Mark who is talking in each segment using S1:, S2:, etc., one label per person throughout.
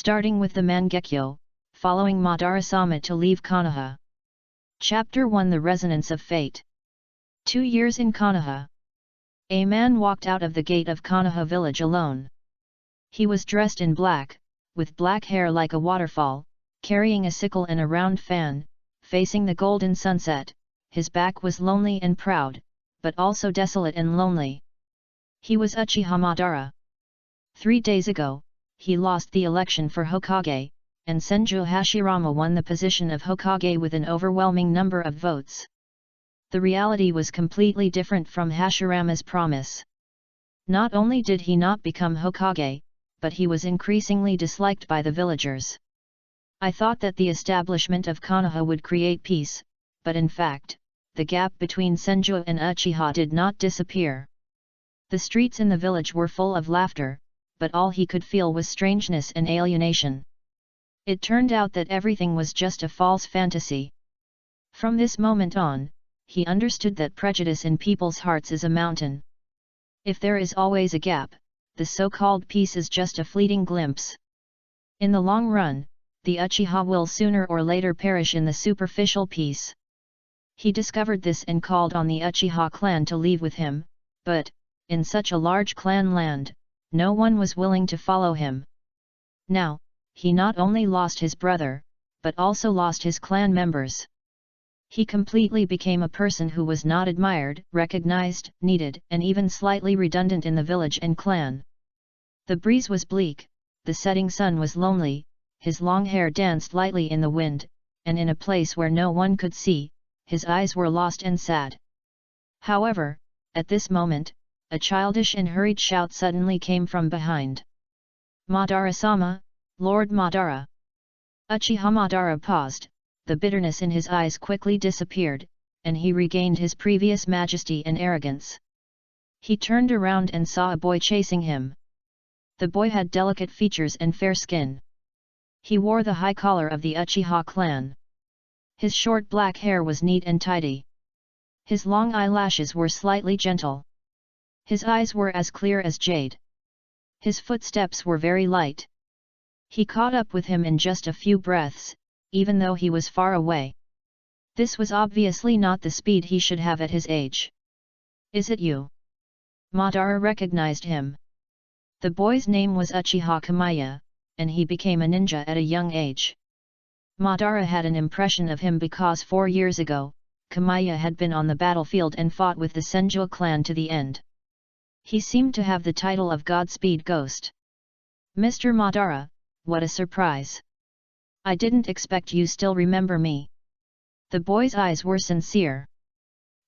S1: starting with the Mangekyo, following Madara-sama to leave Konoha. Chapter 1: The Resonance of Fate. 2 years in Konoha. A man walked out of the gate of Konoha village alone. He was dressed in black, with black hair like a waterfall, carrying a sickle and a round fan, facing the golden sunset. His back was lonely and proud, but also desolate and lonely. He was Uchiha Madara. 3 days ago, he lost the election for Hokage, and Senju Hashirama won the position of Hokage with an overwhelming number of votes. The reality was completely different from Hashirama's promise. Not only did he not become Hokage, but he was increasingly disliked by the villagers. I thought that the establishment of Konoha would create peace, but in fact, the gap between Senju and Uchiha did not disappear. The streets in the village were full of laughter, but all he could feel was strangeness and alienation. It turned out that everything was just a false fantasy. From this moment on, he understood that prejudice in people's hearts is a mountain. If there is always a gap, the so-called peace is just a fleeting glimpse. In the long run, the Uchiha will sooner or later perish in the superficial peace. He discovered this and called on the Uchiha clan to leave with him, but, in such a large clan land, no one was willing to follow him. Now, he not only lost his brother, but also lost his clan members. He completely became a person who was not admired, recognized, needed, and even slightly redundant in the village and clan. The breeze was bleak, the setting sun was lonely, his long hair danced lightly in the wind, and in a place where no one could see, his eyes were lost and sad. However, at this moment, a childish and hurried shout suddenly came from behind. "Madara-sama, Lord Madara!" Uchiha Madara paused, the bitterness in his eyes quickly disappeared, and he regained his previous majesty and arrogance. He turned around and saw a boy chasing him. The boy had delicate features and fair skin. He wore the high collar of the Uchiha clan. His short black hair was neat and tidy. His long eyelashes were slightly gentle. His eyes were as clear as jade. His footsteps were very light. He caught up with him in just a few breaths, even though he was far away. This was obviously not the speed he should have at his age. "Is it you?" Madara recognized him. The boy's name was Uchiha Kamiya, and he became a ninja at a young age. Madara had an impression of him because 4 years ago, Kamiya had been on the battlefield and fought with the Senju clan to the end. He seemed to have the title of Godspeed Ghost. "Mr. Madara, what a surprise! I didn't expect you still remember me." The boy's eyes were sincere.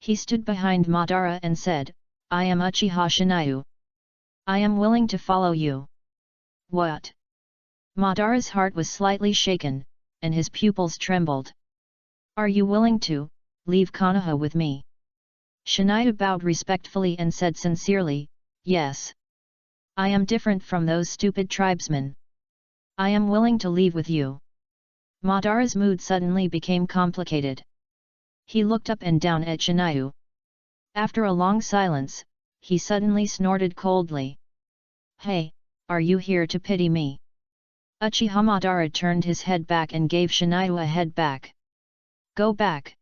S1: He stood behind Madara and said, "I am Uchiha Shinayu. I am willing to follow you." "What?" Madara's heart was slightly shaken, and his pupils trembled. "Are you willing to leave Konoha with me?" Shinayu bowed respectfully and said sincerely, "Yes. I am different from those stupid tribesmen. I am willing to leave with you." Madara's mood suddenly became complicated. He looked up and down at Shinayu. After a long silence, he suddenly snorted coldly. "Hey, are you here to pity me?" Uchiha Madara turned his head back and gave Shinayu a head back. "Go back.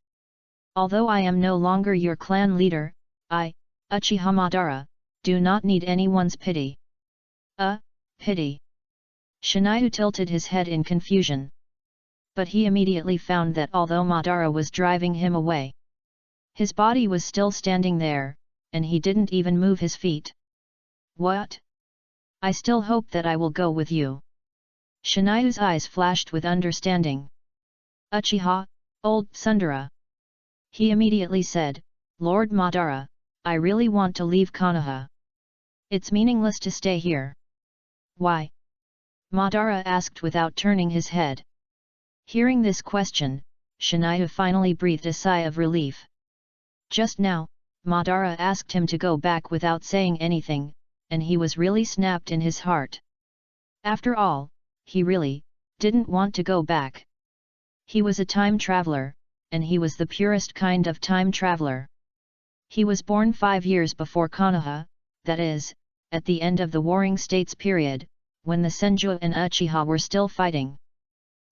S1: Although I am no longer your clan leader, I, Uchiha Madara, do not need anyone's pity." Pity?" Shinayu tilted his head in confusion. But he immediately found that although Madara was driving him away, his body was still standing there, and he didn't even move his feet. "What? I still hope that I will go with you." Shinayu's eyes flashed with understanding. "Uchiha, old tsundere," he immediately said, "Lord Madara, I really want to leave Konoha. It's meaningless to stay here." "Why?" Madara asked without turning his head. Hearing this question, Shinayu finally breathed a sigh of relief. Just now, Madara asked him to go back without saying anything, and he was really snapped in his heart. After all, he really didn't want to go back. He was a time traveler, and he was the purest kind of time traveler. He was born 5 years before Konoha, that is, at the end of the Warring States period, when the Senju and Uchiha were still fighting.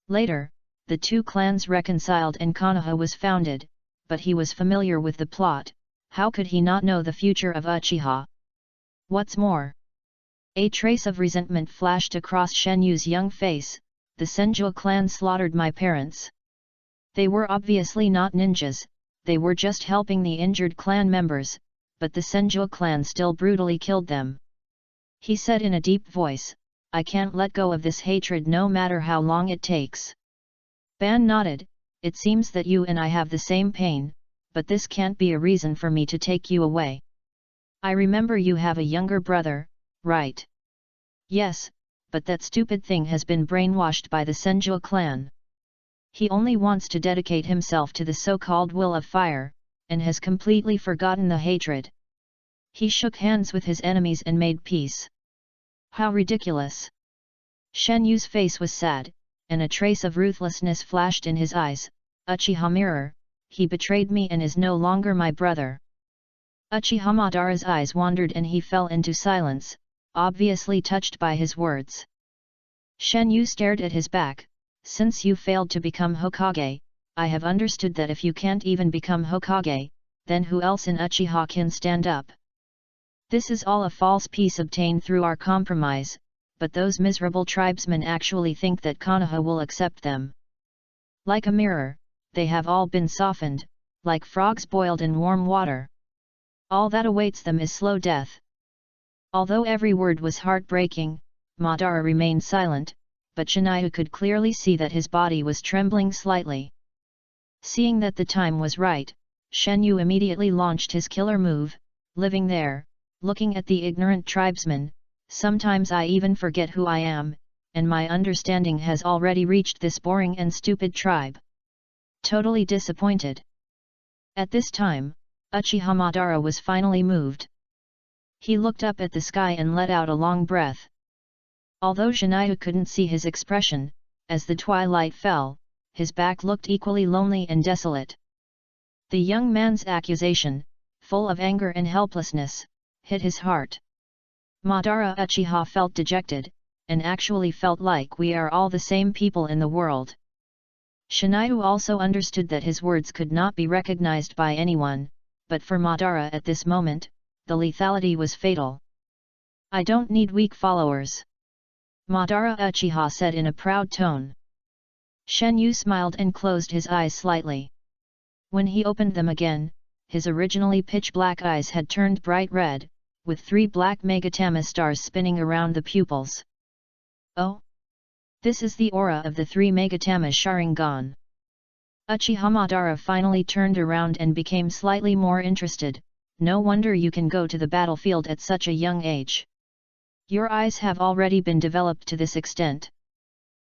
S1: Later, the two clans reconciled and Konoha was founded, but he was familiar with the plot. How could he not know the future of Uchiha? What's more, a trace of resentment flashed across Shenyu's young face. The Senju clan slaughtered my parents. They were obviously not ninjas, they were just helping the injured clan members, but the Senju clan still brutally killed them. He said in a deep voice, I can't let go of this hatred no matter how long it takes. Ban nodded, it seems that you and I have the same pain, but this can't be a reason for me to take you away. I remember you have a younger brother, right? Yes, but that stupid thing has been brainwashed by the Senju clan. He only wants to dedicate himself to the so-called will of fire, and has completely forgotten the hatred. He shook hands with his enemies and made peace. How ridiculous! Shenyu's face was sad, and a trace of ruthlessness flashed in his eyes. Uchiha mirror, he betrayed me and is no longer my brother. Uchiha Madara's eyes wandered and he fell into silence, obviously touched by his words. Shenyu stared at his back. Since you failed to become Hokage, I have understood that if you can't even become Hokage, then who else in Uchiha can stand up? This is all a false peace obtained through our compromise, but those miserable tribesmen actually think that Konoha will accept them. Like a mirror, they have all been softened, like frogs boiled in warm water. All that awaits them is slow death. Although every word was heartbreaking, Madara remained silent, but Shinyu could clearly see that his body was trembling slightly. Seeing that the time was right, Shenyu immediately launched his killer move, living there, looking at the ignorant tribesmen. Sometimes I even forget who I am, and my understanding has already reached this boring and stupid tribe. Totally disappointed. At this time, Uchiha Madara was finally moved. He looked up at the sky and let out a long breath. Although Shinyu couldn't see his expression, as the twilight fell, his back looked equally lonely and desolate. The young man's accusation, full of anger and helplessness, hit his heart. Madara Uchiha felt dejected, and actually felt like we are all the same people in the world. Shinyu also understood that his words could not be recognized by anyone, but for Madara at this moment, the lethality was fatal. I don't need weak followers. Madara Uchiha said in a proud tone. Shenyu smiled and closed his eyes slightly. When he opened them again, his originally pitch-black eyes had turned bright red, with 3 black Megatama stars spinning around the pupils. Oh! This is the aura of the 3 Megatama Sharingan. Uchiha Madara finally turned around and became slightly more interested. No wonder you can go to the battlefield at such a young age. Your eyes have already been developed to this extent.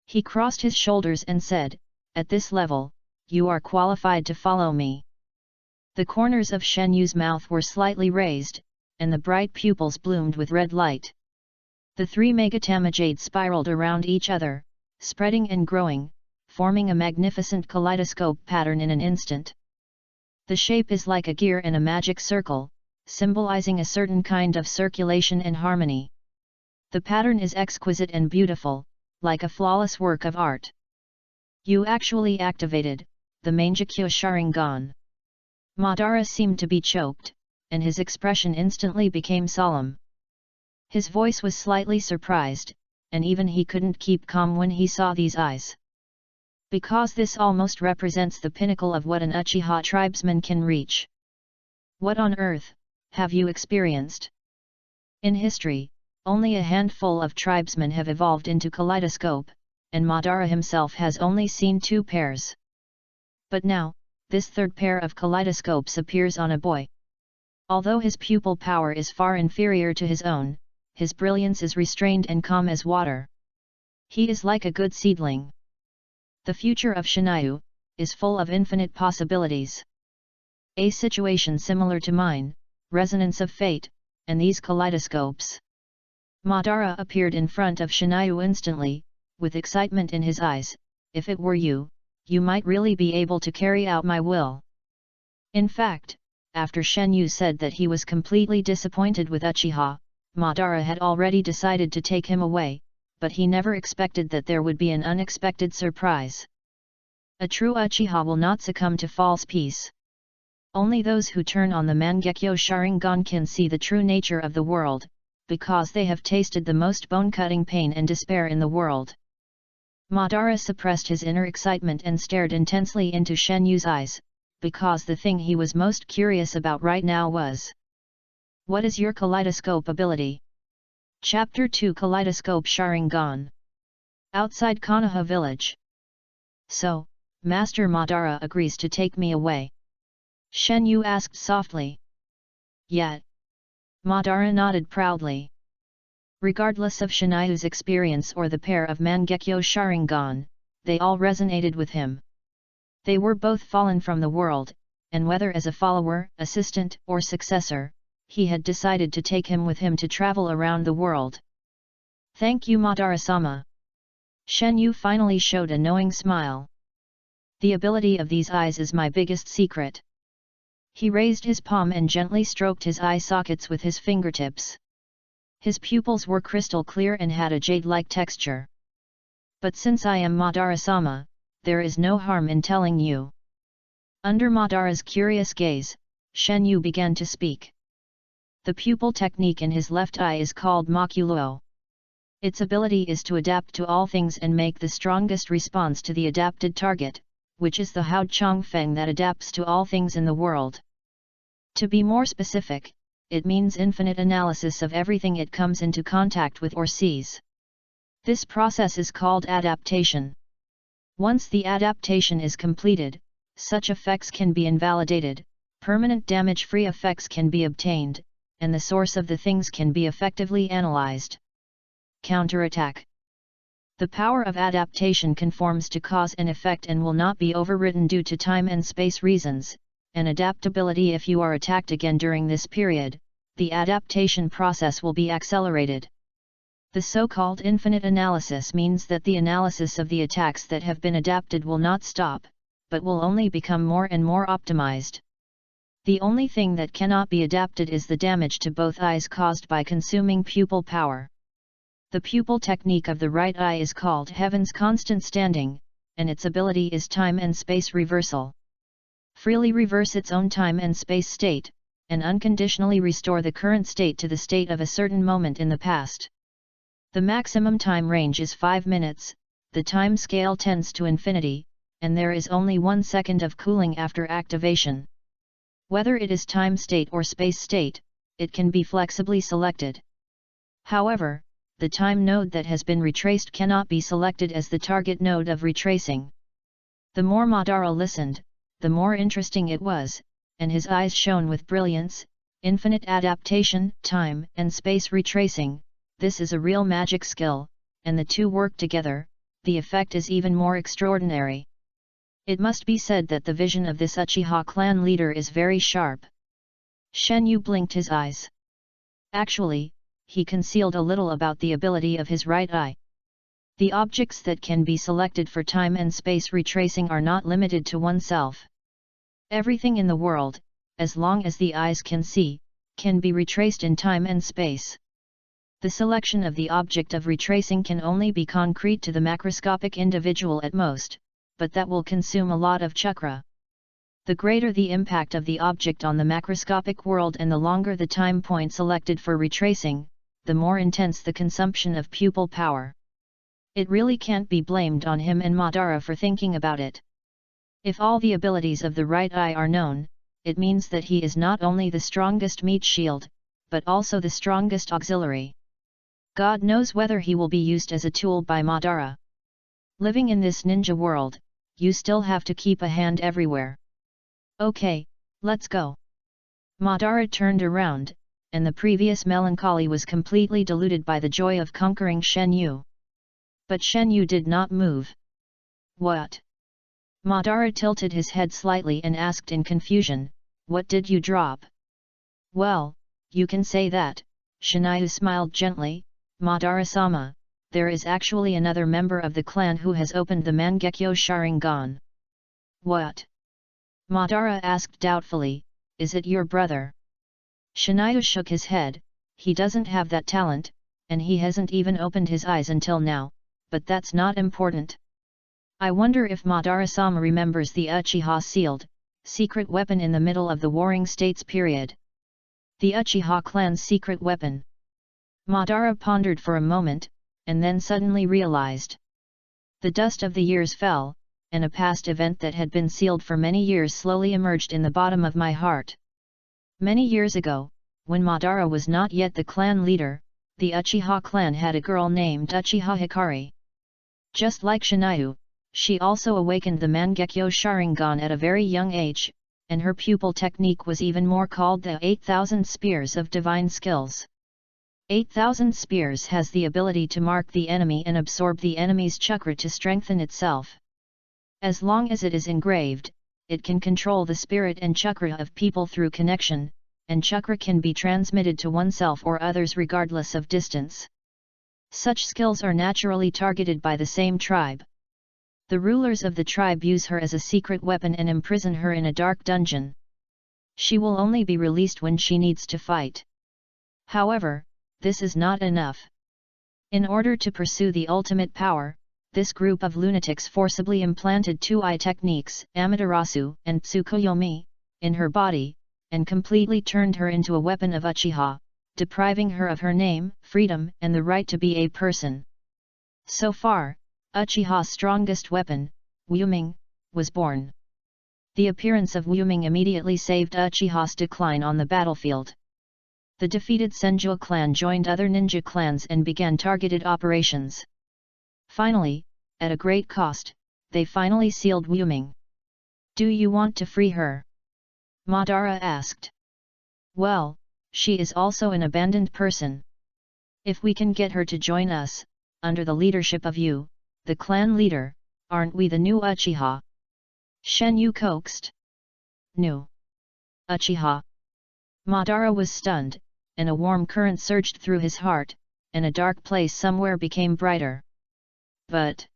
S1: He crossed his shoulders and said, at this level, you are qualified to follow me. The corners of Shenyu's mouth were slightly raised, and the bright pupils bloomed with red light. The 3 Megatama jades spiraled around each other, spreading and growing, forming a magnificent kaleidoscope pattern in an instant. The shape is like a gear in a magic circle, symbolizing a certain kind of circulation and harmony. The pattern is exquisite and beautiful, like a flawless work of art. You actually activated the Mangekyo Sharingan. Madara seemed to be choked, and his expression instantly became solemn. His voice was slightly surprised, and even he couldn't keep calm when he saw these eyes. Because this almost represents the pinnacle of what an Uchiha tribesman can reach. What on earth have you experienced? In history, only a handful of tribesmen have evolved into Kaleidoscope, and Madara himself has only seen 2 pairs. But now, this 3rd pair of kaleidoscopes appears on a boy. Although his pupil power is far inferior to his own, his brilliance is restrained and calm as water. He is like a good seedling. The future of Shinyu is full of infinite possibilities. A situation similar to mine, resonance of fate, and these kaleidoscopes. Madara appeared in front of Shinyu instantly, with excitement in his eyes. If it were you, you might really be able to carry out my will. In fact, after Shenyu said that he was completely disappointed with Uchiha, Madara had already decided to take him away, but he never expected that there would be an unexpected surprise. A true Uchiha will not succumb to false peace. Only those who turn on the Mangekyo Sharingan can see the true nature of the world, because they have tasted the most bone-cutting pain and despair in the world. Madara suppressed his inner excitement and stared intensely into Shen Yu's eyes, because the thing he was most curious about right now was: what is your Kaleidoscope ability? Chapter 2 Kaleidoscope Sharingan. Outside Konoha village. So, Master Madara agrees to take me away? Shen Yu asked softly. Yet. Madara nodded proudly. Regardless of Shinayu's experience or the pair of Mangekyo Sharingan, they all resonated with him. They were both fallen from the world, and whether as a follower, assistant, or successor, he had decided to take him with him to travel around the world. Thank you, Madara-sama. Shen Yu finally showed a knowing smile. The ability of these eyes is my biggest secret. He raised his palm and gently stroked his eye sockets with his fingertips. His pupils were crystal clear and had a jade-like texture. But since I am Madara-sama, there is no harm in telling you. Under Madara's curious gaze, Shen Yu began to speak. The pupil technique in his left eye is called Makulo. Its ability is to adapt to all things and make the strongest response to the adapted target, which is the Hao Chong Feng that adapts to all things in the world. To be more specific, it means infinite analysis of everything it comes into contact with or sees. This process is called adaptation. Once the adaptation is completed, such effects can be invalidated, permanent damage-free effects can be obtained, and the source of the things can be effectively analyzed. Counterattack. The power of adaptation conforms to cause and effect and will not be overridden due to time and space reasons, and adaptability. If you are attacked again during this period, the adaptation process will be accelerated. The so-called infinite analysis means that the analysis of the attacks that have been adapted will not stop, but will only become more and more optimized. The only thing that cannot be adapted is the damage to both eyes caused by consuming pupil power. The pupil technique of the right eye is called Heaven's Constant Standing, and its ability is time and space reversal. Freely reverse its own time and space state, and unconditionally restore the current state to the state of a certain moment in the past. The maximum time range is 5 minutes, the time scale tends to infinity, and there is only 1 second of cooling after activation. Whether it is time state or space state, it can be flexibly selected. However, the time node that has been retraced cannot be selected as the target node of retracing. The more Madara listened, the more interesting it was, and his eyes shone with brilliance. Infinite adaptation, time and space retracing, this is a real magic skill, and the two work together, the effect is even more extraordinary. It must be said that the vision of this Uchiha clan leader is very sharp. Shen Yu blinked his eyes. Actually, he concealed a little about the ability of his right eye. The objects that can be selected for time and space retracing are not limited to oneself. Everything in the world, as long as the eyes can see, can be retraced in time and space. The selection of the object of retracing can only be concrete to the macroscopic individual at most, but that will consume a lot of chakra. The greater the impact of the object on the macroscopic world and the longer the time point selected for retracing, the more intense the consumption of pupil power. It really can't be blamed on him and Madara for thinking about it. If all the abilities of the right eye are known, it means that he is not only the strongest meat shield, but also the strongest auxiliary. God knows whether he will be used as a tool by Madara. Living in this ninja world, you still have to keep a hand everywhere. Okay, let's go. Madara turned around, and the previous melancholy was completely diluted by the joy of conquering Shen Yu. But Shen Yu did not move. What? Madara tilted his head slightly and asked in confusion, what did you drop? Well, you can say that, Shinayu smiled gently. Madara-sama, there is actually another member of the clan who has opened the Mangekyo Sharingan. What? Madara asked doubtfully, is it your brother? Shinayu shook his head, he doesn't have that talent, and he hasn't even opened his eyes until now, but that's not important. I wonder if Madara-sama remembers the Uchiha sealed, secret weapon in the middle of the Warring States period. The Uchiha clan's secret weapon. Madara pondered for a moment, and then suddenly realized. The dust of the years fell, and a past event that had been sealed for many years slowly emerged in the bottom of my heart. Many years ago, when Madara was not yet the clan leader, the Uchiha clan had a girl named Uchiha Hikari. Just like Shinayu, she also awakened the Mangekyo Sharingan at a very young age, and her pupil technique was even more called the 8,000 Spears of Divine Skills. 8,000 Spears has the ability to mark the enemy and absorb the enemy's chakra to strengthen itself. As long as it is engraved, it can control the spirit and chakra of people through connection, and chakra can be transmitted to oneself or others regardless of distance. Such skills are naturally targeted by the same tribe. The rulers of the tribe use her as a secret weapon and imprison her in a dark dungeon. She will only be released when she needs to fight. However, this is not enough. In order to pursue the ultimate power, this group of lunatics forcibly implanted 2 eye techniques, Amaterasu and Tsukuyomi, in her body, and completely turned her into a weapon of Uchiha, depriving her of her name, freedom, and the right to be a person. So far, Uchiha's strongest weapon, Wuming, was born. The appearance of Wuming immediately saved Uchiha's decline on the battlefield. The defeated Senju clan joined other ninja clans and began targeted operations. Finally, at a great cost, they finally sealed Wuming. "Do you want to free her?" Madara asked. "Well, she is also an abandoned person. If we can get her to join us, under the leadership of you, the clan leader, aren't we the new Uchiha?" Shenyu coaxed. "New Uchiha?" Madara was stunned, and a warm current surged through his heart, and a dark place somewhere became brighter. "But..."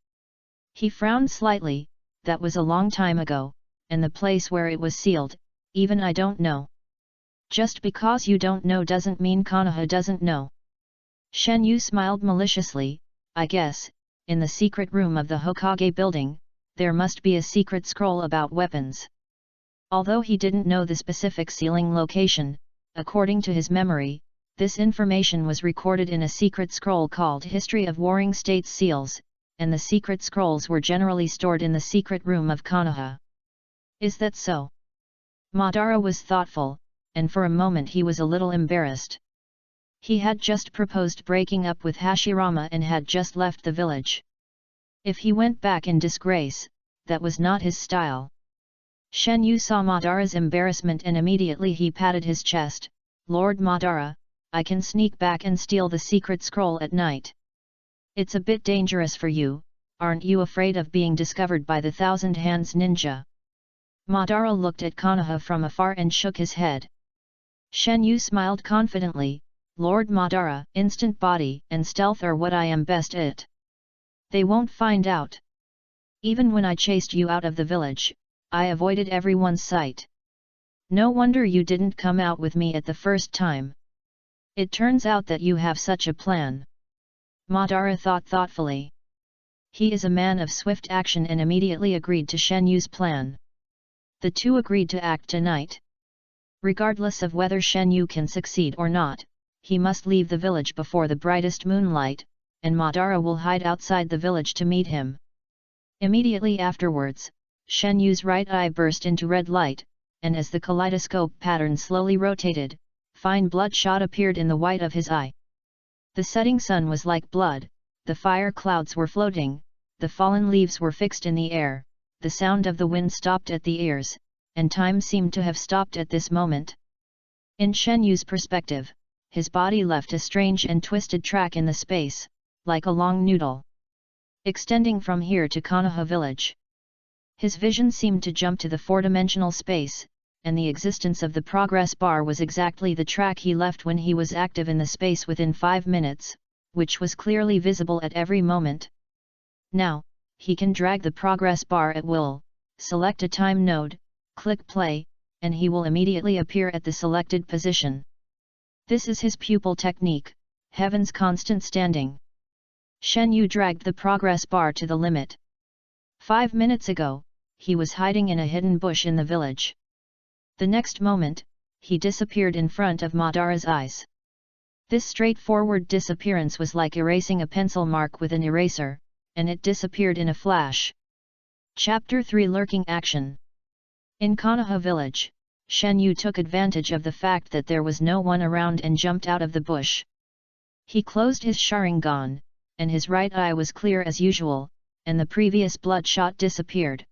S1: He frowned slightly, "that was a long time ago, and the place where it was sealed, even I don't know." "Just because you don't know doesn't mean Konoha doesn't know." Shenyu smiled maliciously. "I guess, in the secret room of the Hokage building, there must be a secret scroll about weapons." Although he didn't know the specific sealing location, according to his memory, this information was recorded in a secret scroll called History of Warring States Seals, and the secret scrolls were generally stored in the secret room of Konoha. "Is that so?" Madara was thoughtful, and for a moment he was a little embarrassed. He had just proposed breaking up with Hashirama and had just left the village. If he went back in disgrace, that was not his style. Shenyu saw Madara's embarrassment and immediately he patted his chest. "Lord Madara, I can sneak back and steal the secret scroll at night." "It's a bit dangerous for you, aren't you afraid of being discovered by the Thousand Hands ninja?" Madara looked at Konoha from afar and shook his head. Shenyu smiled confidently. "Lord Madara, instant body and stealth are what I am best at. They won't find out. Even when I chased you out of the village, I avoided everyone's sight. No wonder you didn't come out with me at the first time. It turns out that you have such a plan." Madara thought thoughtfully. He is a man of swift action and immediately agreed to Shenyu's plan. The two agreed to act tonight. Regardless of whether Shenyu can succeed or not, he must leave the village before the brightest moonlight, and Madara will hide outside the village to meet him. Immediately afterwards, Shenyu's right eye burst into red light, and as the kaleidoscope pattern slowly rotated, fine bloodshot appeared in the white of his eye. The setting sun was like blood, the fire clouds were floating, the fallen leaves were fixed in the air, the sound of the wind stopped at the ears, and time seemed to have stopped at this moment. In Shenyu's perspective, his body left a strange and twisted track in the space, like a long noodle, extending from here to Konoha village. His vision seemed to jump to the four-dimensional space, and the existence of the progress bar was exactly the track he left when he was active in the space within 5 minutes, which was clearly visible at every moment. Now, he can drag the progress bar at will, select a time node, click play, and he will immediately appear at the selected position. This is his pupil technique, heaven's constant standing. Shen Yu dragged the progress bar to the limit. 5 minutes ago, he was hiding in a hidden bush in the village. The next moment, he disappeared in front of Madara's eyes. This straightforward disappearance was like erasing a pencil mark with an eraser, and it disappeared in a flash. Chapter 3 Lurking Action. In Konoha village, Shen Yu took advantage of the fact that there was no one around and jumped out of the bush. He closed his Sharingan, and his right eye was clear as usual, and the previous bloodshot disappeared.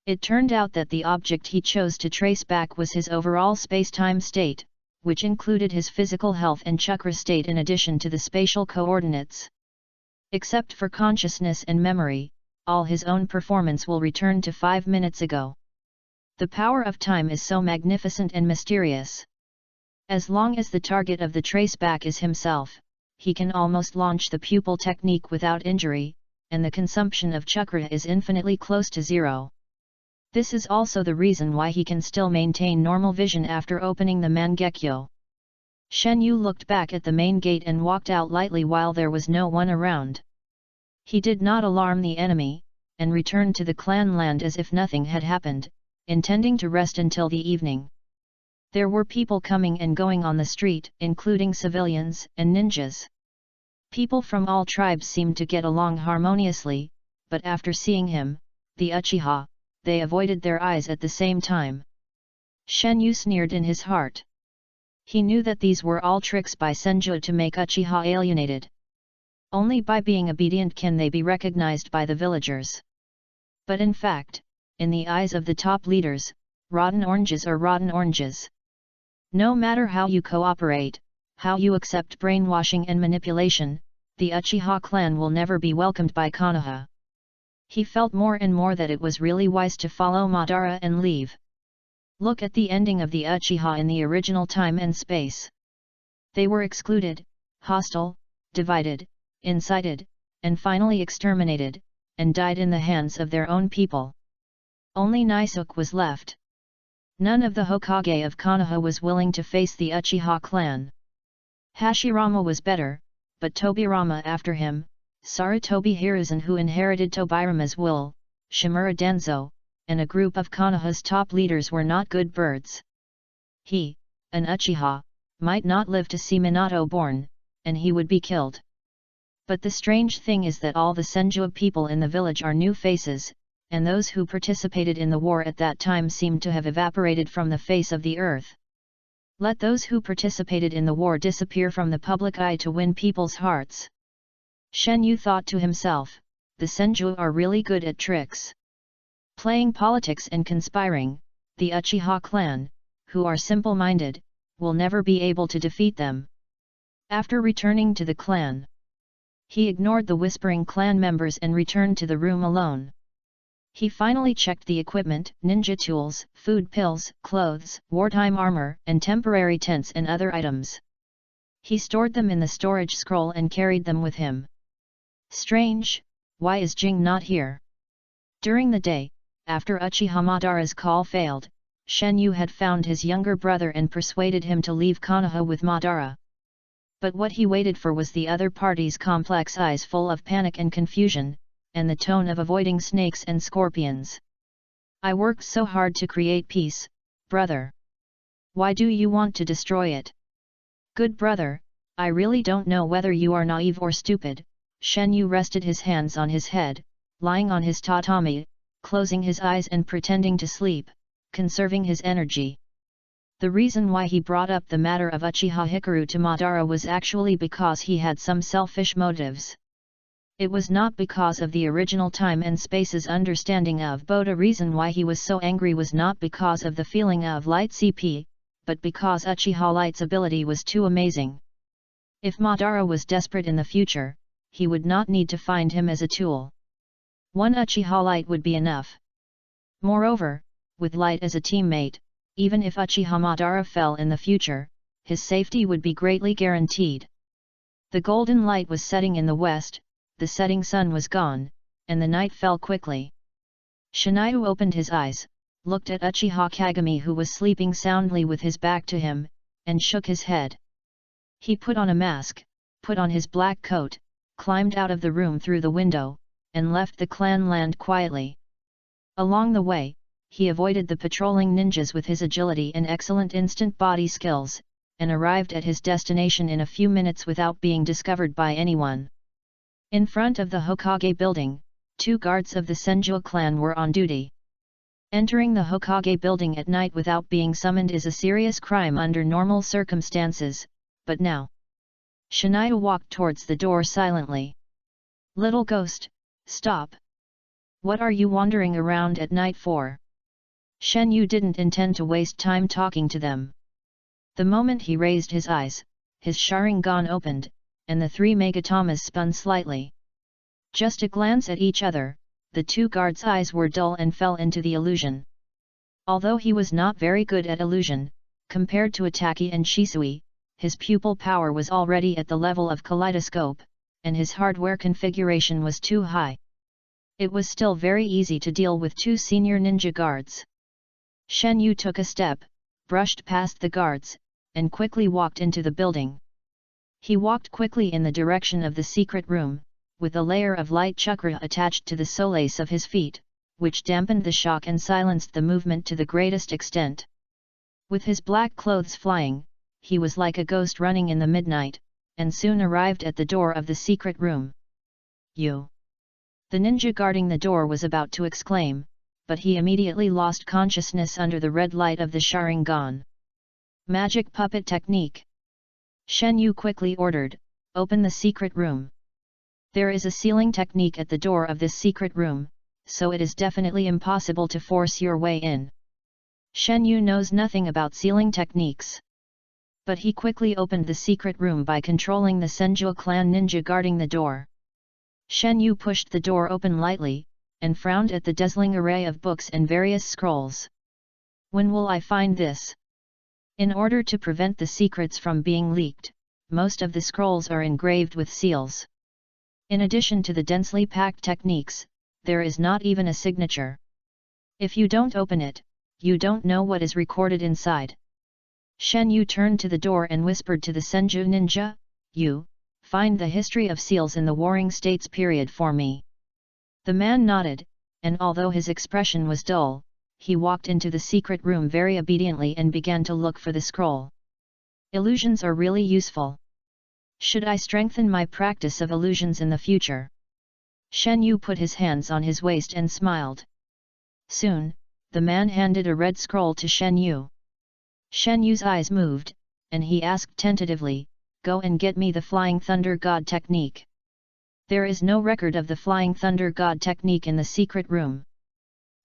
S1: It turned out that the object he chose to trace back was his overall space-time state, which included his physical health and chakra state in addition to the spatial coordinates. Except for consciousness and memory, all his own performance will return to 5 minutes ago. The power of time is so magnificent and mysterious. As long as the target of the traceback is himself, he can almost launch the pupil technique without injury, and the consumption of chakra is infinitely close to zero. This is also the reason why he can still maintain normal vision after opening the Mangekyo. Shen Yu looked back at the main gate and walked out lightly while there was no one around. He did not alarm the enemy, and returned to the clan land as if nothing had happened, intending to rest until the evening. There were people coming and going on the street, including civilians and ninjas. People from all tribes seemed to get along harmoniously, but after seeing him, the Uchiha, they avoided their eyes at the same time. Shen Yu sneered in his heart. He knew that these were all tricks by Senju to make Uchiha alienated. Only by being obedient can they be recognized by the villagers. But in fact, in the eyes of the top leaders, rotten oranges are rotten oranges. No matter how you cooperate, how you accept brainwashing and manipulation, the Uchiha clan will never be welcomed by Konoha. He felt more and more that it was really wise to follow Madara and leave. Look at the ending of the Uchiha in the original time and space. They were excluded, hostile, divided, incited, and finally exterminated, and died in the hands of their own people. Only Naisuke was left. None of the Hokage of Konoha was willing to face the Uchiha clan. Hashirama was better, but Tobirama after him, Sarutobi Hiruzen who inherited Tobirama's will, Shimura Denzo, and a group of Konoha's top leaders were not good birds. He, an Uchiha, might not live to see Minato born, and he would be killed. But the strange thing is that all the Senju people in the village are new faces, and those who participated in the war at that time seemed to have evaporated from the face of the earth. Let those who participated in the war disappear from the public eye to win people's hearts. Shen Yu thought to himself, the Senju are really good at tricks. Playing politics and conspiring, the Uchiha clan, who are simple-minded, will never be able to defeat them. After returning to the clan, he ignored the whispering clan members and returned to the room alone. He finally checked the equipment, ninja tools, food pills, clothes, wartime armor, and temporary tents and other items. He stored them in the storage scroll and carried them with him. Strange, why is Jing not here? During the day, after Uchiha Madara's call failed, Shen Yu had found his younger brother and persuaded him to leave Konoha with Madara. But what he waited for was the other party's complex eyes full of panic and confusion, and the tone of avoiding snakes and scorpions. I worked so hard to create peace, brother. Why do you want to destroy it? Good brother, I really don't know whether you are naive or stupid. Shen Yu rested his hands on his head, lying on his tatami, closing his eyes and pretending to sleep, conserving his energy. The reason why he brought up the matter of Uchiha Hikaru to Madara was actually because he had some selfish motives. It was not because of the original time and space's understanding of Boda. Reason why he was so angry was not because of the feeling of light CP, but because Uchiha Light's ability was too amazing. If Madara was desperate in the future, he would not need to find him as a tool. One Uchiha Light would be enough. Moreover, with Light as a teammate, even if Uchiha Madara fell in the future, his safety would be greatly guaranteed. The golden light was setting in the west, the setting sun was gone, and the night fell quickly. Shiniu opened his eyes, looked at Uchiha Kagami who was sleeping soundly with his back to him, and shook his head. He put on a mask, put on his black coat, climbed out of the room through the window, and left the clan land quietly. Along the way, he avoided the patrolling ninjas with his agility and excellent instant body skills, and arrived at his destination in a few minutes without being discovered by anyone. In front of the Hokage building, 2 guards of the Senju clan were on duty. Entering the Hokage building at night without being summoned is a serious crime under normal circumstances, but now. Shiniu walked towards the door silently. "Little ghost, stop! What are you wandering around at night for?" Shen Yu didn't intend to waste time talking to them. The moment he raised his eyes, his Sharingan opened, and the 3 Megatamas spun slightly. Just a glance at each other, the 2 guards' eyes were dull and fell into the illusion. Although he was not very good at illusion, compared to Ataki and Shisui, his pupil power was already at the level of Kaleidoscope, and his hardware configuration was too high. It was still very easy to deal with 2 senior ninja guards. Shen Yu took a step, brushed past the guards, and quickly walked into the building. He walked quickly in the direction of the secret room, with a layer of light chakra attached to the soles of his feet, which dampened the shock and silenced the movement to the greatest extent. With his black clothes flying, he was like a ghost running in the midnight, and soon arrived at the door of the secret room. "You!" The ninja guarding the door was about to exclaim, but he immediately lost consciousness under the red light of the Sharingan. Magic puppet technique. Shen Yu quickly ordered, "Open the secret room." There is a sealing technique at the door of this secret room, so it is definitely impossible to force your way in. Shen Yu knows nothing about sealing techniques. But he quickly opened the secret room by controlling the Senju clan ninja guarding the door. Shen Yu pushed the door open lightly, and frowned at the dazzling array of books and various scrolls. "When will I find this?" In order to prevent the secrets from being leaked, most of the scrolls are engraved with seals. In addition to the densely packed techniques, there is not even a signature. If you don't open it, you don't know what is recorded inside. Shen Yu turned to the door and whispered to the Senju ninja, "You, find the history of seals in the Warring States period for me." The man nodded, and although his expression was dull, he walked into the secret room very obediently and began to look for the scroll. Illusions are really useful. Should I strengthen my practice of illusions in the future? Shen Yu put his hands on his waist and smiled. Soon, the man handed a red scroll to Shen Yu. Shen Yu's eyes moved, and he asked tentatively, "Go and get me the Flying Thunder God technique." There is no record of the Flying Thunder God technique in the secret room.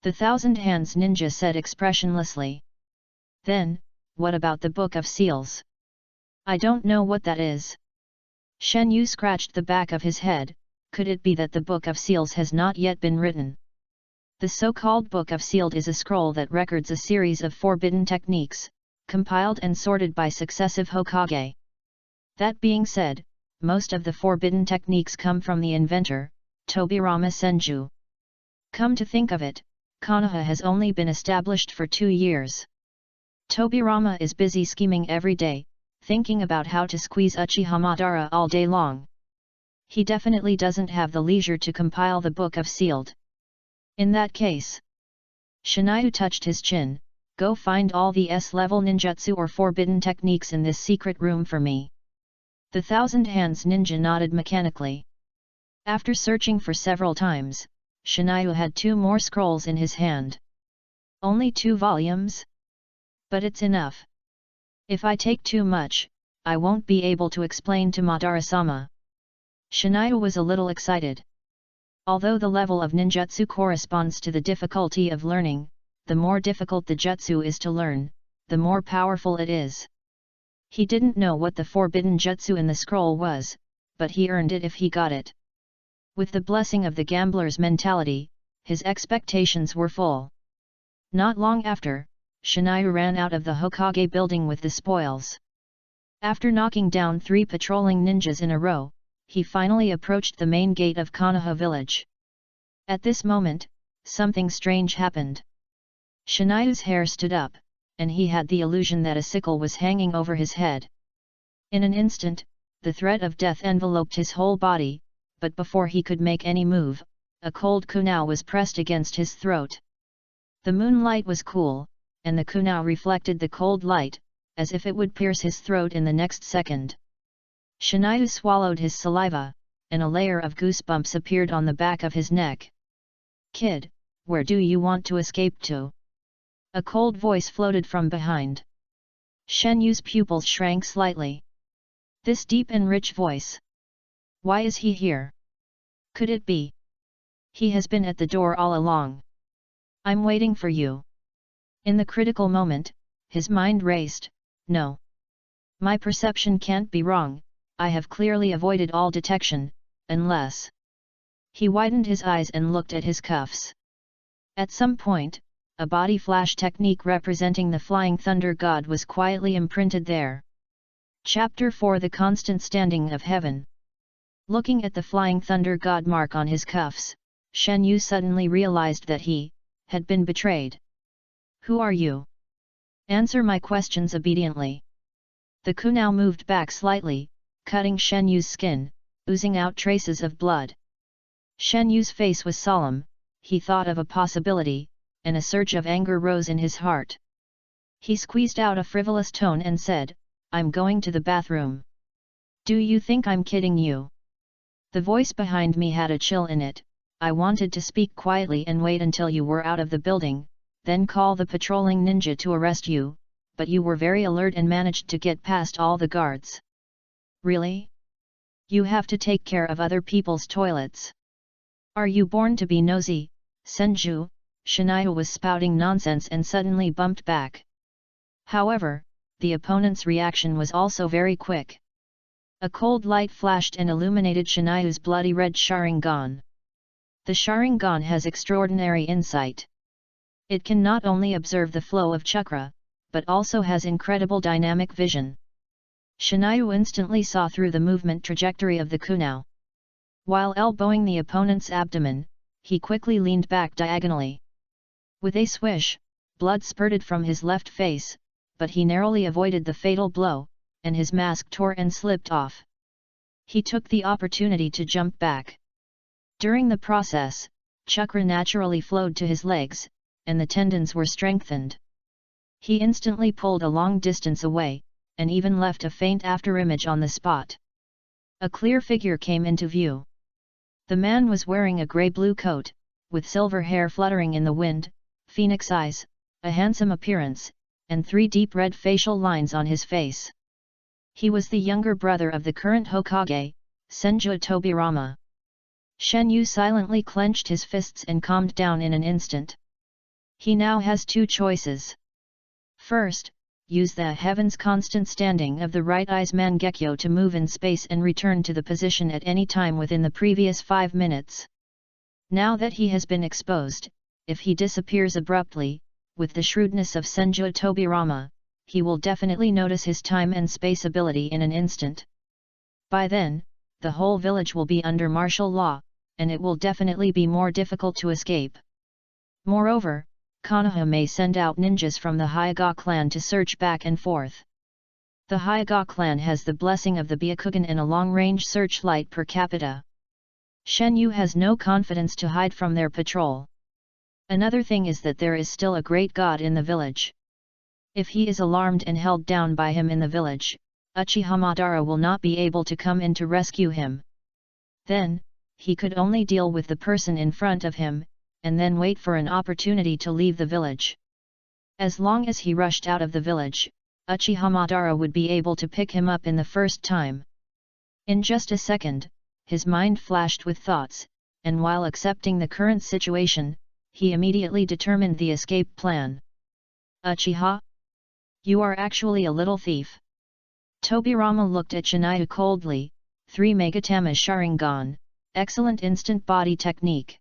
S1: The Thousand Hands ninja said expressionlessly. "Then, what about the Book of Seals?" "I don't know what that is." Shen Yu scratched the back of his head. Could it be that the Book of Seals has not yet been written? The so-called Book of Sealed is a scroll that records a series of forbidden techniques, compiled and sorted by successive Hokage. That being said, most of the forbidden techniques come from the inventor, Tobirama Senju. Come to think of it, Konoha has only been established for 2 years. Tobirama is busy scheming every day, thinking about how to squeeze Uchiha Madara all day long. He definitely doesn't have the leisure to compile the Book of Sealed. In that case, Shiniu touched his chin, "Go find all the S-level ninjutsu or forbidden techniques in this secret room for me." The Thousand Hands ninja nodded mechanically. After searching for several times, Shiniu had 2 more scrolls in his hand. "Only 2 volumes? But it's enough. If I take too much, I won't be able to explain to Madara-sama." Shiniu was a little excited. Although the level of ninjutsu corresponds to the difficulty of learning, the more difficult the jutsu is to learn, the more powerful it is. He didn't know what the forbidden jutsu in the scroll was, but he earned it if he got it. With the blessing of the gambler's mentality, his expectations were full. Not long after, Shiniu ran out of the Hokage building with the spoils. After knocking down 3 patrolling ninjas in a row, he finally approached the main gate of Konoha village. At this moment, something strange happened. Shiniu's hair stood up, and he had the illusion that a sickle was hanging over his head. In an instant, the threat of death enveloped his whole body, but before he could make any move, a cold kunai was pressed against his throat. The moonlight was cool, and the kunai reflected the cold light, as if it would pierce his throat in the next second. Shiniu swallowed his saliva, and a layer of goosebumps appeared on the back of his neck. "Kid, where do you want to escape to?" A cold voice floated from behind. Shen Yu's pupils shrank slightly. This deep and rich voice. Why is he here? Could it be? He has been at the door all along. I'm waiting for you. In the critical moment, his mind raced. No. My perception can't be wrong, I have clearly avoided all detection, unless... He widened his eyes and looked at his cuffs. At some point, a body flash technique representing the flying thunder god was quietly imprinted there. Chapter 4: The Constant Standing of Heaven. Looking at the flying thunder god mark on his cuffs, Shen Yu suddenly realized that he had been betrayed. Who are you? Answer my questions obediently. The kunai moved back slightly, cutting Shen Yu's skin, oozing out traces of blood. Shen Yu's face was solemn. He thought of a possibility, and a surge of anger rose in his heart. He squeezed out a frivolous tone and said, "I'm going to the bathroom." "Do you think I'm kidding you?" The voice behind me had a chill in it. "I wanted to speak quietly and wait until you were out of the building, then call the patrolling ninja to arrest you, but you were very alert and managed to get past all the guards." "Really? You have to take care of other people's toilets. Are you born to be nosy, Senju?" Shiniu was spouting nonsense and suddenly bumped back. However, the opponent's reaction was also very quick. A cold light flashed and illuminated Shiniu's bloody red Sharingan. The Sharingan has extraordinary insight. It can not only observe the flow of chakra, but also has incredible dynamic vision. Shiniu instantly saw through the movement trajectory of the kunai. While elbowing the opponent's abdomen, he quickly leaned back diagonally. With a swish, blood spurted from his left face, but he narrowly avoided the fatal blow, and his mask tore and slipped off. He took the opportunity to jump back. During the process, chakra naturally flowed to his legs, and the tendons were strengthened. He instantly pulled a long distance away, and even left a faint afterimage on the spot. A clear figure came into view. The man was wearing a grey-blue coat, with silver hair fluttering in the wind, phoenix eyes, a handsome appearance, and 3 deep red facial lines on his face. He was the younger brother of the current Hokage, Senju Tobirama. Shen Yu silently clenched his fists and calmed down in an instant. He now has 2 choices. First, use the heaven's constant standing of the right eye's Mangekyo to move in space and return to the position at any time within the previous 5 minutes. Now that he has been exposed, if he disappears abruptly, with the shrewdness of Senju Tobirama, he will definitely notice his time and space ability in an instant. By then, the whole village will be under martial law, and it will definitely be more difficult to escape. Moreover, Konoha may send out ninjas from the Hyuga clan to search back and forth. The Hyuga clan has the blessing of the Byakugan and a long-range searchlight per capita. Shen Yu has no confidence to hide from their patrol. Another thing is that there is still a great god in the village. If he is alarmed and held down by him in the village, Uchiha Madara will not be able to come in to rescue him. Then, he could only deal with the person in front of him, and then wait for an opportunity to leave the village. As long as he rushed out of the village, Uchiha Madara would be able to pick him up in the first time. In just a second, his mind flashed with thoughts, and while accepting the current situation, he immediately determined the escape plan. "Uchiha? You are actually a little thief." Tobirama looked at Shiniu coldly. 3 Megatama Sharingan, excellent instant body technique.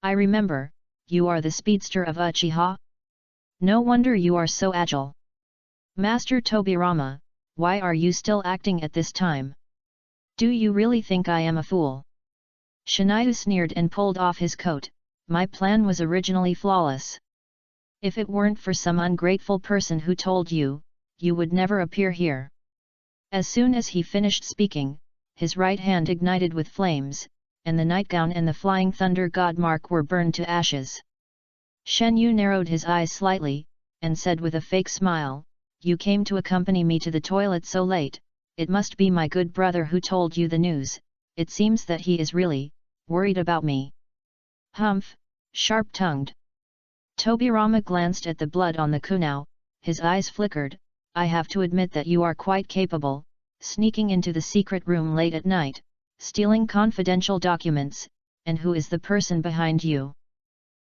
S1: "I remember, you are the speedster of Uchiha? No wonder you are so agile. Master Tobirama, why are you still acting at this time? Do you really think I am a fool?" Shiniu sneered and pulled off his coat. "My plan was originally flawless. If it weren't for some ungrateful person who told you, you would never appear here. As soon as he finished speaking, his right hand ignited with flames, and the nightgown and the flying thunder god mark were burned to ashes. Shen Yu narrowed his eyes slightly, and said with a fake smile, "You came to accompany me to the toilet so late, it must be my good brother who told you the news. It seems that he is really worried about me." "Humph, sharp-tongued." Tobirama glanced at the blood on the kunao, his eyes flickered. "I have to admit that you are quite capable, sneaking into the secret room late at night, stealing confidential documents, and who is the person behind you?"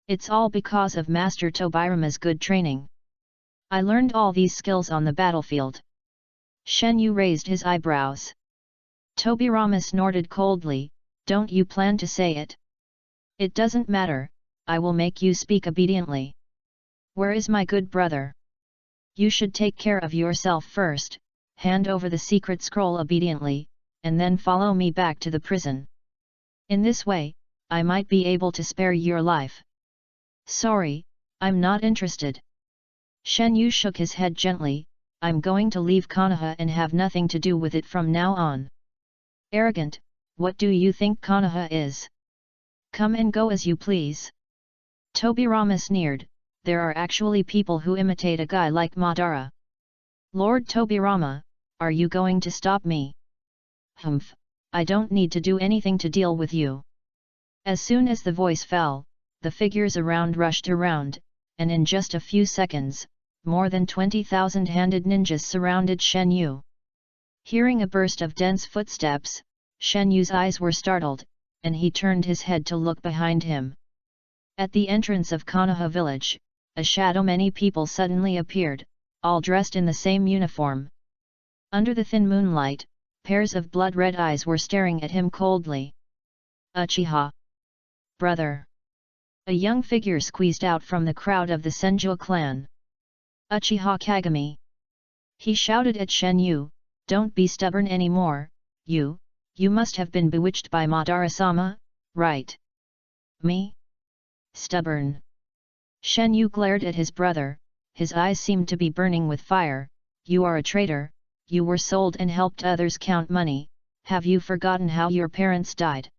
S1: "It's all because of Master Tobirama's good training. I learned all these skills on the battlefield." Shen Yu raised his eyebrows. Tobirama snorted coldly, "Don't you plan to say it?" "It doesn't matter, I will make you speak obediently." "Where is my good brother?" "You should take care of yourself first, hand over the secret scroll obediently, and then follow me back to the prison. In this way, I might be able to spare your life." "Sorry, I'm not interested." Shen Yu shook his head gently, "I'm going to leave Konoha and have nothing to do with it from now on." "Arrogant, what do you think Konoha is? Come and go as you please." Tobirama sneered, "There are actually people who imitate a guy like Madara." "Lord Tobirama, are you going to stop me?" "Humph, I don't need to do anything to deal with you." As soon as the voice fell, the figures around rushed around, and in just a few seconds, more than 20,000 handed ninjas surrounded Shen Yu. Hearing a burst of dense footsteps, Shen Yu's eyes were startled, and he turned his head to look behind him. At the entrance of Konoha village, a shadow many people suddenly appeared, all dressed in the same uniform. Under the thin moonlight, pairs of blood-red eyes were staring at him coldly. "Uchiha! Brother!" A young figure squeezed out from the crowd of the Senju clan. "Uchiha Kagami!" He shouted at Shen Yu, "Don't be stubborn anymore, you must have been bewitched by Madara-sama, right?" "Me? Stubborn?" Shen Yu glared at his brother, his eyes seemed to be burning with fire. "You are a traitor, you were sold and helped others count money, have you forgotten how your parents died?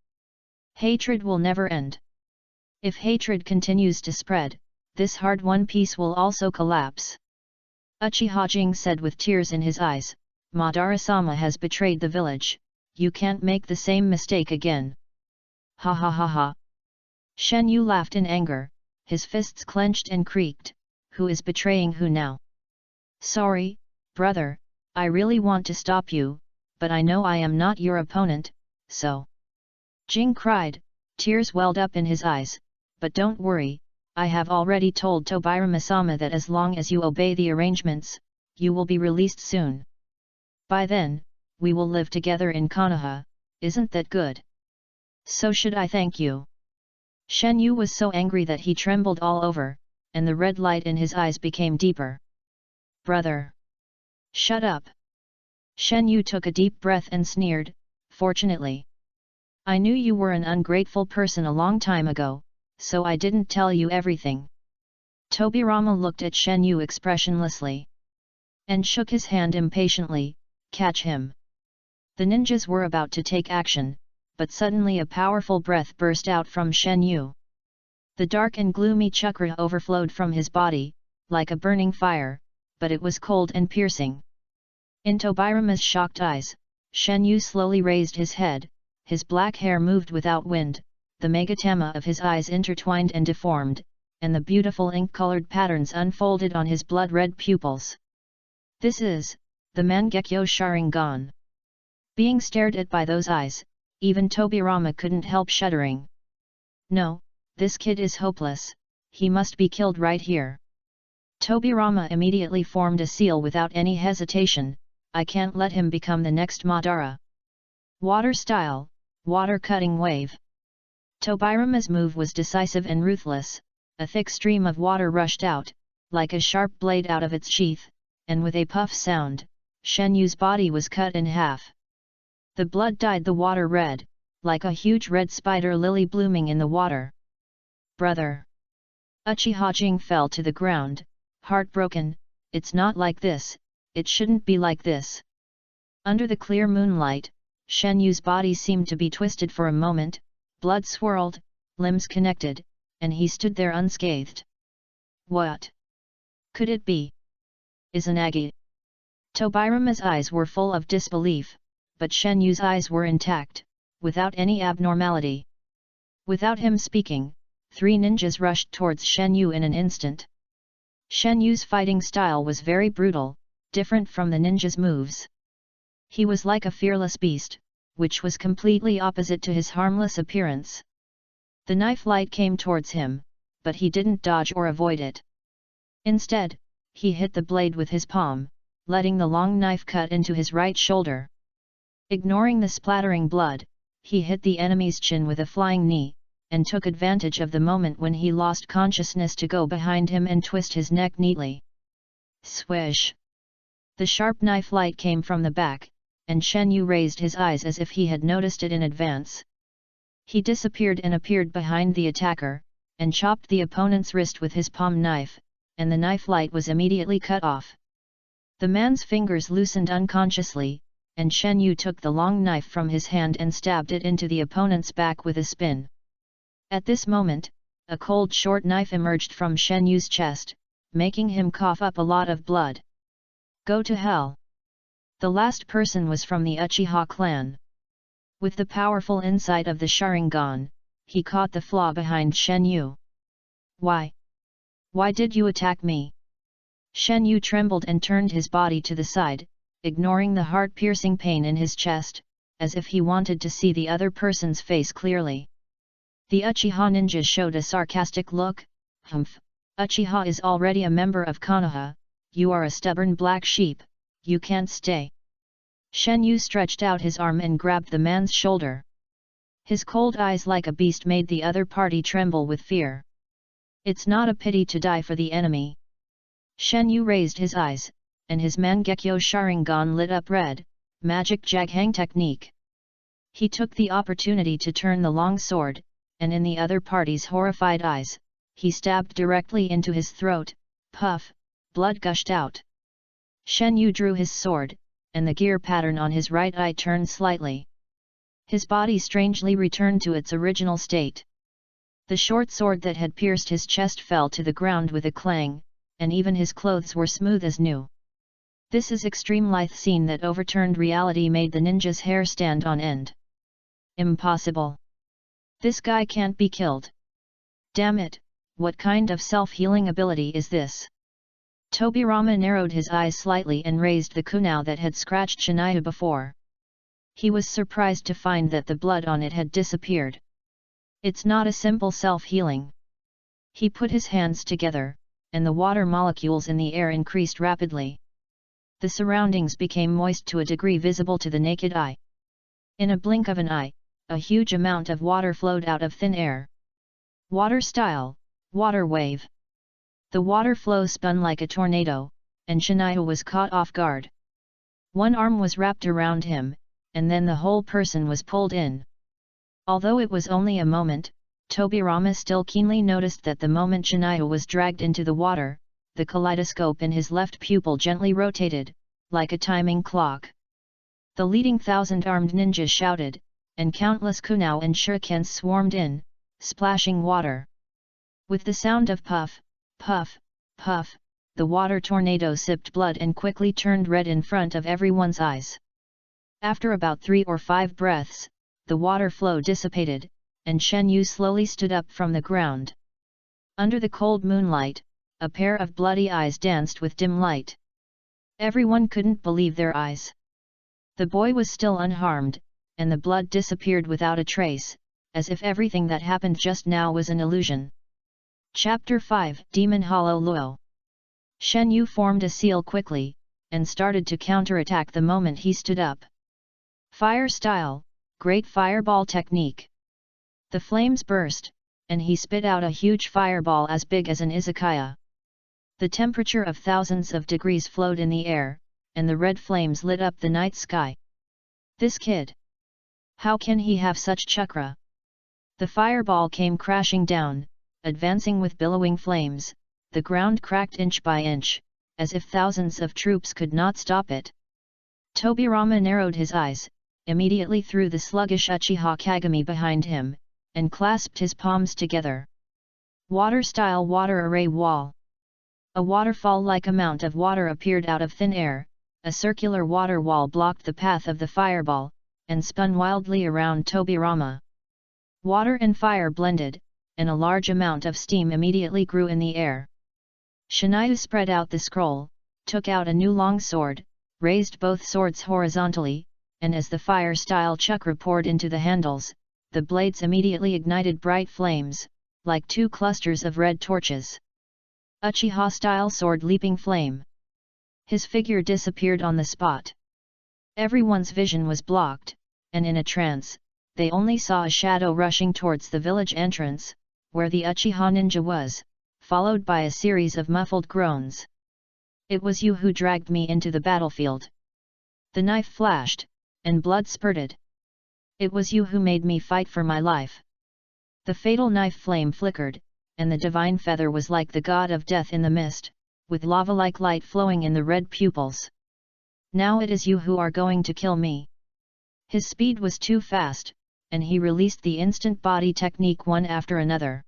S1: Hatred will never end. If hatred continues to spread, this hard-won peace will also collapse." Uchiha Jing said with tears in his eyes, "Madara-sama has betrayed the village, you can't make the same mistake again." "Ha ha ha ha!" Shen Yu laughed in anger, his fists clenched and creaked. "Who is betraying who now?" "Sorry, brother, I really want to stop you, but I know I am not your opponent, so..." Jing cried, tears welled up in his eyes, "But don't worry, I have already told Tobirama-sama that as long as you obey the arrangements, you will be released soon. By then, we will live together in Konoha, isn't that good?" "So should I thank you?" Shen Yu was so angry that he trembled all over, and the red light in his eyes became deeper. "Brother! Shut up!" Shen Yu took a deep breath and sneered, "Fortunately, I knew you were an ungrateful person a long time ago, so I didn't tell you everything." Tobirama looked at Shen Yu expressionlessly, and shook his hand impatiently, "Catch him!" The ninjas were about to take action, but suddenly a powerful breath burst out from Shen Yu. The dark and gloomy chakra overflowed from his body, like a burning fire, but it was cold and piercing. In Tobirama's shocked eyes, Shen Yu slowly raised his head, his black hair moved without wind, the megatama of his eyes intertwined and deformed, and the beautiful ink-colored patterns unfolded on his blood-red pupils. "This is the Mangekyo Sharingan." Being stared at by those eyes, even Tobirama couldn't help shuddering. "No, this kid is hopeless, he must be killed right here." Tobirama immediately formed a seal without any hesitation, "I can't let him become the next Madara." Water style, water cutting wave. Tobirama's move was decisive and ruthless, a thick stream of water rushed out, like a sharp blade out of its sheath, and with a puff sound, Shen Yu's body was cut in half. The blood dyed the water red, like a huge red spider lily blooming in the water. "Brother!" Uchiha Jing fell to the ground, heartbroken, "It's not like this, it shouldn't be like this." Under the clear moonlight, Shen Yu's body seemed to be twisted for a moment, blood swirled, limbs connected, and he stood there unscathed. What could it be? Izanagi. Tobirama's eyes were full of disbelief, but Shen Yu's eyes were intact, without any abnormality. Without him speaking, 3 ninjas rushed towards Shen Yu in an instant. Shen Yu's fighting style was very brutal, different from the ninjas' moves. He was like a fearless beast, which was completely opposite to his harmless appearance. The knife light came towards him, but he didn't dodge or avoid it. Instead, he hit the blade with his palm, letting the long knife cut into his right shoulder. Ignoring the splattering blood, he hit the enemy's chin with a flying knee, and took advantage of the moment when he lost consciousness to go behind him and twist his neck neatly. Swish! The sharp knife light came from the back, and Shen Yu raised his eyes as if he had noticed it in advance. He disappeared and appeared behind the attacker, and chopped the opponent's wrist with his palm knife, and the knife light was immediately cut off. The man's fingers loosened unconsciously, and Shen Yu took the long knife from his hand and stabbed it into the opponent's back with a spin. At this moment, a cold short knife emerged from Shen Yu's chest, making him cough up a lot of blood. Go to hell! The last person was from the Uchiha clan. With the powerful insight of the Sharingan, he caught the flaw behind Shen Yu. Why? Why did you attack me? Shen Yu trembled and turned his body to the side, ignoring the heart-piercing pain in his chest, as if he wanted to see the other person's face clearly. The Uchiha ninja showed a sarcastic look. Humph! Uchiha is already a member of Konoha, you are a stubborn black sheep, you can't stay. Shen Yu stretched out his arm and grabbed the man's shoulder. His cold eyes like a beast made the other party tremble with fear. It's not a pity to die for the enemy. Shen Yu raised his eyes, and his Mangekyo Sharingan lit up red, magic Jaghang technique. He took the opportunity to turn the long sword, and in the other party's horrified eyes, he stabbed directly into his throat. Puff, blood gushed out. Shen Yu drew his sword, and the gear pattern on his right eye turned slightly. His body strangely returned to its original state. The short sword that had pierced his chest fell to the ground with a clang, and even his clothes were smooth as new. This is extreme lithe scene that overturned reality made the ninja's hair stand on end. Impossible! This guy can't be killed. Damn it, what kind of self-healing ability is this? Tobirama narrowed his eyes slightly and raised the kunai that had scratched Shiniu before. He was surprised to find that the blood on it had disappeared. It's not a simple self-healing. He put his hands together, and the water molecules in the air increased rapidly. The surroundings became moist to a degree visible to the naked eye. In a blink of an eye, a huge amount of water flowed out of thin air. Water style, water wave. The water flow spun like a tornado, and Shiniu was caught off guard. One arm was wrapped around him, and then the whole person was pulled in. Although it was only a moment, Tobirama still keenly noticed that the moment Shiniu was dragged into the water, the kaleidoscope in his left pupil gently rotated, like a timing clock. The leading 1,000-armed ninjas shouted, and countless kunai and shurikens swarmed in, splashing water. With the sound of puff, puff, puff, the water tornado sipped blood and quickly turned red in front of everyone's eyes. After about 3 or 5 breaths, the water flow dissipated, and Shen Yu slowly stood up from the ground. Under the cold moonlight, a pair of bloody eyes danced with dim light. Everyone couldn't believe their eyes. The boy was still unharmed, and the blood disappeared without a trace, as if everything that happened just now was an illusion. Chapter 5 Demon Hollow Luo. Shen Yu formed a seal quickly, and started to counterattack the moment he stood up. Fire style, great fireball technique. The flames burst, and he spit out a huge fireball as big as an izakaya. The temperature of thousands of degrees flowed in the air, and the red flames lit up the night sky. This kid! How can he have such chakra? The fireball came crashing down, advancing with billowing flames. The ground cracked inch by inch, as if thousands of troops could not stop it. Tobirama narrowed his eyes, immediately threw the sluggish Uchiha Kagami behind him, and clasped his palms together. Water-style water array wall. A waterfall-like amount of water appeared out of thin air, a circular water wall blocked the path of the fireball, and spun wildly around Tobirama. Water and fire blended, and a large amount of steam immediately grew in the air. Shinayu spread out the scroll, took out a new long sword, raised both swords horizontally, and as the fire-style chakra poured into the handles, the blades immediately ignited bright flames, like two clusters of red torches. Uchiha-style sword leaping flame. His figure disappeared on the spot. Everyone's vision was blocked, and in a trance, they only saw a shadow rushing towards the village entrance, where the Uchiha ninja was, followed by a series of muffled groans. "It was you who dragged me into the battlefield." The knife flashed, and blood spurted. "It was you who made me fight for my life." The fatal knife flame flickered, and the divine feather was like the god of death in the mist, with lava-like light flowing in the red pupils. "Now it is you who are going to kill me." His speed was too fast, and he released the instant body technique one after another.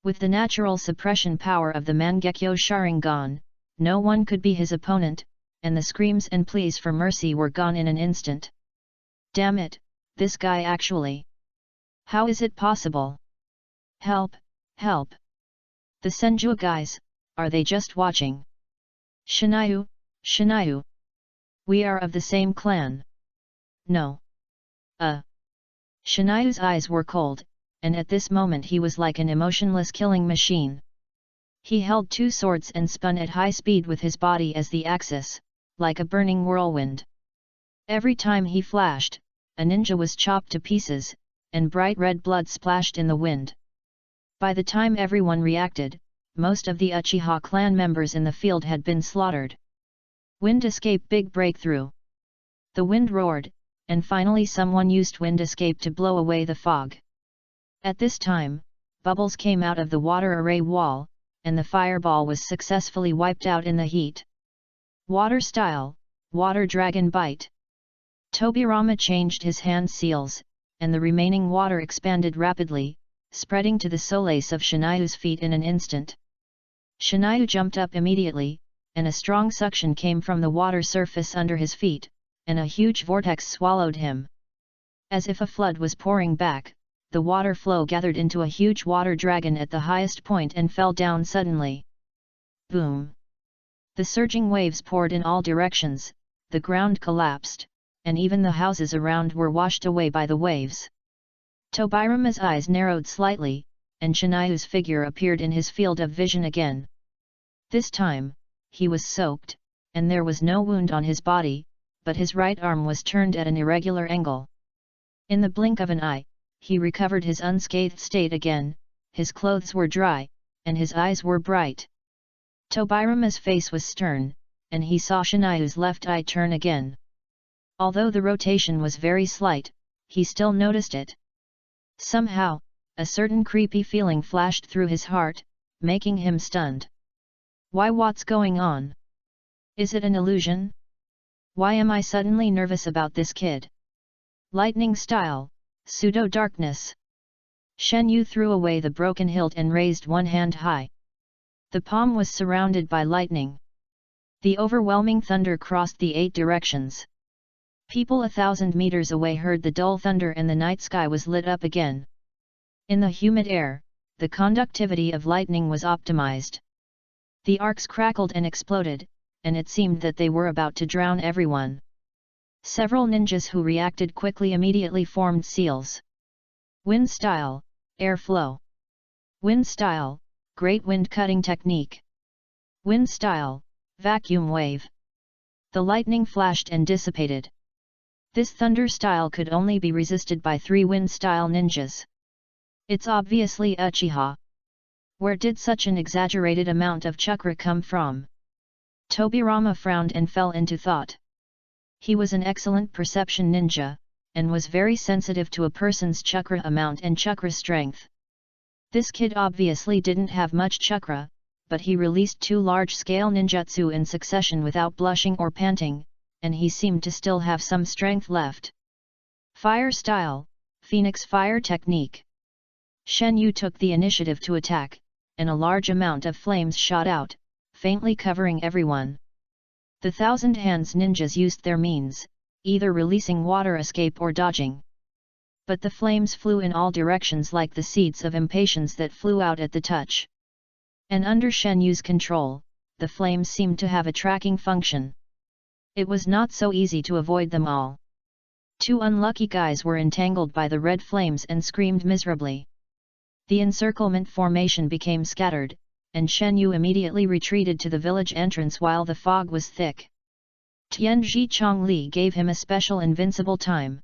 S1: With the natural suppression power of the Mangekyo Sharingan, no one could be his opponent, and the screams and pleas for mercy were gone in an instant. "Damn it, this guy actually! How is it possible? Help, help! The Senju guys, are they just watching? Shinayu, Shinayu! We are of the same clan." "No. Shinayu's eyes were cold, and at this moment he was like an emotionless killing machine. He held two swords and spun at high speed with his body as the axis, like a burning whirlwind. Every time he flashed, a ninja was chopped to pieces, and bright red blood splashed in the wind. By the time everyone reacted, most of the Uchiha clan members in the field had been slaughtered. Wind escape big breakthrough. The wind roared, and finally someone used wind escape to blow away the fog. At this time, bubbles came out of the water array wall, and the fireball was successfully wiped out in the heat. Water style, water dragon bite. Tobirama changed his hand seals, and the remaining water expanded rapidly, spreading to the soles of Shinayu's feet in an instant. Shinayu jumped up immediately, and a strong suction came from the water surface under his feet, and a huge vortex swallowed him. As if a flood was pouring back, the water flow gathered into a huge water dragon at the highest point and fell down suddenly. Boom! The surging waves poured in all directions, the ground collapsed, and even the houses around were washed away by the waves. Tobirama's eyes narrowed slightly, and Shinayu's figure appeared in his field of vision again. This time, he was soaked, and there was no wound on his body, but his right arm was turned at an irregular angle. In the blink of an eye, he recovered his unscathed state again, his clothes were dry, and his eyes were bright. Tobirama's face was stern, and he saw Shinayu's left eye turn again. Although the rotation was very slight, he still noticed it. Somehow, a certain creepy feeling flashed through his heart, making him stunned. Why, what's going on? Is it an illusion? Why am I suddenly nervous about this kid? Lightning style, pseudo-darkness. Shen Yu threw away the broken hilt and raised one hand high. The palm was surrounded by lightning. The overwhelming thunder crossed the 8 directions. People 1,000 meters away heard the dull thunder and the night sky was lit up again. In the humid air, the conductivity of lightning was optimized. The arcs crackled and exploded, and it seemed that they were about to drown everyone. Several ninjas who reacted quickly immediately formed seals. Wind style, air flow. Wind style, great wind cutting technique. Wind style, vacuum wave. The lightning flashed and dissipated. This thunder style could only be resisted by 3 wind style ninjas. It's obviously Uchiha. Where did such an exaggerated amount of chakra come from? Tobirama frowned and fell into thought. He was an excellent perception ninja, and was very sensitive to a person's chakra amount and chakra strength. This kid obviously didn't have much chakra, but he released 2 large-scale ninjutsu in succession without blushing or panting, and he seemed to still have some strength left. Fire style, Phoenix fire technique. Shen Yu took the initiative to attack, and a large amount of flames shot out, faintly covering everyone. The Thousand Hands ninjas used their means, either releasing water escape or dodging. But the flames flew in all directions like the seeds of impatience that flew out at the touch. And under Shen Yu's control, the flames seemed to have a tracking function. It was not so easy to avoid them all. Two unlucky guys were entangled by the red flames and screamed miserably. The encirclement formation became scattered, and Shen Yu immediately retreated to the village entrance while the fog was thick. Tianji Chongli gave him a special invincible time.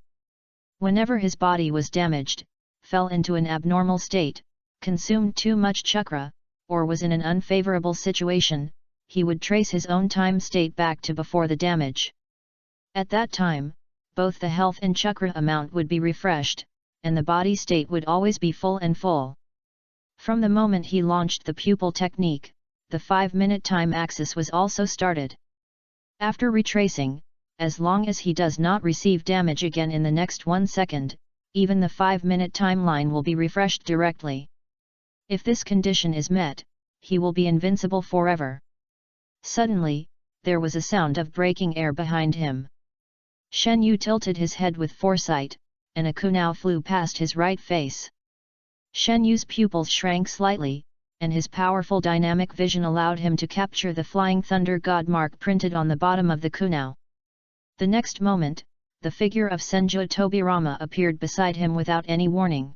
S1: Whenever his body was damaged, fell into an abnormal state, consumed too much chakra, or was in an unfavorable situation, he would trace his own time state back to before the damage. At that time, both the health and chakra amount would be refreshed, and the body state would always be full and full. From the moment he launched the pupil technique, the 5-minute time axis was also started. After retracing, as long as he does not receive damage again in the next 1 second, even the 5-minute timeline will be refreshed directly. If this condition is met, he will be invincible forever. Suddenly, there was a sound of breaking air behind him. Shen Yu tilted his head with foresight, and a kunao flew past his right face. Shen Yu's pupils shrank slightly, and his powerful dynamic vision allowed him to capture the flying thunder god mark printed on the bottom of the kunao. The next moment, the figure of Senju Tobirama appeared beside him without any warning.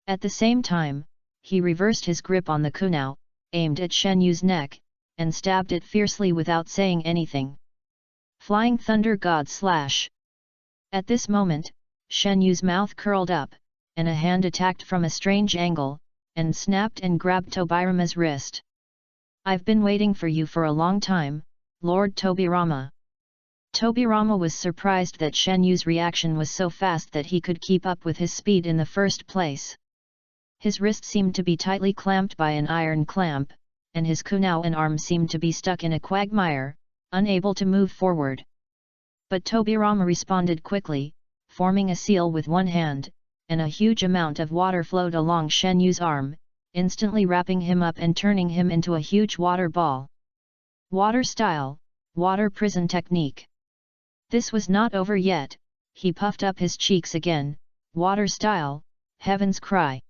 S1: At the same time, he reversed his grip on the kunao, aimed at Shen Yu's neck, and stabbed it fiercely without saying anything. Flying Thunder God Slash. At this moment, Shen Yu's mouth curled up, and a hand attacked from a strange angle, and snapped and grabbed Tobirama's wrist. "I've been waiting for you for a long time, Lord Tobirama." Tobirama was surprised that Shen Yu's reaction was so fast that he could keep up with his speed in the first place. His wrist seemed to be tightly clamped by an iron clamp, and his kunao and arm seemed to be stuck in a quagmire, unable to move forward. But Tobirama responded quickly, forming a seal with one hand, and a huge amount of water flowed along Shen Yu's arm, instantly wrapping him up and turning him into a huge water ball. Water style, water prison technique. This was not over yet. He puffed up his cheeks again. Water style, heaven's cry.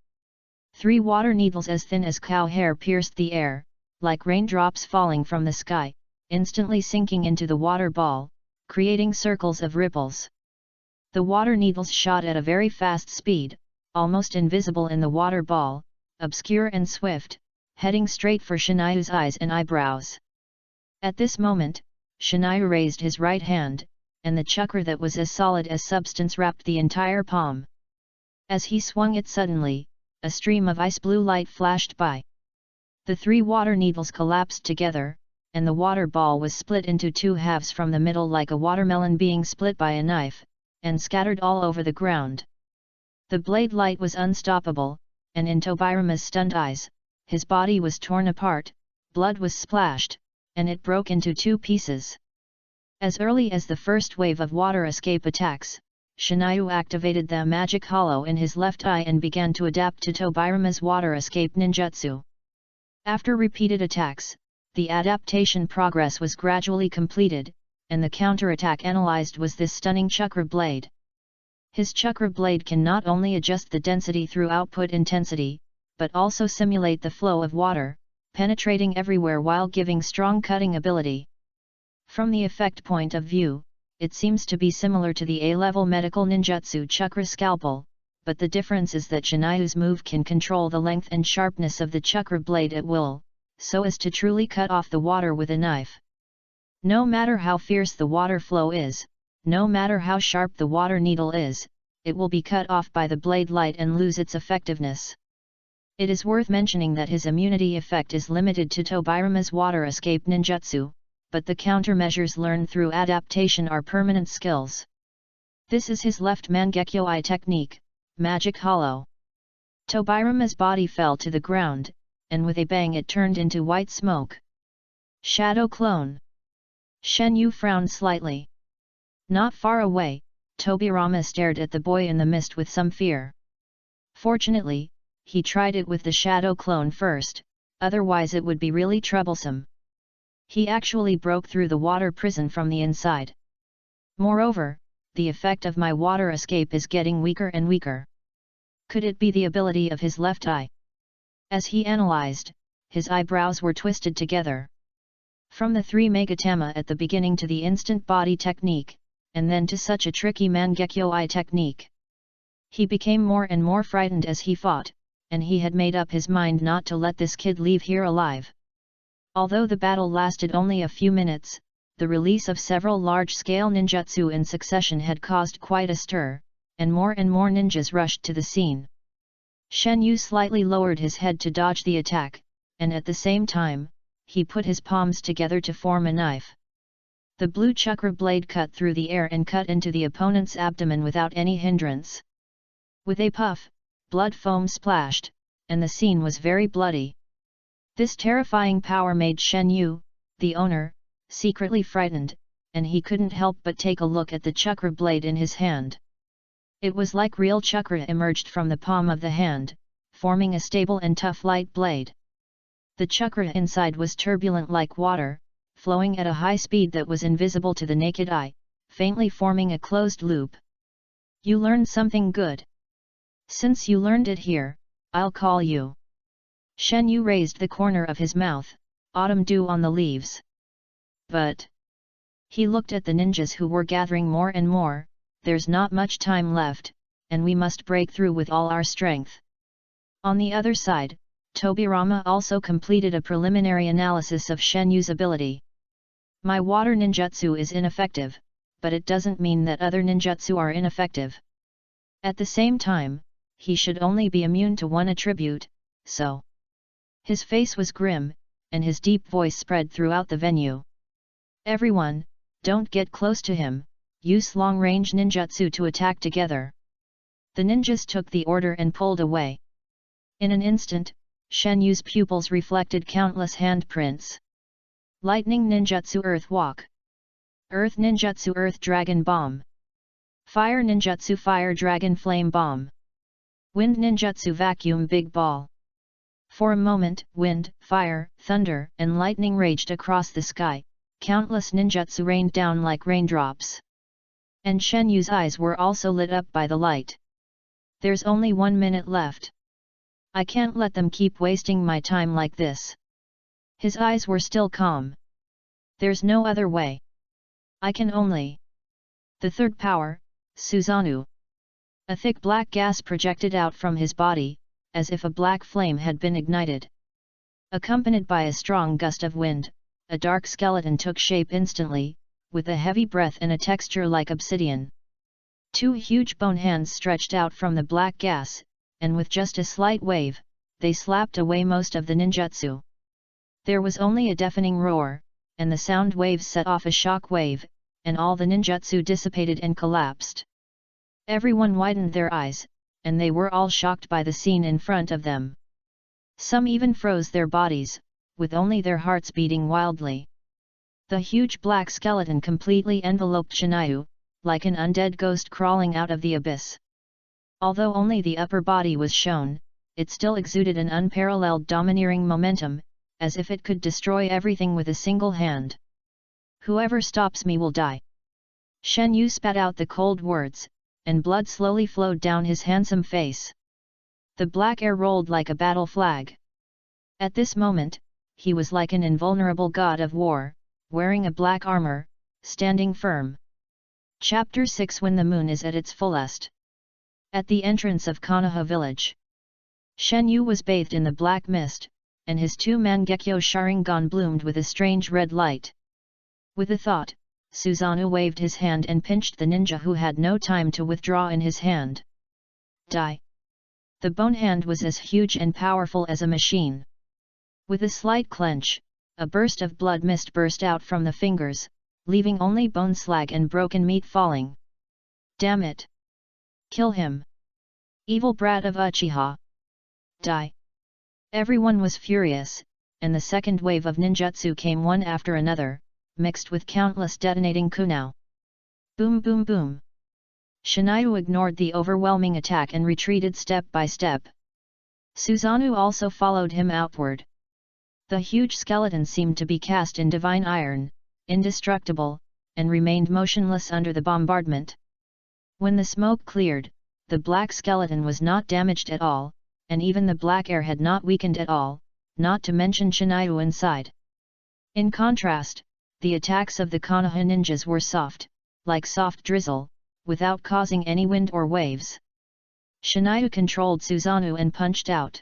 S1: 3 water needles as thin as cow hair pierced the air, like raindrops falling from the sky, instantly sinking into the water ball, creating circles of ripples. The water needles shot at a very fast speed, almost invisible in the water ball, obscure and swift, heading straight for Shinayu's eyes and eyebrows. At this moment, Shinayu raised his right hand, and the chakra that was as solid as substance wrapped the entire palm. As he swung it suddenly, a stream of ice blue light flashed by. The 3 water needles collapsed together, and the water ball was split into 2 halves from the middle like a watermelon being split by a knife, and scattered all over the ground. The blade light was unstoppable, and in Tobirama's stunned eyes, his body was torn apart, blood was splashed, and it broke into 2 pieces. As early as the first wave of water escape attacks, Shinayu activated the magic hollow in his left eye and began to adapt to Tobirama's water escape ninjutsu. After repeated attacks, the adaptation progress was gradually completed, and the counterattack analyzed was this stunning chakra blade. His chakra blade can not only adjust the density through output intensity, but also simulate the flow of water, penetrating everywhere while giving strong cutting ability. From the effect point of view, it seems to be similar to the A-level medical ninjutsu chakra scalpel, but the difference is that Shinayu's move can control the length and sharpness of the chakra blade at will, so as to truly cut off the water with a knife. No matter how fierce the water flow is, no matter how sharp the water needle is, it will be cut off by the blade light and lose its effectiveness. It is worth mentioning that his immunity effect is limited to Tobirama's water escape ninjutsu, but the countermeasures learned through adaptation are permanent skills. This is his left Mangekyo eye technique, Magic Hollow. Tobirama's body fell to the ground, and with a bang it turned into white smoke. Shadow Clone. Shen Yu frowned slightly. Not far away, Tobirama stared at the boy in the mist with some fear. Fortunately, he tried it with the shadow clone first, otherwise it would be really troublesome. He actually broke through the water prison from the inside. Moreover, the effect of my water escape is getting weaker and weaker. Could it be the ability of his left eye? As he analyzed, his eyebrows were twisted together. From the 3 Megatama at the beginning to the instant body technique, and then to such a tricky Mangekyo eye technique. He became more and more frightened as he fought, and he had made up his mind not to let this kid leave here alive. Although the battle lasted only a few minutes, the release of several large-scale ninjutsu in succession had caused quite a stir, and more ninjas rushed to the scene. Shen Yu slightly lowered his head to dodge the attack, and at the same time, he put his palms together to form a knife. The blue chakra blade cut through the air and cut into the opponent's abdomen without any hindrance. With a puff, blood foam splashed, and the scene was very bloody. This terrifying power made Shen Yu, the owner, secretly frightened, and he couldn't help but take a look at the chakra blade in his hand. It was like real chakra emerged from the palm of the hand, forming a stable and tough light blade. The chakra inside was turbulent like water, flowing at a high speed that was invisible to the naked eye, faintly forming a closed loop. You learned something good. Since you learned it here, I'll call you. Shen Yu raised the corner of his mouth, autumn dew on the leaves. But he looked at the ninjas who were gathering more and more. There's not much time left, and we must break through with all our strength. On the other side, Tobirama also completed a preliminary analysis of Shen Yu's ability. My water ninjutsu is ineffective, but it doesn't mean that other ninjutsu are ineffective. At the same time, he should only be immune to one attribute, so. His face was grim, and his deep voice spread throughout the venue. Everyone, don't get close to him. Use long-range ninjutsu to attack together. The ninjas took the order and pulled away. In an instant, Shen Yu's pupils reflected countless handprints. Lightning ninjutsu Earth Walk. Earth ninjutsu Earth Dragon Bomb. Fire ninjutsu Fire Dragon Flame Bomb. Wind ninjutsu Vacuum Big Ball. For a moment, wind, fire, thunder, and lightning raged across the sky. Countless ninjutsu rained down like raindrops. And Shen Yu's eyes were also lit up by the light. There's only 1 minute left. I can't let them keep wasting my time like this. His eyes were still calm. There's no other way. I can only. The third power, Susanoo. A thick black gas projected out from his body, as if a black flame had been ignited. Accompanied by a strong gust of wind, a dark skeleton took shape instantly, with a heavy breath and a texture like obsidian. 2 huge bone hands stretched out from the black gas, and with just a slight wave, they slapped away most of the ninjutsu. There was only a deafening roar, and the sound waves set off a shock wave, and all the ninjutsu dissipated and collapsed. Everyone widened their eyes, and they were all shocked by the scene in front of them. Some even froze their bodies, with only their hearts beating wildly. The huge black skeleton completely enveloped Shinryu, like an undead ghost crawling out of the abyss. Although only the upper body was shown, it still exuded an unparalleled domineering momentum, as if it could destroy everything with a single hand. Whoever stops me will die. Shen Yu spat out the cold words, and blood slowly flowed down his handsome face. The black air rolled like a battle flag. At this moment, he was like an invulnerable god of war, wearing a black armor, standing firm. Chapter 6 When the moon is at its fullest. At the entrance of Konoha village, Shen Yu was bathed in the black mist, and his 2 Mangekyo Sharingan bloomed with a strange red light. With a thought, Susanoo waved his hand and pinched the ninja who had no time to withdraw in his hand. Die! The bone hand was as huge and powerful as a machine. With a slight clench, a burst of blood mist burst out from the fingers, leaving only bone slag and broken meat falling. Damn it! Kill him! Evil brat of Uchiha! Die! Everyone was furious, and the second wave of ninjutsu came one after another, mixed with countless detonating kunai. Boom boom boom. Shiniu ignored the overwhelming attack and retreated step by step. Susanoo also followed him outward. The huge skeleton seemed to be cast in divine iron, indestructible, and remained motionless under the bombardment. When the smoke cleared, the black skeleton was not damaged at all, and even the black air had not weakened at all, not to mention Shiniu inside. In contrast, the attacks of the Konoha ninjas were soft, like soft drizzle, without causing any wind or waves. Shiniu controlled Susanoo and punched out.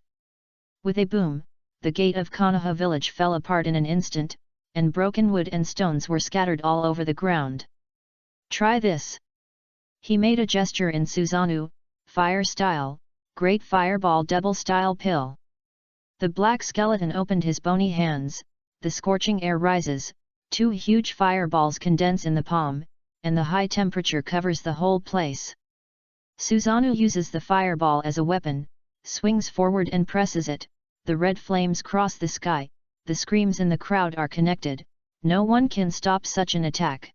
S1: With a boom, the gate of Konoha village fell apart in an instant, and broken wood and stones were scattered all over the ground. Try this! He made a gesture in Susanoo, fire style, great fireball double style pill. The black skeleton opened his bony hands, the scorching air rises, 2 huge fireballs condense in the palm, and the high temperature covers the whole place. Susanoo uses the fireball as a weapon, swings forward and presses it, the red flames cross the sky, the screams in the crowd are connected, no one can stop such an attack.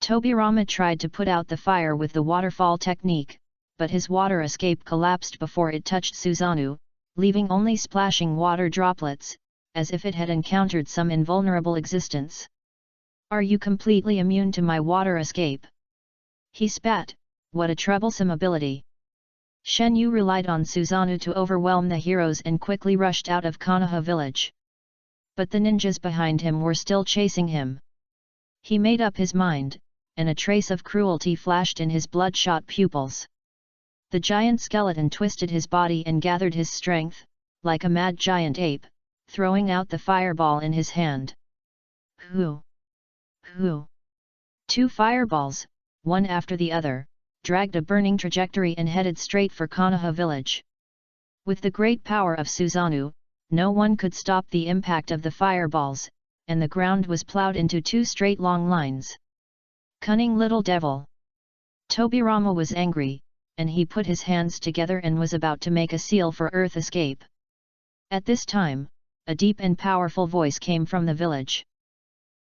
S1: Tobirama tried to put out the fire with the waterfall technique, but his water escape collapsed before it touched Susanoo, leaving only splashing water droplets, as if it had encountered some invulnerable existence. Are you completely immune to my water escape? He spat, what a troublesome ability. Shen Yu relied on Susanoo to overwhelm the heroes and quickly rushed out of Konoha village. But the ninjas behind him were still chasing him. He made up his mind, and a trace of cruelty flashed in his bloodshot pupils. The giant skeleton twisted his body and gathered his strength, like a mad giant ape, throwing out the fireball in his hand. Hoo! Hoo! 2 fireballs, one after the other, dragged a burning trajectory and headed straight for Konoha village. With the great power of Susanoo, no one could stop the impact of the fireballs, and the ground was plowed into 2 straight long lines. Cunning little devil! Tobirama was angry, and he put his hands together and was about to make a seal for earth escape. At this time, a deep and powerful voice came from the village.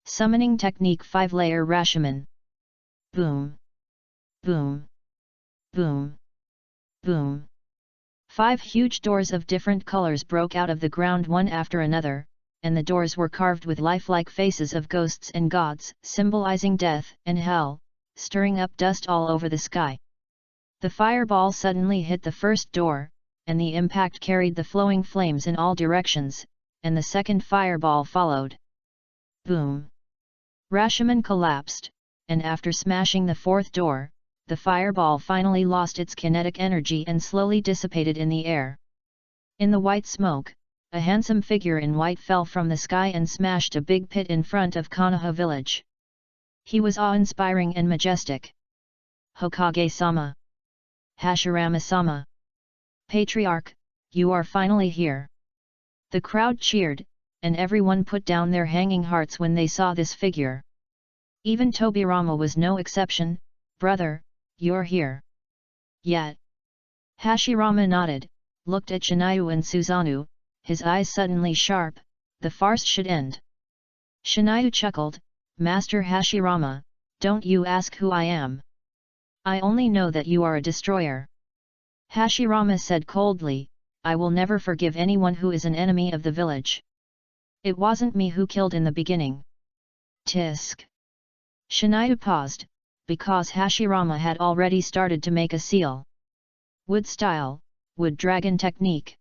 S1: Summoning technique 5-layer Rashomon. Boom! Boom! Boom! Boom! 5 huge doors of different colors broke out of the ground one after another, and the doors were carved with lifelike faces of ghosts and gods, symbolizing death and hell, stirring up dust all over the sky. The fireball suddenly hit the first door, and the impact carried the flowing flames in all directions, and the second fireball followed. Boom! Rashomon collapsed, and after smashing the 4th door, the fireball finally lost its kinetic energy and slowly dissipated in the air. In the white smoke, a handsome figure in white fell from the sky and smashed a big pit in front of Konoha village. He was awe-inspiring and majestic. Hokage-sama! Hashirama-sama! Patriarch, you are finally here! The crowd cheered, and everyone put down their hanging hearts when they saw this figure. Even Tobirama was no exception. Brother, you're here. Yet. Hashirama nodded, looked at Shiniu and Susanoo, his eyes suddenly sharp, the farce should end. Shiniu chuckled, Master Hashirama, don't you ask who I am. I only know that you are a destroyer. Hashirama said coldly, I will never forgive anyone who is an enemy of the village. It wasn't me who killed in the beginning. Tisk. Shiniu paused, because Hashirama had already started to make a seal. Wood style, wood dragon technique.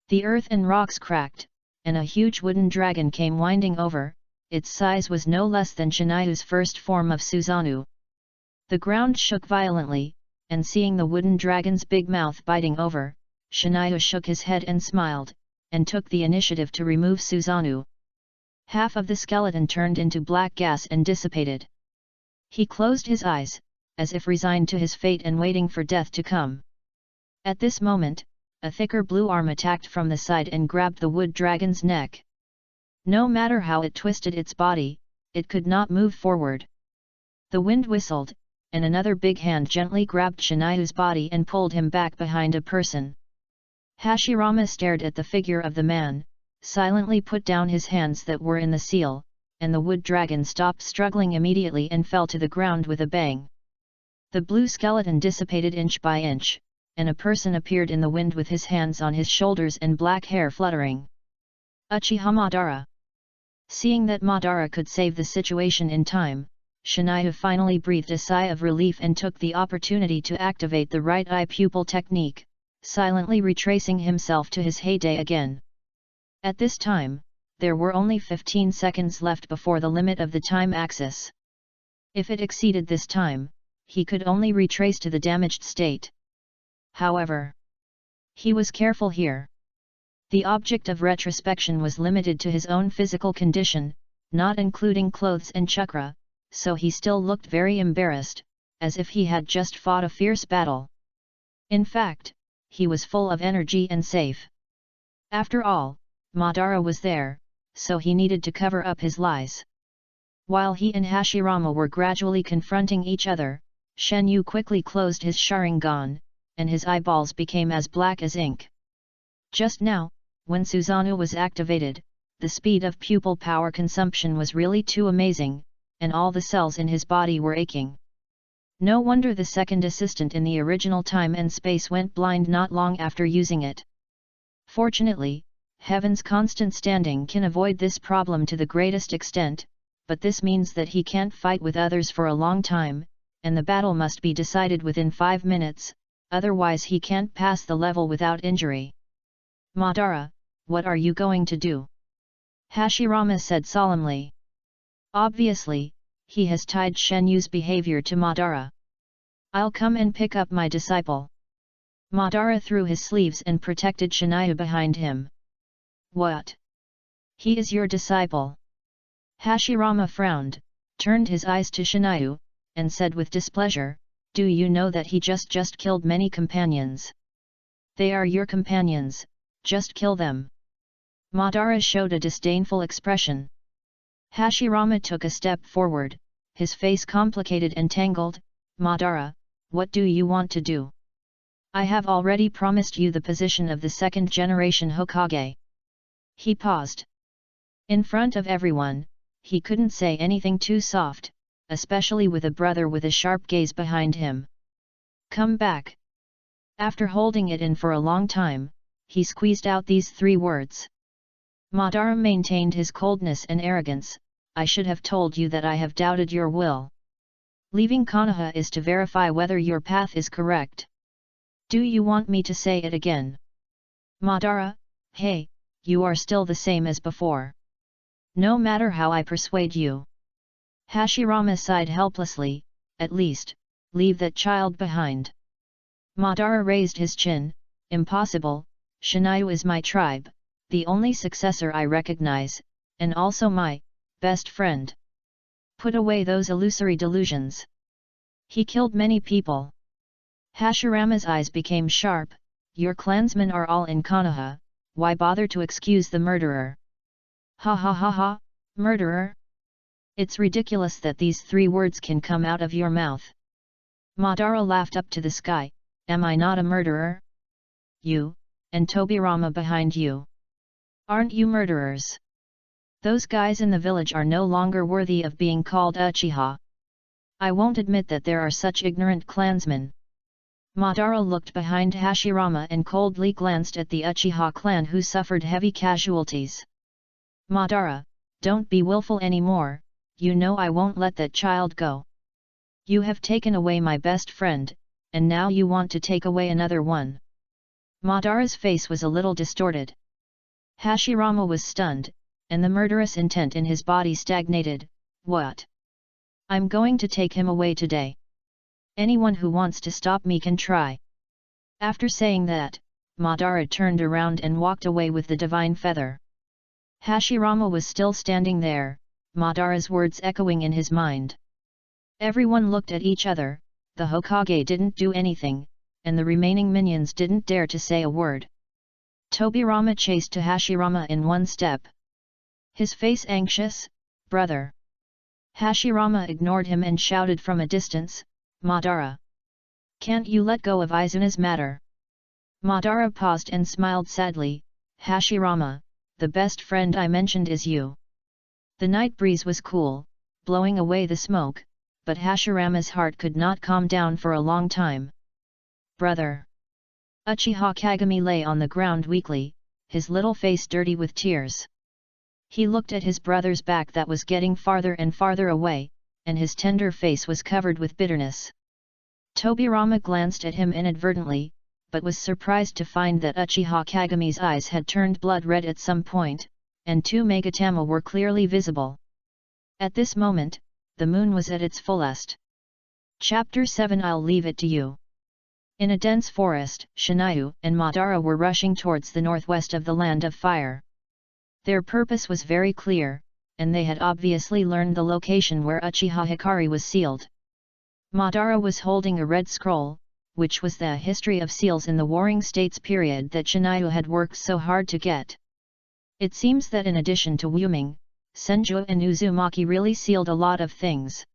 S1: The earth and rocks cracked, and a huge wooden dragon came winding over, its size was no less than Shiniu's first form of Susanoo. The ground shook violently, and seeing the wooden dragon's big mouth biting over, Shiniu shook his head and smiled, and took the initiative to remove Susanoo. Half of the skeleton turned into black gas and dissipated. He closed his eyes, as if resigned to his fate and waiting for death to come. At this moment, a thicker blue arm attacked from the side and grabbed the wood dragon's neck. No matter how it twisted its body, it could not move forward. The wind whistled, and another big hand gently grabbed Shiniu's body and pulled him back behind a person. Hashirama stared at the figure of the man, silently put down his hands that were in the seal, and the wood dragon stopped struggling immediately and fell to the ground with a bang. The blue skeleton dissipated inch by inch, and a person appeared in the wind with his hands on his shoulders and black hair fluttering. Uchiha Madara. Seeing that Madara could save the situation in time, Shiniu finally breathed a sigh of relief and took the opportunity to activate the right eye pupil technique, silently retracing himself to his heyday again. At this time, there were only 15 seconds left before the limit of the time axis. If it exceeded this time, he could only retrace to the damaged state. However, he was careful here. The object of retrospection was limited to his own physical condition, not including clothes and chakra, so he still looked very embarrassed, as if he had just fought a fierce battle. In fact, he was full of energy and safe. After all, Madara was there, so he needed to cover up his lies. While he and Hashirama were gradually confronting each other, Shenyu quickly closed his Sharingan, and his eyeballs became as black as ink. Just now, when Susanoo was activated, the speed of pupil power consumption was really too amazing, and all the cells in his body were aching. No wonder the second assistant in the original time and space went blind not long after using it. Fortunately, Heaven's constant standing can avoid this problem to the greatest extent, but this means that he can't fight with others for a long time, and the battle must be decided within 5 minutes, otherwise he can't pass the level without injury. Madara, what are you going to do? Hashirama said solemnly. Obviously, he has tied Shenyu's behavior to Madara. I'll come and pick up my disciple. Madara threw his sleeves and protected Shiniu behind him. What? He is your disciple? Hashirama frowned, turned his eyes to Shiniu, and said with displeasure, do you know that he just killed many companions? They are your companions, just kill them. Madara showed a disdainful expression. Hashirama took a step forward, his face complicated and tangled. Madara, what do you want to do? I have already promised you the position of the second-generation Hokage. He paused. In front of everyone, he couldn't say anything too soft, especially with a brother with a sharp gaze behind him. Come back. After holding it in for a long time, he squeezed out these 3 words. Madara maintained his coldness and arrogance. I should have told you that I have doubted your will. Leaving Konoha is to verify whether your path is correct. Do you want me to say it again? Madara, hey, you are still the same as before. No matter how I persuade you. Hashirama sighed helplessly, at least, leave that child behind. Madara raised his chin, impossible, Shiniu is my tribe, the only successor I recognize, and also my best friend. Put away those illusory delusions. He killed many people. Hashirama's eyes became sharp. Your clansmen are all in Konoha, why bother to excuse the murderer? Ha ha ha ha, murderer? It's ridiculous that these 3 words can come out of your mouth. Madara laughed up to the sky, am I not a murderer? You, and Tobirama behind you. Aren't you murderers? Those guys in the village are no longer worthy of being called Uchiha. I won't admit that there are such ignorant clansmen. Madara looked behind Hashirama and coldly glanced at the Uchiha clan who suffered heavy casualties. Madara, don't be willful anymore, you know I won't let that child go. You have taken away my best friend, and now you want to take away another one. Madara's face was a little distorted. Hashirama was stunned, and the murderous intent in his body stagnated. What? I'm going to take him away today. Anyone who wants to stop me can try. After saying that, Madara turned around and walked away with the divine feather. Hashirama was still standing there, Madara's words echoing in his mind. Everyone looked at each other, the Hokage didn't do anything, and the remaining minions didn't dare to say a word. Tobirama chased to Hashirama in one step. His face anxious, brother. Hashirama ignored him and shouted from a distance, Madara. Can't you let go of Izuna's matter? Madara paused and smiled sadly, Hashirama, the best friend I mentioned is you. The night breeze was cool, blowing away the smoke, but Hashirama's heart could not calm down for a long time. "Brother!" Uchiha Kagami lay on the ground weakly, his little face dirty with tears. He looked at his brother's back that was getting farther and farther away, and his tender face was covered with bitterness. Tobirama glanced at him inadvertently, but was surprised to find that Uchiha Kagami's eyes had turned blood red at some point, and 2 megatama were clearly visible. At this moment, the moon was at its fullest. Chapter 7. I'll leave it to you. In a dense forest, Shinayu and Madara were rushing towards the northwest of the Land of Fire. Their purpose was very clear, and they had obviously learned the location where Uchiha Hikari was sealed. Madara was holding a red scroll, which was the history of seals in the Warring States period that Shinayu had worked so hard to get. It seems that in addition to Wuming, Senju and Uzumaki really sealed a lot of things.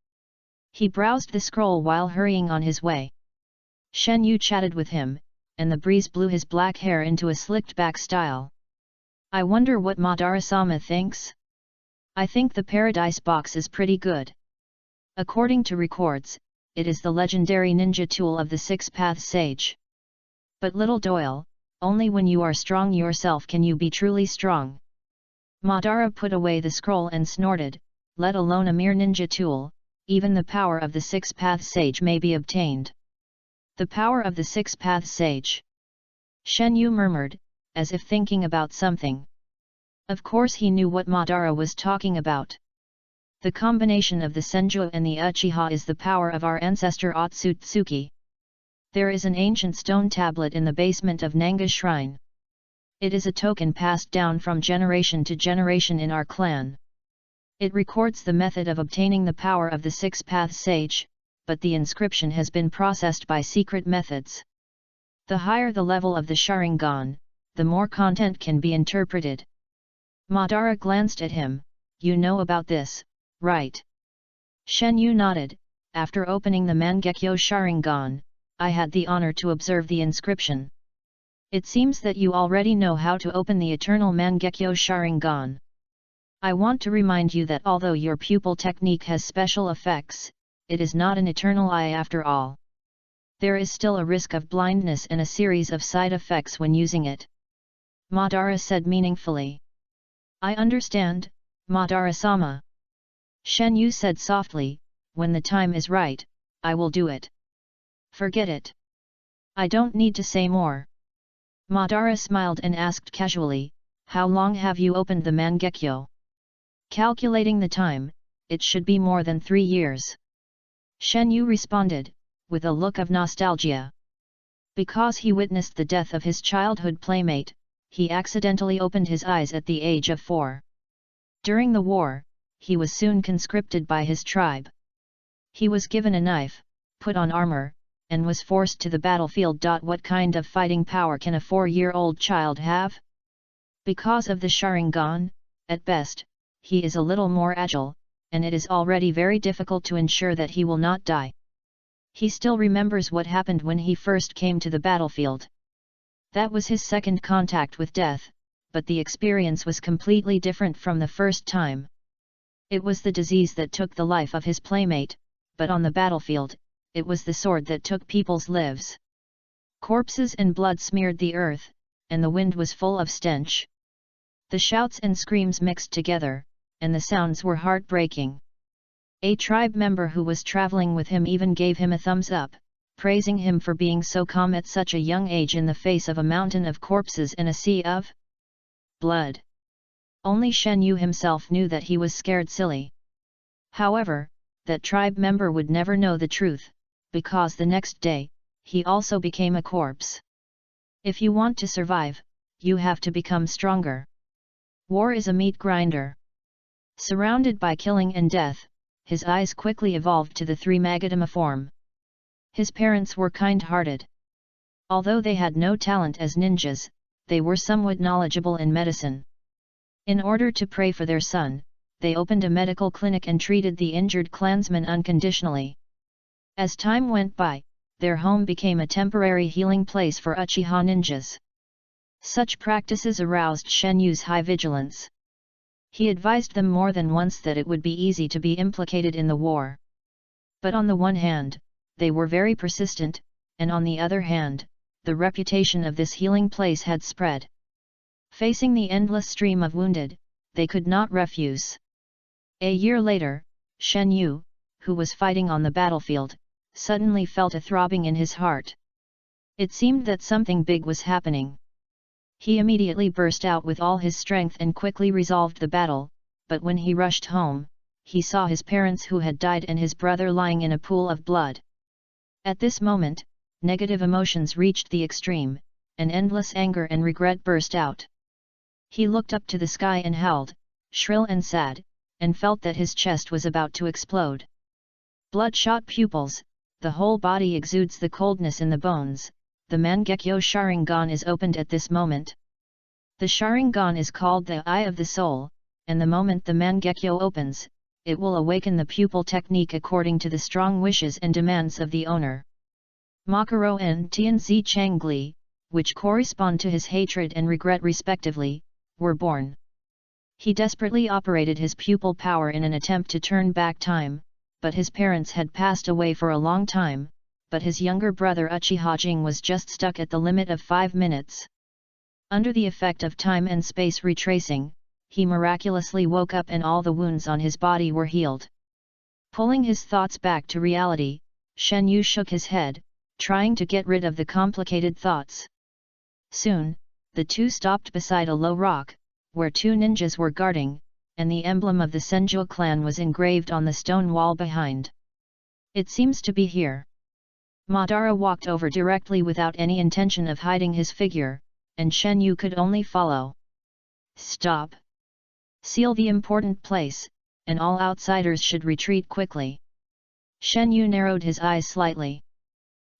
S1: He browsed the scroll while hurrying on his way. Shen Yu chatted with him, and the breeze blew his black hair into a slicked-back style. "I wonder what Madara-sama thinks? I think the Paradise Box is pretty good. According to records, it is the legendary ninja tool of the Six-Path Sage. But little Doyle, only when you are strong yourself can you be truly strong." Madara put away the scroll and snorted, "Let alone a mere ninja tool, even the power of the Six-Path Sage may be obtained." "The power of the Six-Path Sage?" Shen Yu murmured, as if thinking about something. Of course he knew what Madara was talking about. "The combination of the Senju and the Uchiha is the power of our ancestor Otsutsuki. There is an ancient stone tablet in the basement of Nanga Shrine. It is a token passed down from generation to generation in our clan. It records the method of obtaining the power of the Six-Path Sage, but the inscription has been processed by secret methods. The higher the level of the Sharingan, the more content can be interpreted." Madara glanced at him. "You know about this, right?" Shen Yu nodded. "After opening the Mangekyo Sharingan, I had the honor to observe the inscription. It seems that you already know how to open the eternal Mangekyo Sharingan. I want to remind you that although your pupil technique has special effects, it is not an eternal eye after all. There is still a risk of blindness and a series of side effects when using it." Madara said meaningfully. "I understand, Madara-sama." Shen Yu said softly, "When the time is right, I will do it. Forget it. I don't need to say more." Madara smiled and asked casually, "How long have you opened the Mangekyo?" Calculating the time, it should be more than 3 years. Shen Yu responded, with a look of nostalgia. Because he witnessed the death of his childhood playmate, he accidentally opened his eyes at the age of 4. During the war, he was soon conscripted by his tribe. He was given a knife, put on armor, and was forced to the battlefield. What kind of fighting power can a 4-year-old child have? Because of the Sharingan, at best, he is a little more agile, and it is already very difficult to ensure that he will not die. He still remembers what happened when he first came to the battlefield. That was his second contact with death, but the experience was completely different from the first time. It was the disease that took the life of his playmate, but on the battlefield, it was the sword that took people's lives. Corpses and blood smeared the earth, and the wind was full of stench. The shouts and screams mixed together, and the sounds were heartbreaking. A tribe member who was traveling with him even gave him a thumbs up, praising him for being so calm at such a young age in the face of a mountain of corpses and a sea of blood. Only Shen Yu himself knew that he was scared silly. However, that tribe member would never know the truth, because the next day, he also became a corpse. If you want to survive, you have to become stronger. War is a meat grinder. Surrounded by killing and death, his eyes quickly evolved to the 3 Magatama form. His parents were kind-hearted. Although they had no talent as ninjas, they were somewhat knowledgeable in medicine. In order to pray for their son, they opened a medical clinic and treated the injured clansmen unconditionally. As time went by, their home became a temporary healing place for Uchiha ninjas. Such practices aroused Shen Yu's high vigilance. He advised them more than once that it would be easy to be implicated in the war. But on the one hand, they were very persistent, and on the other hand, the reputation of this healing place had spread. Facing the endless stream of wounded, they could not refuse. A year later, Shen Yu, who was fighting on the battlefield, suddenly felt a throbbing in his heart. It seemed that something big was happening. He immediately burst out with all his strength and quickly resolved the battle, but when he rushed home, he saw his parents who had died and his brother lying in a pool of blood. At this moment, negative emotions reached the extreme, and endless anger and regret burst out. He looked up to the sky and howled, shrill and sad, and felt that his chest was about to explode. Bloodshot pupils, the whole body exudes the coldness in the bones. The Mangekyo Sharingan is opened at this moment. The Sharingan is called the Eye of the Soul, and the moment the Mangekyo opens, it will awaken the pupil technique according to the strong wishes and demands of the owner. Makaro and Tianzi Changli, which correspond to his hatred and regret respectively, were born. He desperately operated his pupil power in an attempt to turn back time, but his parents had passed away for a long time. But his younger brother Uchiha Jing was just stuck at the limit of 5 minutes. Under the effect of time and space retracing, he miraculously woke up and all the wounds on his body were healed. Pulling his thoughts back to reality, Shen Yu shook his head, trying to get rid of the complicated thoughts. Soon, the two stopped beside a low rock, where 2 ninjas were guarding, and the emblem of the Senju clan was engraved on the stone wall behind. It seems to be here. Madara walked over directly without any intention of hiding his figure, and Shen Yu could only follow. Stop! Seal the important place, and all outsiders should retreat quickly. Shen Yu narrowed his eyes slightly.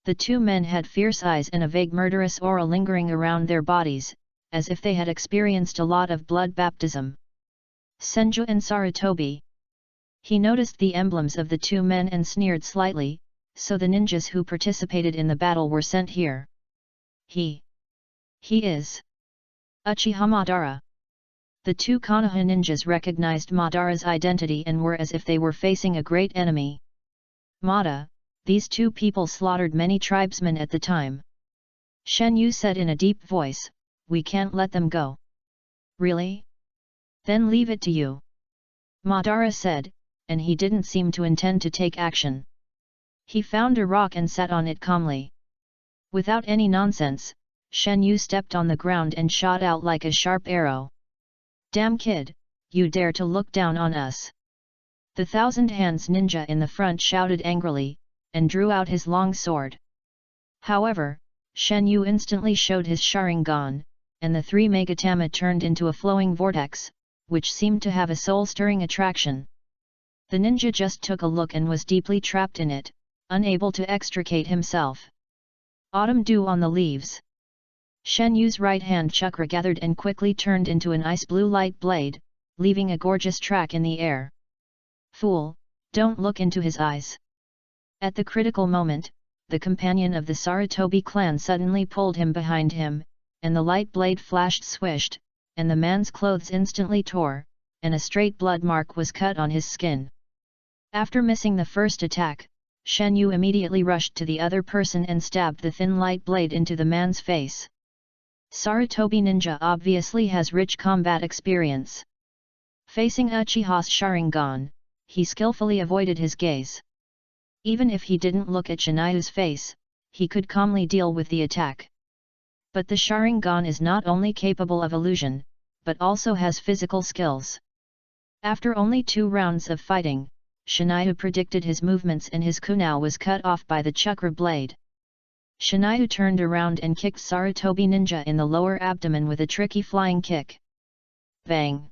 S1: The 2 men had fierce eyes and a vague murderous aura lingering around their bodies, as if they had experienced a lot of blood baptism. Senju and Sarutobi. He noticed the emblems of the 2 men and sneered slightly. So the ninjas who participated in the battle were sent here. He is Uchiha Madara. The 2 Konoha ninjas recognized Madara's identity and were as if they were facing a great enemy. Mada, these 2 people slaughtered many tribesmen at the time. Shen Yu said in a deep voice, we can't let them go. Really? Then leave it to you. Madara said, and he didn't seem to intend to take action. He found a rock and sat on it calmly. Without any nonsense, Shen Yu stepped on the ground and shot out like a sharp arrow. Damn kid, you dare to look down on us! The 1,000 Hands ninja in the front shouted angrily, and drew out his long sword. However, Shen Yu instantly showed his Sharingan, and the 3 Megatama turned into a flowing vortex, which seemed to have a soul-stirring attraction. The ninja just took a look and was deeply trapped in it, unable to extricate himself. Autumn dew on the leaves. Shen Yu's right hand chakra gathered and quickly turned into an ice blue light blade, leaving a gorgeous track in the air. Fool, don't look into his eyes. At the critical moment, the companion of the Sarutobi clan suddenly pulled him behind him, and the light blade flashed swished, and the man's clothes instantly tore, and a straight blood mark was cut on his skin. After missing the first attack, Shen Yu immediately rushed to the other person and stabbed the thin light blade into the man's face. Sarutobi ninja obviously has rich combat experience. Facing Uchiha's Sharingan, he skillfully avoided his gaze. Even if he didn't look at Shinayu's face, he could calmly deal with the attack. But the Sharingan is not only capable of illusion, but also has physical skills. After only 2 rounds of fighting, Shinayu predicted his movements and his kunao was cut off by the chakra blade. Shinayu turned around and kicked Sarutobi ninja in the lower abdomen with a tricky flying kick. Bang!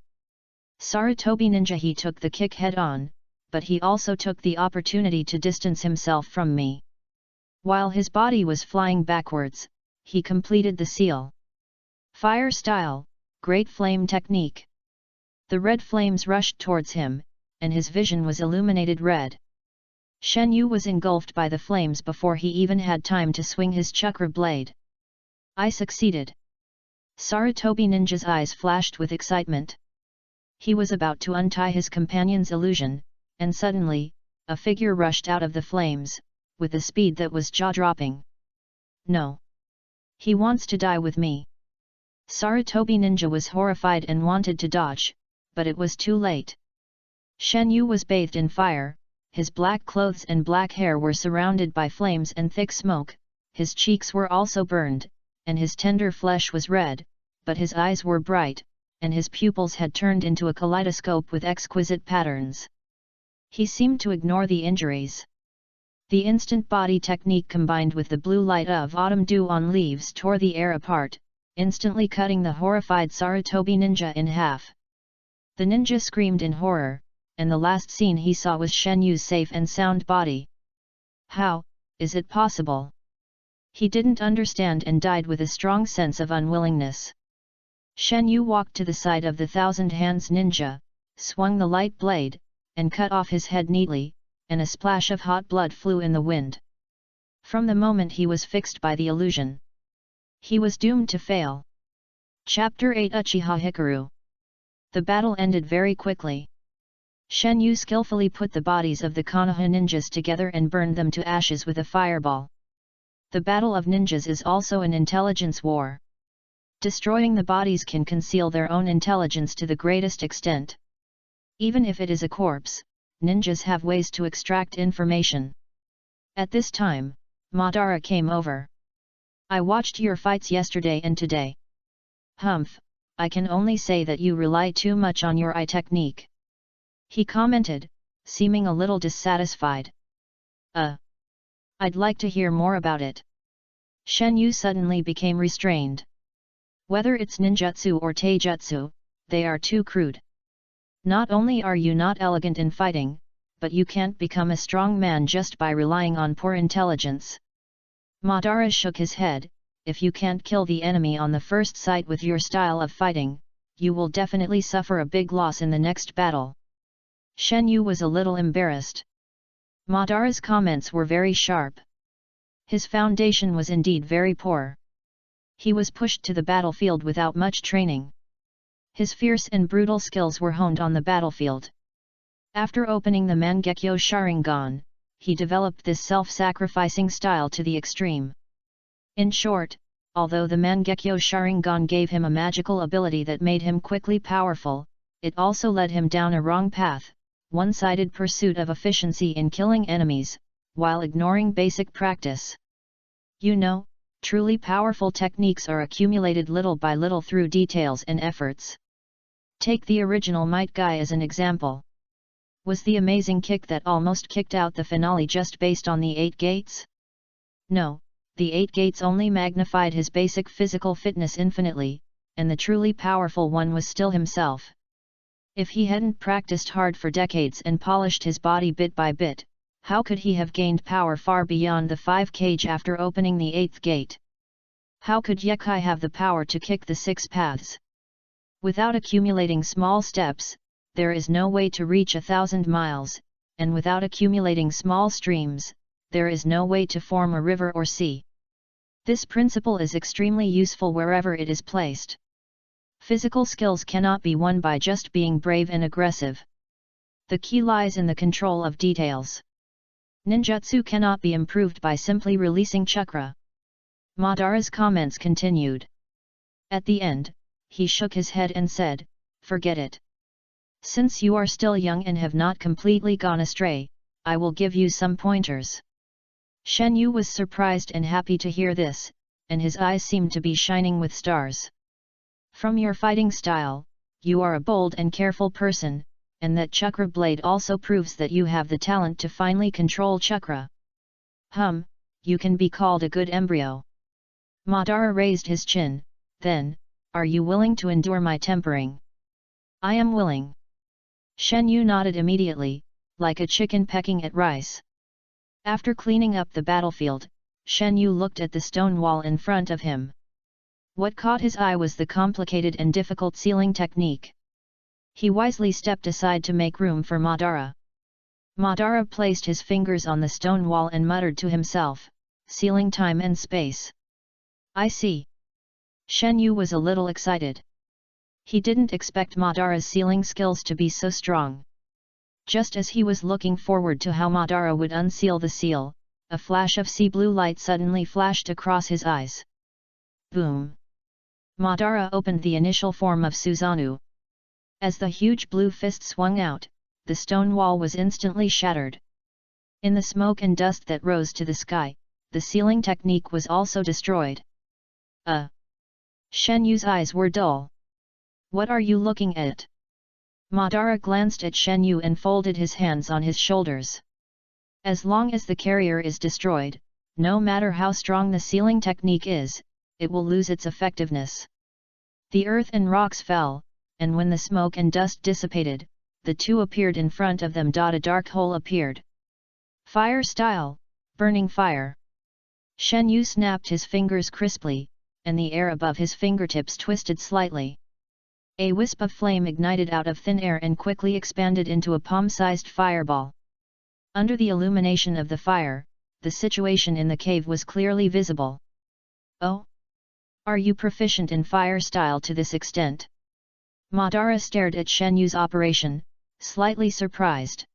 S1: Sarutobi ninja he took the kick head-on, but he also took the opportunity to distance himself from me. While his body was flying backwards, he completed the seal. Fire style, great flame technique. The red flames rushed towards him, and his vision was illuminated red. Shen Yu was engulfed by the flames before he even had time to swing his chakra blade. I succeeded. Sarutobi ninja's eyes flashed with excitement. He was about to untie his companion's illusion, and suddenly, a figure rushed out of the flames, with a speed that was jaw-dropping. No! He wants to die with me! Sarutobi Ninja was horrified and wanted to dodge, but it was too late. Shen Yu was bathed in fire, his black clothes and black hair were surrounded by flames and thick smoke, his cheeks were also burned, and his tender flesh was red, but his eyes were bright, and his pupils had turned into a kaleidoscope with exquisite patterns. He seemed to ignore the injuries. The instant body technique combined with the blue light of autumn dew on leaves tore the air apart, instantly cutting the horrified Sarutobi Ninja in half. The ninja screamed in horror, and the last scene he saw was Shen Yu's safe and sound body. How is it possible? He didn't understand and died with a strong sense of unwillingness. Shen Yu walked to the side of the Thousand Hands Ninja, swung the light blade, and cut off his head neatly, and a splash of hot blood flew in the wind. From the moment he was fixed by the illusion, he was doomed to fail. Chapter 8 Uchiha Hikaru. The battle ended very quickly. Shen Yu skillfully put the bodies of the Konoha ninjas together and burned them to ashes with a fireball. The battle of ninjas is also an intelligence war. Destroying the bodies can conceal their own intelligence to the greatest extent. Even if it is a corpse, ninjas have ways to extract information. At this time, Madara came over. I watched your fights yesterday and today. Humph, I can only say that you rely too much on your eye technique. He commented, seeming a little dissatisfied. I'd like to hear more about it. Shen Yu suddenly became restrained. Whether it's ninjutsu or taijutsu, they are too crude. Not only are you not elegant in fighting, but you can't become a strong man just by relying on poor intelligence. Madara shook his head. If you can't kill the enemy on the first sight with your style of fighting, you will definitely suffer a big loss in the next battle. Shen Yu was a little embarrassed. Madara's comments were very sharp. His foundation was indeed very poor. He was pushed to the battlefield without much training. His fierce and brutal skills were honed on the battlefield. After opening the Mangekyo Sharingan, he developed this self-sacrificing style to the extreme. In short, although the Mangekyo Sharingan gave him a magical ability that made him quickly powerful, it also led him down a wrong path, one-sided pursuit of efficiency in killing enemies, while ignoring basic practice. You know, truly powerful techniques are accumulated little by little through details and efforts. Take the original Might Guy as an example. Was the amazing kick that almost kicked out the finale just based on the 8 gates? No, the 8 gates only magnified his basic physical fitness infinitely, and the truly powerful one was still himself. If he hadn't practiced hard for decades and polished his body bit by bit, how could he have gained power far beyond the 5 cage after opening the 8th gate? How could Yekai have the power to kick the 6 paths? Without accumulating small steps, there is no way to reach 1,000 miles, and without accumulating small streams, there is no way to form a river or sea. This principle is extremely useful wherever it is placed. Physical skills cannot be won by just being brave and aggressive. The key lies in the control of details. Ninjutsu cannot be improved by simply releasing chakra. Madara's comments continued. At the end, he shook his head and said, "Forget it. Since you are still young and have not completely gone astray, I will give you some pointers." Shen Yu was surprised and happy to hear this, and his eyes seemed to be shining with stars. From your fighting style, you are a bold and careful person, and that chakra blade also proves that you have the talent to finely control chakra. You can be called a good embryo. Madara raised his chin. Then, are you willing to endure my tempering? I am willing. Shen Yu nodded immediately, like a chicken pecking at rice. After cleaning up the battlefield, Shen Yu looked at the stone wall in front of him. What caught his eye was the complicated and difficult sealing technique. He wisely stepped aside to make room for Madara. Madara placed his fingers on the stone wall and muttered to himself, "Sealing time and space." I see. Shen Yu was a little excited. He didn't expect Madara's sealing skills to be so strong. Just as he was looking forward to how Madara would unseal the seal, a flash of sea blue light suddenly flashed across his eyes. Boom! Madara opened the initial form of Susanoo. As the huge blue fist swung out, the stone wall was instantly shattered. In the smoke and dust that rose to the sky, the sealing technique was also destroyed. Shen Yu's eyes were dull. What are you looking at? Madara glanced at Shen Yu and folded his hands on his shoulders. As long as the carrier is destroyed, no matter how strong the sealing technique is, it will lose its effectiveness. The earth and rocks fell, and when the smoke and dust dissipated, the two appeared in front of them. A dark hole appeared. Fire style, burning fire. Shen Yu snapped his fingers crisply, and the air above his fingertips twisted slightly. A wisp of flame ignited out of thin air and quickly expanded into a palm-sized fireball. Under the illumination of the fire, the situation in the cave was clearly visible. Oh? Are you proficient in fire style to this extent? Madara stared at Shen Yu's operation, slightly surprised.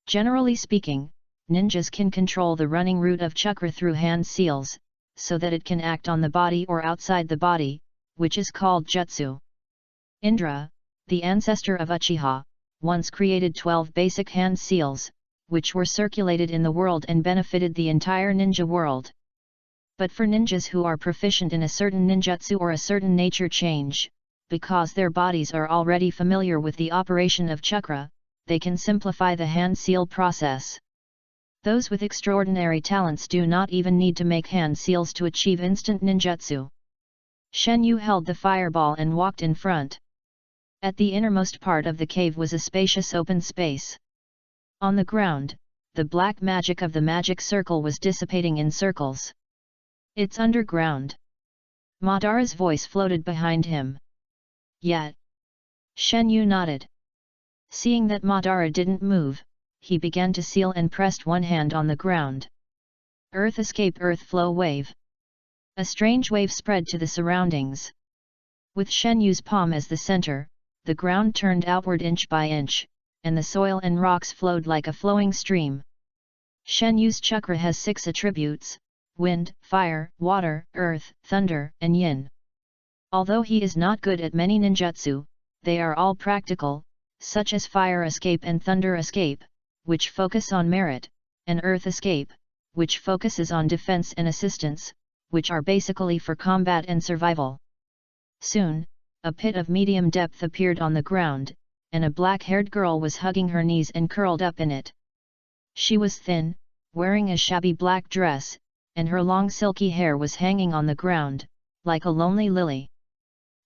S1: Generally speaking, ninjas can control the running route of chakra through hand seals, so that it can act on the body or outside the body, which is called jutsu. Indra, the ancestor of Uchiha, once created 12 basic hand seals, which were circulated in the world and benefited the entire ninja world. But for ninjas who are proficient in a certain ninjutsu or a certain nature change, because their bodies are already familiar with the operation of chakra, they can simplify the hand seal process. Those with extraordinary talents do not even need to make hand seals to achieve instant ninjutsu. Shen Yu held the fireball and walked in front. At the innermost part of the cave was a spacious open space. On the ground, the black magic of the magic circle was dissipating in circles. It's underground. Madara's voice floated behind him. Yet. Shen Yu nodded. Seeing that Madara didn't move, he began to seal and pressed one hand on the ground. Earth escape, earth flow wave. A strange wave spread to the surroundings. With Shen Yu's palm as the center, the ground turned outward inch by inch, and the soil and rocks flowed like a flowing stream. Shen Yu's chakra has 6 attributes: wind, fire, water, earth, thunder, and yin. Although he is not good at many ninjutsu, they are all practical, such as fire escape and thunder escape, which focus on merit, and earth escape, which focuses on defense and assistance, which are basically for combat and survival. Soon, a pit of medium depth appeared on the ground, and a black-haired girl was hugging her knees and curled up in it. She was thin, wearing a shabby black dress, and her long silky hair was hanging on the ground, like a lonely lily.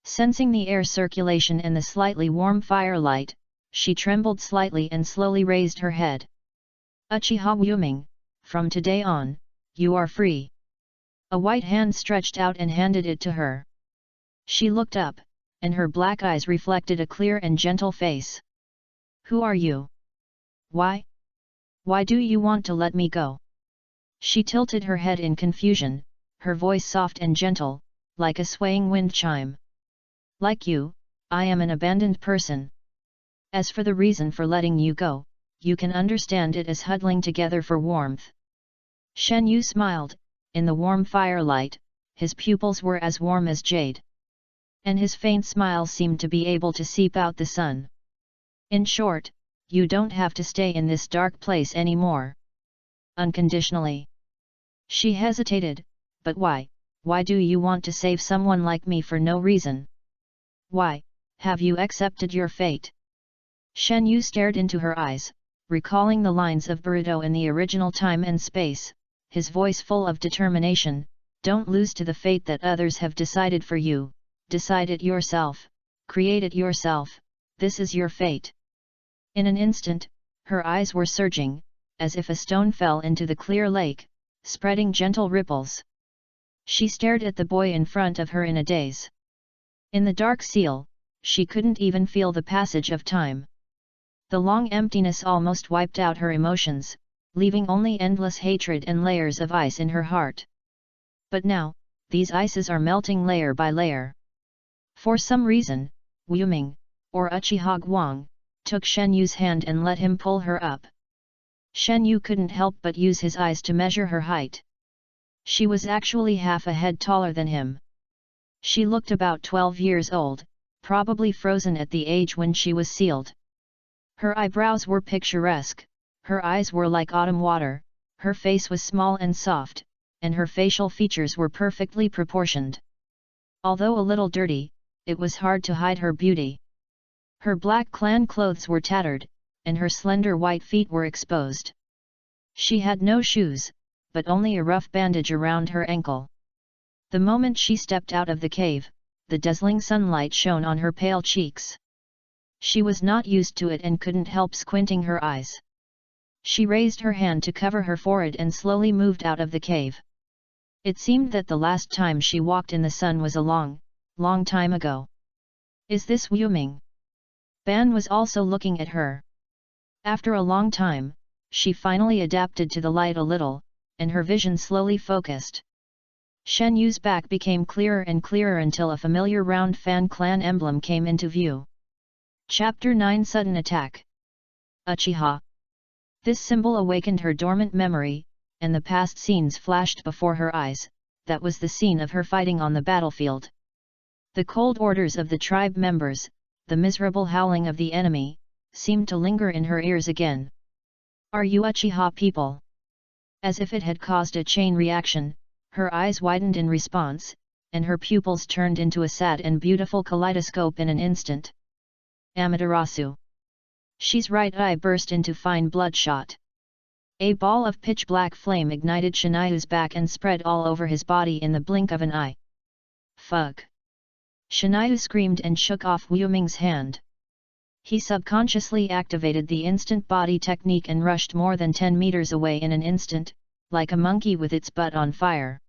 S1: Sensing the air circulation and the slightly warm firelight, she trembled slightly and slowly raised her head. Uchiha Wuming, from today on, you are free. A white hand stretched out and handed it to her. She looked up, and her black eyes reflected a clear and gentle face. Who are you? Why? Why do you want to let me go? She tilted her head in confusion, her voice soft and gentle, like a swaying wind chime. Like you, I am an abandoned person. As for the reason for letting you go, you can understand it as huddling together for warmth. Shen Yu smiled. In the warm firelight, his pupils were as warm as jade. And his faint smile seemed to be able to seep out the sun. In short, you don't have to stay in this dark place anymore. Unconditionally. She hesitated, but why? Why do you want to save someone like me for no reason? Why, have you accepted your fate? Shen Yu stared into her eyes, recalling the lines of Boruto in the original time and space, his voice full of determination. Don't lose to the fate that others have decided for you, decide it yourself, create it yourself, this is your fate. In an instant, her eyes were surging, as if a stone fell into the clear lake, spreading gentle ripples. She stared at the boy in front of her in a daze. In the dark seal, she couldn't even feel the passage of time. The long emptiness almost wiped out her emotions, leaving only endless hatred and layers of ice in her heart. But now, these ices are melting layer by layer. For some reason, Wu-ming, or Uchiha Guang, took Shen Yu's hand and let him pull her up. Shen Yu couldn't help but use his eyes to measure her height. She was actually half a head taller than him. She looked about 12 years old, probably frozen at the age when she was sealed. Her eyebrows were picturesque, her eyes were like autumn water, her face was small and soft, and her facial features were perfectly proportioned. Although a little dirty, it was hard to hide her beauty. Her black clan clothes were tattered, and her slender white feet were exposed. She had no shoes, but only a rough bandage around her ankle. The moment she stepped out of the cave, the dazzling sunlight shone on her pale cheeks. She was not used to it and couldn't help squinting her eyes. She raised her hand to cover her forehead and slowly moved out of the cave. It seemed that the last time she walked in the sun was a long, long time ago. Is this Wu-ming? Ban was also looking at her. After a long time, she finally adapted to the light a little, and her vision slowly focused. Shen Yu's back became clearer and clearer until a familiar round Fan clan emblem came into view. Chapter 9 Sudden Attack. Uchiha. This symbol awakened her dormant memory, and the past scenes flashed before her eyes. That was the scene of her fighting on the battlefield. The cold orders of the tribe members, the miserable howling of the enemy, seemed to linger in her ears again. Are you Uchiha people? As if it had caused a chain reaction, her eyes widened in response, and her pupils turned into a sad and beautiful kaleidoscope in an instant. Amaterasu. She's right eye burst into fine bloodshot. A ball of pitch-black flame ignited Shinayu's back and spread all over his body in the blink of an eye. Fuck! Shinayu screamed and shook off Wu-ming's hand. He subconsciously activated the instant body technique and rushed more than 10 meters away in an instant, like a monkey with its butt on fire.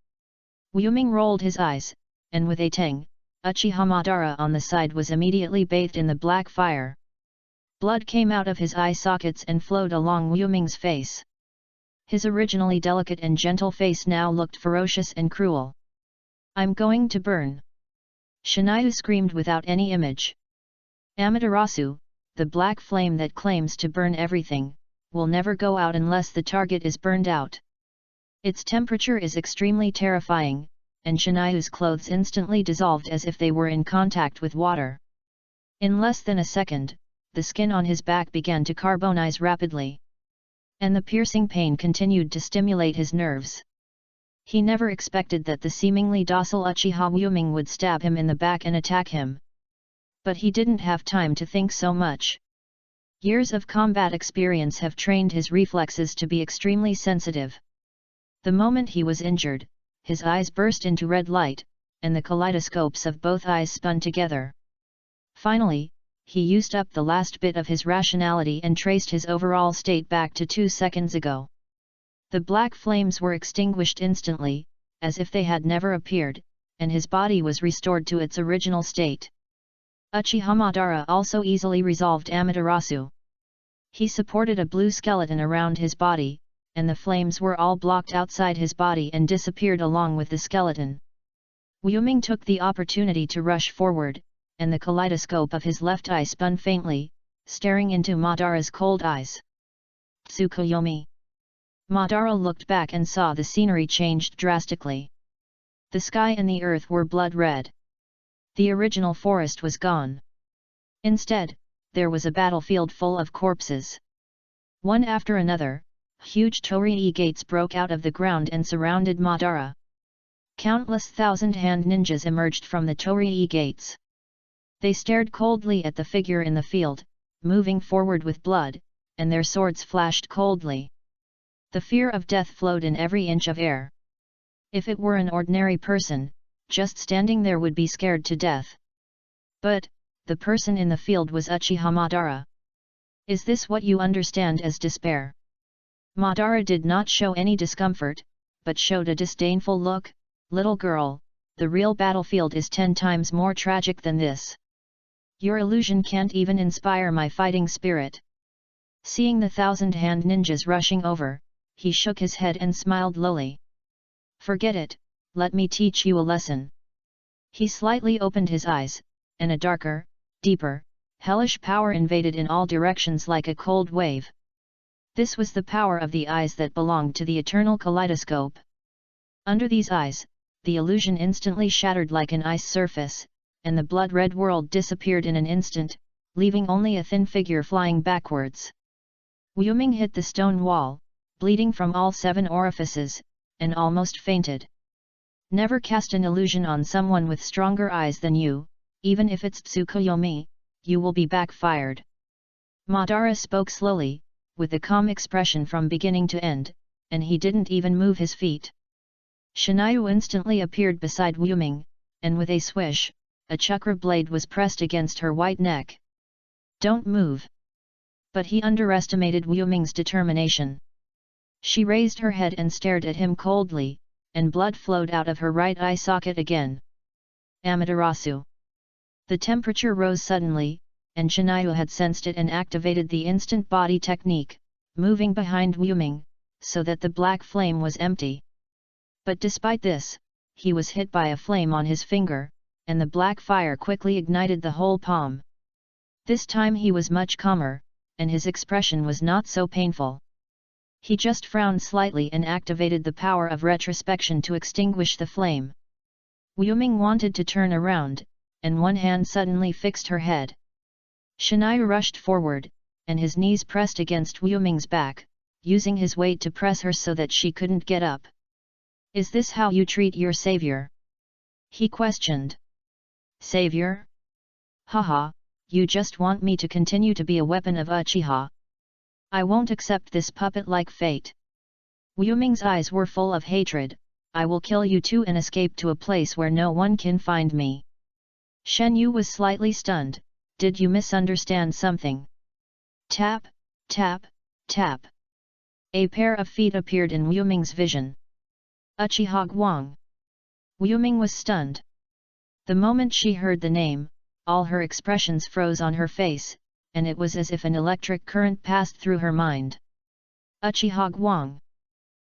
S1: Wu-ming rolled his eyes, and with a tang, Uchiha Madara on the side was immediately bathed in the black fire. Blood came out of his eye sockets and flowed along Wu-ming's face. His originally delicate and gentle face now looked ferocious and cruel. I'm going to burn! Shinayu screamed without any image. Amaterasu, the black flame that claims to burn everything, will never go out unless the target is burned out. Its temperature is extremely terrifying, and Shinayu's clothes instantly dissolved as if they were in contact with water. In less than a second, the skin on his back began to carbonize rapidly. And the piercing pain continued to stimulate his nerves. He never expected that the seemingly docile Uchiha Wu-ming would stab him in the back and attack him. But he didn't have time to think so much. Years of combat experience have trained his reflexes to be extremely sensitive. The moment he was injured, his eyes burst into red light, and the kaleidoscopes of both eyes spun together. Finally, he used up the last bit of his rationality and traced his overall state back to 2 seconds ago. The black flames were extinguished instantly, as if they had never appeared, and his body was restored to its original state. Uchiha Madara also easily resolved Amaterasu. He supported a blue skeleton around his body, and the flames were all blocked outside his body and disappeared along with the skeleton. Wu-ming took the opportunity to rush forward, and the kaleidoscope of his left eye spun faintly, staring into Madara's cold eyes. Tsukuyomi. Madara looked back and saw the scenery changed drastically. The sky and the earth were blood red. The original forest was gone. Instead, there was a battlefield full of corpses. One after another, huge torii gates broke out of the ground and surrounded Madara. Countless thousand-hand ninjas emerged from the torii gates. They stared coldly at the figure in the field, moving forward with blood, and their swords flashed coldly. The fear of death flowed in every inch of air. If it were an ordinary person, just standing there would be scared to death. But, the person in the field was Uchiha Madara. Is this what you understand as despair? Madara did not show any discomfort, but showed a disdainful look. Little girl, the real battlefield is 10 times more tragic than this. Your illusion can't even inspire my fighting spirit. Seeing the thousand-hand ninjas rushing over, he shook his head and smiled lowly. Forget it, let me teach you a lesson. He slightly opened his eyes, and a darker, deeper, hellish power invaded in all directions like a cold wave. This was the power of the eyes that belonged to the eternal Kaleidoscope. Under these eyes, the illusion instantly shattered like an ice surface, and the blood-red world disappeared in an instant, leaving only a thin figure flying backwards. Wu-Ming hit the stone wall, bleeding from all 7 orifices, and almost fainted. Never cast an illusion on someone with stronger eyes than you, even if it's Tsukuyomi, you will be backfired. Madara spoke slowly, with a calm expression from beginning to end, and he didn't even move his feet. Shinayu instantly appeared beside Wu-Ming, and with a swish, a chakra blade was pressed against her white neck. Don't move. But he underestimated Wu-Ming's determination. She raised her head and stared at him coldly, and blood flowed out of her right eye socket again. Amaterasu. The temperature rose suddenly, and Shinayu had sensed it and activated the instant body technique, moving behind Wu-Ming, so that the black flame was empty. But despite this, he was hit by a flame on his finger, and the black fire quickly ignited the whole palm. This time he was much calmer, and his expression was not so painful. He just frowned slightly and activated the power of retrospection to extinguish the flame. Wu-Ming wanted to turn around, and one hand suddenly fixed her head. Shinayu rushed forward, and his knees pressed against Wu-Ming's back, using his weight to press her so that she couldn't get up. Is this how you treat your savior? He questioned. Savior? Haha, you just want me to continue to be a weapon of Uchiha. I won't accept this puppet-like fate. Wu-Ming's eyes were full of hatred. I will kill you too and escape to a place where no one can find me. Shen Yu was slightly stunned. Did you misunderstand something? Tap, tap, tap. A pair of feet appeared in Wu-Ming's vision. Uchiha Guang. Wu-Ming was stunned. The moment she heard the name, all her expressions froze on her face, and it was as if an electric current passed through her mind. Uchiha Guang.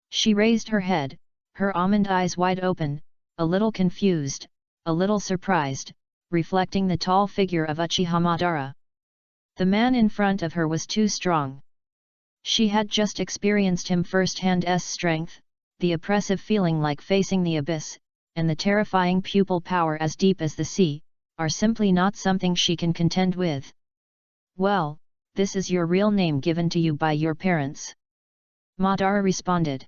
S1: She raised her head, her almond eyes wide open, a little confused, a little surprised, reflecting the tall figure of Uchiha Madara. The man in front of her was too strong. She had just experienced him first-hand's strength, the oppressive feeling like facing the abyss, and the terrifying pupil power as deep as the sea, are simply not something she can contend with. Well, this is your real name given to you by your parents. Madara responded.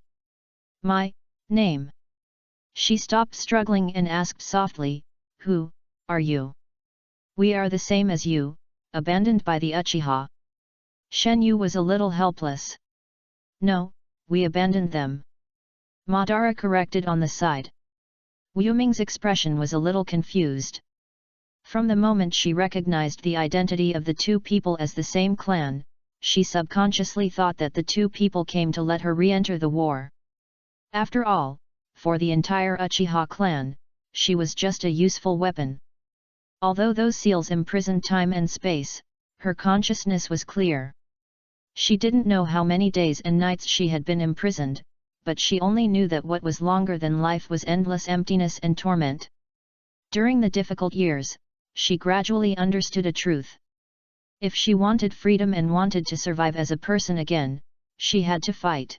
S1: My name. She stopped struggling and asked softly, Who are you? We are the same as you, abandoned by the Uchiha. Shen Yu was a little helpless. No, we abandoned them. Madara corrected on the side. Wu-Ming's expression was a little confused. From the moment she recognized the identity of the two people as the same clan, she subconsciously thought that the two people came to let her re-enter the war. After all, for the entire Uchiha clan, she was just a useful weapon. Although those seals imprisoned time and space, her consciousness was clear. She didn't know how many days and nights she had been imprisoned, but she only knew that what was longer than life was endless emptiness and torment. During the difficult years, she gradually understood a truth. If she wanted freedom and wanted to survive as a person again, she had to fight.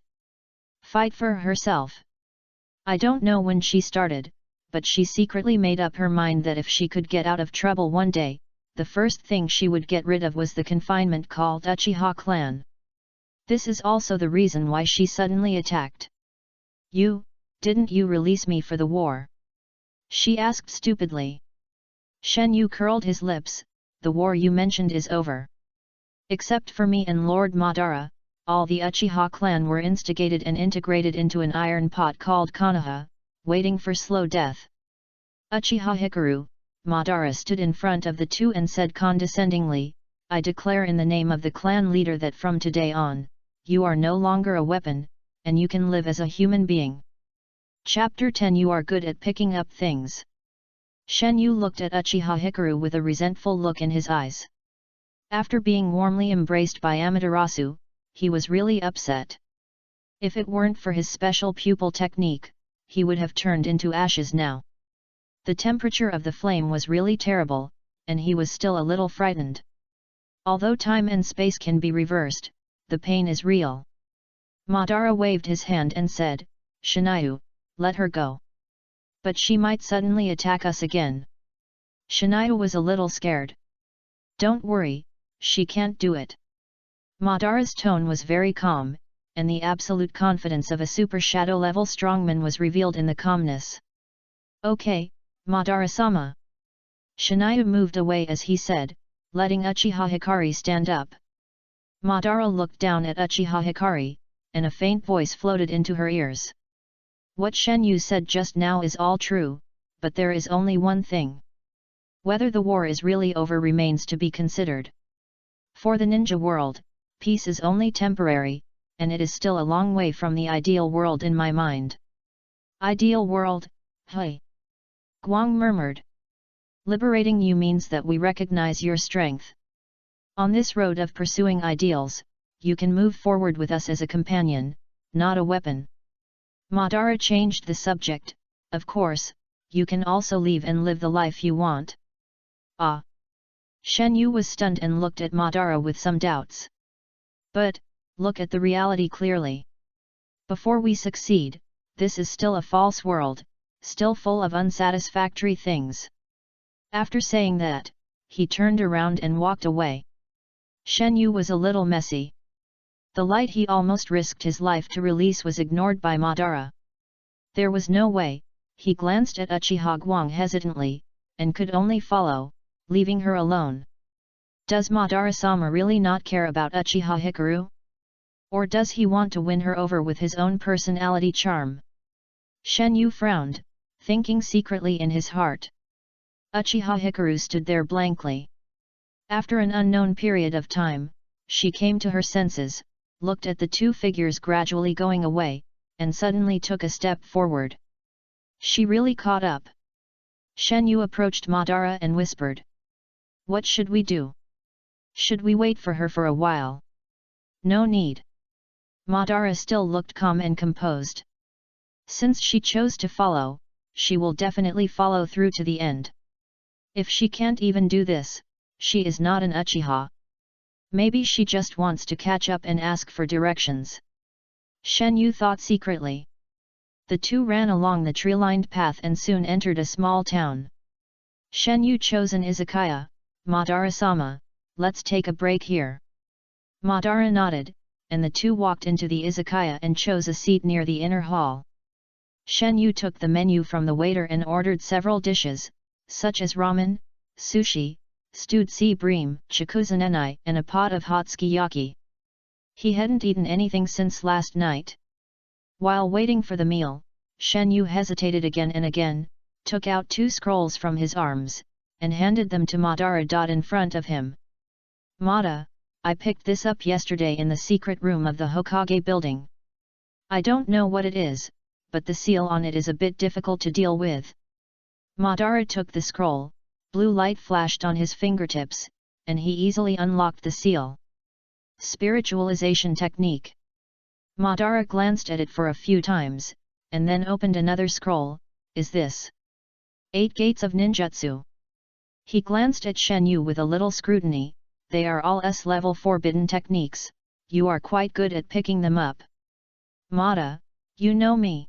S1: Fight for herself. I don't know when she started, but she secretly made up her mind that if she could get out of trouble one day, the first thing she would get rid of was the confinement called Uchiha clan. This is also the reason why she suddenly attacked. Didn't you release me for the war? She asked stupidly. Shen Yu curled his lips. The war you mentioned is over. Except for me and Lord Madara, all the Uchiha clan were instigated and integrated into an iron pot called Konoha, waiting for slow death. Uchiha Hikaru, Madara stood in front of the two and said condescendingly, I declare in the name of the clan leader that from today on, you are no longer a weapon, and you can live as a human being. Chapter 10 You are good at picking up things. Shen Yu looked at Uchiha Hikaru with a resentful look in his eyes. After being warmly embraced by Amaterasu, he was really upset. If it weren't for his special pupil technique, he would have turned into ashes now. The temperature of the flame was really terrible, and he was still a little frightened. Although time and space can be reversed, the pain is real. Madara waved his hand and said, "Shinayu, let her go. But she might suddenly attack us again." Shinayu was a little scared. "Don't worry, she can't do it." Madara's tone was very calm, and the absolute confidence of a super shadow-level strongman was revealed in the calmness. "Okay, Madara-sama." Shinayu moved away as he said, letting Uchiha Hikari stand up. Madara looked down at Uchiha Hikari, and a faint voice floated into her ears. "What Shenyu said just now is all true, but there is only one thing. Whether the war is really over remains to be considered. For the ninja world, peace is only temporary, and it is still a long way from the ideal world in my mind." "Ideal world, hey?" Guang murmured. "Liberating you means that we recognize your strength. On this road of pursuing ideals, you can move forward with us as a companion, not a weapon." Madara changed the subject. "Of course, you can also leave and live the life you want." "Ah!" Shenyu was stunned and looked at Madara with some doubts. "But, look at the reality clearly. Before we succeed, this is still a false world, still full of unsatisfactory things." After saying that, he turned around and walked away. Shenyu was a little messy. The light he almost risked his life to release was ignored by Madara. There was no way. He glanced at Uchiha Guang hesitantly, and could only follow, leaving her alone. Does Madara-sama really not care about Uchiha Hikaru? Or does he want to win her over with his own personality charm? Shenyu frowned, thinking secretly in his heart. Uchiha Hikaru stood there blankly. After an unknown period of time, she came to her senses, looked at the two figures gradually going away, and suddenly took a step forward. She really caught up. Shenyu approached Madara and whispered, "What should we do? Should we wait for her for a while?" "No need." Madara still looked calm and composed. Since she chose to follow, she will definitely follow through to the end. If she can't even do this, she is not an Uchiha. Maybe she just wants to catch up and ask for directions. Shenyu thought secretly. The two ran along the tree-lined path and soon entered a small town. Shenyu chose an izakaya. "Madara-sama, let's take a break here." Madara nodded, and the two walked into the izakaya and chose a seat near the inner hall. Shenyu took the menu from the waiter and ordered several dishes, such as ramen, sushi, stewed sea bream, chikuzanenai, and a pot of hot sukiyaki. He hadn't eaten anything since last night. While waiting for the meal, Shenyu hesitated again and again, took out two scrolls from his arms, and handed them to Madara. In front of him. "Mada, I picked this up yesterday in the secret room of the Hokage building. I don't know what it is, but the seal on it is a bit difficult to deal with." Madara took the scroll, blue light flashed on his fingertips, and he easily unlocked the seal. Spiritualization technique. Madara glanced at it for a few times, and then opened another scroll. "Is this 8 gates of ninjutsu?" He glanced at Shenyu with a little scrutiny. "They are all S-level forbidden techniques, you are quite good at picking them up." "Mada, you know me."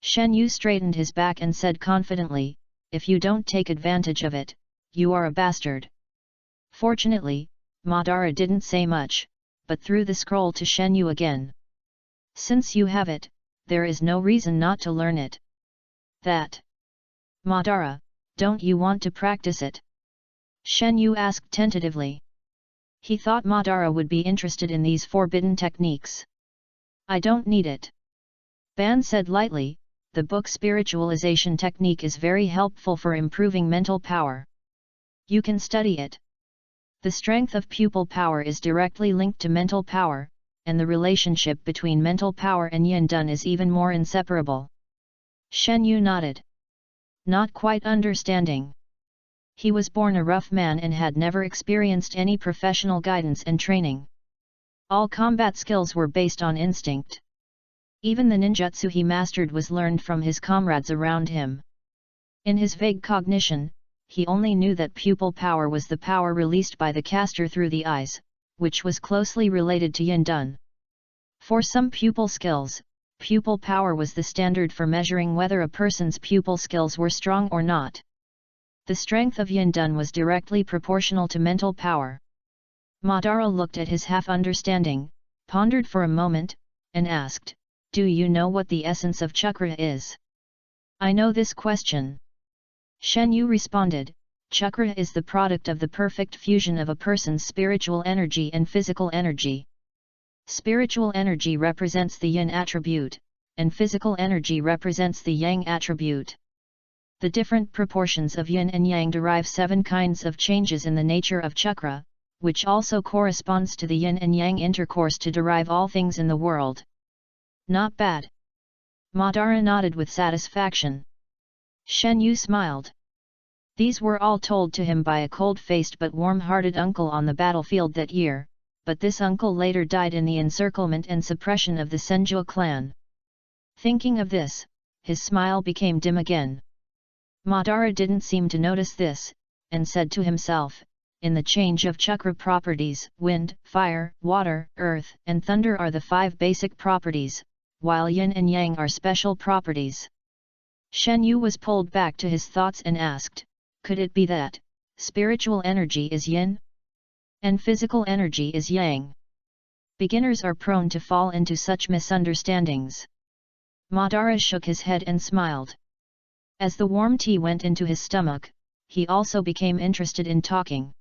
S1: Shenyu straightened his back and said confidently, "If you don't take advantage of it, you are a bastard." Fortunately, Madara didn't say much, but threw the scroll to Shenyu again. "Since you have it, there is no reason not to learn it." "That. Madara, don't you want to practice it?" Shenyu asked tentatively. He thought Madara would be interested in these forbidden techniques. "I don't need it." Ban said lightly, "The book spiritualization technique is very helpful for improving mental power. You can study it. The strength of pupil power is directly linked to mental power, and the relationship between mental power and yin dun is even more inseparable." Shenyu nodded. Not quite understanding. He was born a rough man and had never experienced any professional guidance and training. All combat skills were based on instinct. Even the ninjutsu he mastered was learned from his comrades around him. In his vague cognition, he only knew that pupil power was the power released by the caster through the eyes, which was closely related to yin dun. For some pupil skills, pupil power was the standard for measuring whether a person's pupil skills were strong or not. The strength of yin dun was directly proportional to mental power. Madara looked at his half-understanding, pondered for a moment, and asked, "Do you know what the essence of chakra is?" "I know this question." Shen Yu responded, "Chakra is the product of the perfect fusion of a person's spiritual energy and physical energy. Spiritual energy represents the yin attribute, and physical energy represents the yang attribute. The different proportions of yin and yang derive 7 kinds of changes in the nature of chakra, which also corresponds to the yin and yang intercourse to derive all things in the world." "Not bad." Madara nodded with satisfaction. Shen Yu smiled. These were all told to him by a cold-faced but warm-hearted uncle on the battlefield that year, but this uncle later died in the encirclement and suppression of the Senju clan. Thinking of this, his smile became dim again. Madara didn't seem to notice this, and said to himself, "In the change of chakra properties, wind, fire, water, earth, and thunder are the 5 basic properties, while yin and yang are special properties." Shen Yu was pulled back to his thoughts and asked, "Could it be that spiritual energy is yin, and physical energy is yang?" Beginners are prone to fall into such misunderstandings. Madara shook his head and smiled. As the warm tea went into his stomach, he also became interested in talking.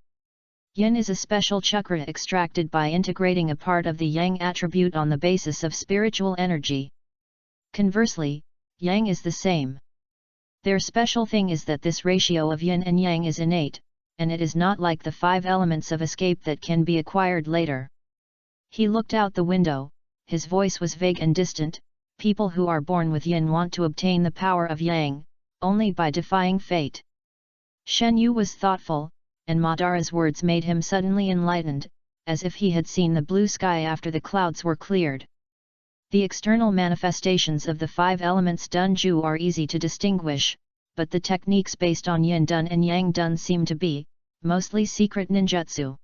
S1: Yin is a special chakra extracted by integrating a part of the yang attribute on the basis of spiritual energy. Conversely, yang is the same. Their special thing is that this ratio of yin and yang is innate, and it is not like the 5 elements of escape that can be acquired later. He looked out the window, his voice was vague and distant. "People who are born with yin want to obtain the power of yang, only by defying fate." Shen Yu was thoughtful, and Madara's words made him suddenly enlightened, as if he had seen the blue sky after the clouds were cleared. The external manifestations of the 5 elements Dunju are easy to distinguish, but the techniques based on yin dun and yang dun seem to be, mostly secret ninjutsu.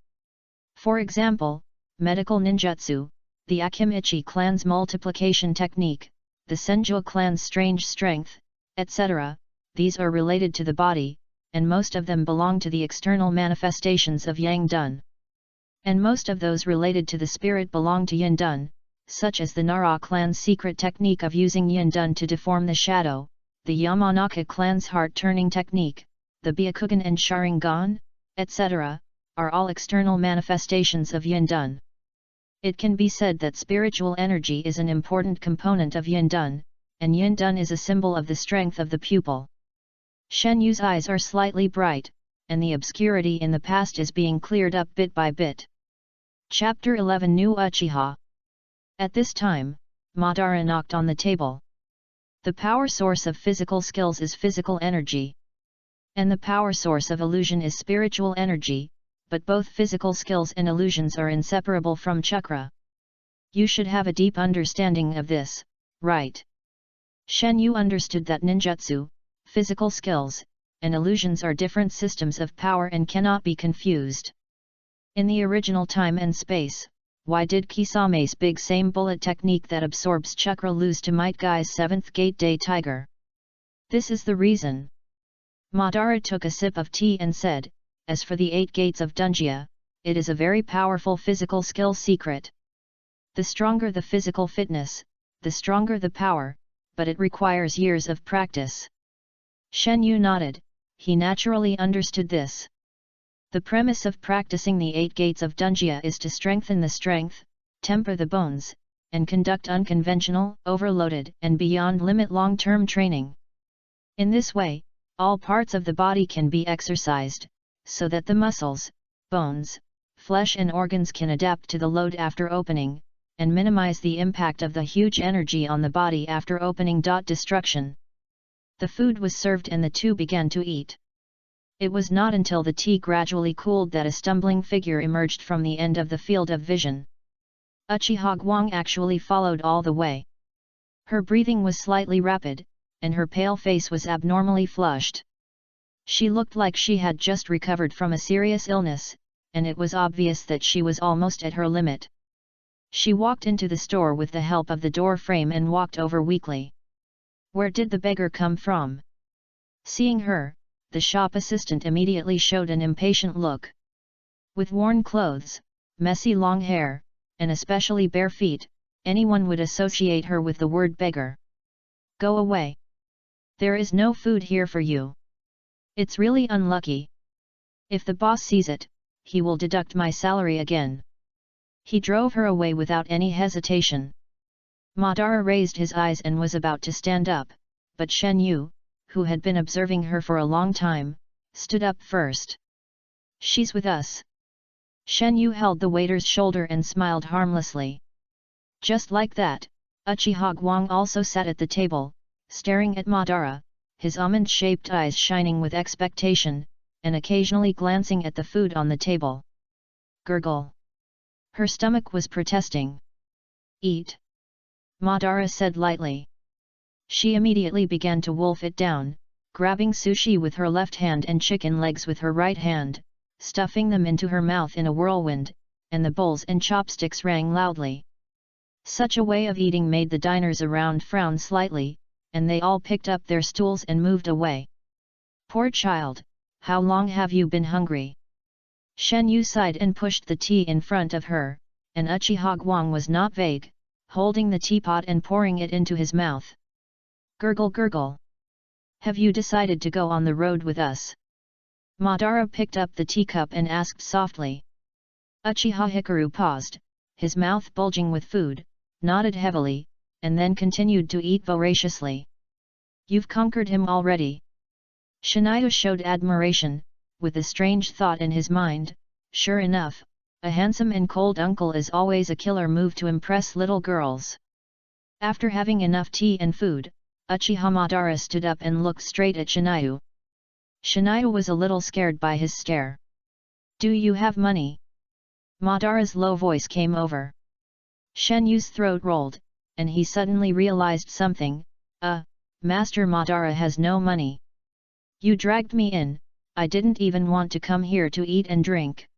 S1: For example, medical ninjutsu, the Akimichi clan's multiplication technique, the Senju clan's strange strength, etc., these are related to the body, and most of them belong to the external manifestations of yang dun. And most of those related to the spirit belong to yin dun, such as the Nara clan's secret technique of using yin dun to deform the shadow, the Yamanaka clan's heart-turning technique, the Byakugan and Sharingan, etc., are all external manifestations of yin dun. It can be said that spiritual energy is an important component of yin dun, and yin dun is a symbol of the strength of the pupil. Shen Yu's eyes are slightly bright, and the obscurity in the past is being cleared up bit by bit. Chapter 11 New Uchiha. At this time, Madara knocked on the table. The power source of physical skills is physical energy. And the power source of illusion is spiritual energy, but both physical skills and illusions are inseparable from chakra. You should have a deep understanding of this, right? Shen Yu understood that ninjutsu, physical skills, and illusions are different systems of power and cannot be confused. In the original time and space, why did Kisame's big same bullet technique that absorbs chakra lose to Might Guy's 7th Gate Day Tiger? This is the reason. Madara took a sip of tea and said, "As for the 8 gates of Dunjia, it is a very powerful physical skill secret. The stronger the physical fitness, the stronger the power, but it requires years of practice." Shen Yu nodded, he naturally understood this. The premise of practicing the 8 gates of Dunjia is to strengthen the strength, temper the bones, and conduct unconventional, overloaded, and beyond-limit long-term training. In this way, all parts of the body can be exercised, so that the muscles, bones, flesh and organs can adapt to the load after opening, and minimize the impact of the huge energy on the body after opening. Destruction. The food was served and the two began to eat. It was not until the tea gradually cooled that a stumbling figure emerged from the end of the field of vision. Uchiha Guang actually followed all the way. Her breathing was slightly rapid, and her pale face was abnormally flushed. She looked like she had just recovered from a serious illness, and it was obvious that she was almost at her limit. She walked into the store with the help of the door frame and walked over weakly. Where did the beggar come from? Seeing her, the shop assistant immediately showed an impatient look. With worn clothes, messy long hair, and especially bare feet, anyone would associate her with the word beggar. Go away. There is no food here for you. It's really unlucky. If the boss sees it, he will deduct my salary again. He drove her away without any hesitation. Madara raised his eyes and was about to stand up, but Shen Yu, who had been observing her for a long time, stood up first. She's with us. Shen Yu held the waiter's shoulder and smiled harmlessly. Just like that, Uchiha Guang also sat at the table, staring at Madara, his almond-shaped eyes shining with expectation, and occasionally glancing at the food on the table. Gurgle. Her stomach was protesting. Eat. Madara said lightly. She immediately began to wolf it down, grabbing sushi with her left hand and chicken legs with her right hand, stuffing them into her mouth in a whirlwind, and the bowls and chopsticks rang loudly. Such a way of eating made the diners around frown slightly, and they all picked up their stools and moved away. Poor child, how long have you been hungry? Shen Yu sighed and pushed the tea in front of her, and Uchiha Guang was not vague, holding the teapot and pouring it into his mouth. Gurgle gurgle. Have you decided to go on the road with us? Madara picked up the teacup and asked softly. Uchiha Hikaru paused, his mouth bulging with food, nodded heavily, and then continued to eat voraciously. You've conquered him already. Shinido showed admiration, with a strange thought in his mind. Sure enough, a handsome and cold uncle is always a killer move to impress little girls. After having enough tea and food, Uchiha Madara stood up and looked straight at Shinido. Shinido was a little scared by his stare. Do you have money? Madara's low voice came over. Shen Yu's throat rolled, and he suddenly realized something. Master Madara has no money. You dragged me in, I didn't even want to come here to eat and drink.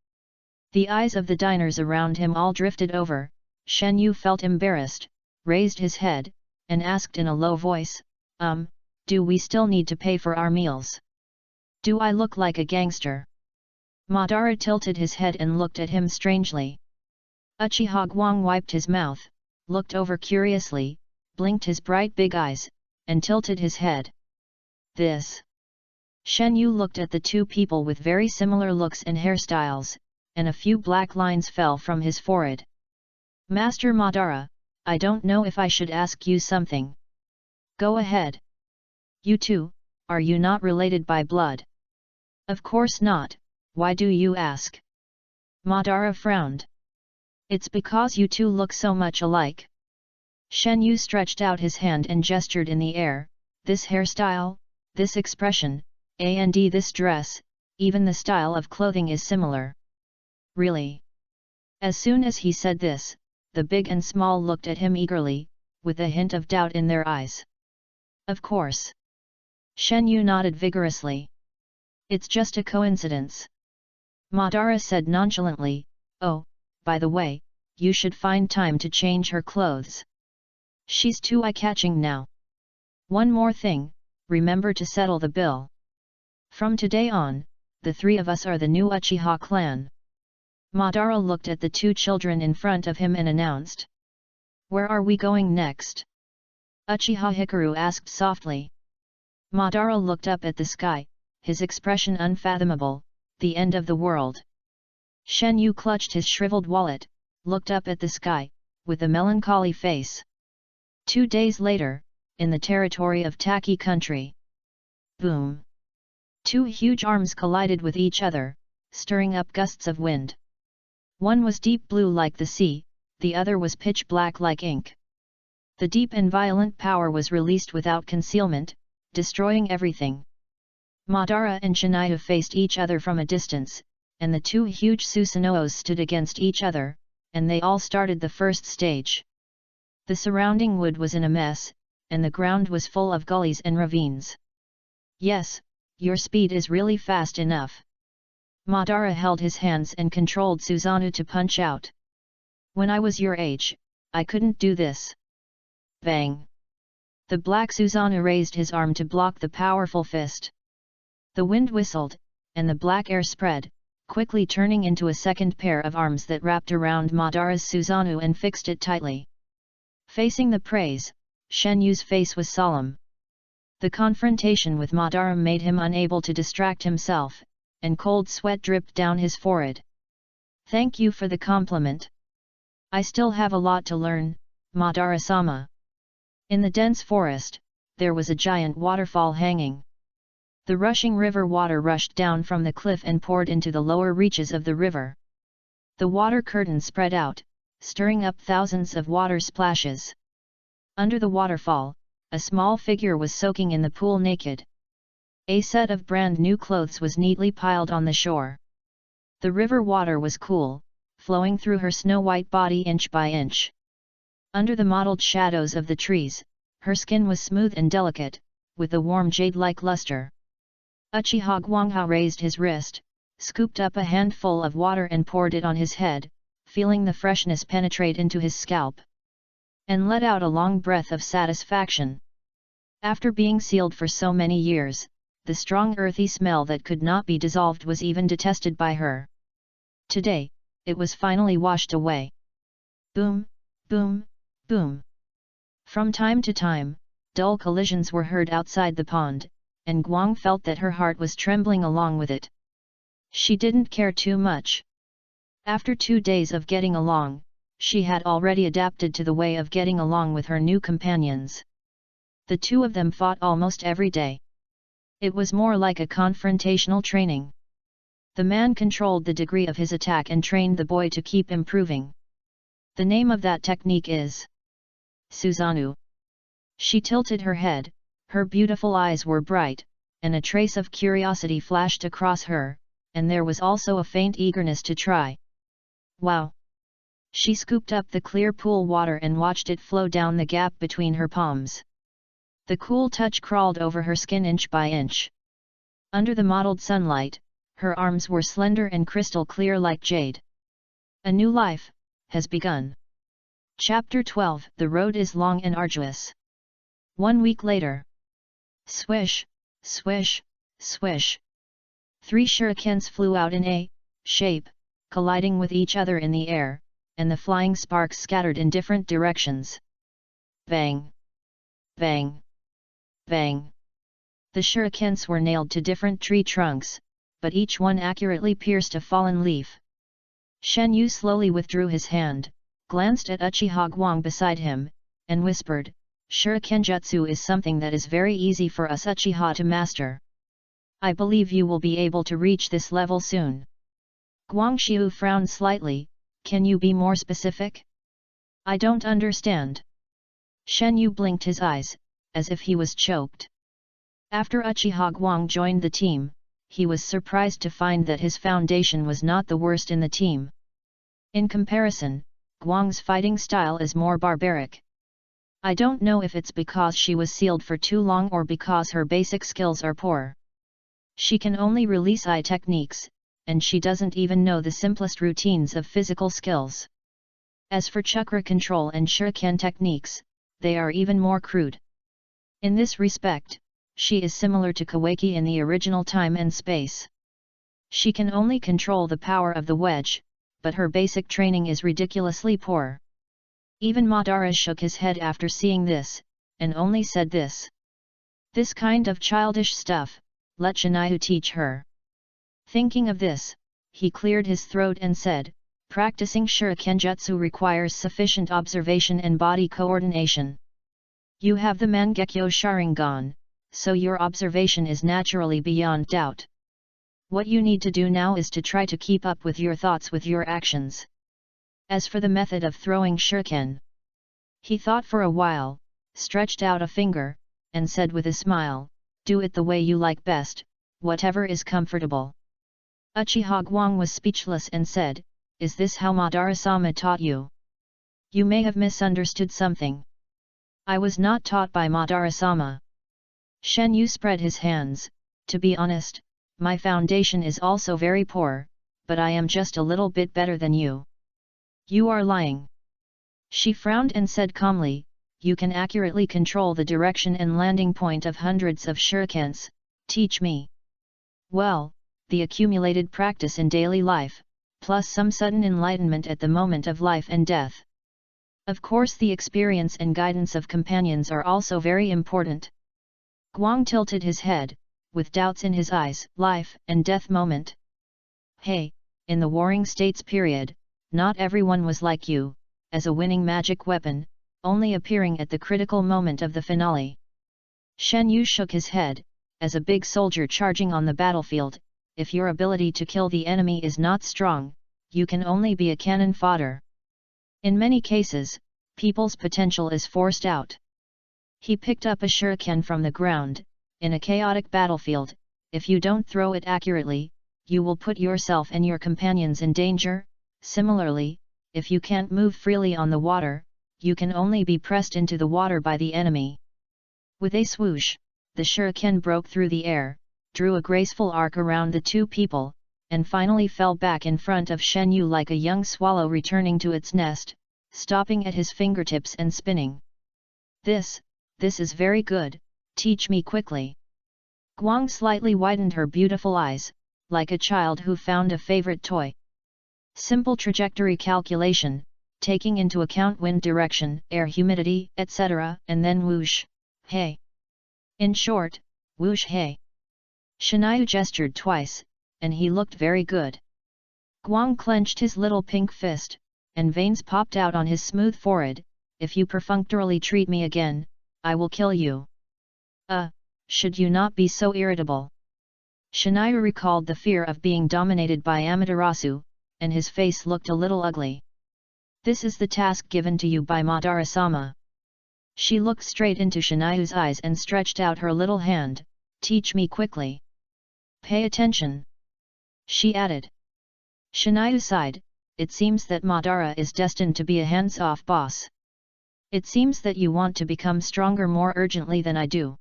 S1: The eyes of the diners around him all drifted over. Shen Yu felt embarrassed, raised his head, and asked in a low voice, do we still need to pay for our meals? Do I look like a gangster? Madara tilted his head and looked at him strangely. Uchiha Guang wiped his mouth, looked over curiously, blinked his bright big eyes, and tilted his head. This. Shen Yu looked at the two people with very similar looks and hairstyles, and a few black lines fell from his forehead. Master Madara, I don't know if I should ask you something. Go ahead. You two, are you not related by blood? Of course not, why do you ask? Madara frowned. It's because you two look so much alike. Shen Yu stretched out his hand and gestured in the air. This hairstyle, this expression, and this dress, even the style of clothing is similar. Really? As soon as he said this, the big and small looked at him eagerly, with a hint of doubt in their eyes. Of course. Shen Yu nodded vigorously. It's just a coincidence. Madara said nonchalantly, oh, by the way, you should find time to change her clothes. She's too eye-catching now. One more thing, remember to settle the bill. From today on, the three of us are the new Uchiha clan. Madara looked at the two children in front of him and announced. Where are we going next? Uchiha Hikaru asked softly. Madara looked up at the sky, his expression unfathomable, the end of the world. Shen Yu clutched his shriveled wallet, looked up at the sky, with a melancholy face. 2 days later, in the territory of Taki country. Boom! 2 huge arms collided with each other, stirring up gusts of wind. One was deep blue like the sea, the other was pitch black like ink. The deep and violent power was released without concealment, destroying everything. Madara and Shinido faced each other from a distance, and the 2 huge Susanos stood against each other, and they all started the first stage. The surrounding wood was in a mess, and the ground was full of gullies and ravines. Yes, your speed is really fast enough. Madara held his hands and controlled Susanoo to punch out. When I was your age, I couldn't do this. Bang! The black Susanoo raised his arm to block the powerful fist. The wind whistled, and the black air spread, quickly turning into a second pair of arms that wrapped around Madara's Susanoo and fixed it tightly. Facing the praise, Shen Yu's face was solemn. The confrontation with Madara made him unable to distract himself, and cold sweat dripped down his forehead. Thank you for the compliment. I still have a lot to learn, Madara-sama. In the dense forest, there was a giant waterfall hanging. The rushing river water rushed down from the cliff and poured into the lower reaches of the river. The water curtain spread out, stirring up thousands of water splashes. Under the waterfall, a small figure was soaking in the pool naked. A set of brand new clothes was neatly piled on the shore. The river water was cool, flowing through her snow-white body inch by inch. Under the mottled shadows of the trees, her skin was smooth and delicate, with a warm jade-like luster. Uchiha Guangha raised his wrist, scooped up a handful of water and poured it on his head, feeling the freshness penetrate into his scalp. And let out a long breath of satisfaction. After being sealed for so many years, the strong earthy smell that could not be dissolved was even detested by her. Today, it was finally washed away. Boom, boom, boom. From time to time, dull collisions were heard outside the pond, and Guang felt that her heart was trembling along with it. She didn't care too much. After 2 days of getting along, she had already adapted to the way of getting along with her new companions. The two of them fought almost every day. It was more like a confrontational training. The man controlled the degree of his attack and trained the boy to keep improving. The name of that technique is Susanoo. She tilted her head, her beautiful eyes were bright, and a trace of curiosity flashed across her, and there was also a faint eagerness to try. Wow! She scooped up the clear pool water and watched it flow down the gap between her palms. The cool touch crawled over her skin inch by inch. Under the mottled sunlight, her arms were slender and crystal clear like jade. A new life has begun. Chapter 12. The road is long and arduous. 1 week later. Swish, swish, swish. 3 shurikens flew out in a shape, colliding with each other in the air, and the flying sparks scattered in different directions. Bang! Bang! Bang! The shurikens were nailed to different tree trunks, but each one accurately pierced a fallen leaf. Shen Yu slowly withdrew his hand, glanced at Uchiha Guang beside him, and whispered, "Shurikenjutsu is something that is very easy for us Uchiha to master. I believe you will be able to reach this level soon." Guang Xiu frowned slightly. "Can you be more specific? I don't understand." Shen Yu blinked his eyes, as if he was choked. After Uchiha Guang joined the team, he was surprised to find that his foundation was not the worst in the team. In comparison, Guang's fighting style is more barbaric. I don't know if it's because she was sealed for too long or because her basic skills are poor. She can only release eye techniques, and she doesn't even know the simplest routines of physical skills. As for chakra control and shuriken techniques, they are even more crude. In this respect, she is similar to Kawaki in the original Time and Space. She can only control the power of the wedge, but her basic training is ridiculously poor. Even Madara shook his head after seeing this, and only said this. This kind of childish stuff, let Shiniu teach her. Thinking of this, he cleared his throat and said, practicing shurikenjutsu requires sufficient observation and body coordination. You have the Mangekyo Sharingan, so your observation is naturally beyond doubt. What you need to do now is to try to keep up with your thoughts with your actions. As for the method of throwing shuriken, he thought for a while, stretched out a finger, and said with a smile, do it the way you like best, whatever is comfortable. Uchiha Guang was speechless and said, is this how Madara-sama taught you? You may have misunderstood something. I was not taught by Madara-sama. Shen Yu spread his hands, To be honest, my foundation is also very poor, but I am just a little bit better than you. You are lying. She frowned and said calmly, you can accurately control the direction and landing point of hundreds of shurikens, teach me. Well, the accumulated practice in daily life, plus some sudden enlightenment at the moment of life and death. Of course the experience and guidance of companions are also very important. Guang tilted his head, with doubts in his eyes. Life and death moment. Hey, in the Warring States period, not everyone was like you, as a winning magic weapon, only appearing at the critical moment of the finale. Shen Yu shook his head, as a big soldier charging on the battlefield, if your ability to kill the enemy is not strong, you can only be a cannon fodder. In many cases, people's potential is forced out. He picked up a shuriken from the ground. In a chaotic battlefield, if you don't throw it accurately, you will put yourself and your companions in danger. Similarly, if you can't move freely on the water, you can only be pressed into the water by the enemy. With a swoosh, the shuriken broke through the air, drew a graceful arc around the two people, and finally fell back in front of Shen Yu like a young swallow returning to its nest, stopping at his fingertips and spinning. This is very good, teach me quickly. Guang slightly widened her beautiful eyes, like a child who found a favorite toy. Simple trajectory calculation, taking into account wind direction, air humidity, etc., and then whoosh, hey. In short, whoosh hey. Shiniu gestured twice, and he looked very good. Guang clenched his little pink fist, and veins popped out on his smooth forehead. If you perfunctorily treat me again, I will kill you. Should you not be so irritable? Shiniu recalled the fear of being dominated by Amaterasu, and his face looked a little ugly. This is the task given to you by Madara-sama. She looked straight into Shiniu's eyes and stretched out her little hand, teach me quickly. Pay attention. She added. Shiniu sighed, it seems that Madara is destined to be a hands-off boss. It seems that you want to become stronger more urgently than I do.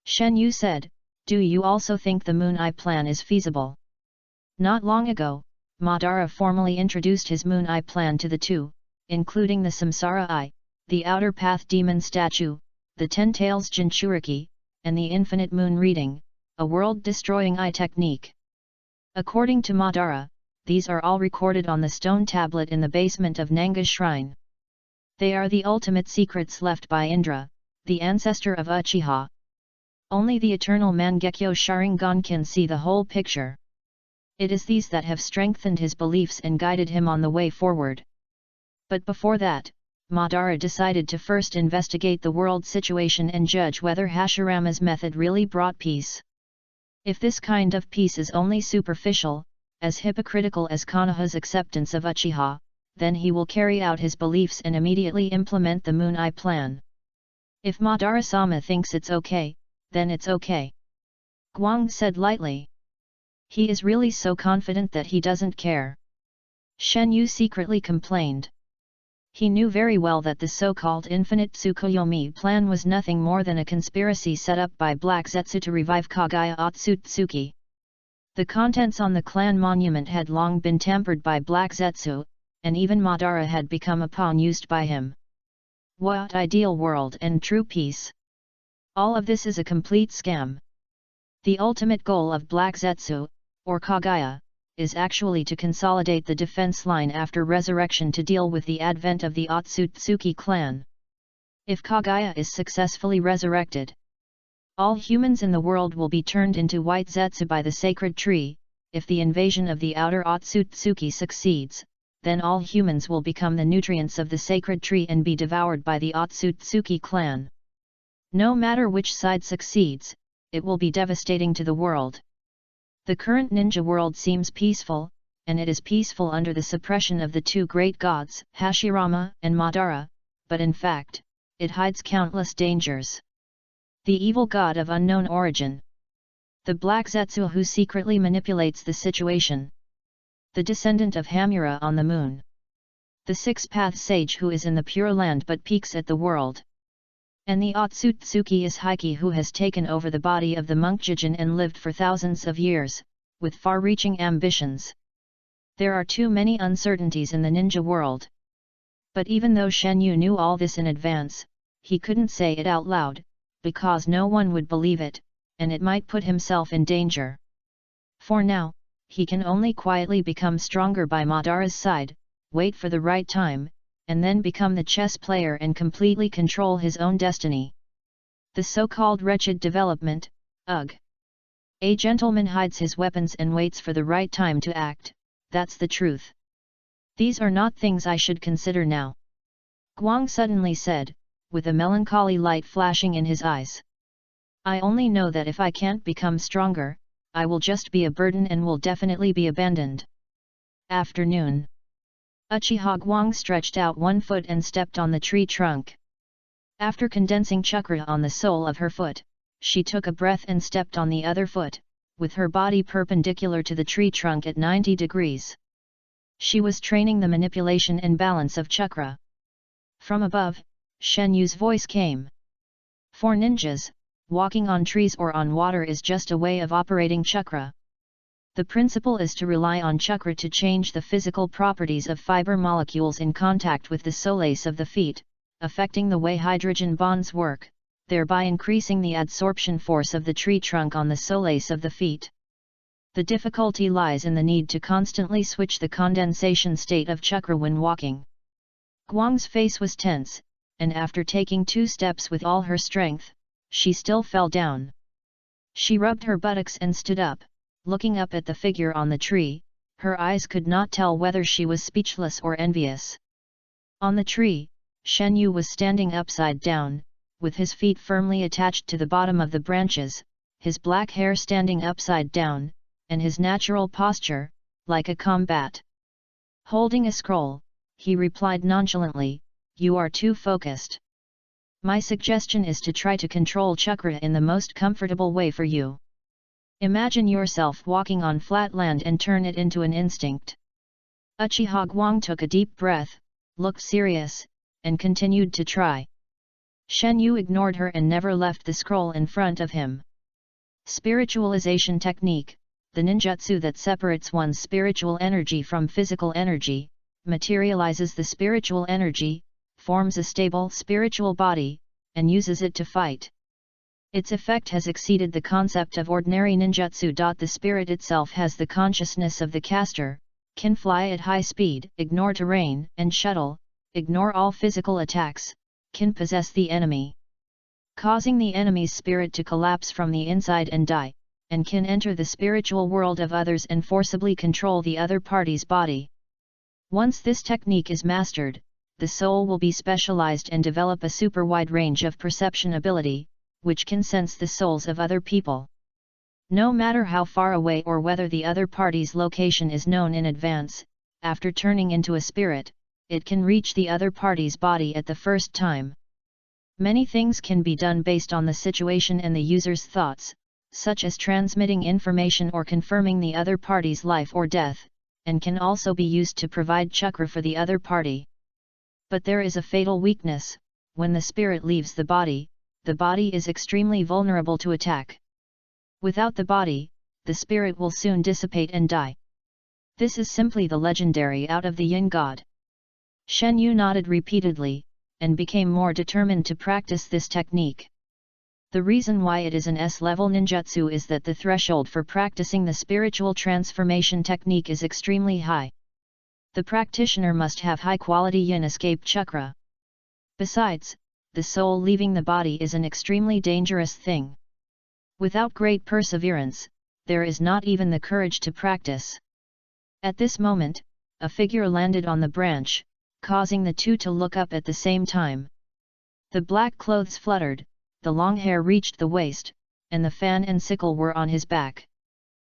S1: Shen Yu said, do you also think the Moon Eye plan is feasible? Not long ago, Madara formally introduced his Moon Eye plan to the two, including the Samsara Eye, the Outer Path Demon Statue, the Ten Tails Jinchuriki, and the Infinite Moon Reading, a world-destroying eye technique. According to Madara, these are all recorded on the stone tablet in the basement of Nanga Shrine. They are the ultimate secrets left by Indra, the ancestor of Uchiha. Only the eternal Mangekyo Sharingan can see the whole picture. It is these that have strengthened his beliefs and guided him on the way forward. But before that, Madara decided to first investigate the world situation and judge whether Hashirama's method really brought peace. If this kind of peace is only superficial, as hypocritical as Konoha's acceptance of Uchiha, then he will carry out his beliefs and immediately implement the Moon Eye plan. If Madara-sama thinks it's okay, then it's okay. Guang said lightly. He is really so confident that he doesn't care. Shen Yu secretly complained. He knew very well that the so-called Infinite Tsukuyomi plan was nothing more than a conspiracy set up by Black Zetsu to revive Kagaya Otsutsuki. The contents on the clan monument had long been tampered by Black Zetsu, and even Madara had become a pawn used by him. What ideal world and true peace! All of this is a complete scam. The ultimate goal of Black Zetsu, or Kagaya, is actually to consolidate the defense line after resurrection to deal with the advent of the Otsutsuki clan. If Kagaya is successfully resurrected, all humans in the world will be turned into white Zetsu by the sacred tree. If the invasion of the outer Otsutsuki succeeds, then all humans will become the nutrients of the sacred tree and be devoured by the Otsutsuki clan. No matter which side succeeds, it will be devastating to the world. The current ninja world seems peaceful, and it is peaceful under the suppression of the two great gods, Hashirama and Madara, but in fact, it hides countless dangers. The evil god of unknown origin. The Black Zetsu who secretly manipulates the situation. The descendant of Hamura on the moon. The six-path sage who is in the Pure Land but peeks at the world. And the Otsutsuki is Heike, who has taken over the body of the monk Jijin and lived for thousands of years, with far-reaching ambitions. There are too many uncertainties in the ninja world. But even though Shen Yu knew all this in advance, he couldn't say it out loud, because no one would believe it, and it might put himself in danger. For now, he can only quietly become stronger by Madara's side, wait for the right time, and then become the chess player and completely control his own destiny. The so-called wretched development, ugh. A gentleman hides his weapons and waits for the right time to act, that's the truth. These are not things I should consider now. Guang suddenly said, with a melancholy light flashing in his eyes. I only know that if I can't become stronger, I will just be a burden and will definitely be abandoned. Afternoon. Uchiha Guang stretched out one foot and stepped on the tree trunk. After condensing chakra on the sole of her foot, she took a breath and stepped on the other foot, with her body perpendicular to the tree trunk at 90 degrees. She was training the manipulation and balance of chakra. From above, Shen Yu's voice came. For ninjas, walking on trees or on water is just a way of operating chakra. The principle is to rely on chakra to change the physical properties of fiber molecules in contact with the solace of the feet, affecting the way hydrogen bonds work, thereby increasing the adsorption force of the tree trunk on the solace of the feet. The difficulty lies in the need to constantly switch the condensation state of chakra when walking. Guang's face was tense, and after taking 2 steps with all her strength, she still fell down. She rubbed her buttocks and stood up, looking up at the figure on the tree. Her eyes could not tell whether she was speechless or envious. On the tree, Shen Yu was standing upside down, with his feet firmly attached to the bottom of the branches, his black hair standing upside down, and his natural posture, like a combat. Holding a scroll, he replied nonchalantly, "You are too focused. My suggestion is to try to control chakra in the most comfortable way for you. Imagine yourself walking on flat land and turn it into an instinct." Uchiha Guang took a deep breath, looked serious, and continued to try. Shen Yu ignored her and never left the scroll in front of him. Spiritualization technique, the ninjutsu that separates one's spiritual energy from physical energy, materializes the spiritual energy, forms a stable spiritual body, and uses it to fight. Its effect has exceeded the concept of ordinary ninjutsu. The spirit itself has the consciousness of the caster, can fly at high speed, ignore terrain and shuttle, ignore all physical attacks, can possess the enemy, causing the enemy's spirit to collapse from the inside and die, and can enter the spiritual world of others and forcibly control the other party's body. Once this technique is mastered, the soul will be specialized and develop a super wide range of perception ability, which can sense the souls of other people. No matter how far away or whether the other party's location is known in advance, after turning into a spirit, it can reach the other party's body at the first time. Many things can be done based on the situation and the user's thoughts, such as transmitting information or confirming the other party's life or death, and can also be used to provide chakra for the other party. But there is a fatal weakness: when the spirit leaves the body is extremely vulnerable to attack. Without the body, the spirit will soon dissipate and die. This is simply the legendary out of the yin god. Shen Yu nodded repeatedly, and became more determined to practice this technique. The reason why it is an S-level ninjutsu is that the threshold for practicing the spiritual transformation technique is extremely high. The practitioner must have high-quality yin escape chakra. Besides, the soul leaving the body is an extremely dangerous thing. Without great perseverance, there is not even the courage to practice. At this moment, a figure landed on the branch, causing the two to look up at the same time. The black clothes fluttered, the long hair reached the waist, and the fan and sickle were on his back.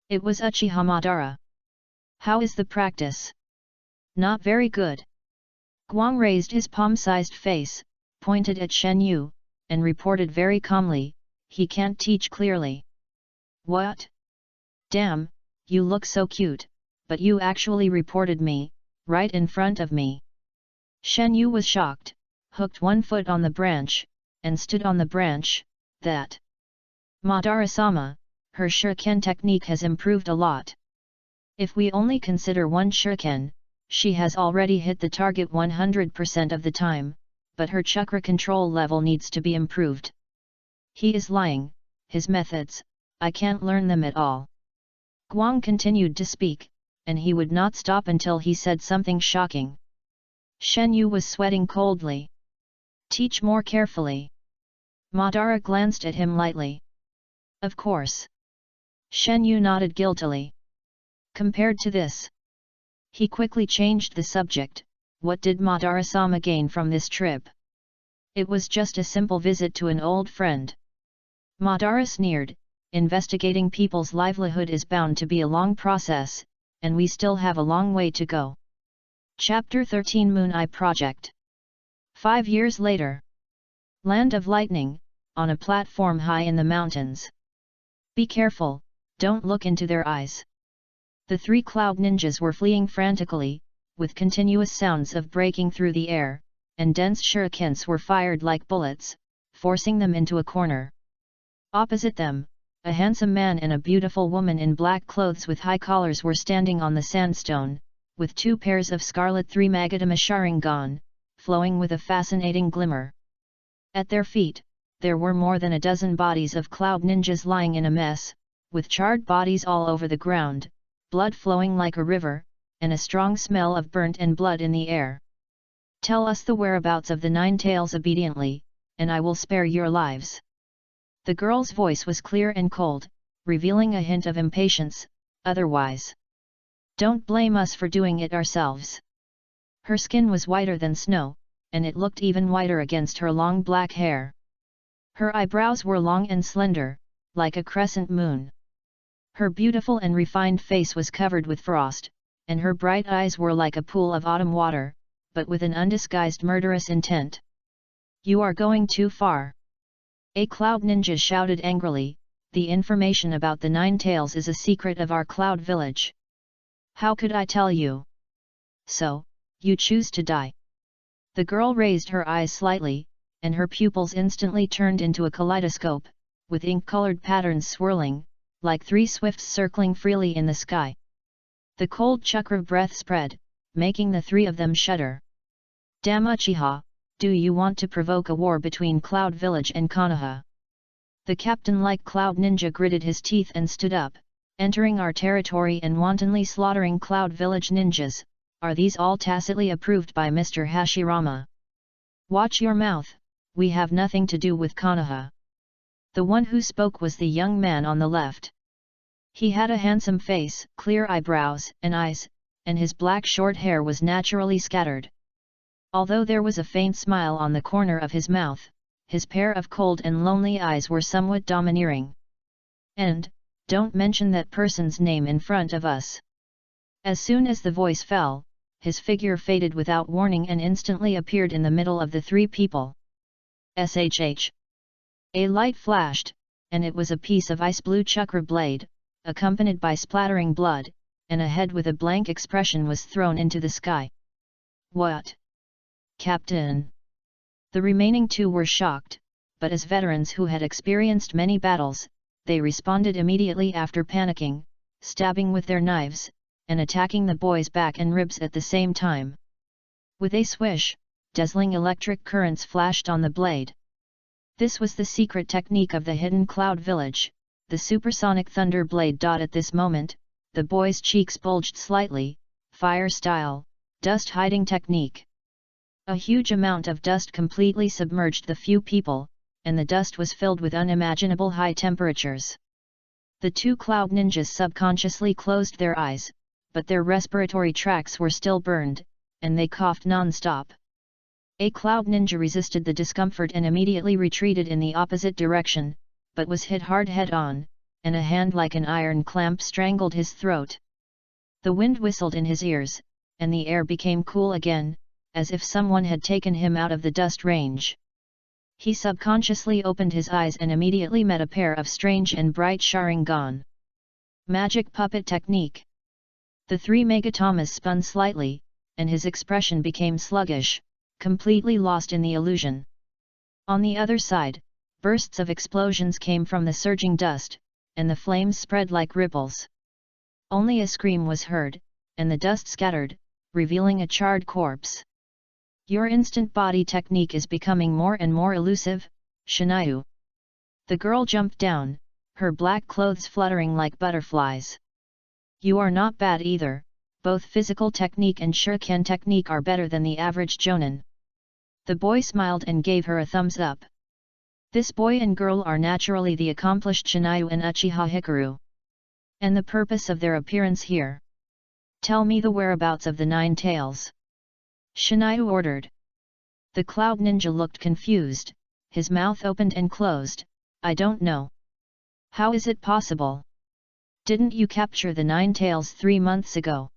S1: It was Uchiha Madara. "How is the practice?" "Not very good." Guang raised his palm-sized face, pointed at Shen Yu, and reported very calmly, "He can't teach clearly." "What? Damn, you look so cute, but you actually reported me, right in front of me." Shen Yu was shocked, hooked one foot on the branch, and stood on the branch. That Madara-sama, her shuriken technique has improved a lot. If we only consider one shuriken, she has already hit the target 100% of the time, but her chakra control level needs to be improved. He is lying, his methods, I can't learn them at all. Guang continued to speak, and he would not stop until he said something shocking. Shen Yu was sweating coldly. Teach more carefully. Madara glanced at him lightly. Of course. Shen Yu nodded guiltily. Compared to this, he quickly changed the subject. What did Madara-sama gain from this trip? It was just a simple visit to an old friend. Madara sneered, investigating people's livelihood is bound to be a long process, and we still have a long way to go. Chapter 13 Moon Eye Project. 5 years later. Land of Lightning, on a platform high in the mountains. Be careful, don't look into their eyes. The 3 cloud ninjas were fleeing frantically, with continuous sounds of breaking through the air, and dense shurikens were fired like bullets, forcing them into a corner. Opposite them, a handsome man and a beautiful woman in black clothes with high collars were standing on the sandstone, with 2 pairs of scarlet 3 Magatama Sharingan, flowing with a fascinating glimmer. At their feet, there were more than a dozen bodies of cloud ninjas lying in a mess, with charred bodies all over the ground, blood flowing like a river, and a strong smell of burnt and blood in the air. Tell us the whereabouts of the 9 tails obediently, and I will spare your lives. The girl's voice was clear and cold, revealing a hint of impatience, otherwise. Don't blame us for doing it ourselves. Her skin was whiter than snow, and it looked even whiter against her long black hair. Her eyebrows were long and slender, like a crescent moon. Her beautiful and refined face was covered with frost, and her bright eyes were like a pool of autumn water, but with an undisguised murderous intent. You are going too far. A cloud ninja shouted angrily, the information about the 9 tails is a secret of our cloud village. How could I tell you? So, you choose to die. The girl raised her eyes slightly, and her pupils instantly turned into a kaleidoscope, with ink-colored patterns swirling, like 3 swifts circling freely in the sky. The cold chakra breath spread, making the 3 of them shudder. Damn Uchiha, do you want to provoke a war between Cloud Village and Konoha? The captain-like Cloud Ninja gritted his teeth and stood up, entering our territory and wantonly slaughtering Cloud Village ninjas. Are these all tacitly approved by Mr. Hashirama? Watch your mouth, we have nothing to do with Konoha. The one who spoke was the young man on the left. He had a handsome face, clear eyebrows and eyes, and his black short hair was naturally scattered. Although there was a faint smile on the corner of his mouth, his pair of cold and lonely eyes were somewhat domineering. And, don't mention that person's name in front of us. As soon as the voice fell, his figure faded without warning and instantly appeared in the middle of the 3 people. SHH. A light flashed, and it was a piece of ice-blue chakra blade, accompanied by splattering blood, and a head with a blank expression was thrown into the sky. What? Captain! The remaining 2 were shocked, but as veterans who had experienced many battles, they responded immediately after panicking, stabbing with their knives, and attacking the boy's back and ribs at the same time. With a swish, dazzling electric currents flashed on the blade. This was the secret technique of the hidden Cloud Village, the supersonic thunder blade. At this moment, the boy's cheeks bulged slightly, fire style, dust hiding technique. A huge amount of dust completely submerged the few people, and the dust was filled with unimaginable high temperatures. The 2 cloud ninjas subconsciously closed their eyes, but their respiratory tracts were still burned, and they coughed non-stop. A cloud ninja resisted the discomfort and immediately retreated in the opposite direction, but was hit hard head-on, and a hand like an iron clamp strangled his throat. The wind whistled in his ears, and the air became cool again, as if someone had taken him out of the dust range. He subconsciously opened his eyes and immediately met a pair of strange and bright Sharingan. Magic puppet technique. The 3 Megatamas spun slightly, and his expression became sluggish, completely lost in the illusion. On the other side, bursts of explosions came from the surging dust, and the flames spread like ripples. Only a scream was heard, and the dust scattered, revealing a charred corpse. Your instant body technique is becoming more and more elusive, Shinayu. The girl jumped down, her black clothes fluttering like butterflies. You are not bad either, both physical technique and shuriken technique are better than the average jonin. The boy smiled and gave her a thumbs up. This boy and girl are naturally the accomplished Shinayu and Uchiha Hikaru. And the purpose of their appearance here? Tell me the whereabouts of the 9 tails. Shinayu ordered. The cloud ninja looked confused, his mouth opened and closed. I don't know. How is it possible? Didn't you capture the 9 tails 3 months ago?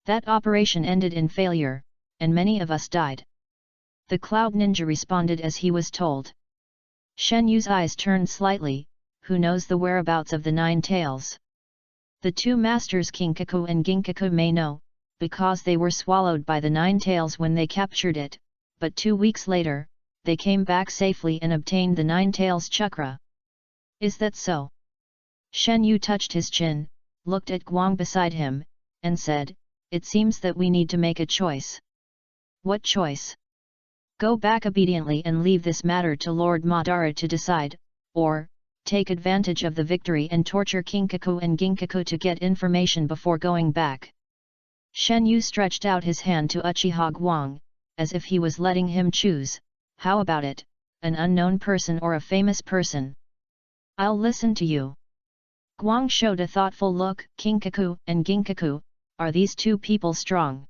S1: That operation ended in failure, and many of us died. The cloud ninja responded as he was told. Shen Yu's eyes turned slightly. Who knows the whereabouts of the 9 tails? The 2 masters Kinkaku and Ginkaku may know, because they were swallowed by the 9 tails when they captured it, but 2 weeks later, they came back safely and obtained the 9 tails chakra. Is that so? Shen Yu touched his chin, looked at Guang beside him, and said, it seems that we need to make a choice. What choice? Go back obediently and leave this matter to Lord Madara to decide, or, take advantage of the victory and torture Kinkaku and Ginkaku to get information before going back. Shen Yu stretched out his hand to Uchiha Guang, as if he was letting him choose. How about it, an unknown person or a famous person? I'll listen to you. Guang showed a thoughtful look. Kinkaku and Ginkaku, are these 2 people strong?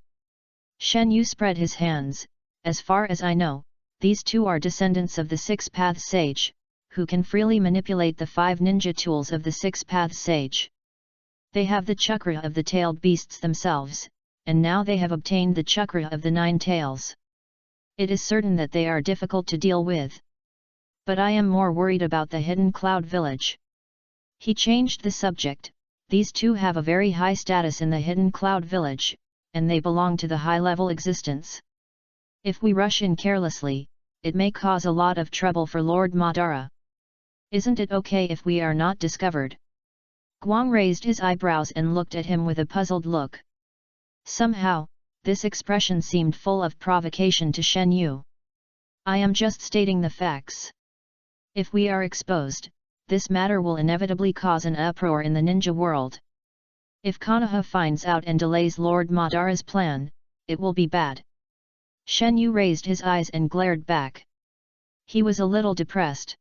S1: Shen Yu spread his hands. As far as I know, these 2 are descendants of the 6 Paths Sage, who can freely manipulate the 5 ninja tools of the 6 Paths Sage. They have the chakra of the tailed beasts themselves, and now they have obtained the chakra of the 9 tails. It is certain that they are difficult to deal with. But I am more worried about the hidden cloud village. He changed the subject. These 2 have a very high status in the hidden cloud village, and they belong to the high-level existence. If we rush in carelessly, it may cause a lot of trouble for Lord Madara. Isn't it okay if we are not discovered? Guang raised his eyebrows and looked at him with a puzzled look. Somehow, this expression seemed full of provocation to Shen Yu. I am just stating the facts. If we are exposed, this matter will inevitably cause an uproar in the ninja world. If Konoha finds out and delays Lord Madara's plan, it will be bad. Shen Yu raised his eyes and glared back. He was a little depressed.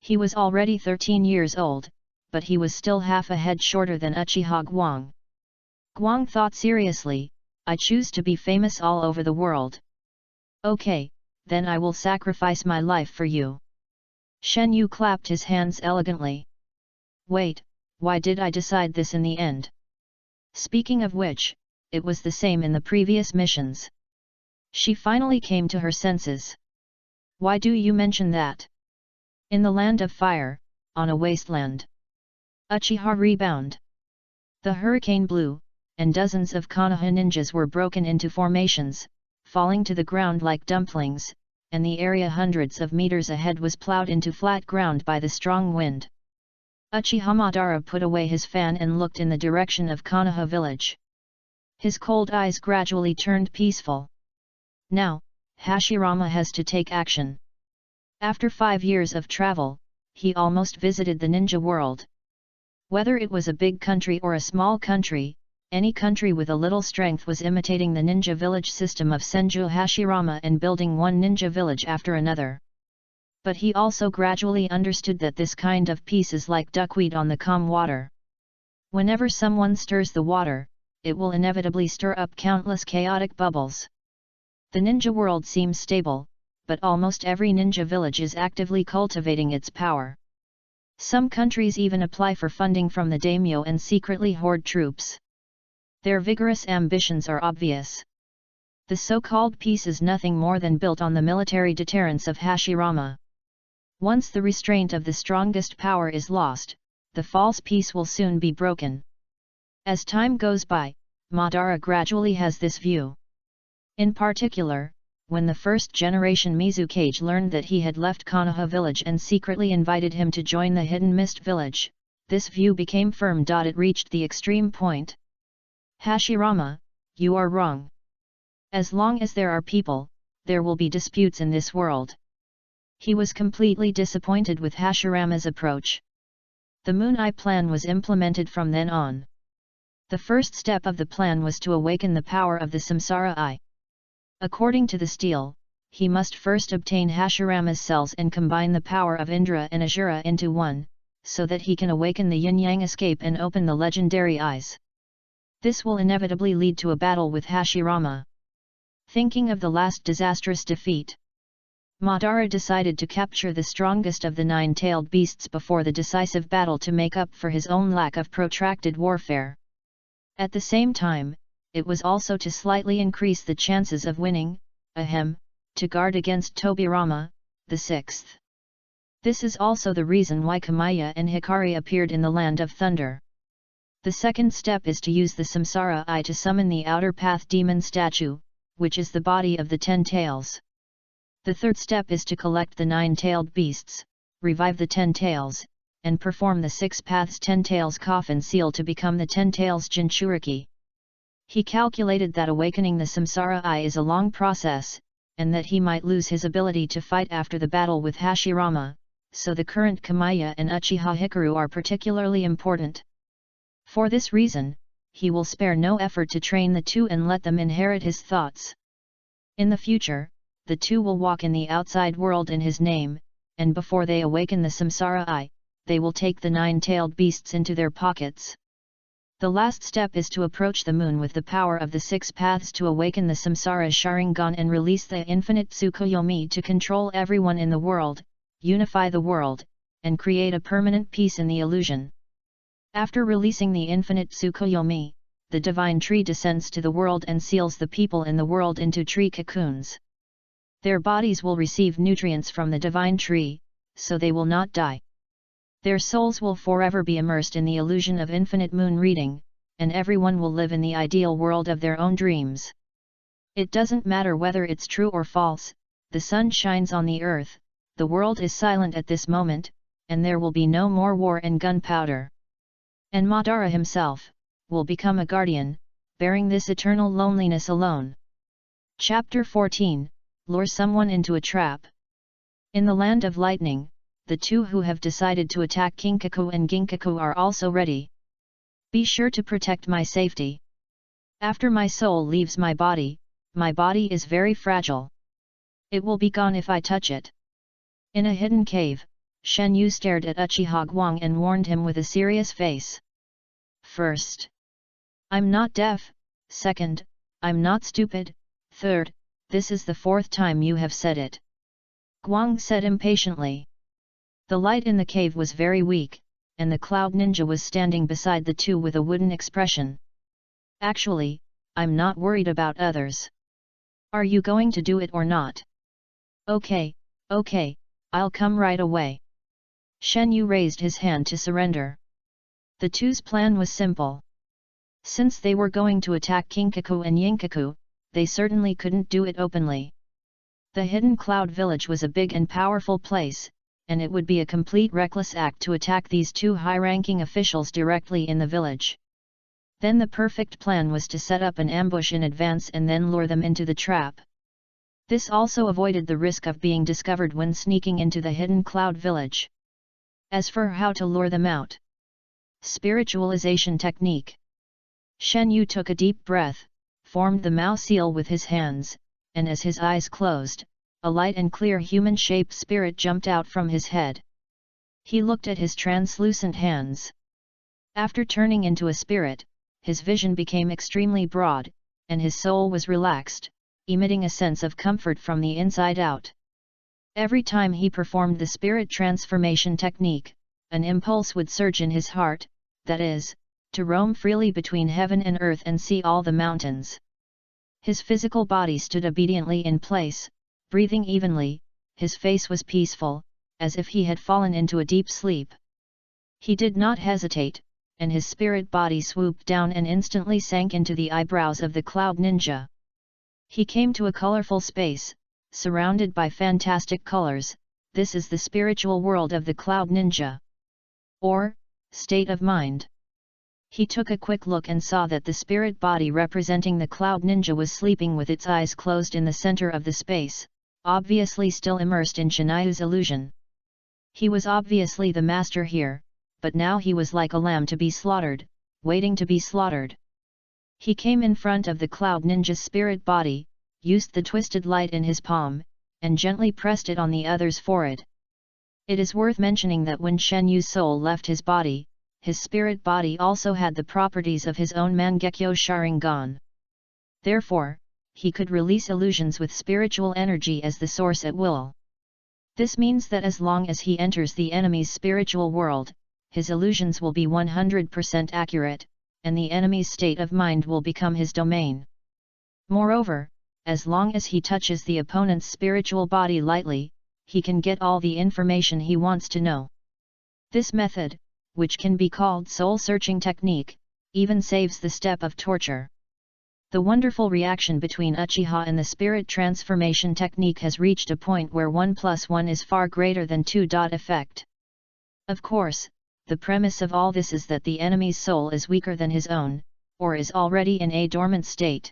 S1: He was already 13 years old, but he was still half a head shorter than Uchiha Guang. Guang thought seriously, I choose to be famous all over the world. Okay, then I will sacrifice my life for you. Shen Yu clapped his hands elegantly. Wait, why did I decide this in the end? Speaking of which, it was the same in the previous missions. She finally came to her senses. Why do you mention that? In the land of fire, on a wasteland. Uchiha rebound. The hurricane blew, and dozens of Konoha ninjas were broken into formations, falling to the ground like dumplings, and the area hundreds of meters ahead was plowed into flat ground by the strong wind. Uchiha Madara put away his fan and looked in the direction of Konoha village. His cold eyes gradually turned peaceful. Now, Hashirama has to take action. After 5 years of travel, he almost visited the ninja world. Whether it was a big country or a small country, any country with a little strength was imitating the ninja village system of Senju Hashirama and building one ninja village after another. But he also gradually understood that this kind of peace is like duckweed on the calm water. Whenever someone stirs the water, it will inevitably stir up countless chaotic bubbles. The ninja world seems stable, but almost every ninja village is actively cultivating its power. Some countries even apply for funding from the daimyo and secretly hoard troops. Their vigorous ambitions are obvious. The so-called peace is nothing more than built on the military deterrence of Hashirama. Once the restraint of the strongest power is lost, the false peace will soon be broken. As time goes by, Madara gradually has this view. In particular, when the first-generation Mizukage learned that he had left Konoha village and secretly invited him to join the Hidden Mist village, this view became firm. It reached the extreme point. Hashirama, you are wrong. As long as there are people, there will be disputes in this world. He was completely disappointed with Hashirama's approach. The Moon Eye plan was implemented from then on. The first step of the plan was to awaken the power of the Samsara Eye. According to the stele, he must first obtain Hashirama's cells and combine the power of Indra and Asura into one, so that he can awaken the yin-yang escape and open the legendary eyes. This will inevitably lead to a battle with Hashirama. Thinking of the last disastrous defeat, Madara decided to capture the strongest of the nine-tailed beasts before the decisive battle to make up for his own lack of protracted warfare. At the same time, it was also to slightly increase the chances of winning, to guard against Tobirama, the sixth. This is also the reason why Kamiya and Hikari appeared in the Land of Thunder. The second step is to use the Samsara Eye to summon the Outer Path Demon statue, which is the body of the 10 tails. The third step is to collect the 9-tailed beasts, revive the 10 tails, and perform the 6 paths 10 tails coffin seal to become the 10 tails Jinchuriki. He calculated that awakening the Samsara Eye is a long process, and that he might lose his ability to fight after the battle with Hashirama, so the current Kamiya and Uchiha Hikaru are particularly important. For this reason, he will spare no effort to train the two and let them inherit his thoughts. In the future, the two will walk in the outside world in his name, and before they awaken the Samsara Eye, they will take the 9-tailed beasts into their pockets. The last step is to approach the moon with the power of the 6 paths to awaken the Samsara Sharingan and release the infinite Tsukuyomi to control everyone in the world, unify the world, and create a permanent peace in the illusion. After releasing the infinite Tsukuyomi, the divine tree descends to the world and seals the people in the world into tree cocoons. Their bodies will receive nutrients from the divine tree, so they will not die. Their souls will forever be immersed in the illusion of infinite moon reading, and everyone will live in the ideal world of their own dreams. It doesn't matter whether it's true or false, the sun shines on the earth, the world is silent at this moment, and there will be no more war and gunpowder. And Madara himself will become a guardian, bearing this eternal loneliness alone. Chapter 14, Lure Someone into a Trap. In the Land of Lightning, the two who have decided to attack Kinkaku and Ginkaku are also ready. Be sure to protect my safety. After my soul leaves my body is very fragile. It will be gone if I touch it. In a hidden cave, Shen Yu stared at Uchiha Guang and warned him with a serious face. First, I'm not deaf. Second, I'm not stupid. Third, this is the 4th time you have said it. Guang said impatiently. The light in the cave was very weak, and the Cloud Ninja was standing beside the two with a wooden expression. Actually, I'm not worried about others. Are you going to do it or not? Okay, I'll come right away. Shen Yu raised his hand to surrender. The two's plan was simple. Since they were going to attack Kinkaku and Yinkaku, they certainly couldn't do it openly. The Hidden Cloud Village was a big and powerful place, and it would be a complete reckless act to attack these two high-ranking officials directly in the village. Then the perfect plan was to set up an ambush in advance and then lure them into the trap. This also avoided the risk of being discovered when sneaking into the Hidden Cloud Village. As for how to lure them out. Spiritualization technique. Shen Yu took a deep breath, formed the Mao seal with his hands, and as his eyes closed, a light and clear human-shaped spirit jumped out from his head. He looked at his translucent hands. After turning into a spirit, his vision became extremely broad, and his soul was relaxed, emitting a sense of comfort from the inside out. Every time he performed the spirit transformation technique, an impulse would surge in his heart, that is, to roam freely between heaven and earth and see all the mountains. His physical body stood obediently in place, breathing evenly, his face was peaceful, as if he had fallen into a deep sleep. He did not hesitate, and his spirit body swooped down and instantly sank into the eyebrows of the Cloud Ninja. He came to a colorful space, surrounded by fantastic colors. This is the spiritual world of the Cloud Ninja. Or, state of mind. He took a quick look and saw that the spirit body representing the Cloud Ninja was sleeping with its eyes closed in the center of the space, obviously still immersed in Shinayu's illusion. He was obviously the master here, but now he was like a lamb to be slaughtered, waiting to be slaughtered. He came in front of the Cloud Ninja's spirit body, used the twisted light in his palm, and gently pressed it on the other's forehead. It is worth mentioning that when Shen Yu's soul left his body, his spirit body also had the properties of his own Mangekyo Sharingan. Therefore, he could release illusions with spiritual energy as the source at will. This means that as long as he enters the enemy's spiritual world, his illusions will be 100% accurate, and the enemy's state of mind will become his domain. Moreover, as long as he touches the opponent's spiritual body lightly, he can get all the information he wants to know. This method, which can be called soul-searching technique, even saves the step of torture. The wonderful reaction between Uchiha and the spirit transformation technique has reached a point where 1 + 1 is far greater than 2. Effect. Of course, the premise of all this is that the enemy's soul is weaker than his own, or is already in a dormant state.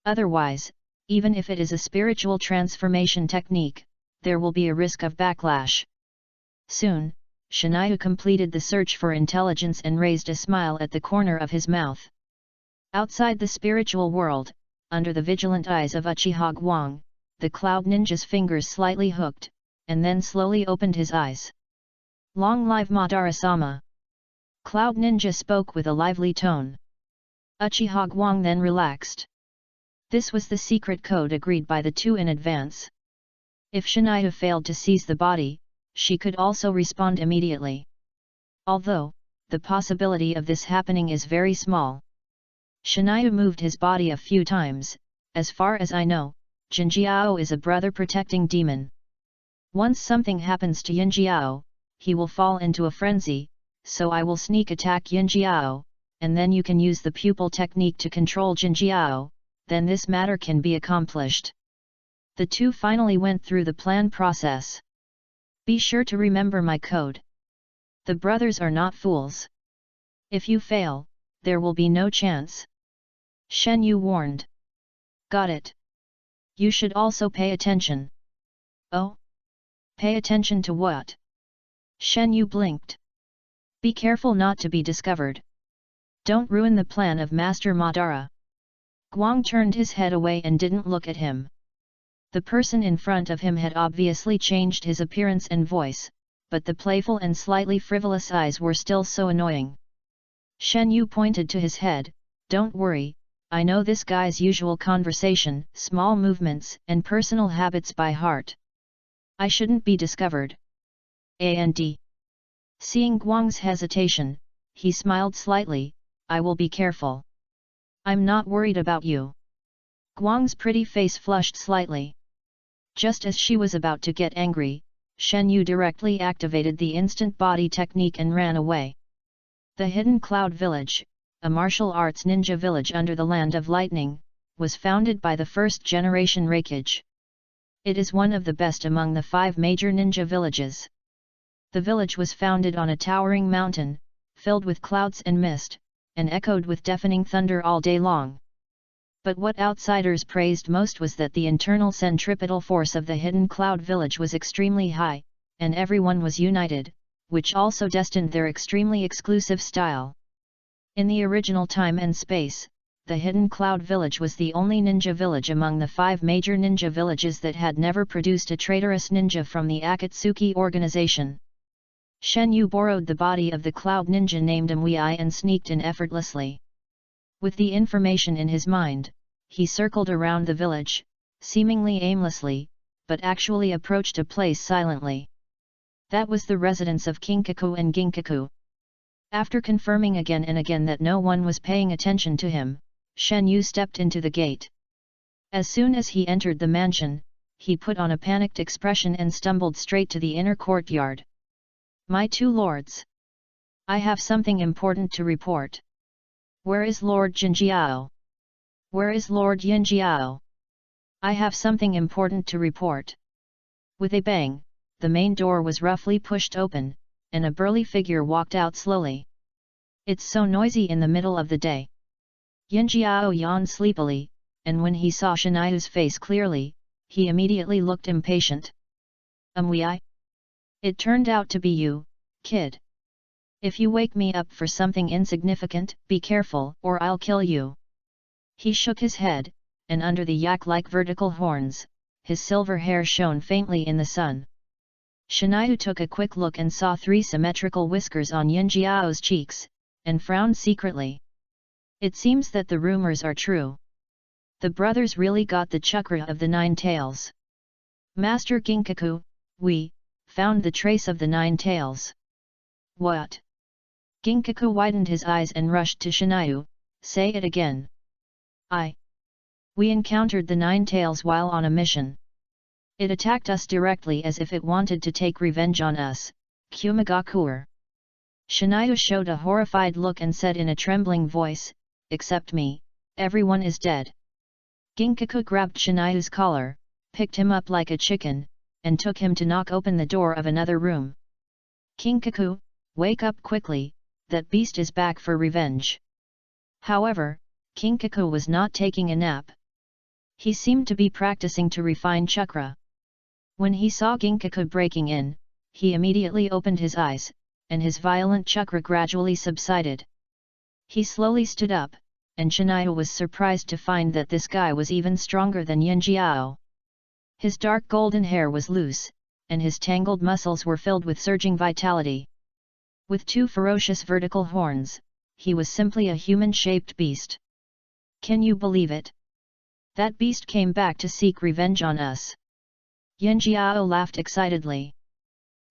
S1: Otherwise, even if it is a spiritual transformation technique, there will be a risk of backlash. Soon, Shinayu completed the search for intelligence and raised a smile at the corner of his mouth. Outside the spiritual world, under the vigilant eyes of Uchiha Guang, the Cloud Ninja's fingers slightly hooked, and then slowly opened his eyes. Long live Madara-sama! Cloud Ninja spoke with a lively tone. Uchiha Guang then relaxed. This was the secret code agreed by the two in advance. If Shinayu failed to seize the body, she could also respond immediately. Although, the possibility of this happening is very small. Shinayu moved his body a few times. As far as I know, Jinjiao is a brother-protecting demon. Once something happens to Jinjiao, he will fall into a frenzy, so I will sneak attack Jinjiao, and then you can use the pupil technique to control Jinjiao, then this matter can be accomplished. The two finally went through the plan process. Be sure to remember my code. The brothers are not fools. If you fail, there will be no chance. Shen Yu warned. Got it. You should also pay attention. Oh? Pay attention to what? Shen Yu blinked. Be careful not to be discovered. Don't ruin the plan of Master Madara. Guang turned his head away and didn't look at him. The person in front of him had obviously changed his appearance and voice, but the playful and slightly frivolous eyes were still so annoying. Shen Yu pointed to his head. Don't worry, I know this guy's usual conversation, small movements and personal habits by heart. I shouldn't be discovered. And seeing Guang's hesitation, he smiled slightly. I will be careful. I'm not worried about you. Guang's pretty face flushed slightly. Just as she was about to get angry, Shen Yu directly activated the instant body technique and ran away. The Hidden Cloud Village, a martial arts ninja village under the Land of Lightning, was founded by the first-generation Reikage. It is one of the best among the 5 major ninja villages. The village was founded on a towering mountain, filled with clouds and mist, and echoed with deafening thunder all day long. But what outsiders praised most was that the internal centripetal force of the Hidden Cloud Village was extremely high, and everyone was united, which also destined their extremely exclusive style. In the original time and space, the Hidden Cloud Village was the only ninja village among the 5 major ninja villages that had never produced a traitorous ninja from the Akatsuki organization. Shen Yu borrowed the body of the Cloud Ninja named Amuyi and sneaked in effortlessly. With the information in his mind, he circled around the village, seemingly aimlessly, but actually approached a place silently. That was the residence of Kinkaku and Ginkaku. After confirming again and again that no one was paying attention to him, Shen Yu stepped into the gate. As soon as he entered the mansion, he put on a panicked expression and stumbled straight to the inner courtyard. My 2 lords! I have something important to report. Where is Lord Jinjiao? Where is Lord Yinjiao? I have something important to report. With a bang, the main door was roughly pushed open, and a burly figure walked out slowly. It's so noisy in the middle of the day. Yinjiao yawned sleepily, and when he saw Shinayu's face clearly, he immediately looked impatient. Wei? It turned out to be you, kid. If you wake me up for something insignificant, be careful or I'll kill you. He shook his head, and under the yak-like vertical horns, his silver hair shone faintly in the sun. Shinayu took a quick look and saw 3 symmetrical whiskers on Yinjiao's cheeks, and frowned secretly. It seems that the rumors are true. The brothers really got the chakra of the 9 tails. Master Ginkaku, we found the trace of the 9 tails. What? Ginkaku widened his eyes and rushed to Shinayu. Say it again. We encountered the 9 tails while on a mission. It attacked us directly as if it wanted to take revenge on us, Kumagakur. Shinayu showed a horrified look and said in a trembling voice, except me, everyone is dead. Ginkaku grabbed Shinayu's collar, picked him up like a chicken, and took him to knock open the door of another room. Ginkaku, wake up quickly, that beast is back for revenge. However, Ginkaku was not taking a nap. He seemed to be practicing to refine chakra. When he saw Ginkaku breaking in, he immediately opened his eyes, and his violent chakra gradually subsided. He slowly stood up, and Shinayu was surprised to find that this guy was even stronger than Yinjiao. His dark golden hair was loose, and his tangled muscles were filled with surging vitality. With 2 ferocious vertical horns, he was simply a human-shaped beast. Can you believe it? That beast came back to seek revenge on us. Yinjiao laughed excitedly.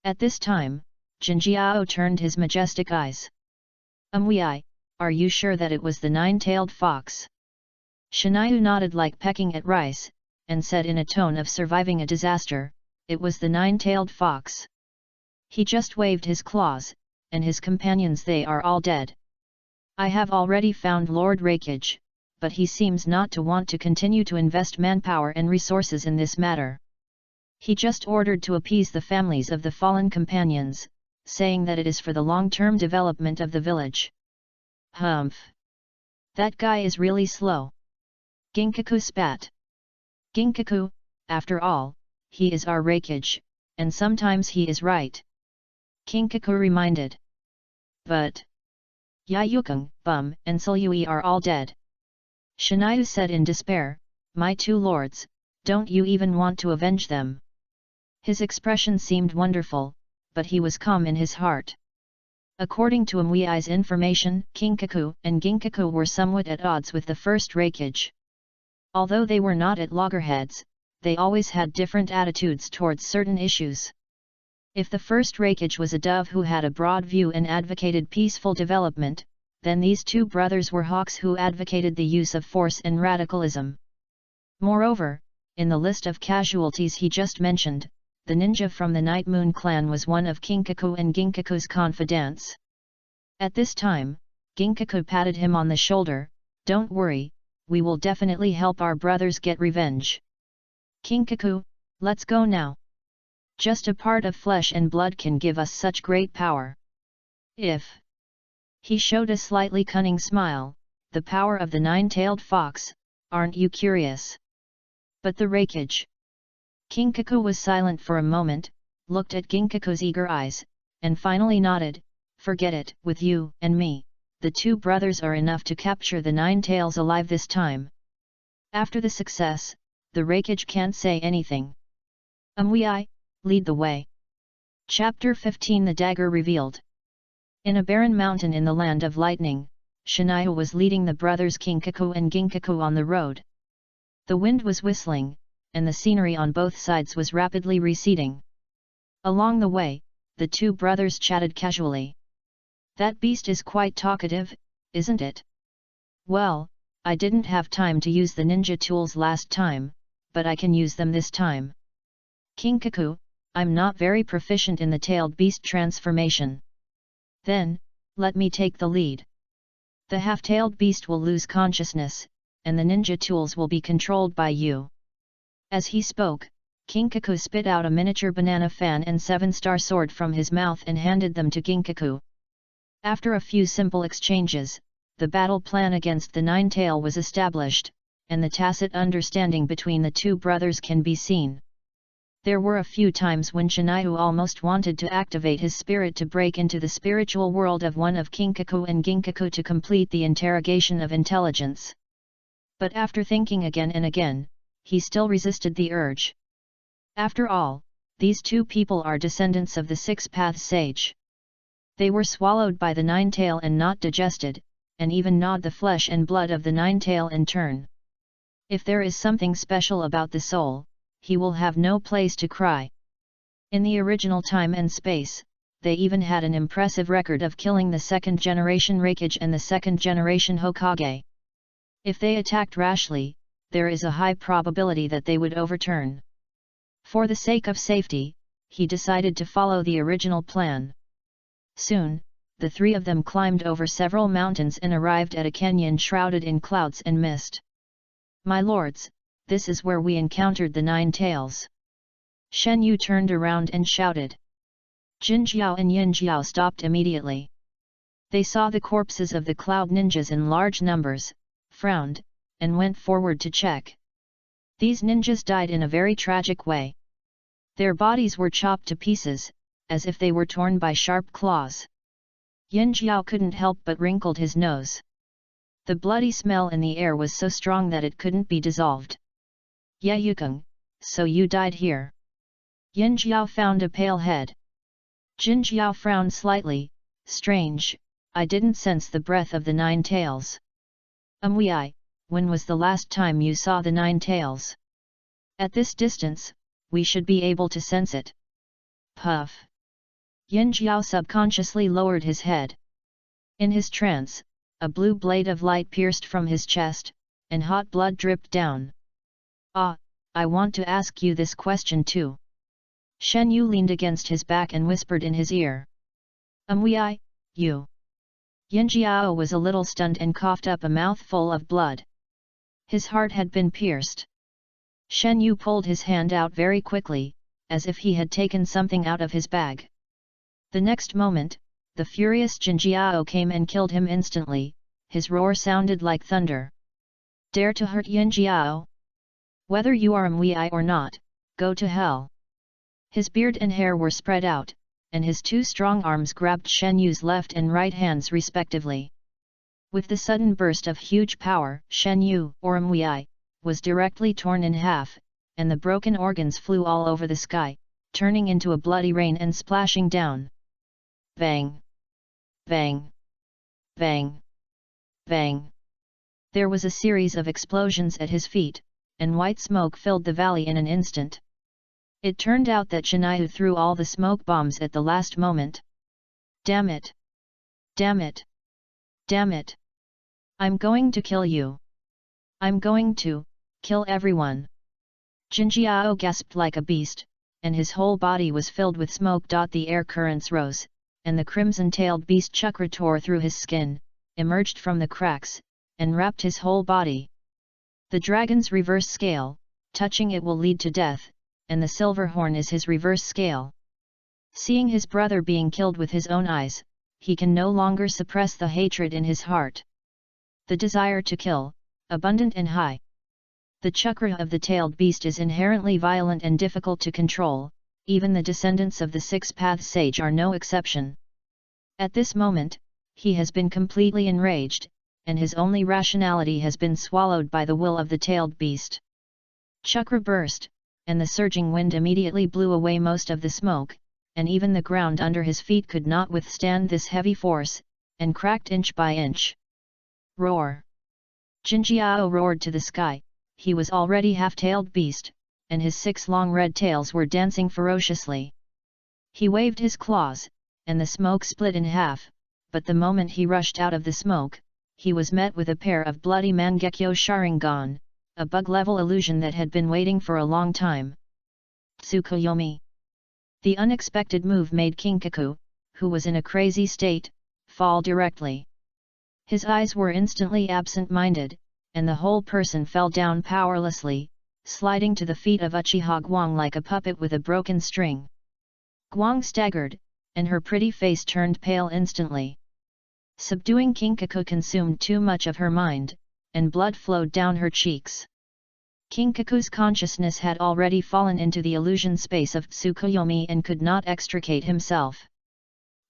S1: At this time, Jinjiao turned his majestic eyes. Wei, are you sure that it was the 9-tailed fox? Shinayu nodded like pecking at rice, and said in a tone of surviving a disaster, it was the 9-tailed fox. He just waved his claws, and his companions they are all dead. I have already found Lord Rakage, but he seems not to want to continue to invest manpower and resources in this matter. He just ordered to appease the families of the fallen companions, saying that it is for the long-term development of the village. Humph! That guy is really slow. Ginkaku spat. Ginkaku, after all, he is our Rakage, and sometimes he is right. Ginkaku reminded. But Yayukung, Bum, and Sulyui are all dead. Shinayu said in despair, my 2 lords, don't you even want to avenge them? His expression seemed wonderful, but he was calm in his heart. According to Mwei's information, Kinkaku and Ginkaku were somewhat at odds with the first Rakage. Although they were not at loggerheads, they always had different attitudes towards certain issues. If the first Rakage was a dove who had a broad view and advocated peaceful development, then these 2 brothers were hawks who advocated the use of force and radicalism. Moreover, in the list of casualties he just mentioned, the ninja from the Night Moon clan was one of Kinkaku and Ginkaku's confidants. At this time, Ginkaku patted him on the shoulder, don't worry, we will definitely help our brothers get revenge. Kinkaku, let's go now. Just a part of flesh and blood can give us such great power. If he showed a slightly cunning smile, the power of the 9-tailed fox, aren't you curious? But the Rakage. Kinkaku was silent for a moment, looked at Ginkaku's eager eyes, and finally nodded, forget it, with you and me, the 2 brothers are enough to capture the 9 tails alive this time. After the success, the Rakage can't say anything. Wei, lead the way. Chapter 15 The Dagger Revealed. In a barren mountain in the land of lightning, Shinayu was leading the brothers Kinkaku and Ginkaku on the road. The wind was whistling, and the scenery on both sides was rapidly receding. Along the way, the 2 brothers chatted casually. That beast is quite talkative, isn't it? Well, I didn't have time to use the ninja tools last time, but I can use them this time. Kinkaku, I'm not very proficient in the tailed beast transformation. Then, let me take the lead. The half-tailed beast will lose consciousness, and the ninja tools will be controlled by you. As he spoke, Kinkaku spit out a miniature banana fan and 7-star sword from his mouth and handed them to Ginkaku. After a few simple exchanges, the battle plan against the Nine-Tail was established, and the tacit understanding between the two brothers can be seen. There were a few times when Shiniu almost wanted to activate his spirit to break into the spiritual world of one of Kinkaku and Ginkaku to complete the interrogation of intelligence. But after thinking again and again, he still resisted the urge. After all, these two people are descendants of the Six-Path Sage. They were swallowed by the Nine-Tail and not digested, and even gnawed the flesh and blood of the Nine-Tail in turn. If there is something special about the soul, he will have no place to cry. In the original time and space, they even had an impressive record of killing the second-generation Raikage and the second-generation Hokage. If they attacked rashly, there is a high probability that they would overturn. For the sake of safety, he decided to follow the original plan. Soon, the three of them climbed over several mountains and arrived at a canyon shrouded in clouds and mist. "My lords, this is where we encountered the Nine-Tails." Shen Yu turned around and shouted. Jin Jiao and Yin Jiao stopped immediately. They saw the corpses of the cloud ninjas in large numbers, frowned, and went forward to check. These ninjas died in a very tragic way. Their bodies were chopped to pieces, as if they were torn by sharp claws. Yin Jiao couldn't help but wrinkled his nose. The bloody smell in the air was so strong that it couldn't be dissolved. "Yeah, Yukong, so you died here." Yin Jiao found a pale head. Jin Jiao frowned slightly. "Strange, I didn't sense the breath of the Nine-Tails." When was the last time you saw the Nine-Tails?" "At this distance, we should be able to sense it." Puff. Yin Jiao subconsciously lowered his head. In his trance, a blue blade of light pierced from his chest, and hot blood dripped down. "Ah, I want to ask you this question too." Shen Yu leaned against his back and whispered in his ear. You." Yin Jiao was a little stunned and coughed up a mouthful of blood. His heart had been pierced. Shen Yu pulled his hand out very quickly, as if he had taken something out of his bag. The next moment, the furious Jin Jiao came and killed him instantly. His roar sounded like thunder. "Dare to hurt Yin Jiao? Whether you are Mui or not, go to hell." His beard and hair were spread out, and his two strong arms grabbed Shen Yu's left and right hands respectively. With the sudden burst of huge power, Shen Yu, or Mui, was directly torn in half, and the broken organs flew all over the sky, turning into a bloody rain and splashing down. Bang! Bang! Bang! Bang! There was a series of explosions at his feet, and white smoke filled the valley in an instant. It turned out that Shiniu threw all the smoke bombs at the last moment. "Damn it! Damn it! Damn it! I'm going to kill you! I'm going to kill everyone!" Jin Jiao gasped like a beast, and his whole body was filled with smoke. The air currents rose, and the crimson-tailed beast chakra tore through his skin, emerged from the cracks, and wrapped his whole body. The dragon's reverse scale, touching it will lead to death, and the silver horn is his reverse scale. Seeing his brother being killed with his own eyes, he can no longer suppress the hatred in his heart. The desire to kill, abundant and high. The chakra of the tailed beast is inherently violent and difficult to control, even the descendants of the Six-Path Sage are no exception. At this moment, he has been completely enraged, and his only rationality has been swallowed by the will of the tailed beast. Chakra burst, and the surging wind immediately blew away most of the smoke, and even the ground under his feet could not withstand this heavy force, and cracked inch by inch. Roar! Jin Jiao roared to the sky. He was already half-tailed beast, and his 6 long red tails were dancing ferociously. He waved his claws, and the smoke split in half, but the moment he rushed out of the smoke, he was met with a pair of bloody Mangekyo Sharingan, a bug-level illusion that had been waiting for a long time. Tsukuyomi! The unexpected move made Kinkaku, who was in a crazy state, fall directly. His eyes were instantly absent-minded, and the whole person fell down powerlessly, sliding to the feet of Uchiha Guang like a puppet with a broken string. Guang staggered, and her pretty face turned pale instantly. Subduing Kinkaku consumed too much of her mind, and blood flowed down her cheeks. Kinkaku's consciousness had already fallen into the illusion space of Tsukuyomi and could not extricate himself.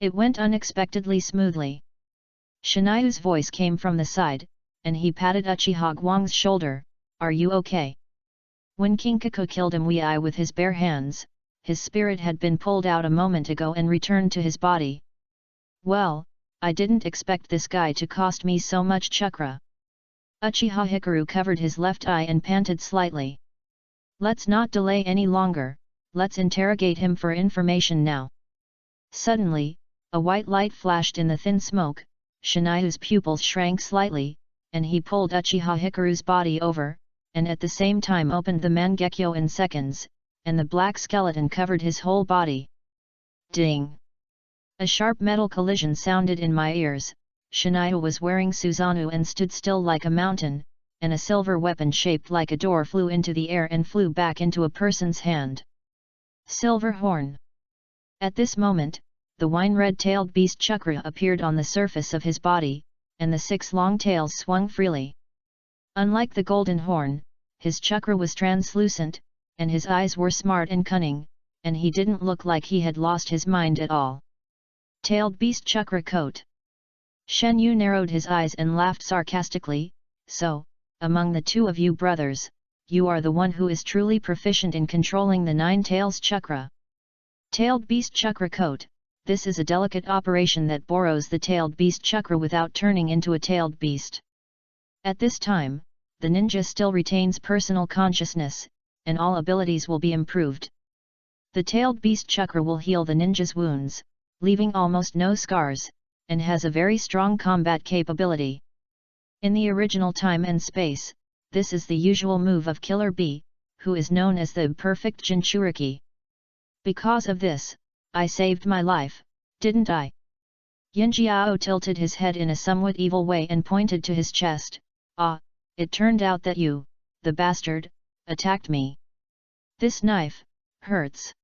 S1: It went unexpectedly smoothly. Shinayu's voice came from the side, and he patted Uchiha Guang's shoulder. "Are you okay?" When Kinkaku killed Imui with his bare hands, his spirit had been pulled out a moment ago and returned to his body. "Well, I didn't expect this guy to cost me so much chakra." Uchiha Hikaru covered his left eye and panted slightly. "Let's not delay any longer, let's interrogate him for information now." Suddenly, a white light flashed in the thin smoke, Shinayu's pupils shrank slightly, and he pulled Uchiha Hikaru's body over, and at the same time opened the Mangekyo in seconds, and the black skeleton covered his whole body. Ding! A sharp metal collision sounded in my ears. Shinayu was wearing Susanoo and stood still like a mountain, and a silver weapon shaped like a door flew into the air and flew back into a person's hand. Silver horn. At this moment, the wine-red-tailed beast chakra appeared on the surface of his body, and the 6 long tails swung freely. Unlike the golden horn, his chakra was translucent, and his eyes were smart and cunning, and he didn't look like he had lost his mind at all. Tailed beast chakra coat. Shen Yu narrowed his eyes and laughed sarcastically. "So, among the two of you brothers, you are the one who is truly proficient in controlling the 9 tails chakra." Tailed beast chakra coat. This is a delicate operation that borrows the tailed beast chakra without turning into a tailed beast. At this time, the ninja still retains personal consciousness, and all abilities will be improved. The tailed beast chakra will heal the ninja's wounds, leaving almost no scars, and has a very strong combat capability. In the original time and space, this is the usual move of Killer Bee, who is known as the perfect Jinchuriki. Because of this, I saved my life, didn't I? Yinjiao tilted his head in a somewhat evil way and pointed to his chest. "Ah, it turned out that you, the bastard, attacked me. This knife hurts."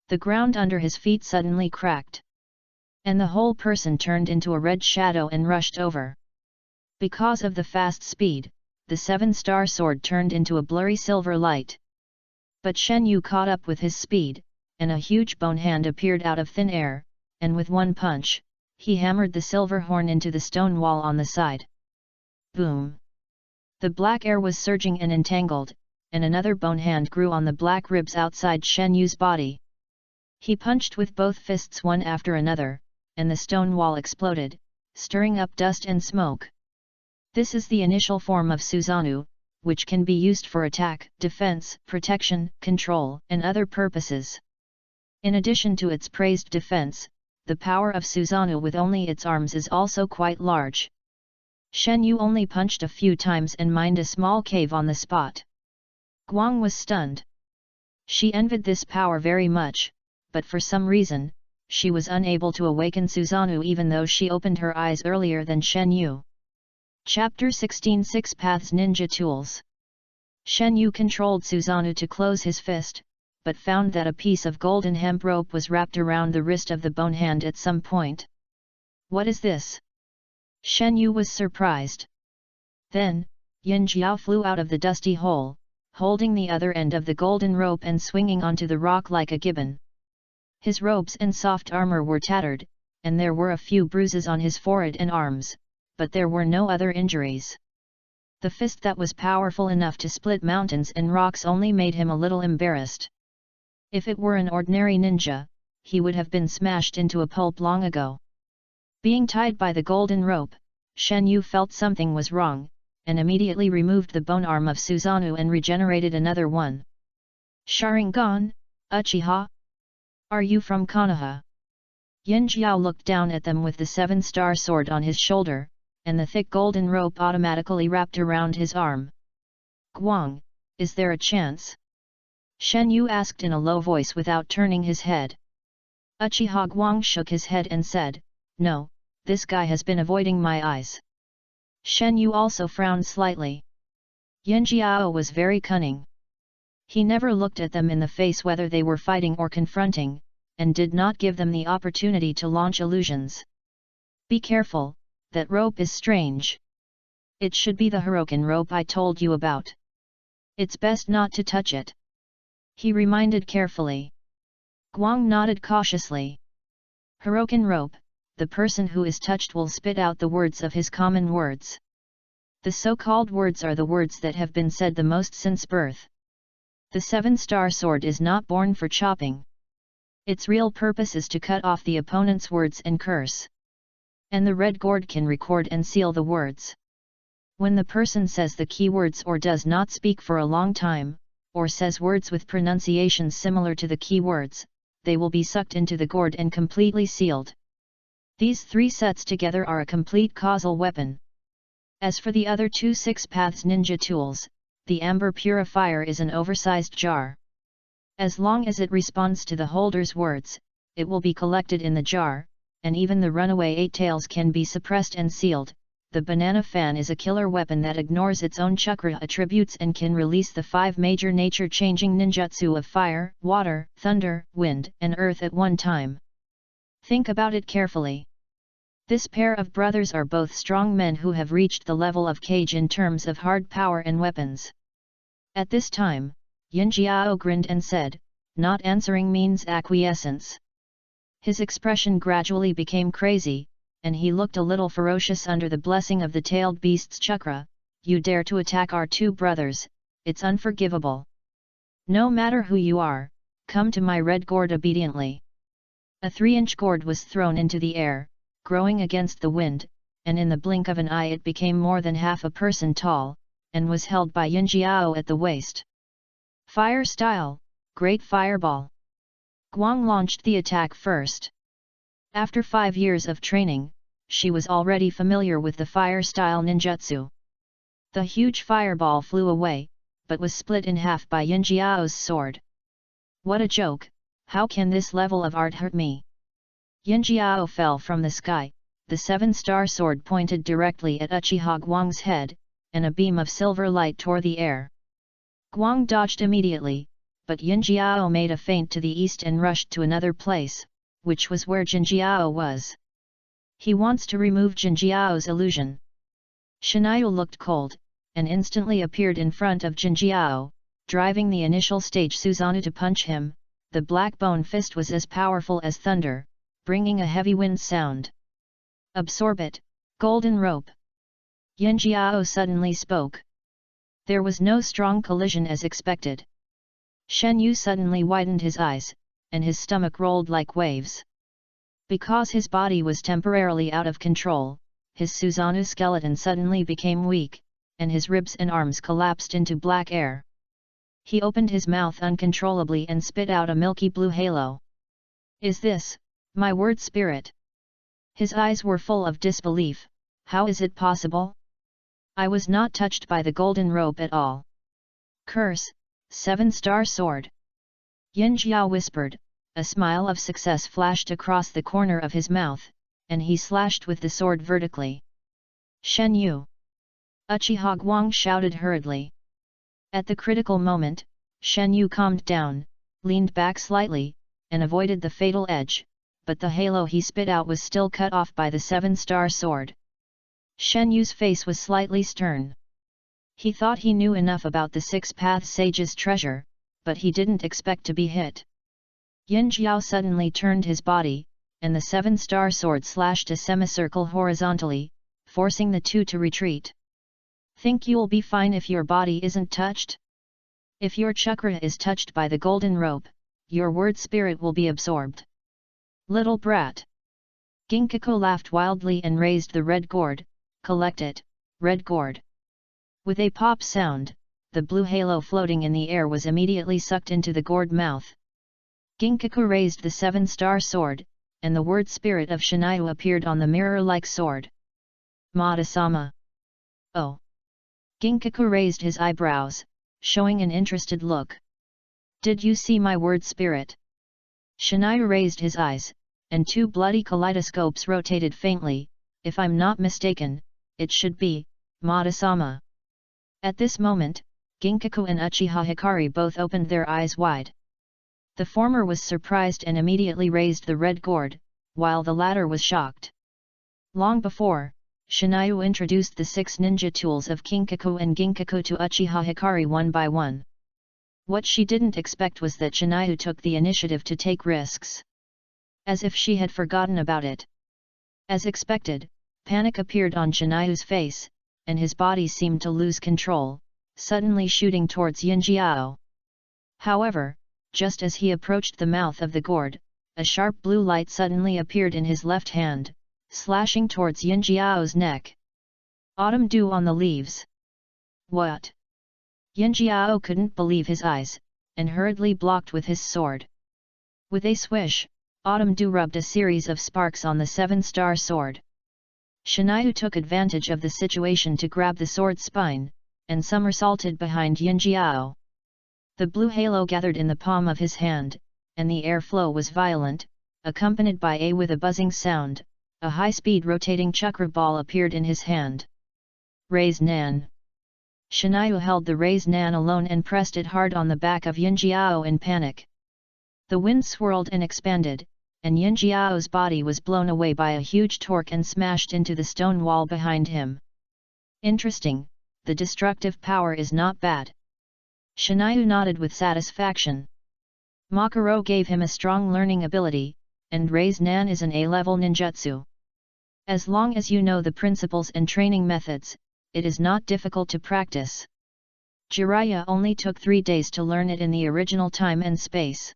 S1: The ground under his feet suddenly cracked, and the whole person turned into a red shadow and rushed over. Because of the fast speed, the 7-star sword turned into a blurry silver light. But Shen Yu caught up with his speed, and a huge bone hand appeared out of thin air, and with one punch, he hammered the silver horn into the stone wall on the side. Boom! The black air was surging and entangled, and another bone hand grew on the black ribs outside Shen Yu's body. He punched with both fists one after another, and the stone wall exploded, stirring up dust and smoke. This is the initial form of Susanoo, which can be used for attack, defense, protection, control, and other purposes. In addition to its praised defense, the power of Susanoo with only its arms is also quite large. Shen Yu only punched a few times and mined a small cave on the spot. Guang was stunned. She envied this power very much, but for some reason, she was unable to awaken Susanoo even though she opened her eyes earlier than Shen Yu. Chapter 16 6 Paths Ninja Tools. Shen Yu controlled Susanoo to close his fist, but found that a piece of golden hemp rope was wrapped around the wrist of the bone hand at some point. "What is this?" Shen Yu was surprised. Then, Yin Jiao flew out of the dusty hole, holding the other end of the golden rope and swinging onto the rock like a gibbon. His robes and soft armor were tattered, and there were a few bruises on his forehead and arms, but there were no other injuries. The fist that was powerful enough to split mountains and rocks only made him a little embarrassed. If it were an ordinary ninja, he would have been smashed into a pulp long ago. Being tied by the golden rope, Shen Yu felt something was wrong, and immediately removed the bone arm of Susanoo and regenerated another one. "Sharingan, Uchiha? Are you from Konoha?" Yin Jiao looked down at them with the 7-star sword on his shoulder, and the thick golden rope automatically wrapped around his arm. "Guang, is there a chance?" Shen Yu asked in a low voice without turning his head. Uchiha Guang shook his head and said, "No, this guy has been avoiding my eyes." Shen Yu also frowned slightly. Yin Jiao was very cunning. He never looked at them in the face whether they were fighting or confronting, and did not give them the opportunity to launch illusions. Be careful, that rope is strange. It should be the Hirokin rope I told you about. It's best not to touch it. He reminded carefully. Guang nodded cautiously. Hirokin rope, the person who is touched will spit out the words of his common words. The so-called words are the words that have been said the most since birth. The 7-star sword is not born for chopping. Its real purpose is to cut off the opponent's words and curse. And the red gourd can record and seal the words. When the person says the key words or does not speak for a long time, or says words with pronunciations similar to the key words, they will be sucked into the gourd and completely sealed. These 3 sets together are a complete causal weapon. As for the other 2 Six Paths ninja tools, the amber purifier is an oversized jar. As long as it responds to the holder's words, it will be collected in the jar, and even the runaway 8 tails can be suppressed and sealed. The banana fan is a killer weapon that ignores its own chakra attributes and can release the 5 major nature-changing ninjutsu of fire, water, thunder, wind, and earth at one time. Think about it carefully. This pair of brothers are both strong men who have reached the level of Cage in terms of hard power and weapons. At this time, Yin Jiao grinned and said, "Not answering means acquiescence." His expression gradually became crazy, and he looked a little ferocious under the blessing of the tailed beast's chakra. "You dare to attack our 2 brothers, it's unforgivable. No matter who you are, come to my red gourd obediently." A 3-inch gourd was thrown into the air, growing against the wind, and in the blink of an eye it became more than half a person tall, and was held by Yin Jiao at the waist. Fire style, Great Fireball. Guang launched the attack first. After 5 years of training, she was already familiar with the fire-style ninjutsu. The huge fireball flew away, but was split in half by Yin Jiao's sword. What a joke, how can this level of art hurt me? Yin Jiao fell from the sky, the 7-star sword pointed directly at Uchiha Guang's head, and a beam of silver light tore the air. Guang dodged immediately, but Yin Jiao made a feint to the east and rushed to another place, which was where Jin Jiao was. He wants to remove Jin Jiao's illusion. Shinayu looked cold, and instantly appeared in front of Jin Jiao, driving the initial stage Susanoo to punch him. The black bone fist was as powerful as thunder, bringing a heavy wind sound. "Absorb it, golden rope!" Yin Jiao suddenly spoke. There was no strong collision as expected. Shen Yu suddenly widened his eyes, and his stomach rolled like waves. Because his body was temporarily out of control, his Susanoo skeleton suddenly became weak, and his ribs and arms collapsed into black air. He opened his mouth uncontrollably and spit out a milky blue halo. "Is this, my word spirit?" His eyes were full of disbelief. "How is it possible? I was not touched by the golden rope at all." "Curse, 7-star sword!" Yin Jiao whispered. A smile of success flashed across the corner of his mouth, and he slashed with the sword vertically. "Shen Yu!" Uchiha Guang shouted hurriedly. At the critical moment, Shen Yu calmed down, leaned back slightly, and avoided the fatal edge, but the halo he spit out was still cut off by the 7-star sword. Shen Yu's face was slightly stern. He thought he knew enough about the 6-path sage's treasure, but he didn't expect to be hit. Yin Jiao suddenly turned his body, and the 7-star sword slashed a semicircle horizontally, forcing the 2 to retreat. "Think you'll be fine if your body isn't touched? If your chakra is touched by the golden rope, your word spirit will be absorbed. Little brat!" Ginkaku laughed wildly and raised the red gourd. "Collect it, red gourd!" With a pop sound, the blue halo floating in the air was immediately sucked into the gourd mouth. Ginkaku raised the 7-star sword, and the word spirit of Shinayu appeared on the mirror-like sword. "Madara-sama." "Oh!" Ginkaku raised his eyebrows, showing an interested look. "Did you see my word spirit?" Shinayu raised his eyes, and 2 bloody kaleidoscopes rotated faintly. "If I'm not mistaken, it should be, Madara-sama." At this moment, Ginkaku and Uchiha Hikari both opened their eyes wide. The former was surprised and immediately raised the red gourd, while the latter was shocked. Long before, Shinayu introduced the 6 ninja tools of Kinkaku and Ginkaku to Uchiha Hikari one by one. What she didn't expect was that Shinayu took the initiative to take risks. As if she had forgotten about it. As expected, panic appeared on Shinayu's face, and his body seemed to lose control, suddenly shooting towards Yinjiao. However, just as he approached the mouth of the gourd, a sharp blue light suddenly appeared in his left hand, slashing towards Yinjiao's neck. Autumn dew on the leaves. What? Yinjiao couldn't believe his eyes, and hurriedly blocked with his sword. With a swish, autumn dew rubbed a series of sparks on the 7-star sword. Shinayu took advantage of the situation to grab the sword's spine, and somersaulted behind Yinjiao. The blue halo gathered in the palm of his hand, and the airflow was violent, accompanied by with a buzzing sound. A high-speed rotating chakra ball appeared in his hand. Raise Nan. Shinayu held the Raise Nan alone and pressed it hard on the back of Yinjiao in panic. The wind swirled and expanded, and Yinjiao's body was blown away by a huge torque and smashed into the stone wall behind him. Interesting, the destructive power is not bad. Shinayu nodded with satisfaction. Makaro gave him a strong learning ability, and Raise Nan is an A-level ninjutsu. As long as you know the principles and training methods, it is not difficult to practice. Jiraiya only took 3 days to learn it in the original time and space.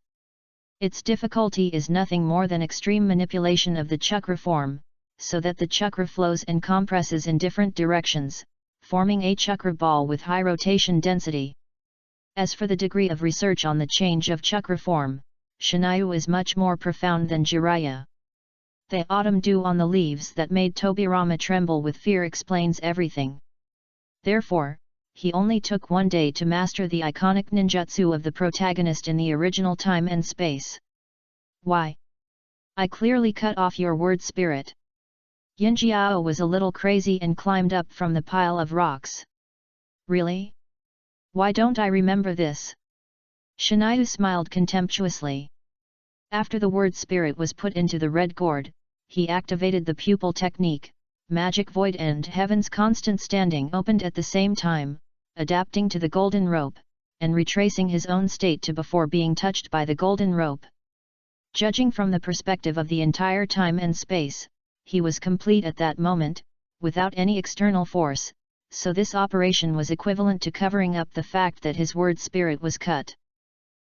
S1: Its difficulty is nothing more than extreme manipulation of the chakra form, so that the chakra flows and compresses in different directions, forming a chakra ball with high rotation density. As for the degree of research on the change of chakra form, Shinayu is much more profound than Jiraiya. The autumn dew on the leaves that made Tobirama tremble with fear explains everything. Therefore, he only took 1 day to master the iconic ninjutsu of the protagonist in the original time and space. Why? I clearly cut off your word spirit. Yinjiao was a little crazy and climbed up from the pile of rocks. Really? Why don't I remember this? Shinayu smiled contemptuously. After the word spirit was put into the red gourd, he activated the pupil technique. Magic void and heaven's constant standing opened at the same time, adapting to the golden rope, and retracing his own state to before being touched by the golden rope. Judging from the perspective of the entire time and space, he was complete at that moment, without any external force, so this operation was equivalent to covering up the fact that his word spirit was cut.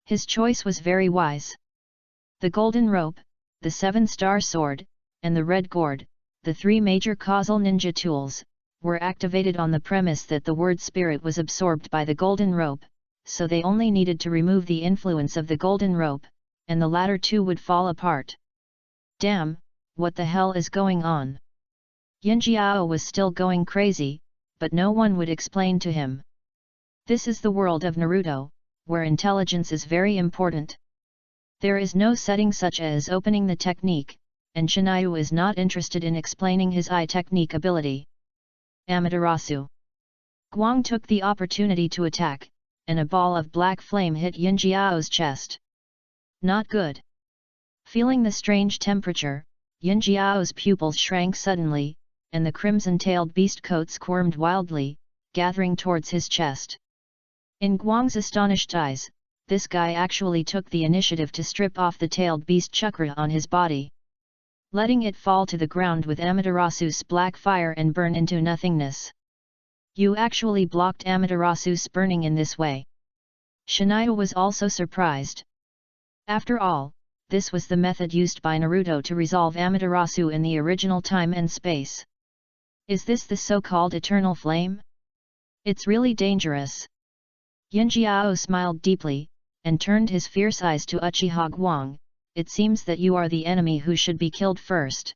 S1: His choice was very wise. The golden rope, the 7-star sword, and the red gourd, the 3 major causal ninja tools, were activated on the premise that the word spirit was absorbed by the golden rope, so they only needed to remove the influence of the golden rope, and the latter two would fall apart. Damn, what the hell is going on? Yinjiao was still going crazy, but no one would explain to him. This is the world of Naruto, where intelligence is very important. There is no setting such as opening the technique, and Shinayu is not interested in explaining his eye technique ability. Amaterasu. Guang took the opportunity to attack, and a ball of black flame hit Yinjiao's chest. Not good. Feeling the strange temperature, Yinjiao's pupils shrank suddenly, and the crimson-tailed beast coat squirmed wildly, gathering towards his chest. In Guang's astonished eyes, this guy actually took the initiative to strip off the tailed beast chakra on his body, letting it fall to the ground with Amaterasu's black fire and burn into nothingness. You actually blocked Amaterasu's burning in this way. Shinayu was also surprised. After all, this was the method used by Naruto to resolve Amaterasu in the original time and space. Is this the so-called eternal flame? It's really dangerous. Yinjiao smiled deeply, and turned his fierce eyes to Uchiha Guang. It seems that you are the enemy who should be killed first.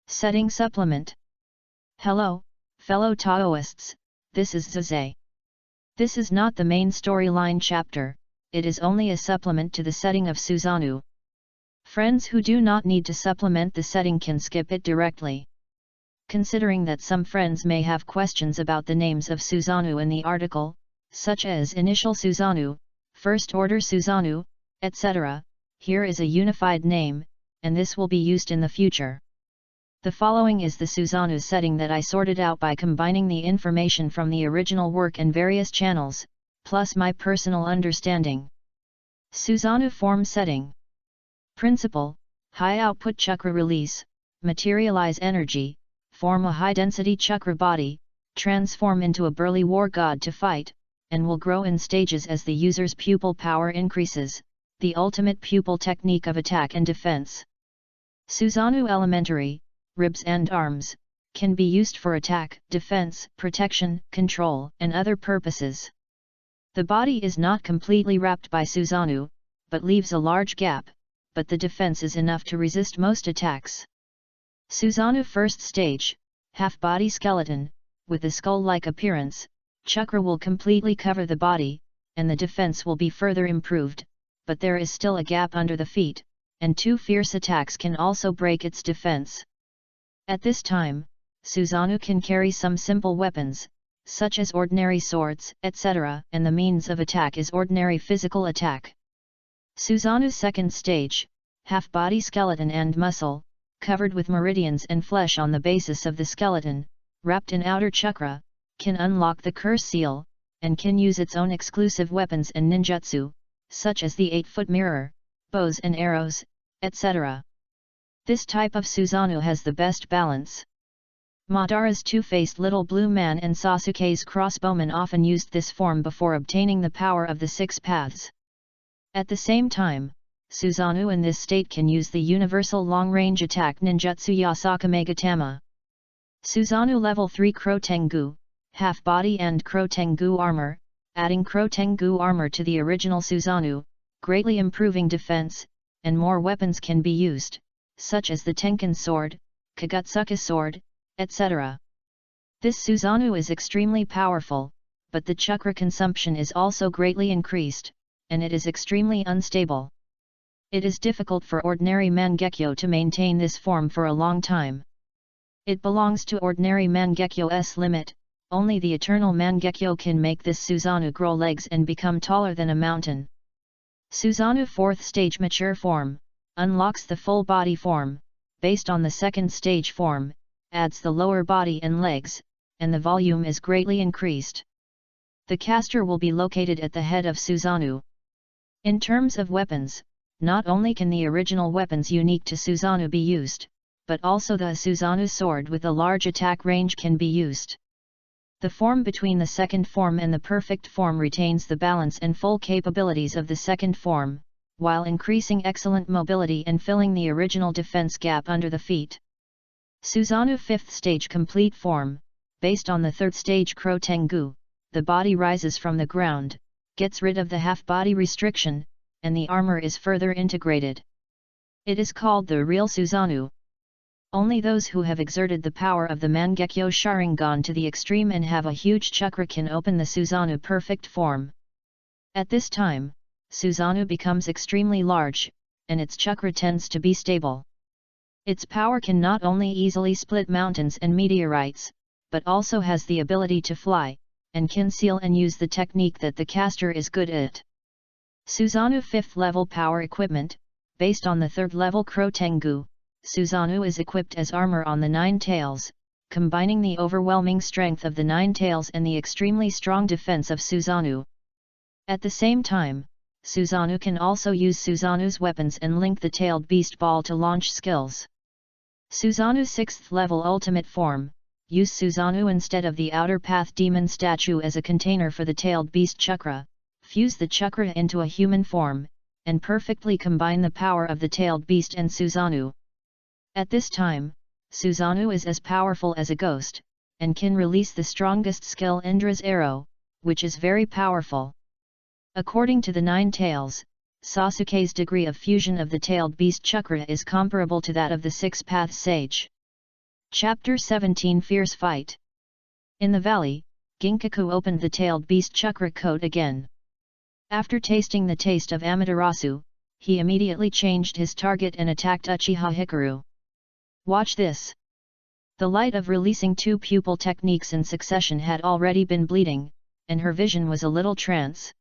S1: Setting supplement. Hello, fellow Taoists, this is Zazay. This is not the main storyline chapter, it is only a supplement to the setting of Susanoo. Friends who do not need to supplement the setting can skip it directly. Considering that some friends may have questions about the names of Susanoo in the article, such as initial Susanoo, first order Susanoo, etc. Here is a unified name, and this will be used in the future. The following is the Susanoo setting that I sorted out by combining the information from the original work and various channels, plus my personal understanding. Susanoo form setting. Principle: high output chakra release, materialize energy, form a high density chakra body, transform into a burly war god to fight, and will grow in stages as the user's pupil power increases, the ultimate pupil technique of attack and defense. Susanoo elementary, ribs and arms, can be used for attack, defense, protection, control, and other purposes. The body is not completely wrapped by Susanoo, but leaves a large gap, but the defense is enough to resist most attacks. Susanoo first stage, half-body skeleton, with a skull-like appearance, chakra will completely cover the body, and the defense will be further improved, but there is still a gap under the feet, and 2 fierce attacks can also break its defense. At this time, Susanoo can carry some simple weapons, such as ordinary swords, etc., and the means of attack is ordinary physical attack. Susanoo second stage, half-body skeleton and muscle, covered with meridians and flesh on the basis of the skeleton, wrapped in outer chakra, can unlock the curse seal, and can use its own exclusive weapons and ninjutsu, such as the 8-foot mirror, bows and arrows, etc. This type of Susanoo has the best balance. Madara's two-faced little blue man and Sasuke's crossbowman often used this form before obtaining the power of the 6 paths. At the same time, Susanoo in this state can use the universal long-range attack ninjutsu Yasaka Megatama. Susanoo level 3 Krotengu, half-body and Krotengu armor, adding Krotengu armor to the original Susanoo, greatly improving defense, and more weapons can be used, such as the Tenkan sword, Kagutsuka sword, etc. This Susanoo is extremely powerful, but the chakra consumption is also greatly increased, and it is extremely unstable. It is difficult for ordinary Mangekyo to maintain this form for a long time. It belongs to ordinary Mangekyo's limit, only the eternal Mangekyo can make this Susanoo grow legs and become taller than a mountain. Susanoo 4th stage mature form, unlocks the full body form, based on the 2nd stage form, adds the lower body and legs, and the volume is greatly increased. The caster will be located at the head of Susanoo. In terms of weapons, not only can the original weapons unique to Susanoo be used, but also the Susanoo sword with a large attack range can be used. The form between the 2nd form and the perfect form retains the balance and full capabilities of the 2nd form, while increasing excellent mobility and filling the original defense gap under the feet. Susanoo 5th stage complete form, based on the 3rd stage Krotengu, the body rises from the ground, gets rid of the half-body restriction, and the armor is further integrated. It is called the real Susanoo. Only those who have exerted the power of the Mangekyo Sharingan to the extreme and have a huge chakra can open the Susanoo perfect form. At this time, Susanoo becomes extremely large, and its chakra tends to be stable. Its power can not only easily split mountains and meteorites, but also has the ability to fly, and conceal and use the technique that the caster is good at. Susanoo 5th level power equipment, based on the 3rd level Krotengu, Susanoo is equipped as armor on the 9 tails, combining the overwhelming strength of the 9 tails and the extremely strong defense of Susanoo. At the same time, Susanoo can also use Susanoo's weapons and link the tailed beast ball to launch skills. Susanoo 6th level ultimate form, use Susanoo instead of the outer path demon statue as a container for the tailed beast chakra, fuse the chakra into a human form, and perfectly combine the power of the tailed beast and Susanoo. At this time, Susanoo is as powerful as a ghost, and can release the strongest skill Indra's arrow, which is very powerful. According to the 9 tails, Sasuke's degree of fusion of the tailed beast chakra is comparable to that of the 6 path sage. Chapter 17 Fierce Fight. In the valley, Ginkaku opened the tailed beast chakra coat again. After tasting the taste of Amaterasu, he immediately changed his target and attacked Uchiha Hikaru. Watch this! The light of releasing 2 pupil techniques in succession had already been bleeding, and her vision was a little trance.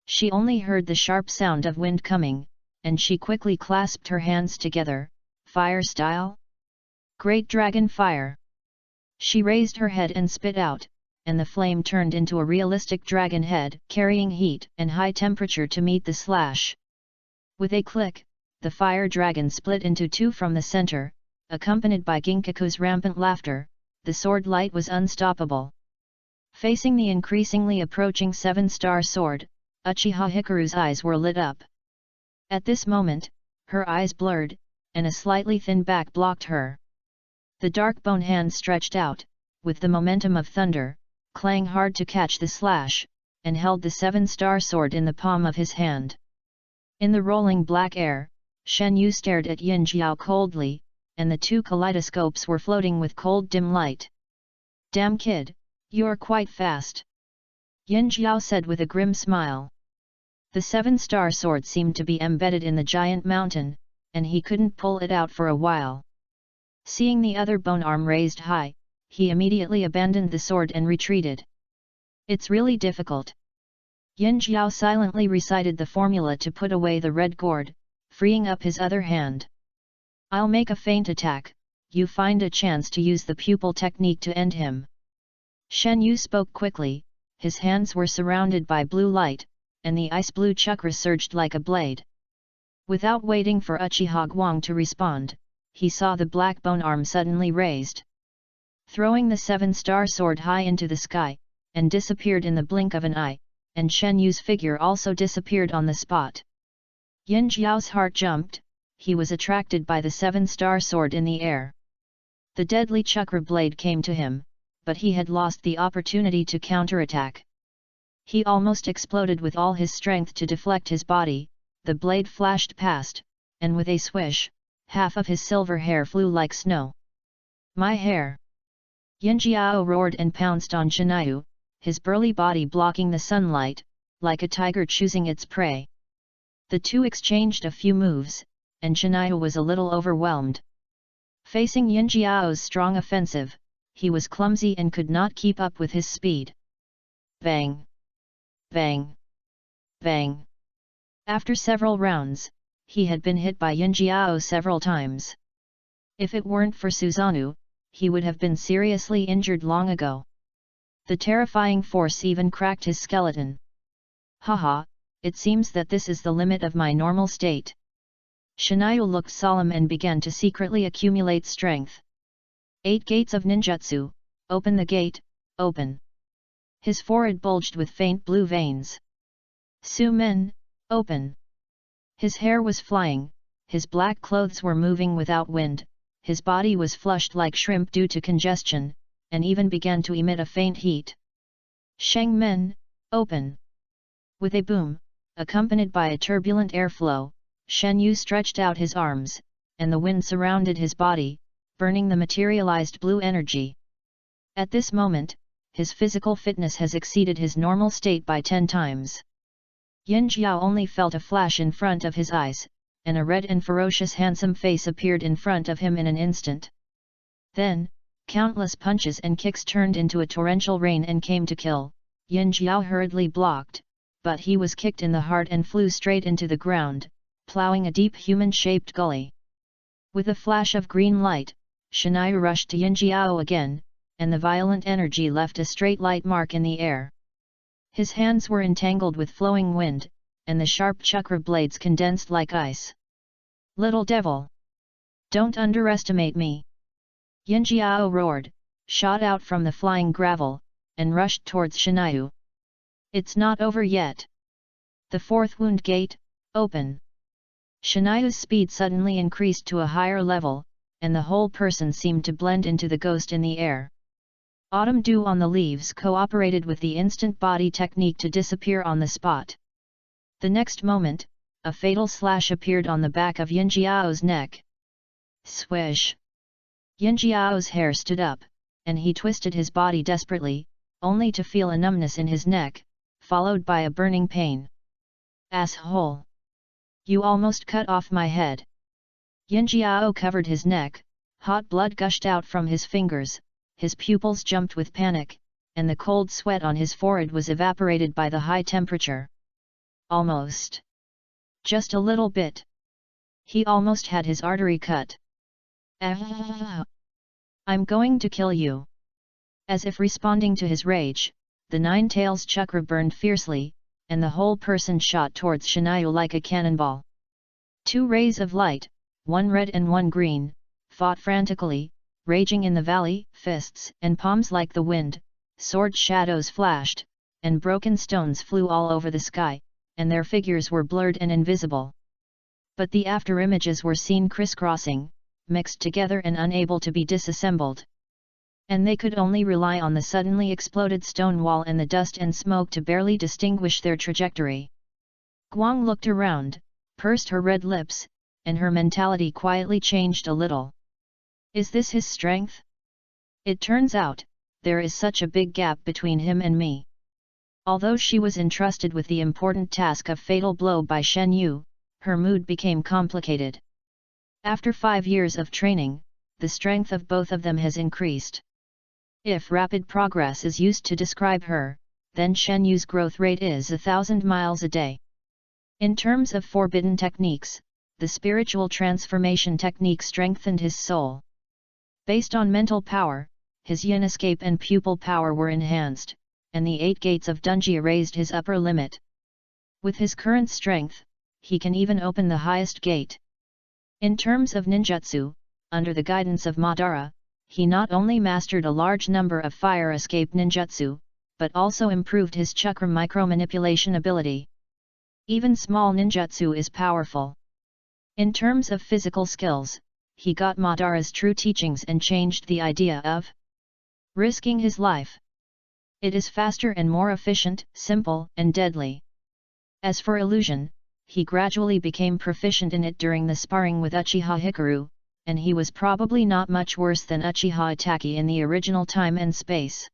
S1: She only heard the sharp sound of wind coming, and she quickly clasped her hands together, fire style? Great dragon fire! She raised her head and spit out, and the flame turned into a realistic dragon head, carrying heat and high temperature to meet the slash. With a click, the fire dragon split into two from the center, accompanied by Ginkaku's rampant laughter. The sword light was unstoppable. Facing the increasingly approaching 7-star sword, Uchiha Hikaru's eyes were lit up. At this moment, her eyes blurred, and a slightly thin back blocked her. The dark bone hand stretched out, with the momentum of thunder, clang hard to catch the slash, and held the 7-star sword in the palm of his hand. In the rolling black air, Shen Yu stared at Yin Jiao coldly, and the two kaleidoscopes were floating with cold dim light. "Damn kid, you're quite fast," Yin Jiao said with a grim smile. The 7-star sword seemed to be embedded in the giant mountain, and he couldn't pull it out for a while. Seeing the other bone arm raised high, he immediately abandoned the sword and retreated. "It's really difficult." Yin Jiao silently recited the formula to put away the red gourd, freeing up his other hand. "I'll make a feint attack, you find a chance to use the pupil technique to end him." Shen Yu spoke quickly, his hands were surrounded by blue light, and the ice blue chakra surged like a blade. Without waiting for Uchiha Guang to respond, he saw the black bone arm suddenly raised. Throwing the 7-star sword high into the sky, and disappeared in the blink of an eye, and Shen Yu's figure also disappeared on the spot. Yin Jiao's heart jumped, he was attracted by the 7-star sword in the air. The deadly chakra blade came to him, but he had lost the opportunity to counterattack. He almost exploded with all his strength to deflect his body, the blade flashed past, and with a swish, half of his silver hair flew like snow. "My hair!" Yin Jiao roared and pounced on Shiniu, his burly body blocking the sunlight, like a tiger choosing its prey. The two exchanged a few moves, and Shiniu was a little overwhelmed. Facing Yin Jiao's strong offensive, he was clumsy and could not keep up with his speed. Bang! Bang! Bang! After several rounds, he had been hit by Yin Jiao several times. If it weren't for Susanoo, he would have been seriously injured long ago. The terrifying force even cracked his skeleton. "Haha, it seems that this is the limit of my normal state." Shiniu looked solemn and began to secretly accumulate strength. 8 gates of ninjutsu, open the gate, open. His forehead bulged with faint blue veins. "Su-men, open." His hair was flying, his black clothes were moving without wind, his body was flushed like shrimp due to congestion, and even began to emit a faint heat. "Sheng-men, open." With a boom, accompanied by a turbulent airflow, Shen Yu stretched out his arms, and the wind surrounded his body, burning the materialized blue energy. At this moment, his physical fitness has exceeded his normal state by 10 times. Yin Jiao only felt a flash in front of his eyes, and a red and ferocious handsome face appeared in front of him in an instant. Then, countless punches and kicks turned into a torrential rain and came to kill. Yin Jiao hurriedly blocked, but he was kicked in the heart and flew straight into the ground, plowing a deep human-shaped gully. With a flash of green light, Shiniu rushed to Yin Jiao again, and the violent energy left a straight light mark in the air. His hands were entangled with flowing wind, and the sharp chakra blades condensed like ice. "Little devil! Don't underestimate me!" Yin Jiao roared, shot out from the flying gravel, and rushed towards Shiniu. "It's not over yet. The 4th wound gate, open." Shiniu's speed suddenly increased to a higher level, and the whole person seemed to blend into the ghost in the air. Autumn dew on the leaves cooperated with the instant body technique to disappear on the spot. The next moment, a fatal slash appeared on the back of Yin Jiao's neck. Swish! Yin Jiao's hair stood up, and he twisted his body desperately, only to feel a numbness in his neck, followed by a burning pain. "Asshole! You almost cut off my head." Yin Jiao covered his neck, hot blood gushed out from his fingers, his pupils jumped with panic, and the cold sweat on his forehead was evaporated by the high temperature. Almost. Just a little bit. He almost had his artery cut. Ah! I'm going to kill you. As if responding to his rage, the nine tails chakra burned fiercely, and the whole person shot towards Shinayu like a cannonball. Two rays of light, one red and one green, fought frantically, raging in the valley, fists and palms like the wind, sword shadows flashed, and broken stones flew all over the sky, and their figures were blurred and invisible. But the afterimages were seen crisscrossing, mixed together and unable to be disassembled. And they could only rely on the suddenly exploded stone wall and the dust and smoke to barely distinguish their trajectory. Guang looked around, pursed her red lips, and her mentality quietly changed a little. Is this his strength? It turns out, there is such a big gap between him and me. Although she was entrusted with the important task of fatal blow by Shen Yu, her mood became complicated. After 5 years of training, the strength of both of them has increased. If rapid progress is used to describe her, then Shen Yu's growth rate is 1,000 miles a day. In terms of forbidden techniques, the spiritual transformation technique strengthened his soul. Based on mental power, his yin escape and pupil power were enhanced, and the 8 gates of Dunjia raised his upper limit. With his current strength, he can even open the highest gate. In terms of ninjutsu, under the guidance of Madara, he not only mastered a large number of fire escape ninjutsu, but also improved his chakra micromanipulation ability. Even small ninjutsu is powerful. In terms of physical skills, he got Madara's true teachings and changed the idea of risking his life. It is faster and more efficient, simple and deadly. As for illusion, he gradually became proficient in it during the sparring with Uchiha Hikaru, and he was probably not much worse than Uchiha Itachi in the original time and space.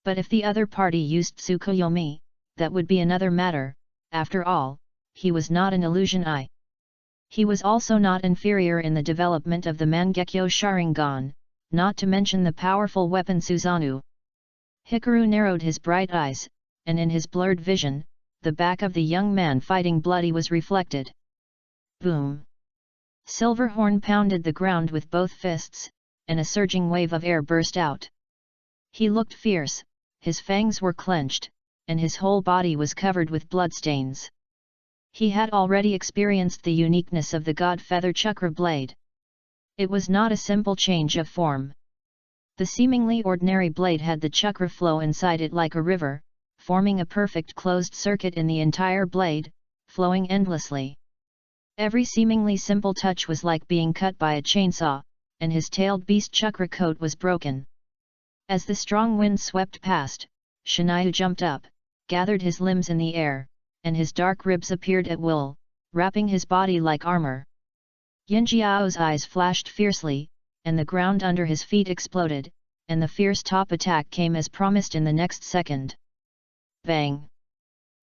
S1: But if the other party used Tsukuyomi, that would be another matter. After all, he was not an illusion eye. He was also not inferior in the development of the Mangekyo Sharingan, not to mention the powerful weapon Susanoo. Hikaru narrowed his bright eyes, and in his blurred vision, the back of the young man fighting bloody was reflected. Boom! Silverhorn pounded the ground with both fists, and a surging wave of air burst out. He looked fierce, his fangs were clenched, and his whole body was covered with bloodstains. He had already experienced the uniqueness of the God Feather Chakra blade. It was not a simple change of form. The seemingly ordinary blade had the chakra flow inside it like a river, forming a perfect closed circuit in the entire blade, flowing endlessly. Every seemingly simple touch was like being cut by a chainsaw, and his tailed beast chakra coat was broken. As the strong wind swept past, Shinayu jumped up, gathered his limbs in the air, and his dark ribs appeared at will, wrapping his body like armor. Yinjiao's eyes flashed fiercely, and the ground under his feet exploded, and the fierce top attack came as promised in the next second. Bang!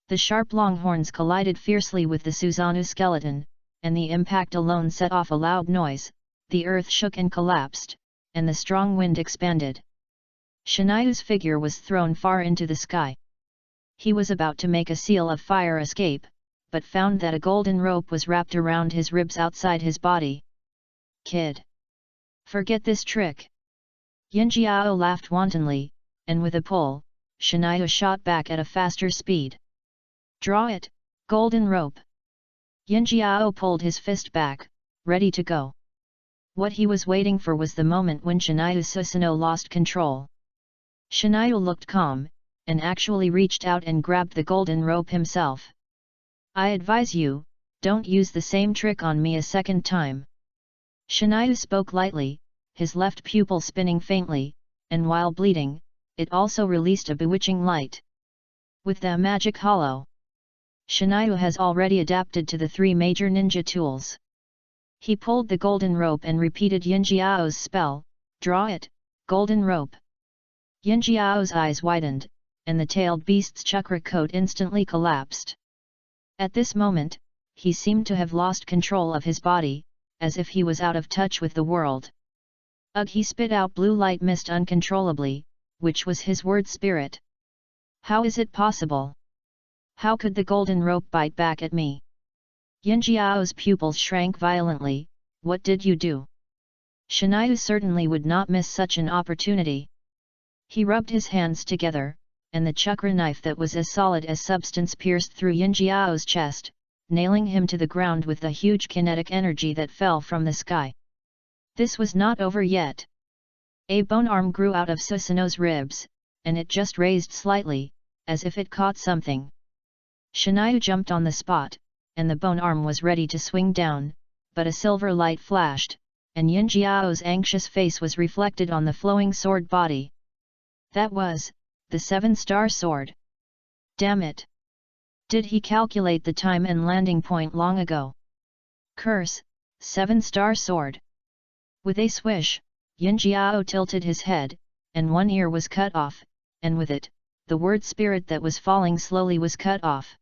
S1: The sharp longhorns collided fiercely with the Susanoo skeleton, and the impact alone set off a loud noise. The earth shook and collapsed, and the strong wind expanded. Shinayu's figure was thrown far into the sky. He was about to make a seal of fire escape, but found that a golden rope was wrapped around his ribs outside his body. Kid! Forget this trick! Yinjiao laughed wantonly, and with a pull, Shinayu shot back at a faster speed. Draw it, golden rope! Yinjiao pulled his fist back, ready to go. What he was waiting for was the moment when Shinayu Susanoo lost control. Shinayu looked calm, and actually reached out and grabbed the golden rope himself. I advise you, don't use the same trick on me a second time. Shinayu spoke lightly, his left pupil spinning faintly, and while bleeding, it also released a bewitching light. With the magic hollow, Shinayu has already adapted to the 3 major ninja tools. He pulled the golden rope and repeated Yinjiao's spell, draw it, golden rope. Yinjiao's eyes widened, and the tailed beast's chakra coat instantly collapsed. At this moment, he seemed to have lost control of his body, as if he was out of touch with the world. Ugh! He spit out blue light mist uncontrollably, which was his word spirit. How is it possible? How could the golden rope bite back at me? Yin Jiao's pupils shrank violently. What did you do? Shiniu certainly would not miss such an opportunity. He rubbed his hands together, and the chakra knife that was as solid as substance pierced through Yin Jiao's chest, nailing him to the ground with the huge kinetic energy that fell from the sky. This was not over yet. A bone arm grew out of Susanoo's ribs, and it just raised slightly, as if it caught something. Shiniu jumped on the spot, and the bone arm was ready to swing down, but a silver light flashed, and Yin Jiao's anxious face was reflected on the flowing sword body. That was the 7-star sword. Damn it! Did he calculate the time and landing point long ago? Curse, 7-star sword! With a swish, Yin Jiao tilted his head, and one ear was cut off, and with it, the word spirit that was falling slowly was cut off.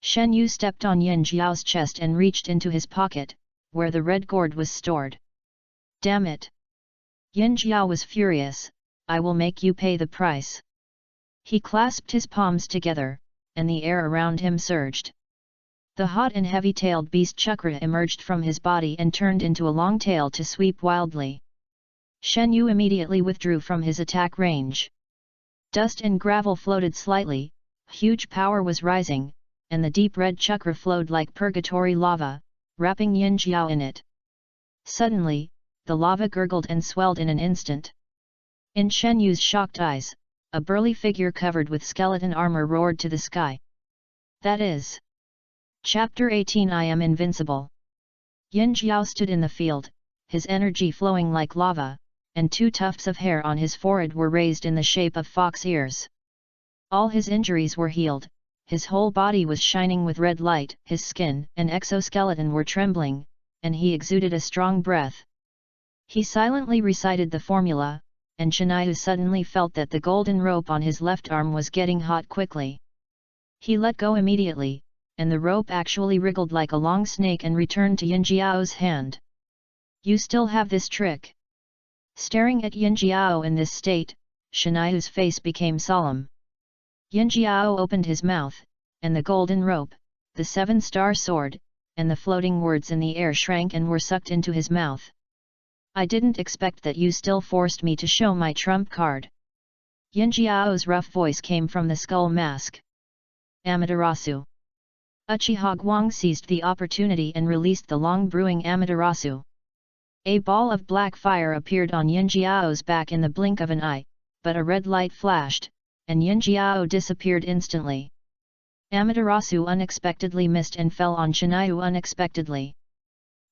S1: Shen Yu stepped on Yin Jiao's chest and reached into his pocket, where the red gourd was stored. Damn it! Yin Jiao was furious. I will make you pay the price. He clasped his palms together, and the air around him surged. The hot and heavy-tailed beast chakra emerged from his body and turned into a long tail to sweep wildly. Shen Yu immediately withdrew from his attack range. Dust and gravel floated slightly, huge power was rising, and the deep red chakra flowed like purgatory lava, wrapping Yin Jiao in it. Suddenly, the lava gurgled and swelled in an instant. In Shen Yu's shocked eyes, a burly figure covered with skeleton armor roared to the sky. That is Chapter 18. I am invincible. Yin Jiao stood in the field, his energy flowing like lava, and 2 tufts of hair on his forehead were raised in the shape of fox ears. All his injuries were healed, his whole body was shining with red light, his skin and exoskeleton were trembling, and he exuded a strong breath. He silently recited the formula, and Shiniu suddenly felt that the golden rope on his left arm was getting hot quickly. He let go immediately, and the rope actually wriggled like a long snake and returned to Yin Jiao's hand. You still have this trick? Staring at Yin Jiao in this state, Shiniu's face became solemn. Yin Jiao opened his mouth, and the golden rope, the 7-star sword, and the floating words in the air shrank and were sucked into his mouth. I didn't expect that you still forced me to show my trump card. Yin Jiao's rough voice came from the skull mask. Amaterasu. Uchiha Guang seized the opportunity and released the long brewing Amaterasu. A ball of black fire appeared on Yin Jiao's back in the blink of an eye, but a red light flashed, and Yin Jiao disappeared instantly. Amaterasu unexpectedly missed and fell on Shiniu unexpectedly.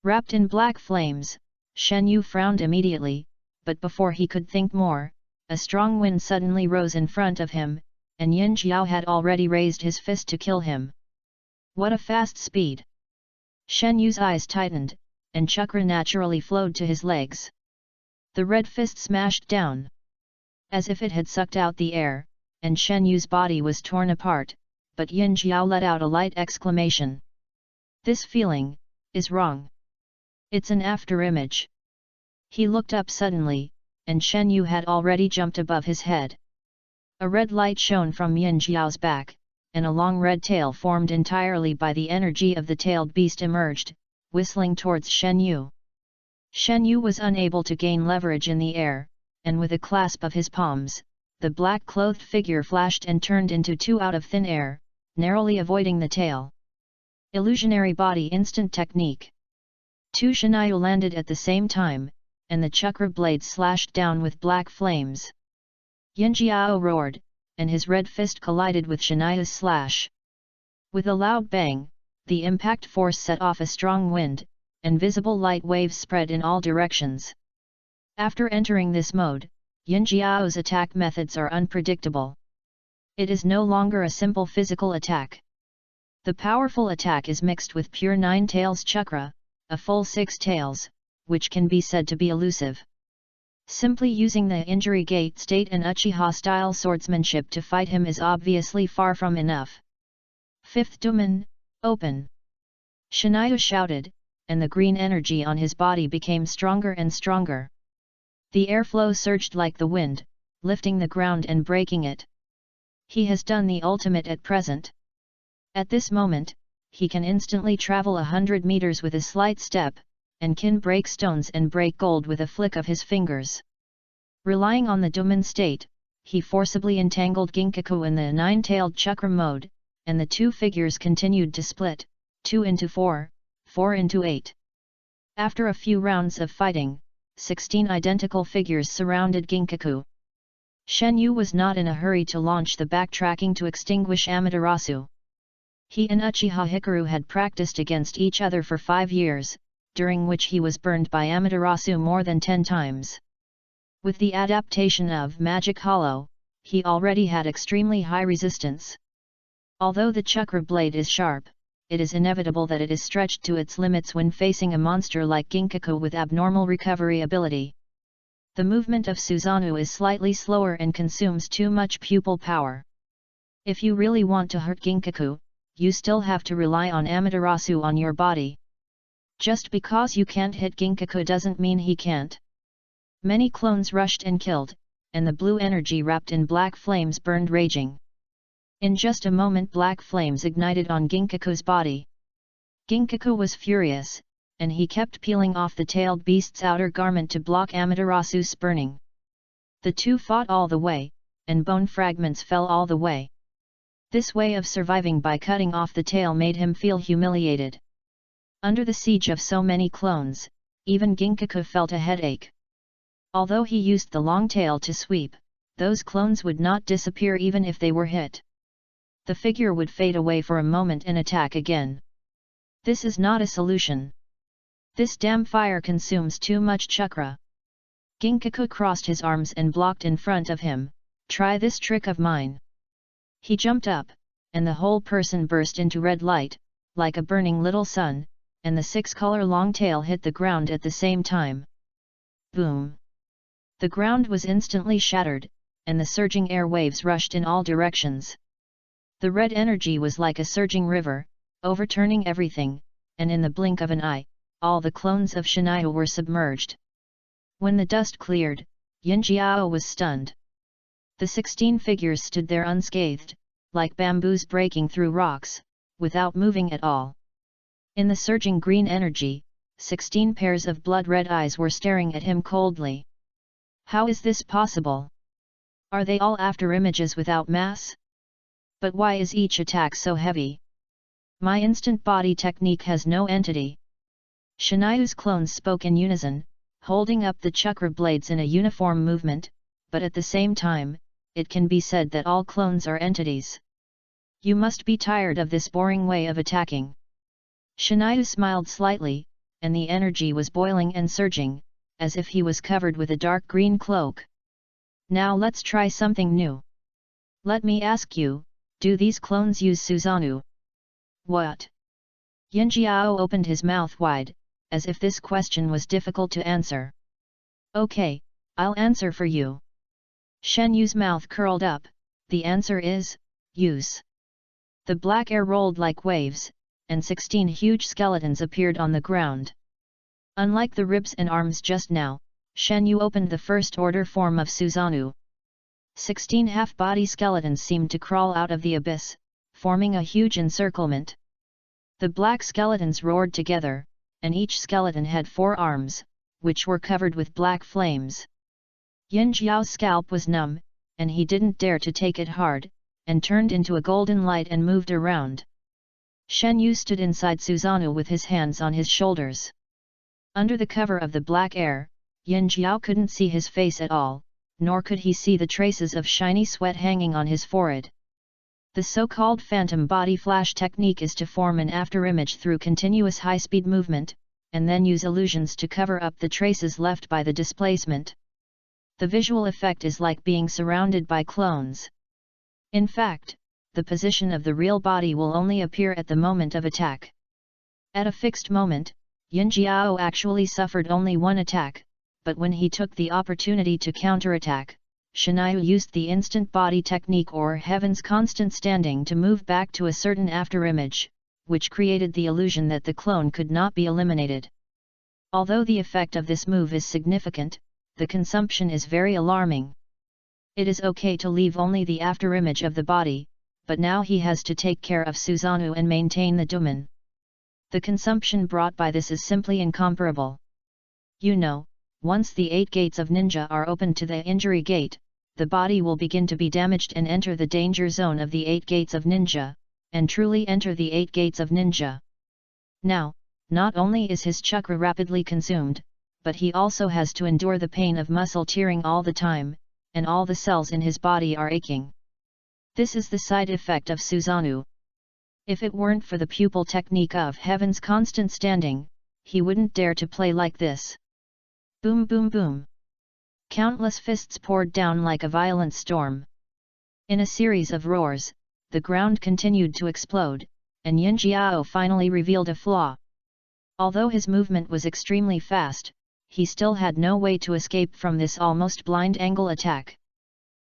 S1: Wrapped in black flames, Shen Yu frowned immediately, but before he could think more, a strong wind suddenly rose in front of him, and Yin Jiao had already raised his fist to kill him. What a fast speed! Shen Yu's eyes tightened, and chakra naturally flowed to his legs. The red fist smashed down, as if it had sucked out the air, and Shen Yu's body was torn apart, but Yin Jiao let out a light exclamation. This feeling is wrong. It's an afterimage. He looked up suddenly, and Shen Yu had already jumped above his head. A red light shone from Yin Jiao's back, and a long red tail formed entirely by the energy of the tailed beast emerged, whistling towards Shen Yu. Shen Yu was unable to gain leverage in the air, and with a clasp of his palms, the black-clothed figure flashed and turned into 2 out of thin air, narrowly avoiding the tail. Illusionary body instant technique. 2 Shiniu landed at the same time, and the chakra blades slashed down with black flames. Yin Jiao roared, and his red fist collided with Shiniu's slash. With a loud bang, the impact force set off a strong wind, and visible light waves spread in all directions. After entering this mode, Yin Jiao's attack methods are unpredictable. It is no longer a simple physical attack. The powerful attack is mixed with pure 9 tails chakra, a full 6 tails, which can be said to be elusive. Simply using the injury gate state and Uchiha-style swordsmanship to fight him is obviously far from enough. 5th Domain, open! Shiniu shouted, and the green energy on his body became stronger and stronger. The airflow surged like the wind, lifting the ground and breaking it. He has done the ultimate at present. At this moment, he can instantly travel 100 meters with a slight step, and can break stones and break gold with a flick of his fingers. Relying on the Domin state, he forcibly entangled Ginkaku in the nine-tailed chakra mode, and the two figures continued to split, 2 into 4, 4 into 8. After a few rounds of fighting, 16 identical figures surrounded Ginkaku. Shen Yu was not in a hurry to launch the backtracking to extinguish Amaterasu. He and Uchiha Hikaru had practiced against each other for 5 years, during which he was burned by Amaterasu more than 10 times. With the adaptation of Magic Hollow, he already had extremely high resistance. Although the chakra blade is sharp, it is inevitable that it is stretched to its limits when facing a monster like Ginkaku with abnormal recovery ability. The movement of Susanoo is slightly slower and consumes too much pupil power. If you really want to hurt Ginkaku, you still have to rely on Amaterasu on your body. Just because you can't hit Ginkaku doesn't mean he can't. Many clones rushed and killed, and the blue energy wrapped in black flames burned raging. In just a moment black flames ignited on Ginkaku's body. Ginkaku was furious, and he kept peeling off the tailed beast's outer garment to block Amaterasu's burning. The two fought all the way, and bone fragments fell all the way. This way of surviving by cutting off the tail made him feel humiliated. Under the siege of so many clones, even Ginkaku felt a headache. Although he used the long tail to sweep, those clones would not disappear even if they were hit. The figure would fade away for a moment and attack again. This is not a solution. This damn fire consumes too much chakra. Ginkaku crossed his arms and blocked in front of him. Try this trick of mine. He jumped up, and the whole person burst into red light, like a burning little sun, and the 6-color long tail hit the ground at the same time. Boom! The ground was instantly shattered, and the surging air waves rushed in all directions. The red energy was like a surging river, overturning everything, and in the blink of an eye, all the clones of Shiniu were submerged. When the dust cleared, Yinjiao was stunned. The 16 figures stood there unscathed, like bamboos breaking through rocks, without moving at all. In the surging green energy, 16 pairs of blood-red eyes were staring at him coldly. How is this possible? Are they all afterimages without mass? But why is each attack so heavy? My instant body technique has no entity. Shiniu's clones spoke in unison, holding up the chakra blades in a uniform movement, but at the same time, it can be said that all clones are entities. You must be tired of this boring way of attacking. Shiniu smiled slightly, and the energy was boiling and surging, as if he was covered with a dark green cloak. Now let's try something new. Let me ask you, do these clones use Susanoo? What? Yinjiao opened his mouth wide, as if this question was difficult to answer. Okay, I'll answer for you. Shen Yu's mouth curled up. The answer is, use. The black air rolled like waves, and 16 huge skeletons appeared on the ground. Unlike the ribs and arms just now, Shen Yu opened the first order form of Susanoo. 16 half-body skeletons seemed to crawl out of the abyss, forming a huge encirclement. The black skeletons roared together, and each skeleton had 4 arms, which were covered with black flames. Yin Jiao's scalp was numb, and he didn't dare to take it hard, and turned into a golden light and moved around. Shen Yu stood inside Susanoo with his hands on his shoulders. Under the cover of the black air, Yin Jiao couldn't see his face at all, nor could he see the traces of shiny sweat hanging on his forehead. The so-called phantom body flash technique is to form an afterimage through continuous high-speed movement, and then use illusions to cover up the traces left by the displacement. The visual effect is like being surrounded by clones. In fact, the position of the real body will only appear at the moment of attack. At a fixed moment, Yin Jiao actually suffered only one attack, but when he took the opportunity to counterattack, Shiniu used the instant body technique or heaven's constant standing to move back to a certain afterimage, which created the illusion that the clone could not be eliminated. Although the effect of this move is significant, the consumption is very alarming. It is okay to leave only the afterimage of the body, but now he has to take care of Susanoo and maintain the daemon. The consumption brought by this is simply incomparable. You know, once the 8 gates of ninja are opened to the injury gate, the body will begin to be damaged and enter the danger zone of the 8 gates of ninja, and truly enter the 8 gates of ninja. Now, not only is his chakra rapidly consumed, but he also has to endure the pain of muscle tearing all the time, and all the cells in his body are aching. This is the side effect of Susanoo. If it weren't for the pupil technique of Heaven's constant standing, he wouldn't dare to play like this. Boom boom boom. Countless fists poured down like a violent storm. In a series of roars, the ground continued to explode, and Yin Jiao finally revealed a flaw. Although his movement was extremely fast, he still had no way to escape from this almost blind angle attack.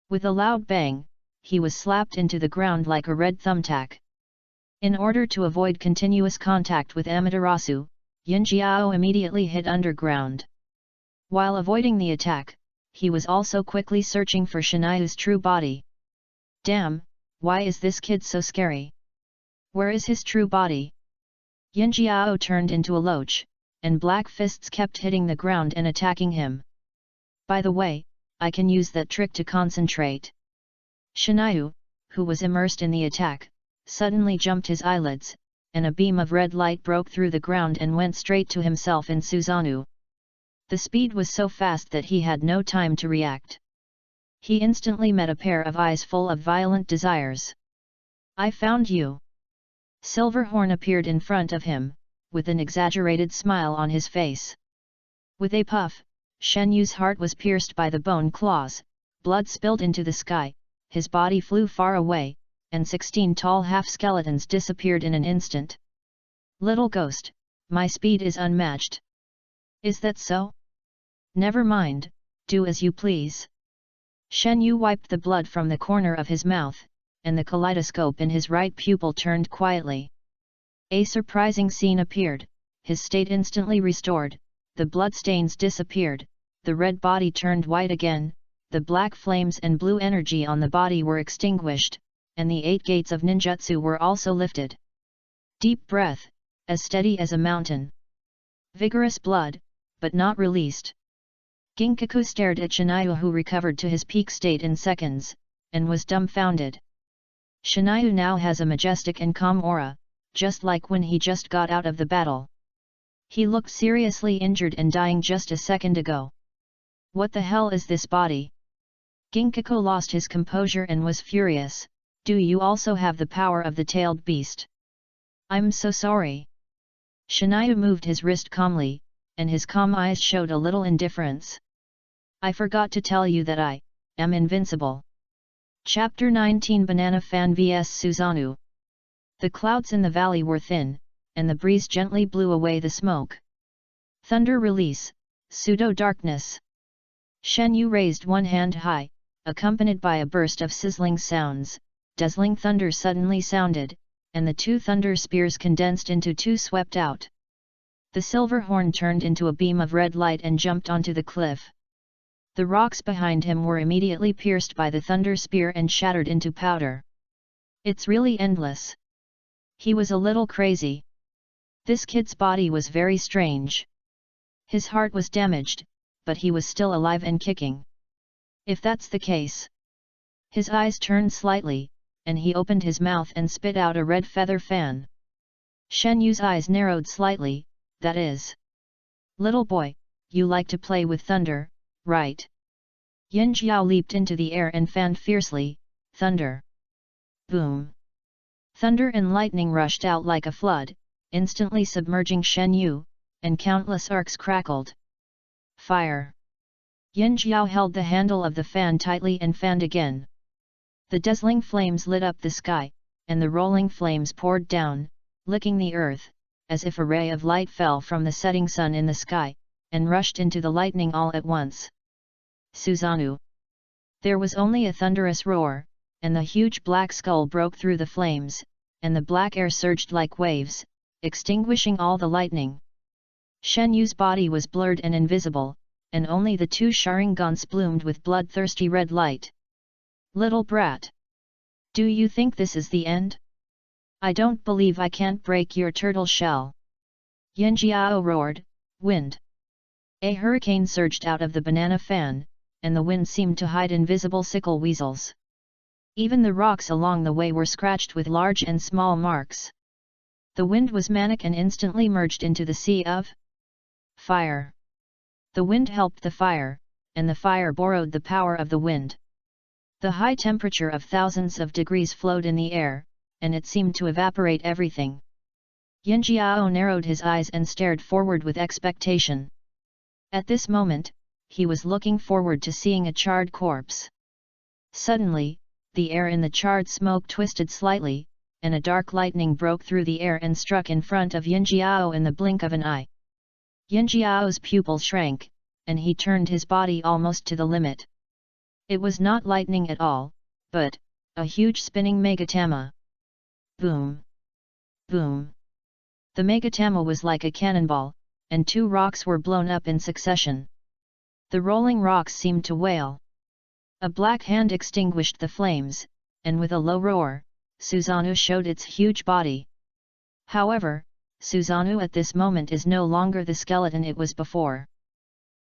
S1: With a loud bang, he was slapped into the ground like a red thumbtack. In order to avoid continuous contact with Amaterasu, Yin Jiao immediately hid underground. While avoiding the attack, he was also quickly searching for Shiniu's true body. Damn, why is this kid so scary? Where is his true body? Yin Jiao turned into a loach, and black fists kept hitting the ground and attacking him. By the way, I can use that trick to concentrate. Shiniu, who was immersed in the attack, suddenly jumped his eyelids, and a beam of red light broke through the ground and went straight to himself and Susanoo. The speed was so fast that he had no time to react. He instantly met a pair of eyes full of violent desires. I found you! Silverhorn appeared in front of him, with an exaggerated smile on his face. With a puff, Shen Yu's heart was pierced by the bone claws, blood spilled into the sky, his body flew far away, and 16 tall half-skeletons disappeared in an instant. Little ghost, my speed is unmatched. Is that so? Never mind, do as you please. Shen Yu wiped the blood from the corner of his mouth, and the kaleidoscope in his right pupil turned quietly. A surprising scene appeared, his state instantly restored, the bloodstains disappeared, the red body turned white again, the black flames and blue energy on the body were extinguished, and the 8 gates of ninjutsu were also lifted. Deep breath, as steady as a mountain. Vigorous blood, but not released. Ginkaku stared at Shiniu, who recovered to his peak state in seconds, and was dumbfounded. Shiniu now has a majestic and calm aura, just like when he just got out of the battle. He looked seriously injured and dying just a second ago. What the hell is this body? Ginkaku lost his composure and was furious. Do you also have the power of the tailed beast? I'm so sorry. Shiniu moved his wrist calmly, and his calm eyes showed a little indifference. I forgot to tell you that I am invincible. Chapter 19 Banana Fan vs Susanoo. The clouds in the valley were thin, and the breeze gently blew away the smoke. Thunder release, pseudo-darkness. Shen Yu raised one hand high, accompanied by a burst of sizzling sounds. Dazzling thunder suddenly sounded, and the 2 thunder spears condensed into 2 swept out. The silver horn turned into a beam of red light and jumped onto the cliff. The rocks behind him were immediately pierced by the thunder spear and shattered into powder. It's really endless. He was a little crazy. This kid's body was very strange. His heart was damaged, but he was still alive and kicking. If that's the case. His eyes turned slightly, and he opened his mouth and spit out a red feather fan. Shen Yu's eyes narrowed slightly, that is. Little boy, you like to play with thunder, right? Yin Jiao leaped into the air and fanned fiercely, thunder. Boom. Thunder and lightning rushed out like a flood, instantly submerging Shen Yu, and countless arcs crackled. Fire. Yin Jiao held the handle of the fan tightly and fanned again. The dazzling flames lit up the sky, and the rolling flames poured down, licking the earth, as if a ray of light fell from the setting sun in the sky, and rushed into the lightning all at once. Susanoo. There was only a thunderous roar, and the huge black skull broke through the flames, and the black air surged like waves, extinguishing all the lightning. Shen Yu's body was blurred and invisible, and only the 2 Sharingans bloomed with bloodthirsty red light. Little brat! Do you think this is the end? I don't believe I can't break your turtle shell! Yanjiao roared, wind! A hurricane surged out of the banana fan, and the wind seemed to hide invisible sickle weasels. Even the rocks along the way were scratched with large and small marks. The wind was manic and instantly merged into the sea of fire. The wind helped the fire, and the fire borrowed the power of the wind. The high temperature of thousands of degrees flowed in the air, and it seemed to evaporate everything. Yanjiao narrowed his eyes and stared forward with expectation. At this moment, he was looking forward to seeing a charred corpse. Suddenly, the air in the charred smoke twisted slightly, and a dark lightning broke through the air and struck in front of Yanjiao in the blink of an eye. Yanjiao's pupils shrank, and he turned his body almost to the limit. It was not lightning at all, but a huge spinning megatama. Boom! Boom! The megatama was like a cannonball, and 2 rocks were blown up in succession. The rolling rocks seemed to wail. A black hand extinguished the flames, and with a low roar, Susanoo showed its huge body. However, Susanoo at this moment is no longer the skeleton it was before.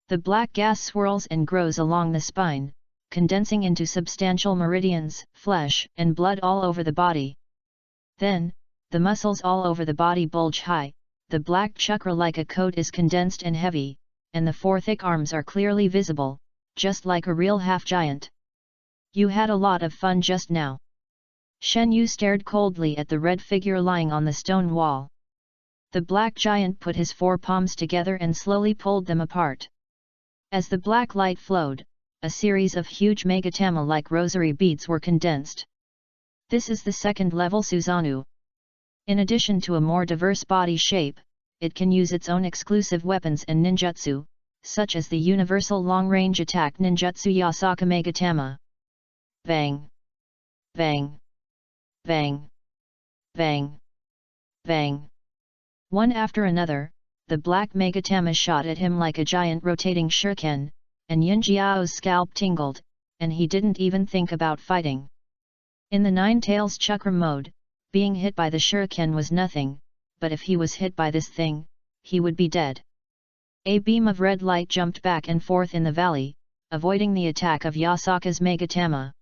S1: The black gas swirls and grows along the spine, condensing into substantial meridians, flesh and blood all over the body. Then, the muscles all over the body bulge high, the black chakra like a coat is condensed and heavy, and the 4 thick arms are clearly visible, just like a real half-giant. You had a lot of fun just now. Shen Yu stared coldly at the red figure lying on the stone wall. The black giant put his 4 palms together and slowly pulled them apart. As the black light flowed, a series of huge megatama like rosary beads were condensed. This is the 2nd level Susanoo. In addition to a more diverse body shape, it can use its own exclusive weapons and ninjutsu, such as the universal long-range attack ninjutsu Yasaka Megatama. Bang! Bang! Bang! Bang! Bang! One after another, the black megatama shot at him like a giant rotating shuriken, and Yanjiao's scalp tingled, and he didn't even think about fighting. In the 9 tails chakra mode, being hit by the shuriken was nothing, but if he was hit by this thing, he would be dead. A beam of red light jumped back and forth in the valley, avoiding the attack of Yasaka's megatama.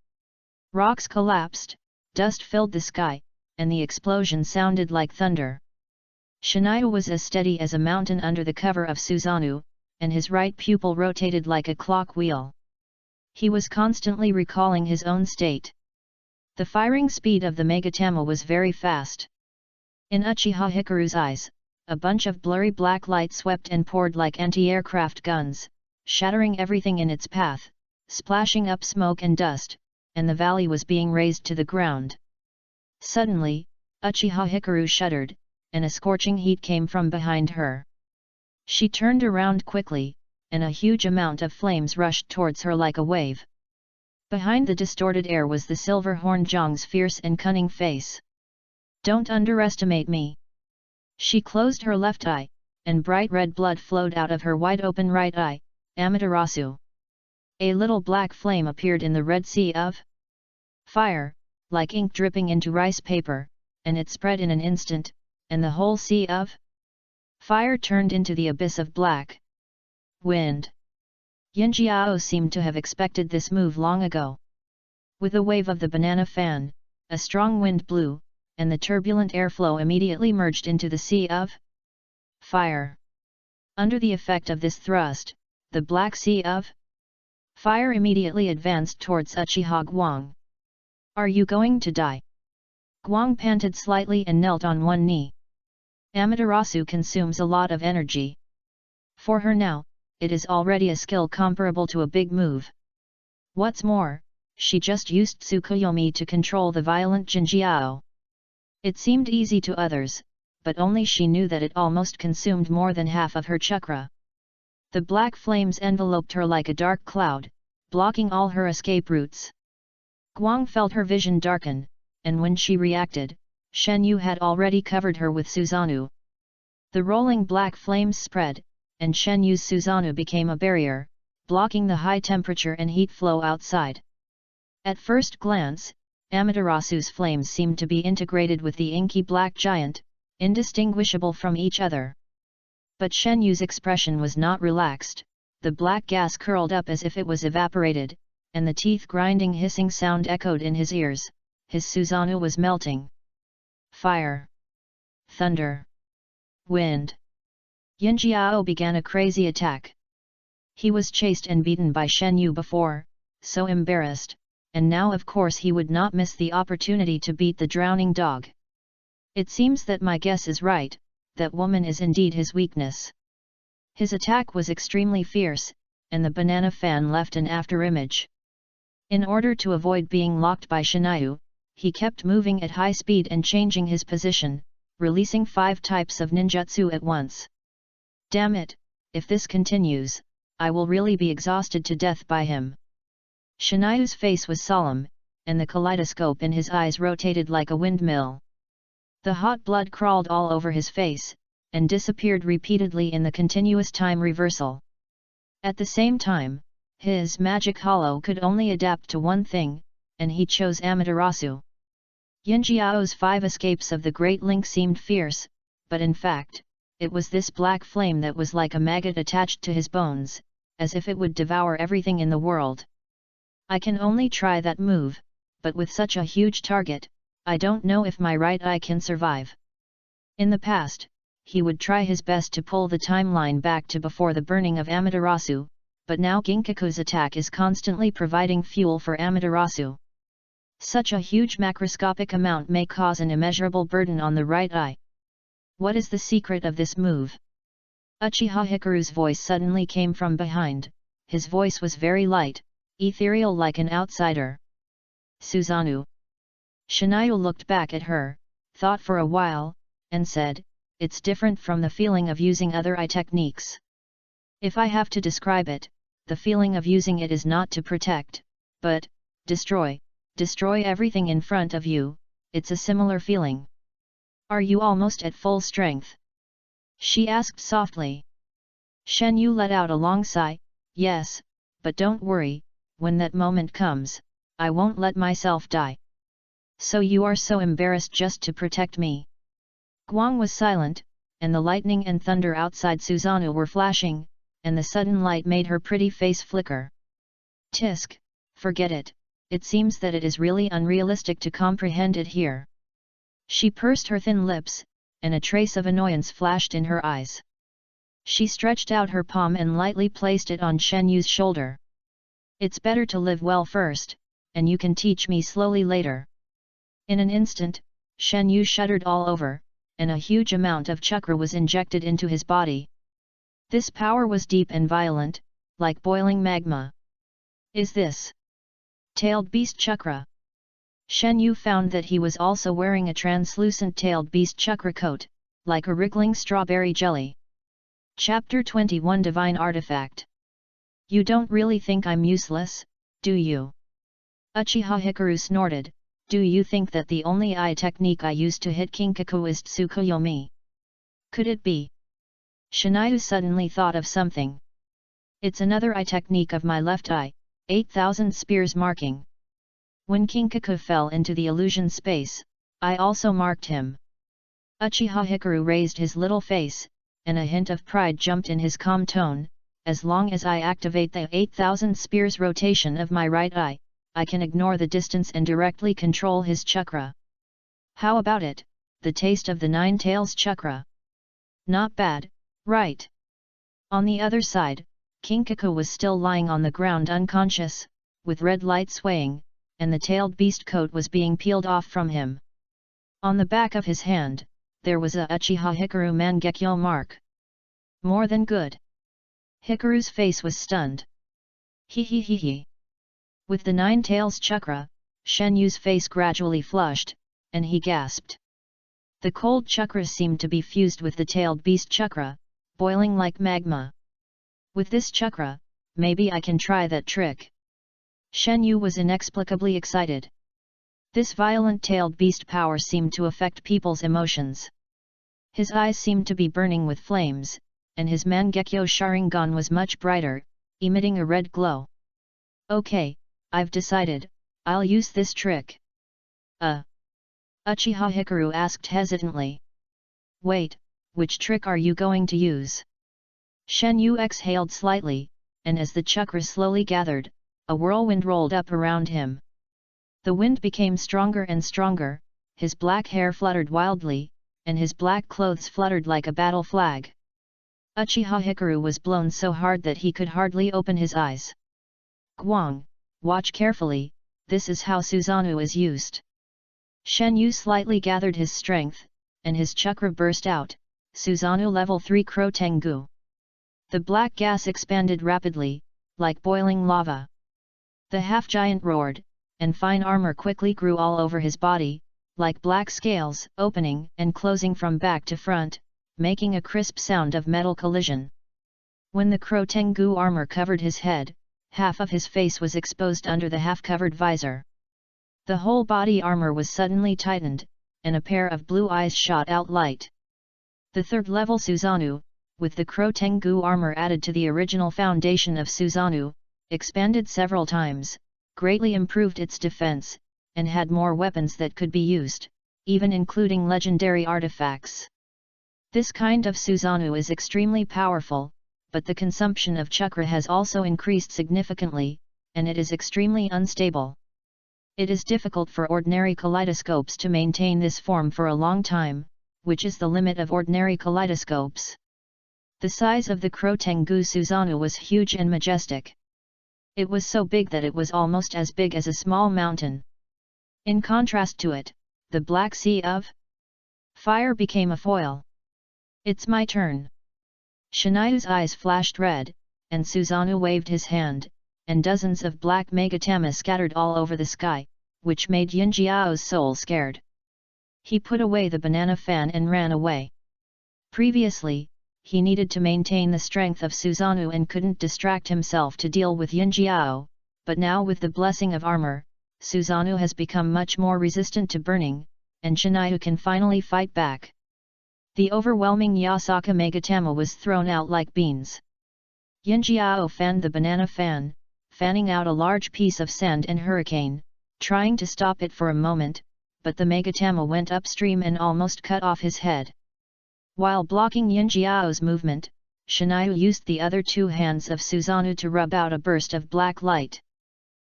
S1: Rocks collapsed, dust filled the sky, and the explosion sounded like thunder. Shania was as steady as a mountain under the cover of Susanoo, and his right pupil rotated like a clock wheel. He was constantly recalling his own state. The firing speed of the megatama was very fast. In Uchiha Hikaru's eyes, a bunch of blurry black light swept and poured like anti-aircraft guns, shattering everything in its path, splashing up smoke and dust, and the valley was being razed to the ground. Suddenly, Uchiha Hikaru shuddered, and a scorching heat came from behind her. She turned around quickly, and a huge amount of flames rushed towards her like a wave. Behind the distorted air was the silver-horned Zhang's fierce and cunning face. Don't underestimate me. She closed her left eye, and bright red blood flowed out of her wide-open right eye, Amaterasu. A little black flame appeared in the red sea of fire, like ink dripping into rice paper, and it spread in an instant, and the whole sea of fire turned into the abyss of black wind. Yanjiao seemed to have expected this move long ago. With a wave of the banana fan, a strong wind blew, and the turbulent airflow immediately merged into the sea of fire. Under the effect of this thrust, the black sea of fire immediately advanced towards Uchiha Guang. Are you going to die? Guang panted slightly and knelt on one knee. Amaterasu consumes a lot of energy. For her now, it is already a skill comparable to a big move. What's more, she just used Tsukuyomi to control the violent Jinjiao. It seemed easy to others, but only she knew that it almost consumed more than half of her chakra. The black flames enveloped her like a dark cloud, blocking all her escape routes. Guang felt her vision darken, and when she reacted, Shen Yu had already covered her with Susanoo. The rolling black flames spread, and Shen Yu's Susanoo became a barrier, blocking the high temperature and heat flow outside. At first glance, Amaterasu's flames seemed to be integrated with the inky black giant, indistinguishable from each other. But Shen Yu's expression was not relaxed, the black gas curled up as if it was evaporated, and the teeth-grinding hissing sound echoed in his ears. His Susanoo was melting. Fire. Thunder. Wind. Yinjiao began a crazy attack. He was chased and beaten by Shen Yu before, so embarrassed, and now of course he would not miss the opportunity to beat the drowning dog. It seems that my guess is right, that woman is indeed his weakness. His attack was extremely fierce, and the banana fan left an afterimage. In order to avoid being locked by Shinayu, he kept moving at high speed and changing his position, releasing 5 types of ninjutsu at once. Damn it, if this continues, I will really be exhausted to death by him. Shinayu's face was solemn, and the kaleidoscope in his eyes rotated like a windmill. The hot blood crawled all over his face, and disappeared repeatedly in the continuous time reversal. At the same time, his magic hollow could only adapt to one thing, and he chose Amaterasu. Yinjiao's 5 escapes of the Great Link seemed fierce, but in fact, it was this black flame that was like a maggot attached to his bones, as if it would devour everything in the world. I can only try that move, but with such a huge target, I don't know if my right eye can survive. In the past, he would try his best to pull the timeline back to before the burning of Amaterasu, but now Ginkaku's attack is constantly providing fuel for Amaterasu. Such a huge macroscopic amount may cause an immeasurable burden on the right eye. What is the secret of this move? Uchiha Hikaru's voice suddenly came from behind. His voice was very light, ethereal like an outsider. Susanoo. Shinayu looked back at her, thought for a while, and said, "It's different from the feeling of using other eye techniques. If I have to describe it, the feeling of using it is not to protect, but destroy everything in front of you. It's a similar feeling." "Are you almost at full strength?" she asked softly. Shen Yu let out a long sigh. "Yes, but don't worry, when that moment comes, I won't let myself die." "So you are so embarrassed just to protect me?" Guang was silent, and the lightning and thunder outside Susanoo were flashing, and the sudden light made her pretty face flicker. "Tisk, forget it, it seems that it is really unrealistic to comprehend it here." She pursed her thin lips, and a trace of annoyance flashed in her eyes. She stretched out her palm and lightly placed it on Shen Yu's shoulder. "It's better to live well first, and you can teach me slowly later." In an instant, Shen Yu shuddered all over, and a huge amount of chakra was injected into his body. This power was deep and violent, like boiling magma. "Is this tailed beast chakra?" Shen Yu found that he was also wearing a translucent tailed beast chakra coat, like a wriggling strawberry jelly. Chapter 21 Divine Artifact. "You don't really think I'm useless, do you?" Uchiha Hikaru snorted. "Do you think that the only eye technique I use to hit Kinkaku is Tsukuyomi? Could it be?" Shinayu suddenly thought of something. "It's another eye technique of my left eye, 8,000 spears marking. When Kinkaku fell into the illusion space, I also marked him." Uchiha Hikaru raised his little face, and a hint of pride jumped in his calm tone. "As long as I activate the 8,000 spears rotation of my right eye, I can ignore the distance and directly control his chakra. How about it, the taste of the 9 tails chakra? Not bad, right?" On the other side, Kinkaku was still lying on the ground unconscious, with red light swaying, and the tailed beast coat was being peeled off from him. On the back of his hand, there was a Uchiha Hikaru Mangekyo mark. "More than good." Hikaru's face was stunned. He. With the 9 tails chakra, Shen Yu's face gradually flushed, and he gasped. The cold chakra seemed to be fused with the tailed beast chakra, boiling like magma. "With this chakra, maybe I can try that trick." Shen Yu was inexplicably excited. This violent tailed beast power seemed to affect people's emotions. His eyes seemed to be burning with flames, and his Mangekyo Sharingan was much brighter, emitting a red glow. "Okay, I've decided, I'll use this trick. Uchiha Hikaru asked hesitantly. Wait, which trick are you going to use? Shen Yu exhaled slightly, and as the chakra slowly gathered, a whirlwind rolled up around him. The wind became stronger and stronger, his black hair fluttered wildly, and his black clothes fluttered like a battle flag. Uchiha Hikaru was blown so hard that he could hardly open his eyes. Guang, watch carefully, this is how Susanoo is used. Shen Yu slightly gathered his strength, and his chakra burst out, Susanoo level 3 Kro Tengu. The black gas expanded rapidly, like boiling lava. The half-giant roared, and fine armor quickly grew all over his body, like black scales, opening and closing from back to front, making a crisp sound of metal collision. When the Kro Tengu armor covered his head, half of his face was exposed under the half-covered visor. The whole body armor was suddenly tightened, and a pair of blue eyes shot out light. The third-level Susanoo, with the Kro Tengu armor added to the original foundation of Susanoo, expanded several times, greatly improved its defense, and had more weapons that could be used, even including legendary artifacts. This kind of Susanoo is extremely powerful, but the consumption of chakra has also increased significantly, and it is extremely unstable. It is difficult for ordinary kaleidoscopes to maintain this form for a long time, which is the limit of ordinary kaleidoscopes. The size of the Kro Tengu Susanoo was huge and majestic. It was so big that it was almost as big as a small mountain. In contrast to it, the black sea of fire became a foil. It's my turn. Shinayu's eyes flashed red, and Susanoo waved his hand, and dozens of black megatama scattered all over the sky, which made Yinjiao's soul scared. He put away the banana fan and ran away. Previously, he needed to maintain the strength of Susanoo and couldn't distract himself to deal with Yinjiao, but now with the blessing of armor, Susanoo has become much more resistant to burning, and Shinayu can finally fight back. The overwhelming Yasaka Megatama was thrown out like beans. Yinjiao fanned the banana fan, fanning out a large piece of sand and hurricane, trying to stop it for a moment, but the Megatama went upstream and almost cut off his head. While blocking Yinjiao's movement, Shinayu used the other two hands of Susanoo to rub out a burst of black light.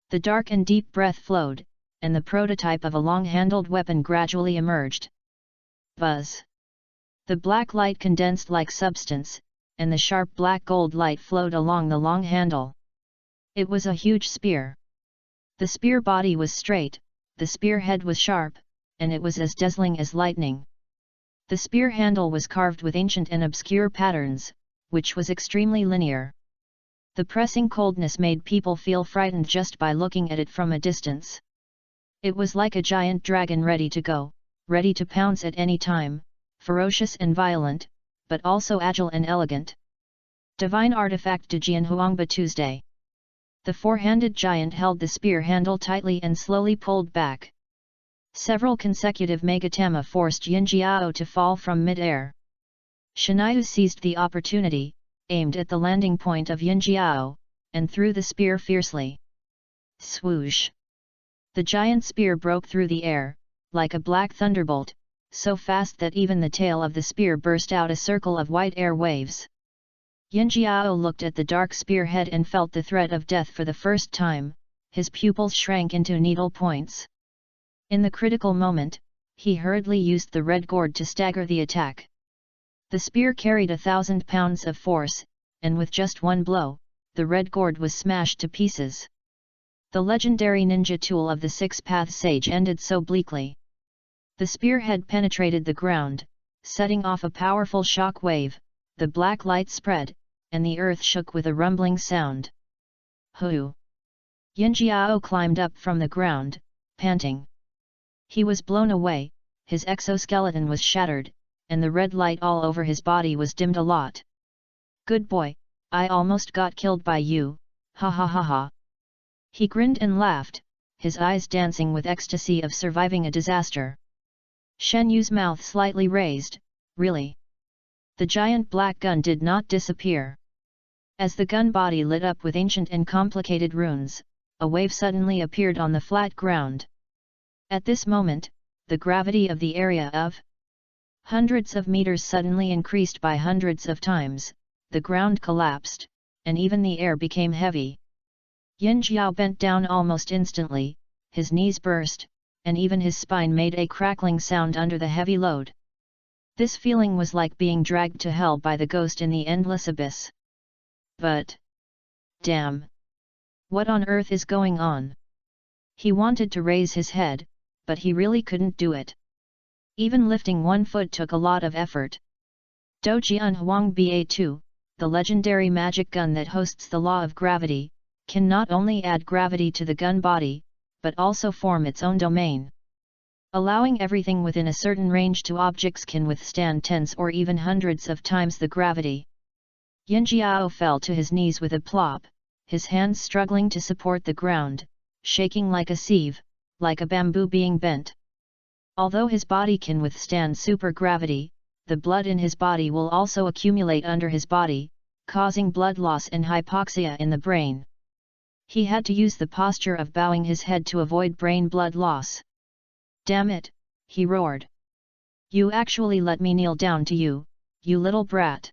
S1: The dark and deep breath flowed, and the prototype of a long-handled weapon gradually emerged. Buzz! The black light condensed like substance, and the sharp black gold light flowed along the long handle. It was a huge spear. The spear body was straight, the spear head was sharp, and it was as dazzling as lightning. The spear handle was carved with ancient and obscure patterns, which was extremely linear. The pressing coldness made people feel frightened just by looking at it from a distance. It was like a giant dragon ready to go, ready to pounce at any time, ferocious and violent, but also agile and elegant. Divine Artifact Dajian Huangba Tuesday. The four-handed giant held the spear handle tightly and slowly pulled back. Several consecutive Megatama forced Yinjiao to fall from mid-air. Shinayu seized the opportunity, aimed at the landing point of Yinjiao, and threw the spear fiercely. Swoosh! The giant spear broke through the air, like a black thunderbolt, so fast that even the tail of the spear burst out a circle of white air waves. Yinjiao looked at the dark spearhead and felt the threat of death for the first time, his pupils shrank into needle points. In the critical moment, he hurriedly used the red gourd to stagger the attack. The spear carried 1,000 pounds of force, and with just one blow, the red gourd was smashed to pieces. The legendary ninja tool of the Six-Path Sage ended so bleakly. The spearhead penetrated the ground, setting off a powerful shock wave, the black light spread, and the earth shook with a rumbling sound. Hoo! Yinjiao climbed up from the ground, panting. He was blown away, his exoskeleton was shattered, and the red light all over his body was dimmed a lot. Good boy, I almost got killed by you, ha ha ha ha. He grinned and laughed, his eyes dancing with ecstasy of surviving a disaster. Shen Yu's mouth slightly raised, really? The giant black gun did not disappear. As the gun body lit up with ancient and complicated runes, a wave suddenly appeared on the flat ground. At this moment, the gravity of the area of hundreds of meters suddenly increased by hundreds of times, the ground collapsed, and even the air became heavy. Yin Jiao bent down almost instantly, his knees burst, and even his spine made a crackling sound under the heavy load. This feeling was like being dragged to hell by the ghost in the endless abyss. But, damn! What on earth is going on? He wanted to raise his head, but he really couldn't do it. Even lifting one foot took a lot of effort. Dojian Huang Ba2, the legendary magic gun that hosts the law of gravity, can not only add gravity to the gun body, but also form its own domain. Allowing everything within a certain range to objects can withstand tens or even hundreds of times the gravity. Yin Jiao fell to his knees with a plop, his hands struggling to support the ground, shaking like a sieve, like a bamboo being bent. Although his body can withstand supergravity, the blood in his body will also accumulate under his body, causing blood loss and hypoxia in the brain. He had to use the posture of bowing his head to avoid brain blood loss. "Damn it," he roared. "You actually let me kneel down to you, you little brat."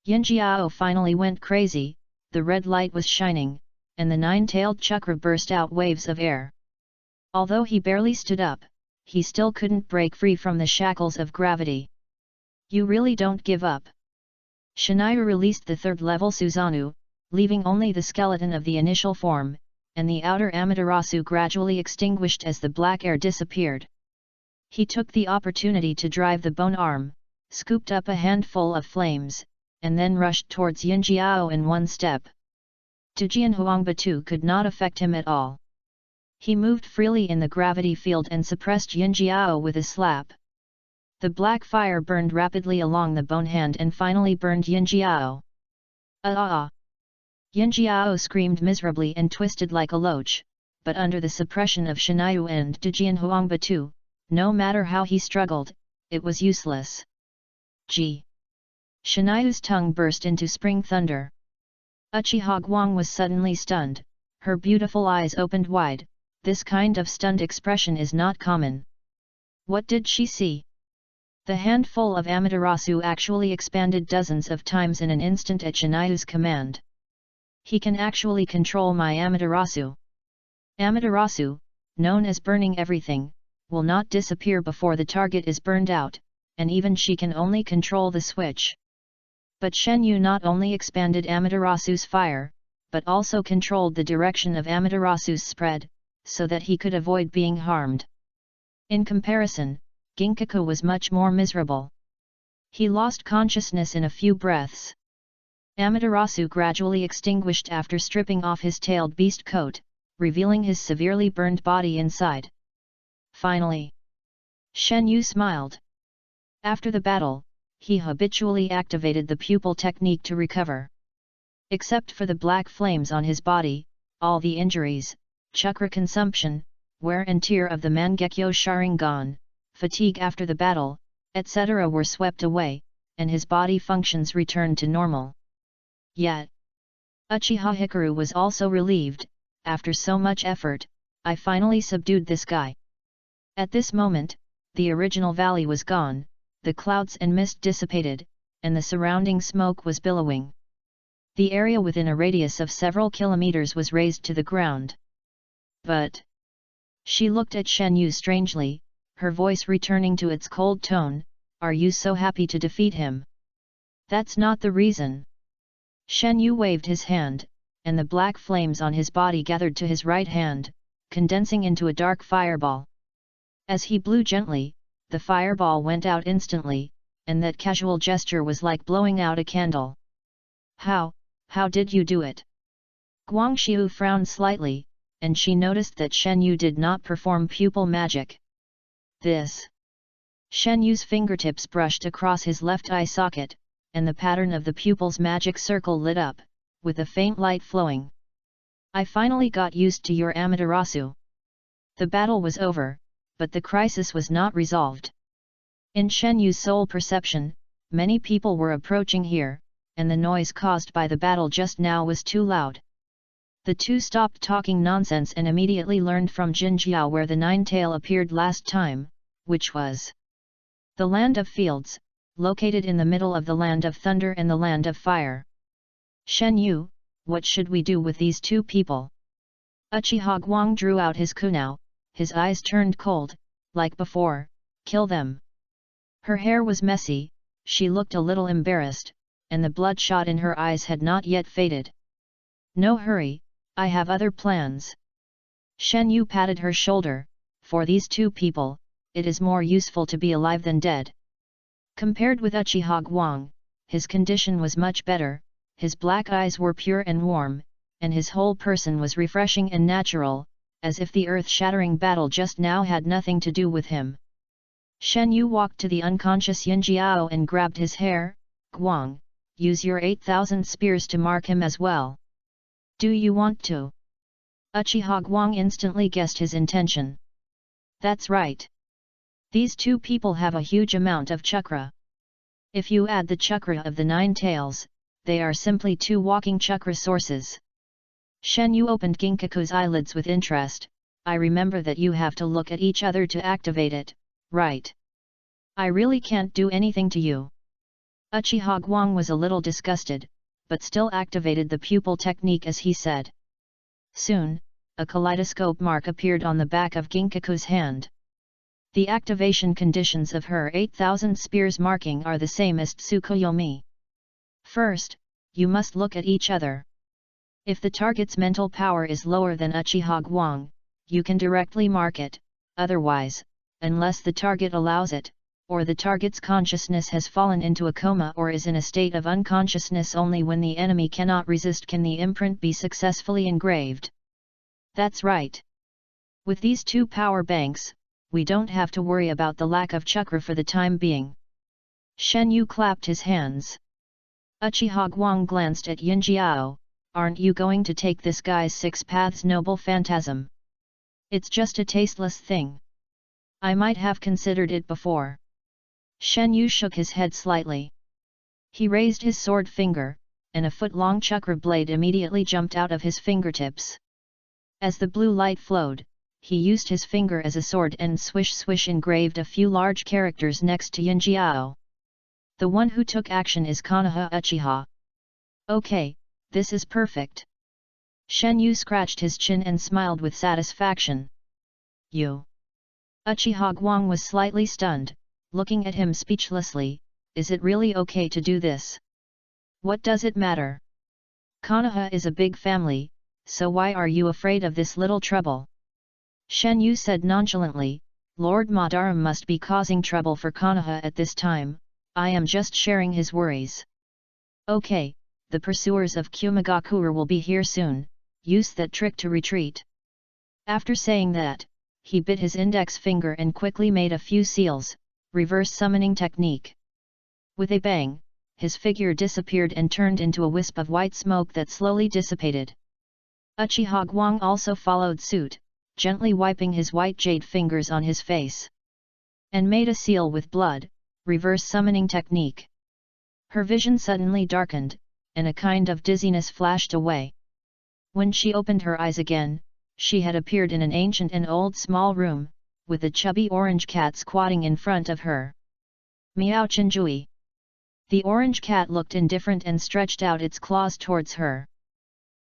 S1: Yin Jiao finally went crazy, the red light was shining, and the nine-tailed chakra burst out waves of air. Although he barely stood up, he still couldn't break free from the shackles of gravity. "You really don't give up." Shiniu released the third-level Susanoo, leaving only the skeleton of the initial form, and the outer Amaterasu gradually extinguished as the black air disappeared. He took the opportunity to drive the bone arm, scooped up a handful of flames, and then rushed towards Yin Jiao in one step. Tujian Huangbatu could not affect him at all. He moved freely in the gravity field and suppressed Yin Jiao with a slap. The black fire burned rapidly along the bone hand and finally burned Yin Jiao. Ah! Yin Jiao screamed miserably and twisted like a loach, but under the suppression of Shiniu and Tujian Huangbatu, no matter how he struggled, it was useless. Gee! Shiniu's tongue burst into spring thunder. Uchiha Guang was suddenly stunned, her beautiful eyes opened wide. This kind of stunned expression is not common. What did she see? The handful of Amaterasu actually expanded dozens of times in an instant at Shiniu's command. He can actually control my Amaterasu. Amaterasu, known as burning everything, will not disappear before the target is burned out, and even she can only control the switch. But Shen Yu not only expanded Amaterasu's fire, but also controlled the direction of Amaterasu's spread, so that he could avoid being harmed. In comparison, Ginkaku was much more miserable. He lost consciousness in a few breaths. Amaterasu gradually extinguished after stripping off his tailed beast coat, revealing his severely burned body inside. Finally, Shen Yu smiled. After the battle, he habitually activated the pupil technique to recover. Except for the black flames on his body, all the injuries, chakra consumption, wear and tear of the Mangekyo Sharingan, fatigue after the battle, etc. were swept away, and his body functions returned to normal. Yet, Uchiha Hikaru was also relieved. After so much effort, I finally subdued this guy. At this moment, the original valley was gone, the clouds and mist dissipated, and the surrounding smoke was billowing. The area within a radius of several kilometers was razed to the ground. But... She looked at Shen Yu strangely, her voice returning to its cold tone, "Are you so happy to defeat him?" "That's not the reason." Shen Yu waved his hand, and the black flames on his body gathered to his right hand, condensing into a dark fireball. As he blew gently, the fireball went out instantly, and that casual gesture was like blowing out a candle. How did you do it?" Guangxiu frowned slightly, and she noticed that Shen Yu did not perform pupil magic. This. Shen Yu's fingertips brushed across his left eye socket, and the pattern of the pupil's magic circle lit up, with a faint light flowing. "I finally got used to your Amaterasu." The battle was over, but the crisis was not resolved. In Shen Yu's soul perception, many people were approaching here, and the noise caused by the battle just now was too loud. The two stopped talking nonsense and immediately learned from Jinjiao where the nine-tail appeared last time, which was the Land of Fields, located in the middle of the Land of Thunder and the Land of Fire. Shen Yu, what should we do with these two people? Uchiha Guang drew out his kunao, his eyes turned cold, like before, kill them. Her hair was messy, she looked a little embarrassed, and the bloodshot in her eyes had not yet faded. No hurry, I have other plans. Shen Yu patted her shoulder, for these two people, it is more useful to be alive than dead. Compared with Uchiha Guang, his condition was much better, his black eyes were pure and warm, and his whole person was refreshing and natural, as if the earth-shattering battle just now had nothing to do with him. Shen Yu walked to the unconscious Yinjiao and grabbed his hair. Guang, use your 8,000 spears to mark him as well. Do you want to? Uchiha Guang instantly guessed his intention. That's right. These two people have a huge amount of chakra. If you add the chakra of the nine tails, they are simply two walking chakra sources. Shen Yu opened Ginkaku's eyelids with interest. I remember that you have to look at each other to activate it, right? I really can't do anything to you. Uchiha Guang was a little disgusted, but still activated the pupil technique as he said. Soon, a kaleidoscope mark appeared on the back of Ginkaku's hand. The activation conditions of her 8,000 spears marking are the same as Tsukuyomi. First, you must look at each other. If the target's mental power is lower than Uchiha Guang, you can directly mark it, otherwise, unless the target allows it, or the target's consciousness has fallen into a coma or is in a state of unconsciousness, only when the enemy cannot resist can the imprint be successfully engraved. That's right. With these two power banks, we don't have to worry about the lack of chakra for the time being. Shen Yu clapped his hands. Uchiha Guang glanced at Yinjiao. Aren't you going to take this guy's 6 paths noble phantasm? It's just a tasteless thing. I might have considered it before. Shen Yu shook his head slightly. He raised his sword finger, and a foot-long chakra blade immediately jumped out of his fingertips. As the blue light flowed, he used his finger as a sword and swish swish engraved a few large characters next to Yinjiao. The one who took action is Konoha Uchiha. Okay, this is perfect. Shen Yu scratched his chin and smiled with satisfaction. You. Uchiha Guang was slightly stunned, looking at him speechlessly. Is it really okay to do this? What does it matter? Konoha is a big family, so why are you afraid of this little trouble? Shen Yu said nonchalantly, Lord Madara must be causing trouble for Konoha at this time, I am just sharing his worries. Okay, the pursuers of Kumagakure will be here soon, use that trick to retreat. After saying that, he bit his index finger and quickly made a few seals, reverse summoning technique. With a bang, his figure disappeared and turned into a wisp of white smoke that slowly dissipated. Uchiha Guang also followed suit, gently wiping his white jade fingers on his face. And made a seal with blood, reverse summoning technique. Her vision suddenly darkened, and a kind of dizziness flashed away. When she opened her eyes again, she had appeared in an ancient and old small room, with a chubby orange cat squatting in front of her. Miao Chinjui. The orange cat looked indifferent and stretched out its claws towards her.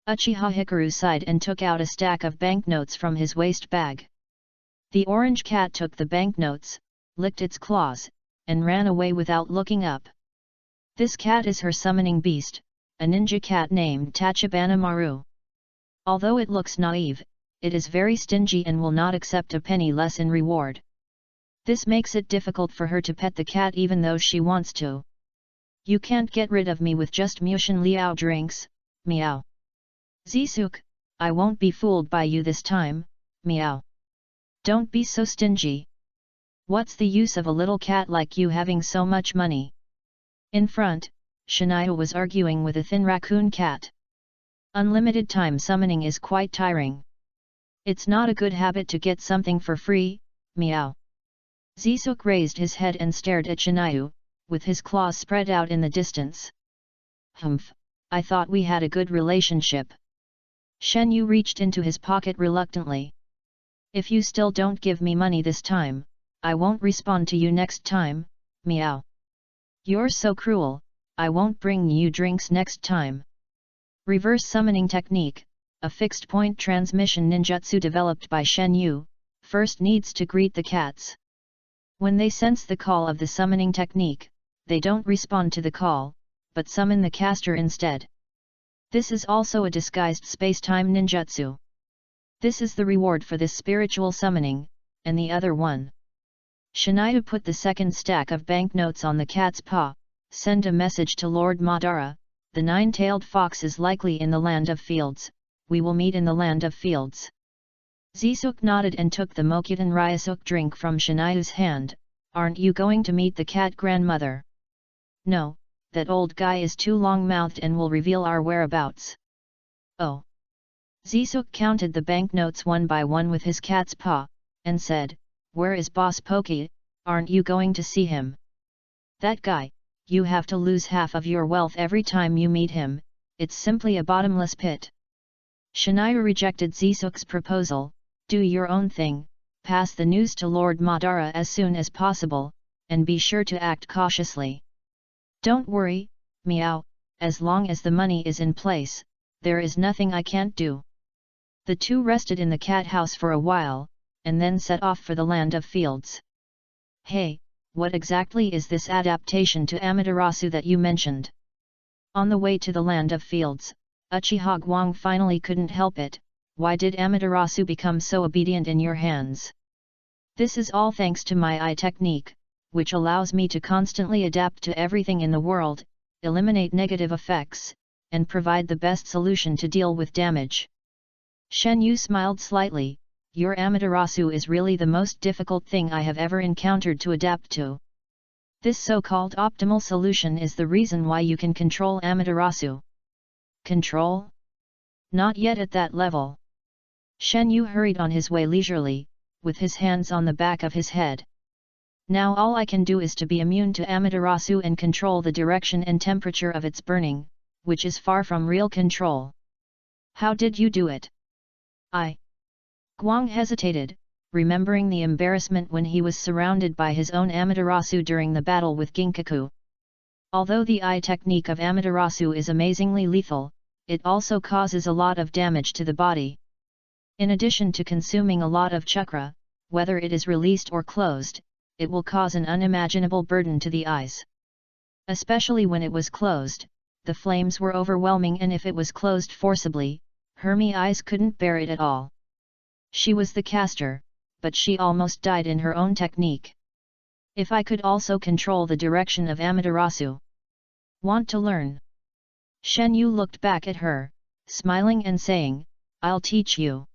S1: Uchiha Hikaru sighed and took out a stack of banknotes from his waist bag. The orange cat took the banknotes, licked its claws, and ran away without looking up. This cat is her summoning beast, a ninja cat named Tachibana Maru. Although it looks naive, it is very stingy and will not accept a penny less in reward. This makes it difficult for her to pet the cat even though she wants to. You can't get rid of me with just Mushin Liao drinks, meow. Zisuk, I won't be fooled by you this time, meow. Don't be so stingy. What's the use of a little cat like you having so much money? In front, Shania was arguing with a thin raccoon cat. Unlimited time summoning is quite tiring. It's not a good habit to get something for free, meow. Zisuk raised his head and stared at Shania, with his claws spread out in the distance. Humph, I thought we had a good relationship. Shen Yu reached into his pocket reluctantly. If you still don't give me money this time, I won't respond to you next time, meow. You're so cruel, I won't bring you drinks next time. Reverse summoning technique, a fixed-point transmission ninjutsu developed by Shen Yu, first needs to greet the cats. When they sense the call of the summoning technique, they don't respond to the call, but summon the caster instead. This is also a disguised space-time ninjutsu. This is the reward for this spiritual summoning, and the other one. Shiniu put the second stack of banknotes on the cat's paw, send a message to Lord Madara, the nine-tailed fox is likely in the land of fields, we will meet in the land of fields. Zisuk nodded and took the Mokutan Ryasuk drink from Shiniu's hand, aren't you going to meet the cat grandmother? No, that old guy is too long-mouthed and will reveal our whereabouts. Oh. Zisuk counted the banknotes one by one with his cat's paw, and said, where is Boss Pokey, aren't you going to see him? That guy, you have to lose half of your wealth every time you meet him, it's simply a bottomless pit. Shiniu rejected Zisuk's proposal, do your own thing, pass the news to Lord Madara as soon as possible, and be sure to act cautiously. Don't worry, meow, as long as the money is in place, there is nothing I can't do. The two rested in the cat house for a while, and then set off for the land of fields. Hey, what exactly is this adaptation to Amaterasu that you mentioned? On the way to the land of fields, Uchiha Guang finally couldn't help it, why did Amaterasu become so obedient in your hands? This is all thanks to my eye technique, which allows me to constantly adapt to everything in the world, eliminate negative effects, and provide the best solution to deal with damage. Shen Yu smiled slightly, your Amaterasu is really the most difficult thing I have ever encountered to adapt to. This so-called optimal solution is the reason why you can control Amaterasu. Control? Not yet at that level. Shen Yu hurried on his way leisurely, with his hands on the back of his head. Now all I can do is to be immune to Amaterasu and control the direction and temperature of its burning, which is far from real control. How did you do it? Guang hesitated, remembering the embarrassment when he was surrounded by his own Amaterasu during the battle with Ginkaku. Although the eye technique of Amaterasu is amazingly lethal, it also causes a lot of damage to the body. In addition to consuming a lot of chakra, whether it is released or closed, it will cause an unimaginable burden to the eyes. Especially when it was closed, the flames were overwhelming, and if it was closed forcibly, Hermie's eyes couldn't bear it at all. She was the caster, but she almost died in her own technique. If I could also control the direction of Amaterasu. Want to learn? Shen Yu looked back at her, smiling and saying, I'll teach you.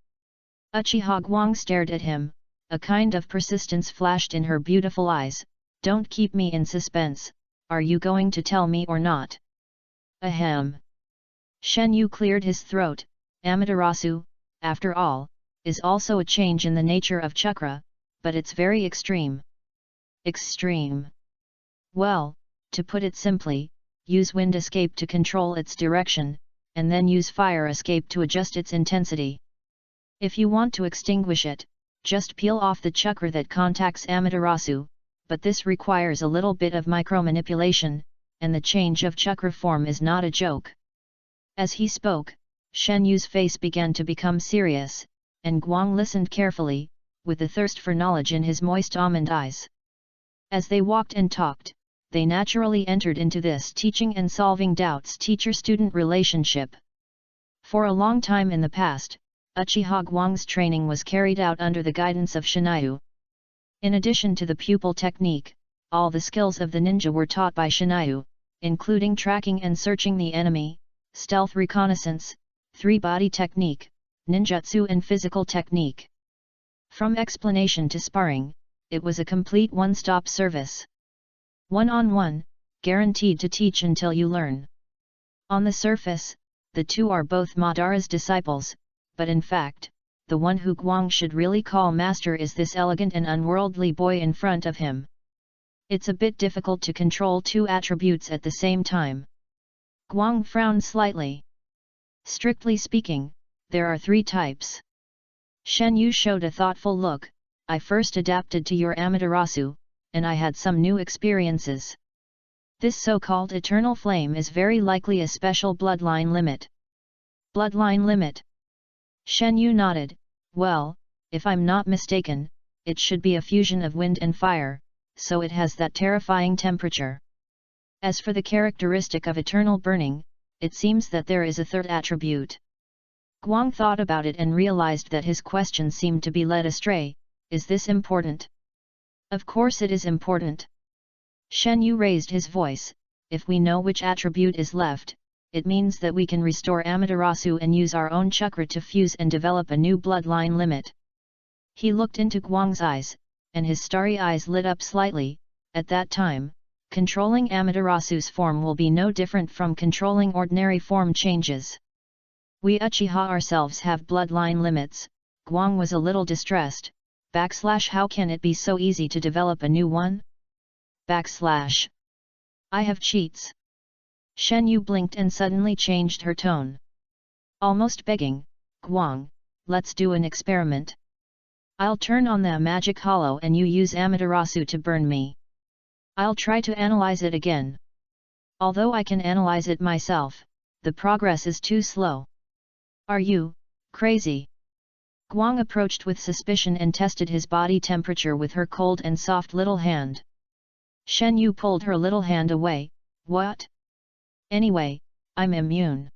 S1: Uchiha Guang stared at him, a kind of persistence flashed in her beautiful eyes, don't keep me in suspense, are you going to tell me or not? Ahem. Shen Yu cleared his throat, Amaterasu, after all, is also a change in the nature of chakra, but it's very extreme. Extreme. Well, to put it simply, use wind escape to control its direction, and then use fire escape to adjust its intensity. If you want to extinguish it, just peel off the chakra that contacts Amaterasu, but this requires a little bit of micro-manipulation, and the change of chakra form is not a joke. As he spoke, Shen Yu's face began to become serious, and Guang listened carefully, with the thirst for knowledge in his moist almond eyes. As they walked and talked, they naturally entered into this teaching and solving doubts teacher-student relationship. For a long time in the past, Uchiha Guang's training was carried out under the guidance of Shiniu. In addition to the pupil technique, all the skills of the ninja were taught by Shiniu, including tracking and searching the enemy, stealth reconnaissance, three-body technique, ninjutsu and physical technique. From explanation to sparring, it was a complete one-stop service. One-on-one, guaranteed to teach until you learn. On the surface, the two are both Madara's disciples, but in fact, the one who Guang should really call master is this elegant and unworldly boy in front of him. It's a bit difficult to control two attributes at the same time. Guang frowned slightly. Strictly speaking, there are 3 types. Shen Yu showed a thoughtful look. I first adapted to your Amaterasu, and I had some new experiences. This so-called eternal flame is very likely a special bloodline limit. Bloodline limit? Shen Yu nodded. Well, if I'm not mistaken, it should be a fusion of wind and fire, so it has that terrifying temperature. As for the characteristic of eternal burning, it seems that there is a third attribute. Guang thought about it and realized that his question seemed to be led astray. Is this important? Of course it is important. Shen Yu raised his voice. If we know which attribute is left, it means that we can restore Amaterasu and use our own chakra to fuse and develop a new bloodline limit. He looked into Guang's eyes, and his starry eyes lit up slightly. At that time, controlling Amaterasu's form will be no different from controlling ordinary form changes. We Uchiha ourselves have bloodline limits. Guang was a little distressed. How can it be so easy to develop a new one? I have cheats. Shen Yu blinked and suddenly changed her tone. Almost begging, Guang, let's do an experiment. I'll turn on the magic hollow and you use Amaterasu to burn me. I'll try to analyze it again. Although I can analyze it myself, the progress is too slow. Are you crazy? Guang approached with suspicion and tested his body temperature with her cold and soft little hand. Shen Yu pulled her little hand away. What? Anyway, I'm immune.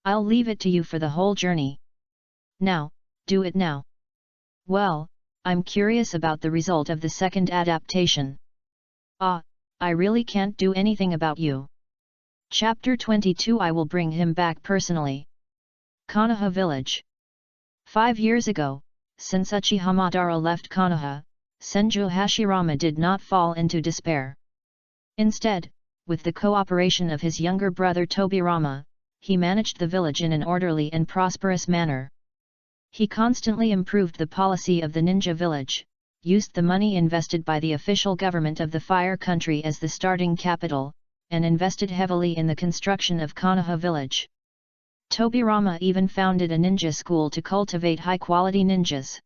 S1: I'll leave it to you for the whole journey. Now, do it now. Well, I'm curious about the result of the second adaptation. I really can't do anything about you. Chapter 22 I will bring him back personally. Konoha Village. 5 years ago, since Uchiha Madara left Konoha, Senju Hashirama did not fall into despair. Instead, with the cooperation of his younger brother Tobirama, he managed the village in an orderly and prosperous manner. He constantly improved the policy of the ninja village, used the money invested by the official government of the Fire Country as the starting capital, and invested heavily in the construction of Konoha village. Tobirama even founded a ninja school to cultivate high-quality ninjas.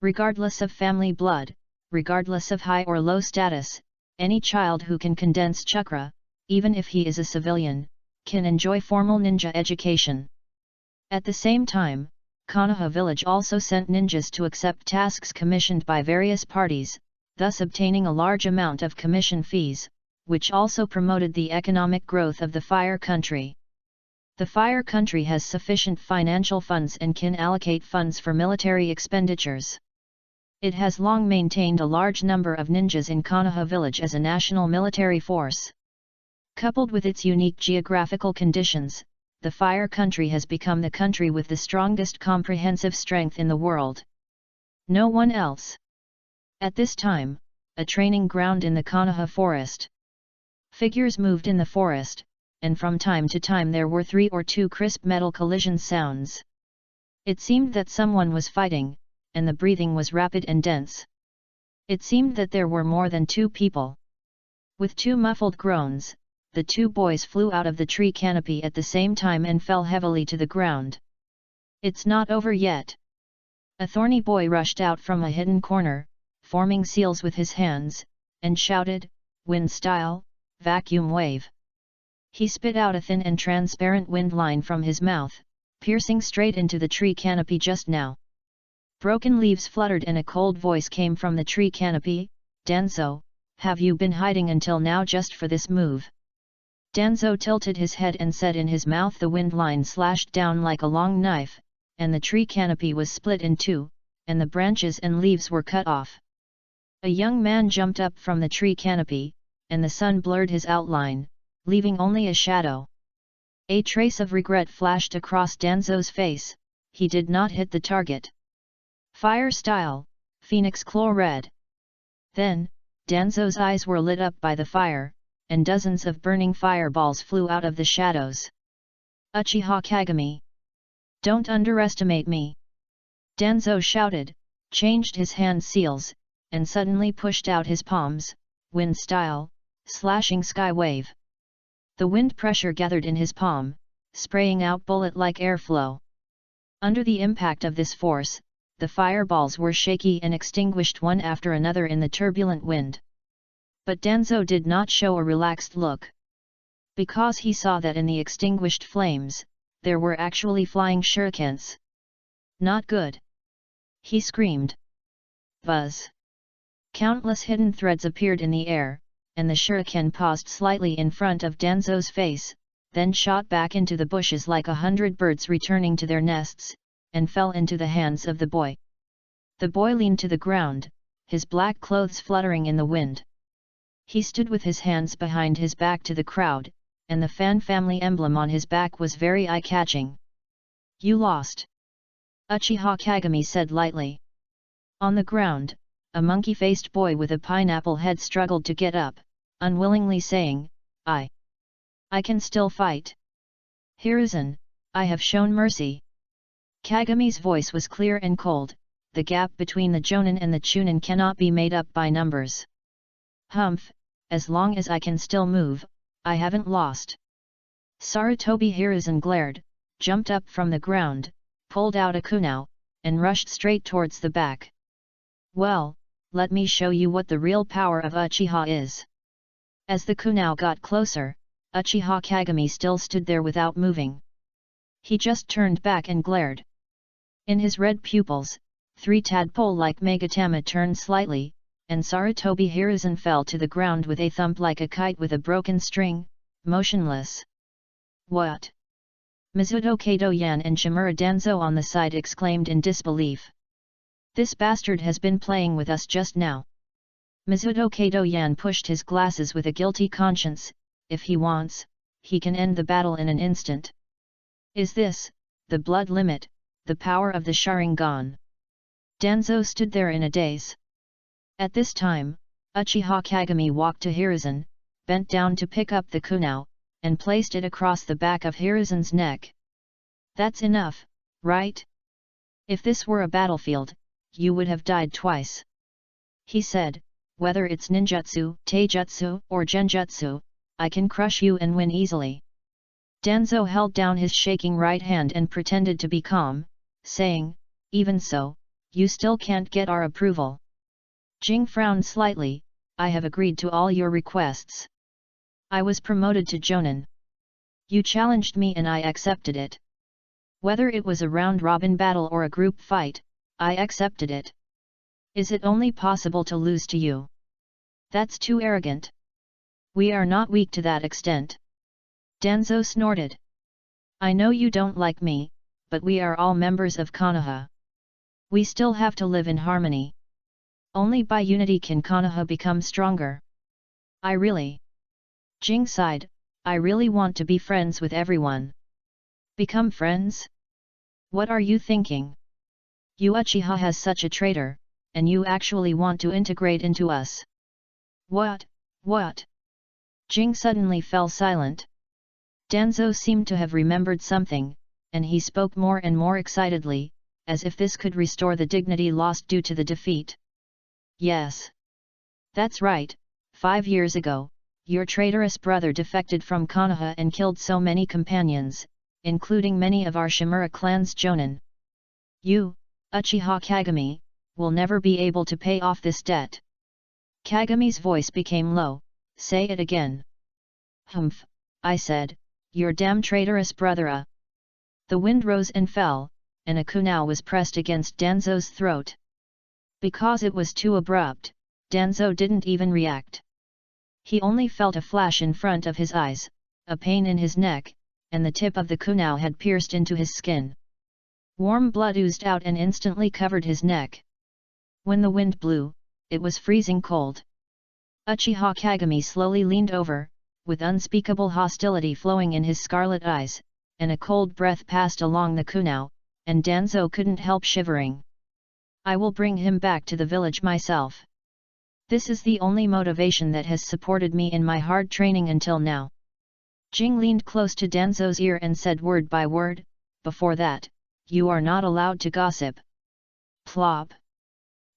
S1: Regardless of family blood, regardless of high or low status, any child who can condense chakra, even if he is a civilian, can enjoy formal ninja education. At the same time, Konoha village also sent ninjas to accept tasks commissioned by various parties, thus obtaining a large amount of commission fees, which also promoted the economic growth of the Fire Country. The Fire Country has sufficient financial funds and can allocate funds for military expenditures. It has long maintained a large number of ninjas in Konoha village as a national military force. Coupled with its unique geographical conditions, the Fire Country has become the country with the strongest comprehensive strength in the world. No one else. At this time, a training ground in the Konoha forest. Figures moved in the forest, and from time to time there were 3 or 2 crisp metal collision sounds. It seemed that someone was fighting, and the breathing was rapid and dense. It seemed that there were more than 2 people. With 2 muffled groans, the 2 boys flew out of the tree canopy at the same time and fell heavily to the ground. It's not over yet. A thorny boy rushed out from a hidden corner, forming seals with his hands, and shouted, "Wind style, vacuum wave." He spit out a thin and transparent wind line from his mouth, piercing straight into the tree canopy just now. Broken leaves fluttered and a cold voice came from the tree canopy. "Danzo, have you been hiding until now just for this move?" Danzo tilted his head and said in his mouth. The wind line slashed down like a long knife, and the tree canopy was split in 2, and the branches and leaves were cut off. A young man jumped up from the tree canopy, and the sun blurred his outline, leaving only a shadow. A trace of regret flashed across Danzo's face. He did not hit the target. Fire style, Phoenix Claw Red. Then, Danzo's eyes were lit up by the fire, and dozens of burning fireballs flew out of the shadows. "Uchiha Kagami! Don't underestimate me!" Danzo shouted, changed his hand seals, and suddenly pushed out his palms. Wind style, slashing sky wave. The wind pressure gathered in his palm, spraying out bullet-like airflow. Under the impact of this force, the fireballs were shaky and extinguished one after another in the turbulent wind. But Danzo did not show a relaxed look. Because he saw that in the extinguished flames, there were actually flying shurikens. Not good! He screamed. Buzz! Countless hidden threads appeared in the air, and the shuriken paused slightly in front of Danzo's face, then shot back into the bushes like 100 birds returning to their nests, and fell into the hands of the boy. The boy leaned to the ground, his black clothes fluttering in the wind. He stood with his hands behind his back to the crowd, and the Fan family emblem on his back was very eye-catching. You lost. Uchiha Kagami said lightly. On the ground, a monkey-faced boy with a pineapple head struggled to get up, unwillingly saying, I can still fight. Hiruzen, I have shown mercy. Kagami's voice was clear and cold, the gap between the Jonin and the Chunin cannot be made up by numbers. Humph, as long as I can still move, I haven't lost. Sarutobi Hiruzen glared, jumped up from the ground, pulled out a kunao, and rushed straight towards the back. Well, let me show you what the real power of Uchiha is. As the kunao got closer, Uchiha Kagami still stood there without moving. He just turned back and glared. In his red pupils, 3 tadpole-like Megatama turned slightly, and Sarutobi Hiruzen fell to the ground with a thump like a kite with a broken string, motionless. What? Mizuto Kato Yan and Shimura Danzo on the side exclaimed in disbelief. This bastard has been playing with us just now. Mizuto Kato Yan pushed his glasses with a guilty conscience. If he wants, he can end the battle in an instant. Is this, the blood limit, the power of the Sharingan? Danzo stood there in a daze. At this time, Uchiha Kagami walked to Hiruzen, bent down to pick up the kunao, and placed it across the back of Hiruzen's neck. That's enough, right? If this were a battlefield, you would have died twice. He said, whether it's ninjutsu, taijutsu, or genjutsu, I can crush you and win easily. Danzo held down his shaking right hand and pretended to be calm, saying, even so, you still can't get our approval. Jing frowned slightly, I have agreed to all your requests. I was promoted to Jonin. You challenged me and I accepted it. Whether it was a round-robin battle or a group fight, I accepted it. Is it only possible to lose to you? That's too arrogant. We are not weak to that extent. Danzo snorted. I know you don't like me, but we are all members of Konoha. We still have to live in harmony. Only by unity can Konoha become stronger. I really... Jing sighed, I really want to be friends with everyone. Become friends? What are you thinking? You Uchiha has such a traitor, and you actually want to integrate into us. What? Jing suddenly fell silent. Danzo seemed to have remembered something, and he spoke more and more excitedly, as if this could restore the dignity lost due to the defeat. Yes. That's right, 5 years ago, your traitorous brother defected from Konoha and killed so many companions, including many of our Shimura clan's Jonin. You, Uchiha Kagami, will never be able to pay off this debt. Kagami's voice became low, say it again. Humph, I said, your damn traitorous brother. The wind rose and fell, and a kunao was pressed against Danzo's throat. Because it was too abrupt, Danzo didn't even react. He only felt a flash in front of his eyes, a pain in his neck, and the tip of the kunao had pierced into his skin. Warm blood oozed out and instantly covered his neck. When the wind blew, it was freezing cold. Uchiha Kagami slowly leaned over, with unspeakable hostility flowing in his scarlet eyes, and a cold breath passed along the kunao, and Danzo couldn't help shivering. I will bring him back to the village myself. This is the only motivation that has supported me in my hard training until now. Jing leaned close to Danzo's ear and said word by word, before that, you are not allowed to gossip. Plop.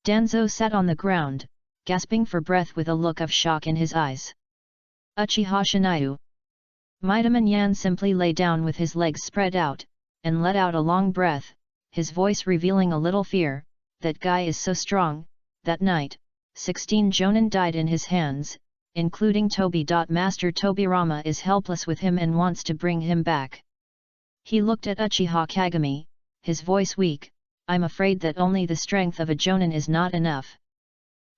S1: Danzo sat on the ground, gasping for breath with a look of shock in his eyes. Uchiha Shinayu. Midaman Yan simply lay down with his legs spread out, and let out a long breath, his voice revealing a little fear. That guy is so strong. That night, 16 Jonin died in his hands, including Toby. Master Tobirama is helpless with him and wants to bring him back. He looked at Uchiha Kagami, his voice weak. I'm afraid that only the strength of a Jonin is not enough.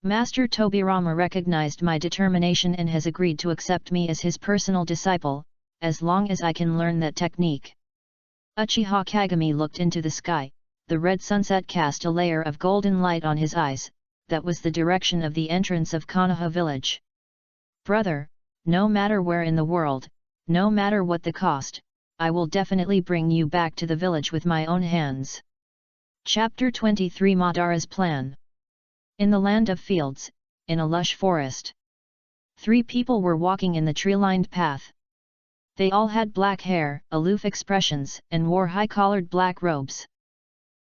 S1: Master Tobirama recognized my determination and has agreed to accept me as his personal disciple, as long as I can learn that technique. Uchiha Kagami looked into the sky. The red sunset cast a layer of golden light on his eyes. That was the direction of the entrance of Konoha village. Brother, no matter where in the world, no matter what the cost, I will definitely bring you back to the village with my own hands. Chapter 23 Madara's Plan. In the land of fields, in a lush forest. 3 people were walking in the tree-lined path. They all had black hair, aloof expressions, and wore high-collared black robes.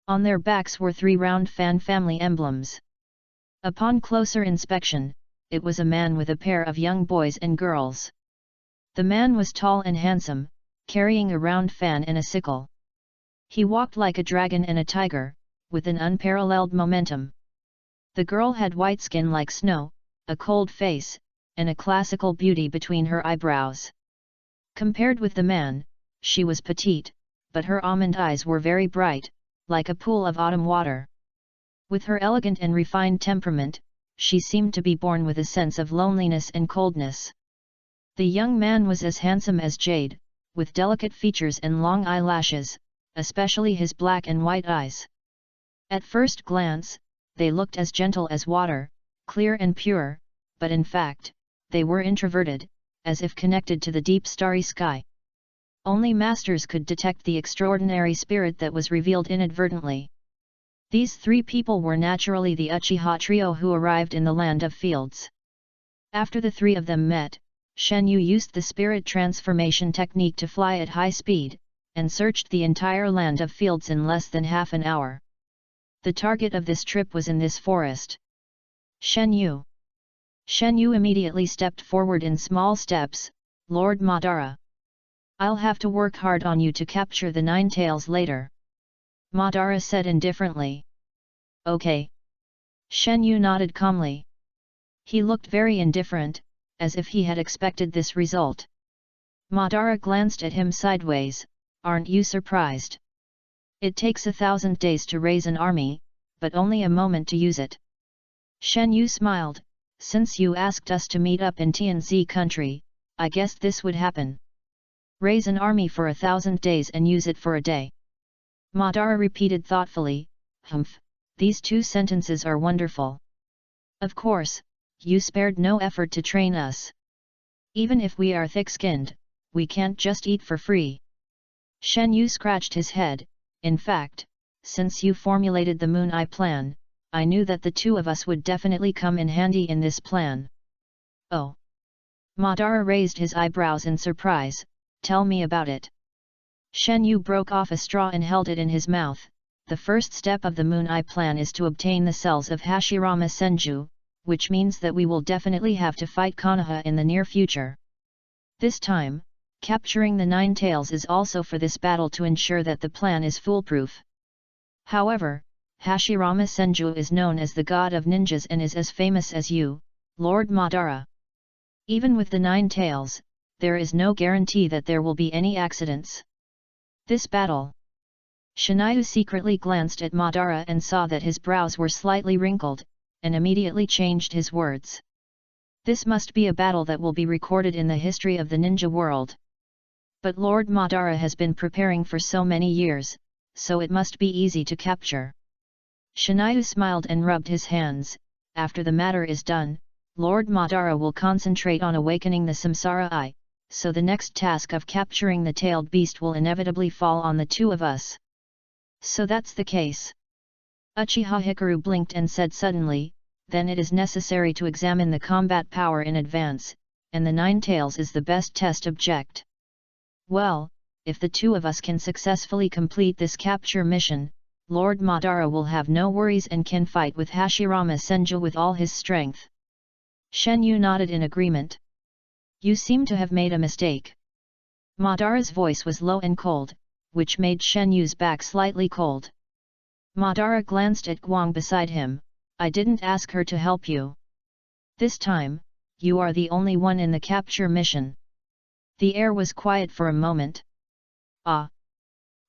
S1: On their backs were 3 round fan family emblems. Upon closer inspection, it was a man with a pair of young boys and girls. The man was tall and handsome, carrying a round fan and a sickle. He walked like a dragon and a tiger, with an unparalleled momentum. The girl had white skin like snow, a cold face, and a classical beauty between her eyebrows. Compared with the man, she was petite, but her almond eyes were very bright, like a pool of autumn water. With her elegant and refined temperament, she seemed to be born with a sense of loneliness and coldness. The young man was as handsome as jade, with delicate features and long eyelashes, especially his black and white eyes. At first glance, they looked as gentle as water, clear and pure, but in fact, they were introverted, as if connected to the deep starry sky. Only masters could detect the extraordinary spirit that was revealed inadvertently. These 3 people were naturally the Uchiha trio who arrived in the land of fields. After the 3 of them met, Shenyu used the spirit transformation technique to fly at high speed, and searched the entire land of fields in less than half an hour. The target of this trip was in this forest. Shenyu. Shenyu immediately stepped forward in small steps. Lord Madara. I'll have to work hard on you to capture the 9 tails later. Madara said indifferently. Okay. Shenyu nodded calmly. He looked very indifferent, as if he had expected this result. Madara glanced at him sideways. Aren't you surprised? It takes 1,000 days to raise an army, but only a moment to use it. Shenyu smiled. Since you asked us to meet up in TNZ country, I guessed this would happen. Raise an army for 1,000 days and use it for a day. Madara repeated thoughtfully. Humph, these 2 sentences are wonderful. Of course, you spared no effort to train us. Even if we are thick-skinned, we can't just eat for free. Shenyu scratched his head. In fact, since you formulated the Moon Eye plan, I knew that the 2 of us would definitely come in handy in this plan. Oh. Madara raised his eyebrows in surprise. Tell me about it. Shenyu broke off a straw and held it in his mouth. The first step of the Moon Eye plan is to obtain the cells of Hashirama Senju, which means that we will definitely have to fight Konoha in the near future. This time, capturing the 9 tails is also for this battle to ensure that the plan is foolproof. However, Hashirama Senju is known as the god of ninjas and is as famous as you, Lord Madara. Even with the 9 tails, there is no guarantee that there will be any accidents. This battle. Shinyu secretly glanced at Madara and saw that his brows were slightly wrinkled, and immediately changed his words. This must be a battle that will be recorded in the history of the ninja world. But Lord Madara has been preparing for so many years, so it must be easy to capture. Shinyu smiled and rubbed his hands. After the matter is done, Lord Madara will concentrate on awakening the Samsara Eye, so the next task of capturing the tailed beast will inevitably fall on the 2 of us. So that's the case. Uchiha Hikaru blinked and said suddenly, then it is necessary to examine the combat power in advance, and the 9 tails is the best test object. Well, if the 2 of us can successfully complete this capture mission, Lord Madara will have no worries and can fight with Hashirama Senju with all his strength. Shenyu nodded in agreement. You seem to have made a mistake. Madara's voice was low and cold, which made Shenyu's back slightly cold. Madara glanced at Guang beside him. I didn't ask her to help you. This time, you are the only one in the capture mission. The air was quiet for a moment. Ah!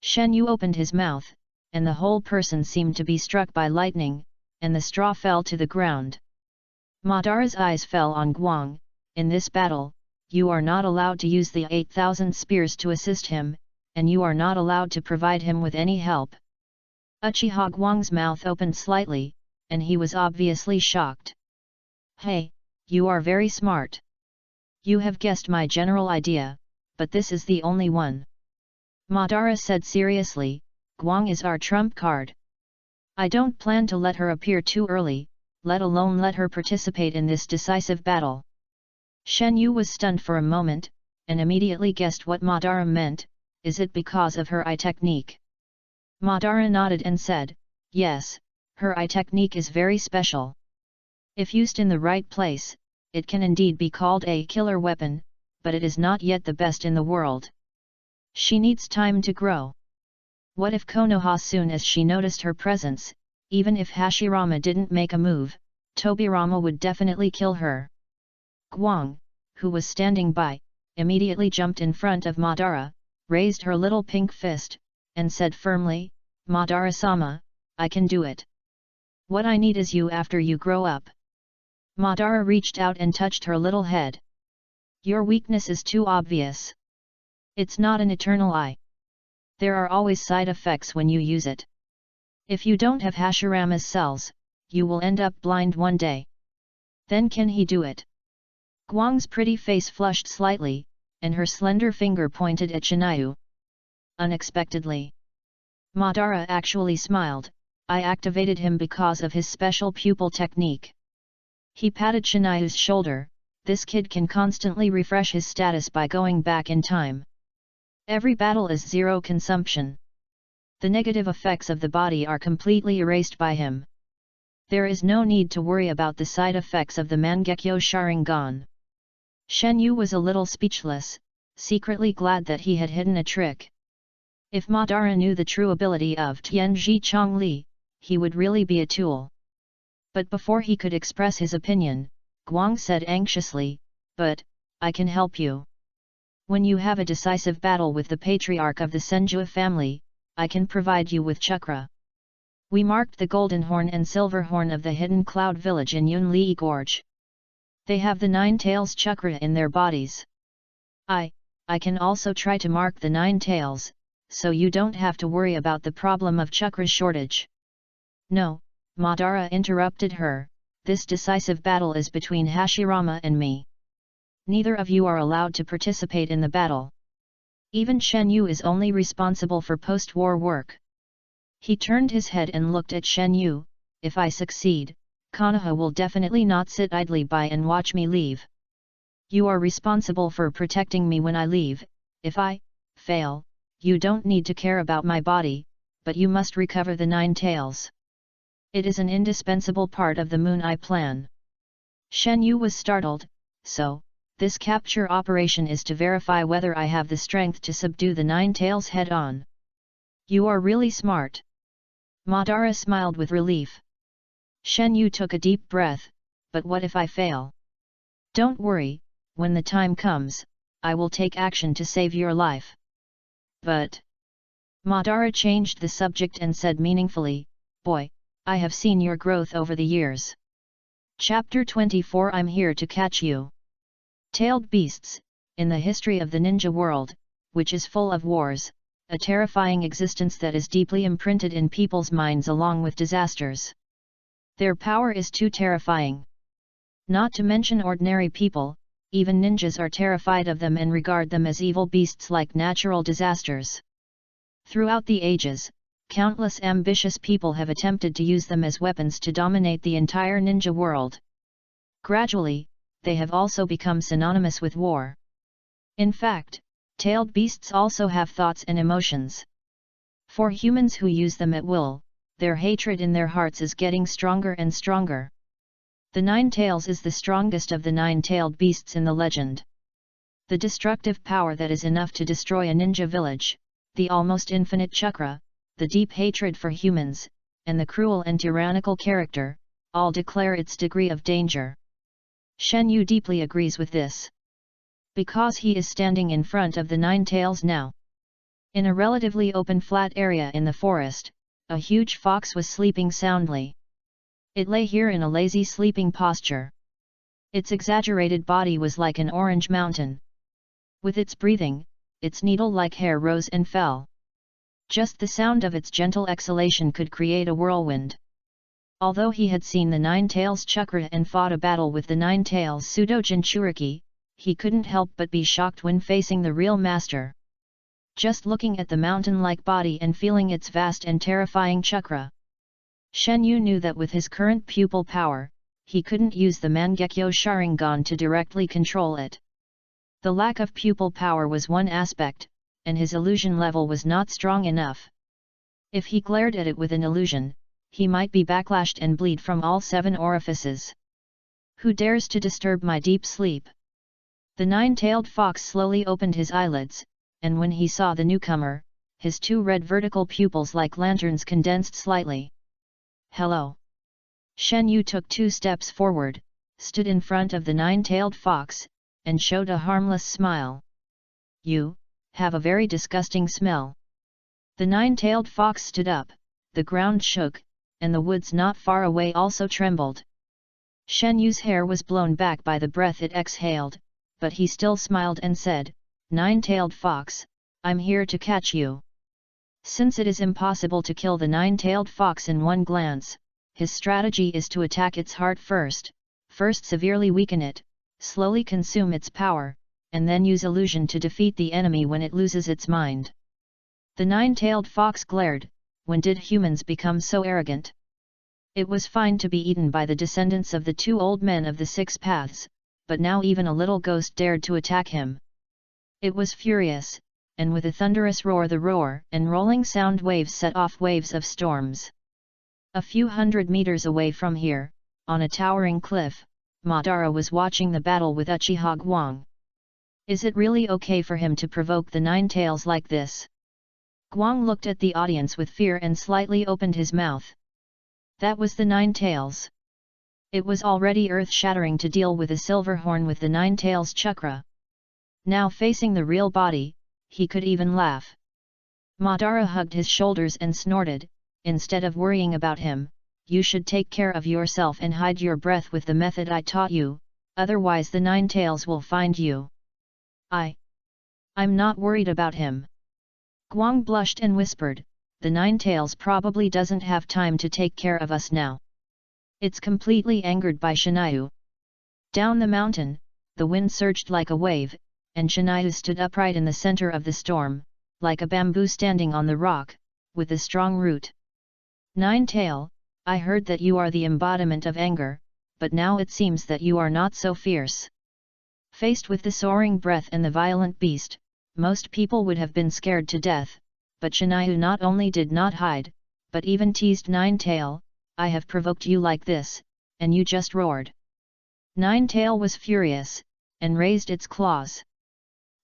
S1: Shen Yu opened his mouth, and the whole person seemed to be struck by lightning, and the straw fell to the ground. Madara's eyes fell on Guang. In this battle, you are not allowed to use the 8,000 spears to assist him, and you are not allowed to provide him with any help. Uchiha Guang's mouth opened slightly, and he was obviously shocked. Hey, you are very smart. You have guessed my general idea, but this is the only one. Madara said seriously, Guang is our trump card. I don't plan to let her appear too early, let alone let her participate in this decisive battle. Shen Yu was stunned for a moment, and immediately guessed what Madara meant. Is it because of her eye technique? Madara nodded and said, yes, her eye technique is very special. If used in the right place, it can indeed be called a killer weapon, but it is not yet the best in the world. She needs time to grow. What if Konoha, soon as she noticed her presence, even if Hashirama didn't make a move, Tobirama would definitely kill her. Guang, who was standing by, immediately jumped in front of Madara, raised her little pink fist, and said firmly, Madara-sama, I can do it. What I need is you after you grow up. Madara reached out and touched her little head. Your weakness is too obvious. It's not an eternal eye. There are always side effects when you use it. If you don't have Hashirama's cells, you will end up blind one day. Then can he do it? Guang's pretty face flushed slightly, and her slender finger pointed at Shinayu. Unexpectedly, Madara actually smiled. I activated him because of his special pupil technique. He patted Shinayu's shoulder. This kid can constantly refresh his status by going back in time. Every battle is zero consumption. The negative effects of the body are completely erased by him. There is no need to worry about the side effects of the Mangekyo Sharingan. Shen Yu was a little speechless, secretly glad that he had hidden a trick. If Madara knew the true ability of Tianji Chongli, he would really be a tool. But before he could express his opinion, Guang said anxiously, but, I can help you. When you have a decisive battle with the patriarch of the Senju family, I can provide you with chakra. We marked the golden horn and silver horn of the hidden cloud village in Yunli Gorge. They have the 9 tails chakra in their bodies. I can also try to mark the 9 tails, so you don't have to worry about the problem of chakra shortage. No, Madara interrupted her, this decisive battle is between Hashirama and me. Neither of you are allowed to participate in the battle. Even Shen Yu is only responsible for post-war work. He turned his head and looked at Shen Yu. If I succeed, Konoha will definitely not sit idly by and watch me leave. You are responsible for protecting me when I leave. If I fail, you don't need to care about my body, but you must recover the 9 tails. It is an indispensable part of the Moon Eye plan. Shen Yu was startled. So, this capture operation is to verify whether I have the strength to subdue the 9 tails head-on. You are really smart. Madara smiled with relief. Shen Yu took a deep breath, but what if I fail? Don't worry, when the time comes, I will take action to save your life. But... Madara changed the subject and said meaningfully, boy, I have seen your growth over the years. Chapter 24 I'm here to catch you. Tailed beasts, in the history of the ninja world, which is full of wars, a terrifying existence that is deeply imprinted in people's minds along with disasters. Their power is too terrifying. Not to mention ordinary people, even ninjas are terrified of them and regard them as evil beasts like natural disasters. Throughout the ages, countless ambitious people have attempted to use them as weapons to dominate the entire ninja world. Gradually, they have also become synonymous with war. In fact, tailed beasts also have thoughts and emotions. For humans who use them at will, their hatred in their hearts is getting stronger and stronger. The 9 tails is the strongest of the 9-tailed beasts in the legend. The destructive power that is enough to destroy a ninja village, the almost infinite chakra, the deep hatred for humans, and the cruel and tyrannical character, all declare its degree of danger. Shen Yu deeply agrees with this. Because he is standing in front of the Nine Tails now. In a relatively open flat area in the forest, a huge fox was sleeping soundly. It lay here in a lazy sleeping posture. Its exaggerated body was like an orange mountain. With its breathing, its needle-like hair rose and fell. Just the sound of its gentle exhalation could create a whirlwind. Although he had seen the Nine Tails chakra and fought a battle with the Nine Tails pseudo Jinchuriki, he couldn't help but be shocked when facing the real master. Just looking at the mountain-like body and feeling its vast and terrifying chakra, Shen Yu knew that with his current pupil power, he couldn't use the Mangekyo Sharingan to directly control it. The lack of pupil power was one aspect, and his illusion level was not strong enough. If he glared at it with an illusion, he might be backlashed and bleed from all 7 orifices. Who dares to disturb my deep sleep? The nine-tailed fox slowly opened his eyelids, and when he saw the newcomer, his 2 red vertical pupils like lanterns condensed slightly. Hello. Shen Yu took 2 steps forward, stood in front of the nine-tailed fox, and showed a harmless smile. You have a very disgusting smell. The nine-tailed fox stood up, the ground shook, and the woods not far away also trembled. Shen Yu's hair was blown back by the breath it exhaled, but he still smiled and said, "Nine-tailed fox, I'm here to catch you." Since it is impossible to kill the nine-tailed fox in one glance, his strategy is to attack its heart first severely weaken it, slowly consume its power, and then use illusion to defeat the enemy when it loses its mind. The nine-tailed fox glared. When did humans become so arrogant? It was fine to be eaten by the descendants of the 2 old men of the 6 paths, but now even a little ghost dared to attack him. It was furious, and with a thunderous roar the roar and rolling sound waves set off waves of storms. A few hundred meters away from here, on a towering cliff, Madara was watching the battle with Uchiha Guang. Is it really okay for him to provoke the Nine Tails like this? Guang looked at the audience with fear and slightly opened his mouth. That was the Nine Tails. It was already earth-shattering to deal with a silver horn with the Nine Tails chakra. Now facing the real body, he could even laugh. Madara hugged his shoulders and snorted, "Instead of worrying about him, you should take care of yourself and hide your breath with the method I taught you, otherwise the Nine Tails will find you." I'm not worried about him. Guang blushed and whispered, "The Nine Tails probably doesn't have time to take care of us now." It's completely angered by Shinayu. Down the mountain, the wind surged like a wave, and Shinayu stood upright in the center of the storm, like a bamboo standing on the rock, with a strong root. "Nine Tail, I heard that you are the embodiment of anger, but now it seems that you are not so fierce." Faced with the soaring breath and the violent beast, most people would have been scared to death, but Shinayu not only did not hide, but even teased Nine Tail, "I have provoked you like this, and you just roared." Nine Tail was furious, and raised its claws.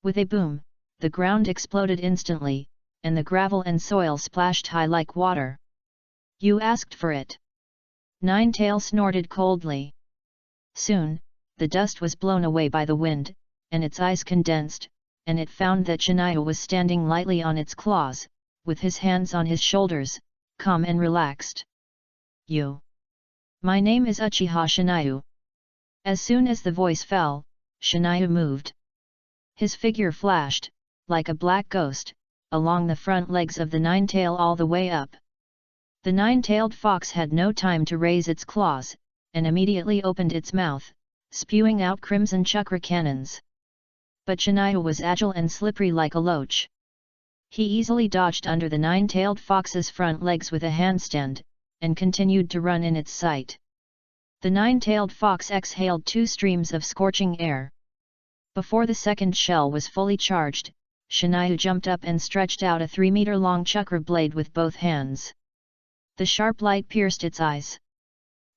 S1: With a boom, the ground exploded instantly, and the gravel and soil splashed high like water. "You asked for it." Nine Tail snorted coldly. Soon, the dust was blown away by the wind, and its eyes condensed, and it found that Shinayu was standing lightly on its claws, with his hands on his shoulders, calm and relaxed. "You. My name is Uchiha Shinayu." As soon as the voice fell, Shinayu moved. His figure flashed, like a black ghost, along the front legs of the nine-tail all the way up. The nine-tailed fox had no time to raise its claws, and immediately opened its mouth, spewing out crimson chakra cannons. But Shinayu was agile and slippery like a loach. He easily dodged under the nine-tailed fox's front legs with a handstand, and continued to run in its sight. The nine-tailed fox exhaled 2 streams of scorching air. Before the second shell was fully charged, Shinayu jumped up and stretched out a 3-meter-long chakra blade with both hands. The sharp light pierced its eyes.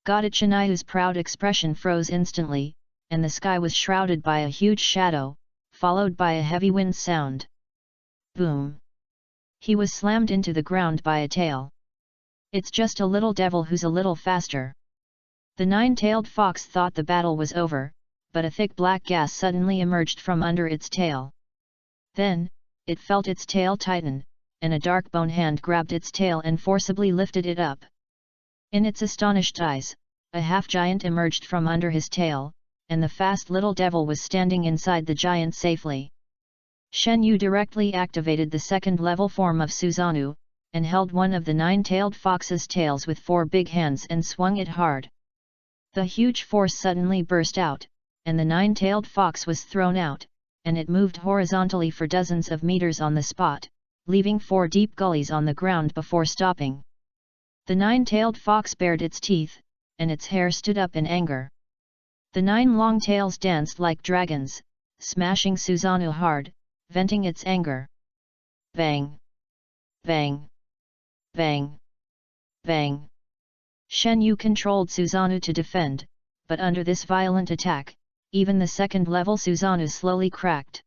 S1: Got it? Shinayu's proud expression froze instantly, and the sky was shrouded by a huge shadow, followed by a heavy wind sound. Boom! He was slammed into the ground by a tail. It's just a little devil who's a little faster. The nine-tailed fox thought the battle was over, but a thick black gas suddenly emerged from under its tail. Then, it felt its tail tighten, and a dark bone hand grabbed its tail and forcibly lifted it up. In its astonished eyes, a half-giant emerged from under his tail, and the fast little devil was standing inside the giant safely. Shen Yu directly activated the second-level form of Susanoo, and held one of the nine-tailed fox's tails with 4 big hands and swung it hard. The huge force suddenly burst out, and the nine-tailed fox was thrown out, and it moved horizontally for dozens of meters on the spot, leaving 4 deep gullies on the ground before stopping. The nine-tailed fox bared its teeth, and its hair stood up in anger. The 9 long tails danced like dragons, smashing Susanoo hard, venting its anger. Bang! Bang! Bang! Bang! Shen Yu controlled Susanoo to defend, but under this violent attack, even the second-level Susanoo slowly cracked.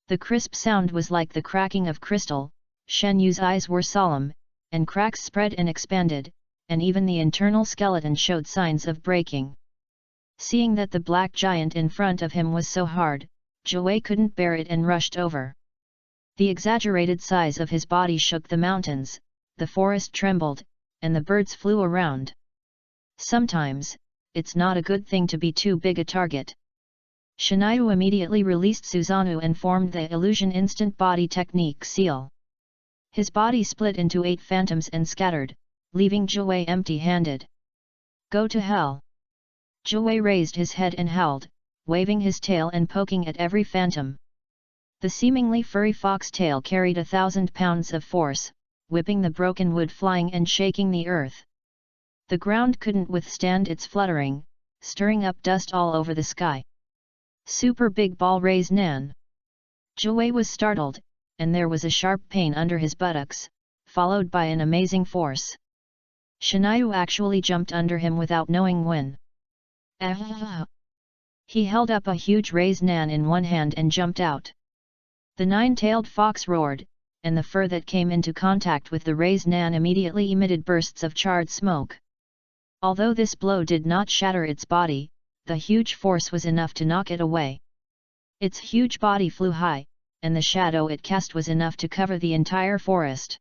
S1: The crisp sound was like the cracking of crystal. Shen Yu's eyes were solemn, and cracks spread and expanded, and even the internal skeleton showed signs of breaking. Seeing that the black giant in front of him was so hard, Zhuwei couldn't bear it and rushed over. The exaggerated size of his body shook the mountains, the forest trembled, and the birds flew around. Sometimes, it's not a good thing to be too big a target. Shiniu immediately released Susanoo and formed the illusion instant body technique seal. His body split into 8 phantoms and scattered, leaving Zhuwei empty-handed. Go to hell! Zhuwei raised his head and howled, waving his tail and poking at every phantom. The seemingly furry fox tail carried 1,000 pounds of force, whipping the broken wood flying and shaking the earth. The ground couldn't withstand its fluttering, stirring up dust all over the sky. Super Big Ball Raise Nan! Zhuwei was startled, and there was a sharp pain under his buttocks, followed by an amazing force. Shiniu actually jumped under him without knowing when. Ah! He held up a huge raised nan in one hand and jumped out. The nine-tailed fox roared, and the fur that came into contact with the raised nan immediately emitted bursts of charred smoke. Although this blow did not shatter its body, the huge force was enough to knock it away. Its huge body flew high, and the shadow it cast was enough to cover the entire forest.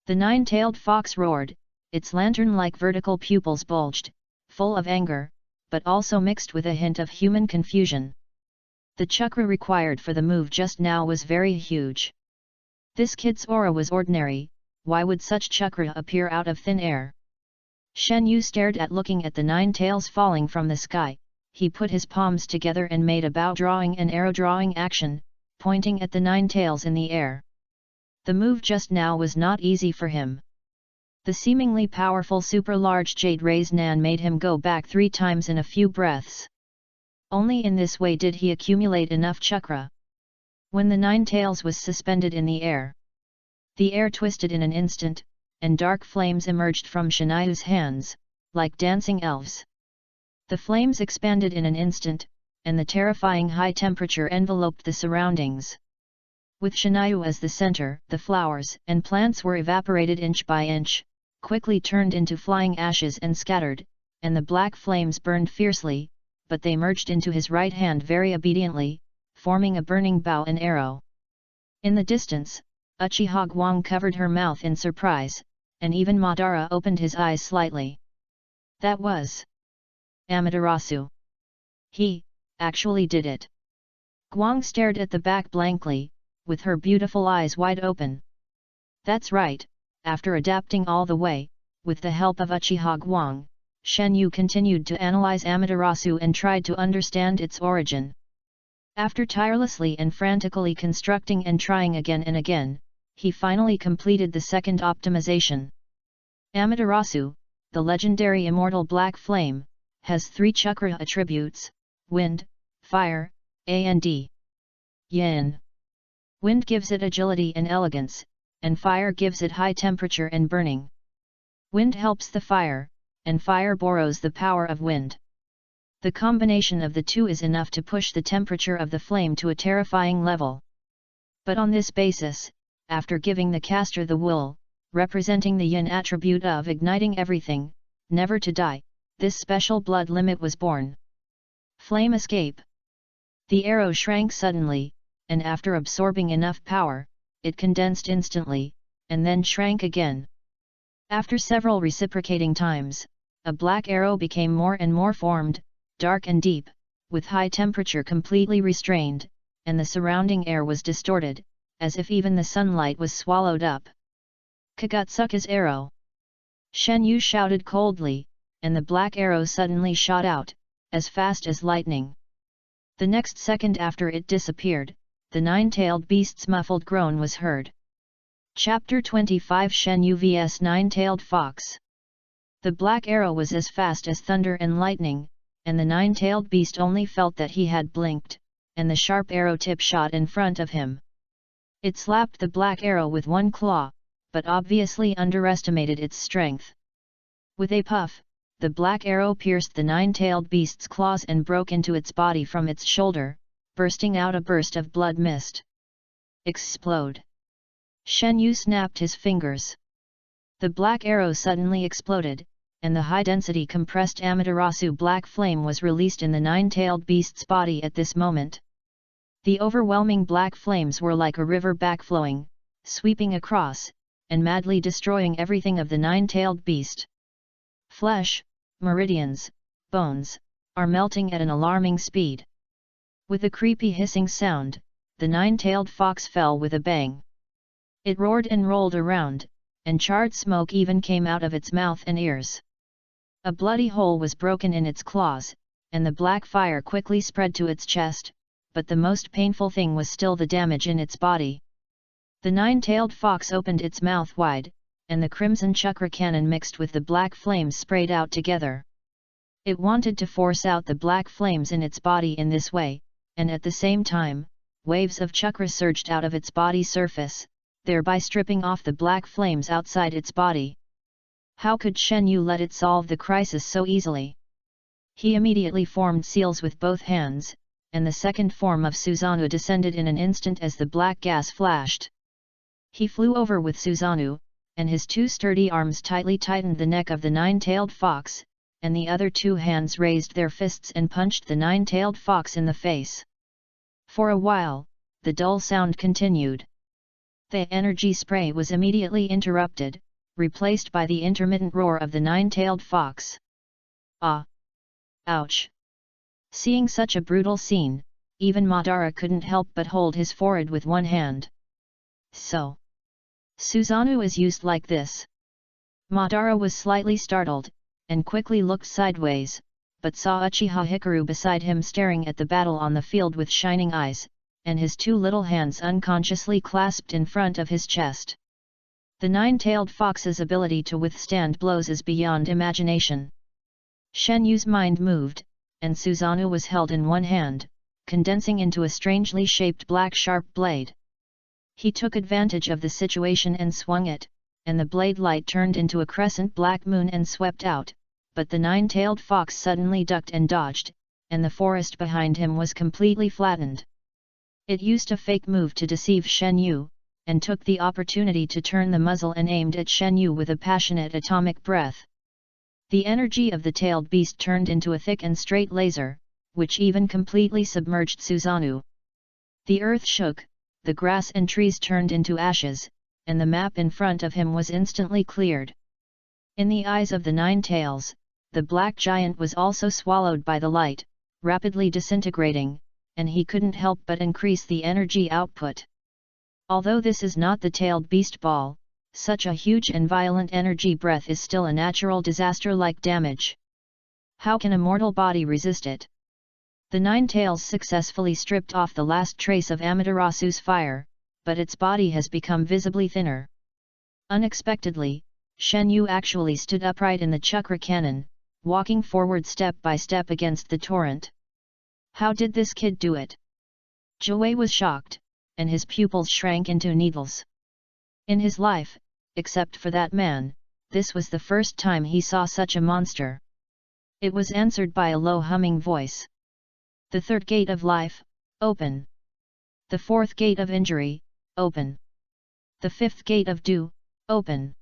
S1: The nine-tailed fox roared, its lantern-like vertical pupils bulged, full of anger, but also mixed with a hint of human confusion. The chakra required for the move just now was very huge. This kid's aura was ordinary, why would such chakra appear out of thin air? Shen Yu stared at looking at the 9 tails falling from the sky. He put his palms together and made a bow drawing and arrow drawing action, pointing at the 9 tails in the air. The move just now was not easy for him. The seemingly powerful super-large jade raised nan made him go back 3 times in a few breaths. Only in this way did he accumulate enough chakra. When the 9 tails was suspended in the air twisted in an instant, and dark flames emerged from Shiniu's hands, like dancing elves. The flames expanded in an instant, and the terrifying high temperature enveloped the surroundings. With Shiniu as the center, the flowers and plants were evaporated inch by inch, quickly turned into flying ashes and scattered, and the black flames burned fiercely, but they merged into his right hand very obediently, forming a burning bow and arrow. In the distance, Uchiha Guang covered her mouth in surprise, and even Madara opened his eyes slightly. That was Amaterasu. He actually did it. Guang stared at the back blankly, with her beautiful eyes wide open. That's right, after adapting all the way, with the help of Uchiha Guang, Shen Yu continued to analyze Amaterasu and tried to understand its origin. After tirelessly and frantically constructing and trying again and again, he finally completed the second optimization. Amaterasu, the legendary immortal black flame, has 3 chakra attributes: wind, fire, and yin. Wind gives it agility and elegance, and fire gives it high temperature and burning. Wind helps the fire, and fire borrows the power of wind. The combination of the two is enough to push the temperature of the flame to a terrifying level. But on this basis, after giving the caster the wool, representing the yin attribute of igniting everything, never to die. This special blood limit was born. Flame escape. The arrow shrank suddenly, and after absorbing enough power, it condensed instantly, and then shrank again. After several reciprocating times, a black arrow became more and more formed, dark and deep, with high temperature completely restrained, and the surrounding air was distorted, as if even the sunlight was swallowed up. Kagutsuka's arrow! Shen Yu shouted coldly, and the black arrow suddenly shot out, as fast as lightning. The next second after it disappeared, the nine-tailed beast's muffled groan was heard. Chapter 25 Shen Yu vs Nine-Tailed Fox. The black arrow was as fast as thunder and lightning, and the nine-tailed beast only felt that he had blinked, and the sharp arrow tip shot in front of him. It slapped the black arrow with one claw, but obviously underestimated its strength. With a puff, the black arrow pierced the nine-tailed beast's claws and broke into its body from its shoulder, bursting out a burst of blood mist. Explode! Shen Yu snapped his fingers. The black arrow suddenly exploded, and the high-density compressed Amaterasu black flame was released in the nine-tailed beast's body at this moment. The overwhelming black flames were like a river backflowing, sweeping across, and madly destroying everything of the nine-tailed beast. Flesh, meridians, bones, are melting at an alarming speed. With a creepy hissing sound, the nine-tailed fox fell with a bang. It roared and rolled around, and charred smoke even came out of its mouth and ears. A bloody hole was broken in its claws, and the black fire quickly spread to its chest, but the most painful thing was still the damage in its body. The nine-tailed fox opened its mouth wide, and the crimson chakra cannon mixed with the black flames sprayed out together. It wanted to force out the black flames in its body in this way, and at the same time, waves of chakra surged out of its body surface, thereby stripping off the black flames outside its body. How could Shen Yu let it solve the crisis so easily? He immediately formed seals with both hands, and the second form of Susanoo descended in an instant as the black gas flashed. He flew over with Susanoo, and his two sturdy arms tightly tightened the neck of the nine-tailed fox, and the other two hands raised their fists and punched the nine-tailed fox in the face. For a while, the dull sound continued. The energy spray was immediately interrupted, replaced by the intermittent roar of the nine-tailed fox. Ah! Ouch! Seeing such a brutal scene, even Madara couldn't help but hold his forehead with one hand. So, Susanoo is used like this. Madara was slightly startled, and quickly looked sideways, but saw Uchiha Hikaru beside him staring at the battle on the field with shining eyes, and his two little hands unconsciously clasped in front of his chest. The nine-tailed fox's ability to withstand blows is beyond imagination. Shen Yu's mind moved, and Susanoo was held in one hand, condensing into a strangely shaped black sharp blade. He took advantage of the situation and swung it, and the blade light turned into a crescent black moon and swept out, but the nine-tailed fox suddenly ducked and dodged, and the forest behind him was completely flattened. It used a fake move to deceive Shen Yu, and took the opportunity to turn the muzzle and aimed at Shen Yu with a passionate atomic breath. The energy of the tailed beast turned into a thick and straight laser, which even completely submerged Susanoo. The earth shook, the grass and trees turned into ashes, and the map in front of him was instantly cleared. In the eyes of the nine tails, the black giant was also swallowed by the light, rapidly disintegrating, and he couldn't help but increase the energy output. Although this is not the tailed beast ball, such a huge and violent energy breath is still a natural disaster-like damage. How can a mortal body resist it? The nine tails successfully stripped off the last trace of Amaterasu's fire, but its body has become visibly thinner. Unexpectedly, Shen Yu actually stood upright in the chakra cannon, walking forward step by step against the torrent. How did this kid do it? Jiwei was shocked, and his pupils shrank into needles. In his life, except for that man, this was the first time he saw such a monster. It was answered by a low humming voice. The third gate of life, open. The fourth gate of injury, open. The fifth gate of dew, open.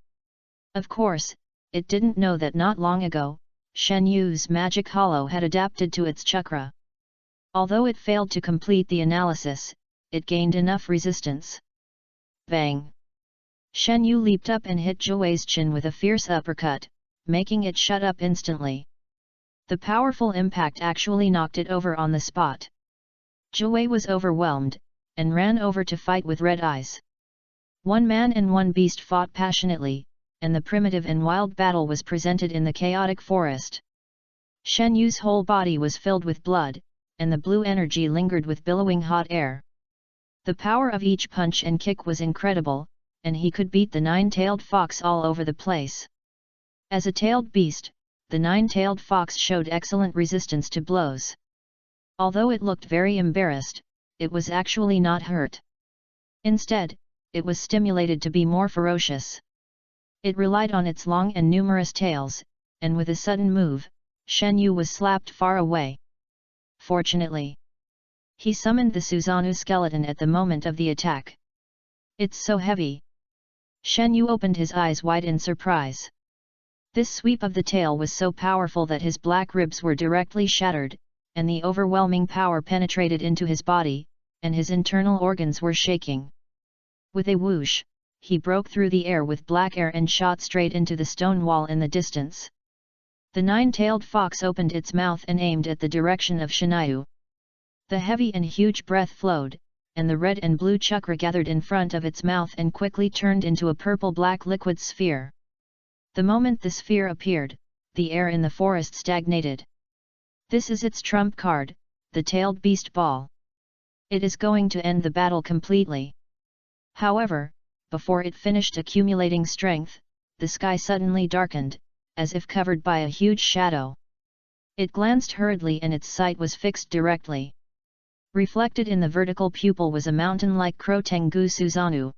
S1: Of course, it didn't know that not long ago, Shen Yu's magic hollow had adapted to its chakra. Although it failed to complete the analysis, it gained enough resistance. Bang! Shen Yu leaped up and hit Zhuwei's chin with a fierce uppercut, making it shut up instantly. The powerful impact actually knocked it over on the spot. Zhuwei was overwhelmed, and ran over to fight with red eyes. One man and one beast fought passionately, and the primitive and wild battle was presented in the chaotic forest. Shen Yu's whole body was filled with blood, and the blue energy lingered with billowing hot air. The power of each punch and kick was incredible, and he could beat the nine-tailed fox all over the place. As a tailed beast, the nine-tailed fox showed excellent resistance to blows. Although it looked very embarrassed, it was actually not hurt. Instead, it was stimulated to be more ferocious. It relied on its long and numerous tails, and with a sudden move, Shen Yu was slapped far away. Fortunately, he summoned the Susanoo skeleton at the moment of the attack. It's so heavy. Shen Yu opened his eyes wide in surprise. This sweep of the tail was so powerful that his black ribs were directly shattered, and the overwhelming power penetrated into his body, and his internal organs were shaking. With a whoosh, he broke through the air with black air and shot straight into the stone wall in the distance. The nine-tailed fox opened its mouth and aimed at the direction of Shen Yu. The heavy and huge breath flowed, and the red and blue chakra gathered in front of its mouth and quickly turned into a purple-black liquid sphere. The moment the sphere appeared, the air in the forest stagnated. This is its trump card, the tailed beast ball. It is going to end the battle completely. However, before it finished accumulating strength, the sky suddenly darkened, as if covered by a huge shadow. It glanced hurriedly and its sight was fixed directly. Reflected in the vertical pupil was a mountain-like Crotengu Susanoo.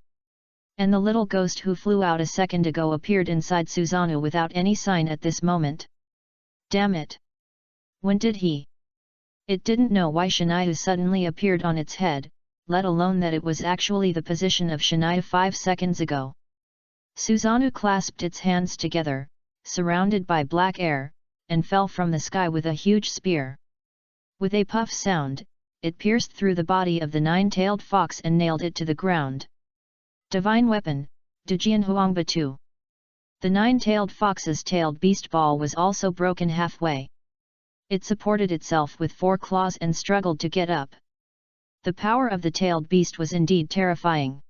S1: And the little ghost who flew out a second ago appeared inside Susanoo without any sign at this moment. Damn it! When did he? It didn't know why Shen Yu suddenly appeared on its head, let alone that it was actually the position of Shen Yu 5 seconds ago. Susanoo clasped its hands together, surrounded by black air, and fell from the sky with a huge spear. With a puff sound, it pierced through the body of the nine-tailed fox and nailed it to the ground. Divine Weapon, Dujian Huangbatu. The nine-tailed fox's tailed beast ball was also broken halfway. It supported itself with 4 claws and struggled to get up. The power of the tailed beast was indeed terrifying.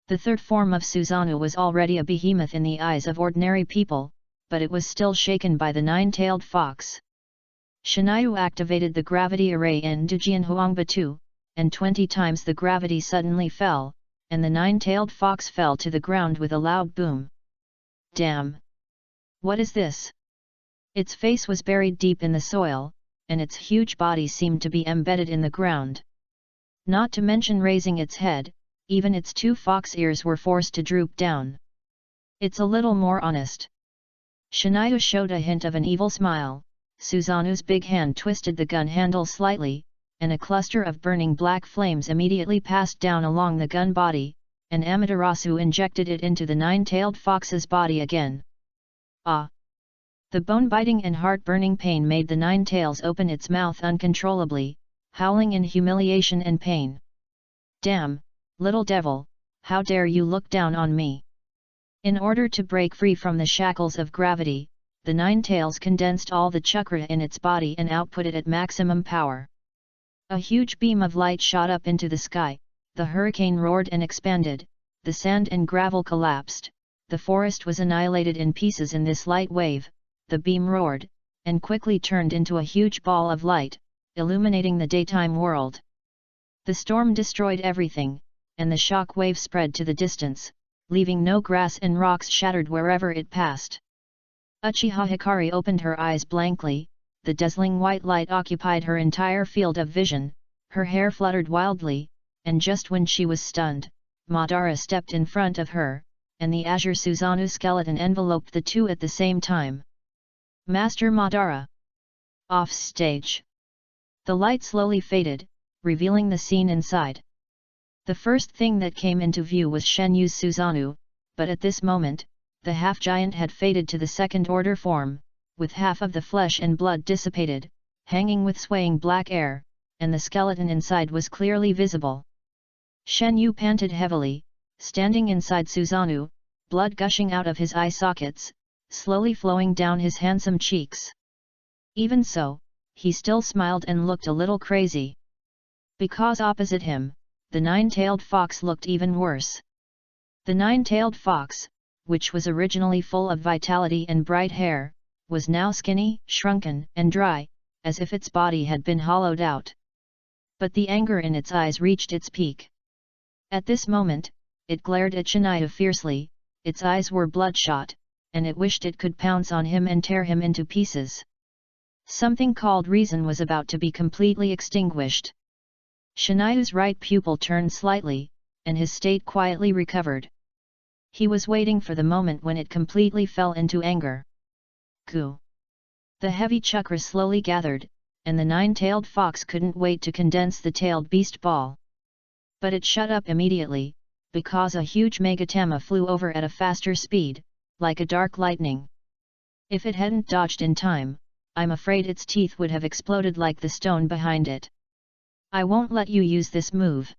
S1: The third form of Susanoo was already a behemoth in the eyes of ordinary people, but it was still shaken by the nine-tailed fox. Shen Yu activated the gravity array in Dujian Huangbatu, and 20 times the gravity suddenly fell, and the nine-tailed fox fell to the ground with a loud boom. Damn! What is this? Its face was buried deep in the soil, and its huge body seemed to be embedded in the ground. Not to mention raising its head, even its 2 fox ears were forced to droop down. It's a little more honest. Shen Yu showed a hint of an evil smile. Susanoo's big hand twisted the gun handle slightly, and a cluster of burning black flames immediately passed down along the gun body, and Amaterasu injected it into the nine-tailed fox's body again. Ah! The bone-biting and heart-burning pain made the nine tails open its mouth uncontrollably, howling in humiliation and pain. Damn, little devil, how dare you look down on me! In order to break free from the shackles of gravity, the nine tails condensed all the chakra in its body and output it at maximum power. A huge beam of light shot up into the sky, the hurricane roared and expanded, the sand and gravel collapsed, the forest was annihilated in pieces in this light wave, the beam roared, and quickly turned into a huge ball of light, illuminating the daytime world. The storm destroyed everything, and the shock wave spread to the distance, leaving no grass and rocks shattered wherever it passed. Uchiha Hikari opened her eyes blankly, the dazzling white light occupied her entire field of vision, her hair fluttered wildly, and just when she was stunned, Madara stepped in front of her, and the azure Susanoo skeleton enveloped the two at the same time. Master Madara! Off stage. The light slowly faded, revealing the scene inside. The first thing that came into view was Shen Yu's Susanoo, but at this moment, the half-giant had faded to the second-order form, with half of the flesh and blood dissipated, hanging with swaying black air, and the skeleton inside was clearly visible. Shen Yu panted heavily, standing inside Susanoo, blood gushing out of his eye sockets, slowly flowing down his handsome cheeks. Even so, he still smiled and looked a little crazy. Because opposite him, the nine-tailed fox looked even worse. The nine-tailed fox, which was originally full of vitality and bright hair, was now skinny, shrunken, and dry, as if its body had been hollowed out. But the anger in its eyes reached its peak. At this moment, it glared at Shania fiercely, its eyes were bloodshot, and it wished it could pounce on him and tear him into pieces. Something called reason was about to be completely extinguished. Shania's right pupil turned slightly, and his state quietly recovered. He was waiting for the moment when it completely fell into anger. Goo! The heavy chakra slowly gathered, and the nine-tailed fox couldn't wait to condense the tailed beast ball. But it shut up immediately, because a huge megatama flew over at a faster speed, like a dark lightning. If it hadn't dodged in time, I'm afraid its teeth would have exploded like the stone behind it. I won't let you use this move.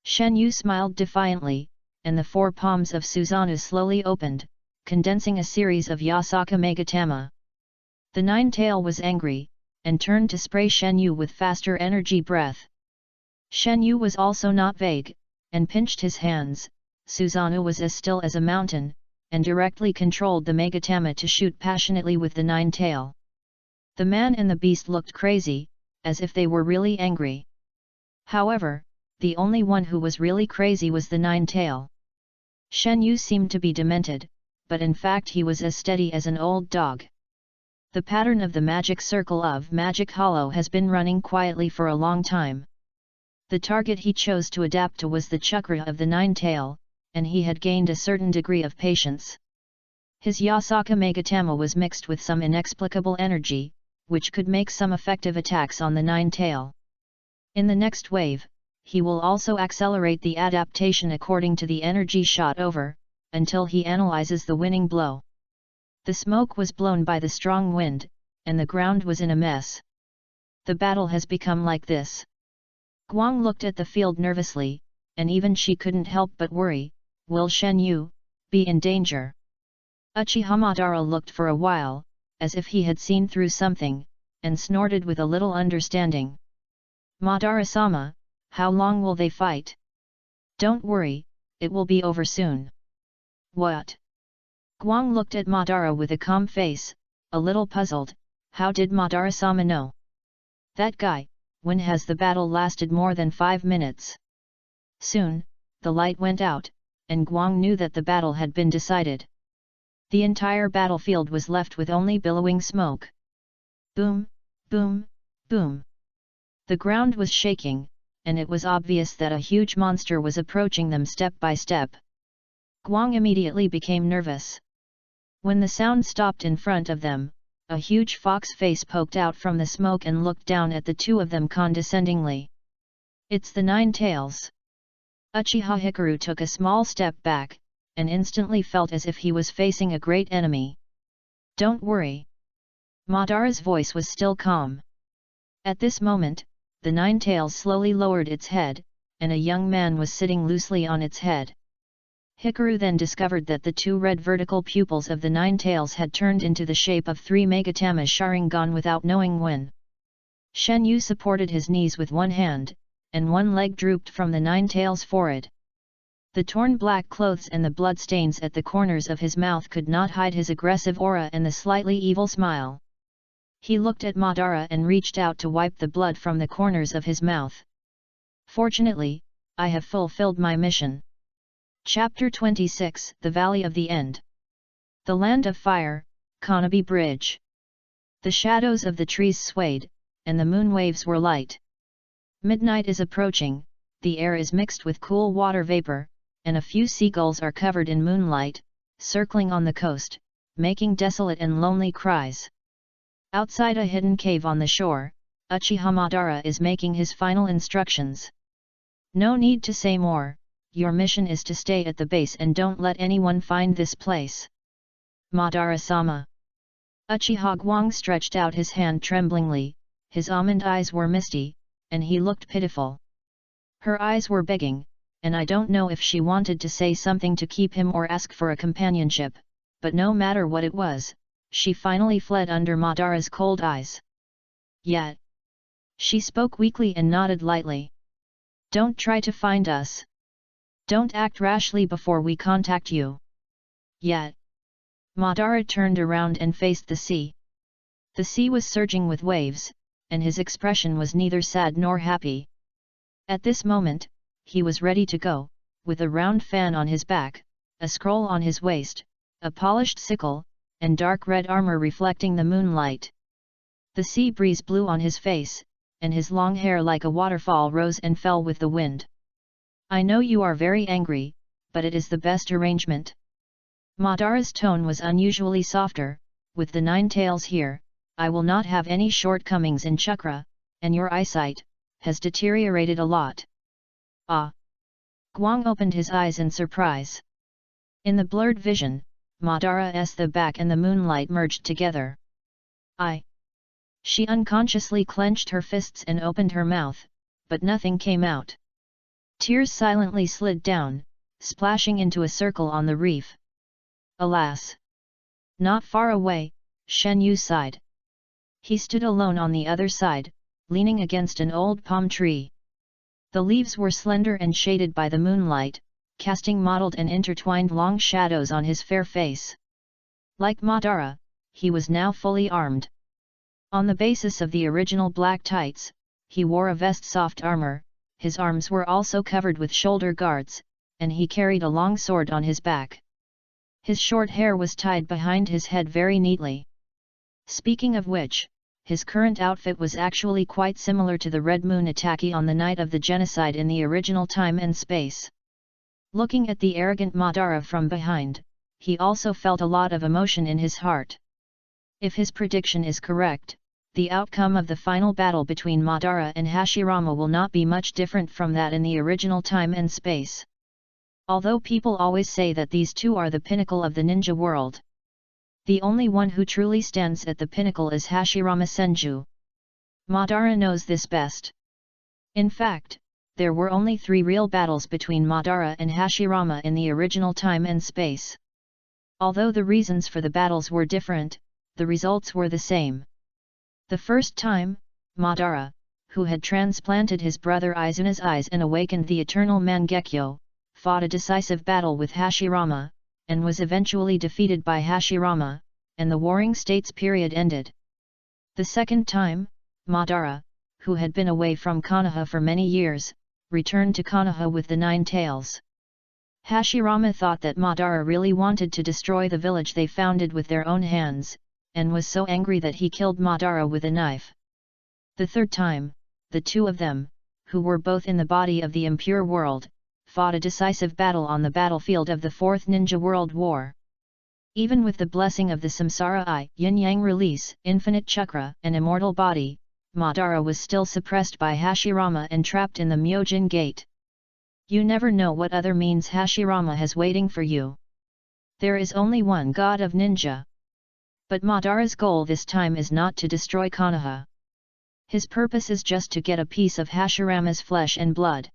S1: Shen Yu smiled defiantly, and the four palms of Susanoo slowly opened, condensing a series of Yasaka Megatama. The nine-tail was angry, and turned to spray Shen Yu with faster energy breath. Shen Yu was also not vague, and pinched his hands. Susanoo was as still as a mountain, and directly controlled the Megatama to shoot passionately with the nine-tail. The man and the beast looked crazy, as if they were really angry. However, the only one who was really crazy was the nine-tail. Shen Yu seemed to be demented, but in fact he was as steady as an old dog. The pattern of the magic circle of Magic Hollow has been running quietly for a long time. The target he chose to adapt to was the chakra of the nine-tail, and he had gained a certain degree of patience. His Yasaka Megatama was mixed with some inexplicable energy, which could make some effective attacks on the nine-tail. In the next wave, he will also accelerate the adaptation according to the energy shot over, until he analyzes the winning blow. The smoke was blown by the strong wind, and the ground was in a mess. The battle has become like this. Guang looked at the field nervously, and even she couldn't help but worry, will Shen Yu be in danger? Uchiha Madara looked for a while, as if he had seen through something, and snorted with a little understanding. Madara-sama, how long will they fight? Don't worry, it will be over soon. What? Guang looked at Madara with a calm face, a little puzzled. How did Madara-sama know? That guy, when has the battle lasted more than 5 minutes? Soon, the light went out, and Guang knew that the battle had been decided. The entire battlefield was left with only billowing smoke. Boom, boom, boom. The ground was shaking, and it was obvious that a huge monster was approaching them step by step. Guang immediately became nervous. When the sound stopped in front of them, a huge fox face poked out from the smoke and looked down at the two of them condescendingly. It's the Nine Tails. Uchiha Hikaru took a small step back, and instantly felt as if he was facing a great enemy. Don't worry. Madara's voice was still calm. At this moment, the Nine Tails slowly lowered its head, and a young man was sitting loosely on its head. Hikaru then discovered that the two red vertical pupils of the Nine Tails had turned into the shape of 3 Megatama Sharingan without knowing when. Shen Yu supported his knees with one hand, and one leg drooped from the Nine Tails' forehead. The torn black clothes and the blood stains at the corners of his mouth could not hide his aggressive aura and the slightly evil smile. He looked at Madara and reached out to wipe the blood from the corners of his mouth. Fortunately, I have fulfilled my mission. Chapter 26, The Valley of the End. The Land of Fire, Konoha Bridge. The shadows of the trees swayed, and the moon waves were light. Midnight is approaching, the air is mixed with cool water vapor, and a few seagulls are covered in moonlight, circling on the coast, making desolate and lonely cries. Outside a hidden cave on the shore, Uchiha Madara is making his final instructions. No need to say more. Your mission is to stay at the base and don't let anyone find this place. Madara-sama. Uchiha Guang stretched out his hand tremblingly, his almond eyes were misty, and he looked pitiful. Her eyes were begging, and I don't know if she wanted to say something to keep him or ask for a companionship, but no matter what it was, she finally fled under Madara's cold eyes. Yet, she spoke weakly and nodded lightly. Don't try to find us. Don't act rashly before we contact you. Yet, Madara turned around and faced the sea. The sea was surging with waves, and his expression was neither sad nor happy. At this moment, he was ready to go, with a round fan on his back, a scroll on his waist, a polished sickle, and dark red armor reflecting the moonlight. The sea breeze blew on his face, and his long hair like a waterfall rose and fell with the wind. I know you are very angry, but it is the best arrangement. Madara's tone was unusually softer. With the 9 tails here, I will not have any shortcomings in chakra, and your eyesight has deteriorated a lot. Ah! Guang opened his eyes in surprise. In the blurred vision, Madara's the back and the moonlight merged together. She unconsciously clenched her fists and opened her mouth, but nothing came out. Tears silently slid down, splashing into a circle on the reef. Alas! Not far away, Shen Yu sighed. He stood alone on the other side, leaning against an old palm tree. The leaves were slender and shaded by the moonlight, casting mottled and intertwined long shadows on his fair face. Like Madara, he was now fully armed. On the basis of the original black tights, he wore a vest soft armor, his arms were also covered with shoulder guards, and he carried a long sword on his back. His short hair was tied behind his head very neatly. Speaking of which, his current outfit was actually quite similar to the Red Moon attackee on the night of the genocide in the original time and space. Looking at the arrogant Madara from behind, he also felt a lot of emotion in his heart. If his prediction is correct, the outcome of the final battle between Madara and Hashirama will not be much different from that in the original time and space. Although people always say that these two are the pinnacle of the ninja world, the only one who truly stands at the pinnacle is Hashirama Senju. Madara knows this best. In fact, there were only 3 real battles between Madara and Hashirama in the original time and space. Although the reasons for the battles were different, the results were the same. The first time, Madara, who had transplanted his brother Izuna's eyes and awakened the eternal Mangekyo, fought a decisive battle with Hashirama, and was eventually defeated by Hashirama, and the Warring States period ended. The second time, Madara, who had been away from Konoha for many years, returned to Konoha with the 9 tails. Hashirama thought that Madara really wanted to destroy the village they founded with their own hands, and was so angry that he killed Madara with a knife. The third time, the two of them, who were both in the body of the impure world, fought a decisive battle on the battlefield of the Fourth Ninja World War. Even with the blessing of the Samsara Yin-Yang release, infinite chakra and immortal body, Madara was still suppressed by Hashirama and trapped in the Myojin Gate. You never know what other means Hashirama has waiting for you. There is only one god of ninja. But Madara's goal this time is not to destroy Konoha. His purpose is just to get a piece of Hashirama's flesh and blood.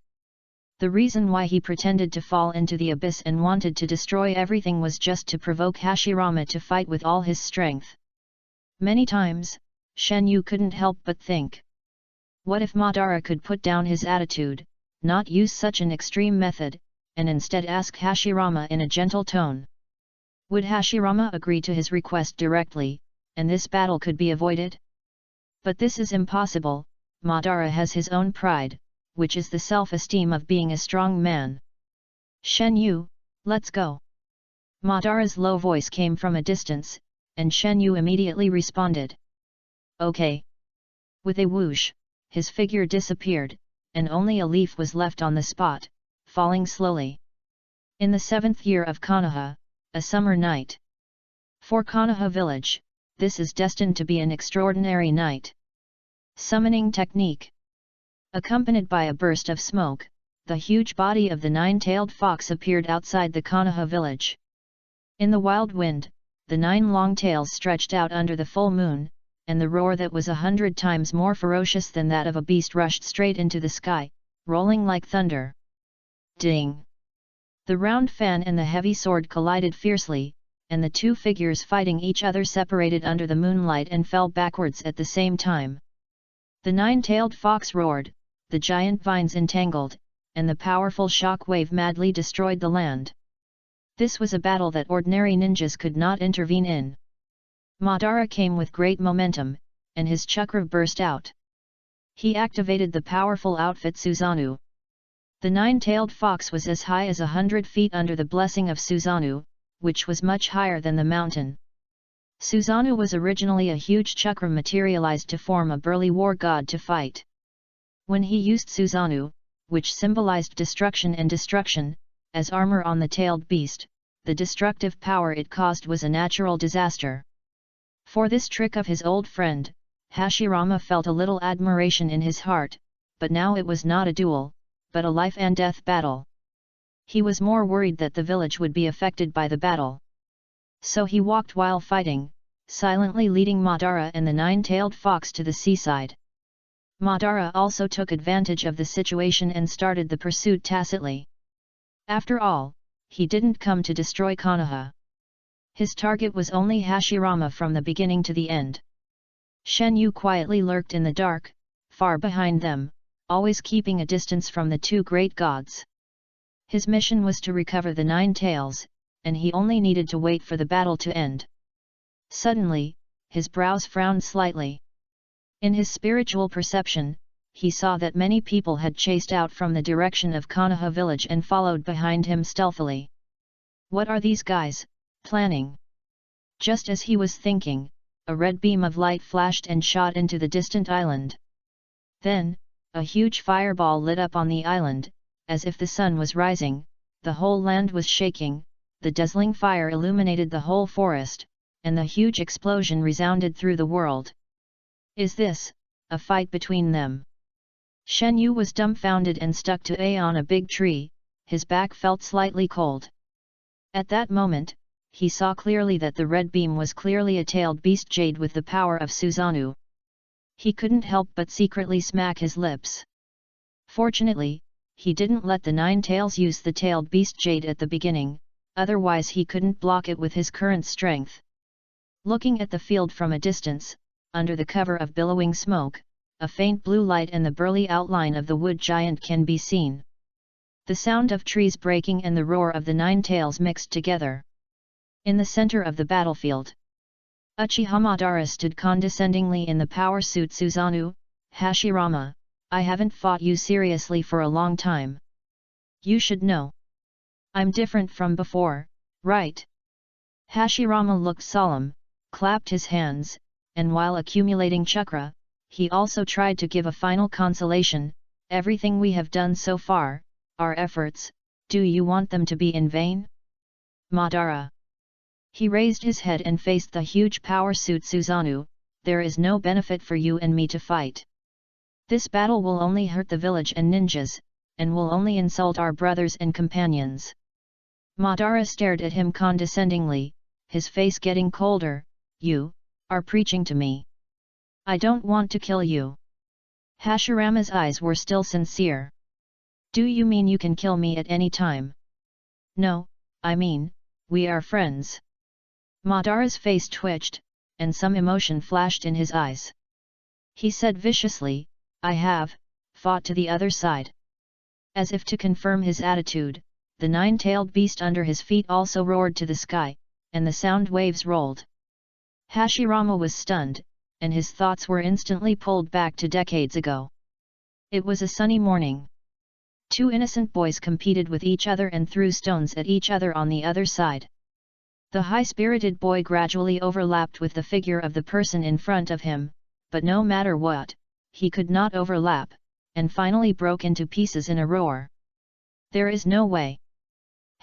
S1: The reason why he pretended to fall into the abyss and wanted to destroy everything was just to provoke Hashirama to fight with all his strength. Many times, Shen Yu couldn't help but think. What if Madara could put down his attitude, not use such an extreme method, and instead ask Hashirama in a gentle tone? Would Hashirama agree to his request directly, and this battle could be avoided? But this is impossible. Madara has his own pride, which is the self-esteem of being a strong man. Shen Yu, let's go. Madara's low voice came from a distance, and Shen Yu immediately responded. Okay. With a whoosh, his figure disappeared, and only a leaf was left on the spot, falling slowly. In the 7th year of Konoha, a summer night. For Konoha village, this is destined to be an extraordinary night. Summoning technique. Accompanied by a burst of smoke, the huge body of the 9-tailed fox appeared outside the Konoha village. In the wild wind, the 9 long tails stretched out under the full moon, and the roar that was 100 times more ferocious than that of a beast rushed straight into the sky, rolling like thunder. Ding! The round fan and the heavy sword collided fiercely, and the 2 figures fighting each other separated under the moonlight and fell backwards at the same time. The 9-tailed fox roared, the giant vines entangled, and the powerful shock wave madly destroyed the land. This was a battle that ordinary ninjas could not intervene in. Madara came with great momentum, and his chakra burst out. He activated the powerful outfit Susanoo. The 9-tailed fox was as high as 100 feet under the blessing of Susanoo, which was much higher than the mountain. Susanoo was originally a huge chakra materialized to form a burly war god to fight. When he used Susanoo, which symbolized destruction and destruction, as armor on the tailed beast, the destructive power it caused was a natural disaster. For this trick of his old friend, Hashirama felt a little admiration in his heart, but now it was not a duel, but a life and death battle. He was more worried that the village would be affected by the battle. So he walked while fighting, silently leading Madara and the 9-tailed fox to the seaside. Madara also took advantage of the situation and started the pursuit tacitly. After all, he didn't come to destroy Konoha. His target was only Hashirama from the beginning to the end. Shen Yu quietly lurked in the dark, far behind them, always keeping a distance from the 2 great gods. His mission was to recover the 9 tails, and he only needed to wait for the battle to end. Suddenly, his brows frowned slightly. In his spiritual perception, he saw that many people had chased out from the direction of Konoha village and followed behind him stealthily. What are these guys planning? Just as he was thinking, a red beam of light flashed and shot into the distant island. Then, a huge fireball lit up on the island, as if the sun was rising, the whole land was shaking, the dazzling fire illuminated the whole forest, and the huge explosion resounded through the world. Is this a fight between them? Shen Yu was dumbfounded and stuck to on a big tree, his back felt slightly cold. At that moment, he saw clearly that the red beam was clearly a tailed beast jade with the power of Susanoo. He couldn't help but secretly smack his lips. Fortunately, he didn't let the 9 tails use the tailed beast jade at the beginning, otherwise he couldn't block it with his current strength. Looking at the field from a distance, under the cover of billowing smoke, a faint blue light and the burly outline of the wood giant can be seen. The sound of trees breaking and the roar of the 9 tails mixed together. In the center of the battlefield, Uchiha Madara stood condescendingly in the power suit Susanoo. Hashirama, I haven't fought you seriously for a long time. You should know. I'm different from before, right? Hashirama looked solemn, clapped his hands, and while accumulating chakra, he also tried to give a final consolation. Everything we have done so far, our efforts, do you want them to be in vain? Madara. He raised his head and faced the huge power suit Susanoo. There is no benefit for you and me to fight. This battle will only hurt the village and ninjas, and will only insult our brothers and companions. Madara stared at him condescendingly, his face getting colder. You are preaching to me. I don't want to kill you. Hashirama's eyes were still sincere. Do you mean you can kill me at any time? No, I mean, we are friends. Madara's face twitched, and some emotion flashed in his eyes. He said viciously, I have fought to the other side. As if to confirm his attitude, the 9-tailed beast under his feet also roared to the sky, and the sound waves rolled. Hashirama was stunned, and his thoughts were instantly pulled back to decades ago. It was a sunny morning. 2 innocent boys competed with each other and threw stones at each other on the other side. The high-spirited boy gradually overlapped with the figure of the person in front of him, but no matter what, he could not overlap, and finally broke into pieces in a roar. There is no way.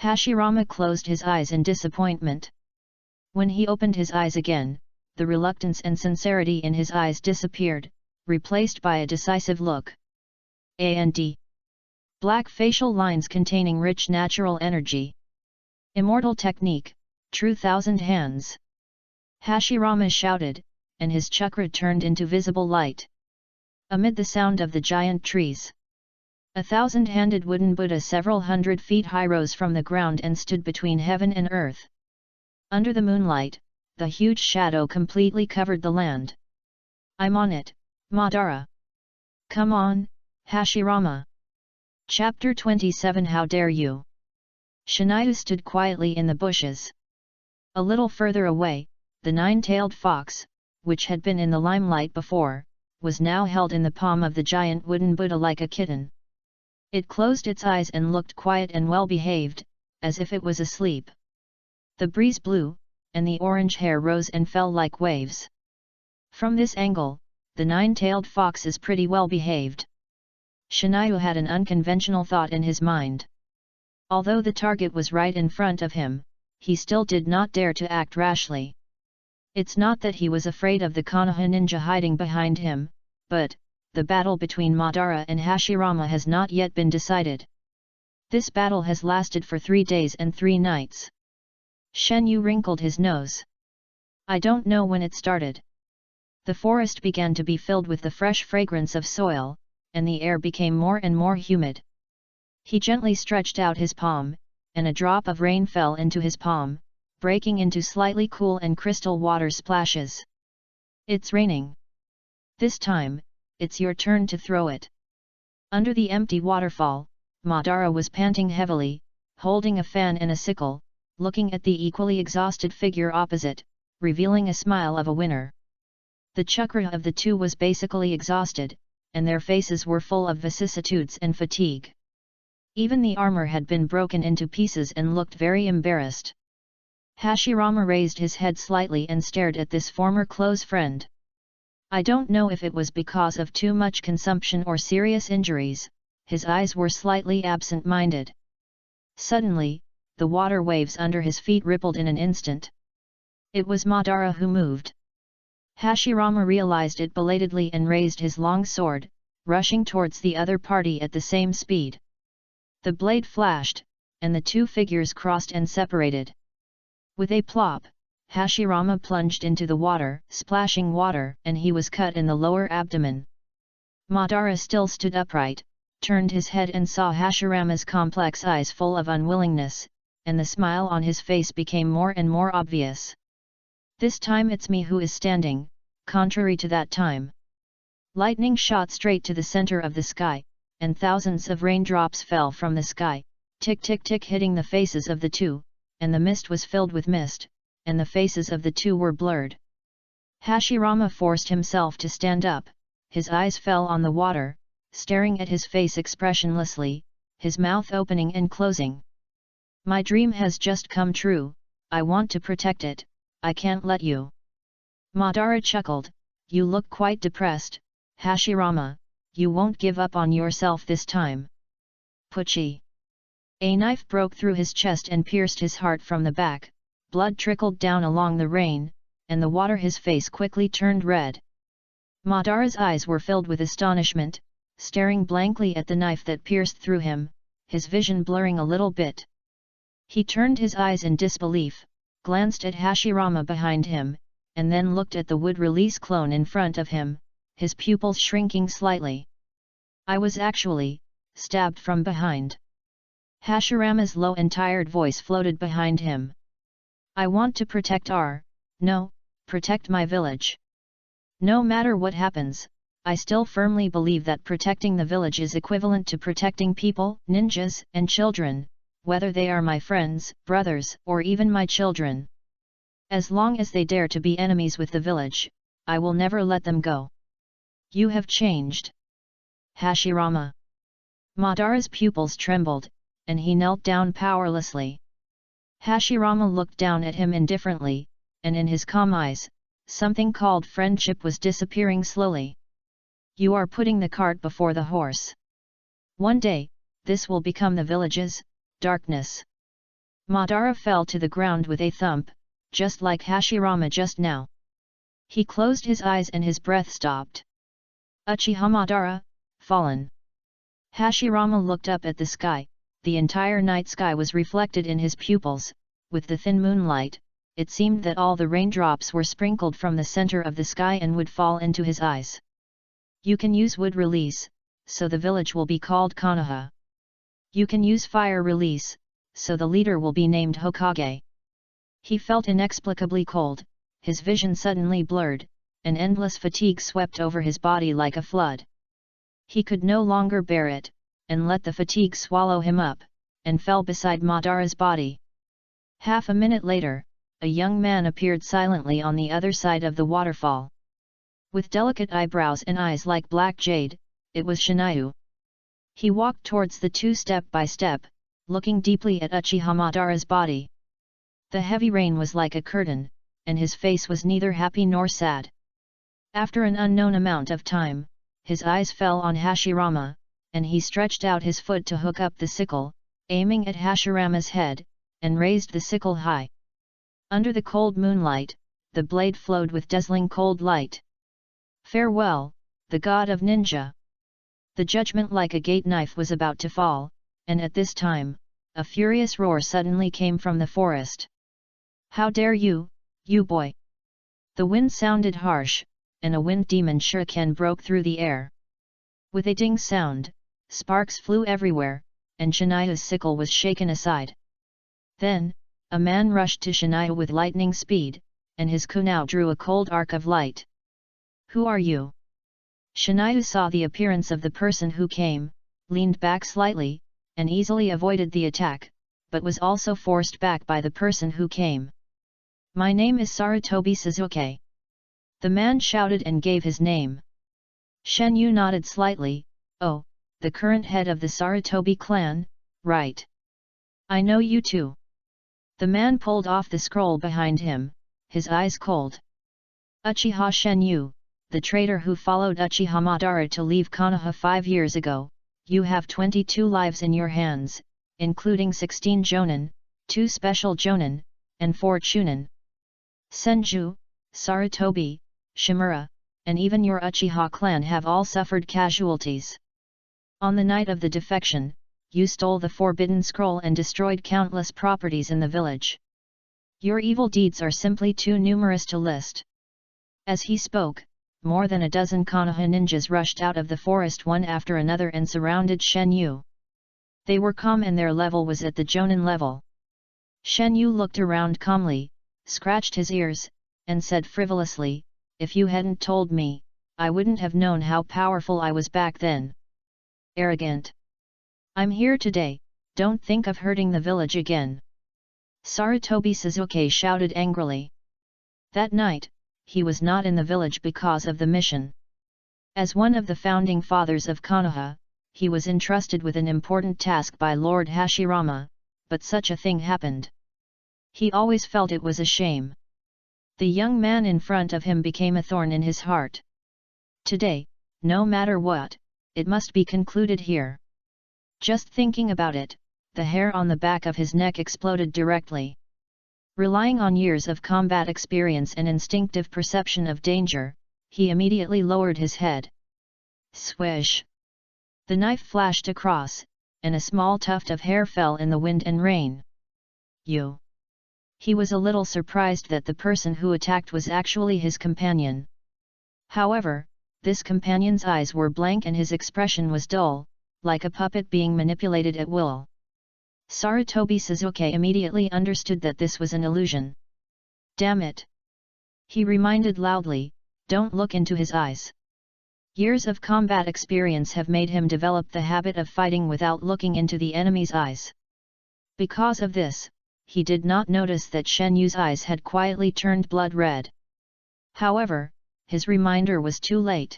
S1: Hashirama closed his eyes in disappointment. When he opened his eyes again, the reluctance and sincerity in his eyes disappeared, replaced by a decisive look. And black facial lines containing rich natural energy. Immortal technique, true thousand hands. Hashirama shouted, and his chakra turned into visible light. Amid the sound of the giant trees, a 1,000-handed wooden Buddha several hundred feet high rose from the ground and stood between heaven and earth. Under the moonlight, the huge shadow completely covered the land. "I'm on it, Madara. Come on, Hashirama." Chapter 27 How dare you? Shiniu stood quietly in the bushes. A little further away, the nine-tailed fox, which had been in the limelight before, was now held in the palm of the giant wooden Buddha like a kitten. It closed its eyes and looked quiet and well-behaved, as if it was asleep. The breeze blew, and the orange hair rose and fell like waves. From this angle, the nine-tailed fox is pretty well-behaved. Shiniu had an unconventional thought in his mind. Although the target was right in front of him, he still did not dare to act rashly. It's not that he was afraid of the Konoha ninja hiding behind him, but the battle between Madara and Hashirama has not yet been decided. This battle has lasted for 3 days and 3 nights. Shen Yu wrinkled his nose. I don't know when it started. The forest began to be filled with the fresh fragrance of soil, and the air became more and more humid. He gently stretched out his palm, and a drop of rain fell into his palm, breaking into slightly cool and crystal water splashes. It's raining. This time, it's your turn to throw it. Under the empty waterfall, Madara was panting heavily, holding a fan and a sickle, looking at the equally exhausted figure opposite, revealing a smile of a winner. The chakra of the two was basically exhausted, and their faces were full of vicissitudes and fatigue. Even the armor had been broken into pieces and looked very embarrassed. Hashirama raised his head slightly and stared at this former close friend. I don't know if it was because of too much consumption or serious injuries, his eyes were slightly absent-minded. Suddenly, the water waves under his feet rippled in an instant. It was Madara who moved. Hashirama realized it belatedly and raised his long sword, rushing towards the other party at the same speed. The blade flashed, and the two figures crossed and separated. With a plop, Hashirama plunged into the water, splashing water, and he was cut in the lower abdomen. Madara still stood upright, turned his head and saw Hashirama's complex eyes full of unwillingness, and the smile on his face became more and more obvious. This time it's me who is standing, contrary to that time. Lightning shot straight to the center of the sky, and thousands of raindrops fell from the sky, tick tick tick hitting the faces of the two, and the mist was filled with mist, and the faces of the two were blurred. Hashirama forced himself to stand up, his eyes fell on the water, staring at his face expressionlessly, his mouth opening and closing. My dream has just come true, I want to protect it, I can't let you. Madara chuckled, you look quite depressed, Hashirama, you won't give up on yourself this time. Pucci. A knife broke through his chest and pierced his heart from the back, blood trickled down along the rein, and the water his face quickly turned red. Madara's eyes were filled with astonishment, staring blankly at the knife that pierced through him, his vision blurring a little bit. He turned his eyes in disbelief, glanced at Hashirama behind him, and then looked at the wood release clone in front of him, his pupils shrinking slightly. I was actually stabbed from behind. Hashirama's low and tired voice floated behind him. I want to protect protect my village. No matter what happens, I still firmly believe that protecting the village is equivalent to protecting people, ninjas, and children, whether they are my friends, brothers, or even my children. As long as they dare to be enemies with the village, I will never let them go. You have changed, Hashirama. Madara's pupils trembled, and he knelt down powerlessly. Hashirama looked down at him indifferently, and in his calm eyes, something called friendship was disappearing slowly. You are putting the cart before the horse. One day, this will become the village's darkness. Madara fell to the ground with a thump, just like Hashirama just now. He closed his eyes and his breath stopped. Uchiha Madara, fallen. Hashirama looked up at the sky, the entire night sky was reflected in his pupils, with the thin moonlight, it seemed that all the raindrops were sprinkled from the center of the sky and would fall into his eyes. You can use wood release, so the village will be called Konoha. You can use fire release, so the leader will be named Hokage. He felt inexplicably cold, his vision suddenly blurred, and endless fatigue swept over his body like a flood. He could no longer bear it, and let the fatigue swallow him up, and fell beside Madara's body. Half a minute later, a young man appeared silently on the other side of the waterfall. With delicate eyebrows and eyes like black jade, it was Shinayu. He walked towards the two step by step, looking deeply at Uchiha Madara's body. The heavy rain was like a curtain, and his face was neither happy nor sad. After an unknown amount of time, his eyes fell on Hashirama, and he stretched out his foot to hook up the sickle, aiming at Hashirama's head, and raised the sickle high. Under the cold moonlight, the blade flowed with dazzling cold light. Farewell, the god of ninja! The judgment like a gate knife was about to fall, and at this time, a furious roar suddenly came from the forest. How dare you, you boy! The wind sounded harsh, and a wind demon shuriken broke through the air. With a ding sound, sparks flew everywhere, and Shinayu's sickle was shaken aside. Then, a man rushed to Shinayu with lightning speed, and his kunao drew a cold arc of light. Who are you? Shinayu saw the appearance of the person who came, leaned back slightly, and easily avoided the attack, but was also forced back by the person who came. My name is Sarutobi Suzuki. The man shouted and gave his name. Shenyu nodded slightly. Oh, the current head of the Sarutobi clan, right. I know you too. The man pulled off the scroll behind him, his eyes cold. Uchiha Shenyu, the traitor who followed Uchiha Madara to leave Konoha 5 years ago, you have 22 lives in your hands, including 16 jonin, 2 special jonin, and 4 chunin. Senju, Sarutobi, Shimura, and even your Uchiha clan have all suffered casualties. On the night of the defection, you stole the Forbidden Scroll and destroyed countless properties in the village. Your evil deeds are simply too numerous to list. As he spoke, more than a dozen Konoha ninjas rushed out of the forest one after another and surrounded Shenyu. They were calm and their level was at the jonin level. Shenyu looked around calmly, scratched his ears, and said frivolously, if you hadn't told me, I wouldn't have known how powerful I was back then. Arrogant. I'm here today, don't think of hurting the village again. Sarutobi Suzuki shouted angrily. That night, he was not in the village because of the mission. As one of the founding fathers of Konoha, he was entrusted with an important task by Lord Hashirama, but such a thing happened. He always felt it was a shame. The young man in front of him became a thorn in his heart. Today, no matter what, it must be concluded here. Just thinking about it, the hair on the back of his neck exploded directly. Relying on years of combat experience and instinctive perception of danger, he immediately lowered his head. Swish! The knife flashed across, and a small tuft of hair fell in the wind and rain. You! He was a little surprised that the person who attacked was actually his companion. However, this companion's eyes were blank and his expression was dull, like a puppet being manipulated at will. Sarutobi Suzuki immediately understood that this was an illusion. Damn it! He reminded loudly, don't look into his eyes. Years of combat experience have made him develop the habit of fighting without looking into the enemy's eyes. Because of this, he did not notice that Shenyu's eyes had quietly turned blood red. However, his reminder was too late.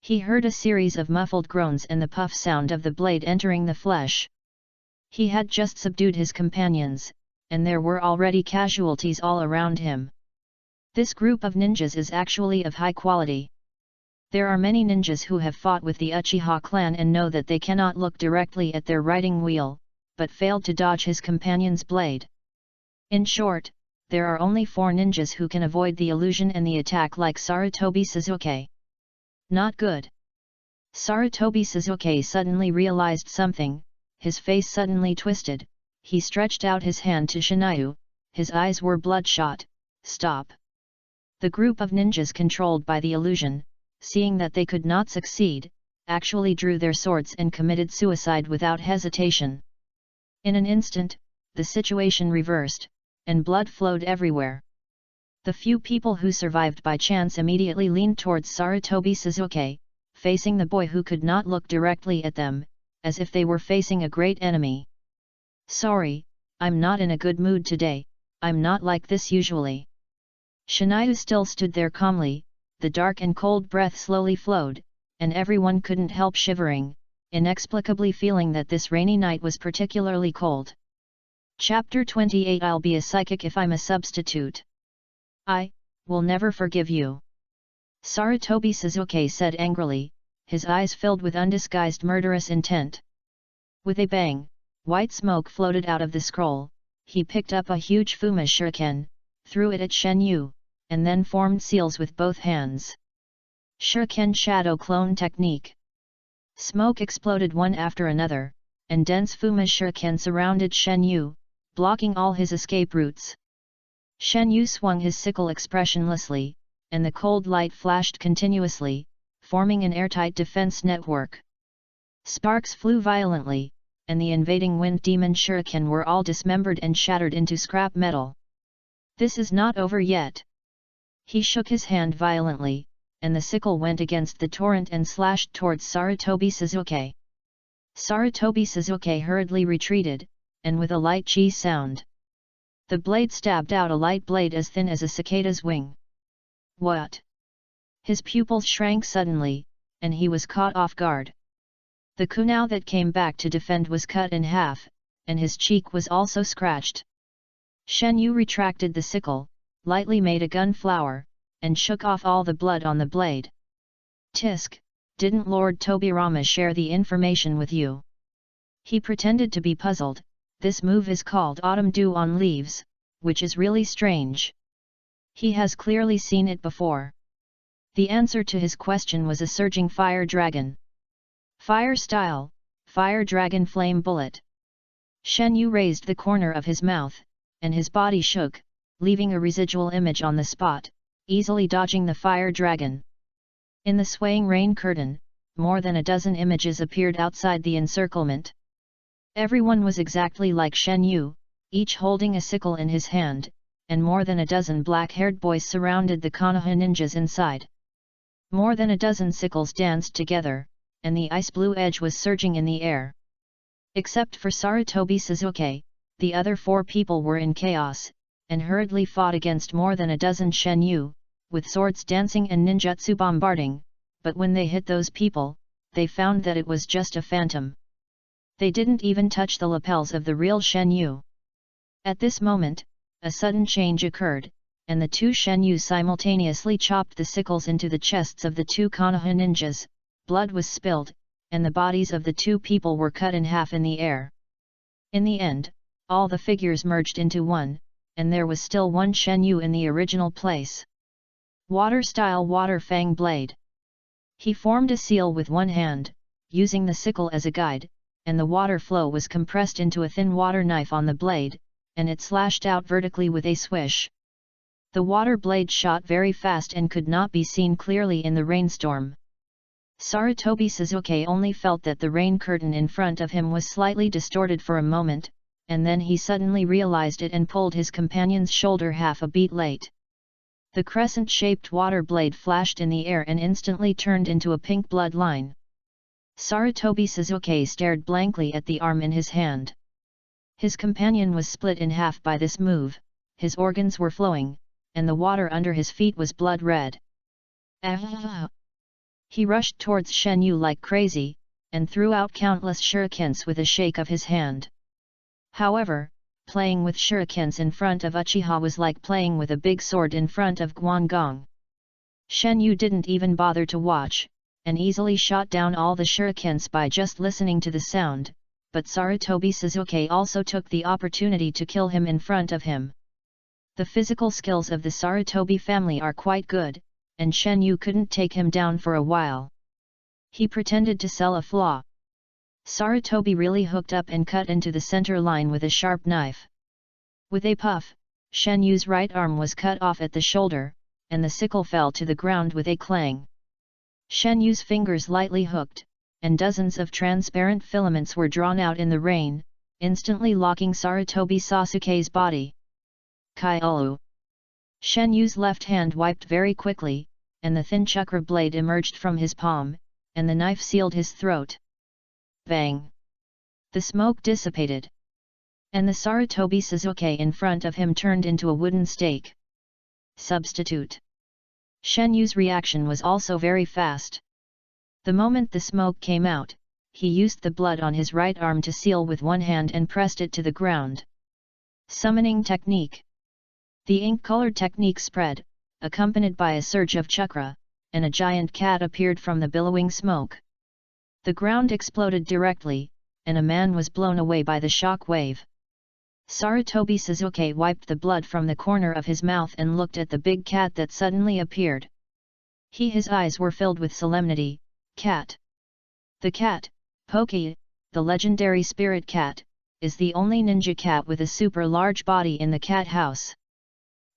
S1: He heard a series of muffled groans and the puff sound of the blade entering the flesh. He had just subdued his companions, and there were already casualties all around him. This group of ninjas is actually of high quality. There are many ninjas who have fought with the Uchiha clan and know that they cannot look directly at their riding wheel, but failed to dodge his companion's blade. In short, there are only 4 ninjas who can avoid the illusion and the attack like Sarutobi Suzuki. Not good. Sarutobi Suzuki suddenly realized something, his face suddenly twisted, he stretched out his hand to Shinayu, his eyes were bloodshot. Stop! The group of ninjas controlled by the illusion, seeing that they could not succeed, actually drew their swords and committed suicide without hesitation. In an instant, the situation reversed, and blood flowed everywhere. The few people who survived by chance immediately leaned towards Sarutobi Suzuki, facing the boy who could not look directly at them, as if they were facing a great enemy. "Sorry, I'm not in a good mood today, I'm not like this usually." Shiniu still stood there calmly, the dark and cold breath slowly flowed, and everyone couldn't help shivering, inexplicably feeling that this rainy night was particularly cold. Chapter 28 I'll be a psychic if I'm a substitute. I will never forgive you. Sarutobi Suzuki said angrily, his eyes filled with undisguised murderous intent. With a bang, white smoke floated out of the scroll. He picked up a huge Fuma shuriken, threw it at Shen Yu, and then formed seals with both hands. Shuriken Shadow Clone Technique. Smoke exploded one after another, and dense Fuma shuriken surrounded Shen Yu, blocking all his escape routes. Shen Yu swung his sickle expressionlessly, and the cold light flashed continuously, forming an airtight defense network. Sparks flew violently, and the invading wind demon shuriken were all dismembered and shattered into scrap metal. This is not over yet. He shook his hand violently, and the sickle went against the torrent and slashed towards Sarutobi Suzuki. Sarutobi Suzuki hurriedly retreated, and with a light "chi" sound, the blade stabbed out a light blade as thin as a cicada's wing. What? His pupils shrank suddenly, and he was caught off guard. The kunao that came back to defend was cut in half, and his cheek was also scratched. Shen Yu retracted the sickle, lightly made a gun flower, and shook off all the blood on the blade. Tisk, didn't Lord Tobirama share the information with you? He pretended to be puzzled. This move is called Autumn Dew on Leaves, which is really strange. He has clearly seen it before. The answer to his question was a surging fire dragon. Fire style, fire dragon flame bullet. Shen Yu raised the corner of his mouth, and his body shook, leaving a residual image on the spot, easily dodging the fire dragon. In the swaying rain curtain, more than a dozen images appeared outside the encirclement. Everyone was exactly like Shen Yu, each holding a sickle in his hand, and more than a dozen black-haired boys surrounded the Konoha ninjas inside. More than a dozen sickles danced together, and the ice-blue edge was surging in the air. Except for Sarutobi Suzuki, the other four people were in chaos, and hurriedly fought against more than a dozen Shen Yu, with swords dancing and ninjutsu bombarding, but when they hit those people, they found that it was just a phantom. They didn't even touch the lapels of the real Shen Yu. At this moment, a sudden change occurred, and the two Shen Yu simultaneously chopped the sickles into the chests of the two Konoha ninjas. Blood was spilled, and the bodies of the two people were cut in half in the air. In the end, all the figures merged into one, and there was still one Shen Yu in the original place. Water-style Water Fang Blade. He formed a seal with one hand, using the sickle as a guide, and the water flow was compressed into a thin water knife on the blade, and it slashed out vertically with a swish. The water blade shot very fast and could not be seen clearly in the rainstorm. Sarutobi Suzuki only felt that the rain curtain in front of him was slightly distorted for a moment, and then he suddenly realized it and pulled his companion's shoulder half a beat late. The crescent-shaped water blade flashed in the air and instantly turned into a pink blood line. Sarutobi Suzuki stared blankly at the arm in his hand. His companion was split in half by this move, his organs were flowing, and the water under his feet was blood red. Ah! He rushed towards Shen Yu like crazy, and threw out countless shurikens with a shake of his hand. However, playing with shurikens in front of Uchiha was like playing with a big sword in front of Guangong. Shen Yu didn't even bother to watch, and easily shot down all the shurikens by just listening to the sound, but Sarutobi Suzuki also took the opportunity to kill him in front of him. The physical skills of the Sarutobi family are quite good, and Shen Yu couldn't take him down for a while. He pretended to sell a flaw. Sarutobi really hooked up and cut into the center line with a sharp knife. With a puff, Shen Yu's right arm was cut off at the shoulder, and the sickle fell to the ground with a clang. Shen Yu's fingers lightly hooked, and dozens of transparent filaments were drawn out in the rain, instantly locking Sarutobi Sasuke's body. Kaiolu. Shen Yu's left hand wiped very quickly, and the thin chakra blade emerged from his palm, and the knife sealed his throat. Bang! The smoke dissipated, and the Sarutobi Sasuke in front of him turned into a wooden stake. Substitute. Shen Yu's reaction was also very fast. The moment the smoke came out, he used the blood on his right arm to seal with one hand and pressed it to the ground. Summoning technique. The ink-colored technique spread, accompanied by a surge of chakra, and a giant cat appeared from the billowing smoke. The ground exploded directly, and a man was blown away by the shock wave. Sarutobi Sasuke wiped the blood from the corner of his mouth and looked at the big cat that suddenly appeared. His eyes were filled with solemnity. Cat. The cat, Poke, the legendary spirit cat, is the only ninja cat with a super large body in the cat house.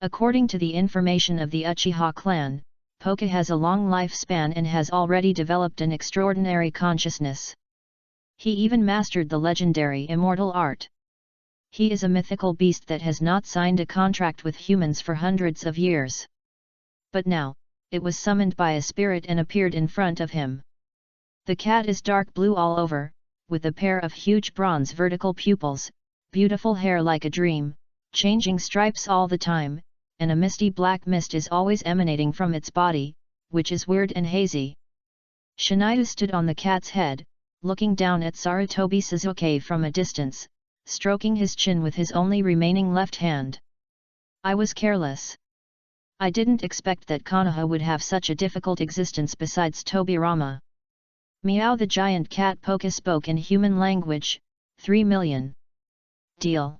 S1: According to the information of the Uchiha clan, Poke has a long lifespan and has already developed an extraordinary consciousness. He even mastered the legendary immortal art. He is a mythical beast that has not signed a contract with humans for hundreds of years. But now, it was summoned by a spirit and appeared in front of him. The cat is dark blue all over, with a pair of huge bronze vertical pupils, beautiful hair like a dream, changing stripes all the time, and a misty black mist is always emanating from its body, which is weird and hazy. Shiniu stood on the cat's head, looking down at Sarutobi Sasuke from a distance, stroking his chin with his only remaining left hand. I was careless. I didn't expect that Konoha would have such a difficult existence besides Tobirama. Meow. The giant cat Poke spoke in human language. 3 million. Deal.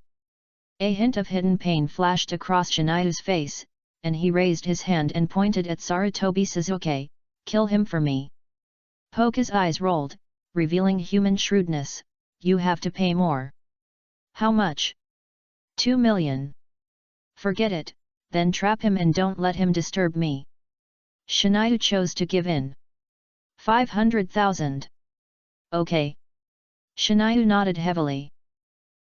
S1: A hint of hidden pain flashed across Shiniu's face, and he raised his hand and pointed at Sarutobi Sasuke. Kill him for me. Poke's eyes rolled, revealing human shrewdness. You have to pay more. How much? 2 million. Forget it, then trap him and don't let him disturb me. Shiniu chose to give in. 500,000. Okay. Shiniu nodded heavily.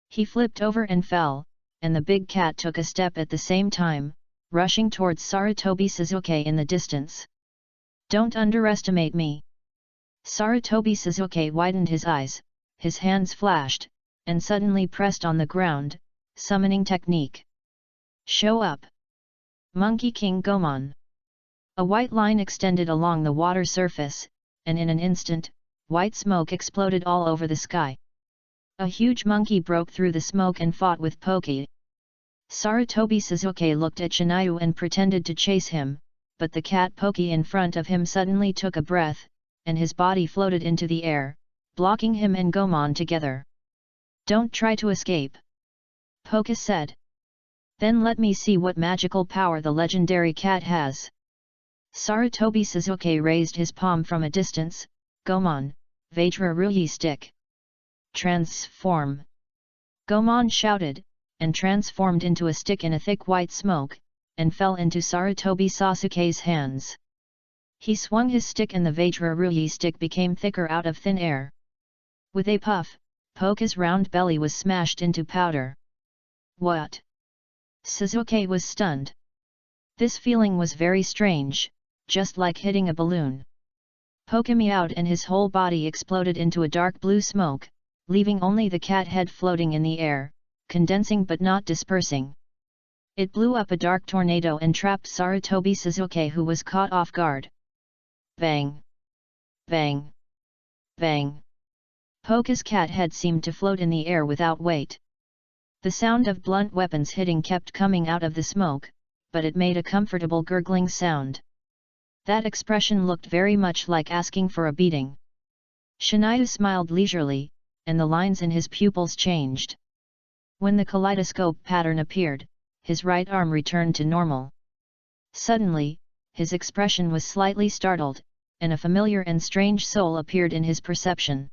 S1: He flipped over and fell, and the big cat took a step at the same time, rushing towards Sarutobi Sasuke in the distance. Don't underestimate me. Sarutobi Sasuke widened his eyes, his hands flashed, and suddenly pressed on the ground, summoning technique. Show up. Monkey King Gomon. A white line extended along the water surface, and in an instant, white smoke exploded all over the sky. A huge monkey broke through the smoke and fought with Poke. Sarutobi Sasuke looked at Shiniu and pretended to chase him, but the cat Poke in front of him suddenly took a breath, and his body floated into the air, blocking him and Gomon together. Don't try to escape. Poke said. Then let me see what magical power the legendary cat has. Sarutobi Sasuke raised his palm from a distance. Gomon, Vajra Ruyi stick. Transform. Gomon shouted, and transformed into a stick in a thick white smoke, and fell into Sarutobi Sasuke's hands. He swung his stick and the Vajra Ruyi stick became thicker out of thin air. With a puff, Poke's round belly was smashed into powder. What? Sasuke was stunned. This feeling was very strange, just like hitting a balloon. Poke meowed and his whole body exploded into a dark blue smoke, leaving only the cat head floating in the air, condensing but not dispersing. It blew up a dark tornado and trapped Sarutobi Sasuke, who was caught off guard. Bang! Bang! Bang! Poke's cat head seemed to float in the air without weight. The sound of blunt weapons hitting kept coming out of the smoke, but it made a comfortable gurgling sound. That expression looked very much like asking for a beating. Shiniu smiled leisurely, and the lines in his pupils changed. When the kaleidoscope pattern appeared, his right arm returned to normal. Suddenly, his expression was slightly startled, and a familiar and strange soul appeared in his perception.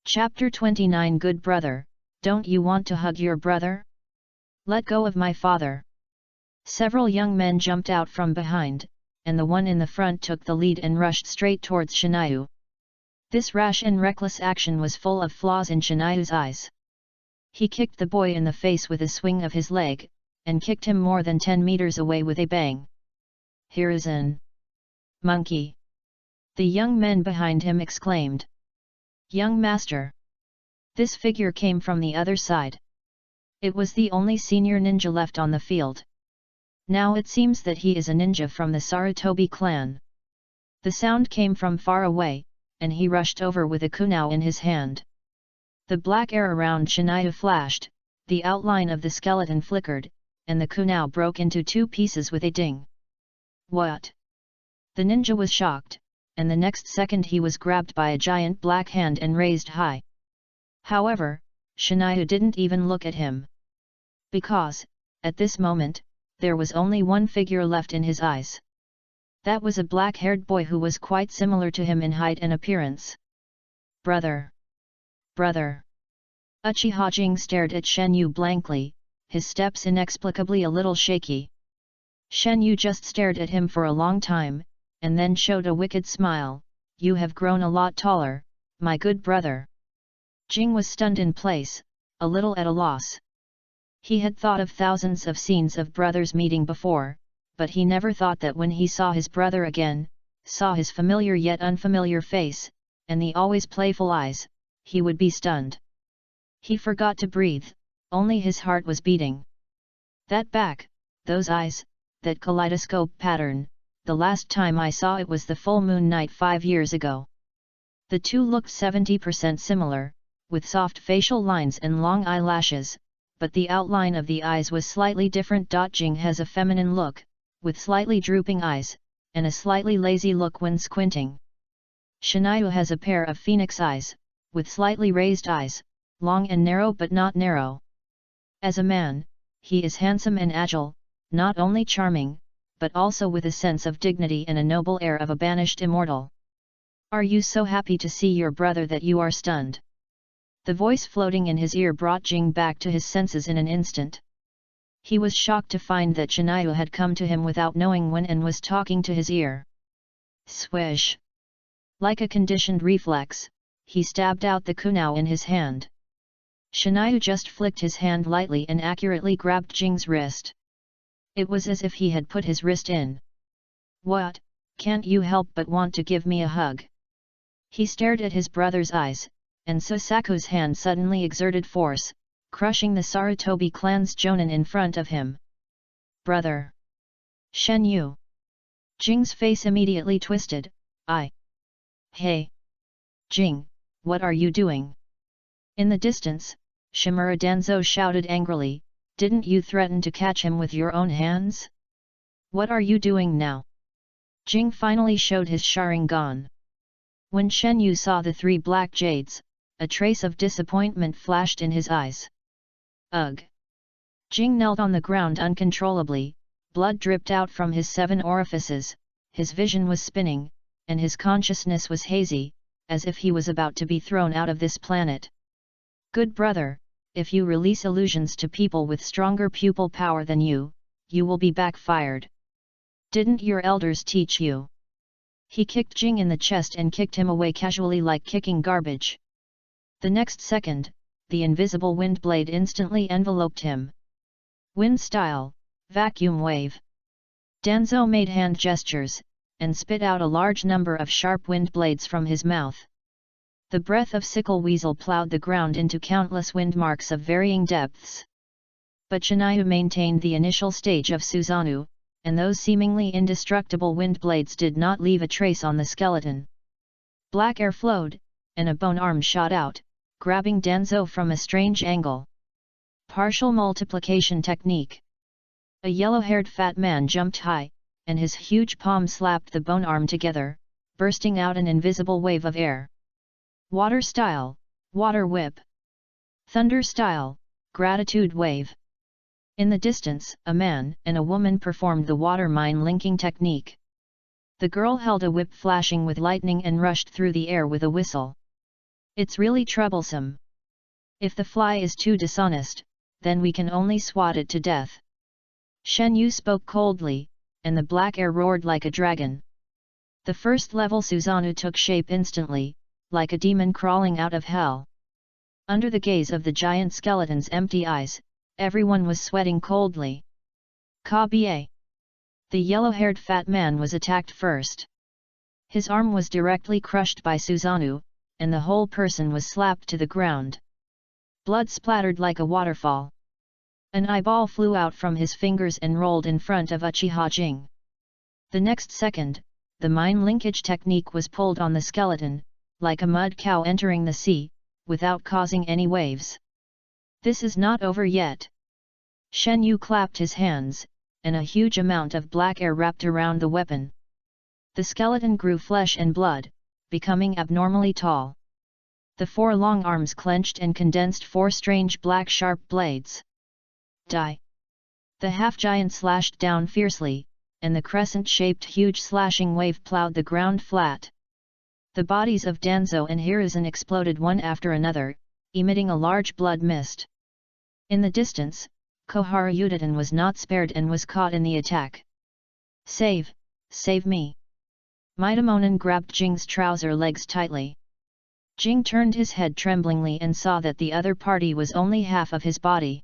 S1: Chapter 29. Good brother, don't you want to hug your brother? Let go of my father. Several young men jumped out from behind, and the one in the front took the lead and rushed straight towards Shinayu. This rash and reckless action was full of flaws in Shinayu's eyes. He kicked the boy in the face with a swing of his leg, and kicked him more than 10 meters away with a bang. "Here is an monkey!" the young men behind him exclaimed. "Young master!" This figure came from the other side. It was the only senior ninja left on the field. Now it seems that he is a ninja from the Sarutobi clan. The sound came from far away, and he rushed over with a kunao in his hand. The black air around Shinayu flashed, the outline of the skeleton flickered, and the kunao broke into 2 pieces with a ding. "What?" The ninja was shocked, and the next second he was grabbed by a giant black hand and raised high. However, Shinayu didn't even look at him. Because, at this moment, there was only one figure left in his eyes. That was a black-haired boy who was quite similar to him in height and appearance. "Brother! Brother!" Uchiha Jing stared at Shen Yu blankly, his steps inexplicably a little shaky. Shen Yu just stared at him for a long time, and then showed a wicked smile. "You have grown a lot taller, my good brother." Jing was stunned in place, a little at a loss. He had thought of thousands of scenes of brothers meeting before, but he never thought that when he saw his brother again, saw his familiar yet unfamiliar face, and the always playful eyes, he would be stunned. He forgot to breathe, only his heart was beating. That back, those eyes, that kaleidoscope pattern, the last time I saw it was the full moon night 5 years ago. The two looked 70% similar, with soft facial lines and long eyelashes, but the outline of the eyes was slightly different. Jing has a feminine look, with slightly drooping eyes, and a slightly lazy look when squinting. Shinayu has a pair of phoenix eyes, with slightly raised eyes, long and narrow but not narrow. As a man, he is handsome and agile, not only charming, but also with a sense of dignity and a noble air of a banished immortal. "Are you so happy to see your brother that you are stunned?" The voice floating in his ear brought Jing back to his senses in an instant. He was shocked to find that Shinayu had come to him without knowing when and was talking to his ear. Swish! Like a conditioned reflex, he stabbed out the kunao in his hand. Shinayu just flicked his hand lightly and accurately grabbed Jing's wrist. It was as if he had put his wrist in. "What, can't you help but want to give me a hug?" He stared at his brother's eyes, and Susaku's hand suddenly exerted force, crushing the Sarutobi clan's jonin in front of him. "Brother! Shen Yu!" Jing's face immediately twisted. Hey! Jing, what are you doing?" In the distance, Shimura Danzo shouted angrily, "Didn't you threaten to catch him with your own hands? What are you doing now?" Jing finally showed his Sharingan. When Shen Yu saw the 3 black jades, a trace of disappointment flashed in his eyes. "Ugh!" Jing knelt on the ground uncontrollably, blood dripped out from his 7 orifices, his vision was spinning, and his consciousness was hazy, as if he was about to be thrown out of this planet. "Good brother, if you release illusions to people with stronger pupil power than you, you will be backfired. Didn't your elders teach you?" He kicked Jing in the chest and kicked him away casually like kicking garbage. The next second, the invisible wind blade instantly enveloped him. "Wind style, vacuum wave." Danzo made hand gestures, and spit out a large number of sharp wind blades from his mouth. The breath of Sickle Weasel plowed the ground into countless wind marks of varying depths. But Shinayu maintained the initial stage of Susanoo, and those seemingly indestructible wind blades did not leave a trace on the skeleton. Black air flowed, and a bone arm shot out, grabbing Danzo from a strange angle. Partial multiplication technique. A yellow-haired fat man jumped high, and his huge palm slapped the bone arm together, bursting out an invisible wave of air. Water style, water whip. Thunder style, gratitude wave. In the distance, a man and a woman performed the water mine linking technique. The girl held a whip flashing with lightning and rushed through the air with a whistle. "It's really troublesome. If the fly is too dishonest, then we can only swat it to death." Shen Yu spoke coldly, and the black air roared like a dragon. The first level Susanoo took shape instantly, like a demon crawling out of hell. Under the gaze of the giant skeleton's empty eyes, everyone was sweating coldly. Ka-ba! The yellow-haired fat man was attacked first. His arm was directly crushed by Susanoo, and the whole person was slapped to the ground. Blood splattered like a waterfall. An eyeball flew out from his fingers and rolled in front of Uchiha Jing. The next second, the mind linkage technique was pulled on the skeleton, like a mud cow entering the sea, without causing any waves. This is not over yet. Shen Yu clapped his hands, and a huge amount of black air wrapped around the weapon. The skeleton grew flesh and blood, becoming abnormally tall. The 4 long arms clenched and condensed 4 strange black sharp blades. Die! The half-giant slashed down fiercely, and the crescent-shaped huge slashing wave plowed the ground flat. The bodies of Danzo and Hiruzen exploded one after another, emitting a large blood mist. In the distance, Koharu Yudatan was not spared and was caught in the attack. Save me! Mitamonen grabbed Jing's trouser legs tightly. Jing turned his head tremblingly and saw that the other party was only half of his body.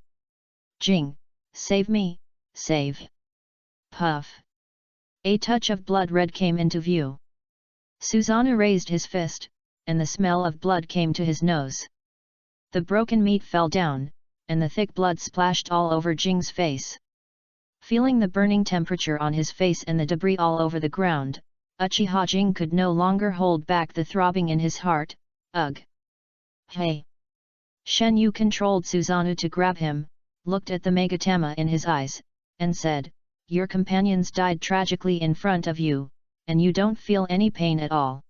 S1: Jing, save me, save! Puff! A touch of blood red came into view. Susanoo raised his fist, and the smell of blood came to his nose. The broken meat fell down, and the thick blood splashed all over Jing's face. Feeling the burning temperature on his face and the debris all over the ground, Uchiha Jing could no longer hold back the throbbing in his heart. Ugh! Hey! Shen Yu controlled Susanoo to grab him, looked at the Megatama in his eyes, and said, "Your companions died tragically in front of you, and you don't feel any pain at all."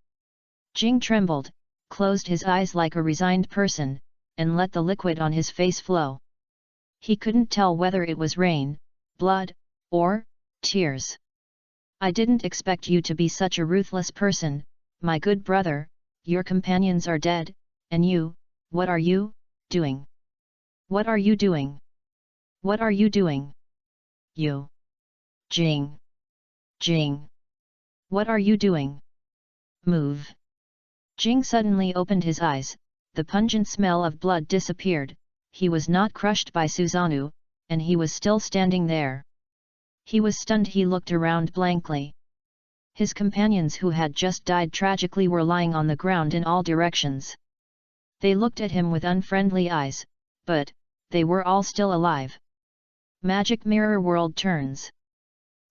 S1: Jing trembled, closed his eyes like a resigned person, and let the liquid on his face flow. He couldn't tell whether it was rain, blood, or tears. "I didn't expect you to be such a ruthless person, my good brother. Your companions are dead, and you, what are you doing? What are you doing? What are you doing? You! Jing! Jing! What are you doing? Move!" Jing suddenly opened his eyes, the pungent smell of blood disappeared, he was not crushed by Susanoo, and he was still standing there. He was stunned. He looked around blankly. His companions who had just died tragically were lying on the ground in all directions. They looked at him with unfriendly eyes, but they were all still alive. Magic mirror world turns.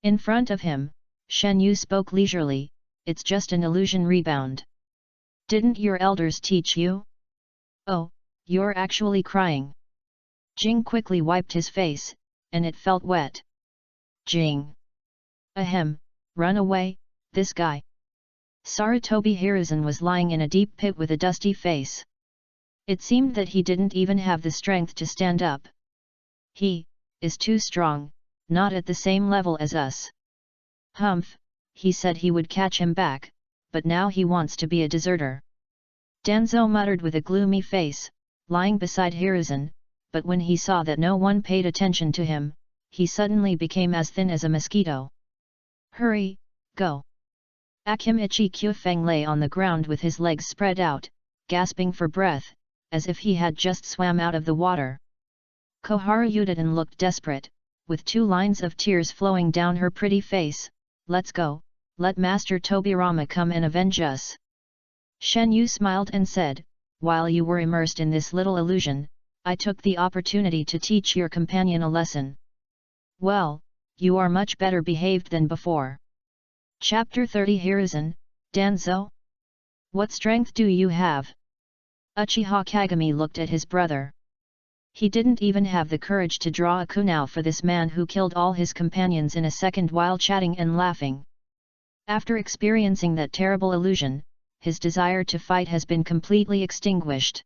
S1: In front of him, Shen Yu spoke leisurely, "It's just an illusion rebound. Didn't your elders teach you? Oh, you're actually crying." Jing quickly wiped his face, and it felt wet. Jing! Ahem, run away, this guy. Sarutobi Hiruzen was lying in a deep pit with a dusty face. It seemed that he didn't even have the strength to stand up. "He is too strong, not at the same level as us. Humph, he said he would catch him back, but now he wants to be a deserter." Danzo muttered with a gloomy face, lying beside Hiruzen, but when he saw that no one paid attention to him, he suddenly became as thin as a mosquito. "Hurry, go!" Akimichi Kyufeng lay on the ground with his legs spread out, gasping for breath, as if he had just swam out of the water. Koharu Yudatan looked desperate, with 2 lines of tears flowing down her pretty face. "Let's go, let Master Tobirama come and avenge us." Shen Yu smiled and said, "While you were immersed in this little illusion, I took the opportunity to teach your companion a lesson. Well, you are much better behaved than before." Chapter 30 Hiruzen, Danzo? What strength do you have? Uchiha Kagami looked at his brother. He didn't even have the courage to draw a kunao for this man who killed all his companions in a second while chatting and laughing. After experiencing that terrible illusion, his desire to fight has been completely extinguished.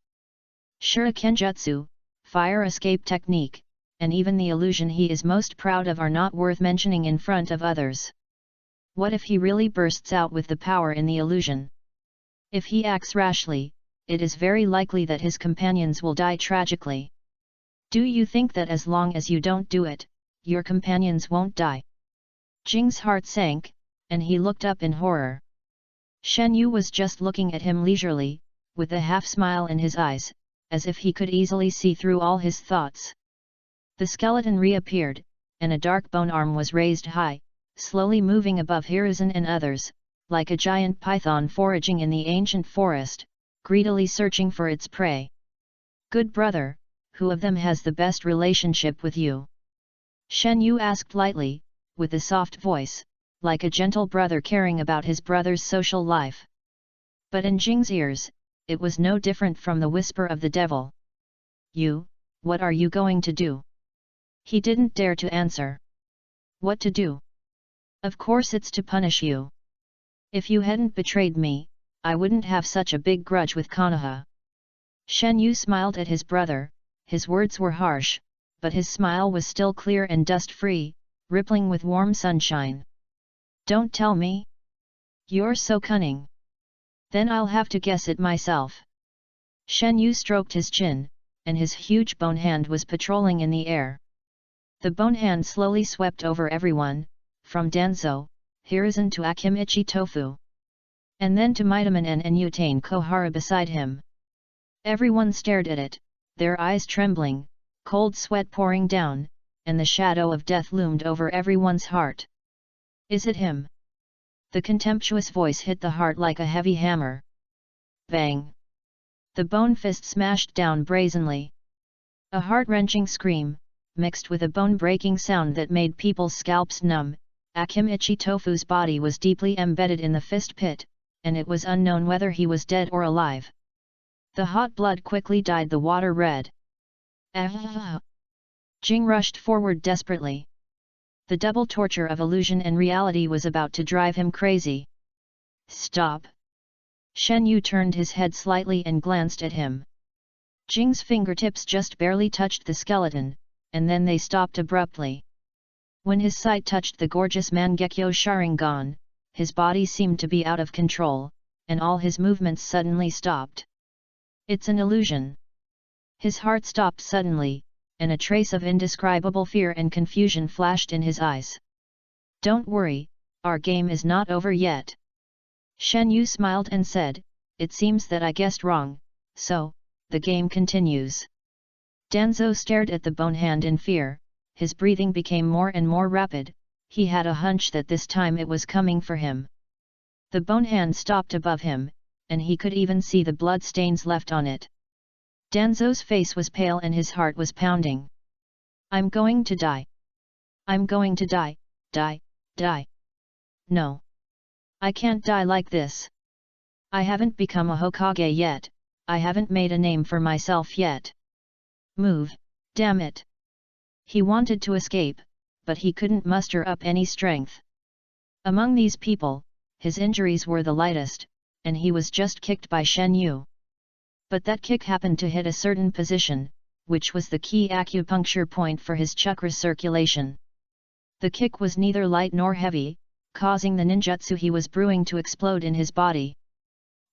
S1: Shurikenjutsu, fire escape technique, and even the illusion he is most proud of are not worth mentioning in front of others. What if he really bursts out with the power in the illusion? If he acts rashly, it is very likely that his companions will die tragically. Do you think that as long as you don't do it, your companions won't die." Jing's heart sank, and he looked up in horror. Shen Yu was just looking at him leisurely, with a half-smile in his eyes, as if he could easily see through all his thoughts. The skeleton reappeared, and a dark bone arm was raised high, slowly moving above Hiruzen and others, like a giant python foraging in the ancient forest, greedily searching for its prey. "Good brother, who of them has the best relationship with you?" Shen Yu asked lightly, with a soft voice, like a gentle brother caring about his brother's social life. But in Jing's ears, it was no different from the whisper of the devil. "You, what are you going to do?" He didn't dare to answer. "What to do? Of course it's to punish you. If you hadn't betrayed me, I wouldn't have such a big grudge with Konoha." Shen Yu smiled at his brother. His words were harsh, but his smile was still clear and dust-free, rippling with warm sunshine. "Don't tell me? You're so cunning. Then I'll have to guess it myself." Shen Yu stroked his chin, and his huge bone hand was patrolling in the air. The bone hand slowly swept over everyone, from Danzo, Hiruzen to Akimichi Tofu. And then to Mitaman and Utane Kohara beside him. Everyone stared at it, their eyes trembling, cold sweat pouring down, and the shadow of death loomed over everyone's heart. "Is it him?" The contemptuous voice hit the heart like a heavy hammer. Bang! The bone fist smashed down brazenly. A heart-wrenching scream, mixed with a bone-breaking sound that made people's scalps numb. Akimichi Tofu's body was deeply embedded in the fist pit, and it was unknown whether he was dead or alive. The hot blood quickly dyed the water red. "Ah!" Jing rushed forward desperately. The double torture of illusion and reality was about to drive him crazy. "Stop!" Shen Yu turned his head slightly and glanced at him. Jing's fingertips just barely touched the skeleton, and then they stopped abruptly. When his sight touched the gorgeous Mangekyo Sharingan, his body seemed to be out of control, and all his movements suddenly stopped. "It's an illusion." His heart stopped suddenly, and a trace of indescribable fear and confusion flashed in his eyes. "Don't worry, our game is not over yet." Shen Yu smiled and said, "It seems that I guessed wrong, so, the game continues." Danzo stared at the bone hand in fear, his breathing became more and more rapid, he had a hunch that this time it was coming for him. The bone hand stopped above him, and he could even see the blood stains left on it. Danzo's face was pale and his heart was pounding. "I'm going to die. I'm going to die, die. No. I can't die like this. I haven't become a Hokage yet, I haven't made a name for myself yet. Move, damn it." He wanted to escape, but he couldn't muster up any strength. Among these people, his injuries were the lightest, and he was just kicked by Shen Yu. But that kick happened to hit a certain position, which was the key acupuncture point for his chakra circulation. The kick was neither light nor heavy, causing the ninjutsu he was brewing to explode in his body.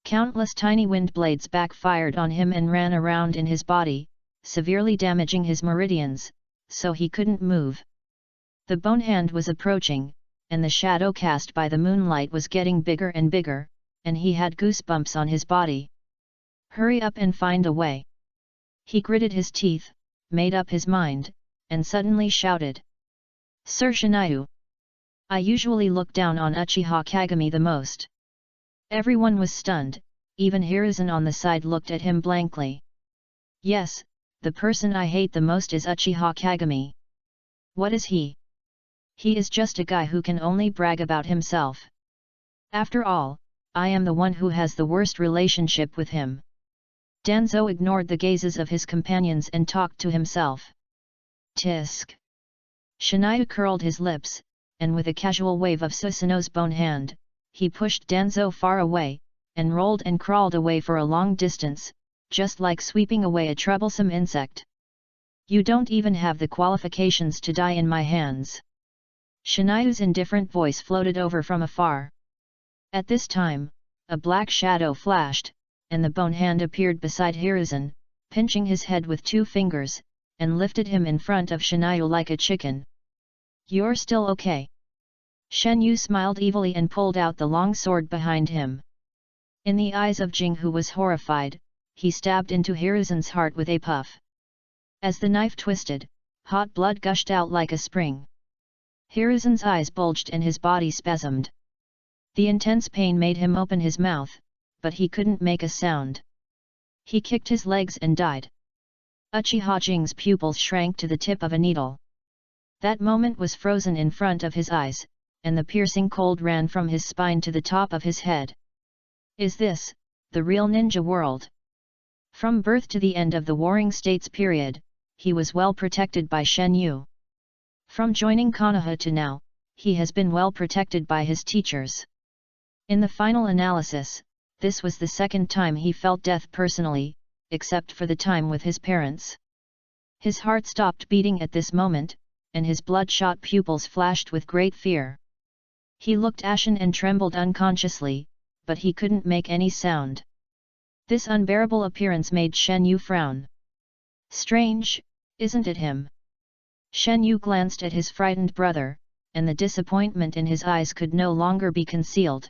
S1: Countless tiny wind blades backfired on him and ran around in his body, severely damaging his meridians, so he couldn't move. The bone hand was approaching, and the shadow cast by the moonlight was getting bigger and bigger, and he had goosebumps on his body. "Hurry up and find a way." He gritted his teeth, made up his mind, and suddenly shouted. "Sir Shinayu! I usually look down on Uchiha Kagami the most." Everyone was stunned, even Hiruzen on the side looked at him blankly. "Yes, the person I hate the most is Uchiha Kagami. What is he? He is just a guy who can only brag about himself. After all, I am the one who has the worst relationship with him." Danzo ignored the gazes of his companions and talked to himself. "Tisk." Shinayu curled his lips, and with a casual wave of Susanoo's bone hand, he pushed Danzo far away, and rolled and crawled away for a long distance, just like sweeping away a troublesome insect. "You don't even have the qualifications to die in my hands." Shinayu's indifferent voice floated over from afar. At this time, a black shadow flashed, and the bone hand appeared beside Hiruzen, pinching his head with 2 fingers, and lifted him in front of Shinayu like a chicken. You're still okay. Shen Yu smiled evilly and pulled out the long sword behind him. In the eyes of Jing, who was horrified, he stabbed into Hiruzen's heart with a puff. As the knife twisted, hot blood gushed out like a spring. Hiruzen's eyes bulged and his body spasmed. The intense pain made him open his mouth, but he couldn't make a sound. He kicked his legs and died. Uchiha Jing's pupils shrank to the tip of a needle. That moment was frozen in front of his eyes, and the piercing cold ran from his spine to the top of his head. Is this the real ninja world? From birth to the end of the Warring States period, he was well protected by Shen Yu. From joining Konoha to now, he has been well protected by his teachers. In the final analysis, this was the second time he felt death personally, except for the time with his parents. His heart stopped beating at this moment, and his bloodshot pupils flashed with great fear. He looked ashen and trembled unconsciously, but he couldn't make any sound. This unbearable appearance made Shen Yu frown. Strange, isn't it him? Shen Yu glanced at his frightened brother, and the disappointment in his eyes could no longer be concealed.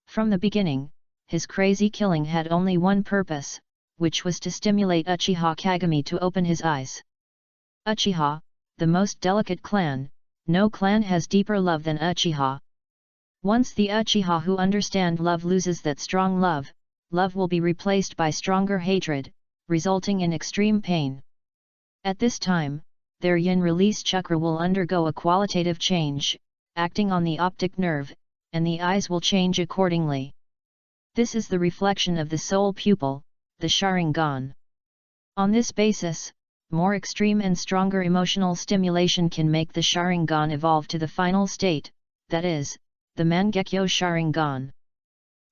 S1: From the beginning, his crazy killing had only one purpose, which was to stimulate Uchiha Kagami to open his eyes. Uchiha, the most delicate clan, no clan has deeper love than Uchiha. Once the Uchiha who understand love loses that strong love, love will be replaced by stronger hatred, resulting in extreme pain. At this time, their yin release chakra will undergo a qualitative change, acting on the optic nerve, and the eyes will change accordingly. This is the reflection of the soul pupil, the Sharingan. On this basis, more extreme and stronger emotional stimulation can make the Sharingan evolve to the final state, that is, the Mangekyo Sharingan.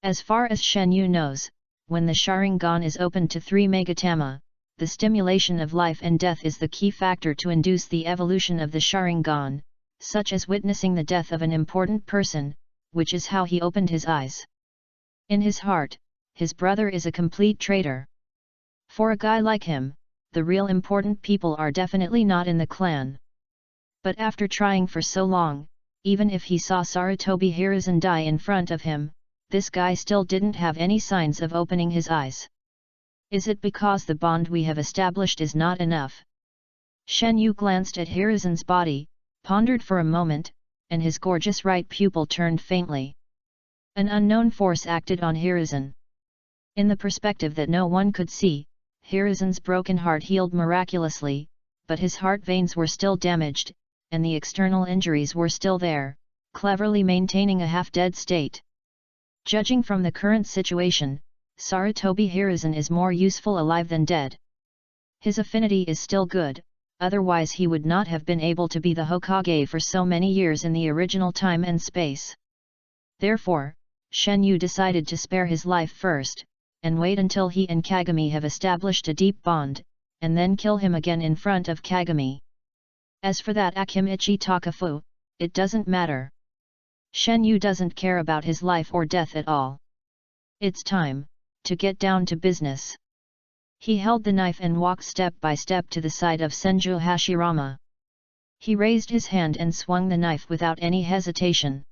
S1: As far as Shen Yu knows, when the Sharingan is opened to 3 Megatama, the stimulation of life and death is the key factor to induce the evolution of the Sharingan, such as witnessing the death of an important person, which is how he opened his eyes. In his heart, his brother is a complete traitor. For a guy like him, the real important people are definitely not in the clan. But after trying for so long, even if he saw Sarutobi Hiruzen die in front of him, this guy still didn't have any signs of opening his eyes. Is it because the bond we have established is not enough? Shen Yu glanced at Hiruzen's body, pondered for a moment, and his gorgeous right pupil turned faintly. An unknown force acted on Hiruzen. In the perspective that no one could see, Hiruzen's broken heart healed miraculously, but his heart veins were still damaged, and the external injuries were still there, cleverly maintaining a half-dead state. Judging from the current situation, Sarutobi Hiruzen is more useful alive than dead. His affinity is still good, otherwise he would not have been able to be the Hokage for so many years in the original time and space. Therefore, Shen Yu decided to spare his life first, and wait until he and Kagami have established a deep bond, and then kill him again in front of Kagami. As for that Akimichi Takafu, it doesn't matter. Shen Yu doesn't care about his life or death at all. It's time to get down to business. He held the knife and walked step by step to the side of Senju Hashirama. He raised his hand and swung the knife without any hesitation.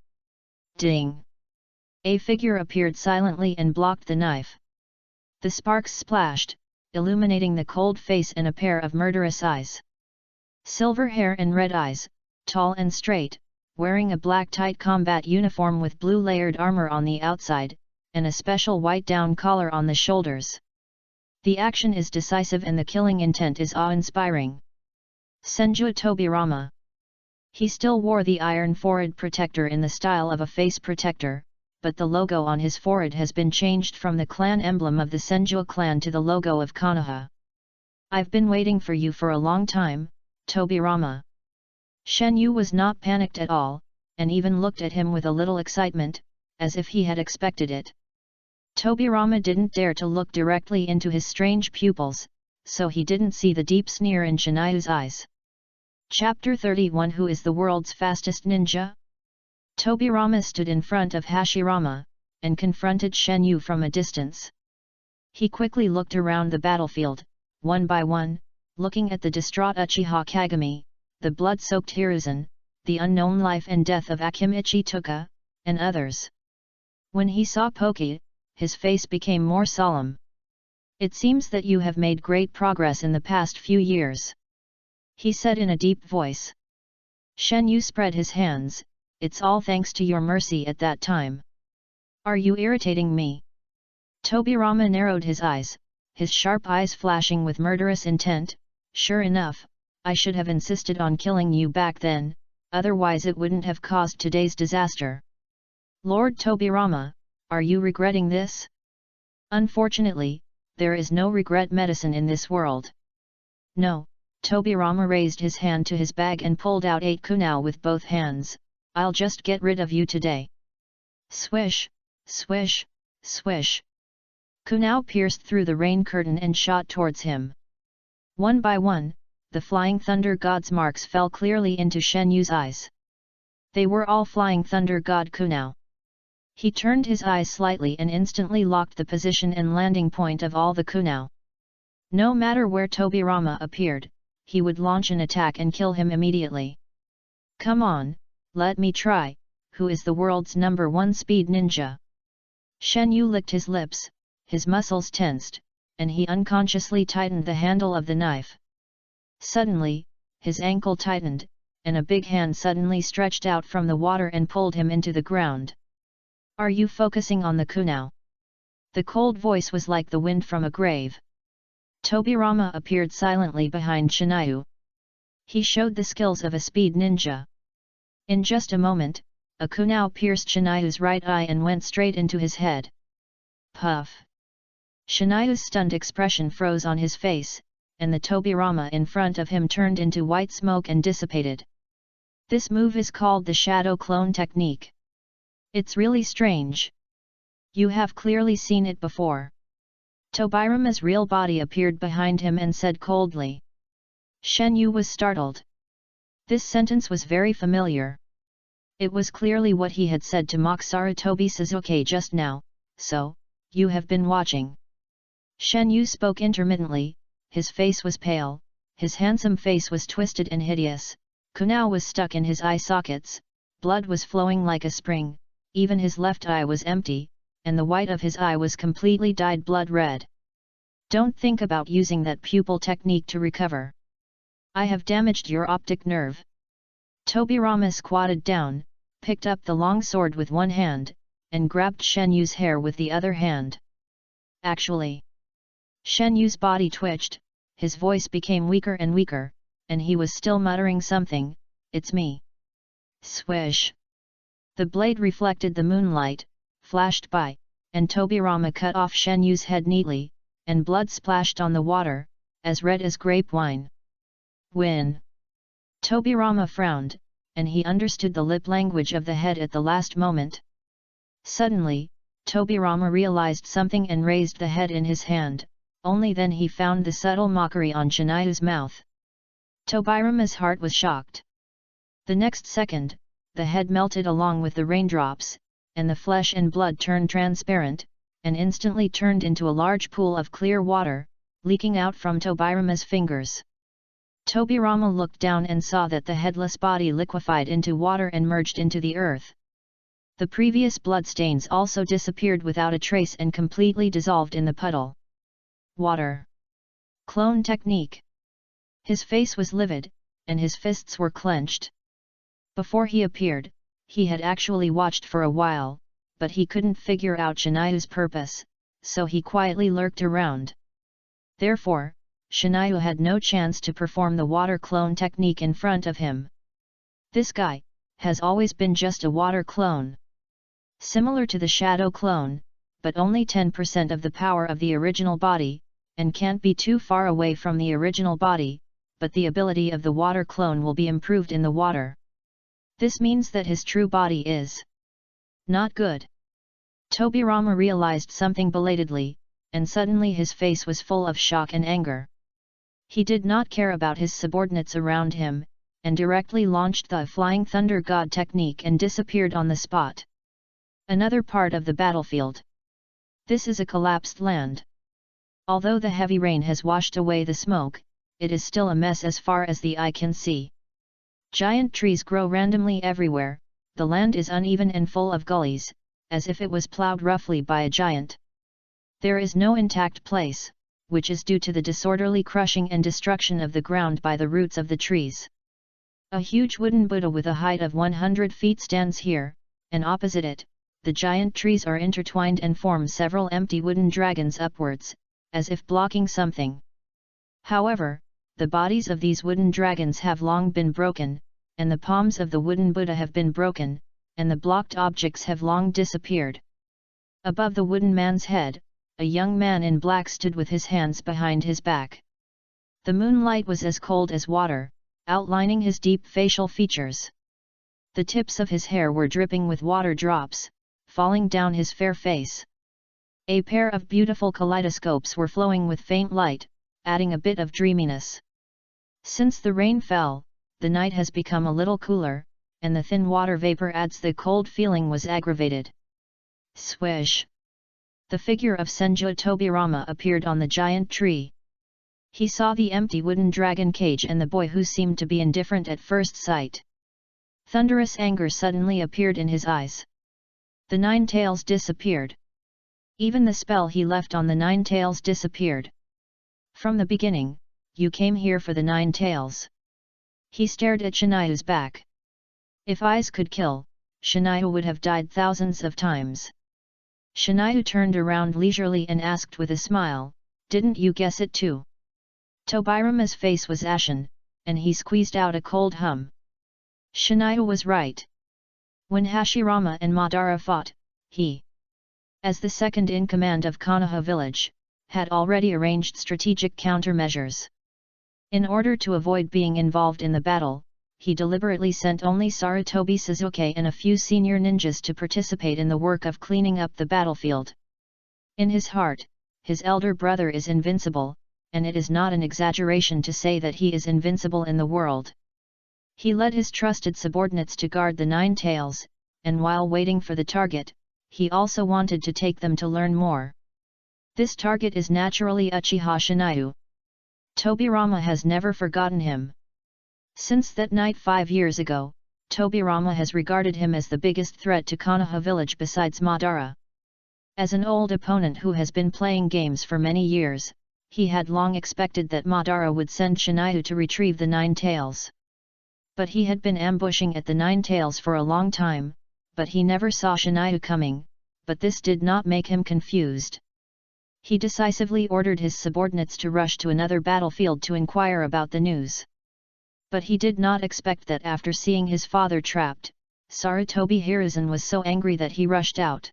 S1: Ding! A figure appeared silently and blocked the knife. The sparks splashed, illuminating the cold face and a pair of murderous eyes. Silver hair and red eyes, tall and straight, wearing a black tight combat uniform with blue layered armor on the outside, and a special white down collar on the shoulders. The action is decisive and the killing intent is awe-inspiring. Senju Tobirama. He still wore the iron forehead protector in the style of a face protector, but the logo on his forehead has been changed from the clan emblem of the Senju clan to the logo of Konoha. I've been waiting for you for a long time, Tobirama. Shen Yu was not panicked at all, and even looked at him with a little excitement, as if he had expected it. Tobirama didn't dare to look directly into his strange pupils, so he didn't see the deep sneer in Shinayu's eyes. Chapter 31 Who is the world's fastest ninja? Tobirama stood in front of Hashirama, and confronted Shen Yu from a distance. He quickly looked around the battlefield, one by one, looking at the distraught Uchiha Kagami, the blood-soaked Hiruzen, the unknown life and death of Akimichi Toka, and others. When he saw Poki, his face became more solemn. "It seems that you have made great progress in the past few years," he said in a deep voice. Shen Yu spread his hands. "It's all thanks to your mercy at that time." "Are you irritating me?" Tobirama narrowed his eyes, his sharp eyes flashing with murderous intent. "Sure enough, I should have insisted on killing you back then, otherwise it wouldn't have caused today's disaster." "Lord Tobirama, are you regretting this?" "Unfortunately, there is no regret medicine in this world." "No." Tobirama raised his hand to his bag and pulled out 8 kunao with both hands. "I'll just get rid of you today." Swish, swish, swish. Kunao pierced through the rain curtain and shot towards him. One by one, the flying thunder god's marks fell clearly into Shen Yu's eyes. They were all flying thunder god kunao. He turned his eyes slightly and instantly locked the position and landing point of all the kunao. No matter where Tobirama appeared, he would launch an attack and kill him immediately. "Come on, let me try, who is the world's #1 speed ninja?" Shen Yu licked his lips, his muscles tensed, and he unconsciously tightened the handle of the knife. Suddenly, his ankle tightened, and a big hand suddenly stretched out from the water and pulled him into the ground. "Are you focusing on the kunao?" The cold voice was like the wind from a grave. Tobirama appeared silently behind Shinayu. He showed the skills of a speed ninja. In just a moment, a kunao pierced Shinayu's right eye and went straight into his head. Puff! Shinayu's stunned expression froze on his face, and the Tobirama in front of him turned into white smoke and dissipated. This move is called the shadow clone technique. It's really strange. You have clearly seen it before. Tobirama's real body appeared behind him and said coldly. Shen Yu was startled. This sentence was very familiar. It was clearly what he had said to Mokusaru Tobi Suzuki just now. "So, you have been watching." Shen Yu spoke intermittently, his face was pale, his handsome face was twisted and hideous, kunao was stuck in his eye sockets, blood was flowing like a spring, even his left eye was empty, and the white of his eye was completely dyed blood red. "Don't think about using that pupil technique to recover. I have damaged your optic nerve." Tobirama squatted down, picked up the long sword with one hand, and grabbed Shen Yu's hair with the other hand. "Actually..." Shen Yu's body twitched, his voice became weaker and weaker, and he was still muttering something. "It's me." Swish! The blade reflected the moonlight, flashed by, and Tobirama cut off Shen Yu's head neatly, and blood splashed on the water, as red as grape wine. "Win!" Tobirama frowned, and he understood the lip language of the head at the last moment. Suddenly, Tobirama realized something and raised the head in his hand, only then he found the subtle mockery on Shinayu's mouth. Tobirama's heart was shocked. The next second, the head melted along with the raindrops, and the flesh and blood turned transparent, and instantly turned into a large pool of clear water, leaking out from Tobirama's fingers. Tobirama looked down and saw that the headless body liquefied into water and merged into the earth. The previous bloodstains also disappeared without a trace and completely dissolved in the puddle. Water. Clone technique. His face was livid, and his fists were clenched. Before he appeared, he had actually watched for a while, but he couldn't figure out Shinayu's purpose, so he quietly lurked around. Therefore, Shinayu had no chance to perform the water clone technique in front of him. This guy has always been just a water clone. Similar to the shadow clone, but only 10% of the power of the original body, and can't be too far away from the original body, but the ability of the water clone will be improved in the water. This means that his true body is not good. Tobirama realized something belatedly, and suddenly his face was full of shock and anger. He did not care about his subordinates around him, and directly launched the Flying Thunder God technique and disappeared on the spot. Another part of the battlefield. This is a collapsed land. Although the heavy rain has washed away the smoke, it is still a mess as far as the eye can see. Giant trees grow randomly everywhere, the land is uneven and full of gullies, as if it was plowed roughly by a giant. There is no intact place, which is due to the disorderly crushing and destruction of the ground by the roots of the trees. A huge wooden Buddha with a height of 100 feet stands here, and opposite it, the giant trees are intertwined and form several empty wooden dragons upwards, as if blocking something. However, the bodies of these wooden dragons have long been broken, and the palms of the wooden Buddha have been broken, and the blocked objects have long disappeared. Above the wooden man's head, a young man in black stood with his hands behind his back. The moonlight was as cold as water, outlining his deep facial features. The tips of his hair were dripping with water drops, falling down his fair face. A pair of beautiful kaleidoscopes were flowing with faint light, adding a bit of dreaminess. Since the rain fell, the night has become a little cooler, and the thin water vapor adds the cold feeling was aggravated. Swish! The figure of Senju Tobirama appeared on the giant tree. He saw the empty wooden dragon cage and the boy who seemed to be indifferent at first sight. Thunderous anger suddenly appeared in his eyes. The 9 tails disappeared. Even the spell he left on the 9 tails disappeared. From the beginning, you came here for the 9 tails. He stared at Shinayu's back. If eyes could kill, Shinayu would have died thousands of times. Shinayu turned around leisurely and asked with a smile, "Didn't you guess it too?" Tobirama's face was ashen, and he squeezed out a cold hum. Shinayu was right. When Hashirama and Madara fought, he, as the second in command of Konoha village, had already arranged strategic countermeasures. In order to avoid being involved in the battle, he deliberately sent only Sarutobi Suzuki and a few senior ninjas to participate in the work of cleaning up the battlefield. In his heart, his elder brother is invincible, and it is not an exaggeration to say that he is invincible in the world. He led his trusted subordinates to guard the 9 tails, and while waiting for the target, he also wanted to take them to learn more. This target is naturally Uchiha Shinayu. Tobirama has never forgotten him. Since that night 5 years ago, Tobirama has regarded him as the biggest threat to Konoha village besides Madara. As an old opponent who has been playing games for many years, he had long expected that Madara would send Shinayu to retrieve the 9 tails. But he had been ambushing at the 9 tails for a long time, but he never saw Shinayu coming, but this did not make him confused. He decisively ordered his subordinates to rush to another battlefield to inquire about the news. But he did not expect that after seeing his father trapped, Sarutobi Hiruzen was so angry that he rushed out.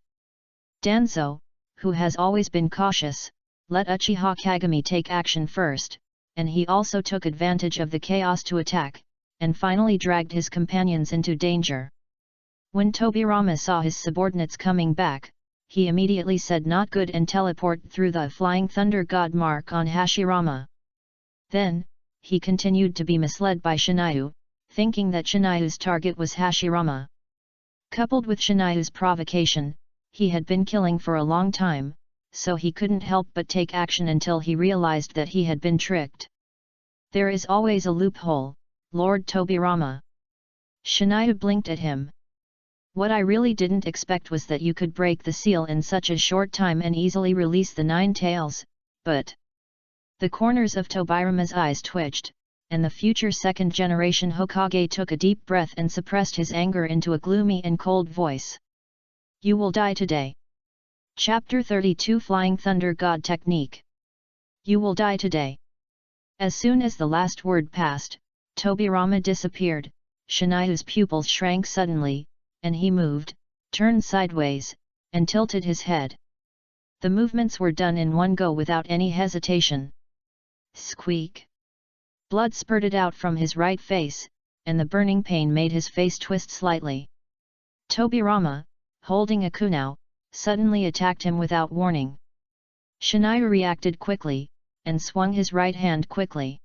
S1: Danzo, who has always been cautious, let Uchiha Kagami take action first, and he also took advantage of the chaos to attack, and finally dragged his companions into danger. When Tobirama saw his subordinates coming back, he immediately said not good and teleported through the Flying Thunder God mark on Hashirama. Then, he continued to be misled by Shinayu, thinking that Shinayu's target was Hashirama. Coupled with Shinayu's provocation, he had been killing for a long time, so he couldn't help but take action until he realized that he had been tricked. There is always a loophole, Lord Tobirama. Shinayu blinked at him. What I really didn't expect was that you could break the seal in such a short time and easily release the 9 tails, but... The corners of Tobirama's eyes twitched, and the future second-generation Hokage took a deep breath and suppressed his anger into a gloomy and cold voice. You will die today. Chapter 32 Flying Thunder God Technique. You will die today. As soon as the last word passed, Tobirama disappeared, Shinayu's pupils shrank suddenly, and he moved, turned sideways, and tilted his head. The movements were done in one go without any hesitation. Squeak! Blood spurted out from his right face, and the burning pain made his face twist slightly. Tobirama, holding a kunao, suddenly attacked him without warning. Shinayu reacted quickly, and swung his right hand quickly.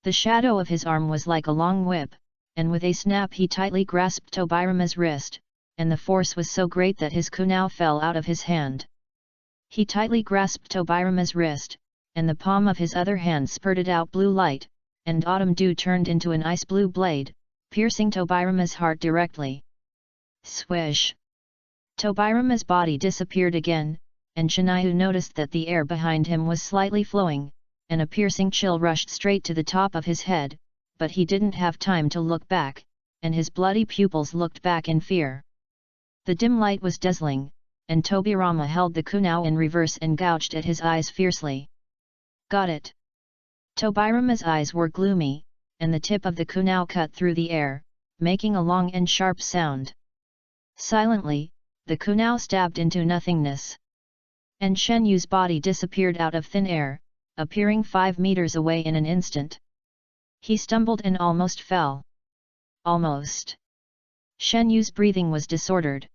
S1: The shadow of his arm was like a long whip, and with a snap he tightly grasped Tobirama's wrist, and the force was so great that his kunao fell out of his hand. He tightly grasped Tobirama's wrist, and the palm of his other hand spurted out blue light, and autumn dew turned into an ice blue blade, piercing Tobirama's heart directly. Swish! Tobirama's body disappeared again, and Shiniu noticed that the air behind him was slightly flowing, and a piercing chill rushed straight to the top of his head, but he didn't have time to look back, and his bloody pupils looked back in fear. The dim light was dazzling, and Tobirama held the kunai in reverse and gouged at his eyes fiercely. Got it! Tobirama's eyes were gloomy, and the tip of the kunai cut through the air, making a long and sharp sound. Silently, the kunai stabbed into nothingness. And Shen Yu's body disappeared out of thin air, appearing 5 meters away in an instant. He stumbled and almost fell. Almost. Shen Yu's breathing was disordered.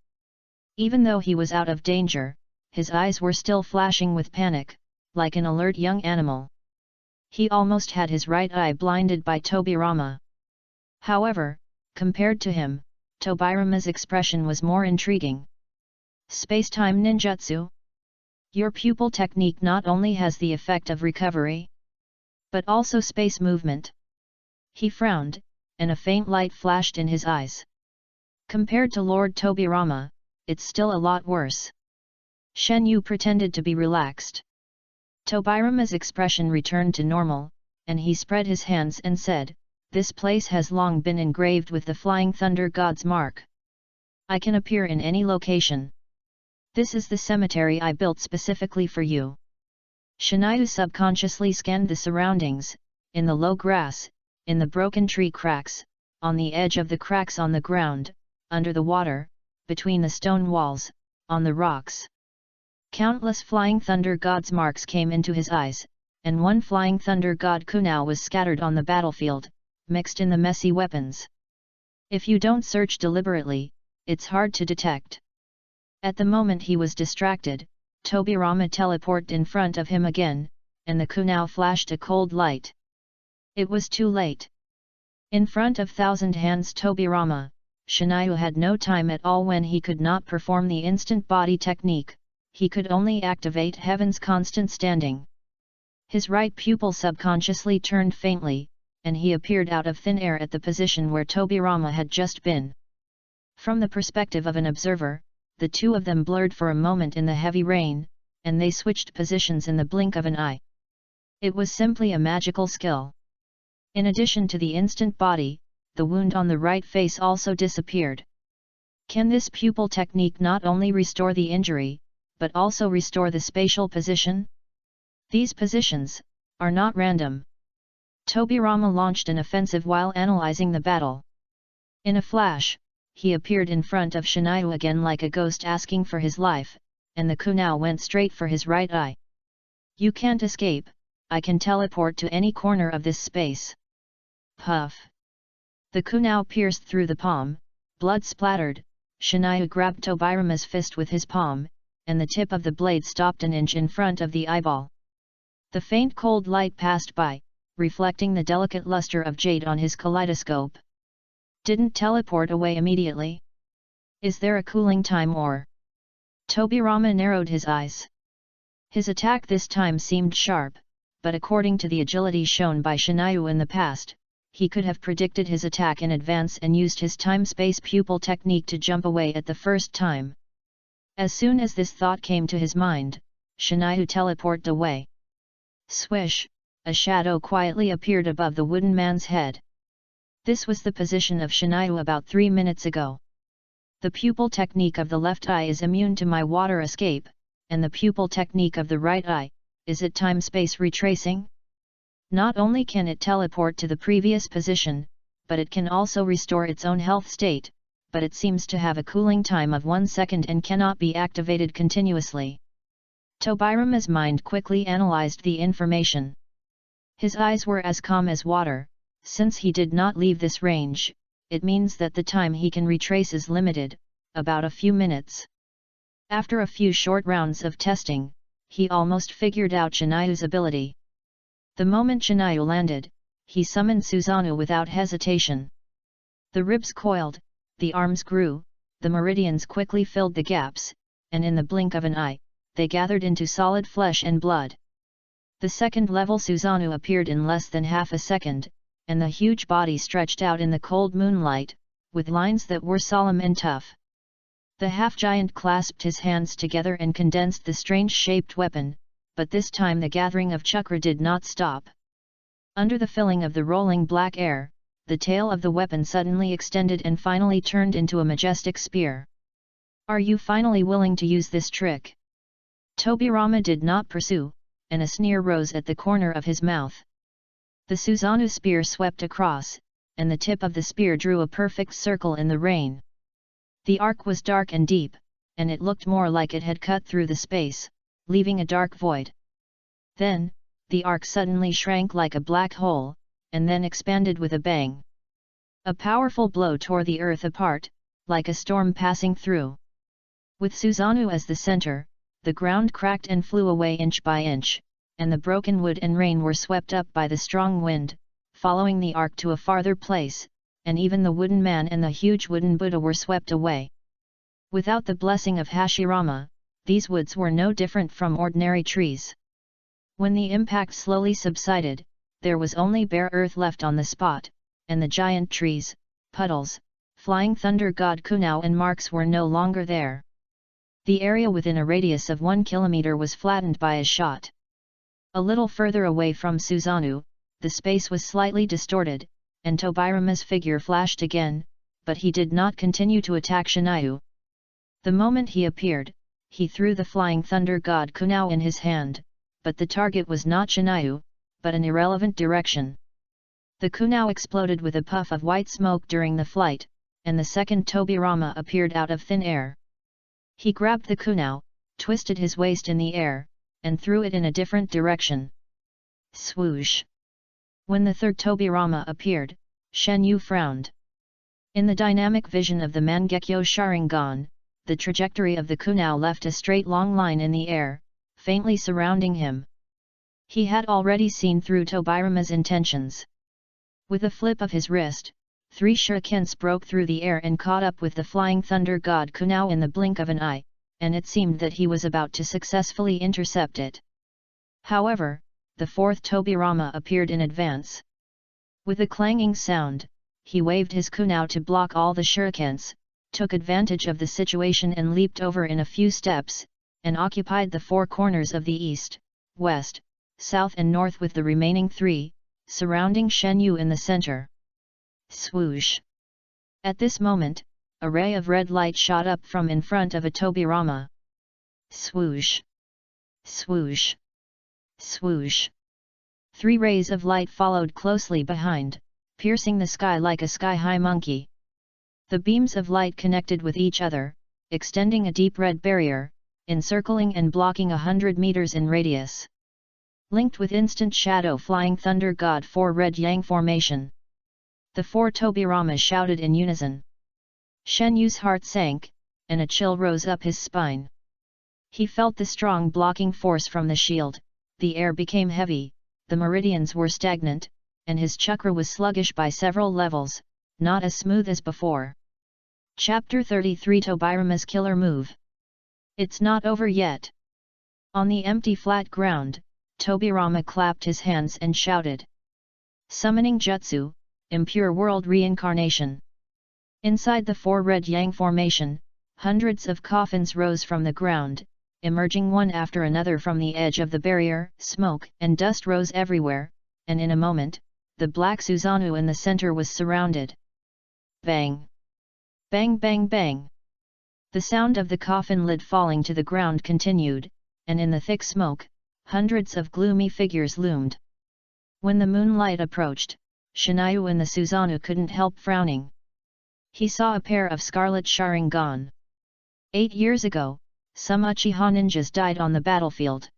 S1: Even though he was out of danger, his eyes were still flashing with panic, like an alert young animal. He almost had his right eye blinded by Tobirama. However, compared to him, Tobirama's expression was more intriguing. Space-time ninjutsu? Your pupil technique not only has the effect of recovery, but also space movement. He frowned, and a faint light flashed in his eyes. Compared to Lord Tobirama, it's still a lot worse. Shen Yu pretended to be relaxed. Tobirama's expression returned to normal, and he spread his hands and said, "This place has long been engraved with the Flying Thunder God's mark. I can appear in any location. This is the cemetery I built specifically for you." Shiniu subconsciously scanned the surroundings, in the low grass, in the broken tree cracks, on the edge of the cracks on the ground, under the water, between the stone walls, on the rocks. Countless Flying Thunder God's marks came into his eyes, and one Flying Thunder God kunai was scattered on the battlefield, mixed in the messy weapons. If you don't search deliberately, it's hard to detect. At the moment he was distracted, Tobirama teleported in front of him again, and the kunai flashed a cold light. It was too late. In front of Thousand Hands Tobirama, Shiniu had no time at all. When he could not perform the instant body technique, he could only activate Heaven's constant standing. His right pupil subconsciously turned faintly, and he appeared out of thin air at the position where Tobirama had just been. From the perspective of an observer, the two of them blurred for a moment in the heavy rain, and they switched positions in the blink of an eye. It was simply a magical skill. In addition to the instant body, the wound on the right face also disappeared. Can this pupil technique not only restore the injury, but also restore the spatial position? These positions are not random. Tobirama launched an offensive while analyzing the battle. In a flash, he appeared in front of Shiniu again like a ghost asking for his life, and the kunai went straight for his right eye. "You can't escape, I can teleport to any corner of this space." Puff! The kunai pierced through the palm, blood splattered. Shiniu grabbed Tobirama's fist with his palm, and the tip of the blade stopped an inch in front of the eyeball. The faint cold light passed by, reflecting the delicate luster of jade on his kaleidoscope. Didn't teleport away immediately? Is there a cooling time or? Tobirama narrowed his eyes. His attack this time seemed sharp, but according to the agility shown by Shiniu in the past, he could have predicted his attack in advance and used his time-space pupil technique to jump away at the first time. As soon as this thought came to his mind, Shiniu teleported away. Swish! A shadow quietly appeared above the wooden man's head. This was the position of Shiniu about 3 minutes ago. The pupil technique of the left eye is immune to my water escape, and the pupil technique of the right eye, is it time-space retracing? Not only can it teleport to the previous position, but it can also restore its own health state, but it seems to have a cooling time of 1 second and cannot be activated continuously. Tobirama's mind quickly analyzed the information. His eyes were as calm as water. Since he did not leave this range, it means that the time he can retrace is limited, about a few minutes. After a few short rounds of testing, he almost figured out Shiniu's ability. The moment Shiniu landed, he summoned Susanoo without hesitation. The ribs coiled, the arms grew, the meridians quickly filled the gaps, and in the blink of an eye, they gathered into solid flesh and blood. The second-level Susanoo appeared in less than half a second, and the huge body stretched out in the cold moonlight, with lines that were solemn and tough. The half-giant clasped his hands together and condensed the strange-shaped weapon, but this time the gathering of chakra did not stop. Under the filling of the rolling black air, the tail of the weapon suddenly extended and finally turned into a majestic spear. "Are you finally willing to use this trick?" Tobirama did not pursue, and a sneer rose at the corner of his mouth. The Susanoo spear swept across, and the tip of the spear drew a perfect circle in the rain. The arc was dark and deep, and it looked more like it had cut through the space, leaving a dark void. Then, the arc suddenly shrank like a black hole, and then expanded with a bang. A powerful blow tore the earth apart, like a storm passing through. With Susanoo as the center, the ground cracked and flew away inch by inch, and the broken wood and rain were swept up by the strong wind, following the arc to a farther place, and even the wooden man and the huge wooden Buddha were swept away. Without the blessing of Hashirama, these woods were no different from ordinary trees. When the impact slowly subsided, there was only bare earth left on the spot, and the giant trees, puddles, flying thunder god Kunao and marks were no longer there. The area within a radius of 1 kilometer was flattened by a shot. A little further away from Susanoo, the space was slightly distorted, and Tobirama's figure flashed again, but he did not continue to attack Shinayu. The moment he appeared, he threw the flying thunder god Kunao in his hand, but the target was not Shinayu, but an irrelevant direction. The Kunao exploded with a puff of white smoke during the flight, and the second Tobirama appeared out of thin air. He grabbed the Kunao, twisted his waist in the air, and threw it in a different direction. Swoosh! When the third Tobirama appeared, Shenyu frowned. In the dynamic vision of the Mangekyo Sharingan, the trajectory of the Kunao left a straight long line in the air, faintly surrounding him. He had already seen through Tobirama's intentions. With a flip of his wrist, 3 shurikens broke through the air and caught up with the flying thunder god Kunao in the blink of an eye, and it seemed that he was about to successfully intercept it. However, the fourth Tobirama appeared in advance. With a clanging sound, he waved his Kunao to block all the shurikens, took advantage of the situation and leaped over in a few steps, and occupied the 4 corners of the east, west, south and north with the remaining 3, surrounding Shenyu in the center. Swoosh! At this moment, a ray of red light shot up from in front of a Tobirama. Swoosh! Swoosh! Swoosh! 3 rays of light followed closely behind, piercing the sky like a sky-high monkey. The beams of light connected with each other, extending a deep red barrier, encircling and blocking 100 meters in radius. Linked with instant shadow flying thunder god 4 red yang formation. The 4 Tobiramas shouted in unison. Shenyu's heart sank, and a chill rose up his spine. He felt the strong blocking force from the shield, the air became heavy, the meridians were stagnant, and his chakra was sluggish by several levels, not as smooth as before. Chapter 33 Tobirama's Killer Move. It's not over yet. On the empty flat ground, Tobirama clapped his hands and shouted. Summoning Jutsu, Impure World Reincarnation. Inside the 4 red yang formation, hundreds of coffins rose from the ground, emerging one after another from the edge of the barrier. Smoke and dust rose everywhere, and in a moment, the black Susanoo in the center was surrounded. Bang! Bang bang bang! The sound of the coffin lid falling to the ground continued, and in the thick smoke, hundreds of gloomy figures loomed. When the moonlight approached, Shinayu in the Susanoo couldn't help frowning. He saw a pair of scarlet Sharingan. 8 years ago, some Uchiha ninjas died on the battlefield.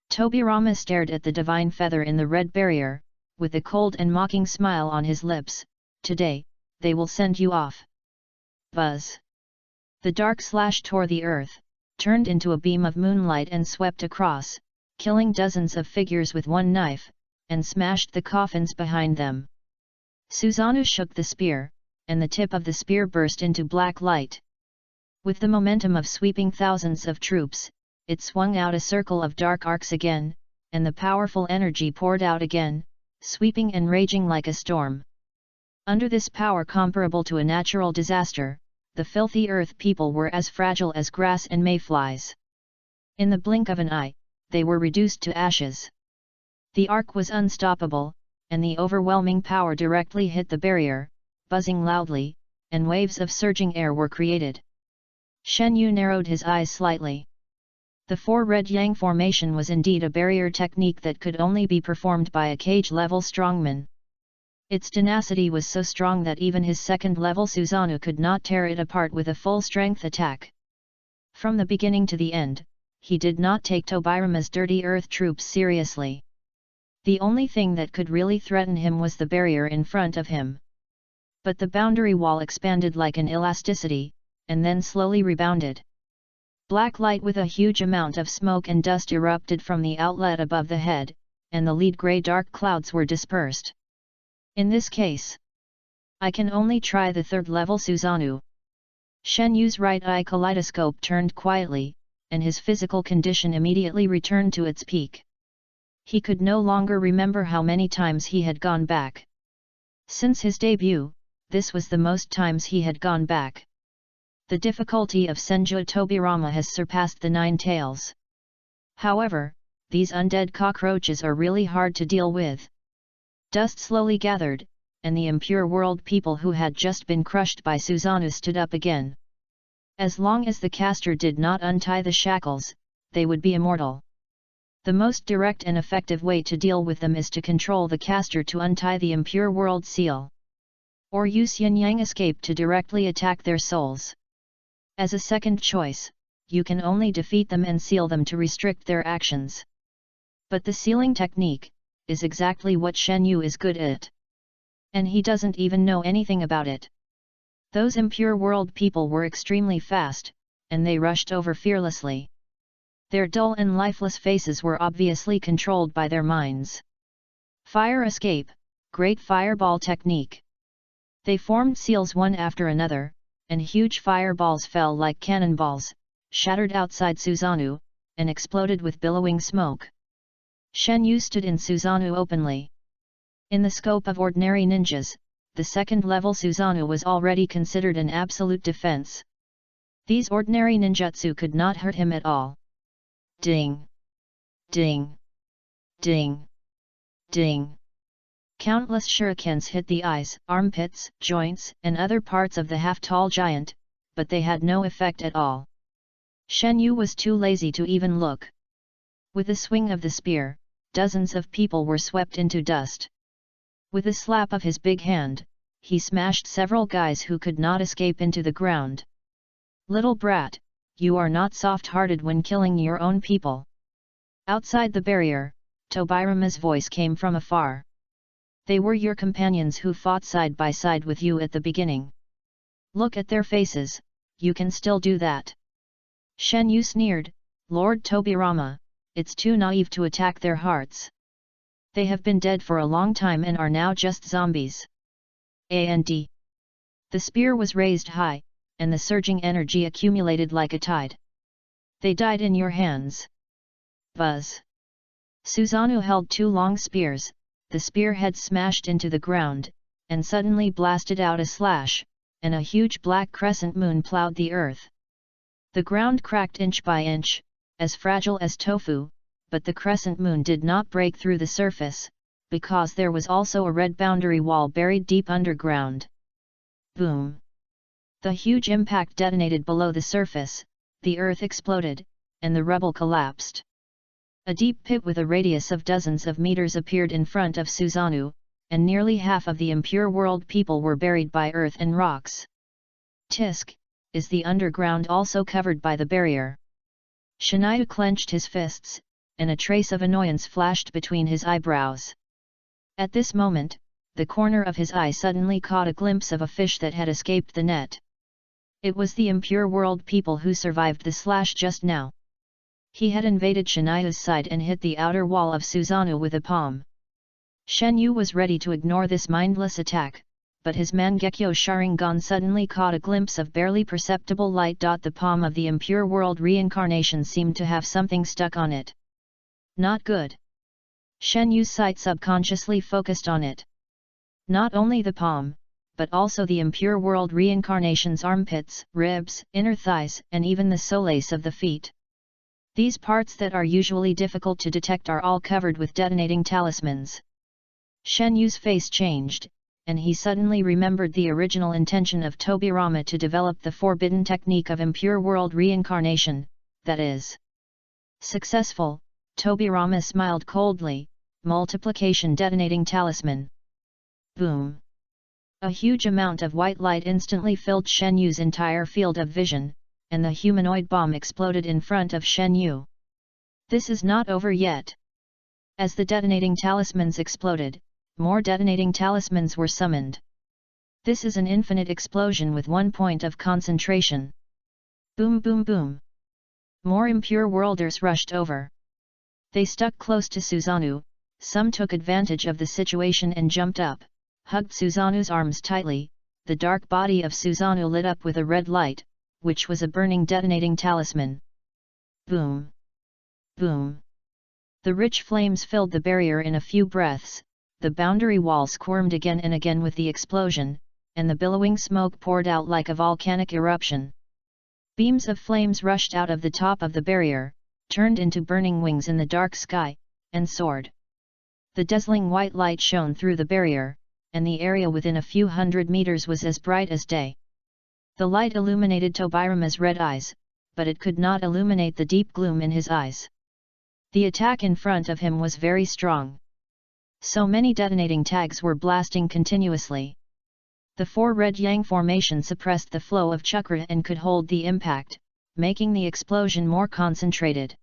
S1: Tobirama stared at the divine feather in the red barrier, with a cold and mocking smile on his lips. Today, they will send you off. Buzz! The dark slash tore the earth, turned into a beam of moonlight and swept across, killing dozens of figures with one knife, and smashed the coffins behind them. Susanoo shook the spear, and the tip of the spear burst into black light. With the momentum of sweeping thousands of troops, it swung out a circle of dark arcs again, and the powerful energy poured out again, sweeping and raging like a storm. Under this power comparable to a natural disaster, the filthy earth people were as fragile as grass and mayflies. In the blink of an eye, they were reduced to ashes. The arc was unstoppable, and the overwhelming power directly hit the barrier, buzzing loudly, and waves of surging air were created. Shen Yu narrowed his eyes slightly. The four red yang formation was indeed a barrier technique that could only be performed by a cage-level strongman. Its tenacity was so strong that even his second-level Susanoo could not tear it apart with a full-strength attack. From the beginning to the end, he did not take Tobirama's dirty earth troops seriously. The only thing that could really threaten him was the barrier in front of him. But the boundary wall expanded like an elasticity, and then slowly rebounded. Black light with a huge amount of smoke and dust erupted from the outlet above the head, and the lead grey dark clouds were dispersed. In this case, I can only try the third-level Susanoo. Shen Yu's right eye kaleidoscope turned quietly, and his physical condition immediately returned to its peak. He could no longer remember how many times he had gone back. Since his debut, this was the most times he had gone back. The difficulty of Senju Tobirama has surpassed the 9 tails. However, these undead cockroaches are really hard to deal with. Dust slowly gathered, and the impure world people who had just been crushed by Susanoo stood up again. As long as the caster did not untie the shackles, they would be immortal. The most direct and effective way to deal with them is to control the caster to untie the impure world seal. Or use yin yang escape to directly attack their souls. As a second choice, you can only defeat them and seal them to restrict their actions. But the sealing technique is exactly what Shen Yu is good at. And he doesn't even know anything about it. Those impure world people were extremely fast, and they rushed over fearlessly. Their dull and lifeless faces were obviously controlled by their minds. Fire escape, great fireball technique. They formed seals one after another, and huge fireballs fell like cannonballs, shattered outside Susanoo, and exploded with billowing smoke. Shen Yu stood in Susanoo openly. In the scope of ordinary ninjas, the second-level Susanoo was already considered an absolute defense. These ordinary ninjutsu could not hurt him at all. Ding! Ding! Ding! Ding! Countless shurikens hit the eyes, armpits, joints, and other parts of the half-tall giant, but they had no effect at all. Shen Yu was too lazy to even look. With a swing of the spear, dozens of people were swept into dust. With a slap of his big hand, he smashed several guys who could not escape into the ground. Little brat, you are not soft-hearted when killing your own people. Outside the barrier, Tobirama's voice came from afar. They were your companions who fought side by side with you at the beginning. Look at their faces, you can still do that. Shen Yu sneered, Lord Tobirama, it's too naive to attack their hearts. They have been dead for a long time and are now just zombies. And the spear was raised high, and the surging energy accumulated like a tide. They died in your hands. Buzz. Susanoo held 2 long spears, the spearhead smashed into the ground, and suddenly blasted out a slash, and a huge black crescent moon plowed the earth. The ground cracked inch by inch, as fragile as tofu, but the crescent moon did not break through the surface, because there was also a red boundary wall buried deep underground. Boom! The huge impact detonated below the surface, the earth exploded, and the rubble collapsed. A deep pit with a radius of dozens of meters appeared in front of Susanoo, and nearly half of the impure world people were buried by earth and rocks. Tisk, is the underground also covered by the barrier? Shiniu clenched his fists, and a trace of annoyance flashed between his eyebrows. At this moment, the corner of his eye suddenly caught a glimpse of a fish that had escaped the net. It was the impure world people who survived the slash just now. He had invaded Shiniu's side and hit the outer wall of Susanoo with a palm. Shen Yu was ready to ignore this mindless attack, but his Mangekyo Sharingan suddenly caught a glimpse of barely perceptible light. The palm of the impure world reincarnation seemed to have something stuck on it. Not good. Shen Yu's sight subconsciously focused on it. Not only the palm, but also the impure world reincarnation's armpits, ribs, inner thighs, and even the solace of the feet. These parts that are usually difficult to detect are all covered with detonating talismans. Shen Yu's face changed, and he suddenly remembered the original intention of Tobirama to develop the forbidden technique of impure world reincarnation, that is. Successful, Tobirama smiled coldly, multiplication detonating talisman. Boom! A huge amount of white light instantly filled Shen Yu's entire field of vision, and the humanoid bomb exploded in front of Shen Yu. This is not over yet. As the detonating talismans exploded, more detonating talismans were summoned. This is an infinite explosion with one point of concentration. Boom boom boom. More impure worlders rushed over. They stuck close to Susanoo, some took advantage of the situation and jumped up, hugged Susanoo's arms tightly. The dark body of Susanoo lit up with a red light, which was a burning detonating talisman. Boom! Boom! The rich flames filled the barrier in a few breaths, the boundary wall squirmed again and again with the explosion, and the billowing smoke poured out like a volcanic eruption. Beams of flames rushed out of the top of the barrier, turned into burning wings in the dark sky, and soared. The dazzling white light shone through the barrier, and the area within a few hundred meters was as bright as day. The light illuminated Tobirama's red eyes, but it could not illuminate the deep gloom in his eyes. The attack in front of him was very strong. So many detonating tags were blasting continuously. The four red yang formation suppressed the flow of chakra and could hold the impact, making the explosion more concentrated.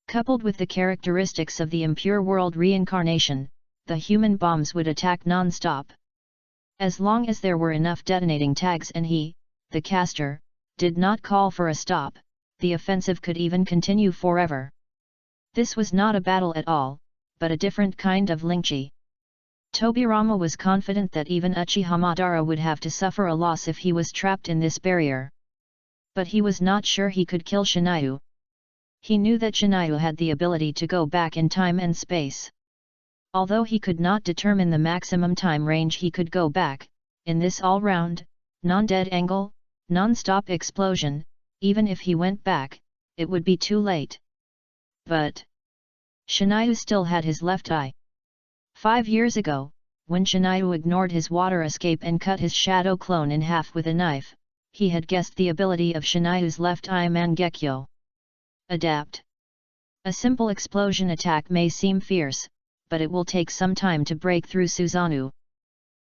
S1: Coupled with the characteristics of the impure world reincarnation, the human bombs would attack non-stop. As long as there were enough detonating tags and he, the caster, did not call for a stop, the offensive could even continue forever. This was not a battle at all, but a different kind of lingchi. Tobirama was confident that even Uchiha Madara would have to suffer a loss if he was trapped in this barrier. But he was not sure he could kill Shinayu. He knew that Shinayu had the ability to go back in time and space. Although he could not determine the maximum time range he could go back, in this all-round, non-dead angle, non-stop explosion, even if he went back, it would be too late. But Shinayu still had his left eye. 5 years ago, when Shinayu ignored his water escape and cut his shadow clone in half with a knife, he had guessed the ability of Shinayu's left eye Mangekyo. Adapt. A simple explosion attack may seem fierce, but it will take some time to break through Susanoo.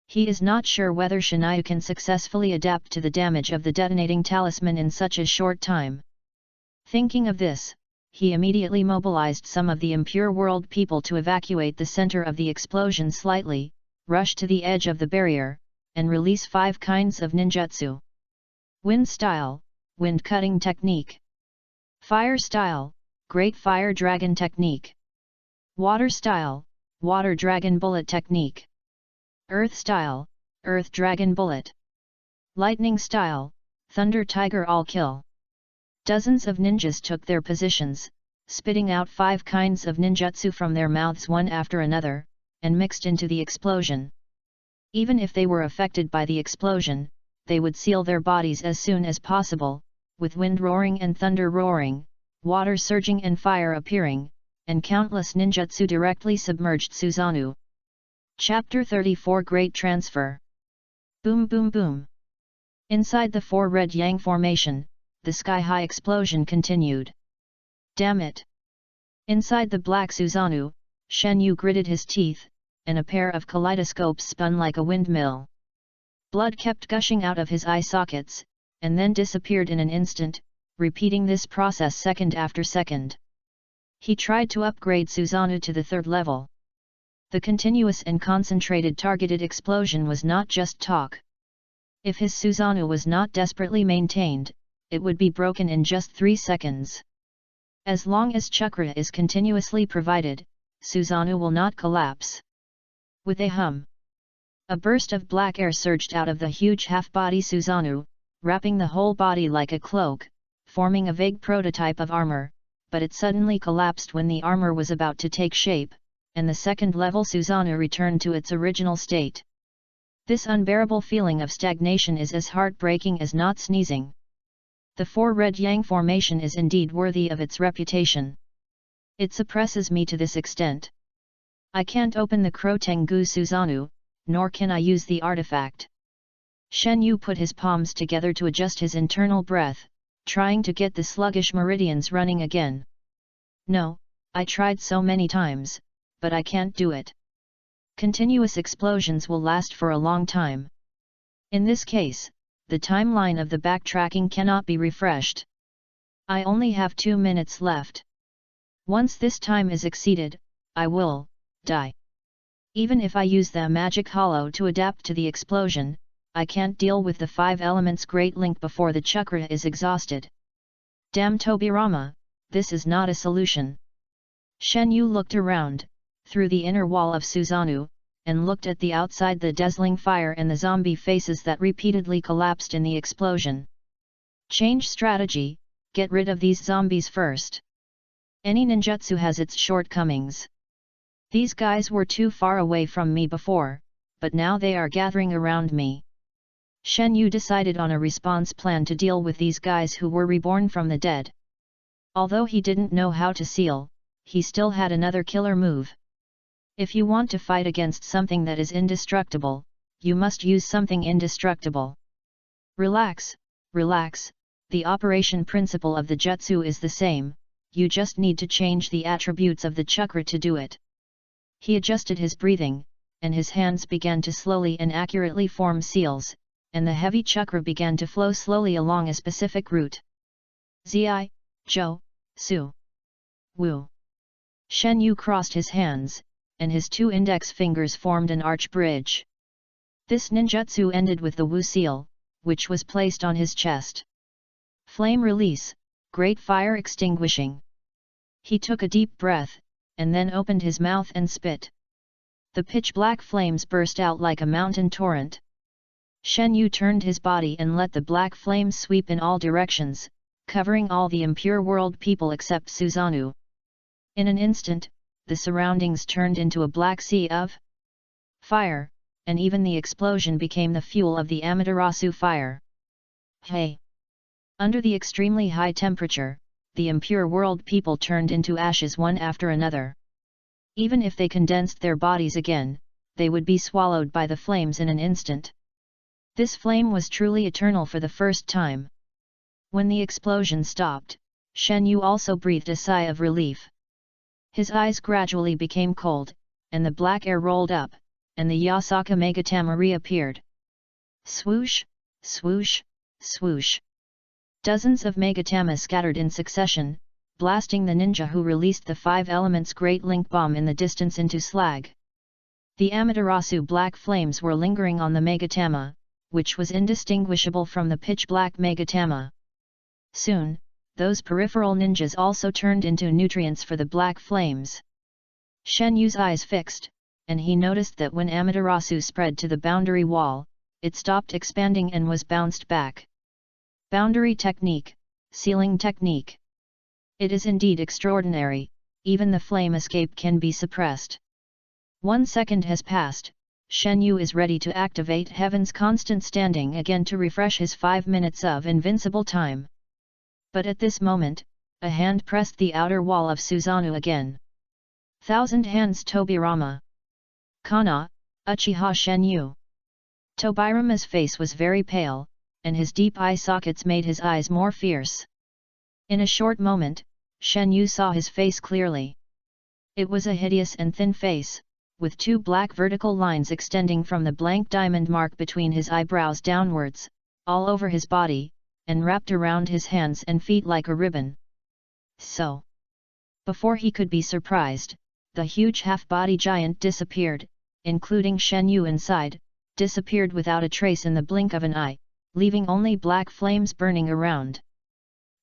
S1: He is not sure whether Shinayu can successfully adapt to the damage of the detonating talisman in such a short time. Thinking of this, he immediately mobilized some of the impure world people to evacuate the center of the explosion slightly, rush to the edge of the barrier, and release 5 kinds of ninjutsu. Wind style, wind cutting technique. Fire style, great fire dragon technique. Water style, water dragon bullet technique. Earth style, earth dragon bullet. Lightning style, thunder tiger all kill. Dozens of ninjas took their positions, spitting out 5 kinds of ninjutsu from their mouths one after another, and mixed into the explosion. Even if they were affected by the explosion, they would seal their bodies as soon as possible, with wind roaring and thunder roaring, water surging and fire appearing, and countless ninjutsu directly submerged Susanoo. Chapter 34 Great Transfer. Boom boom boom. Inside the 4 red yang formation, the sky-high explosion continued. Damn it! Inside the black Susanoo, Shen Yu gritted his teeth, and a pair of kaleidoscopes spun like a windmill. Blood kept gushing out of his eye sockets, and then disappeared in an instant, repeating this process second after second. He tried to upgrade Susanoo to the 3rd level. The continuous and concentrated targeted explosion was not just talk. If his Susanoo was not desperately maintained, it would be broken in just 3 seconds. As long as chakra is continuously provided, Susanoo will not collapse. With a hum, a burst of black air surged out of the huge half-body Susanoo, wrapping the whole body like a cloak, forming a vague prototype of armor, but it suddenly collapsed when the armor was about to take shape, and the second-level Susanoo returned to its original state. This unbearable feeling of stagnation is as heartbreaking as not sneezing. The four red yang formation is indeed worthy of its reputation. It suppresses me to this extent. I can't open the Crotengu Susanoo, nor can I use the artifact. Shen Yu put his palms together to adjust his internal breath, trying to get the sluggish meridians running again. No, I tried so many times, but I can't do it. Continuous explosions will last for a long time. In this case, the timeline of the backtracking cannot be refreshed. I only have 2 minutes left. Once this time is exceeded, I will die. Even if I use the magic hollow to adapt to the explosion, I can't deal with the 5 elements Great Link before the chakra is exhausted. Damn Tobirama, this is not a solution. Shen Yu looked around, through the inner wall of Susanoo, and looked at the outside the dazzling fire and the zombie faces that repeatedly collapsed in the explosion. Change strategy, get rid of these zombies first. Any ninjutsu has its shortcomings. These guys were too far away from me before, but now they are gathering around me. Shen Yu decided on a response plan to deal with these guys who were reborn from the dead. Although he didn't know how to seal, he still had another killer move. If you want to fight against something that is indestructible, you must use something indestructible. Relax, relax, the operation principle of the jutsu is the same, you just need to change the attributes of the chakra to do it. He adjusted his breathing, and his hands began to slowly and accurately form seals, and the heavy chakra began to flow slowly along a specific route. Zi, Jo, Su, Wu. Shen Yu crossed his hands, and his 2 index fingers formed an arch bridge. This ninjutsu ended with the Wu seal, which was placed on his chest. Flame release, great fire extinguishing. He took a deep breath, and then opened his mouth and spit. The pitch-black flames burst out like a mountain torrent. Shen Yu turned his body and let the black flames sweep in all directions, covering all the impure world people except Susanoo. In an instant, the surroundings turned into a black sea of fire, and even the explosion became the fuel of the Amaterasu fire. Hey! Under the extremely high temperature, the impure world people turned into ashes one after another. Even if they condensed their bodies again, they would be swallowed by the flames in an instant. This flame was truly eternal for the first time. When the explosion stopped, Shen Yu also breathed a sigh of relief. His eyes gradually became cold, and the black air rolled up, and the Yasaka Megatama reappeared. Swoosh, swoosh, swoosh. Dozens of Megatama scattered in succession, blasting the ninja who released the 5 elements Great Link Bomb in the distance into slag. The Amaterasu black flames were lingering on the Megatama, which was indistinguishable from the pitch-black Megatama. Soon, those peripheral ninjas also turned into nutrients for the black flames. Shen Yu's eyes fixed, and he noticed that when Amaterasu spread to the boundary wall, it stopped expanding and was bounced back. Boundary technique, sealing technique. It is indeed extraordinary, even the flame escape can be suppressed. 1 second has passed, Shen Yu is ready to activate Heaven's constant standing again to refresh his 5 minutes of invincible time. But at this moment, a hand pressed the outer wall of Susanoo again. 1,000 hands Tobirama. Kana, Uchiha Shen Yu. Tobirama's face was very pale, and his deep eye sockets made his eyes more fierce. In a short moment, Shen Yu saw his face clearly. It was a hideous and thin face, with 2 black vertical lines extending from the blank diamond mark between his eyebrows downwards, all over his body, and wrapped around his hands and feet like a ribbon. So, before he could be surprised, the huge half-body giant disappeared, including Shen Yu inside, disappeared without a trace in the blink of an eye, leaving only black flames burning around.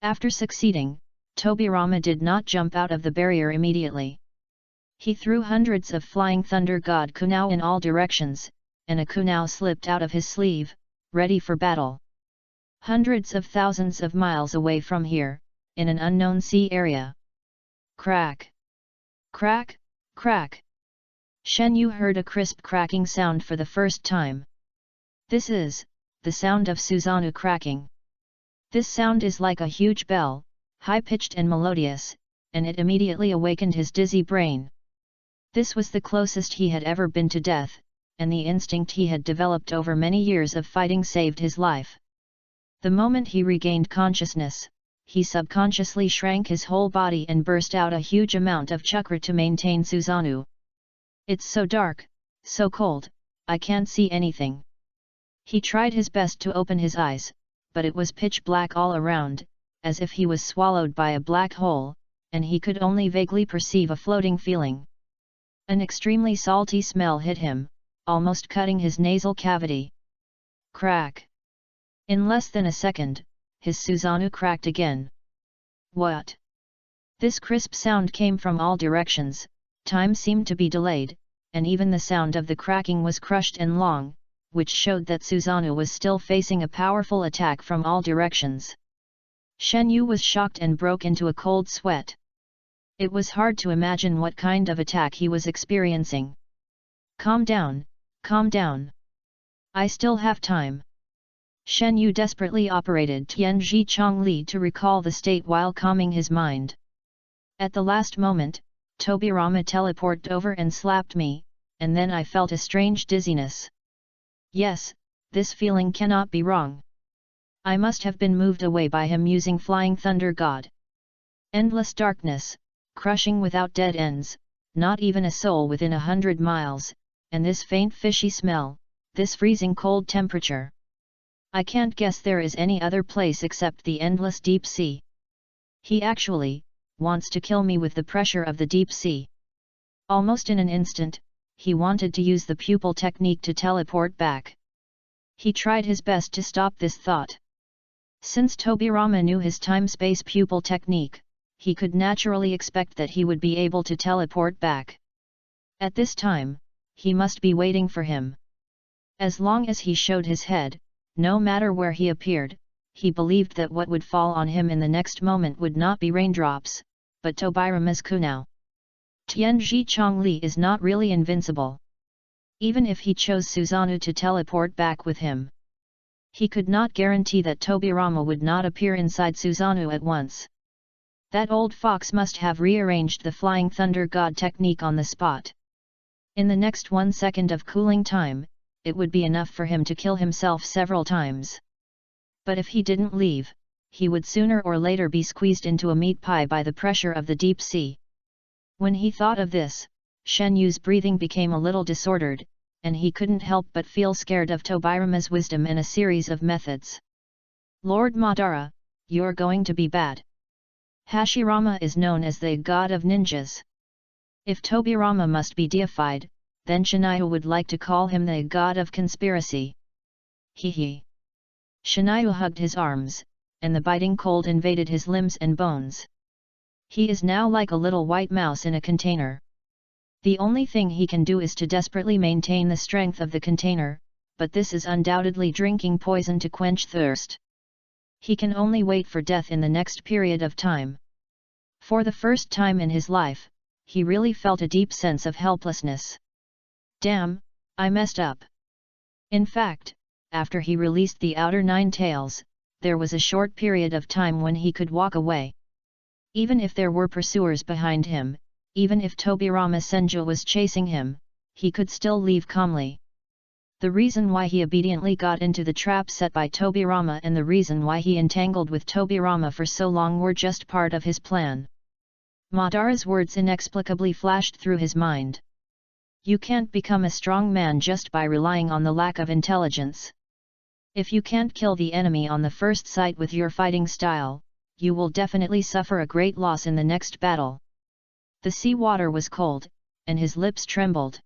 S1: After succeeding, Tobirama did not jump out of the barrier immediately. He threw hundreds of flying thunder god kunao in all directions, and a kunao slipped out of his sleeve, ready for battle. Hundreds of thousands of miles away from here, in an unknown sea area. Crack! Crack! Crack! Shen Yu heard a crisp cracking sound for the first time. This is the sound of Susanoo cracking. This sound is like a huge bell, high-pitched and melodious, and it immediately awakened his dizzy brain. This was the closest he had ever been to death, and the instinct he had developed over many years of fighting saved his life. The moment he regained consciousness, he subconsciously shrank his whole body and burst out a huge amount of chakra to maintain Susanoo. It's so dark, so cold, I can't see anything. He tried his best to open his eyes, but it was pitch black all around, as if he was swallowed by a black hole, and he could only vaguely perceive a floating feeling. An extremely salty smell hit him, almost cutting his nasal cavity. Crack! In less than a second, his Susanoo cracked again. What? This crisp sound came from all directions, time seemed to be delayed, and even the sound of the cracking was crushed and long, which showed that Susanoo was still facing a powerful attack from all directions. Shen Yu was shocked and broke into a cold sweat. It was hard to imagine what kind of attack he was experiencing. Calm down, calm down. I still have time. Shen Yu desperately operated Tianji Chongli to recall the state while calming his mind. At the last moment, Tobirama teleported over and slapped me, and then I felt a strange dizziness. Yes, this feeling cannot be wrong. I must have been moved away by him using Flying Thunder God. Endless darkness, crushing without dead ends, not even a soul within 100 miles, and this faint fishy smell, this freezing cold temperature. I can't guess there is any other place except the endless deep sea. He actually wants to kill me with the pressure of the deep sea. Almost in an instant, he wanted to use the pupil technique to teleport back. He tried his best to stop this thought. Since Tobirama knew his time-space pupil technique, he could naturally expect that he would be able to teleport back. At this time, he must be waiting for him. As long as he showed his head, no matter where he appeared, he believed that what would fall on him in the next moment would not be raindrops, but Tobirama's kunao. Tianji Chongli is not really invincible. Even if he chose Susanoo to teleport back with him, he could not guarantee that Tobirama would not appear inside Susanoo at once. That old fox must have rearranged the Flying Thunder God technique on the spot. In the next 1 second of cooling time, it would be enough for him to kill himself several times. But if he didn't leave, he would sooner or later be squeezed into a meat pie by the pressure of the deep sea. When he thought of this, Shen Yu's breathing became a little disordered, and he couldn't help but feel scared of Tobirama's wisdom and a series of methods. Lord Madara, you're going to be bad. Hashirama is known as the god of ninjas. If Tobirama must be deified, then Shinayu would like to call him the god of conspiracy. Hee. Shinayu hugged his arms, and the biting cold invaded his limbs and bones. He is now like a little white mouse in a container. The only thing he can do is to desperately maintain the strength of the container, but this is undoubtedly drinking poison to quench thirst. He can only wait for death in the next period of time. For the first time in his life, he really felt a deep sense of helplessness. Damn, I messed up. In fact, after he released the outer 9 tails, there was a short period of time when he could walk away. Even if there were pursuers behind him, even if Tobirama Senju was chasing him, he could still leave calmly. The reason why he obediently got into the trap set by Tobirama and the reason why he entangled with Tobirama for so long were just part of his plan. Madara's words inexplicably flashed through his mind. You can't become a strong man just by relying on the lack of intelligence. If you can't kill the enemy on the first sight with your fighting style, you will definitely suffer a great loss in the next battle. The sea water was cold, and his lips trembled.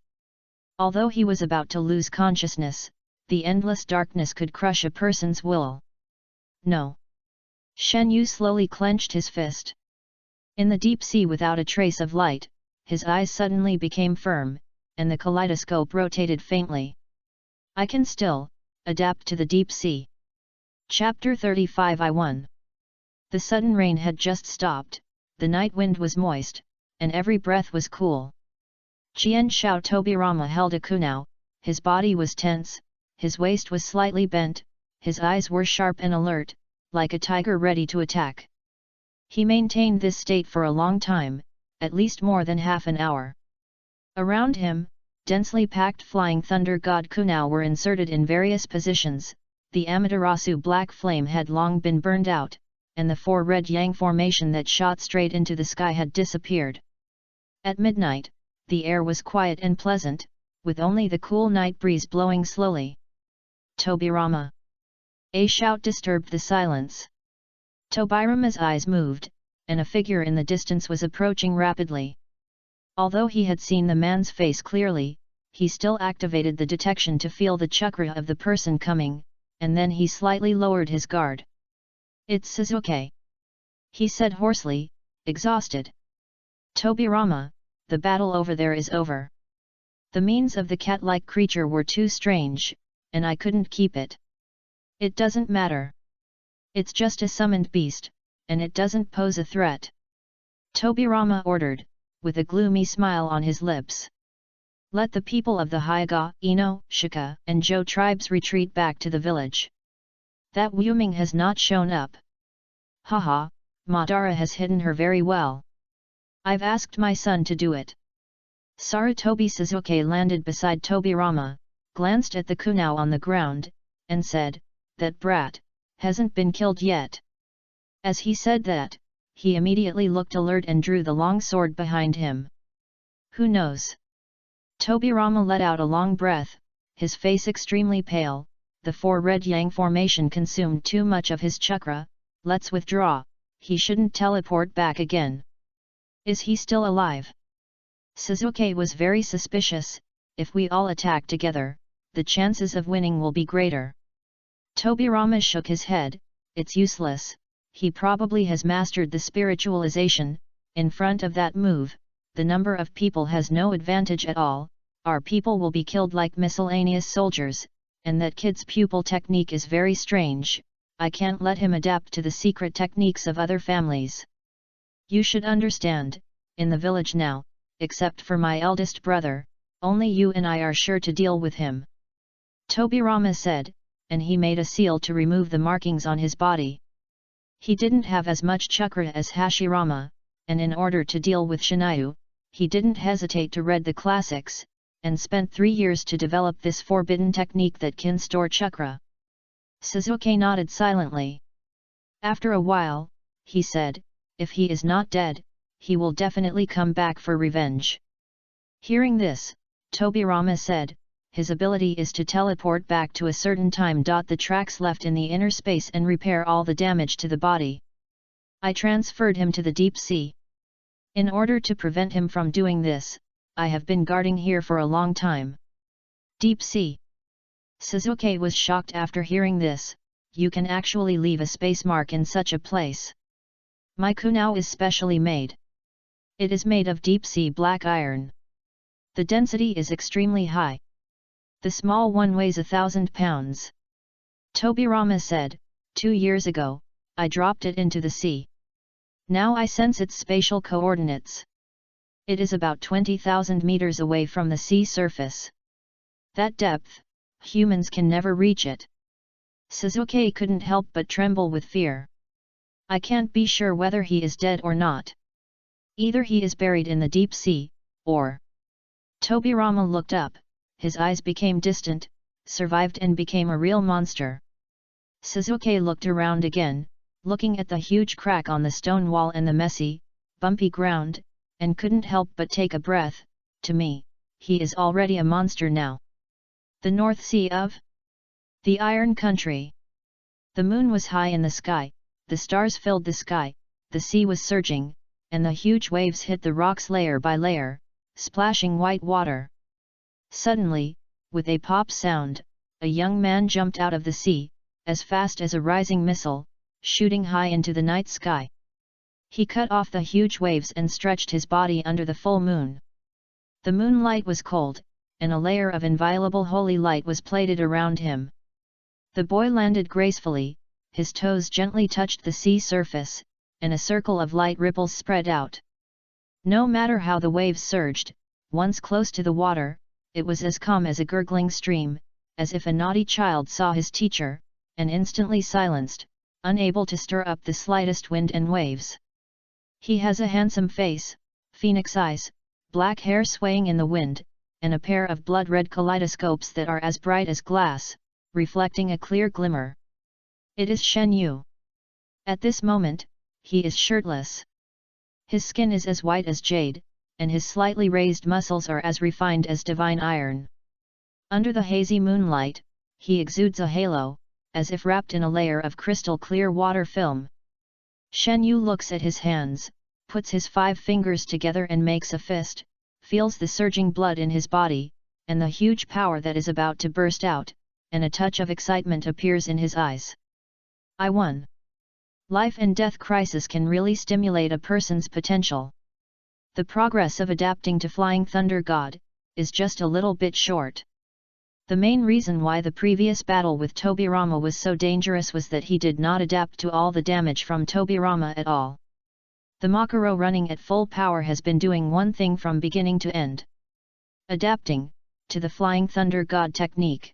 S1: Although he was about to lose consciousness, the endless darkness could crush a person's will. No. Shen Yu slowly clenched his fist. In the deep sea without a trace of light, his eyes suddenly became firm, and the kaleidoscope rotated faintly. I can still adapt to the deep sea. Chapter 35 I1. The sudden rain had just stopped, the night wind was moist, and every breath was cool. Jian Shao Tobirama held a kunao, his body was tense, his waist was slightly bent, his eyes were sharp and alert, like a tiger ready to attack. He maintained this state for a long time, at least more than half an hour. Around him, densely packed flying thunder god kunao were inserted in various positions. The Amaterasu black flame had long been burned out, and the four red yang formation that shot straight into the sky had disappeared. At midnight, the air was quiet and pleasant, with only the cool night breeze blowing slowly. Tobirama! A shout disturbed the silence. Tobirama's eyes moved, and a figure in the distance was approaching rapidly. Although he had seen the man's face clearly, he still activated the detection to feel the chakra of the person coming, and then he slightly lowered his guard. "It's Suzuki," he said hoarsely, exhausted. "Tobirama, the battle over there is over. The means of the cat-like creature were too strange, and I couldn't keep it. It doesn't matter. It's just a summoned beast, and it doesn't pose a threat," Tobirama ordered, with a gloomy smile on his lips. "Let the people of the Hyuga, Ino, Shika, and Jo tribes retreat back to the village. That Wuming has not shown up. Haha, Madara has hidden her very well. I've asked my son to do it." Sarutobi Suzuki landed beside Tobirama, glanced at the kunao on the ground, and said, "That brat hasn't been killed yet." As he said that, he immediately looked alert and drew the long sword behind him. "Who knows?" Tobirama let out a long breath, his face extremely pale. The four red yang formation consumed too much of his chakra. "Let's withdraw, he shouldn't teleport back again." "Is he still alive?" Suzuki was very suspicious. "If we all attack together, the chances of winning will be greater." Tobirama shook his head. "It's useless, he probably has mastered the spiritualization. In front of that move, the number of people has no advantage at all. Our people will be killed like miscellaneous soldiers, and that kid's pupil technique is very strange. I can't let him adapt to the secret techniques of other families. You should understand, in the village now, except for my eldest brother, only you and I are sure to deal with him," Tobirama said, and he made a seal to remove the markings on his body. He didn't have as much chakra as Hashirama, and in order to deal with Shinayu, he didn't hesitate to read the classics, and spent 3 years to develop this forbidden technique that can store chakra. Suzuki nodded silently. After a while, he said, "If he is not dead, he will definitely come back for revenge." Hearing this, Tobirama said, "His ability is to teleport back to a certain time. The tracks left in the inner space and repair all the damage to the body. I transferred him to the deep sea. In order to prevent him from doing this, I have been guarding here for a long time." Deep sea. Suzuki was shocked after hearing this. "You can actually leave a space mark in such a place?" "My kunao is specially made. It is made of deep sea black iron. The density is extremely high. The small one weighs 1,000 pounds. Tobirama said, 2 years ago, I dropped it into the sea. Now I sense its spatial coordinates. It is about 20,000 meters away from the sea surface. That depth, humans can never reach it." Suzuki couldn't help but tremble with fear. "I can't be sure whether he is dead or not. Either he is buried in the deep sea, or..." Tobirama looked up, his eyes became distant, survived and became a real monster. Suzuki looked around again, looking at the huge crack on the stone wall and the messy, bumpy ground, and couldn't help but take a breath. "To me, he is already a monster now. The North Sea of the Iron Country." The moon was high in the sky, the stars filled the sky, the sea was surging, and the huge waves hit the rocks layer by layer, splashing white water. Suddenly, with a pop sound, a young man jumped out of the sea, as fast as a rising missile, shooting high into the night sky. He cut off the huge waves and stretched his body under the full moon. The moonlight was cold, and a layer of inviolable holy light was plaited around him. The boy landed gracefully, his toes gently touched the sea surface, and a circle of light ripples spread out. No matter how the waves surged, once close to the water, it was as calm as a gurgling stream, as if a naughty child saw his teacher, and instantly silenced, unable to stir up the slightest wind and waves. He has a handsome face, phoenix eyes, black hair swaying in the wind, and a pair of blood-red kaleidoscopes that are as bright as glass, reflecting a clear glimmer. It is Shen Yu. At this moment, he is shirtless. His skin is as white as jade, and his slightly raised muscles are as refined as divine iron. Under the hazy moonlight, he exudes a halo, as if wrapped in a layer of crystal-clear water film. Shen Yu looks at his hands, puts his 5 fingers together and makes a fist, feels the surging blood in his body, and the huge power that is about to burst out, and a touch of excitement appears in his eyes. I won. Life and death crisis can really stimulate a person's potential. The progress of adapting to Flying Thunder God is just a little bit short. The main reason why the previous battle with Tobirama was so dangerous was that he did not adapt to all the damage from Tobirama at all. The Makaro running at full power has been doing one thing from beginning to end. Adapting to the Flying Thunder God technique.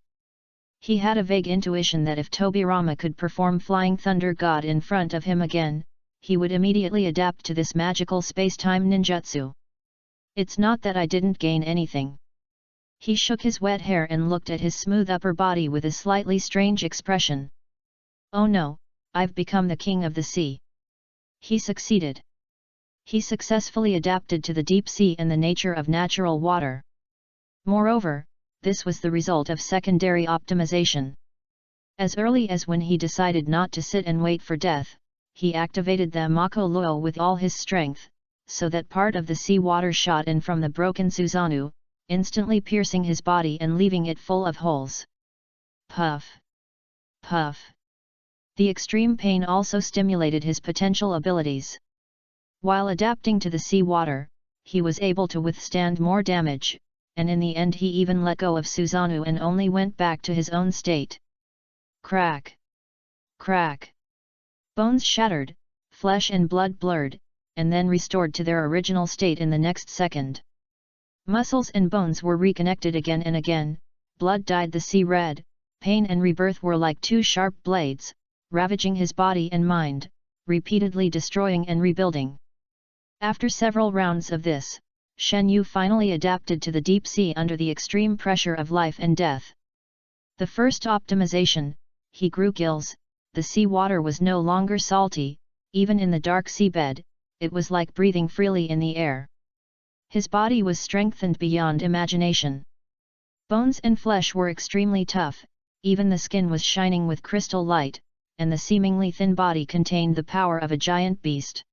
S1: He had a vague intuition that if Tobirama could perform Flying Thunder God in front of him again, he would immediately adapt to this magical space-time ninjutsu. It's not that I didn't gain anything. He shook his wet hair and looked at his smooth upper body with a slightly strange expression. Oh no, I've become the king of the sea. He succeeded. He successfully adapted to the deep sea and the nature of natural water. Moreover, this was the result of secondary optimization. As early as when he decided not to sit and wait for death, he activated the Mako Luo with all his strength, so that part of the sea water shot in from the broken Susanoo, instantly piercing his body and leaving it full of holes. Puff! Puff! The extreme pain also stimulated his potential abilities. While adapting to the sea water, he was able to withstand more damage, and in the end he even let go of Susanoo and only went back to his own state. Crack! Crack! Bones shattered, flesh and blood blurred, and then restored to their original state in the next second. Muscles and bones were reconnected again and again, blood dyed the sea red, pain and rebirth were like 2 sharp blades, ravaging his body and mind, repeatedly destroying and rebuilding. After several rounds of this, Shen Yu finally adapted to the deep sea under the extreme pressure of life and death. The first optimization, he grew gills, the sea water was no longer salty, even in the dark seabed, it was like breathing freely in the air. His body was strengthened beyond imagination. Bones and flesh were extremely tough, even the skin was shining with crystal light, and the seemingly thin body contained the power of a giant beast.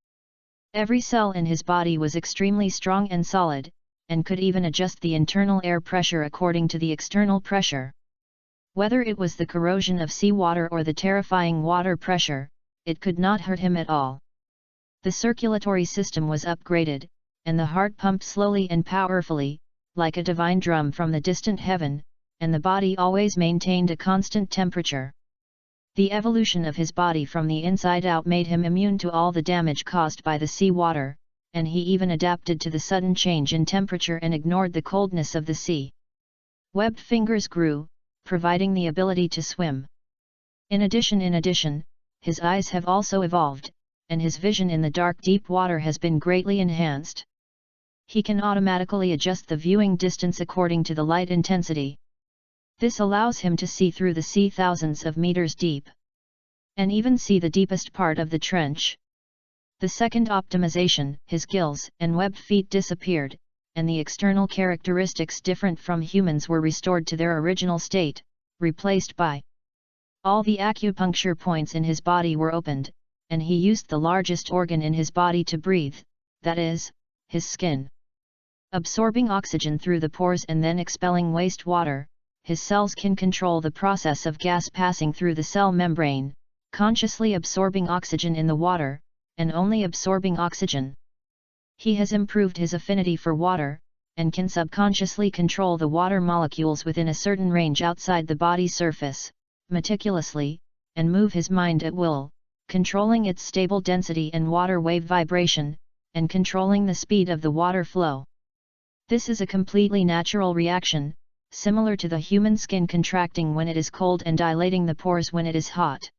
S1: Every cell in his body was extremely strong and solid, and could even adjust the internal air pressure according to the external pressure. Whether it was the corrosion of seawater or the terrifying water pressure, it could not hurt him at all. The circulatory system was upgraded, and the heart pumped slowly and powerfully, like a divine drum from the distant heaven, and the body always maintained a constant temperature. The evolution of his body from the inside out made him immune to all the damage caused by the sea water, and he even adapted to the sudden change in temperature and ignored the coldness of the sea. Webbed fingers grew, providing the ability to swim. In addition, his eyes have also evolved, and his vision in the dark deep water has been greatly enhanced. He can automatically adjust the viewing distance according to the light intensity. This allows him to see through the sea thousands of meters deep, and even see the deepest part of the trench. The second optimization, his gills and webbed feet disappeared, and the external characteristics different from humans were restored to their original state, replaced by all the acupuncture points in his body were opened, and he used the largest organ in his body to breathe, that is, his skin. Absorbing oxygen through the pores and then expelling waste water, his cells can control the process of gas passing through the cell membrane, consciously absorbing oxygen in the water, and only absorbing oxygen. He has improved his affinity for water, and can subconsciously control the water molecules within a certain range outside the body surface, meticulously, and move his mind at will, controlling its stable density and water wave vibration, and controlling the speed of the water flow. This is a completely natural reaction, similar to the human skin contracting when it is cold and dilating the pores when it is hot.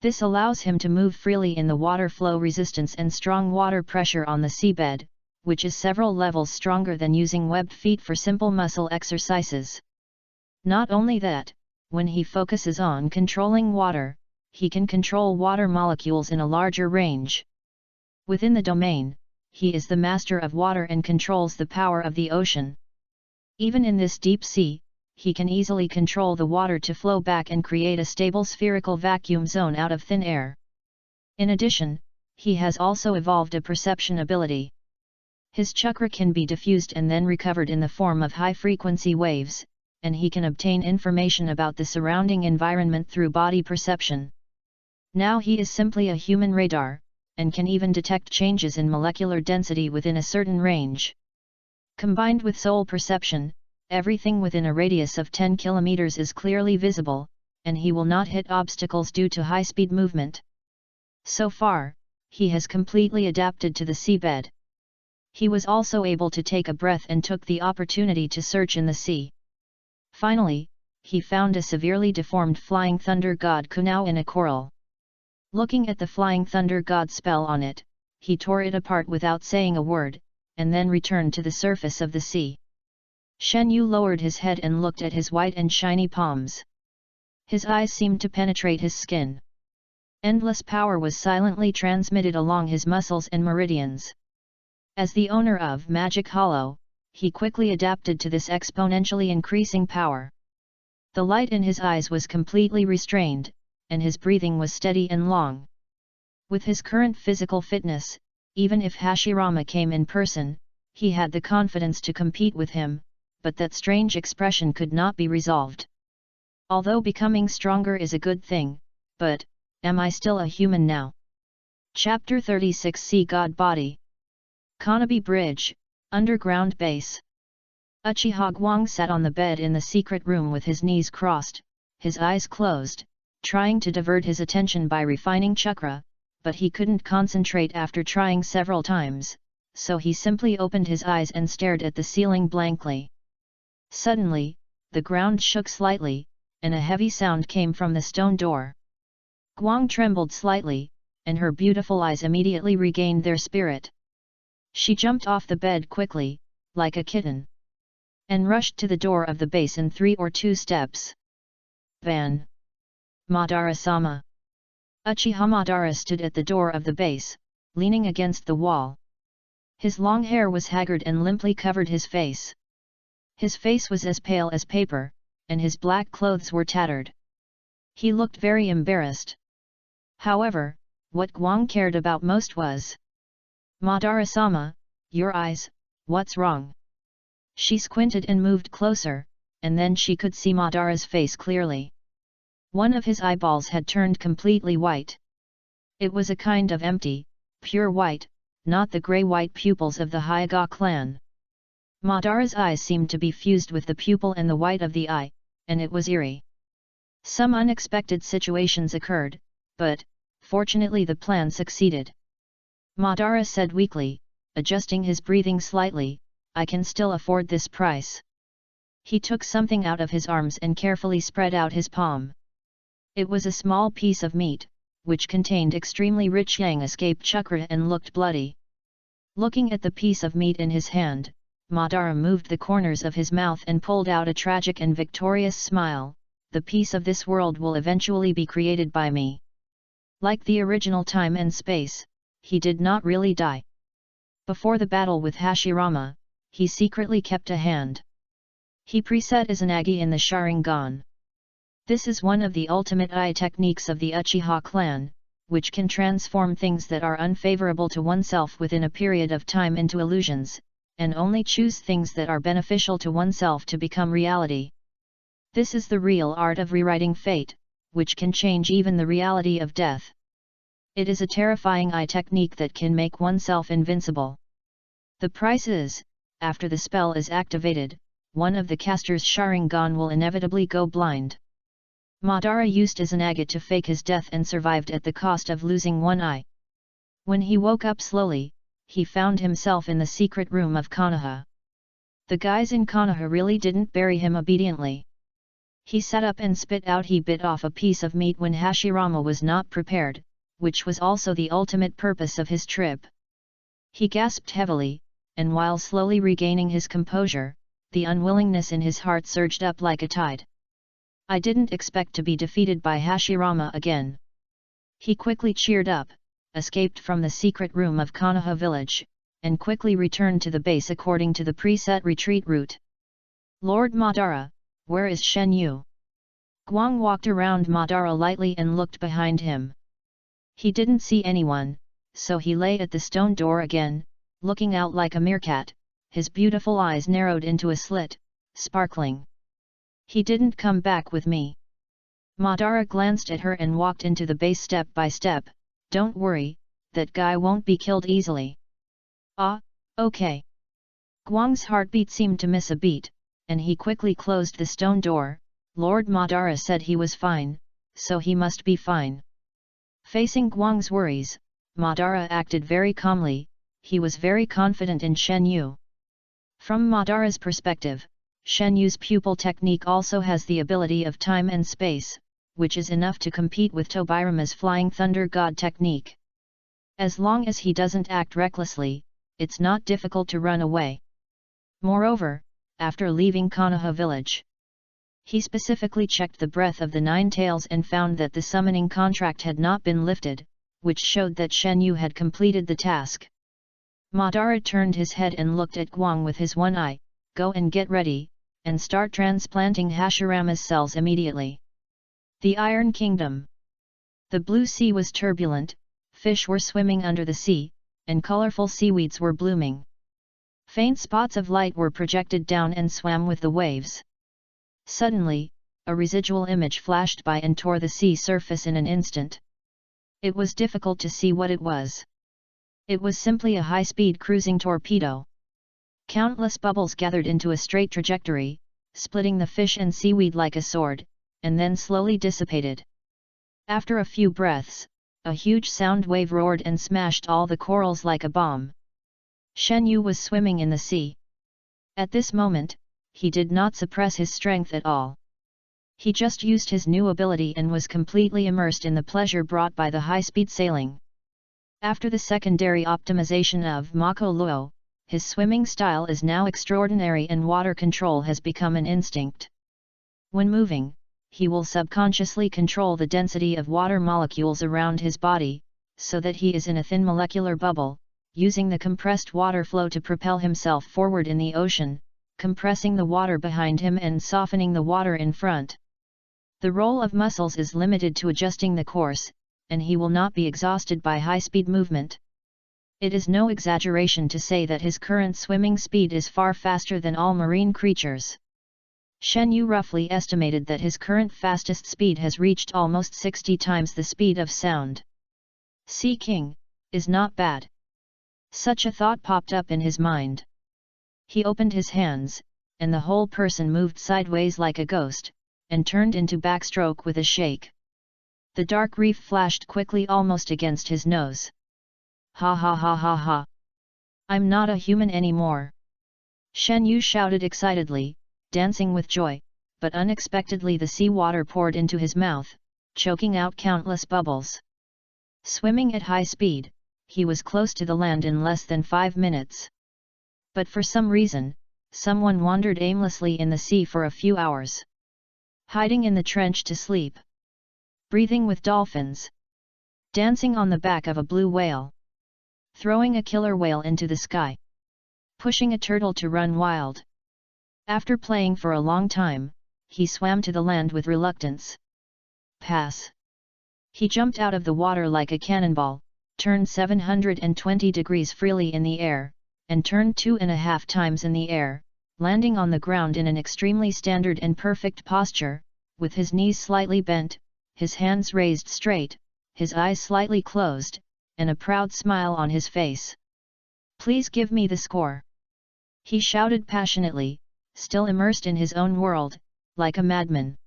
S1: This allows him to move freely in the water flow resistance and strong water pressure on the seabed, which is several levels stronger than using webbed feet for simple muscle exercises. Not only that, when he focuses on controlling water, he can control water molecules in a larger range. Within the domain, he is the master of water and controls the power of the ocean. Even in this deep sea, he can easily control the water to flow back and create a stable spherical vacuum zone out of thin air. In addition, he has also evolved a perception ability. His chakra can be diffused and then recovered in the form of high-frequency waves, and he can obtain information about the surrounding environment through body perception. Now he is simply a human radar, and can even detect changes in molecular density within a certain range. Combined with soul perception, everything within a radius of 10 kilometers is clearly visible, and he will not hit obstacles due to high-speed movement. So far, he has completely adapted to the seabed. He was also able to take a breath and took the opportunity to search in the sea. Finally, he found a severely deformed flying thunder god Kunao in a coral. Looking at the flying thunder god's spell on it, he tore it apart without saying a word, and then returned to the surface of the sea. Shen Yu lowered his head and looked at his white and shiny palms. His eyes seemed to penetrate his skin. Endless power was silently transmitted along his muscles and meridians. As the owner of Magic Hollow, he quickly adapted to this exponentially increasing power. The light in his eyes was completely restrained, and his breathing was steady and long. With his current physical fitness, even if Hashirama came in person, he had the confidence to compete with him, but that strange expression could not be resolved. Although becoming stronger is a good thing, but, am I still a human now? Chapter 36 Sea God Body. Konoha Bridge, Underground Base. Uchiha Guang sat on the bed in the secret room with his knees crossed, his eyes closed, trying to divert his attention by refining chakra, but he couldn't concentrate after trying several times, so he simply opened his eyes and stared at the ceiling blankly. Suddenly, the ground shook slightly, and a heavy sound came from the stone door. Guang trembled slightly, and her beautiful eyes immediately regained their spirit. She jumped off the bed quickly, like a kitten, and rushed to the door of the base in 3 or 2 steps. Van! Madara-sama! Uchiha Madara stood at the door of the base, leaning against the wall. His long hair was haggard and limply covered his face. His face was as pale as paper, and his black clothes were tattered. He looked very embarrassed. However, what Guang cared about most was, "Madara-sama, your eyes, what's wrong?" She squinted and moved closer, and then she could see Madara's face clearly. One of his eyeballs had turned completely white. It was a kind of empty, pure white, not the grey-white pupils of the Hyuga clan. Madara's eyes seemed to be fused with the pupil and the white of the eye, and it was eerie. Some unexpected situations occurred, but, fortunately the plan succeeded. Madara said weakly, adjusting his breathing slightly, "I can still afford this price." He took something out of his arms and carefully spread out his palm. It was a small piece of meat, which contained extremely rich yang escape chakra and looked bloody. Looking at the piece of meat in his hand, Madara moved the corners of his mouth and pulled out a tragic and victorious smile. "The piece of this world will eventually be created by me." Like the original time and space, he did not really die. Before the battle with Hashirama, he secretly kept a hand. He preset Izanagi in the Sharingan. This is one of the ultimate eye techniques of the Uchiha clan, which can transform things that are unfavorable to oneself within a period of time into illusions, and only choose things that are beneficial to oneself to become reality. This is the real art of rewriting fate, which can change even the reality of death. It is a terrifying eye technique that can make oneself invincible. The price is, after the spell is activated, one of the caster's Sharingan will inevitably go blind. Madara used Izanagi to fake his death and survived at the cost of losing one eye. When he woke up slowly, he found himself in the secret room of Konoha. The guys in Konoha really didn't bury him obediently. He sat up and spit out. He bit off a piece of meat when Hashirama was not prepared, which was also the ultimate purpose of his trip. He gasped heavily, and while slowly regaining his composure, the unwillingness in his heart surged up like a tide. I didn't expect to be defeated by Hashirama again. He quickly cheered up, escaped from the secret room of Konoha village, and quickly returned to the base according to the preset retreat route. Lord Madara, where is Shen Yu? Guang walked around Madara lightly and looked behind him. He didn't see anyone, so he lay at the stone door again, looking out like a meerkat, his beautiful eyes narrowed into a slit, sparkling. He didn't come back with me. Madara glanced at her and walked into the base step by step. Don't worry, that guy won't be killed easily. Ah, okay. Guang's heartbeat seemed to miss a beat, and he quickly closed the stone door. Lord Madara said he was fine, so he must be fine. Facing Guang's worries, Madara acted very calmly. He was very confident in Shen Yu. From Madara's perspective, Shen Yu's pupil technique also has the ability of time and space, which is enough to compete with Tobirama's Flying Thunder God technique. As long as he doesn't act recklessly, it's not difficult to run away. Moreover, after leaving Konoha village, he specifically checked the breath of the Nine Tails and found that the summoning contract had not been lifted, which showed that Shen Yu had completed the task. Madara turned his head and looked at Guang with his one eye. Go and get ready, and start transplanting Hashirama's cells immediately. The Iron Kingdom. The blue sea was turbulent, fish were swimming under the sea, and colorful seaweeds were blooming. Faint spots of light were projected down and swam with the waves. Suddenly, a residual image flashed by and tore the sea surface in an instant. It was difficult to see what it was. It was simply a high-speed cruising torpedo. Countless bubbles gathered into a straight trajectory, splitting the fish and seaweed like a sword, and then slowly dissipated. After a few breaths, a huge sound wave roared and smashed all the corals like a bomb. Shen Yu was swimming in the sea. At this moment, he did not suppress his strength at all. He just used his new ability and was completely immersed in the pleasure brought by the high-speed sailing. After the secondary optimization of Mako Luo, his swimming style is now extraordinary and water control has become an instinct. When moving, he will subconsciously control the density of water molecules around his body, so that he is in a thin molecular bubble, using the compressed water flow to propel himself forward in the ocean, compressing the water behind him and softening the water in front. The role of muscles is limited to adjusting the course, and he will not be exhausted by high-speed movement. It is no exaggeration to say that his current swimming speed is far faster than all marine creatures. Shen Yu roughly estimated that his current fastest speed has reached almost 60 times the speed of sound. Sea King is not bad. Such a thought popped up in his mind. He opened his hands, and the whole person moved sideways like a ghost, and turned into backstroke with a shake. The dark reef flashed quickly almost against his nose. Ha ha ha ha ha! I'm not a human anymore! Shen Yu shouted excitedly, dancing with joy, but unexpectedly the sea water poured into his mouth, choking out countless bubbles. Swimming at high speed, he was close to the land in less than 5 minutes. But for some reason, someone wandered aimlessly in the sea for a few hours. Hiding in the trench to sleep. Breathing with dolphins. Dancing on the back of a blue whale. Throwing a killer whale into the sky. Pushing a turtle to run wild. After playing for a long time, he swam to the land with reluctance. Pass. He jumped out of the water like a cannonball, turned 720 degrees freely in the air, and turned 2.5 times in the air, landing on the ground in an extremely standard and perfect posture, with his knees slightly bent, his hands raised straight, his eyes slightly closed, and a proud smile on his face. Please give me the score! He shouted passionately, still immersed in his own world, like a madman.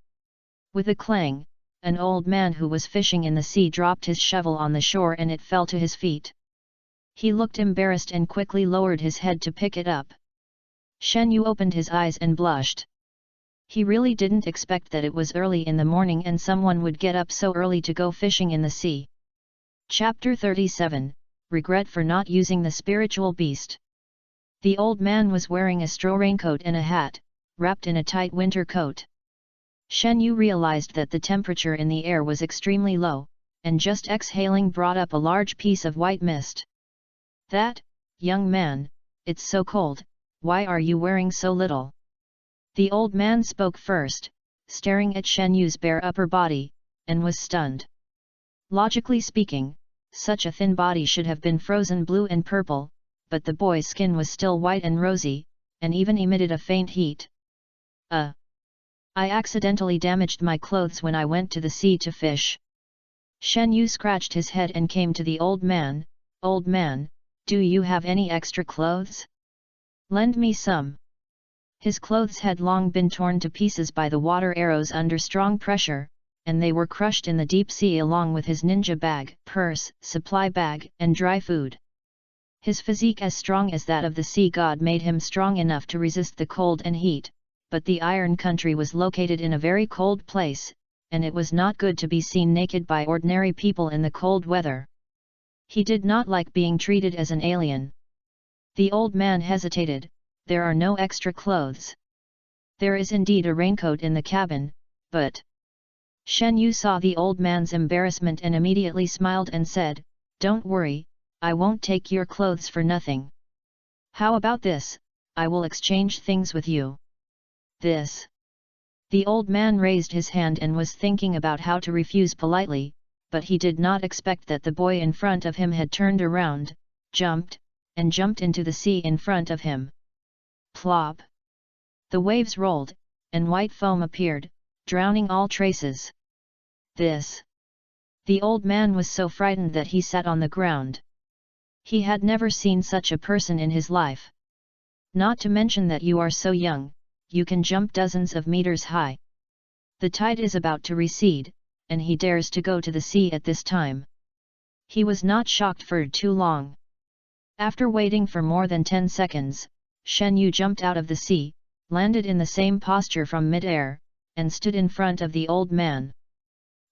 S1: With a clang, an old man who was fishing in the sea dropped his shovel on the shore and it fell to his feet. He looked embarrassed and quickly lowered his head to pick it up. Shen Yu opened his eyes and blushed. He really didn't expect that it was early in the morning and someone would get up so early to go fishing in the sea. Chapter 37, Regret for not using the spiritual beast. The old man was wearing a straw raincoat and a hat, wrapped in a tight winter coat. Shen Yu realized that the temperature in the air was extremely low, and just exhaling brought up a large piece of white mist. That, young man, it's so cold, why are you wearing so little? The old man spoke first, staring at Shen Yu's bare upper body, and was stunned. Logically speaking, such a thin body should have been frozen blue and purple, but the boy's skin was still white and rosy, and even emitted a faint heat. I accidentally damaged my clothes when I went to the sea to fish. Shen Yu scratched his head and came to the old man. Old man, do you have any extra clothes? Lend me some. His clothes had long been torn to pieces by the water arrows under strong pressure, and they were crushed in the deep sea along with his ninja bag, purse, supply bag, and dry food. His physique as strong as that of the sea god made him strong enough to resist the cold and heat, but the Iron Country was located in a very cold place, and it was not good to be seen naked by ordinary people in the cold weather. He did not like being treated as an alien. The old man hesitated. There are no extra clothes. There is indeed a raincoat in the cabin, but... Shen Yu saw the old man's embarrassment and immediately smiled and said, "Don't worry, I won't take your clothes for nothing. How about this, I will exchange things with you." This. The old man raised his hand and was thinking about how to refuse politely, but he did not expect that the boy in front of him had turned around, jumped into the sea in front of him. Plop! The waves rolled, and white foam appeared, drowning all traces. This. The old man was so frightened that he sat on the ground. He had never seen such a person in his life. Not to mention that you are so young, you can jump dozens of meters high. The tide is about to recede, and he dares to go to the sea at this time. He was not shocked for too long. After waiting for more than 10 seconds, Shen Yu jumped out of the sea, landed in the same posture from mid-air, and stood in front of the old man.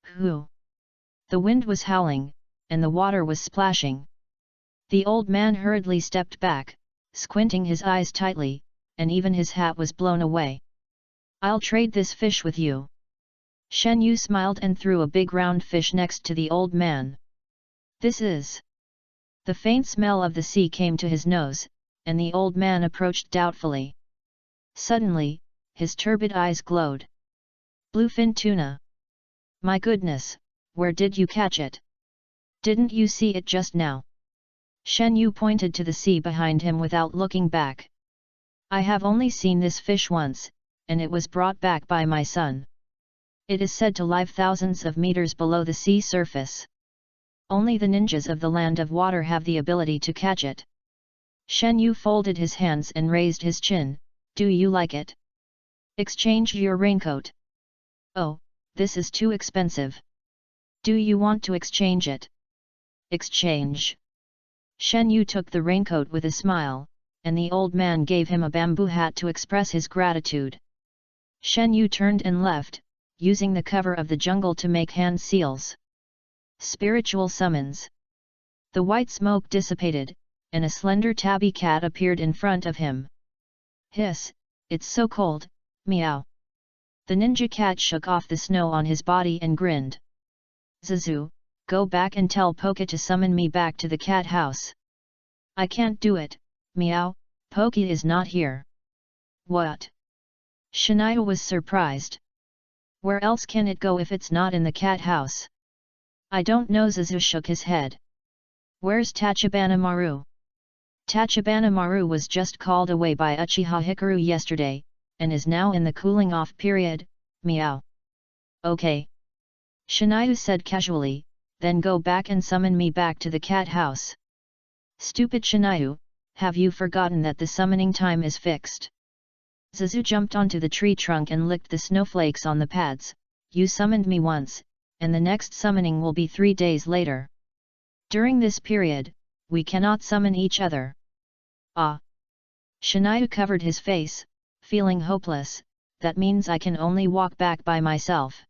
S1: Who? The wind was howling, and the water was splashing. The old man hurriedly stepped back, squinting his eyes tightly, and even his hat was blown away. "I'll trade this fish with you." Shen Yu smiled and threw a big round fish next to the old man. "This is..." The faint smell of the sea came to his nose, and the old man approached doubtfully. Suddenly, his turbid eyes glowed. "Bluefin tuna. My goodness, where did you catch it? Didn't you see it just now?" Shen Yu pointed to the sea behind him without looking back. "I have only seen this fish once, and it was brought back by my son. It is said to live thousands of meters below the sea surface. Only the ninjas of the land of water have the ability to catch it." Shen Yu folded his hands and raised his chin. "Do you like it? Exchange your raincoat." "Oh, this is too expensive. Do you want to exchange it?" "Exchange." Shen Yu took the raincoat with a smile, and the old man gave him a bamboo hat to express his gratitude. Shen Yu turned and left, using the cover of the jungle to make hand seals. Spiritual summons. The white smoke dissipated, and a slender tabby cat appeared in front of him. "Hiss, it's so cold, meow." The ninja cat shook off the snow on his body and grinned. "Zuzu, go back and tell Poke to summon me back to the cat house." "I can't do it, meow, Poke is not here." "What?" Shania was surprised. "Where else can it go if it's not in the cat house?" "I don't know." Zuzu shook his head. "Where's Tachibana Maru?" Tachibana Maru was just called away by Uchiha Hikaru yesterday, and is now in the cooling off period, meow. "Okay." Shania said casually, "Then go back and summon me back to the cat house." "Stupid Shania, have you forgotten that the summoning time is fixed?" Zuzu jumped onto the tree trunk and licked the snowflakes on the pads. "You summoned me once, and the next summoning will be 3 days later. During this period, we cannot summon each other." "Ah! Shinyu covered his face, feeling hopeless. That means I can only walk back by myself.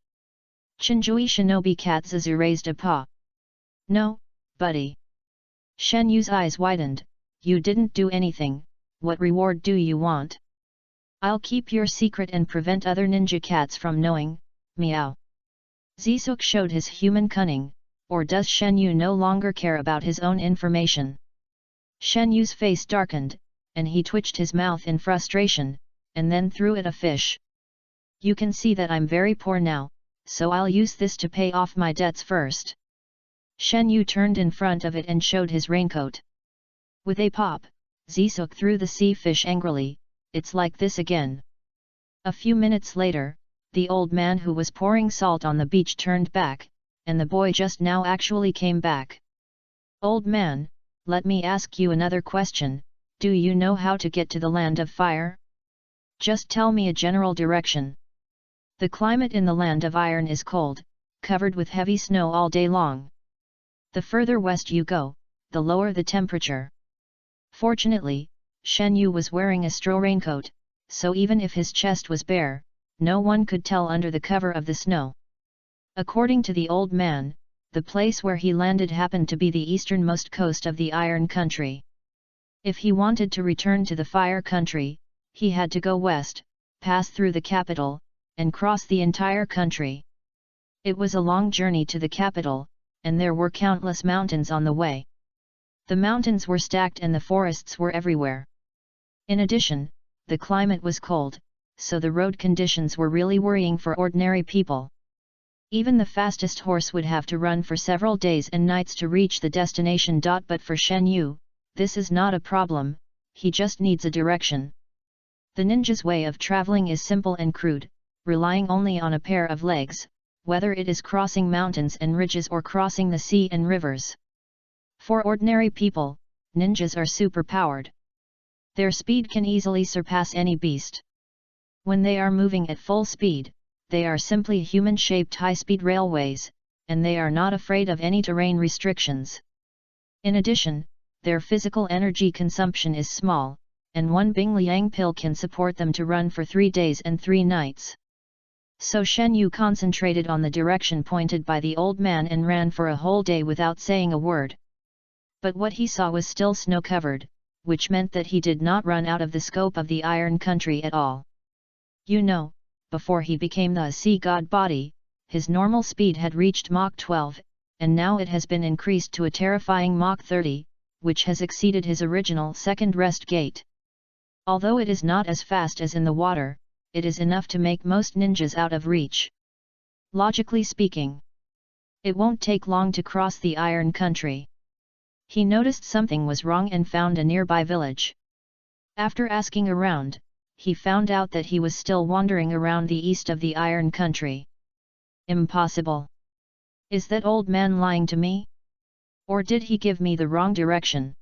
S1: Chinjui Shinobi Katsuzu raised a paw. No, buddy. Shen Yu's eyes widened. You didn't do anything, what reward do you want? I'll keep your secret and prevent other ninja cats from knowing, meow. Zisuk showed his human cunning, or does Shen Yu no longer care about his own information? Shen Yu's face darkened, and he twitched his mouth in frustration, and then threw it a fish. You can see that I'm very poor now, so I'll use this to pay off my debts first. Shen Yu turned in front of it and showed his raincoat. With a pop, Zisuk threw the sea fish angrily. It's like this again. A few minutes later, the old man who was pouring salt on the beach turned back, and the boy just now actually came back. Old man, let me ask you another question, do you know how to get to the land of fire? Just tell me a general direction. The climate in the land of iron is cold, covered with heavy snow all day long. The further west you go, the lower the temperature. Fortunately, Shen Yu was wearing a straw raincoat, so even if his chest was bare, no one could tell under the cover of the snow. According to the old man, the place where he landed happened to be the easternmost coast of the Iron Country. If he wanted to return to the Fire Country, he had to go west, pass through the capital, and cross the entire country. It was a long journey to the capital, and there were countless mountains on the way. The mountains were stacked and the forests were everywhere. In addition, the climate was cold, so the road conditions were really worrying for ordinary people. Even the fastest horse would have to run for several days and nights to reach the destination. But for Shen Yu, this is not a problem, he just needs a direction. The ninja's way of traveling is simple and crude, relying only on a pair of legs, whether it is crossing mountains and ridges or crossing the sea and rivers. For ordinary people, ninjas are superpowered. Their speed can easily surpass any beast. When they are moving at full speed, they are simply human-shaped high-speed railways, and they are not afraid of any terrain restrictions. In addition, their physical energy consumption is small, and one Bing Liang pill can support them to run for 3 days and 3 nights. So Shen Yu concentrated on the direction pointed by the old man and ran for a whole day without saying a word. But what he saw was still snow-covered, which meant that he did not run out of the scope of the Iron Country at all. You know, before he became the sea god body, his normal speed had reached Mach 12, and now it has been increased to a terrifying Mach 30, which has exceeded his original second rest gate. Although it is not as fast as in the water, it is enough to make most ninjas out of reach. Logically speaking, it won't take long to cross the Iron Country. He noticed something was wrong and found a nearby village. After asking around, he found out that he was still wandering around the east of the Iron Country. Impossible. Is that old man lying to me? Or did he give me the wrong direction?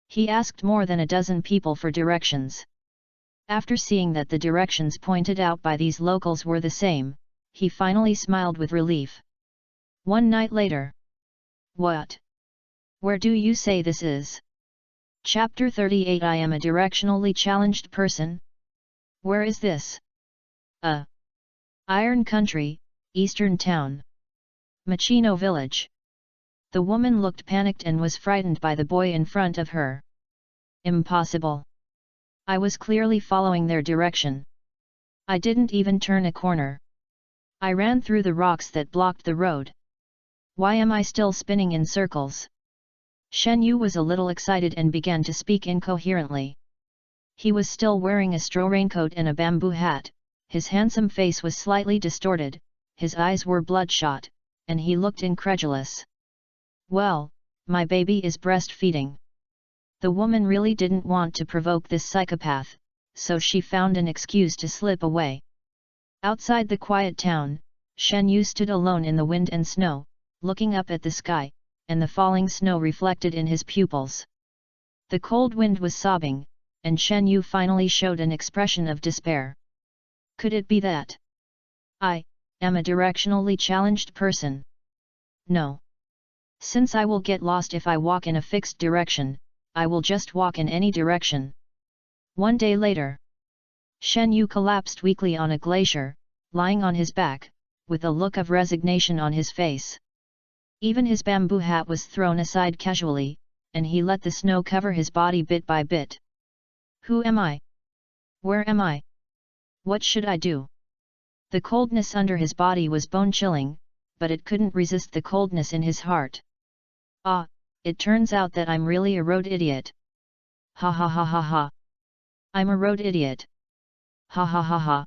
S1: He asked more than a dozen people for directions. After seeing that the directions pointed out by these locals were the same, he finally smiled with relief. One night later. What? Where do you say this is? Chapter 38 I am a directionally challenged person? Where is this? Iron Country, Eastern Town. Machino Village. The woman looked panicked and was frightened by the boy in front of her. Impossible. I was clearly following their direction. I didn't even turn a corner. I ran through the rocks that blocked the road. Why am I still spinning in circles? Shen Yu was a little excited and began to speak incoherently. He was still wearing a straw raincoat and a bamboo hat, his handsome face was slightly distorted, his eyes were bloodshot, and he looked incredulous. Well, my baby is breastfeeding. The woman really didn't want to provoke this psychopath, so she found an excuse to slip away. Outside the quiet town, Shen Yu stood alone in the wind and snow, looking up at the sky, and the falling snow reflected in his pupils. The cold wind was sobbing, and Shen Yu finally showed an expression of despair. Could it be that I am a directionally challenged person? No. Since I will get lost if I walk in a fixed direction, I will just walk in any direction. One day later, Shen Yu collapsed weakly on a glacier, lying on his back, with a look of resignation on his face. Even his bamboo hat was thrown aside casually, and he let the snow cover his body bit by bit. Who am I? Where am I? What should I do? The coldness under his body was bone-chilling, but it couldn't resist the coldness in his heart. Ah, it turns out that I'm really a road idiot. Ha ha ha ha ha. I'm a road idiot. Ha ha ha ha.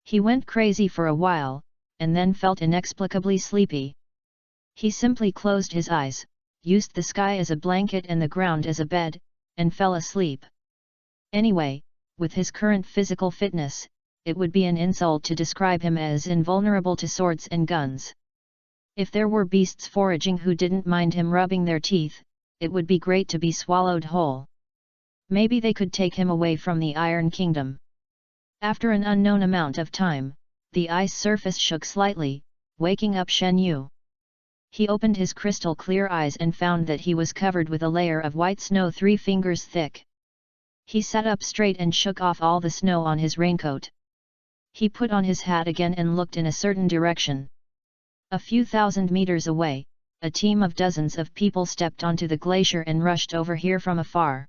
S1: He went crazy for a while, and then felt inexplicably sleepy. He simply closed his eyes, used the sky as a blanket and the ground as a bed, and fell asleep. Anyway, with his current physical fitness, it would be an insult to describe him as invulnerable to swords and guns. If there were beasts foraging who didn't mind him rubbing their teeth, it would be great to be swallowed whole. Maybe they could take him away from the Iron Kingdom. After an unknown amount of time, the ice surface shook slightly, waking up Shen Yu. He opened his crystal-clear eyes and found that he was covered with a layer of white snow 3 fingers thick. He sat up straight and shook off all the snow on his raincoat. He put on his hat again and looked in a certain direction. A few thousand meters away, a team of dozens of people stepped onto the glacier and rushed over here from afar.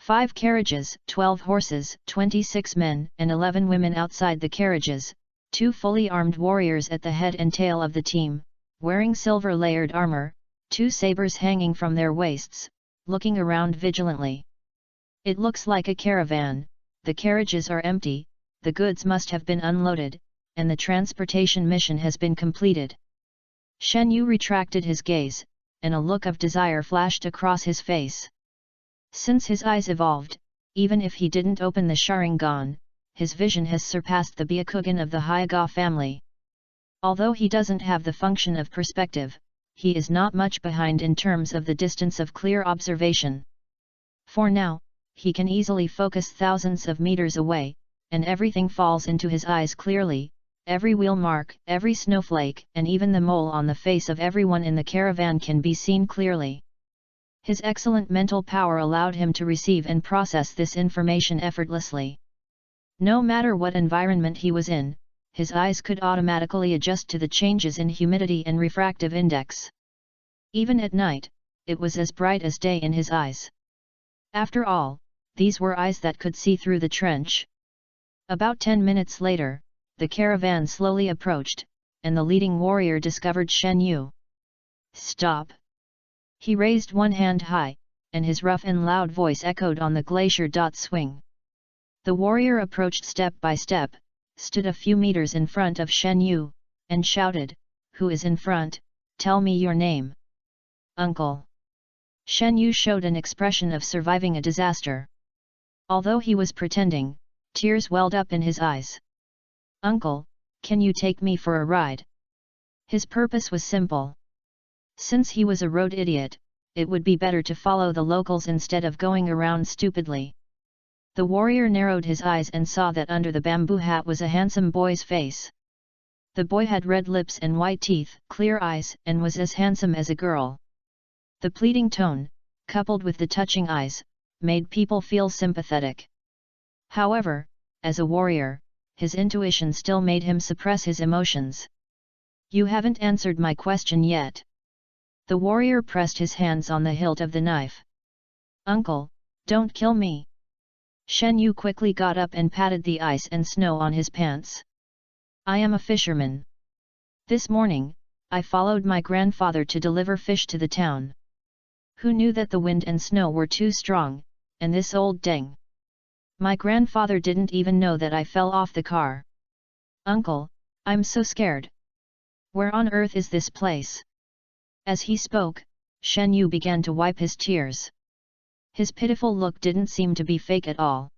S1: 5 carriages, 12 horses, 26 men and 11 women outside the carriages, 2 fully armed warriors at the head and tail of the team, wearing silver-layered armor, 2 sabers hanging from their waists, looking around vigilantly. It looks like a caravan, the carriages are empty, the goods must have been unloaded, and the transportation mission has been completed. Shen Yu retracted his gaze, and a look of desire flashed across his face. Since his eyes evolved, even if he didn't open the Sharingan, his vision has surpassed the Byakugan of the Hyuga family. Although he doesn't have the function of perspective, he is not much behind in terms of the distance of clear observation. For now, he can easily focus thousands of meters away, and everything falls into his eyes clearly, every wheel mark, every snowflake, and even the mole on the face of everyone in the caravan can be seen clearly. His excellent mental power allowed him to receive and process this information effortlessly. No matter what environment he was in, his eyes could automatically adjust to the changes in humidity and refractive index. Even at night, it was as bright as day in his eyes. After all, these were eyes that could see through the trench. About 10 minutes later, the caravan slowly approached, and the leading warrior discovered Shen Yu. Stop! He raised one hand high, and his rough and loud voice echoed on the glacier. Swing. The warrior approached step by step, stood a few meters in front of Shen Yu, and shouted, "Who is in front? Tell me your name." "Uncle." Shen Yu showed an expression of surviving a disaster. Although he was pretending, tears welled up in his eyes. "Uncle, can you take me for a ride?" His purpose was simple. Since he was a road idiot, it would be better to follow the locals instead of going around stupidly. The warrior narrowed his eyes and saw that under the bamboo hat was a handsome boy's face. The boy had red lips and white teeth, clear eyes, and was as handsome as a girl. The pleading tone, coupled with the touching eyes, made people feel sympathetic. However, as a warrior, his intuition still made him suppress his emotions. "You haven't answered my question yet." The warrior pressed his hands on the hilt of the knife. "Uncle, don't kill me." Shen Yu quickly got up and patted the ice and snow on his pants. "I am a fisherman. This morning, I followed my grandfather to deliver fish to the town. Who knew that the wind and snow were too strong, and this old deng. My grandfather didn't even know that I fell off the car. Uncle, I'm so scared. Where on earth is this place?" As he spoke, Shen Yu began to wipe his tears. His pitiful look didn't seem to be fake at all.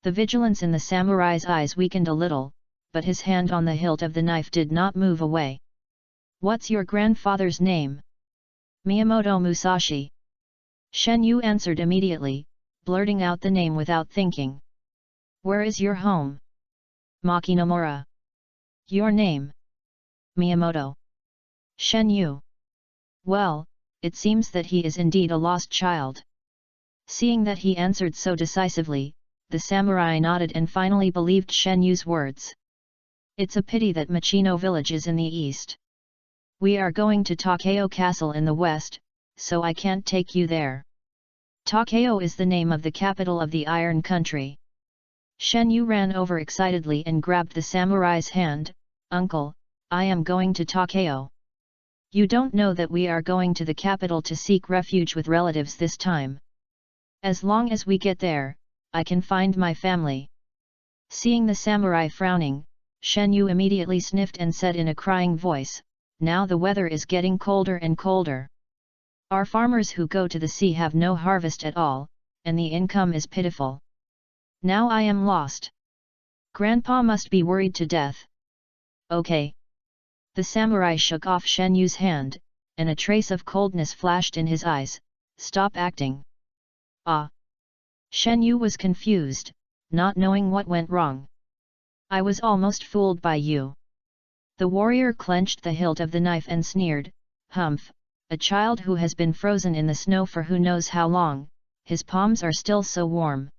S1: The vigilance in the samurai's eyes weakened a little, but his hand on the hilt of the knife did not move away. "What's your grandfather's name?" "Miyamoto Musashi." Shen Yu answered immediately, blurting out the name without thinking. "Where is your home?" "Makinomura." "Your name?" "Miyamoto." "Shen Yu. Well, it seems that he is indeed a lost child." Seeing that he answered so decisively, the samurai nodded and finally believed Shen Yu's words. It's a pity that Machino village is in the east. We are going to Takeo Castle in the west, so I can't take you there. Takeo is the name of the capital of the Iron Country. Shen Yu ran over excitedly and grabbed the samurai's hand. Uncle, I am going to Takeo. You don't know that we are going to the capital to seek refuge with relatives this time. As long as we get there, I can find my family. Seeing the samurai frowning, Shen Yu immediately sniffed and said in a crying voice, now the weather is getting colder and colder. Our farmers who go to the sea have no harvest at all, and the income is pitiful. Now I am lost. Grandpa must be worried to death. Okay. The samurai shook off Shen Yu's hand, and a trace of coldness flashed in his eyes. Stop acting. Ah. Shen Yu was confused, not knowing what went wrong. I was almost fooled by you. The warrior clenched the hilt of the knife and sneered, Humph, a child who has been frozen in the snow for who knows how long, his palms are still so warm.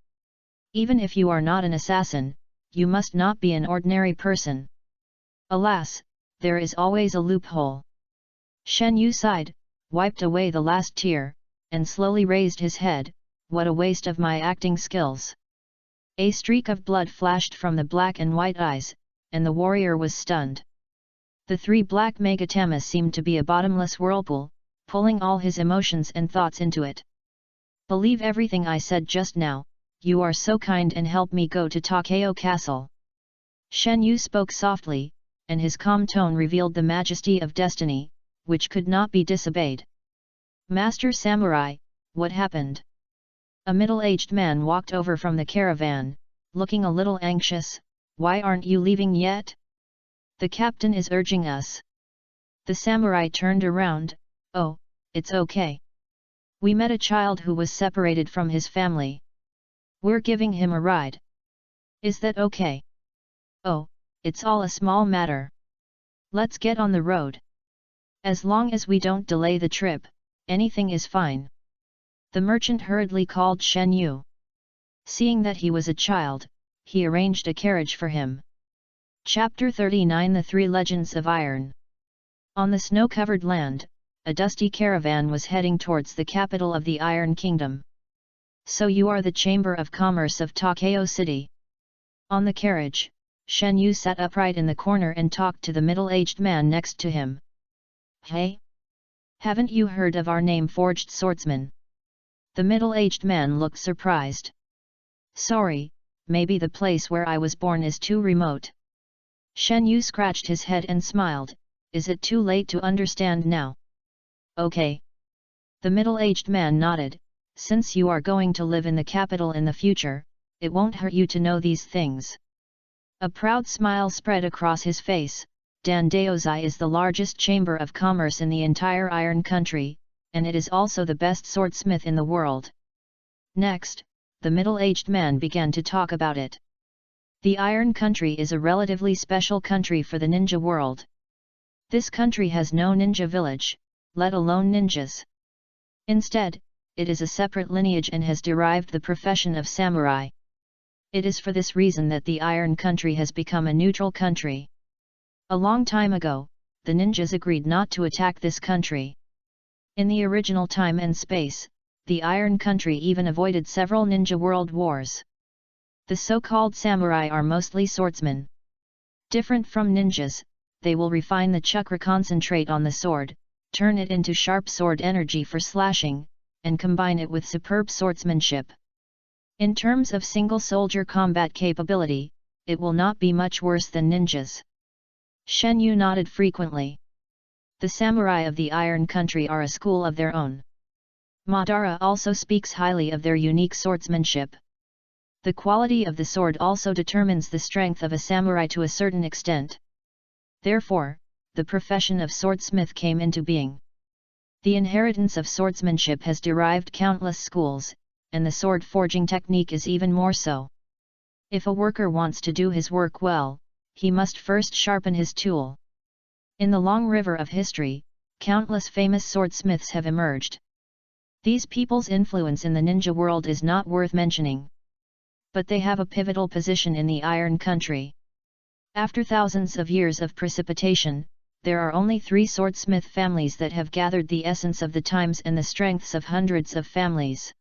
S1: Even if you are not an assassin, you must not be an ordinary person. Alas, there is always a loophole. Shen Yu sighed, wiped away the last tear, and slowly raised his head. What a waste of my acting skills. A streak of blood flashed from the black and white eyes, and the warrior was stunned. The three black megatamas seemed to be a bottomless whirlpool, pulling all his emotions and thoughts into it. Believe everything I said just now, you are so kind and help me go to Takeo Castle. Shen Yu spoke softly, and his calm tone revealed the majesty of destiny, which could not be disobeyed. Master Samurai, what happened? A middle-aged man walked over from the caravan, looking a little anxious. Why aren't you leaving yet? The captain is urging us. The samurai turned around. Oh, it's okay. We met a child who was separated from his family. We're giving him a ride. Is that okay? Oh, it's all a small matter. Let's get on the road. As long as we don't delay the trip, anything is fine. The merchant hurriedly called Shen Yu. Seeing that he was a child, he arranged a carriage for him. Chapter 39 The Three Legends of Iron. On the snow-covered land, a dusty caravan was heading towards the capital of the Iron Kingdom. So you are the Chamber of Commerce of Takeo City. On the carriage, Shen Yu sat upright in the corner and talked to the middle-aged man next to him. Hey? Haven't you heard of our name Forged Swordsman? The middle-aged man looked surprised. Sorry, maybe the place where I was born is too remote. Shen Yu scratched his head and smiled. Is it too late to understand now? Okay. The middle-aged man nodded. Since you are going to live in the capital in the future, it won't hurt you to know these things. A proud smile spread across his face. Dandaozai is the largest chamber of commerce in the entire Iron Country, and it is also the best swordsmith in the world. Next, the middle-aged man began to talk about it. The Iron Country is a relatively special country for the ninja world. This country has no ninja village, let alone ninjas. Instead, it is a separate lineage and has derived the profession of samurai. It is for this reason that the Iron Country has become a neutral country. A long time ago, the ninjas agreed not to attack this country. In the original time and space, the Iron Country even avoided several ninja world wars. The so-called samurai are mostly swordsmen. Different from ninjas, they will refine the chakra, concentrate on the sword, turn it into sharp sword energy for slashing, and combine it with superb swordsmanship. In terms of single soldier combat capability, it will not be much worse than ninjas. Shen Yu nodded frequently. The samurai of the Iron Country are a school of their own. Madara also speaks highly of their unique swordsmanship. The quality of the sword also determines the strength of a samurai to a certain extent. Therefore, the profession of swordsmith came into being. The inheritance of swordsmanship has derived countless schools, and the sword forging technique is even more so. If a worker wants to do his work well, he must first sharpen his tool. In the long river of history, countless famous swordsmiths have emerged. These people's influence in the ninja world is not worth mentioning. But they have a pivotal position in the Iron Country. After thousands of years of precipitation, there are only 3 swordsmith families that have gathered the essence of the times and the strengths of hundreds of families.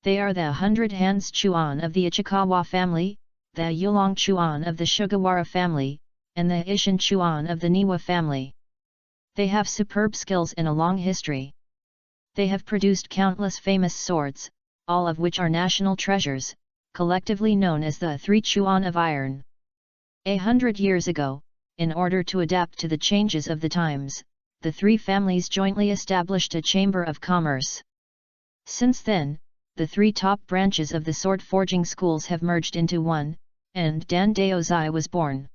S1: They are the 100 Hands Chuan of the Ichikawa family, the Yulong Chuan of the Sugawara family, and the Ishin Chuan of the Niwa family. They have superb skills and a long history. They have produced countless famous swords, all of which are national treasures, collectively known as the 3 Chuan of Iron. 100 years ago, in order to adapt to the changes of the times, the 3 families jointly established a chamber of commerce. Since then, the 3 top branches of the sword forging schools have merged into one, and Dandaozai was born.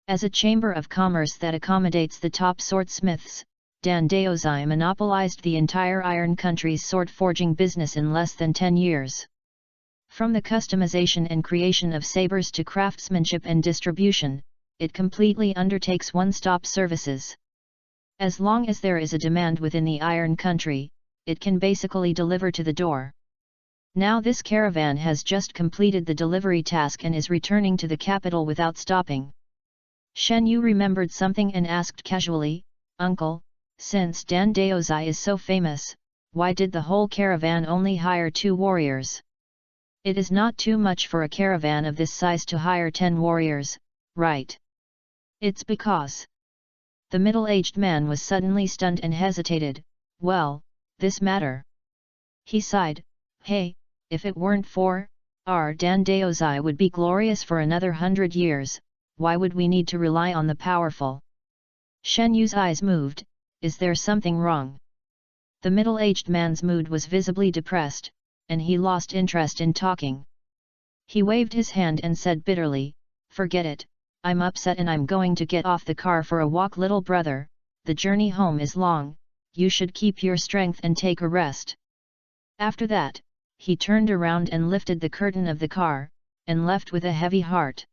S1: As a chamber of commerce that accommodates the top swordsmiths, Dandaozai monopolized the entire Iron Country's sword forging business in less than 10 years. From the customization and creation of sabers to craftsmanship and distribution, it completely undertakes one-stop services. As long as there is a demand within the Iron Country, it can basically deliver to the door. Now this caravan has just completed the delivery task and is returning to the capital without stopping. Shen Yu remembered something and asked casually, "Uncle, since Dandaozai is so famous, why did the whole caravan only hire 2 warriors? It is not too much for a caravan of this size to hire 10 warriors, right?" "It's because..." The middle-aged man was suddenly stunned and hesitated. "Well, this matter." He sighed, "Hey, if it weren't for our Dandaozai would be glorious for another 100 years, why would we need to rely on the powerful?" Shen Yu's eyes moved. "Is there something wrong?" The middle-aged man's mood was visibly depressed, and he lost interest in talking. He waved his hand and said bitterly, "Forget it, I'm upset and I'm going to get off the car for a walk, little brother, the journey home is long, you should keep your strength and take a rest." After that, he turned around and lifted the curtain of the car, and left with a heavy heart.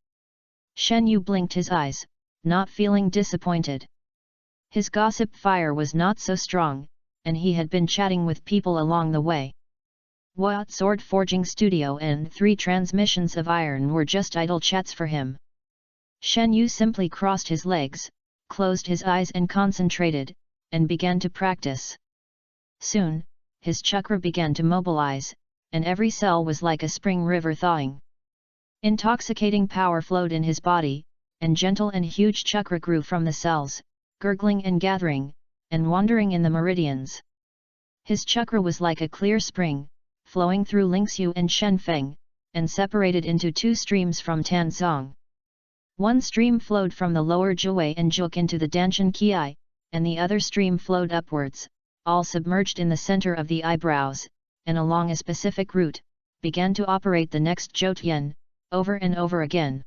S1: Shen Yu blinked his eyes, not feeling disappointed. His gossip fire was not so strong, and he had been chatting with people along the way. What sword forging studio and 3 transmissions of iron were just idle chats for him. Shen Yu simply crossed his legs, closed his eyes and concentrated, and began to practice. Soon, his chakra began to mobilize, and every cell was like a spring river thawing. Intoxicating power flowed in his body, and gentle and huge chakra grew from the cells, gurgling and gathering, and wandering in the meridians. His chakra was like a clear spring, flowing through Lingxiu and Shenfeng, and separated into 2 streams from Tanzong. One stream flowed from the lower Jiwei and Juk into the Danshan Qi, and the other stream flowed upwards, all submerged in the center of the eyebrows, and along a specific route, began to operate the next Jotian, over and over again.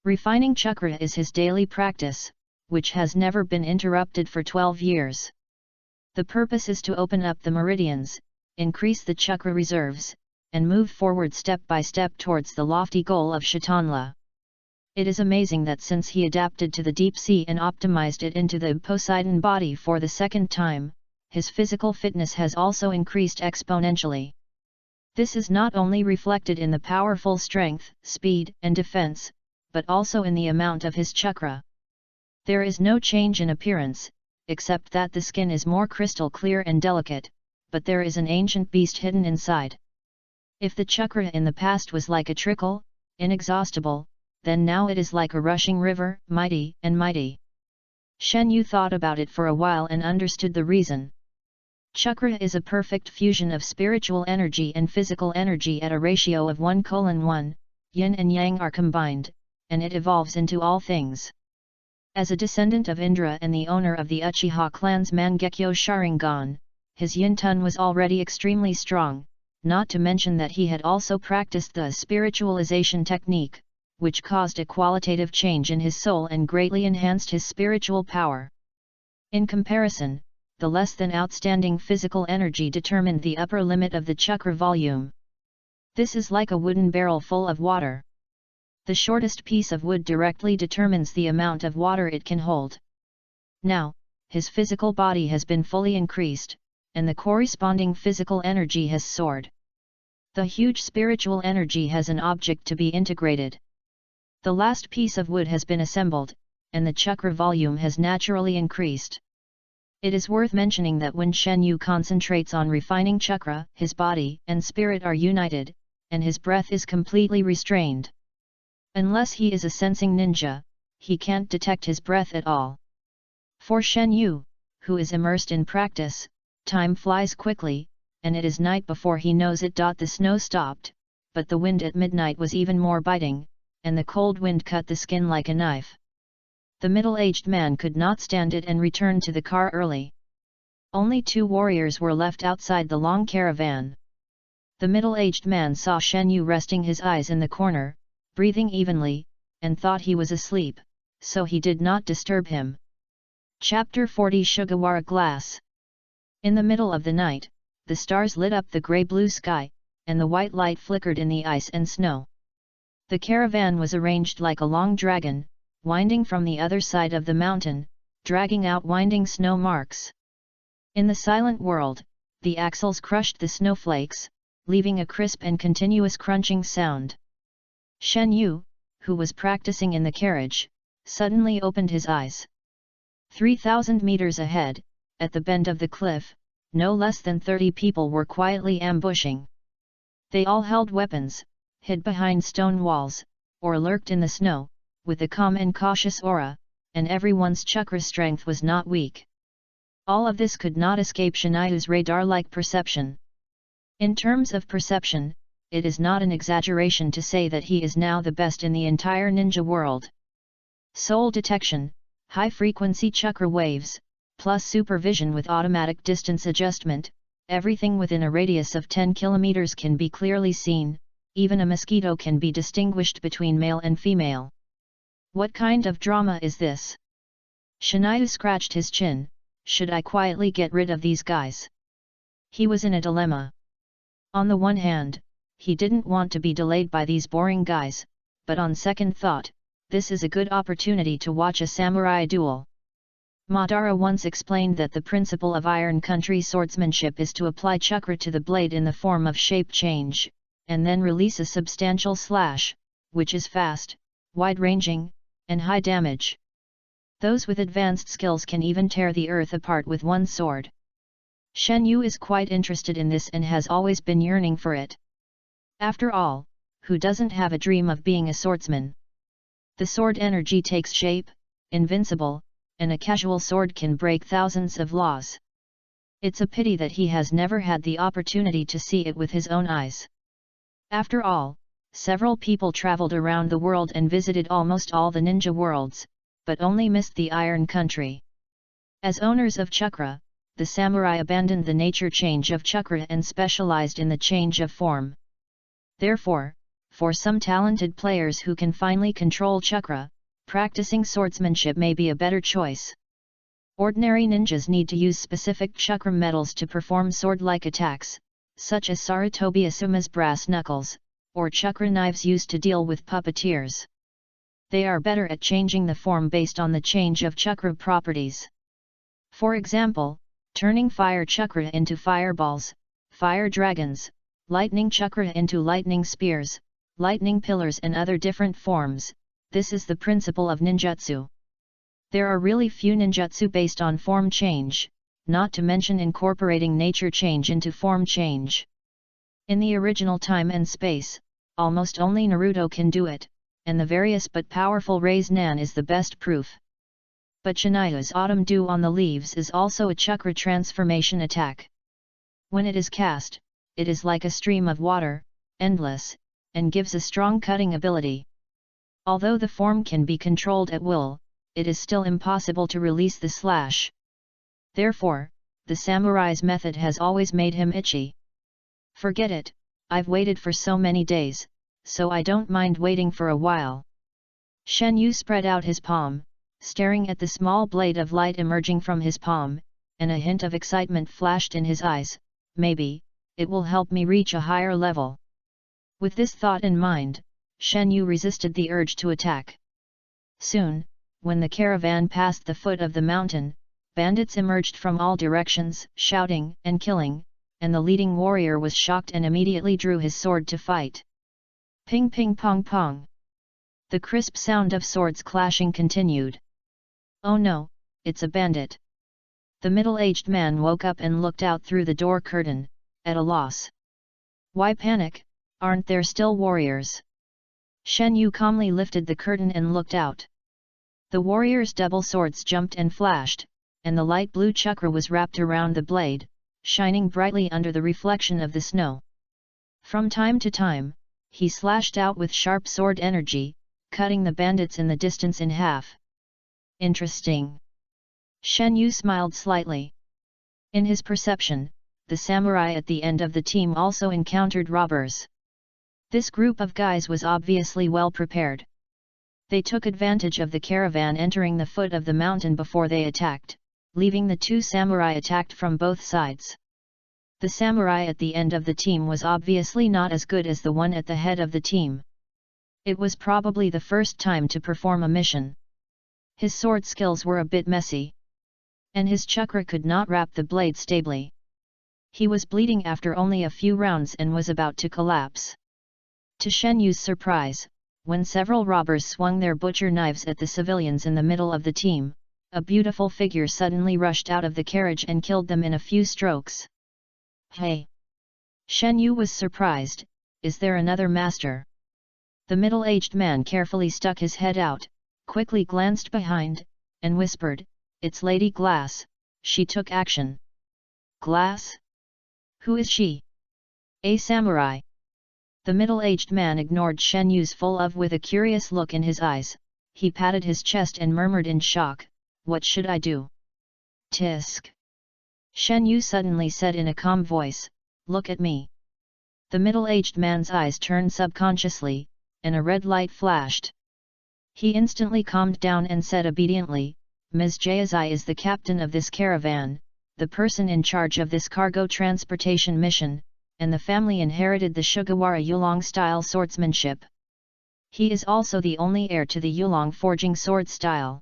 S1: Refining chakra is his daily practice, which has never been interrupted for 12 years. The purpose is to open up the meridians, increase the chakra reserves, and move forward step by step towards the lofty goal of Shatanla. It is amazing that since he adapted to the deep sea and optimized it into the Poseidon body for the 2nd time, his physical fitness has also increased exponentially. This is not only reflected in the powerful strength, speed, and defense, but also in the amount of his chakra. There is no change in appearance, except that the skin is more crystal clear and delicate, but there is an ancient beast hidden inside. If the chakra in the past was like a trickle, inexhaustible, then now it is like a rushing river, mighty and mighty. Shen Yu thought about it for a while and understood the reason. Chakra is a perfect fusion of spiritual energy and physical energy at a ratio of 1:1, yin and yang are combined, and it evolves into all things. As a descendant of Indra and the owner of the Uchiha clan's Mangekyo Sharingan, his yin-tun was already extremely strong, not to mention that he had also practiced the spiritualization technique, which caused a qualitative change in his soul and greatly enhanced his spiritual power. In comparison, the less than outstanding physical energy determined the upper limit of the chakra volume. This is like a wooden barrel full of water. The shortest piece of wood directly determines the amount of water it can hold. Now, his physical body has been fully increased, and the corresponding physical energy has soared. The huge spiritual energy has an object to be integrated. The last piece of wood has been assembled, and the chakra volume has naturally increased. It is worth mentioning that when Shen Yu concentrates on refining chakra, his body and spirit are united, and his breath is completely restrained. Unless he is a sensing ninja, he can't detect his breath at all. For Shen Yu, who is immersed in practice, time flies quickly, and it is night before he knows it. The snow stopped, but the wind at midnight was even more biting, and the cold wind cut the skin like a knife. The middle-aged man could not stand it and returned to the car early. Only 2 warriors were left outside the long caravan. The middle-aged man saw Shen Yu resting his eyes in the corner, breathing evenly, and thought he was asleep, so he did not disturb him. Chapter 40 Sugawara Glass. In the middle of the night, the stars lit up the grey-blue sky, and the white light flickered in the ice and snow. The caravan was arranged like a long dragon, winding from the other side of the mountain, dragging out winding snow marks. In the silent world, the axles crushed the snowflakes, leaving a crisp and continuous crunching sound. Shen Yu, who was practicing in the carriage, suddenly opened his eyes. 3,000 meters ahead, at the bend of the cliff, no less than 30 people were quietly ambushing. They all held weapons, hid behind stone walls, or lurked in the snow, with a calm and cautious aura, and everyone's chakra strength was not weak. All of this could not escape Shinayu's radar-like perception. In terms of perception, it is not an exaggeration to say that he is now the best in the entire ninja world. Soul detection, high-frequency chakra waves, plus supervision with automatic distance adjustment, everything within a radius of 10 kilometers can be clearly seen, even a mosquito can be distinguished between male and female. What kind of drama is this? Shinayu scratched his chin. Should I quietly get rid of these guys? He was in a dilemma. On the one hand, he didn't want to be delayed by these boring guys, but on second thought, this is a good opportunity to watch a samurai duel. Madara once explained that the principle of Iron Country swordsmanship is to apply chakra to the blade in the form of shape change, and then release a substantial slash, which is fast, wide-ranging, and high damage. Those with advanced skills can even tear the earth apart with one sword. Shen Yu is quite interested in this and has always been yearning for it. After all, who doesn't have a dream of being a swordsman? The sword energy takes shape, invincible, and a casual sword can break thousands of laws. It's a pity that he has never had the opportunity to see it with his own eyes. After all, several people traveled around the world and visited almost all the ninja worlds, but only missed the Iron Country. As owners of chakra, the samurai abandoned the nature change of chakra and specialized in the change of form. Therefore, for some talented players who can finally control chakra, practicing swordsmanship may be a better choice. Ordinary ninjas need to use specific chakra metals to perform sword-like attacks, such as Sarutobi Asuma's brass knuckles, or chakra knives used to deal with puppeteers. They are better at changing the form based on the change of chakra properties. For example, turning fire chakra into fireballs, fire dragons, lightning chakra into lightning spears, lightning pillars and other different forms. This is the principle of ninjutsu. There are really few ninjutsu based on form change, not to mention incorporating nature change into form change. In the original time and space, almost only Naruto can do it, and the various but powerful Raise Nan is the best proof. But Shinayu's Autumn Dew on the Leaves is also a chakra transformation attack. When it is cast, it is like a stream of water, endless, and gives a strong cutting ability. Although the form can be controlled at will, it is still impossible to release the slash. Therefore, the samurai's method has always made him itchy. Forget it, I've waited for so many days, so I don't mind waiting for a while. Shen Yu spread out his palm, staring at the small blade of light emerging from his palm, and a hint of excitement flashed in his eyes. Maybe, it will help me reach a higher level. With this thought in mind, Shen Yu resisted the urge to attack. Soon, when the caravan passed the foot of the mountain, bandits emerged from all directions, shouting and killing, and the leading warrior was shocked and immediately drew his sword to fight. Ping ping pong pong. The crisp sound of swords clashing continued. Oh no, it's a bandit. The middle-aged man woke up and looked out through the door curtain, at a loss. Why panic, aren't there still warriors? Shen Yu calmly lifted the curtain and looked out. The warriors' double swords jumped and flashed, and the light blue chakra was wrapped around the blade, shining brightly under the reflection of the snow. From time to time, he slashed out with sharp sword energy, cutting the bandits in the distance in half. Interesting. Shen Yu smiled slightly. In his perception, the samurai at the end of the team also encountered robbers. This group of guys was obviously well prepared. They took advantage of the caravan entering the foot of the mountain before they attacked, leaving the two samurai attacked from both sides. The samurai at the end of the team was obviously not as good as the one at the head of the team. It was probably the first time to perform a mission. His sword skills were a bit messy, and his chakra could not wrap the blade stably. He was bleeding after only a few rounds and was about to collapse. To Shen Yu's surprise, when several robbers swung their butcher knives at the civilians in the middle of the team, a beautiful figure suddenly rushed out of the carriage and killed them in a few strokes. Hey! Shen Yu was surprised, is there another master? The middle-aged man carefully stuck his head out, quickly glanced behind, and whispered, it's Lady Glass, she took action. Glass? Who is she? A samurai. The middle-aged man ignored Shen Yu's full of with a curious look in his eyes, he patted his chest and murmured in shock, what should I do? Tisk. Shen Yu suddenly said in a calm voice, look at me. The middle-aged man's eyes turned subconsciously, and a red light flashed. He instantly calmed down and said obediently, Ms. Jayazai is the captain of this caravan, the person in charge of this cargo transportation mission, and the family inherited the Sugawara Yulong-style swordsmanship. He is also the only heir to the Yulong forging sword style.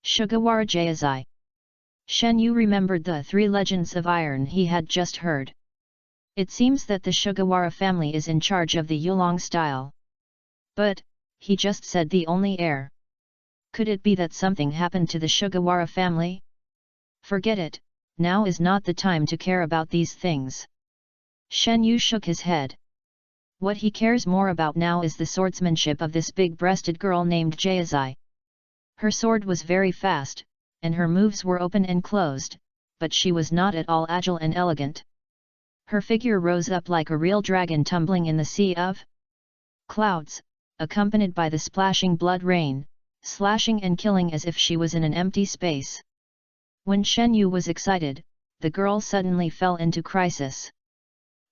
S1: Sugawara Jayazai. Shen Yu remembered the three legends of iron he had just heard. It seems that the Sugawara family is in charge of the Yulong style. But, he just said the only heir. Could it be that something happened to the Sugawara family? Forget it, now is not the time to care about these things. Shen Yu shook his head. What he cares more about now is the swordsmanship of this big-breasted girl named Jayazai. Her sword was very fast, and her moves were open and closed, but she was not at all agile and elegant. Her figure rose up like a real dragon tumbling in the sea of clouds, accompanied by the splashing blood rain, slashing and killing as if she was in an empty space. When Shen Yu was excited, the girl suddenly fell into crisis.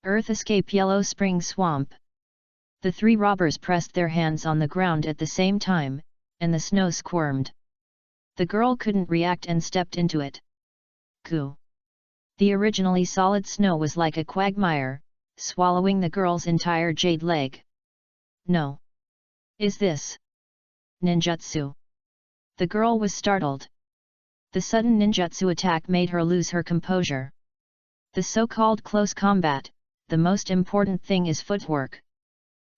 S1: Earth escape Yellow Spring Swamp. The three robbers pressed their hands on the ground at the same time, and the snow squirmed. The girl couldn't react and stepped into it. Goo! The originally solid snow was like a quagmire, swallowing the girl's entire jade leg. No! Is this ninjutsu? The girl was startled. The sudden ninjutsu attack made her lose her composure. The so-called close combat, the most important thing is footwork.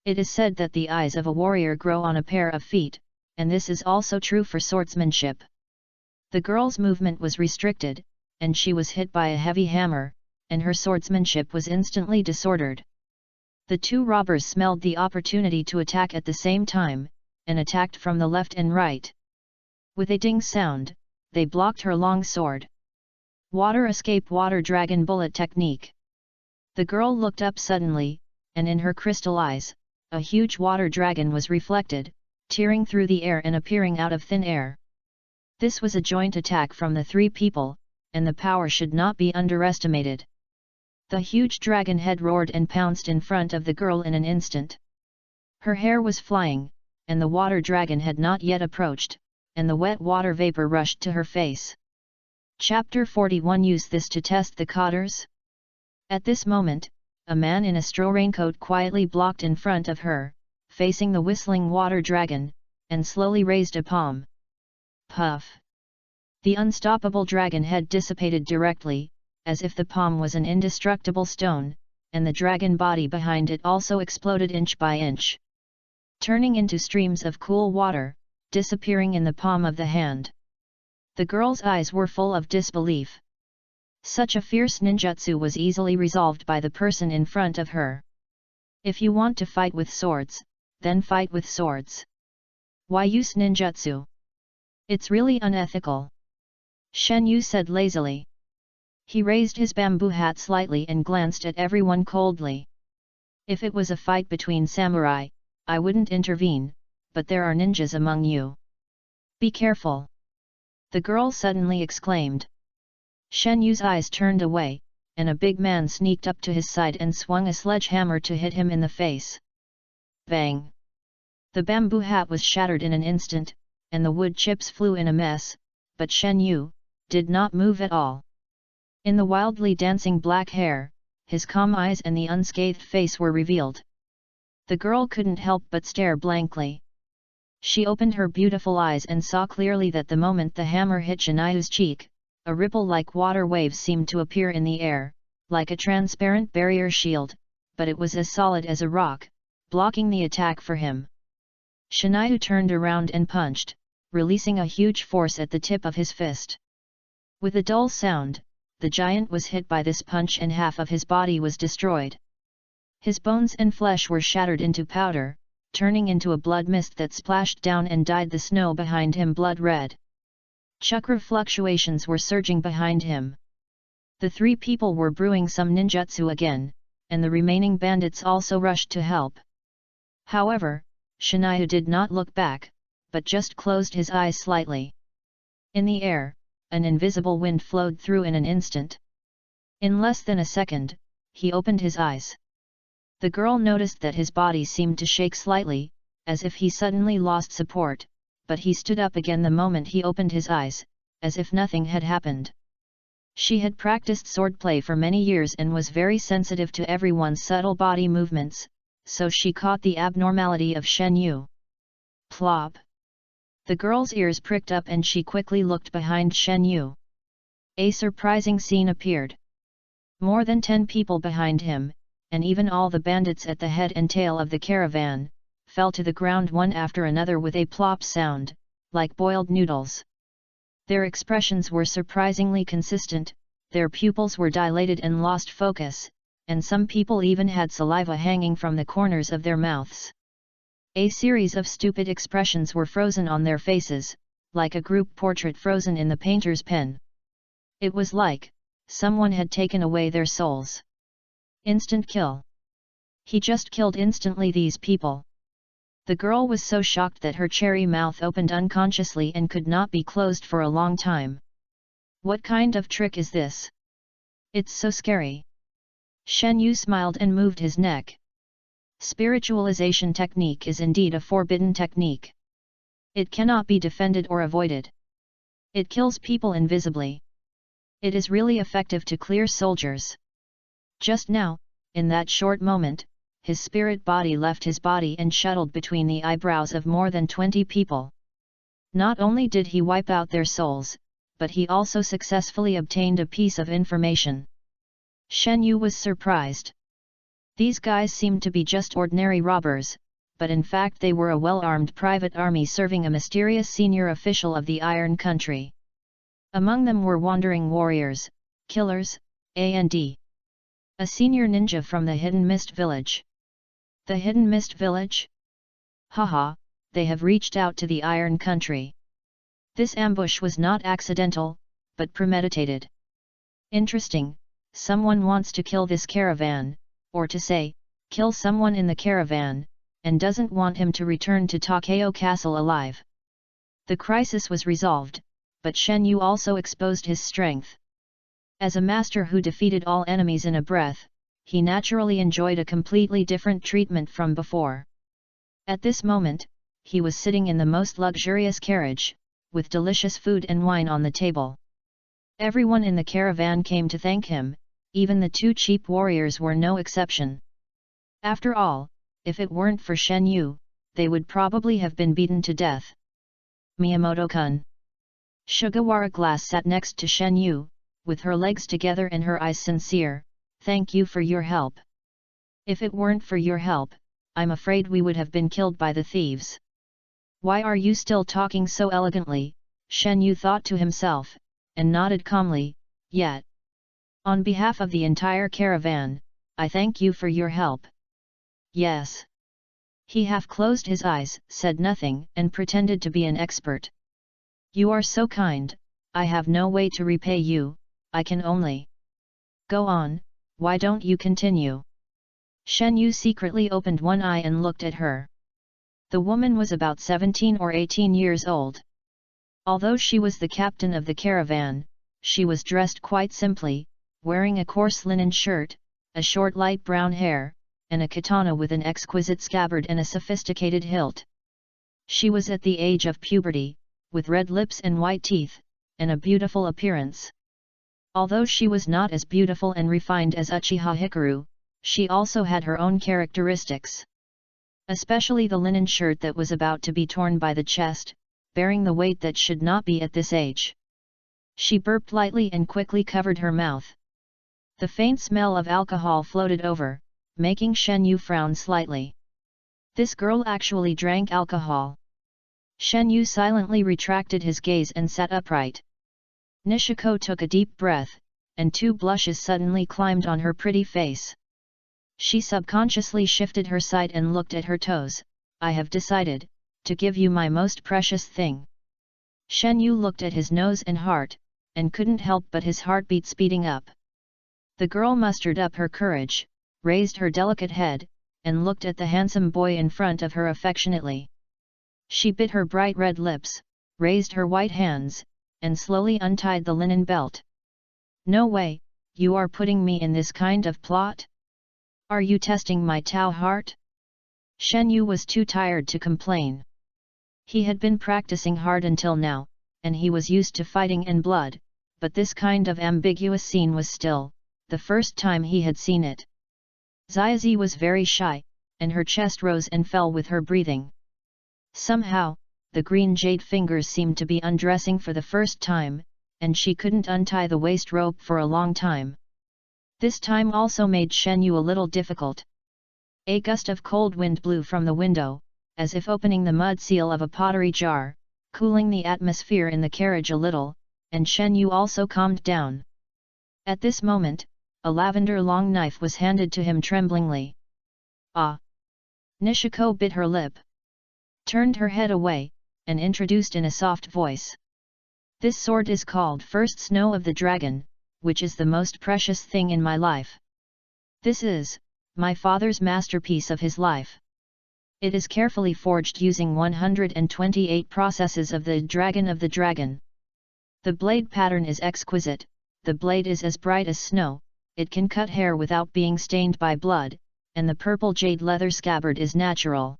S1: It is said that the eyes of a warrior grow on a pair of feet, and this is also true for swordsmanship. The girl's movement was restricted, and she was hit by a heavy hammer, and her swordsmanship was instantly disordered. The two robbers smelled the opportunity to attack at the same time, and attacked from the left and right. With a ding sound, they blocked her long sword. Water escape water dragon bullet technique. The girl looked up suddenly, and in her crystal eyes, a huge water dragon was reflected, tearing through the air and appearing out of thin air. This was a joint attack from the three people, and the power should not be underestimated. The huge dragon head roared and pounced in front of the girl in an instant. Her hair was flying, and the water dragon had not yet approached, and the wet water vapor rushed to her face. Chapter 41 Use this to test the cotters? At this moment, a man in a straw raincoat quietly blocked in front of her, facing the whistling water dragon, and slowly raised a palm. Puff! The unstoppable dragon head dissipated directly, as if the palm was an indestructible stone, and the dragon body behind it also exploded inch by inch, turning into streams of cool water, disappearing in the palm of the hand. The girl's eyes were full of disbelief. Such a fierce ninjutsu was easily resolved by the person in front of her. If you want to fight with swords, then fight with swords. Why use ninjutsu? It's really unethical. Shen Yu said lazily. He raised his bamboo hat slightly and glanced at everyone coldly. If it was a fight between samurai, I wouldn't intervene, but there are ninjas among you. Be careful! The girl suddenly exclaimed. Shen Yu's eyes turned away, and a big man sneaked up to his side and swung a sledgehammer to hit him in the face. Bang! The bamboo hat was shattered in an instant, and the wood chips flew in a mess, but Shen Yu did not move at all. In the wildly dancing black hair, his calm eyes and the unscathed face were revealed. The girl couldn't help but stare blankly. She opened her beautiful eyes and saw clearly that the moment the hammer hit Shenayu's cheek, a ripple-like water wave seemed to appear in the air, like a transparent barrier shield, but it was as solid as a rock, blocking the attack for him. Shenayu turned around and punched, releasing a huge force at the tip of his fist. With a dull sound, the giant was hit by this punch and half of his body was destroyed. His bones and flesh were shattered into powder, turning into a blood mist that splashed down and dyed the snow behind him blood red. Chakra fluctuations were surging behind him. The three people were brewing some ninjutsu again, and the remaining bandits also rushed to help. However, Shenayu did not look back, but just closed his eyes slightly. In the air, an invisible wind flowed through in an instant. In less than a second, he opened his eyes. The girl noticed that his body seemed to shake slightly, as if he suddenly lost support, but he stood up again the moment he opened his eyes, as if nothing had happened. She had practiced swordplay for many years and was very sensitive to everyone's subtle body movements, so she caught the abnormality of Shen Yu. Plop! The girl's ears pricked up and she quickly looked behind Shen Yu. A surprising scene appeared. More than 10 people behind him, and even all the bandits at the head and tail of the caravan, fell to the ground one after another with a plop sound, like boiled noodles. Their expressions were surprisingly consistent, their pupils were dilated and lost focus, and some people even had saliva hanging from the corners of their mouths. A series of stupid expressions were frozen on their faces, like a group portrait frozen in the painter's pen. It was like someone had taken away their souls. Instant kill. He just killed instantly these people. The girl was so shocked that her cherry mouth opened unconsciously and could not be closed for a long time. What kind of trick is this? It's so scary. Shen Yu smiled and moved his neck. Spiritualization technique is indeed a forbidden technique. It cannot be defended or avoided. It kills people invisibly. It is really effective to clear soldiers. Just now, in that short moment, his spirit body left his body and shuttled between the eyebrows of more than 20 people. Not only did he wipe out their souls, but he also successfully obtained a piece of information. Shen Yu was surprised. These guys seemed to be just ordinary robbers, but in fact they were a well-armed private army serving a mysterious senior official of the Iron Country. Among them were wandering warriors, killers, and a senior ninja from the Hidden Mist Village. The Hidden Mist Village? Haha, they have reached out to the Iron Country. This ambush was not accidental, but premeditated. Interesting, someone wants to kill this caravan, or to say, kill someone in the caravan, and doesn't want him to return to Takeo Castle alive. The crisis was resolved, but Shen Yu also exposed his strength. As a master who defeated all enemies in a breath, he naturally enjoyed a completely different treatment from before. At this moment, he was sitting in the most luxurious carriage, with delicious food and wine on the table. Everyone in the caravan came to thank him, even the 2 cheap warriors were no exception. After all, if it weren't for Shen Yu, they would probably have been beaten to death. Miyamoto-kun. Sugawara Glass sat next to Shen Yu, with her legs together and her eyes sincere, "Thank you for your help. If it weren't for your help, I'm afraid we would have been killed by the thieves." "Why are you still talking so elegantly?" Shen Yu thought to himself, and nodded calmly, "Yet, on behalf of the entire caravan, I thank you for your help." "Yes." He half closed his eyes, said nothing, and pretended to be an expert. "You are so kind, I have no way to repay you, I can only—" "Go on, why don't you continue?" Shen Yu secretly opened one eye and looked at her. The woman was about 17 or 18 years old. Although she was the captain of the caravan, she was dressed quite simply, wearing a coarse linen shirt, a short light brown hair, and a katana with an exquisite scabbard and a sophisticated hilt. She was at the age of puberty, with red lips and white teeth, and a beautiful appearance. Although she was not as beautiful and refined as Uchiha Hikaru, she also had her own characteristics. Especially the linen shirt that was about to be torn by the chest, bearing the weight that should not be at this age. She burped lightly and quickly covered her mouth. The faint smell of alcohol floated over, making Shen Yu frown slightly. This girl actually drank alcohol. Shen Yu silently retracted his gaze and sat upright. Nishiko took a deep breath, and 2 blushes suddenly climbed on her pretty face. She subconsciously shifted her sight and looked at her toes. "I have decided to give you my most precious thing." Shen Yu looked at his nose and heart, and couldn't help but his heartbeat speeding up. The girl mustered up her courage, raised her delicate head, and looked at the handsome boy in front of her affectionately. She bit her bright red lips, raised her white hands, and slowly untied the linen belt. "No way, you are putting me in this kind of plot? Are you testing my Tao heart?" Shen Yu was too tired to complain. He had been practicing hard until now, and he was used to fighting and blood, but this kind of ambiguous scene was still the first time he had seen it. Xiaozi was very shy, and her chest rose and fell with her breathing. Somehow, the green jade fingers seemed to be undressing for the first time, and she couldn't untie the waist rope for a long time. This time also made Shen Yu a little difficult. A gust of cold wind blew from the window, as if opening the mud seal of a pottery jar, cooling the atmosphere in the carriage a little, and Shen Yu also calmed down. At this moment, a lavender long knife was handed to him tremblingly. "Ah!" Nishiko bit her lip, turned her head away, and introduced in a soft voice. "This sword is called First Snow of the Dragon, which is the most precious thing in my life. This is my father's masterpiece of his life. It is carefully forged using 128 processes of the dragon. The blade pattern is exquisite, the blade is as bright as snow, it can cut hair without being stained by blood, and the purple jade leather scabbard is natural."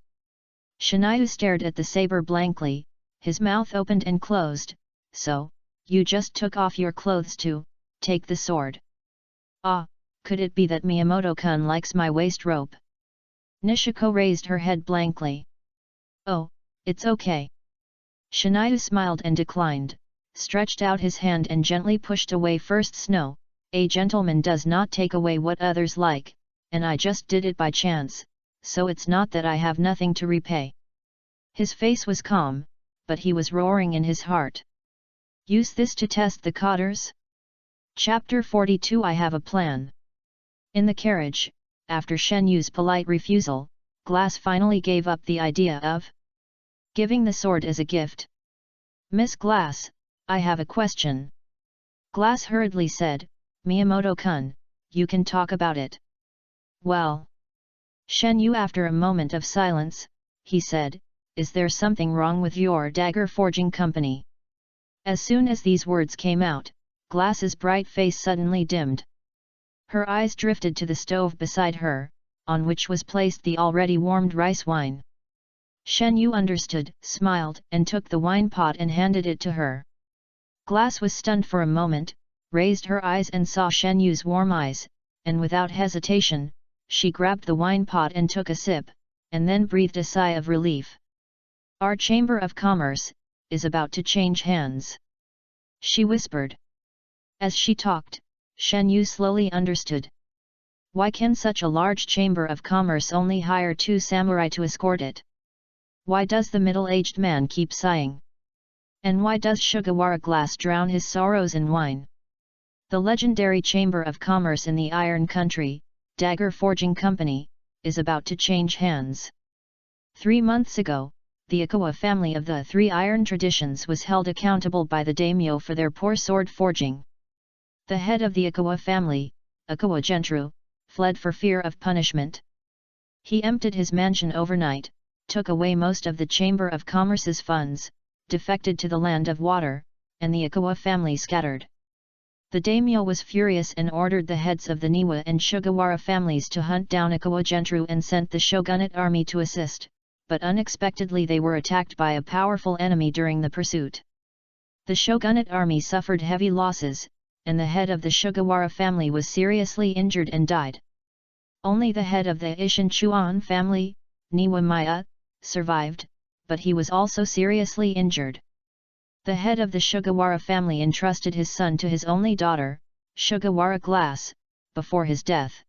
S1: Shiniu stared at the saber blankly, his mouth opened and closed. "So, you just took off your clothes to take the sword? Ah, could it be that Miyamoto-kun likes my waist rope?" Nishiko raised her head blankly. "Oh, it's okay." Shiniu smiled and declined, stretched out his hand and gently pushed away First Snow. "A gentleman does not take away what others like, and I just did it by chance, so it's not that I have nothing to repay." His face was calm, but he was roaring in his heart. Use this to test the cotters? Chapter 42 I have a plan. In the carriage, after Shen Yu's polite refusal, Glass finally gave up the idea of giving the sword as a gift. "Miss Glass, I have a question." Glass hurriedly said, "Miyamoto-kun, you can talk about it." "Well?" Shen Yu after a moment of silence, he said, "Is there something wrong with your dagger forging company?" As soon as these words came out, Glass's bright face suddenly dimmed. Her eyes drifted to the stove beside her, on which was placed the already warmed rice wine. Shen Yu understood, smiled, and took the wine pot and handed it to her. Glass was stunned for a moment, raised her eyes and saw Shen Yu's warm eyes, and without hesitation, she grabbed the wine pot and took a sip, and then breathed a sigh of relief. "Our Chamber of Commerce is about to change hands," she whispered. As she talked, Shen Yu slowly understood. Why can such a large chamber of commerce only hire 2 samurai to escort it? Why does the middle-aged man keep sighing? And why does Sugawara Glass drown his sorrows in wine? The legendary Chamber of Commerce in the Iron Country, Dagger Forging Company, is about to change hands. 3 months ago, the Ikawa family of the 3 Iron Traditions was held accountable by the daimyo for their poor sword forging. The head of the Ikawa family, Ikawa Gentru, fled for fear of punishment. He emptied his mansion overnight, took away most of the Chamber of Commerce's funds, defected to the Land of Water, and the Ikawa family scattered. The daimyo was furious and ordered the heads of the Niwa and Sugawara families to hunt down Ikawa Gentru and sent the shogunate army to assist, but unexpectedly they were attacked by a powerful enemy during the pursuit. The shogunate army suffered heavy losses, and the head of the Sugawara family was seriously injured and died. Only the head of the Ishin Chuan family, Niwa Maya, survived, but he was also seriously injured. The head of the Sugawara family entrusted his son to his only daughter, Sugawara Glass, before his death.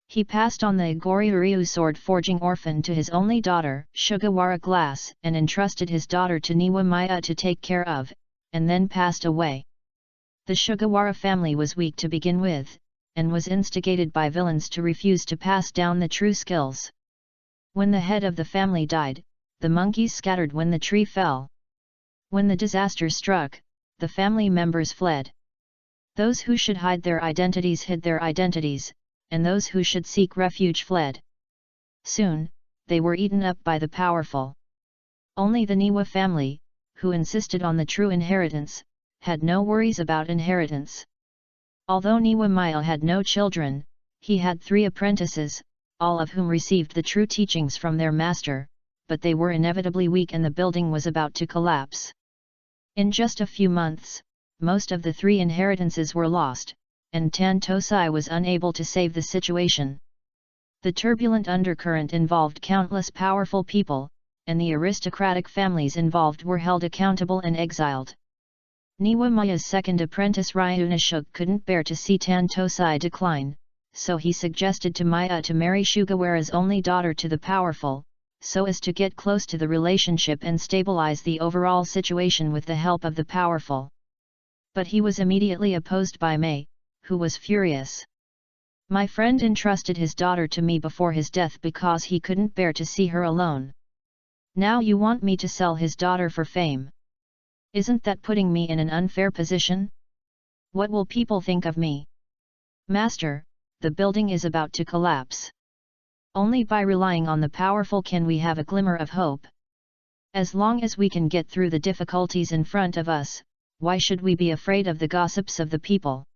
S1: He passed on the Igori-ryu sword forging orphan to his only daughter, Sugawara Glass, and entrusted his daughter to Niwa Maya to take care of, and then passed away. The Sugawara family was weak to begin with, and was instigated by villains to refuse to pass down the true skills. When the head of the family died, the monkeys scattered when the tree fell. When the disaster struck, the family members fled. Those who should hide their identities hid their identities, and those who should seek refuge fled. Soon, they were eaten up by the powerful. Only the Niwa family, who insisted on the true inheritance, had no worries about inheritance. Although Niwa Maya had no children, he had 3 apprentices, all of whom received the true teachings from their master, but they were inevitably weak and the building was about to collapse. In just a few months, most of the 3 inheritances were lost, and Tan Tosai was unable to save the situation. The turbulent undercurrent involved countless powerful people, and the aristocratic families involved were held accountable and exiled. Niwa Maya's second apprentice Ryunashuk couldn't bear to see Tan Tosai decline, so he suggested to Maya to marry Sugawara's only daughter to the powerful, so as to get close to the relationship and stabilize the overall situation with the help of the powerful. But he was immediately opposed by Mei, who was furious. My friend entrusted his daughter to me before his death because he couldn't bear to see her alone. Now you want me to sell his daughter for fame? Isn't that putting me in an unfair position? What will people think of me? Master, the building is about to collapse. Only by relying on the powerful can we have a glimmer of hope. As long as we can get through the difficulties in front of us, why should we be afraid of the gossips of the people?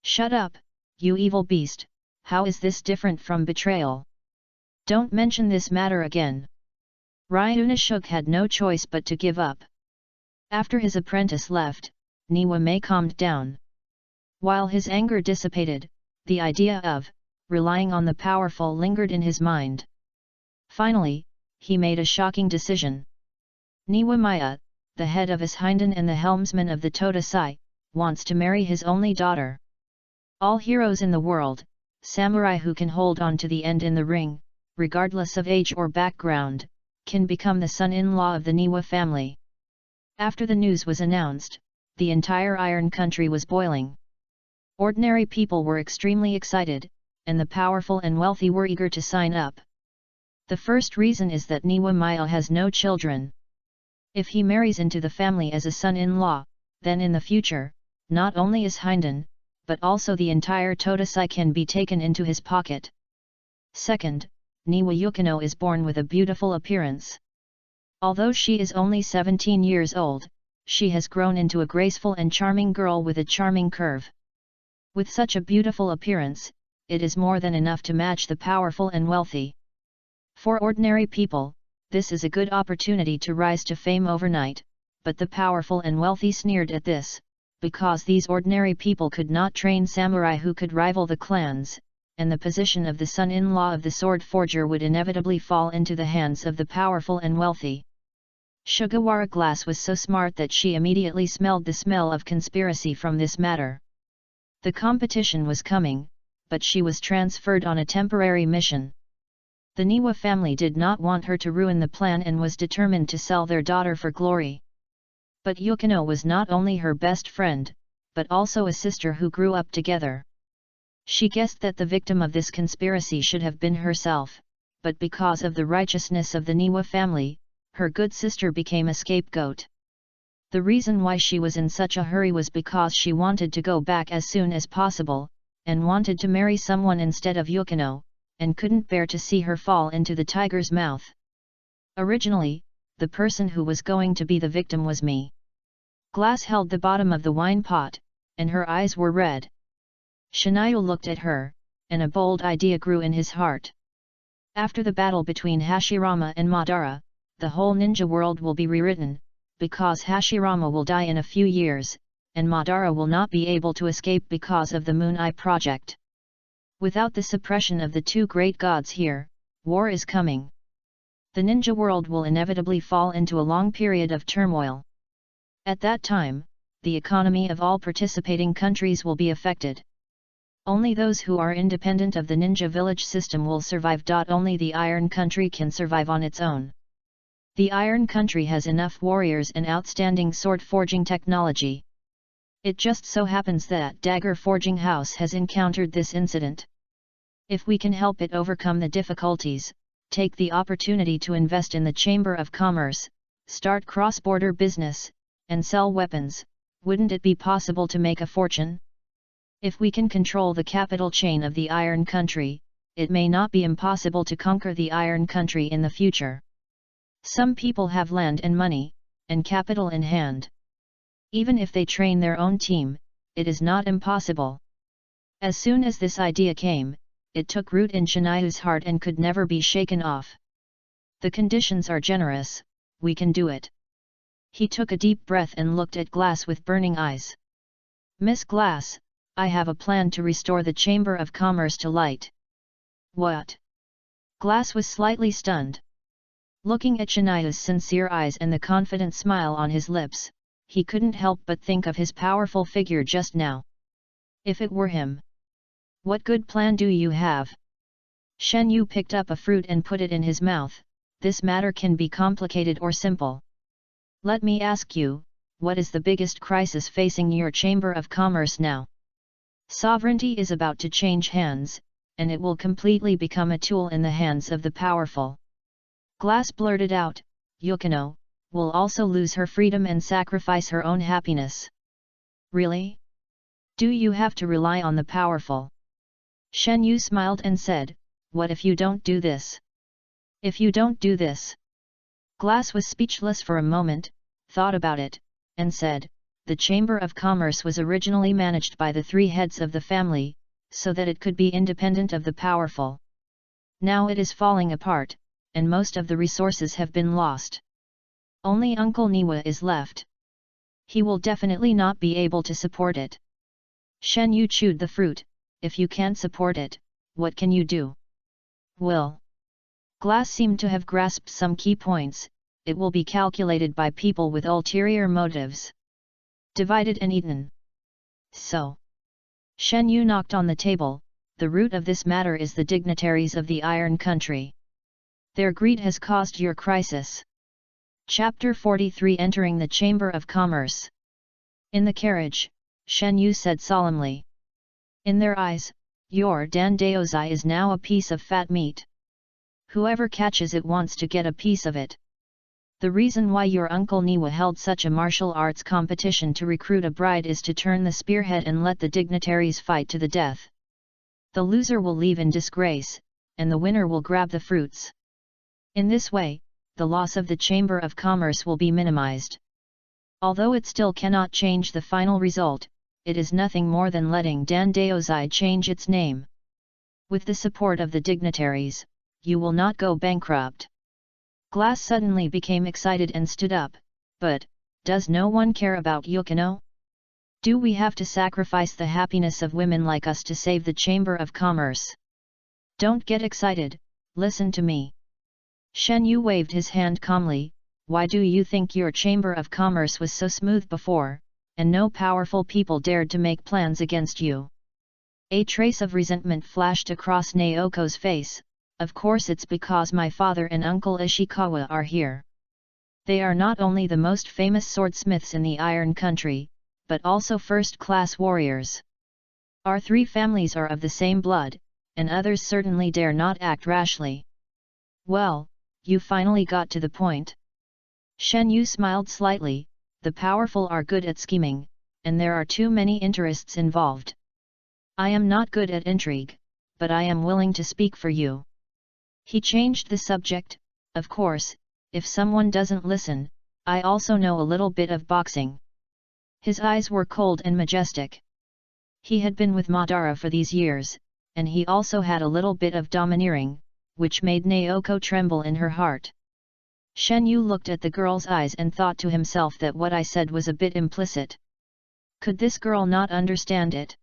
S1: Shut up, you evil beast, how is this different from betrayal? Don't mention this matter again. Ryunashuk had no choice but to give up. After his apprentice left, Niwa Mei calmed down. While his anger dissipated, the idea of relying on the powerful lingered in his mind. Finally, he made a shocking decision. Niwa Maya, the head of Ishinden and the helmsman of the Todasai, wants to marry his only daughter. All heroes in the world, samurai who can hold on to the end in the ring, regardless of age or background, can become the son-in-law of the Niwa family. After the news was announced, the entire Iron Country was boiling. Ordinary people were extremely excited, and the powerful and wealthy were eager to sign up. The first reason is that Niwa Maya has no children. If he marries into the family as a son-in-law, then in the future, not only Ishinden, but also the entire Todasai can be taken into his pocket. Second, Niwa Yukino is born with a beautiful appearance. Although she is only 17 years old, she has grown into a graceful and charming girl with a charming curve. With such a beautiful appearance, it is more than enough to match the powerful and wealthy. For ordinary people, this is a good opportunity to rise to fame overnight, but the powerful and wealthy sneered at this, because these ordinary people could not train samurai who could rival the clans, and the position of the son-in-law of the sword forger would inevitably fall into the hands of the powerful and wealthy. Sugawara Glass was so smart that she immediately smelled the smell of conspiracy from this matter. The competition was coming, but she was transferred on a temporary mission. The Niwa family did not want her to ruin the plan and was determined to sell their daughter for glory. But Yukino was not only her best friend, but also a sister who grew up together. She guessed that the victim of this conspiracy should have been herself, but because of the righteousness of the Niwa family, her good sister became a scapegoat. The reason why she was in such a hurry was because she wanted to go back as soon as possible, and wanted to marry someone instead of Yukino, and couldn't bear to see her fall into the tiger's mouth. Originally, the person who was going to be the victim was me. Glass held the bottom of the wine pot, and her eyes were red. Shinayu looked at her, and a bold idea grew in his heart. After the battle between Hashirama and Madara, the whole ninja world will be rewritten, because Hashirama will die in a few years, and Madara will not be able to escape because of the Moon Eye project. Without the suppression of the two great gods here, war is coming. The ninja world will inevitably fall into a long period of turmoil. At that time, the economy of all participating countries will be affected. Only those who are independent of the ninja village system will survive. Only the Iron Country can survive on its own. The Iron Country has enough warriors and outstanding sword forging technology. It just so happens that Dagger Forging House has encountered this incident. If we can help it overcome the difficulties, take the opportunity to invest in the Chamber of Commerce, start cross-border business, and sell weapons, wouldn't it be possible to make a fortune? If we can control the capital chain of the Iron Country, it may not be impossible to conquer the Iron Country in the future. Some people have land and money, and capital in hand. Even if they train their own team, it is not impossible. As soon as this idea came, it took root in Shinayu's heart and could never be shaken off. The conditions are generous, we can do it. He took a deep breath and looked at Glass with burning eyes. Miss Glass, I have a plan to restore the Chamber of Commerce to light. What? Glass was slightly stunned. Looking at Shinayu's sincere eyes and the confident smile on his lips, he couldn't help but think of his powerful figure just now. If it were him. What good plan do you have? Shen Yu picked up a fruit and put it in his mouth. This matter can be complicated or simple. Let me ask you, what is the biggest crisis facing your Chamber of Commerce now? Sovereignty is about to change hands, and it will completely become a tool in the hands of the powerful. Glass blurted out, Yukino will also lose her freedom and sacrifice her own happiness. Really? Do you have to rely on the powerful? Shen Yu smiled and said, what if you don't do this? If you don't do this? Glass was speechless for a moment, thought about it, and said, the Chamber of Commerce was originally managed by the three heads of the family, so that it could be independent of the powerful. Now it is falling apart, and most of the resources have been lost. Only Uncle Niwa is left. He will definitely not be able to support it. Shen Yu chewed the fruit. If you can't support it, what can you do? Well. Glass seemed to have grasped some key points. It will be calculated by people with ulterior motives. Divided and eaten. So. Shen Yu knocked on the table. The root of this matter is the dignitaries of the Iron Country. Their greed has caused your crisis. Chapter 43 Entering the Chamber of Commerce. In the carriage, Shen Yu said solemnly. In their eyes, your dandaozai is now a piece of fat meat. Whoever catches it wants to get a piece of it. The reason why your uncle Niwa held such a martial arts competition to recruit a bride is to turn the spearhead and let the dignitaries fight to the death. The loser will leave in disgrace, and the winner will grab the fruits. In this way, the loss of the Chamber of Commerce will be minimized. Although it still cannot change the final result, it is nothing more than letting dandaozai change its name. With the support of the dignitaries, you will not go bankrupt. Glass suddenly became excited and stood up, but, does no one care about Yukino? Do we have to sacrifice the happiness of women like us to save the Chamber of Commerce? Don't get excited, listen to me. Shen Yu waved his hand calmly. Why do you think your Chamber of Commerce was so smooth before, and no powerful people dared to make plans against you. A trace of resentment flashed across Naoko's face. Of course it's because my father and Uncle Ishikawa are here. They are not only the most famous swordsmiths in the Iron Country, but also first-class warriors. Our three families are of the same blood, and others certainly dare not act rashly. Well, you finally got to the point. Shen Yu smiled slightly. The powerful are good at scheming, and there are too many interests involved. I am not good at intrigue, but I am willing to speak for you. He changed the subject. Of course, if someone doesn't listen, I also know a little bit of boxing. His eyes were cold and majestic. He had been with Madara for these years, and he also had a little bit of domineering, which made Naoko tremble in her heart. Shen Yu looked at the girl's eyes and thought to himself that what I said was a bit implicit. Could this girl not understand it?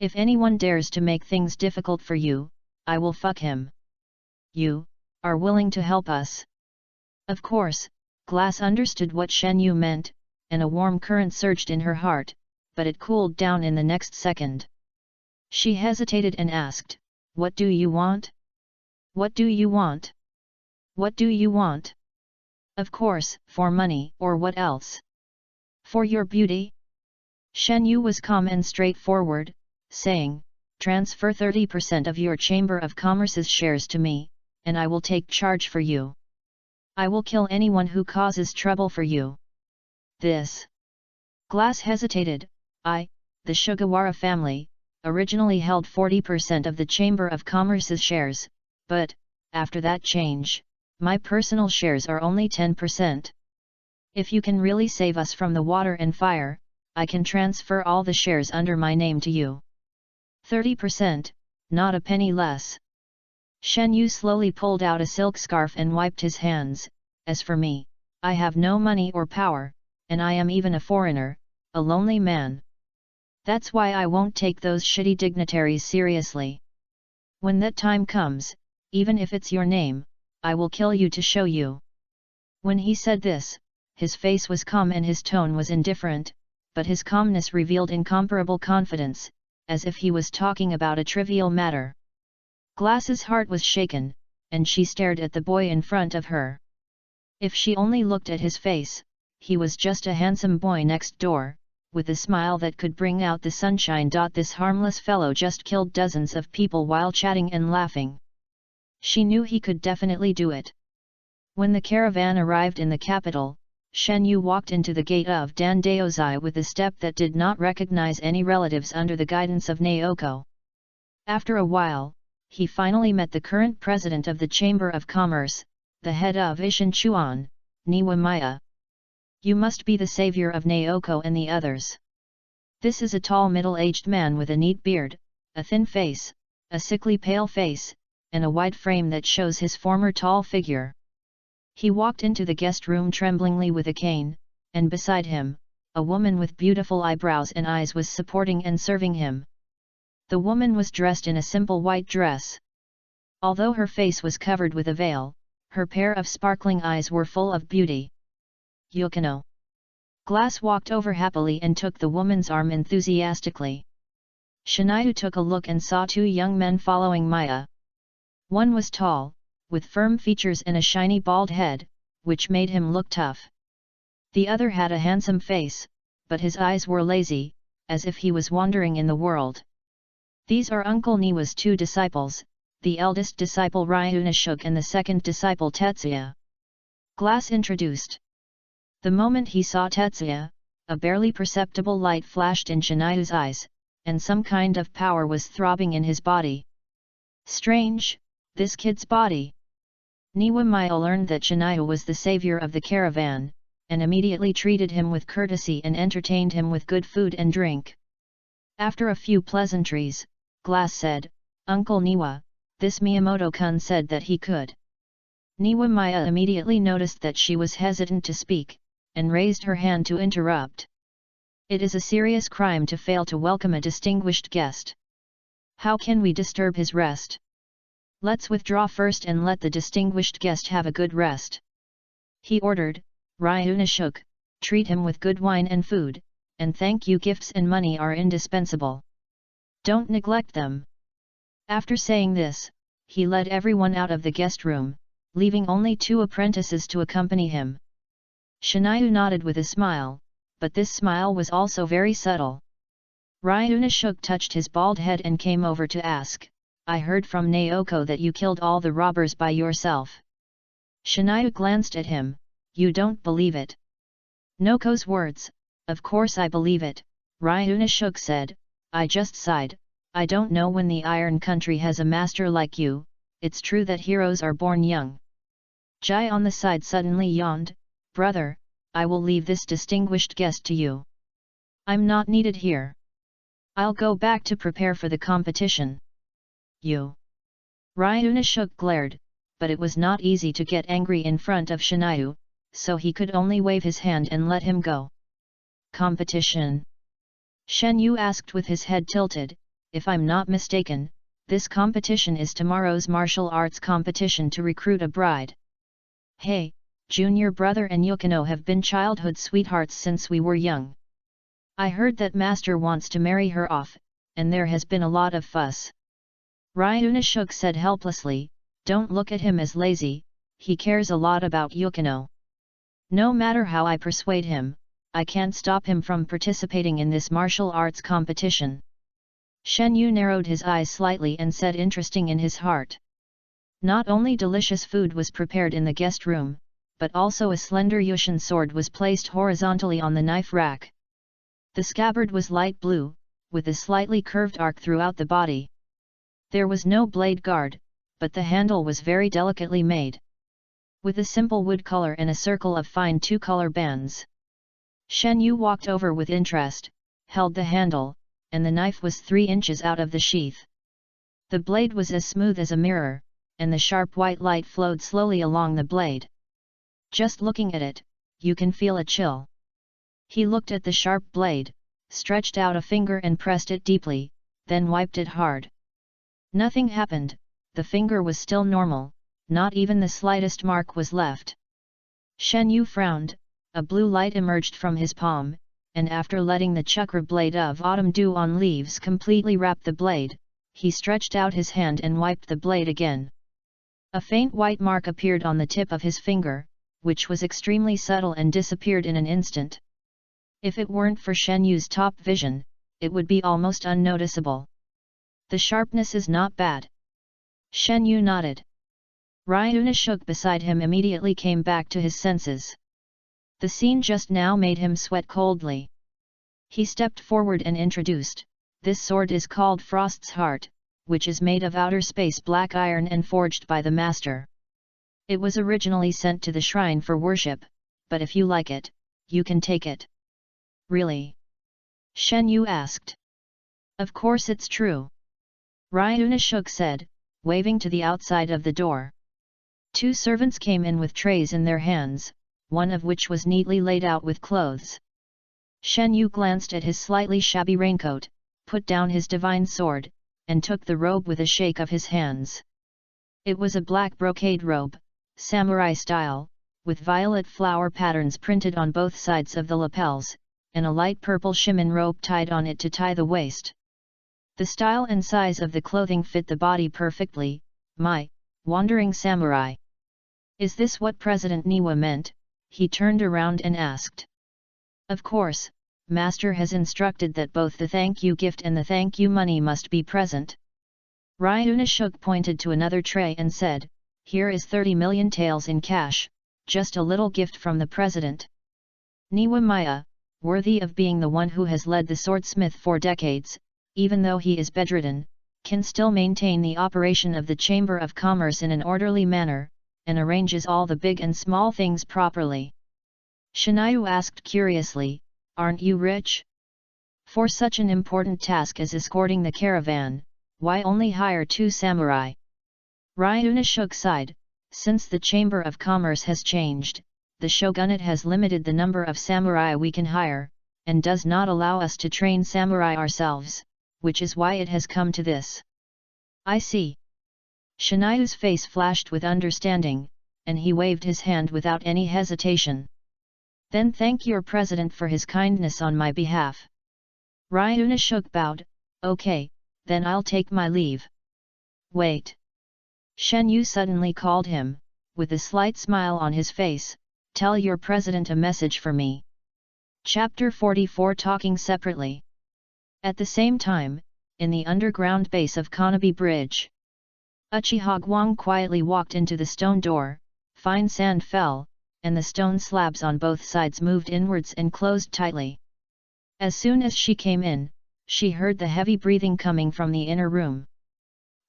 S1: If anyone dares to make things difficult for you, I will fuck him. You are willing to help us? Of course, Glass understood what Shen Yu meant, and a warm current surged in her heart, but it cooled down in the next second. She hesitated and asked, "What do you want? What do you want? What do you want?" Of course, for money, or what else? For your beauty? Shen Yu was calm and straightforward, saying, "Transfer 30% of your Chamber of Commerce's shares to me, and I will take charge for you. I will kill anyone who causes trouble for you." This. Glass hesitated. The Sugawara family, originally held 40% of the Chamber of Commerce's shares, but, after that change, my personal shares are only 10%. If you can really save us from the water and fire, I can transfer all the shares under my name to you. 30%, not a penny less. Shen Yu slowly pulled out a silk scarf and wiped his hands. As for me, I have no money or power, and I am even a foreigner, a lonely man. That's why I won't take those shitty dignitaries seriously. When that time comes, even if it's your name, I will kill you to show you. When he said this, his face was calm and his tone was indifferent, but his calmness revealed incomparable confidence, as if he was talking about a trivial matter. Glass's heart was shaken, and she stared at the boy in front of her. If she only looked at his face, he was just a handsome boy next door, with a smile that could bring out the sunshine. This harmless fellow just killed dozens of people while chatting and laughing. She knew he could definitely do it. When the caravan arrived in the capital, Shen Yu walked into the gate of Dandaozai with a step that did not recognize any relatives under the guidance of Naoko. After a while, he finally met the current president of the Chamber of Commerce, the head of Ishin Chuan, Niwamiya. You must be the savior of Naoko and the others. This is a tall middle-aged man with a neat beard, a thin face, a sickly pale face, and a wide frame that shows his former tall figure. He walked into the guest room tremblingly with a cane, and beside him, a woman with beautiful eyebrows and eyes was supporting and serving him. The woman was dressed in a simple white dress. Although her face was covered with a veil, her pair of sparkling eyes were full of beauty. Yukino. Glass walked over happily and took the woman's arm enthusiastically. Shiniu took a look and saw two young men following Maya. One was tall, with firm features and a shiny bald head, which made him look tough. The other had a handsome face, but his eyes were lazy, as if he was wandering in the world. These are Uncle Niwa's two disciples, the eldest disciple Ryunashuk and the second disciple Tetsuya. Glass introduced. The moment he saw Tetsuya, a barely perceptible light flashed in Shiniu's eyes, and some kind of power was throbbing in his body. Strange, this kid's body. Niwamiya learned that Shiniu was the savior of the caravan, and immediately treated him with courtesy and entertained him with good food and drink. After a few pleasantries, Glass said, "Uncle Niwa, this Miyamoto-kun said that he could." Niwamiya immediately noticed that she was hesitant to speak, and raised her hand to interrupt. It is a serious crime to fail to welcome a distinguished guest. How can we disturb his rest? Let's withdraw first and let the distinguished guest have a good rest. He ordered, Ryunashuk, treat him with good wine and food, and thank you gifts and money are indispensable. Don't neglect them. After saying this, he led everyone out of the guest room, leaving only 2 apprentices to accompany him. Shinayu nodded with a smile, but this smile was also very subtle. Ryunosuke touched his bald head and came over to ask, I heard from Naoko that you killed all the robbers by yourself. Shinayu glanced at him, you don't believe it. Noko's words, of course I believe it, Ryunosuke said, I just sighed, I don't know when the Iron Country has a master like you, it's true that heroes are born young. Jai on the side suddenly yawned, brother, I will leave this distinguished guest to you. I'm not needed here. I'll go back to prepare for the competition. You. Ryunosuke glared, but it was not easy to get angry in front of Shinayu, so he could only wave his hand and let him go. Competition? Shen Yu asked with his head tilted, if I'm not mistaken, this competition is tomorrow's martial arts competition to recruit a bride. Hey, junior brother and Yukino have been childhood sweethearts since we were young. I heard that master wants to marry her off, and there has been a lot of fuss. Ryunosuke said helplessly, don't look at him as lazy, he cares a lot about Yukino. No matter how I persuade him, I can't stop him from participating in this martial arts competition. Shen Yu narrowed his eyes slightly and said interesting in his heart. Not only delicious food was prepared in the guest room, but also a slender Yushin sword was placed horizontally on the knife rack. The scabbard was light blue, with a slightly curved arc throughout the body. There was no blade guard, but the handle was very delicately made. With a simple wood color and a circle of fine 2-color bands. Shen Yu walked over with interest, held the handle, and the knife was 3 inches out of the sheath. The blade was as smooth as a mirror, and the sharp white light flowed slowly along the blade. Just looking at it, you can feel a chill. He looked at the sharp blade, stretched out a finger and pressed it deeply, then wiped it hard. Nothing happened, the finger was still normal, not even the slightest mark was left. Shen Yu frowned, a blue light emerged from his palm, and after letting the chakra blade of autumn dew on leaves completely wrap the blade, he stretched out his hand and wiped the blade again. A faint white mark appeared on the tip of his finger, which was extremely subtle and disappeared in an instant. If it weren't for Shen Yu's top vision, it would be almost unnoticeable. The sharpness is not bad. Shen Yu nodded. Ryunosuke beside him immediately came back to his senses. The scene just now made him sweat coldly. He stepped forward and introduced, this sword is called Frost's Heart, which is made of outer space black iron and forged by the master. It was originally sent to the shrine for worship, but if you like it, you can take it. Really? Shen Yu asked. Of course it's true. Ryunosuke said, waving to the outside of the door. 2 servants came in with trays in their hands, one of which was neatly laid out with clothes. Shen Yu glanced at his slightly shabby raincoat, put down his divine sword, and took the robe with a shake of his hands. It was a black brocade robe, samurai style, with violet flower patterns printed on both sides of the lapels, and a light purple shimon rope tied on it to tie the waist. The style and size of the clothing fit the body perfectly. My wandering samurai. Is this what President Niwa meant? He turned around and asked. Of course, Master has instructed that both the thank you gift and the thank you money must be present. Ryunosuke pointed to another tray and said, here is 30 million taels in cash, just a little gift from the President. Niwa Maya, worthy of being the one who has led the swordsmith for decades, even though he is bedridden, can still maintain the operation of the Chamber of Commerce in an orderly manner, and arranges all the big and small things properly. Shinayu asked curiously, aren't you rich? For such an important task as escorting the caravan, why only hire 2 samurai? Ryunosuke sighed, since the Chamber of Commerce has changed, the shogunate has limited the number of samurai we can hire, and does not allow us to train samurai ourselves, which is why it has come to this. I see. Shinayu's face flashed with understanding, and he waved his hand without any hesitation. Then thank your president for his kindness on my behalf. Ryunosuke bowed. Okay, then I'll take my leave. Wait. Shen Yu suddenly called him, with a slight smile on his face, tell your president a message for me. Chapter 44 Talking Separately. At the same time, in the underground base of Konoha Bridge, Uchiha Guang quietly walked into the stone door, fine sand fell, and the stone slabs on both sides moved inwards and closed tightly. As soon as she came in, she heard the heavy breathing coming from the inner room.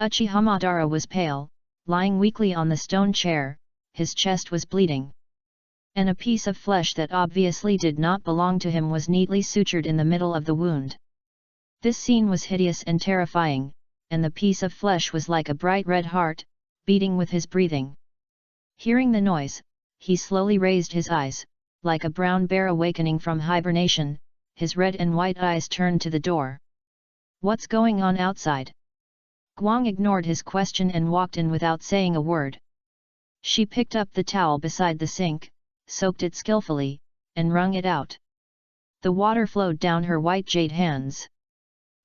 S1: Uchiha Madara was pale, lying weakly on the stone chair, his chest was bleeding. And a piece of flesh that obviously did not belong to him was neatly sutured in the middle of the wound. This scene was hideous and terrifying, and the piece of flesh was like a bright red heart, beating with his breathing. Hearing the noise, he slowly raised his eyes, like a brown bear awakening from hibernation, his red and white eyes turned to the door. What's going on outside? Guang ignored his question and walked in without saying a word. She picked up the towel beside the sink, soaked it skillfully, and wrung it out. The water flowed down her white jade hands.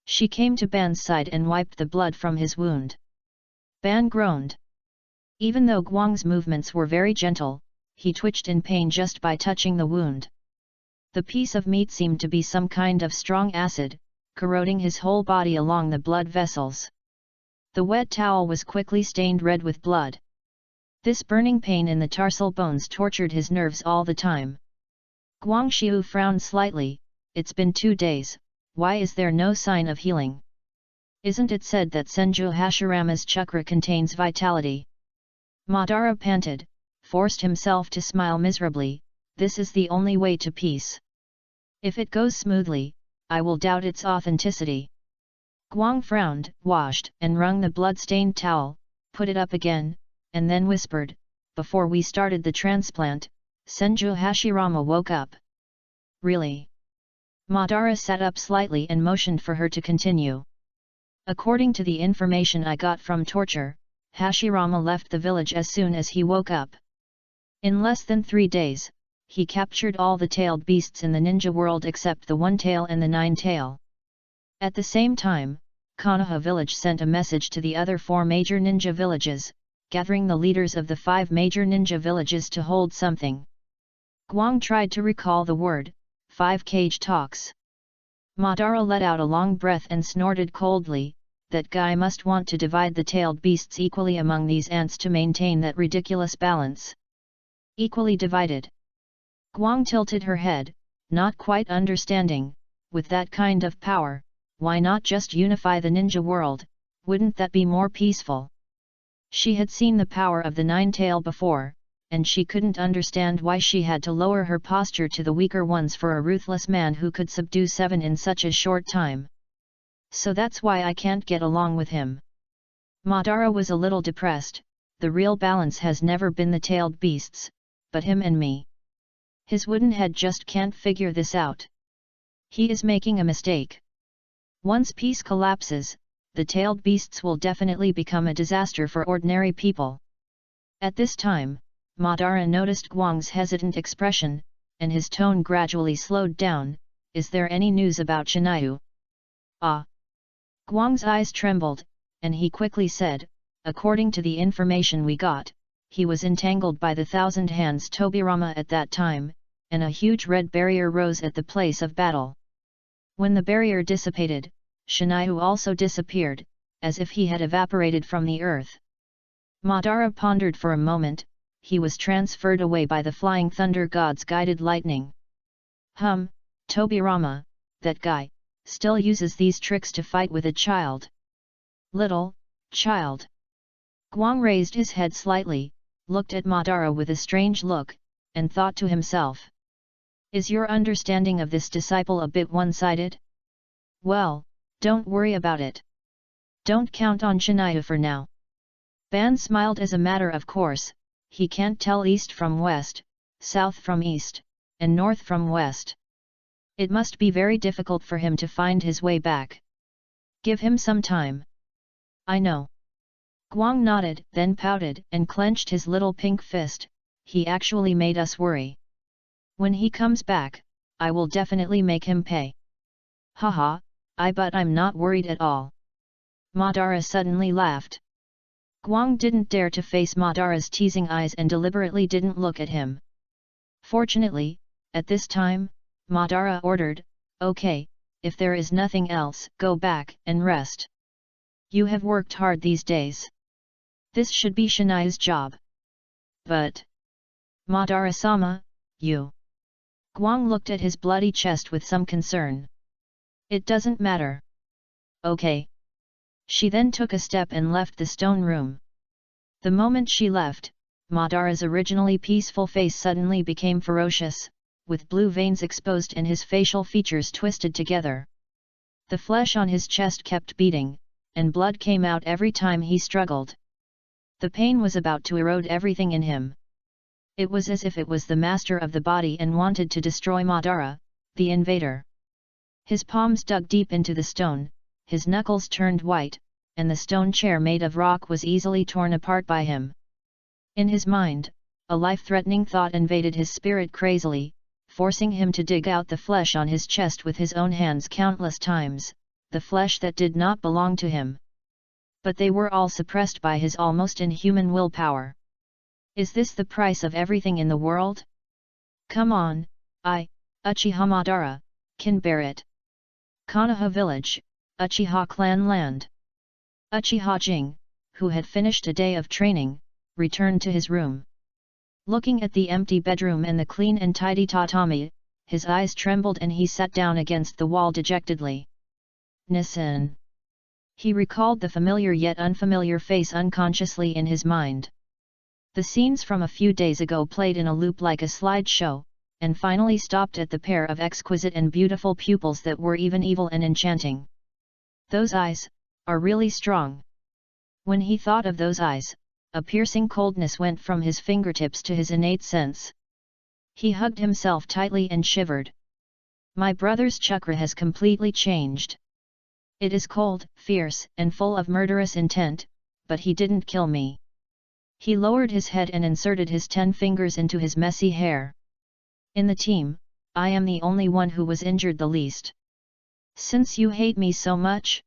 S1: She came to Ban's side and wiped the blood from his wound. Ban groaned. Even though Guang's movements were very gentle, he twitched in pain just by touching the wound. The piece of meat seemed to be some kind of strong acid, corroding his whole body along the blood vessels. The wet towel was quickly stained red with blood. This burning pain in the tarsal bones tortured his nerves all the time. Guang Xiu frowned slightly. It's been 2 days, why is there no sign of healing? Isn't it said that Senju Hashirama's chakra contains vitality? Madara panted, forced himself to smile miserably. This is the only way to peace. If it goes smoothly, I will doubt its authenticity. Guang frowned, washed and wrung the blood-stained towel, put it up again, and then whispered, before we started the transplant, Senju Hashirama woke up. Really? Madara sat up slightly and motioned for her to continue. According to the information I got from torture, Hashirama left the village as soon as he woke up. In less than 3 days, he captured all the tailed beasts in the ninja world except the one tail and the 9 tail. At the same time, Konoha village sent a message to the other 4 major ninja villages, gathering the leaders of the 5 major ninja villages to hold something. Guang tried to recall the word, 5 cage talks. Madara let out a long breath and snorted coldly, that guy must want to divide the tailed beasts equally among these ants to maintain that ridiculous balance. Equally divided. Guang tilted her head, not quite understanding, with that kind of power, why not just unify the ninja world, wouldn't that be more peaceful? She had seen the power of the 9 tail before, and she couldn't understand why she had to lower her posture to the weaker ones for a ruthless man who could subdue 7 in such a short time. So that's why I can't get along with him. Madara was a little depressed. The real balance has never been the tailed beasts, but him and me. His wooden head just can't figure this out. He is making a mistake. Once peace collapses, the tailed beasts will definitely become a disaster for ordinary people. At this time, Madara noticed Guang's hesitant expression, and his tone gradually slowed down. Is there any news about Shiniu? Ah! Guang's eyes trembled, and he quickly said, according to the information we got, he was entangled by the 1,000 Hands Tobirama at that time, and a huge red barrier rose at the place of battle. When the barrier dissipated, Shiniu also disappeared, as if he had evaporated from the earth. Madara pondered for a moment. He was transferred away by the flying thunder god's guided lightning. Tobirama, that guy, still uses these tricks to fight with a child. Little child. Guang raised his head slightly, looked at Madara with a strange look, and thought to himself. Is your understanding of this disciple a bit one-sided? Well, don't worry about it. Don't count on Shiniu for now. Ban smiled as a matter of course. He can't tell east from west, south from east, and north from west. It must be very difficult for him to find his way back. Give him some time. I know. Guang nodded, then pouted and clenched his little pink fist. He actually made us worry. When he comes back, I will definitely make him pay. Haha, but I'm not worried at all. Madara suddenly laughed. Guang didn't dare to face Madara's teasing eyes and deliberately didn't look at him. Fortunately, at this time, Madara ordered, "Okay, if there is nothing else, go back and rest. You have worked hard these days. This should be Shinai's job." "But... Madara-sama, you..." Guang looked at his bloody chest with some concern. "It doesn't matter. Okay." She then took a step and left the stone room. The moment she left, Madara's originally peaceful face suddenly became ferocious, with blue veins exposed and his facial features twisted together. The flesh on his chest kept beating, and blood came out every time he struggled. The pain was about to erode everything in him. It was as if it was the master of the body and wanted to destroy Madara, the invader. His palms dug deep into the stone, his knuckles turned white, and the stone chair made of rock was easily torn apart by him. In his mind, a life-threatening thought invaded his spirit crazily, forcing him to dig out the flesh on his chest with his own hands countless times, the flesh that did not belong to him. But they were all suppressed by his almost inhuman willpower. Is this the price of everything in the world? Come on, Uchiha Madara, can bear it. Konoha village, Uchiha clan land. Uchiha Jing, who had finished a day of training, returned to his room. Looking at the empty bedroom and the clean and tidy tatami, his eyes trembled and he sat down against the wall dejectedly. Nissen. He recalled the familiar yet unfamiliar face unconsciously in his mind. The scenes from a few days ago played in a loop like a slideshow, and finally stopped at the pair of exquisite and beautiful pupils that were even evil and enchanting. Those eyes are really strong. When he thought of those eyes, a piercing coldness went from his fingertips to his innate sense. He hugged himself tightly and shivered. My brother's chakra has completely changed. It is cold, fierce, and full of murderous intent, but he didn't kill me. He lowered his head and inserted his 10 fingers into his messy hair. In the team, I am the only one who was injured the least. Since you hate me so much,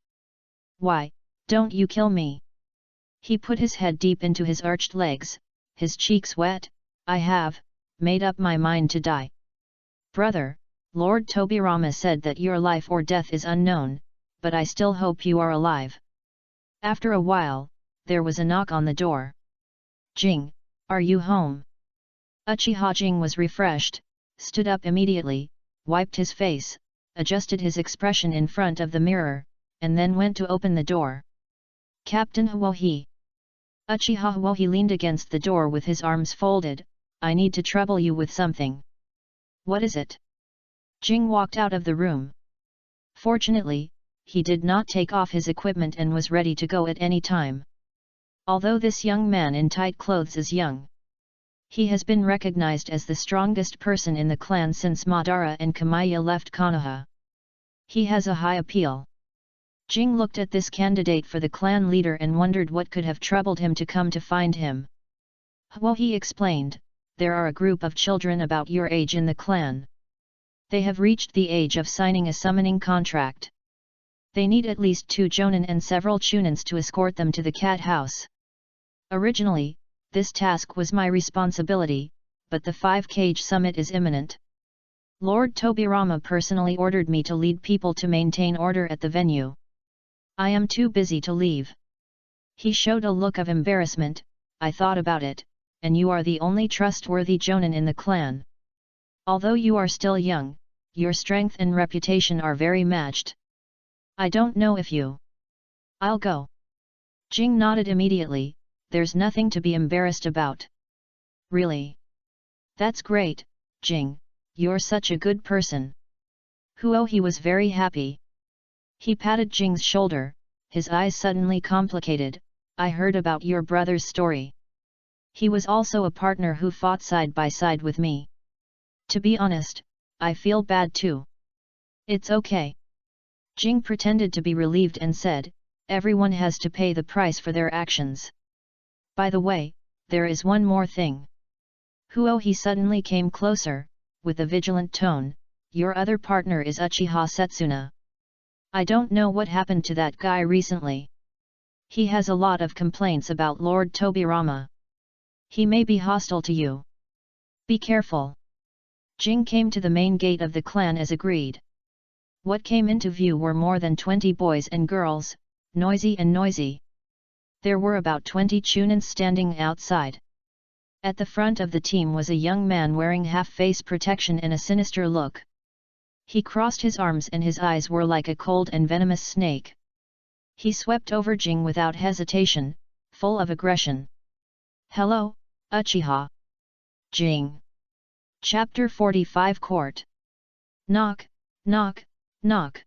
S1: why don't you kill me? He put his head deep into his arched legs, his cheeks wet. I have made up my mind to die. Brother, Lord Tobirama said that your life or death is unknown, but I still hope you are alive. After a while, there was a knock on the door. Jing, are you home? Uchiha Jing was refreshed, stood up immediately, wiped his face, adjusted his expression in front of the mirror, and then went to open the door. Captain Huohi. Uchiha Huohi leaned against the door with his arms folded. I need to trouble you with something. What is it? Jing walked out of the room. Fortunately, he did not take off his equipment and was ready to go at any time. Although this young man in tight clothes is young, he has been recognized as the strongest person in the clan since Madara and Kamiya left Konoha. He has a high appeal. Jing looked at this candidate for the clan leader and wondered what could have troubled him to come to find him. Huohi explained, there are a group of children about your age in the clan. They have reached the age of signing a summoning contract. They need at least 2 jonin and several chunins to escort them to the cat house. Originally, this task was my responsibility, but the 5-cage summit is imminent. Lord Tobirama personally ordered me to lead people to maintain order at the venue. I am too busy to leave. He showed a look of embarrassment. I thought about it, and you are the only trustworthy jonin in the clan. Although you are still young, your strength and reputation are very matched. I don't know if you... I'll go. Jing nodded immediately. There's nothing to be embarrassed about. Really? That's great, Jing, you're such a good person. Huohi was very happy. He patted Jing's shoulder, his eyes suddenly complicated. I heard about your brother's story. He was also a partner who fought side by side with me. To be honest, I feel bad too. It's okay. Jing pretended to be relieved and said, everyone has to pay the price for their actions. By the way, there is one more thing. Huohi suddenly came closer, with a vigilant tone, "Your other partner is Uchiha Setsuna. I don't know what happened to that guy recently. He has a lot of complaints about Lord Tobirama. He may be hostile to you. Be careful." Jing came to the main gate of the clan as agreed. What came into view were more than 20 boys and girls, noisy. There were about 20 chunins standing outside. At the front of the team was a young man wearing half-face protection and a sinister look. He crossed his arms and his eyes were like a cold and venomous snake. He swept over Jing without hesitation, full of aggression. "Hello, Uchiha." Jing. Chapter 45 Court. Knock, knock, knock.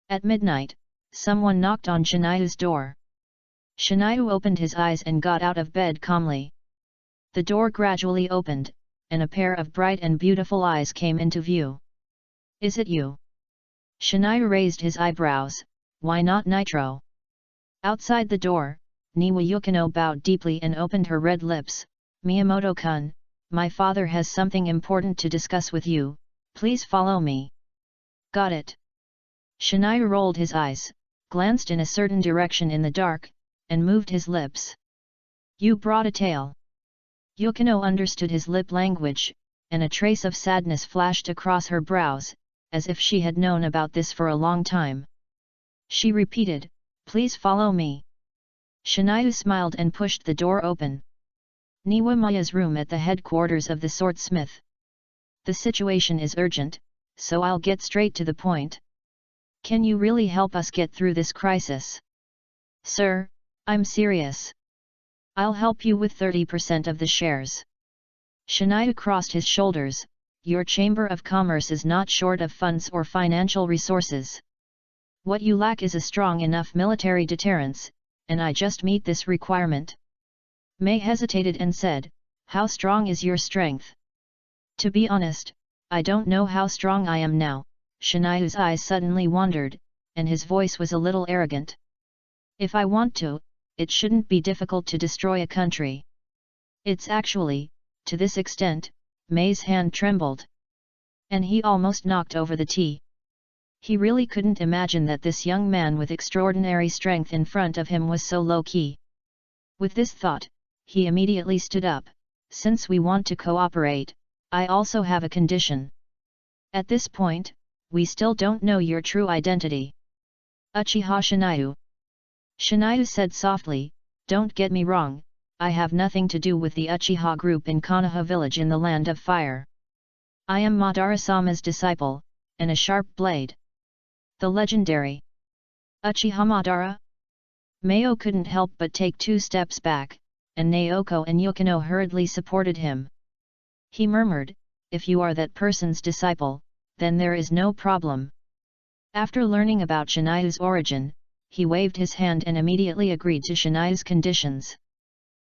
S1: At midnight, someone knocked on Shinayu's door. Shinayu opened his eyes and got out of bed calmly. The door gradually opened, and a pair of bright and beautiful eyes came into view. "Is it you?" Shinayu raised his eyebrows. "Why not Nitro?" Outside the door, Niwa Yukino bowed deeply and opened her red lips. "Miyamoto-kun, my father has something important to discuss with you, please follow me." "Got it." Shinayu rolled his eyes, glanced in a certain direction in the dark, and moved his lips. "You brought a tale." Yukino understood his lip language, and a trace of sadness flashed across her brows, as if she had known about this for a long time. She repeated, "Please follow me." Shinayu smiled and pushed the door open. Niwa Maya's room at the headquarters of the swordsmith. "The situation is urgent, so I'll get straight to the point. Can you really help us get through this crisis?" "Sir, I'm serious. I'll help you with 30% of the shares." Shinayu crossed his shoulders. "Your Chamber of Commerce is not short of funds or financial resources. What you lack is a strong enough military deterrence, and I just meet this requirement." Mei hesitated and said, "How strong is your strength?" "To be honest, I don't know how strong I am now." Shinayu's eyes suddenly wandered, and his voice was a little arrogant. "If I want to, it shouldn't be difficult to destroy a country. It's actually, to this extent." Mei's hand trembled. And he almost knocked over the tea. He really couldn't imagine that this young man with extraordinary strength in front of him was so low-key. With this thought, he immediately stood up. "Since we want to cooperate, I also have a condition. At this point, we still don't know your true identity." "Uchiha Shinayu." Shinayu said softly, "Don't get me wrong, I have nothing to do with the Uchiha group in Konoha village in the Land of Fire. I am Madara-sama's disciple, and a sharp blade. The legendary Uchiha Madara?" Mayo couldn't help but take 2 steps back, and Naoko and Yukino hurriedly supported him. He murmured, "If you are that person's disciple, then there is no problem." After learning about Shinayu's origin, he waved his hand and immediately agreed to Shinayu's conditions.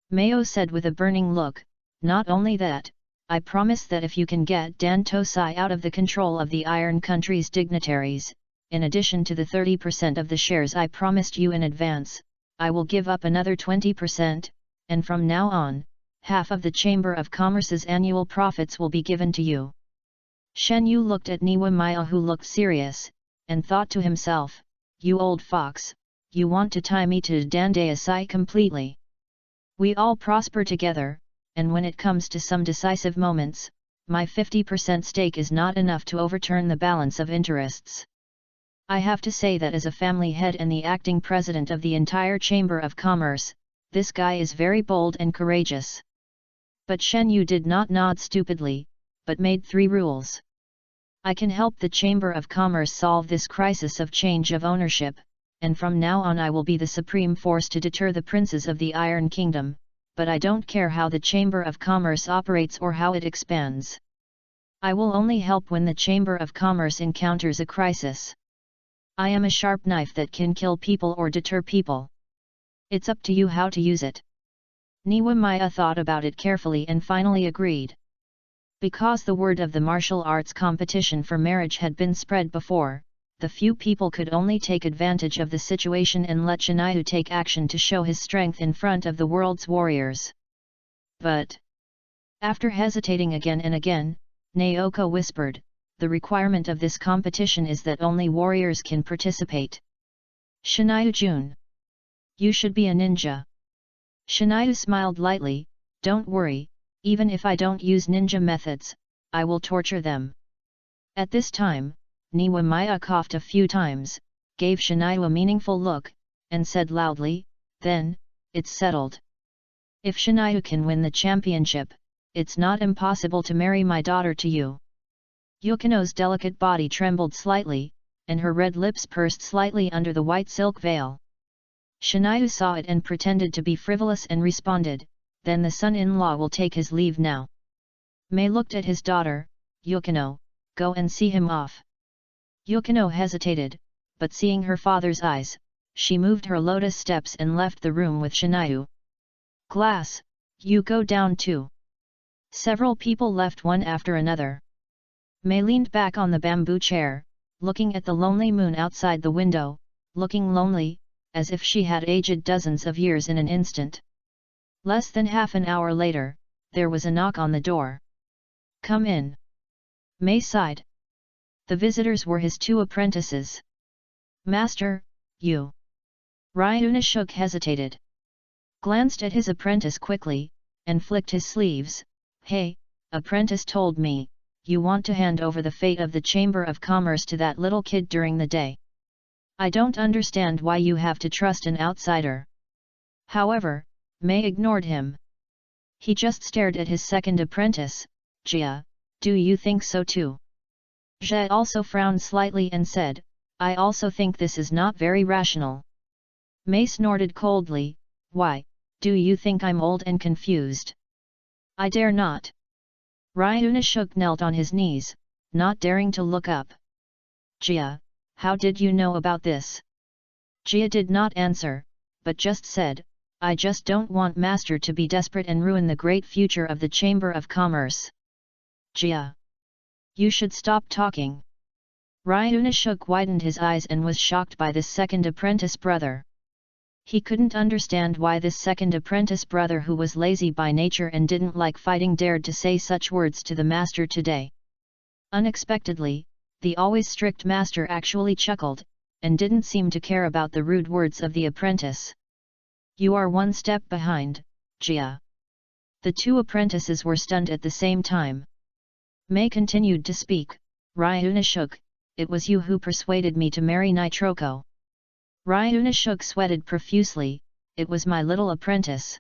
S1: Mayo said with a burning look, "Not only that, I promise that if you can get Dan Tosai out of the control of the Iron Country's dignitaries, in addition to the 30% of the shares I promised you in advance, I will give up another 20%, and from now on, half of the Chamber of Commerce's annual profits will be given to you." Shen Yu looked at Niwa Maya, who looked serious, and thought to himself, "You old fox, you want to tie me to Dan Tosai completely. We all prosper together, and when it comes to some decisive moments, my 50% stake is not enough to overturn the balance of interests. I have to say that as a family head and the acting president of the entire Chamber of Commerce, this guy is very bold and courageous." But Shen Yu did not nod stupidly, but made 3 rules. "I can help the Chamber of Commerce solve this crisis of change of ownership, and from now on I will be the supreme force to deter the princes of the Iron Kingdom, but I don't care how the Chamber of Commerce operates or how it expands. I will only help when the Chamber of Commerce encounters a crisis. I am a sharp knife that can kill people or deter people. It's up to you how to use it." Niwa Maya thought about it carefully and finally agreed. Because the word of the martial arts competition for marriage had been spread before, the few people could only take advantage of the situation and let Shinayu take action to show his strength in front of the world's warriors. But after hesitating again and again, Naoko whispered, the requirement of this competition is that only warriors can participate. Shinayu Jun. You should be a ninja. Shinayu smiled lightly, don't worry, even if I don't use ninja methods, I will torture them. At this time, Niwamaya coughed a few times, gave Shinayu a meaningful look, and said loudly, then, it's settled. If Shinayu can win the championship, it's not impossible to marry my daughter to you. Yukino's delicate body trembled slightly, and her red lips pursed slightly under the white silk veil. Shinayu saw it and pretended to be frivolous and responded, then the son-in-law will take his leave now. Mei looked at his daughter, Yukino, go and see him off. Yukino hesitated, but seeing her father's eyes, she moved her lotus steps and left the room with Shinayu. Glass, you go down too. Several people left one after another. Mei leaned back on the bamboo chair, looking at the lonely moon outside the window, looking lonely, as if she had aged dozens of years in an instant. Less than half an hour later, there was a knock on the door. Come in. Mei sighed. The visitors were his two apprentices. Master, you. Ryunosuke hesitated. Glanced at his apprentice quickly, and flicked his sleeves. Hey, apprentice told me, you want to hand over the fate of the Chamber of Commerce to that little kid during the day. I don't understand why you have to trust an outsider. However, Mei ignored him. He just stared at his second apprentice, Jia, do you think so too? Jia also frowned slightly and said, I also think this is not very rational. Mei snorted coldly, why, do you think I'm old and confused? I dare not. Ryunosuke knelt on his knees, not daring to look up. Jia, how did you know about this? Jia did not answer, but just said, I just don't want Master to be desperate and ruin the great future of the Chamber of Commerce. Jia. You should stop talking. Ryunosuke widened his eyes and was shocked by this second apprentice brother. He couldn't understand why this second apprentice brother who was lazy by nature and didn't like fighting dared to say such words to the master today. Unexpectedly, the always strict master actually chuckled, and didn't seem to care about the rude words of the apprentice. You are one step behind, Jia. The two apprentices were stunned at the same time. Mei continued to speak, Ryunosuke, it was you who persuaded me to marry Nitroko. Ryunosuke sweated profusely, it was my little apprentice.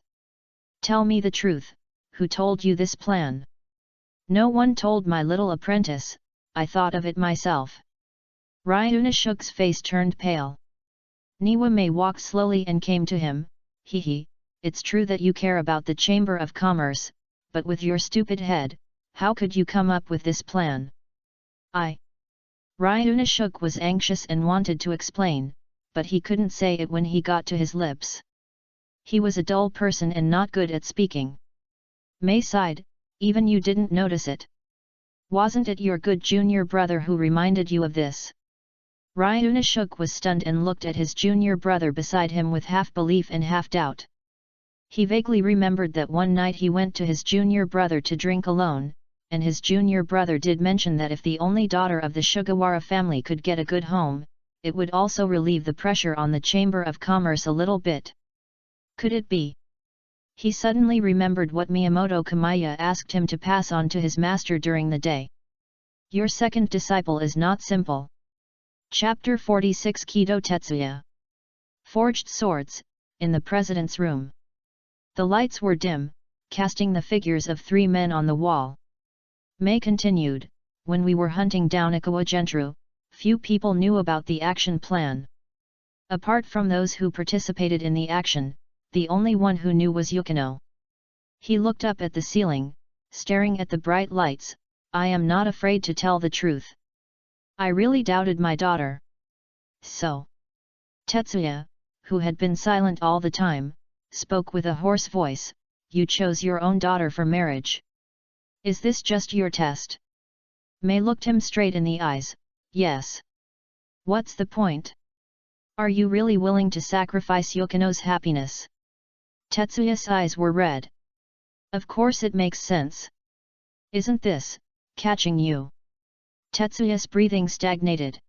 S1: Tell me the truth, who told you this plan? No one told my little apprentice, I thought of it myself. Ryunosuke's face turned pale. Niwame walked slowly and came to him, Hehe, it's true that you care about the Chamber of Commerce, but with your stupid head, how could you come up with this plan? Ryunosuke was anxious and wanted to explain, but he couldn't say it when he got to his lips. He was a dull person and not good at speaking. Mei sighed, even you didn't notice it. Wasn't it your good junior brother who reminded you of this? Ryunosuke was stunned and looked at his junior brother beside him with half belief and half doubt. He vaguely remembered that one night he went to his junior brother to drink alone, and his junior brother did mention that if the only daughter of the Sugawara family could get a good home, it would also relieve the pressure on the Chamber of Commerce a little bit. Could it be? He suddenly remembered what Miyamoto Kamiya asked him to pass on to his master during the day. Your second disciple is not simple. Chapter 46 Kido Tetsuya. Forged Swords, in the President's Room. The lights were dim, casting the figures of three men on the wall. Mei continued, when we were hunting down Ikawa Gentru, few people knew about the action plan. Apart from those who participated in the action, the only one who knew was Yukino. He looked up at the ceiling, staring at the bright lights, I am not afraid to tell the truth. I really doubted my daughter. So. Tetsuya, who had been silent all the time, spoke with a hoarse voice, you chose your own daughter for marriage. Is this just your test? Mei looked him straight in the eyes, yes. What's the point? Are you really willing to sacrifice Yukino's happiness? Tetsuya's eyes were red. Of course it makes sense. Isn't this, Catching you. Tetsuya's breathing stagnated.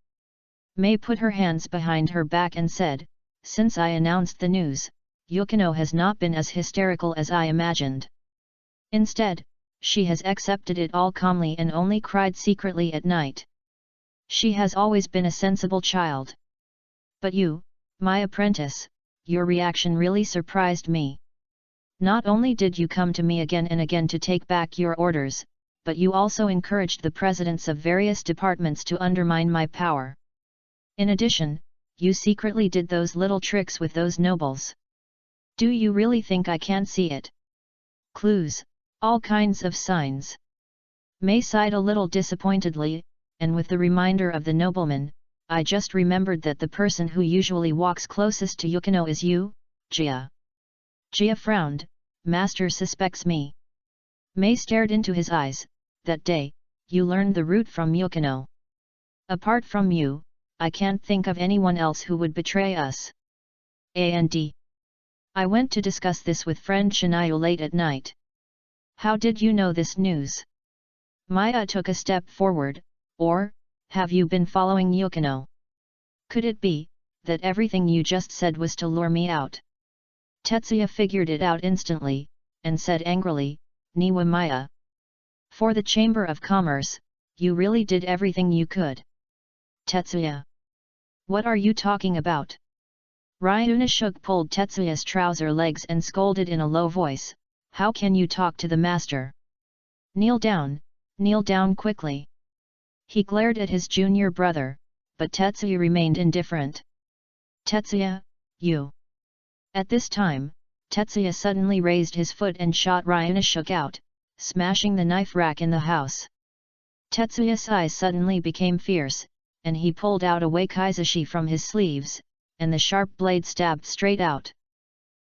S1: Mei put her hands behind her back and said, "Since I announced the news, Yukino has not been as hysterical as I imagined. Instead, she has accepted it all calmly and only cried secretly at night. She has always been a sensible child. But you, my apprentice, your reaction really surprised me. Not only did you come to me again and again to take back your orders, but you also encouraged the presidents of various departments to undermine my power. In addition, you secretly did those little tricks with those nobles. Do you really think I can't see it? Clues, all kinds of signs." Mei sighed a little disappointedly, and with the reminder of the nobleman, "I just remembered that the person who usually walks closest to Yukino is you, Jia." Jia frowned. "Master suspects me." Mei stared into his eyes. "That day, you learned the route from Yukino. Apart from you, I can't think of anyone else who would betray us. And I went to discuss this with friend Shinayu late at night." "How did you know this news?" Maya took a step forward. "Or, have you been following Yukino? Could it be, that everything you just said was to lure me out?" Tetsuya figured it out instantly, and said angrily, "Niwa Maya. For the Chamber of Commerce, you really did everything you could." "Tetsuya. What are you talking about?" Ryunosuke pulled Tetsuya's trouser legs and scolded in a low voice, "How can you talk to the master? Kneel down quickly." He glared at his junior brother, but Tetsuya remained indifferent. "Tetsuya, you!" At this time, Tetsuya suddenly raised his foot and shot Ryunosuke out, smashing the knife rack in the house. Tetsuya's eyes suddenly became fierce, and he pulled out a wakizashi from his sleeves, and the sharp blade stabbed straight out.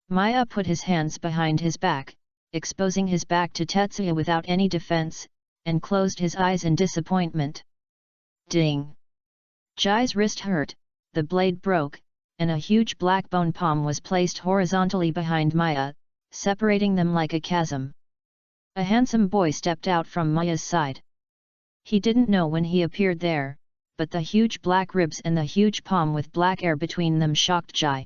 S1: Maya put his hands behind his back, exposing his back to Tetsuya without any defense, and closed his eyes in disappointment. Ding! Jai's wrist hurt, the blade broke, and a huge black bone palm was placed horizontally behind Maya, separating them like a chasm. A handsome boy stepped out from Maya's side. He didn't know when he appeared there, but the huge black ribs and the huge palm with black air between them shocked Jai.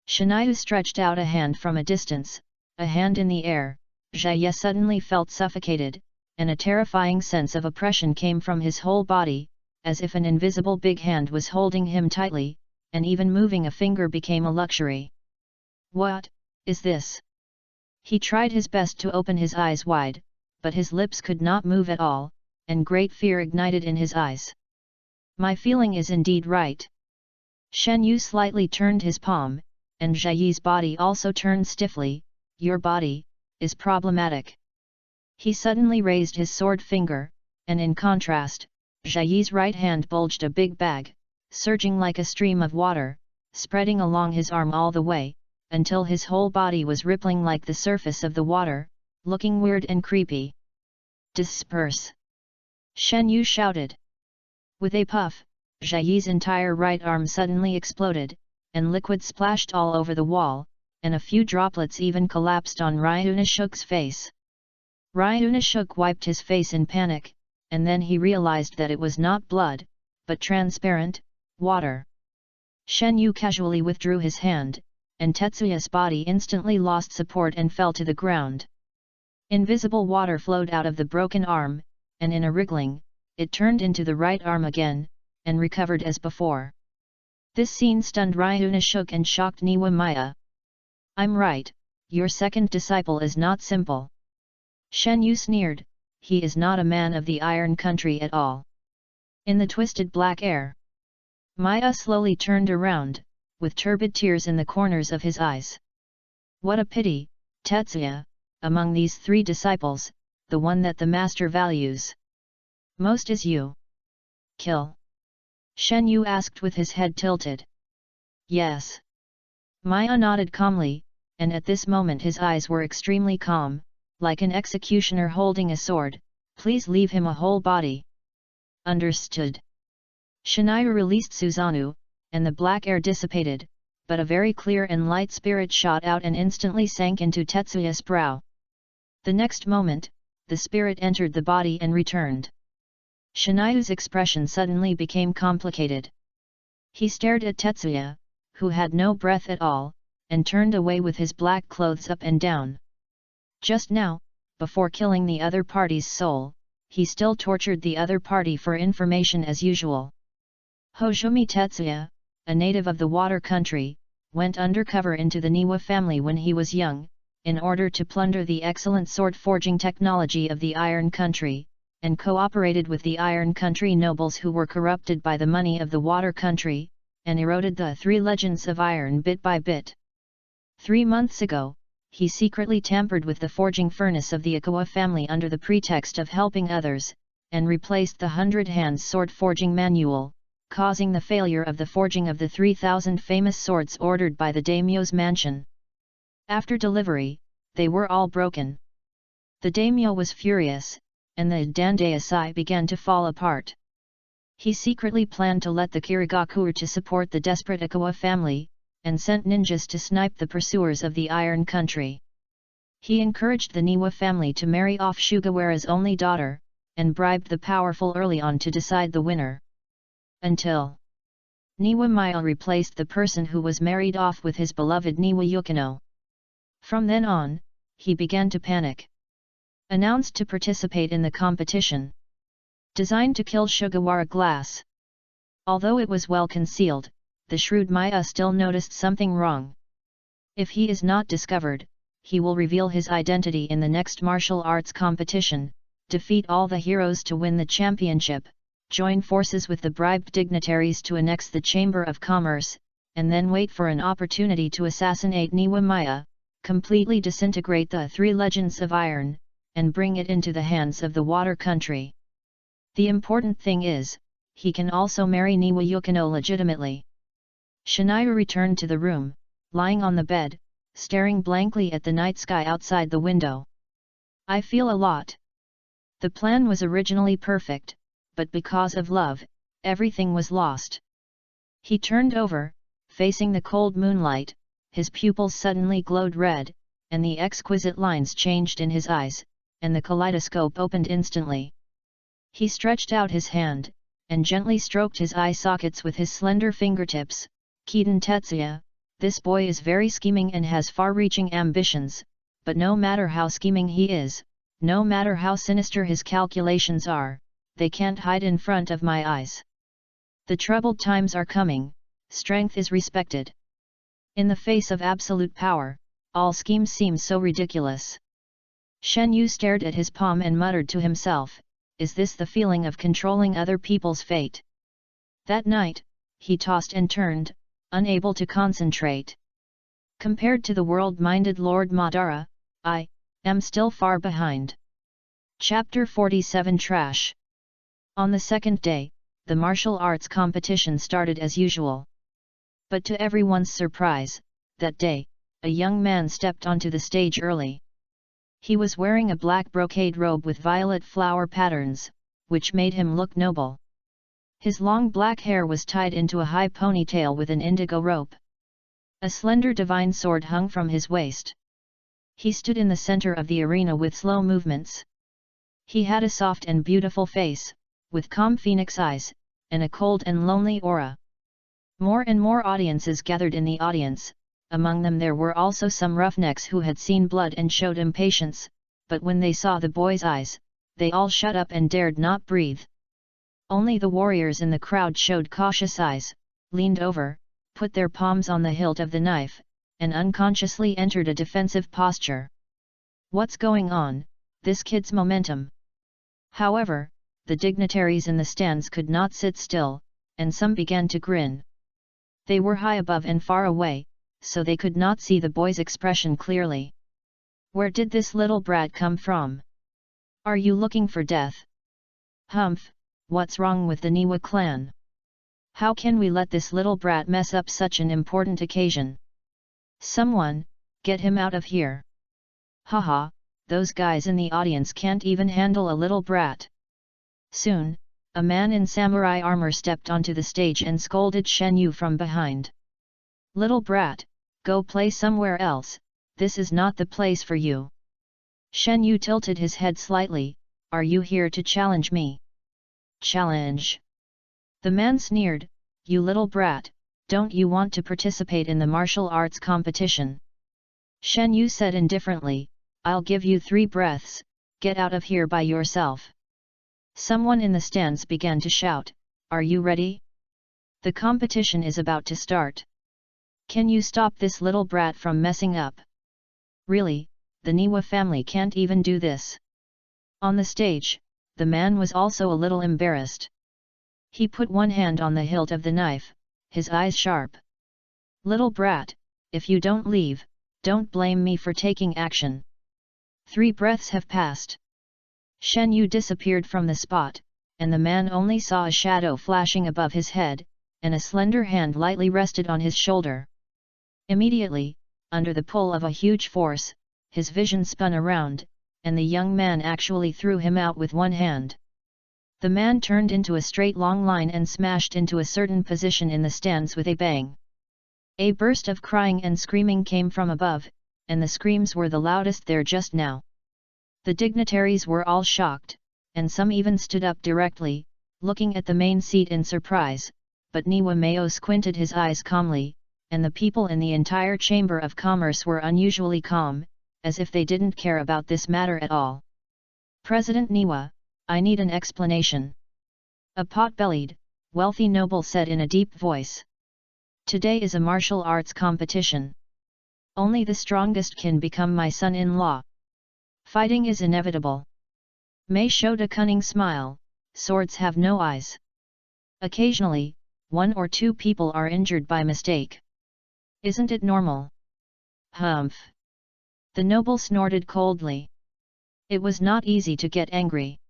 S1: Shinayu stretched out a hand from a distance, a hand in the air. Jai suddenly felt suffocated, and a terrifying sense of oppression came from his whole body, as if an invisible big hand was holding him tightly, and even moving a finger became a luxury. "What is this?" He tried his best to open his eyes wide, but his lips could not move at all, and great fear ignited in his eyes. "My feeling is indeed right." Shen Yu slightly turned his palm, and Jai's body also turned stiffly. "Your body is problematic." He suddenly raised his sword finger, and in contrast, Jai's right hand bulged a big bag, surging like a stream of water, spreading along his arm all the way, until his whole body was rippling like the surface of the water, looking weird and creepy. "Disperse!" Shen Yu shouted. With a puff, Jai's entire right arm suddenly exploded, and liquid splashed all over the wall, and a few droplets even collapsed on Ryunosuke's face. Ryunosuke wiped his face in panic, and then he realized that it was not blood, but transparent water. Shen Yu casually withdrew his hand, and Tetsuya's body instantly lost support and fell to the ground. Invisible water flowed out of the broken arm, and in a wriggling, it turned into the right arm again, and recovered as before. This scene stunned Ryunosuke and shocked Niwa Maya. "I'm right, your second disciple is not simple." Shen Yu sneered, "He is not a man of the Iron Country at all." In the twisted black air, Maya slowly turned around, with turbid tears in the corners of his eyes. "What a pity, Tetsuya, among these three disciples, the one that the master values most is you." "Kill?" Shen Yu asked with his head tilted. "Yes." Maya nodded calmly, and at this moment his eyes were extremely calm, like an executioner holding a sword. "Please leave him a whole body." "Understood." Shinayu released Susanoo, and the black air dissipated, but a very clear and light spirit shot out and instantly sank into Tetsuya's brow. The next moment, the spirit entered the body and returned. Shinayu's expression suddenly became complicated. He stared at Tetsuya, who had no breath at all, and turned away with his black clothes up and down. Just now, before killing the other party's soul, he still tortured the other party for information as usual. Hojumi Tetsuya, a native of the water country, went undercover into the Niwa family when he was young, in order to plunder the excellent sword-forging technology of the Iron Country, and cooperated with the Iron Country nobles who were corrupted by the money of the water country, and eroded the 3 legends of iron bit by bit. 3 months ago, he secretly tampered with the forging furnace of the Ikawa family under the pretext of helping others, and replaced the 100 Hands sword forging manual, causing the failure of the forging of the 3,000 famous swords ordered by the daimyo's mansion. After delivery, they were all broken. The daimyo was furious, and the Dandaisai began to fall apart. He secretly planned to let the Kirigaku to support the desperate Ikawa family, and sent ninjas to snipe the pursuers of the Iron Country. He encouraged the Niwa family to marry off Sugawara's only daughter, and bribed the powerful early on to decide the winner. Until Niwa Maya replaced the person who was married off with his beloved Niwa Yukino. From then on, he began to panic. Announced to participate in the competition. Designed to kill Sugawara Glass. Although it was well concealed, the shrewd Maya still noticed something wrong. If he is not discovered, he will reveal his identity in the next martial arts competition, defeat all the heroes to win the championship, join forces with the bribed dignitaries to annex the Chamber of Commerce, and then wait for an opportunity to assassinate Niwa Maya, completely disintegrate the 3 legends of iron, and bring it into the hands of the water country. The important thing is, he can also marry Niwa Yukino legitimately. Shinayu returned to the room, lying on the bed, staring blankly at the night sky outside the window. I feel a lot. The plan was originally perfect, but because of love, everything was lost. He turned over, facing the cold moonlight, his pupils suddenly glowed red, and the exquisite lines changed in his eyes, and the kaleidoscope opened instantly. He stretched out his hand, and gently stroked his eye sockets with his slender fingertips. Kiden Tetsuya, this boy is very scheming and has far-reaching ambitions, but no matter how scheming he is, no matter how sinister his calculations are, they can't hide in front of my eyes. The troubled times are coming, strength is respected. In the face of absolute power, all schemes seem so ridiculous. Shen Yu stared at his palm and muttered to himself, is this the feeling of controlling other people's fate? That night, he tossed and turned, unable to concentrate. Compared to the world-minded Lord Madara, I am still far behind. Chapter 47 Trash. On the second day, the martial arts competition started as usual. But to everyone's surprise, that day, a young man stepped onto the stage early. He was wearing a black brocade robe with violet flower patterns, which made him look noble. His long black hair was tied into a high ponytail with an indigo rope. A slender divine sword hung from his waist. He stood in the center of the arena with slow movements. He had a soft and beautiful face, with calm phoenix eyes, and a cold and lonely aura. More and more audiences gathered in the audience, among them there were also some roughnecks who had seen blood and showed impatience, but when they saw the boy's eyes, they all shut up and dared not breathe. Only the warriors in the crowd showed cautious eyes, leaned over, put their palms on the hilt of the knife, and unconsciously entered a defensive posture. What's going on, this kid's momentum? However, the dignitaries in the stands could not sit still, and some began to grin. They were high above and far away, so they could not see the boy's expression clearly. Where did this little brat come from? Are you looking for death? Humph! What's wrong with the Niwa clan? How can we let this little brat mess up such an important occasion? Someone, get him out of here! Haha, those guys in the audience can't even handle a little brat. Soon, a man in samurai armor stepped onto the stage and scolded Shen Yu from behind. Little brat, go play somewhere else, this is not the place for you. Shen Yu tilted his head slightly. Are you here to challenge me? Challenge? The man sneered. You little brat, don't you want to participate in the martial arts competition? Shen Yu said indifferently, I'll give you 3 breaths, get out of here by yourself. Someone in the stands began to shout, Are you ready? The competition is about to start. Can you stop this little brat from messing up? Really, the Niwa family can't even do this. On the stage, the man was also a little embarrassed. He put one hand on the hilt of the knife, his eyes sharp. Little brat, if you don't leave, don't blame me for taking action. 3 breaths have passed. Shen Yu disappeared from the spot, and the man only saw a shadow flashing above his head, and a slender hand lightly rested on his shoulder. Immediately, under the pull of a huge force, his vision spun around, and the young man actually threw him out with one hand. The man turned into a straight long line and smashed into a certain position in the stands with a bang. A burst of crying and screaming came from above, and the screams were the loudest there just now. The dignitaries were all shocked, and some even stood up directly, looking at the main seat in surprise, but Niwa Meo squinted his eyes calmly, and the people in the entire Chamber of Commerce were unusually calm, as if they didn't care about this matter at all. President Niwa, I need an explanation. A pot-bellied, wealthy noble said in a deep voice. Today is a martial arts competition. Only the strongest can become my son-in-law. Fighting is inevitable. Mei showed a cunning smile, swords have no eyes. Occasionally, 1 or 2 people are injured by mistake. Isn't it normal? Humph. The noble snorted coldly. It was not easy to get angry.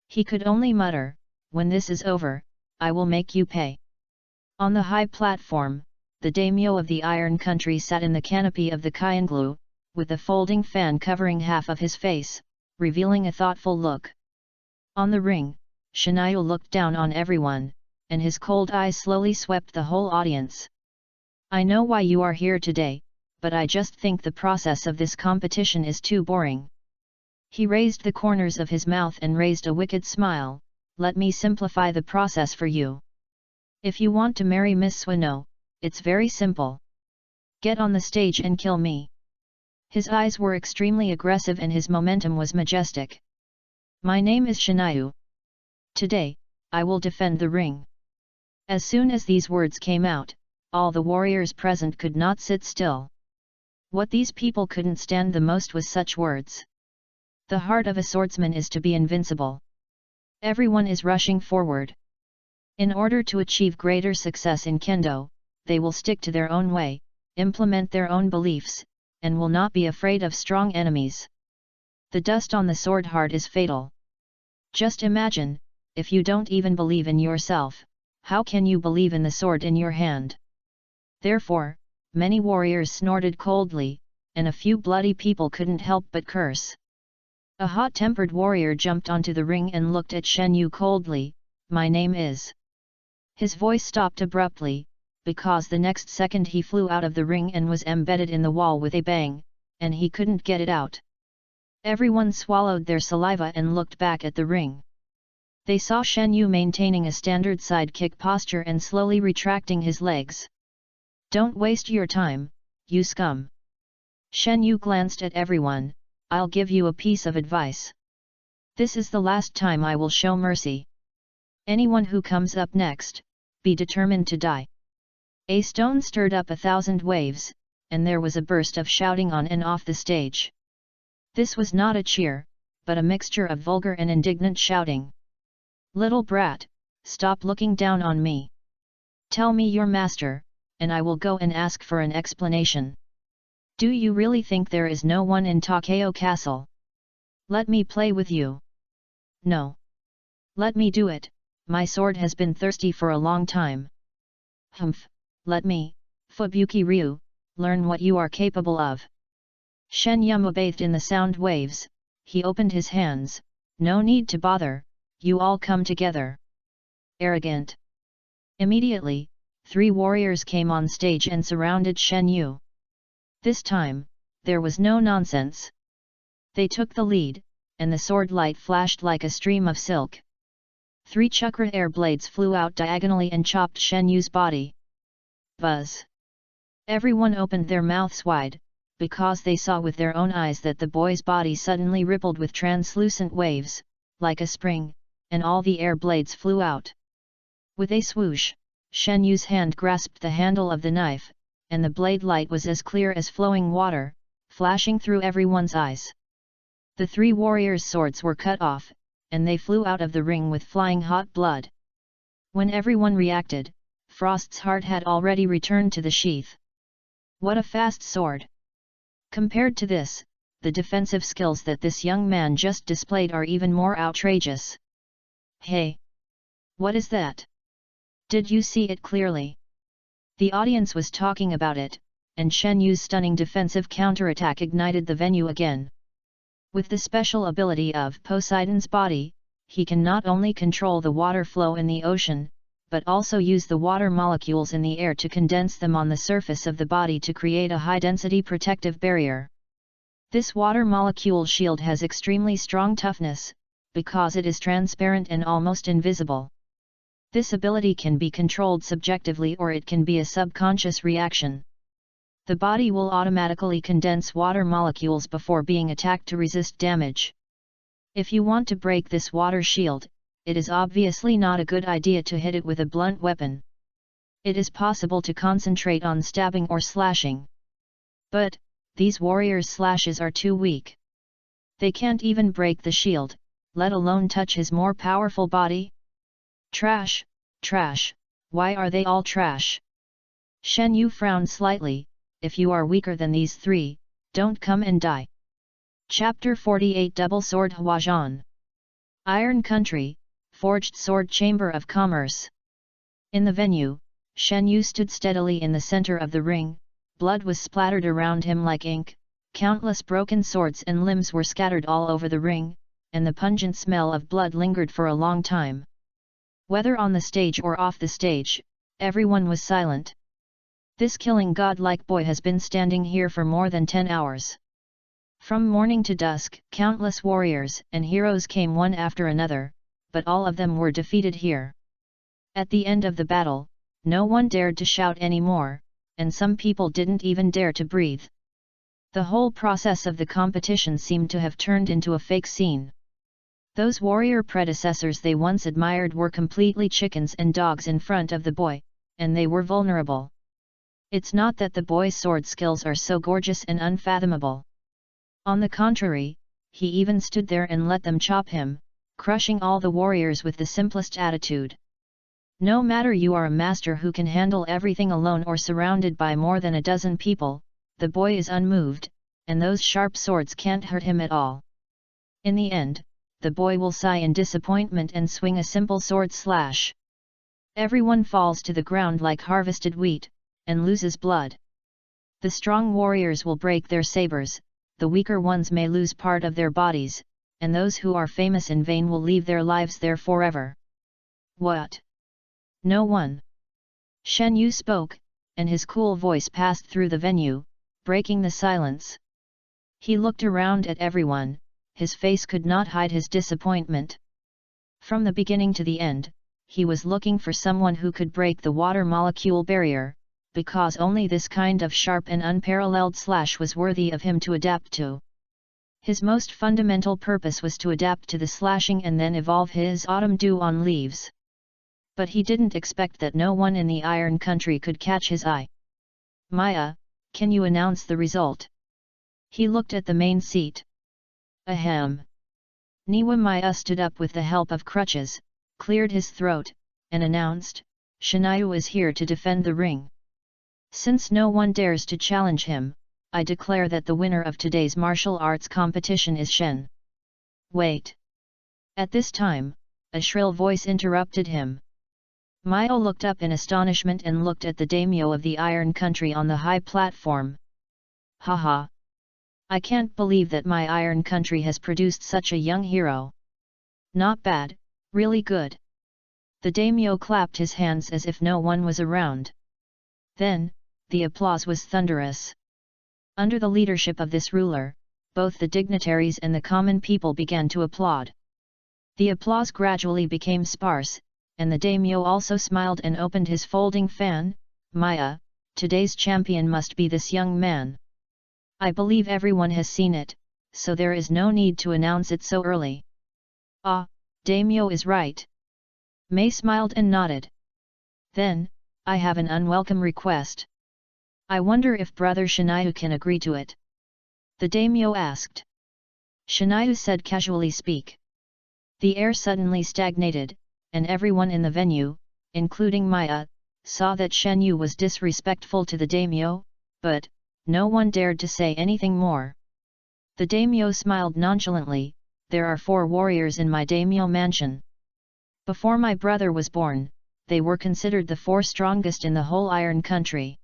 S1: He could only mutter, when this is over, I will make you pay. On the high platform, the daimyo of the Iron Country sat in the canopy of the Kyanglu, with a folding fan covering half of his face, revealing a thoughtful look. On the ring, Shinayu looked down on everyone, and his cold eyes slowly swept the whole audience. I know why you are here today, but I just think the process of this competition is too boring. He raised the corners of his mouth and raised a wicked smile. Let me simplify the process for you. If you want to marry Miss Suano, it's very simple. Get on the stage and kill me. His eyes were extremely aggressive and his momentum was majestic. My name is Shinayu. Today, I will defend the ring. As soon as these words came out, all the warriors present could not sit still. What these people couldn't stand the most was such words. The heart of a swordsman is to be invincible. Everyone is rushing forward. In order to achieve greater success in Kendo, they will stick to their own way, implement their own beliefs, and will not be afraid of strong enemies. The dust on the sword heart is fatal. Just imagine, if you don't even believe in yourself, how can you believe in the sword in your hand? Therefore, many warriors snorted coldly, and a few bloody people couldn't help but curse. A hot-tempered warrior jumped onto the ring and looked at Shen Yu coldly. My name is... His voice stopped abruptly, because the next second he flew out of the ring and was embedded in the wall with a bang, and he couldn't get it out. Everyone swallowed their saliva and looked back at the ring. They saw Shen Yu maintaining a standard sidekick posture and slowly retracting his legs. Don't waste your time, you scum. Shen Yu glanced at everyone. I'll give you a piece of advice. This is the last time I will show mercy. Anyone who comes up next, be determined to die. A stone stirred up 1,000 waves, and there was a burst of shouting on and off the stage. This was not a cheer, but a mixture of vulgar and indignant shouting. Little brat, stop looking down on me. Tell me your master, and I will go and ask for an explanation. Do you really think there is no one in Takeo Castle? Let me play with you. No. Let me do it, my sword has been thirsty for a long time. Humph, let me, Fubuki Ryu, learn what you are capable of. Shen Yama bathed in the sound waves, he opened his hands, no need to bother, you all come together. Arrogant. Immediately, 3 warriors came on stage and surrounded Shen Yu. This time, there was no nonsense. They took the lead, and the sword light flashed like a stream of silk. 3 chakra air blades flew out diagonally and chopped Shen Yu's body. Buzz! Everyone opened their mouths wide, because they saw with their own eyes that the boy's body suddenly rippled with translucent waves, like a spring, and all the air blades flew out. With a swoosh, Shen Yu's hand grasped the handle of the knife, and the blade light was as clear as flowing water, flashing through everyone's eyes. The 3 warriors' swords were cut off, and they flew out of the ring with flying hot blood. When everyone reacted, Frost's heart had already returned to the sheath. What a fast sword! Compared to this, the defensive skills that this young man just displayed are even more outrageous. Hey! What is that? Did you see it clearly? The audience was talking about it, and Shen Yu's stunning defensive counterattack ignited the venue again. With the special ability of Poseidon's body, he can not only control the water flow in the ocean, but also use the water molecules in the air to condense them on the surface of the body to create a high-density protective barrier. This water molecule shield has extremely strong toughness, because it is transparent and almost invisible. This ability can be controlled subjectively or it can be a subconscious reaction. The body will automatically condense water molecules before being attacked to resist damage. If you want to break this water shield, it is obviously not a good idea to hit it with a blunt weapon. It is possible to concentrate on stabbing or slashing. But, these warriors' slashes are too weak. They can't even break the shield, let alone touch his more powerful body. Trash, trash, why are they all trash? Shen Yu frowned slightly. If you are weaker than these 3, don't come and die. Chapter 48 Double Sword Huajian. Iron Country, Forged Sword Chamber of Commerce. In the venue, Shen Yu stood steadily in the center of the ring, blood was splattered around him like ink, countless broken swords and limbs were scattered all over the ring, and the pungent smell of blood lingered for a long time. Whether on the stage or off the stage, everyone was silent. This killing god-like boy has been standing here for more than 10 hours. From morning to dusk, countless warriors and heroes came one after another, but all of them were defeated here. At the end of the battle, no one dared to shout anymore, and some people didn't even dare to breathe. The whole process of the competition seemed to have turned into a fake scene. Those warrior predecessors they once admired were completely chickens and dogs in front of the boy, and they were vulnerable. It's not that the boy's sword skills are so gorgeous and unfathomable. On the contrary, he even stood there and let them chop him, crushing all the warriors with the simplest attitude. No matter you are a master who can handle everything alone or surrounded by more than a dozen people, the boy is unmoved, and those sharp swords can't hurt him at all. In the end, the boy will sigh in disappointment and swing a simple sword slash. Everyone falls to the ground like harvested wheat, and loses blood. The strong warriors will break their sabers, the weaker ones may lose part of their bodies, and those who are famous in vain will leave their lives there forever. What? No one? Shen Yu spoke, and his cool voice passed through the venue, breaking the silence. He looked around at everyone, his face could not hide his disappointment. From the beginning to the end, he was looking for someone who could break the water molecule barrier, because only this kind of sharp and unparalleled slash was worthy of him to adapt to. His most fundamental purpose was to adapt to the slashing and then evolve his autumn dew on leaves. But he didn't expect that no one in the Iron Country could catch his eye. Maya, can you announce the result? He looked at the main seat. Ahem. Niwa Maya stood up with the help of crutches, cleared his throat, and announced, Shinayu is here to defend the ring. Since no one dares to challenge him, I declare that the winner of today's martial arts competition is Shen. Wait. At this time, a shrill voice interrupted him. Maya looked up in astonishment and looked at the daimyo of the Iron Country on the high platform. Haha! I can't believe that my Iron Country has produced such a young hero. Not bad, really good. The daimyo clapped his hands as if no one was around. Then, the applause was thunderous. Under the leadership of this ruler, both the dignitaries and the common people began to applaud. The applause gradually became sparse, and the daimyo also smiled and opened his folding fan. Maya, today's champion must be this young man. I believe everyone has seen it, so there is no need to announce it so early. Ah, daimyo is right. Mei smiled and nodded. Then, I have an unwelcome request. I wonder if brother Shiniu can agree to it. The daimyo asked. Shiniu said casually speak. The air suddenly stagnated, and everyone in the venue, including Maya, saw that Shen Yu was disrespectful to the daimyo, but no one dared to say anything more. The daimyo smiled nonchalantly. There are 4 warriors in my daimyo mansion. Before my brother was born, they were considered the 4 strongest in the whole Iron Country.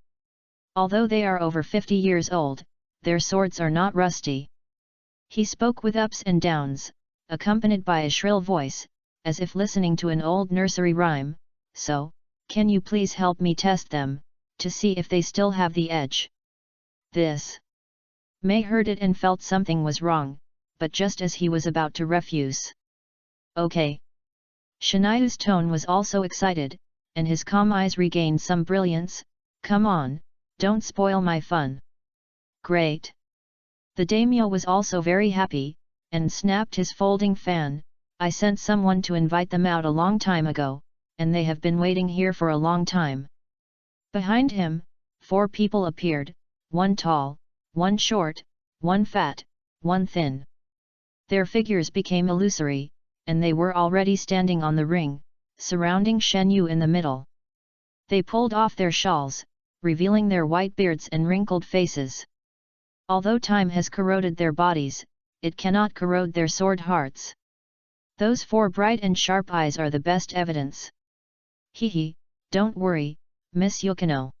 S1: Although they are over 50 years old, their swords are not rusty. He spoke with ups and downs, accompanied by a shrill voice, as if listening to an old nursery rhyme. So, can you please help me test them, to see if they still have the edge? This. Mei heard it and felt something was wrong, but just as he was about to refuse. Okay. Shiniu's tone was also excited, and his calm eyes regained some brilliance. Come on, don't spoil my fun. Great. The daimyo was also very happy, and snapped his folding fan. I sent someone to invite them out a long time ago, and they have been waiting here for a long time. Behind him, 4 people appeared, 1 tall, 1 short, 1 fat, 1 thin. Their figures became illusory, and they were already standing on the ring, surrounding Shen Yu in the middle. They pulled off their shawls, revealing their white beards and wrinkled faces. Although time has corroded their bodies, it cannot corrode their sword hearts. Those 4 bright and sharp eyes are the best evidence. Hehe, don't worry, Miss Yukino.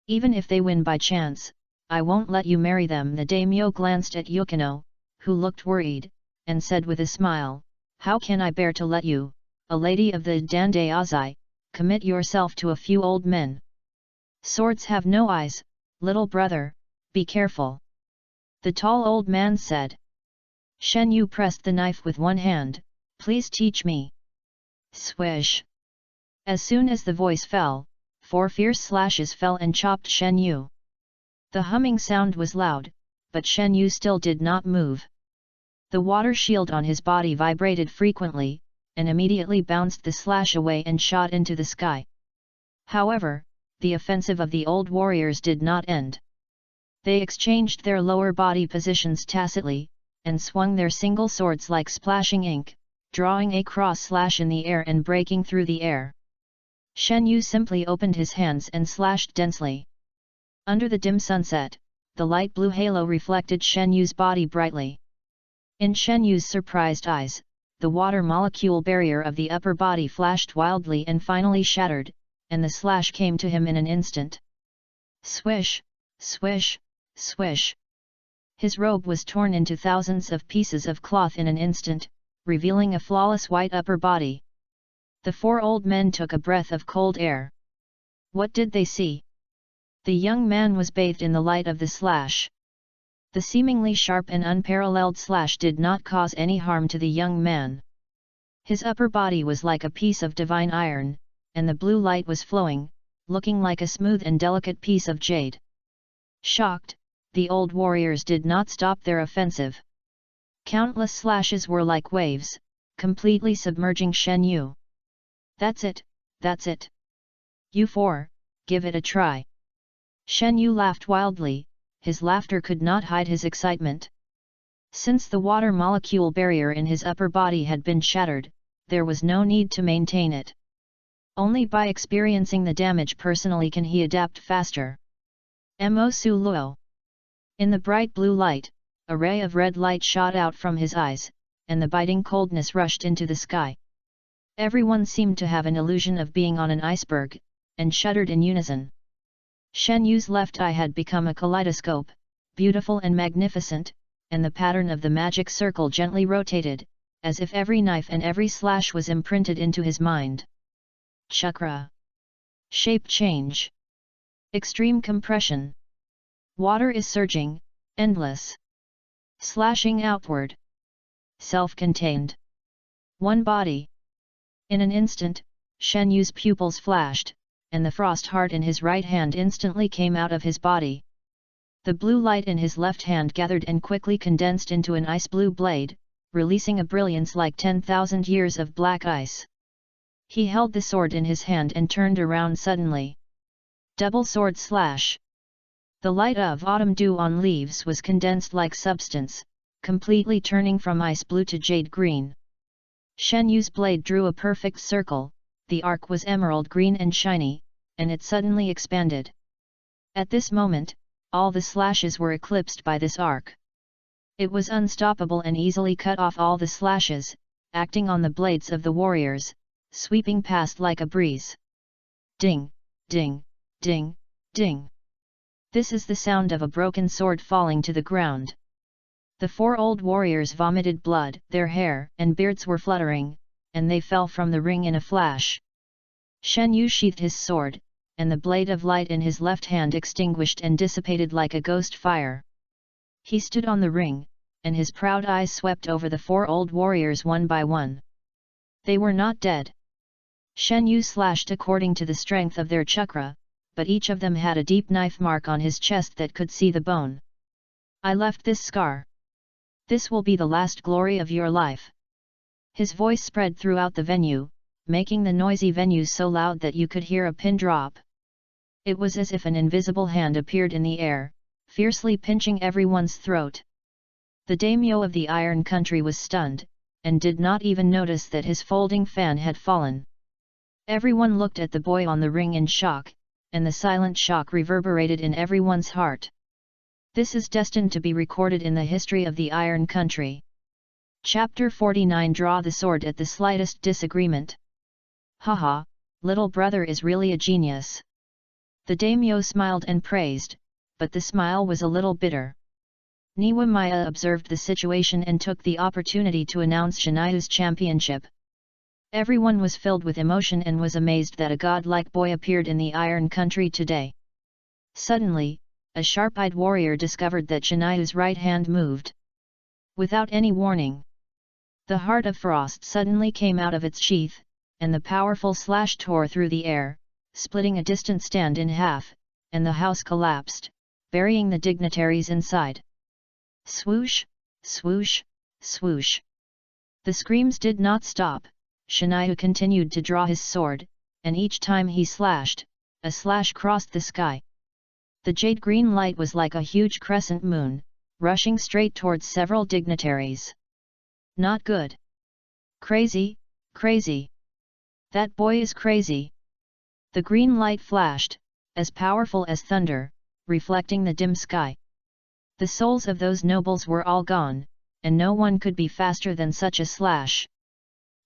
S1: Even if they win by chance, I won't let you marry them. The daimyo glanced at Yukino, who looked worried, and said with a smile, how can I bear to let you, a lady of the Dande Azai, commit yourself to a few old men? Swords have no eyes, little brother, be careful. The tall old man said. Shen Yu pressed the knife with one hand. Please teach me. Swish. As soon as the voice fell, 4 fierce slashes fell and chopped Shen Yu. The humming sound was loud, but Shen Yu still did not move. The water shield on his body vibrated frequently, and immediately bounced the slash away and shot into the sky. However, the offensive of the old warriors did not end. They exchanged their lower body positions tacitly, and swung their single swords like splashing ink, drawing a cross slash in the air and breaking through the air. Shen Yu simply opened his hands and slashed densely. Under the dim sunset, the light blue halo reflected Shen Yu's body brightly. In Shen Yu's surprised eyes, the water molecule barrier of the upper body flashed wildly and finally shattered, and the slash came to him in an instant. Swish, swish, swish. His robe was torn into thousands of pieces of cloth in an instant, revealing a flawless white upper body. The 4 old men took a breath of cold air. What did they see? The young man was bathed in the light of the slash. The seemingly sharp and unparalleled slash did not cause any harm to the young man. His upper body was like a piece of divine iron, and the blue light was flowing, looking like a smooth and delicate piece of jade. Shocked, the old warriors did not stop their offensive. Countless slashes were like waves, completely submerging Shen Yu. That's it, that's it. You 4, give it a try. Shen Yu laughed wildly, his laughter could not hide his excitement. Since the water molecule barrier in his upper body had been shattered, there was no need to maintain it. Only by experiencing the damage personally can he adapt faster. Mo Su Luo. In the bright blue light, a ray of red light shot out from his eyes, and the biting coldness rushed into the sky. Everyone seemed to have an illusion of being on an iceberg, and shuddered in unison. Shen Yu's left eye had become a kaleidoscope, beautiful and magnificent, and the pattern of the magic circle gently rotated, as if every knife and every slash was imprinted into his mind. Chakra. Shape change. Extreme compression. Water is surging, endless. slashing outward. Self-contained. One body. In an instant, Shen Yu's pupils flashed, and the frost heart in his right hand instantly came out of his body. The blue light in his left hand gathered and quickly condensed into an ice-blue blade, releasing a brilliance like 10,000 years of black ice. He held the sword in his hand and turned around suddenly. Double sword slash. The light of autumn dew on leaves was condensed like substance, completely turning from ice blue to jade green. Shen Yu's blade drew a perfect circle, the arc was emerald green and shiny, and it suddenly expanded. At this moment, all the slashes were eclipsed by this arc. It was unstoppable and easily cut off all the slashes, acting on the blades of the warriors, sweeping past like a breeze. Ding, ding, ding, ding. This is the sound of a broken sword falling to the ground. The four old warriors vomited blood, their hair and beards were fluttering, and they fell from the ring in a flash. Shen Yu sheathed his sword, and the blade of light in his left hand extinguished and dissipated like a ghost fire. He stood on the ring, and his proud eyes swept over the four old warriors one by one. They were not dead. Shen Yu slashed according to the strength of their chakra, but each of them had a deep knife mark on his chest that could see the bone. I left this scar. This will be the last glory of your life. His voice spread throughout the venue, making the noisy venue so loud that you could hear a pin drop. It was as if an invisible hand appeared in the air, fiercely pinching everyone's throat. The daimyo of the Iron Country was stunned, and did not even notice that his folding fan had fallen. Everyone looked at the boy on the ring in shock, and the silent shock reverberated in everyone's heart. This is destined to be recorded in the history of the Iron Country. Chapter 49. Draw the sword at the slightest disagreement. Haha, little brother is really a genius. The daimyo smiled and praised, but the smile was a little bitter. Niwamaya observed the situation and took the opportunity to announce Shinayu's championship. Everyone was filled with emotion and was amazed that a godlike boy appeared in the Iron Country today. Suddenly, a sharp-eyed warrior discovered that Shinayu's right hand moved. Without any warning, the heart of frost suddenly came out of its sheath, and the powerful slash tore through the air, splitting a distant stand in half, and the house collapsed, burying the dignitaries inside. Swoosh, swoosh, swoosh. The screams did not stop. Shinayu continued to draw his sword, and each time he slashed, a slash crossed the sky. The jade-green light was like a huge crescent moon, rushing straight towards several dignitaries. Not good. Crazy, crazy. That boy is crazy. The green light flashed, as powerful as thunder, reflecting the dim sky. The souls of those nobles were all gone, and no one could be faster than such a slash.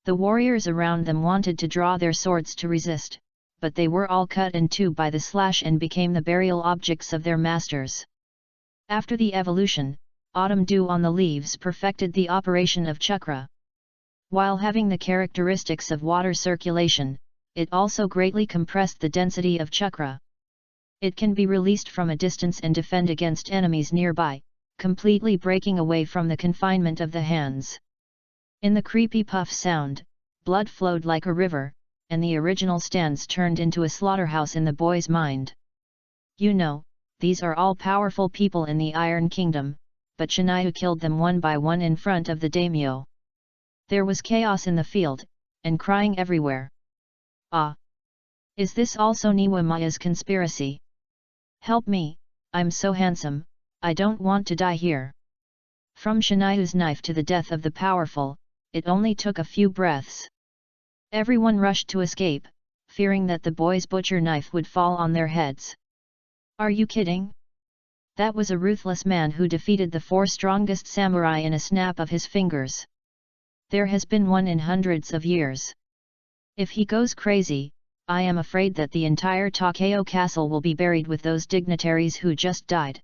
S1: The warriors around them wanted to draw their swords to resist, but they were all cut in two by the slash and became the burial objects of their masters. After the evolution, autumn dew on the leaves perfected the operation of chakra. While having the characteristics of water circulation, it also greatly compressed the density of chakra. It can be released from a distance and defend against enemies nearby, completely breaking away from the confinement of the hands. In the creepy puff sound, blood flowed like a river, and the original stands turned into a slaughterhouse in the boy's mind. You know, these are all powerful people in the Iron Kingdom, but Shinayu killed them one by one in front of the daimyo. There was chaos in the field, and crying everywhere. Ah! Is this also Niwamaya's conspiracy? Help me, I'm so handsome, I don't want to die here. From Shinayu's knife to the death of the powerful, it only took a few breaths. Everyone rushed to escape, fearing that the boy's butcher knife would fall on their heads. Are you kidding? That was a ruthless man who defeated the four strongest samurai in a snap of his fingers. There has been one in hundreds of years. If he goes crazy, I am afraid that the entire Takeo castle will be buried with those dignitaries who just died.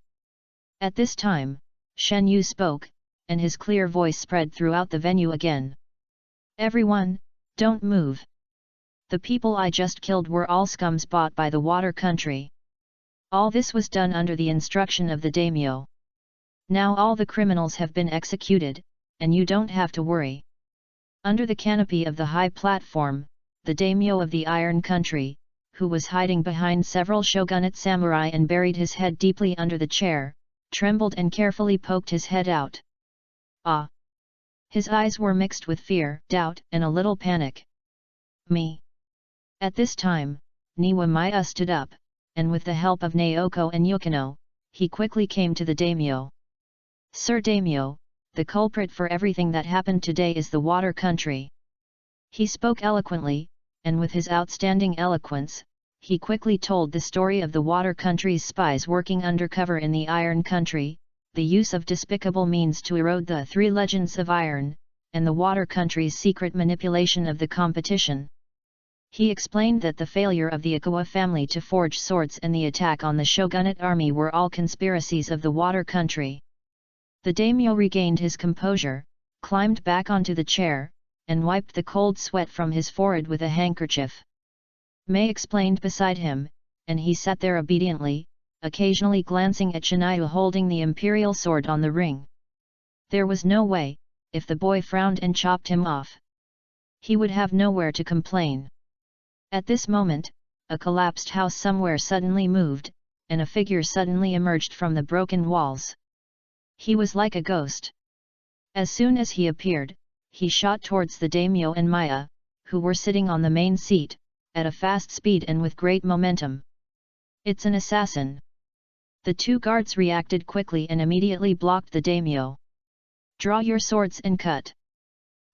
S1: At this time, Shen Yu spoke, and his clear voice spread throughout the venue again. Everyone, don't move. The people I just killed were all scums bought by the water country. All this was done under the instruction of the daimyo. Now all the criminals have been executed, and you don't have to worry. Under the canopy of the high platform, the daimyo of the Iron Country, who was hiding behind several shogunate samurai and buried his head deeply under the chair, trembled and carefully poked his head out. Ah! His eyes were mixed with fear, doubt, and a little panic. Me! At this time, Niwamiya stood up, and with the help of Naoko and Yukino, he quickly came to the daimyo. Sir Daimyo, the culprit for everything that happened today is the Water Country. He spoke eloquently, and with his outstanding eloquence, he quickly told the story of the Water Country's spies working undercover in the Iron Country, the use of despicable means to erode the 3 legends of iron, and the Water Country's secret manipulation of the competition. He explained that the failure of the Ikawa family to forge swords and the attack on the shogunate army were all conspiracies of the Water Country. The daimyo regained his composure, climbed back onto the chair, and wiped the cold sweat from his forehead with a handkerchief. Mei explained beside him, and he sat there obediently, occasionally glancing at Shiniu holding the imperial sword on the ring. There was no way, if the boy frowned and chopped him off, he would have nowhere to complain. At this moment, a collapsed house somewhere suddenly moved, and a figure suddenly emerged from the broken walls. He was like a ghost. As soon as he appeared, he shot towards the daimyo and Maya, who were sitting on the main seat, at a fast speed and with great momentum. It's an assassin! The 2 guards reacted quickly and immediately blocked the daimyo. Draw your swords and cut!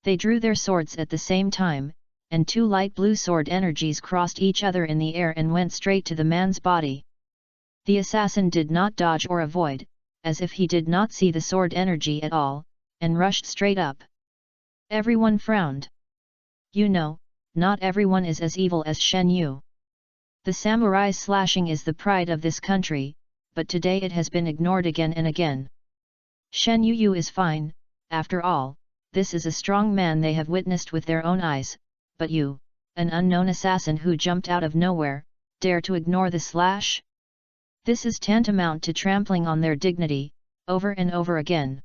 S1: They drew their swords at the same time, and 2 light blue sword energies crossed each other in the air and went straight to the man's body. The assassin did not dodge or avoid, as if he did not see the sword energy at all, and rushed straight up. Everyone frowned. You know, not everyone is as evil as Shen Yu. The samurai's slashing is the pride of this country, but today it has been ignored again and again. Shen Yu is fine, after all, this is a strong man they have witnessed with their own eyes, but you, an unknown assassin who jumped out of nowhere, dare to ignore the slash? This is tantamount to trampling on their dignity, over and over again.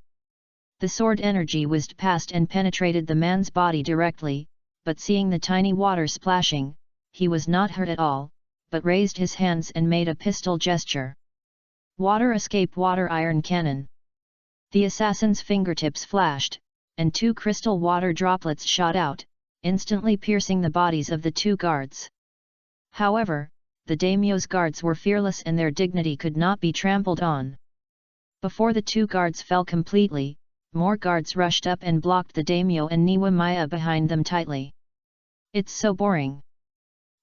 S1: The sword energy whizzed past and penetrated the man's body directly, but seeing the tiny water splashing, he was not hurt at all, but raised his hands and made a pistol gesture. Water escape water iron cannon. The assassin's fingertips flashed, and 2 crystal water droplets shot out, instantly piercing the bodies of the 2 guards. However, the daimyo's guards were fearless and their dignity could not be trampled on. Before the 2 guards fell completely, more guards rushed up and blocked the daimyo and Niwamiya behind them tightly. It's so boring.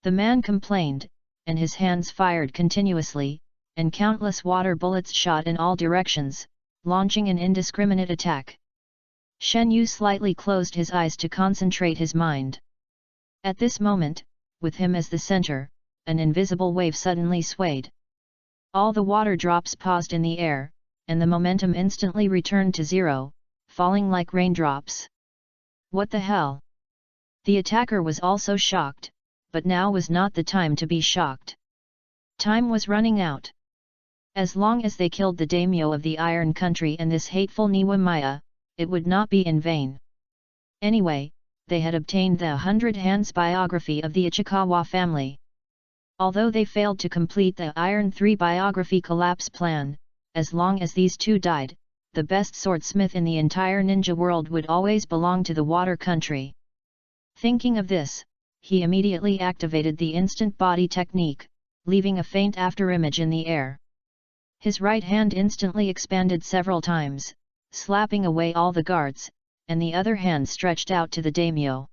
S1: The man complained, and his hands fired continuously, and countless water bullets shot in all directions, launching an indiscriminate attack. Shen Yu slightly closed his eyes to concentrate his mind. At this moment, with him as the center, an invisible wave suddenly swayed. All the water drops paused in the air, and the momentum instantly returned to 0, falling like raindrops. What the hell? The attacker was also shocked, but now was not the time to be shocked. Time was running out. As long as they killed the daimyo of the Iron Country and this hateful Niwamiya, it would not be in vain. Anyway, they had obtained the 100 hands biography of the Ichikawa family. Although they failed to complete the Iron 3 biography collapse plan, as long as these 2 died, the best swordsmith in the entire ninja world would always belong to the Water Country. Thinking of this, he immediately activated the instant body technique, leaving a faint afterimage in the air. His right hand instantly expanded several times, slapping away all the guards, and the other hand stretched out to the daimyo.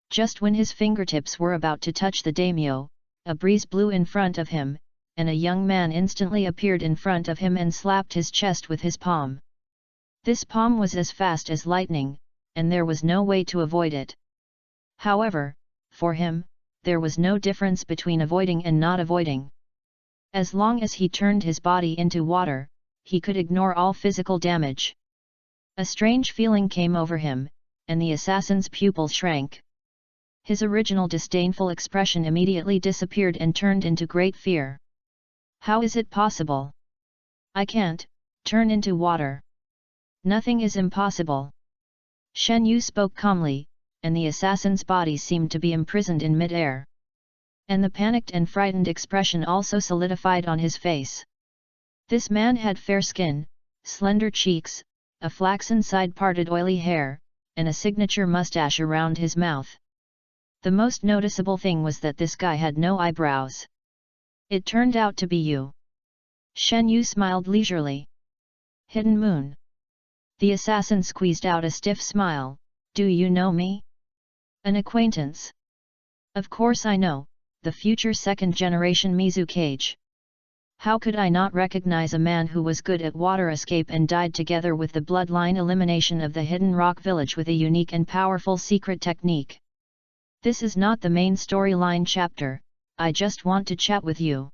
S1: Just when his fingertips were about to touch the daimyo, a breeze blew in front of him, and a young man instantly appeared in front of him and slapped his chest with his palm. This palm was as fast as lightning, and there was no way to avoid it. However, for him, there was no difference between avoiding and not avoiding. As long as he turned his body into water, he could ignore all physical damage. A strange feeling came over him, and the assassin's pupils shrank. His original disdainful expression immediately disappeared and turned into great fear. How is it possible? I can't, Turn into water. Nothing is impossible. Shen Yu spoke calmly, and the assassin's body seemed to be imprisoned in mid-air. And the panicked and frightened expression also solidified on his face. This man had fair skin, slender cheeks, a flaxen side-parted oily hair, and a signature mustache around his mouth. The most noticeable thing was that this guy had no eyebrows. It turned out to be you. Shen Yu smiled leisurely. Hidden Moon. The assassin squeezed out a stiff smile. Do you know me? An acquaintance. Of course I know, the future second-generation Mizukage. How could I not recognize a man who was good at water escape and died together with the bloodline elimination of the Hidden Rock Village with a unique and powerful secret technique? This is not the main storyline chapter, I just want to chat with you.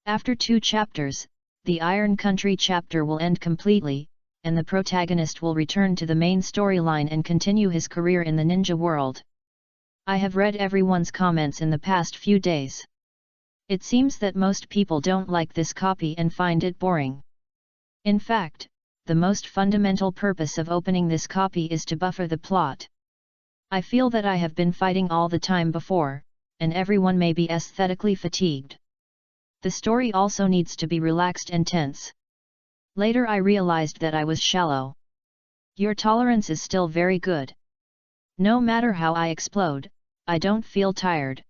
S1: After 2 chapters, the Iron Country chapter will end completely, and the protagonist will return to the main storyline and continue his career in the ninja world. I have read everyone's comments in the past few days. It seems that most people don't like this copy and find it boring. In fact, the most fundamental purpose of opening this copy is to buffer the plot. I feel that I have been fighting all the time before, and everyone may be aesthetically fatigued. The story also needs to be relaxed and tense. Later I realized that I was shallow. Your tolerance is still very good. No matter how I explode, I don't feel tired.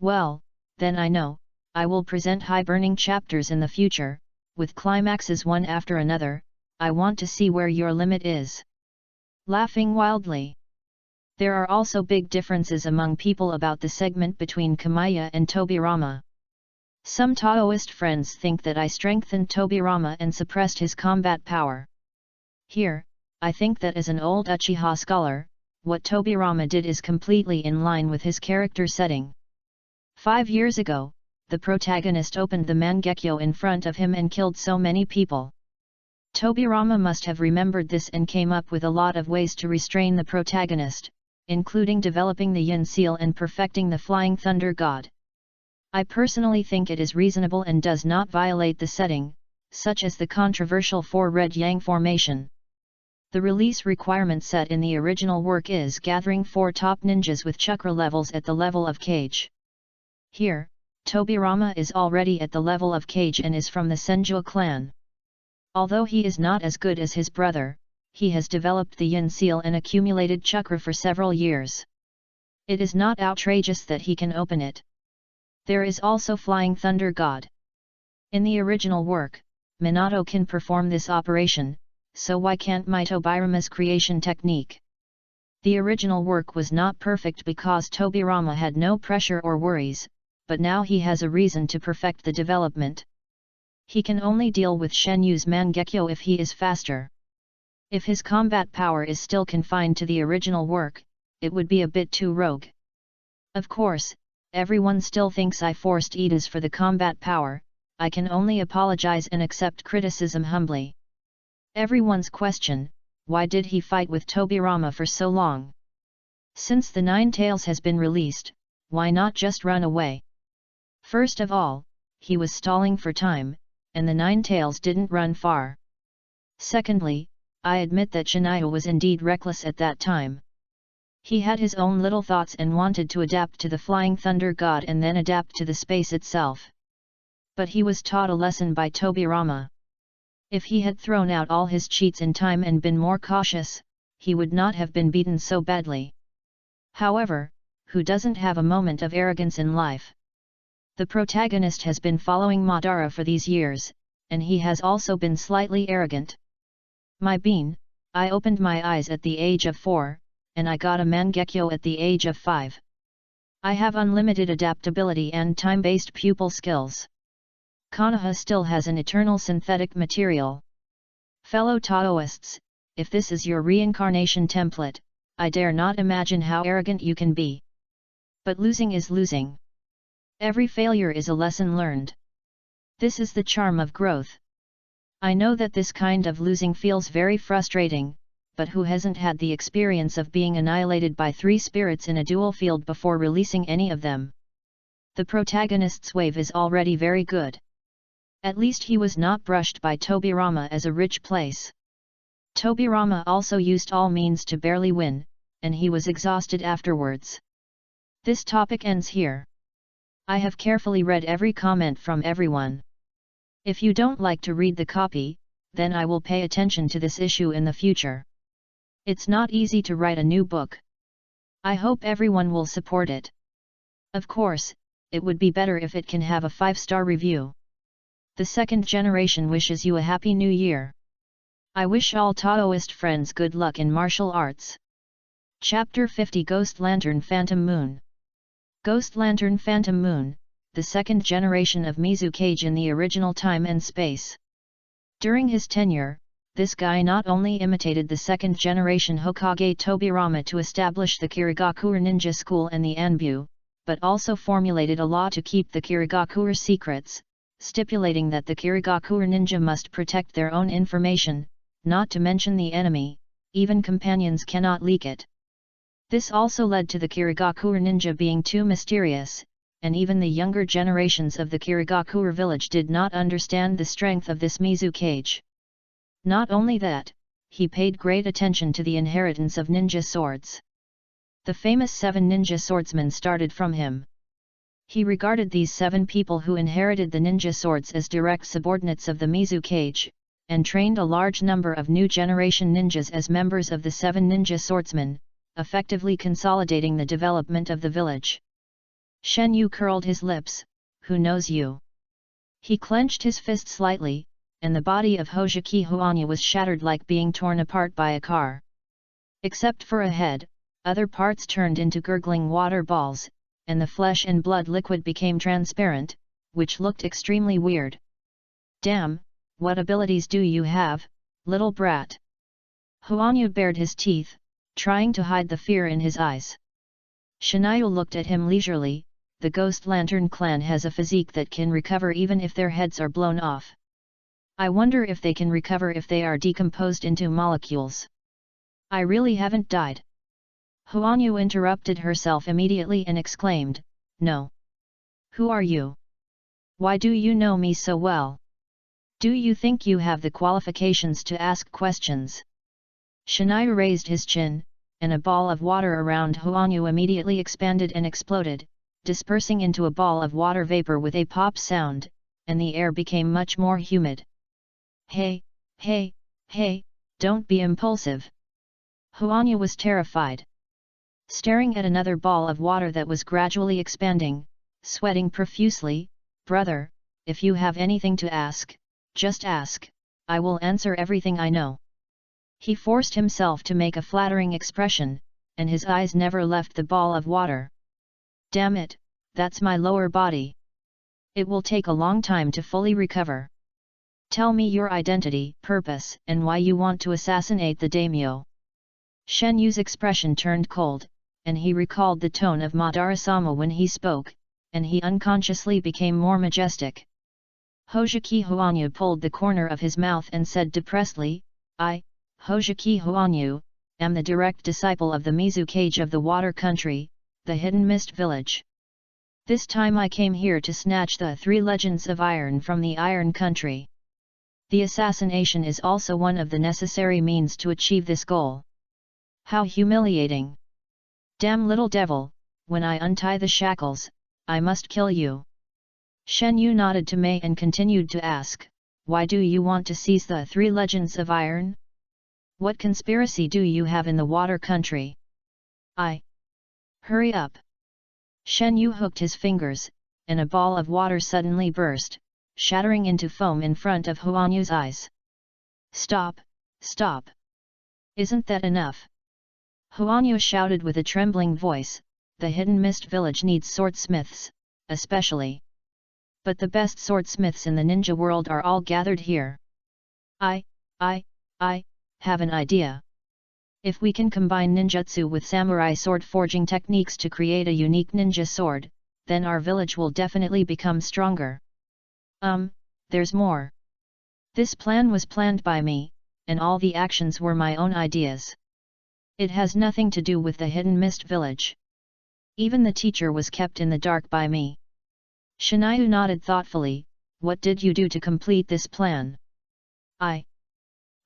S1: Well, then I know, I will present high-burning chapters in the future, with climaxes one after another. I want to see where your limit is. Laughing wildly. There are also big differences among people about the segment between Kamiya and Tobirama. Some Taoist friends think that I strengthened Tobirama and suppressed his combat power. Here, I think that as an old Uchiha scholar, what Tobirama did is completely in line with his character setting. 5 years ago, the protagonist opened the Mangekyo in front of him and killed so many people. Tobirama must have remembered this and came up with a lot of ways to restrain the protagonist, including developing the Yin Seal and perfecting the Flying Thunder God. I personally think it is reasonable and does not violate the setting, such as the controversial 4 Red Yang formation. The release requirement set in the original work is gathering 4 top ninjas with chakra levels at the level of Kage. Here, Tobirama is already at the level of Kage and is from the Senju clan. Although he is not as good as his brother, he has developed the Yin Seal and accumulated chakra for several years. It is not outrageous that he can open it. There is also Flying Thunder God. In the original work, Minato can perform this operation, so why can't my Tobirama's creation technique? The original work was not perfect because Tobirama had no pressure or worries, but now he has a reason to perfect the development. He can only deal with Shen Yu's Mangekyo if he is faster. If his combat power is still confined to the original work, it would be a bit too rogue. Of course, everyone still thinks I forced Idas for the combat power. I can only apologize and accept criticism humbly. Everyone's question, why did he fight with Tobirama for so long? Since the Nine Tails has been released, why not just run away? First of all, he was stalling for time, and the Nine Tails didn't run far. Secondly, I admit that Shiniao was indeed reckless at that time. He had his own little thoughts and wanted to adapt to the Flying Thunder God and then adapt to the space itself. But he was taught a lesson by Tobirama. If he had thrown out all his cheats in time and been more cautious, he would not have been beaten so badly. However, who doesn't have a moment of arrogance in life? The protagonist has been following Madara for these years, and he has also been slightly arrogant. My bean, I opened my eyes at the age of 4, and I got a Mangekyo at the age of 5. I have unlimited adaptability and time-based pupil skills. Konoha still has an eternal synthetic material. Fellow Taoists, if this is your reincarnation template, I dare not imagine how arrogant you can be. But losing is losing. Every failure is a lesson learned. This is the charm of growth. I know that this kind of losing feels very frustrating, but who hasn't had the experience of being annihilated by 3 spirits in a dual field before releasing any of them? The protagonist's wave is already very good. At least he was not brushed by Tobirama as a rich place. Tobirama also used all means to barely win, and he was exhausted afterwards. This topic ends here. I have carefully read every comment from everyone. If you don't like to read the copy, then I will pay attention to this issue in the future. It's not easy to write a new book. I hope everyone will support it. Of course, it would be better if it can have a 5-star review. The second generation wishes you a happy new year. I wish all Taoist friends good luck in martial arts. Chapter 50 Ghost Lantern Phantom Moon. Ghost Lantern Phantom Moon, the second generation of Mizukage in the original time and space. During his tenure, this guy not only imitated the second generation Hokage Tobirama to establish the Kirigakure Ninja School and the Anbu, but also formulated a law to keep the Kirigakure secrets, stipulating that the Kirigakure ninja must protect their own information, not to mention the enemy, even companions cannot leak it. This also led to the Kirigakure ninja being too mysterious, and even the younger generations of the Kirigakure village did not understand the strength of this Mizukage. Not only that, he paid great attention to the inheritance of ninja swords. The famous 7 ninja swordsmen started from him. He regarded these 7 people who inherited the ninja swords as direct subordinates of the Mizukage, and trained a large number of new generation ninjas as members of the 7 ninja swordsmen, effectively consolidating the development of the village. Shen Yu curled his lips. Who knows you? He clenched his fist slightly, and the body of Hojiki Huanya was shattered like being torn apart by a car. Except for a head, other parts turned into gurgling water balls, and the flesh and blood liquid became transparent, which looked extremely weird. Damn, what abilities do you have, little brat? Huanya bared his teeth, trying to hide the fear in his eyes. Shinayu looked at him leisurely. The Ghost Lantern clan has a physique that can recover even if their heads are blown off. I wonder if they can recover if they are decomposed into molecules. I really haven't died. Huanyu interrupted herself immediately and exclaimed, No. Who are you? Why do you know me so well? Do you think you have the qualifications to ask questions? Shinayu raised his chin, and a ball of water around Huanyu immediately expanded and exploded, dispersing into a ball of water vapor with a pop sound, and the air became much more humid. Hey, don't be impulsive. Huanya was terrified. Staring at another ball of water that was gradually expanding, sweating profusely, Brother, if you have anything to ask, just ask, I will answer everything I know. He forced himself to make a flattering expression, and his eyes never left the ball of water. Damn it, that's my lower body. It will take a long time to fully recover. Tell me your identity, purpose, and why you want to assassinate the daimyo. Shen Yu's expression turned cold, and he recalled the tone of Madara-sama when he spoke, and he unconsciously became more majestic. Hojiki Huanyu pulled the corner of his mouth and said depressedly, I, Hojiki Huanyu, am the direct disciple of the Mizukage of the Water Country, the Hidden Mist Village. This time I came here to snatch the 3 legends of iron from the Iron Country. The assassination is also one of the necessary means to achieve this goal. How humiliating! Damn little devil, when I untie the shackles, I must kill you. Shen Yu nodded to Mei and continued to ask, why do you want to seize the 3 legends of iron? What conspiracy do you have in the Water Country? Hurry up! Shen Yu hooked his fingers, and a ball of water suddenly burst, shattering into foam in front of Huanyu's eyes. Stop! Stop! Isn't that enough? Huanyu shouted with a trembling voice, the Hidden Mist Village needs swordsmiths, especially. But the best swordsmiths in the ninja world are all gathered here. I have an idea. If we can combine ninjutsu with samurai sword forging techniques to create a unique ninja sword, then our village will definitely become stronger. There's more. This plan was planned by me, and all the actions were my own ideas. It has nothing to do with the Hidden Mist Village. Even the teacher was kept in the dark by me. Shinayu nodded thoughtfully, what did you do to complete this plan?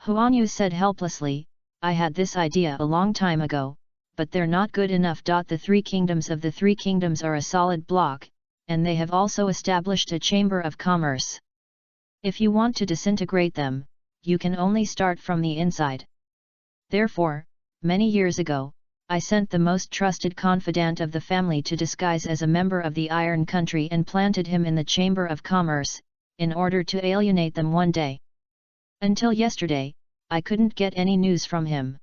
S1: Huanyu said helplessly, I had this idea a long time ago, but they're not good enough. The three kingdoms of the three kingdoms are a solid block, and they have also established a chamber of commerce. If you want to disintegrate them, you can only start from the inside. Therefore, many years ago, I sent the most trusted confidant of the family to disguise as a member of the Iron Country and planted him in the Chamber of Commerce, in order to alienate them one day. Until yesterday, I couldn't get any news from him.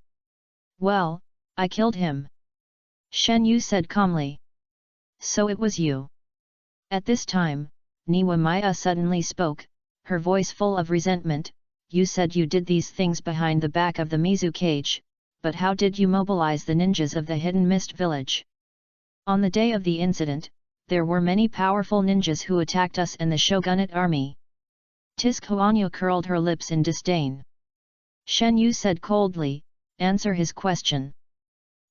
S1: Well, I killed him. Shen Yu said calmly. So it was you. At this time, Niwa Maya suddenly spoke, her voice full of resentment. You said you did these things behind the back of the Mizu cage, but how did you mobilize the ninjas of the Hidden Mist village? On the day of the incident, there were many powerful ninjas who attacked us and the shogunate army. Tisk Huanyu curled her lips in disdain. Shen Yu said coldly, answer his question.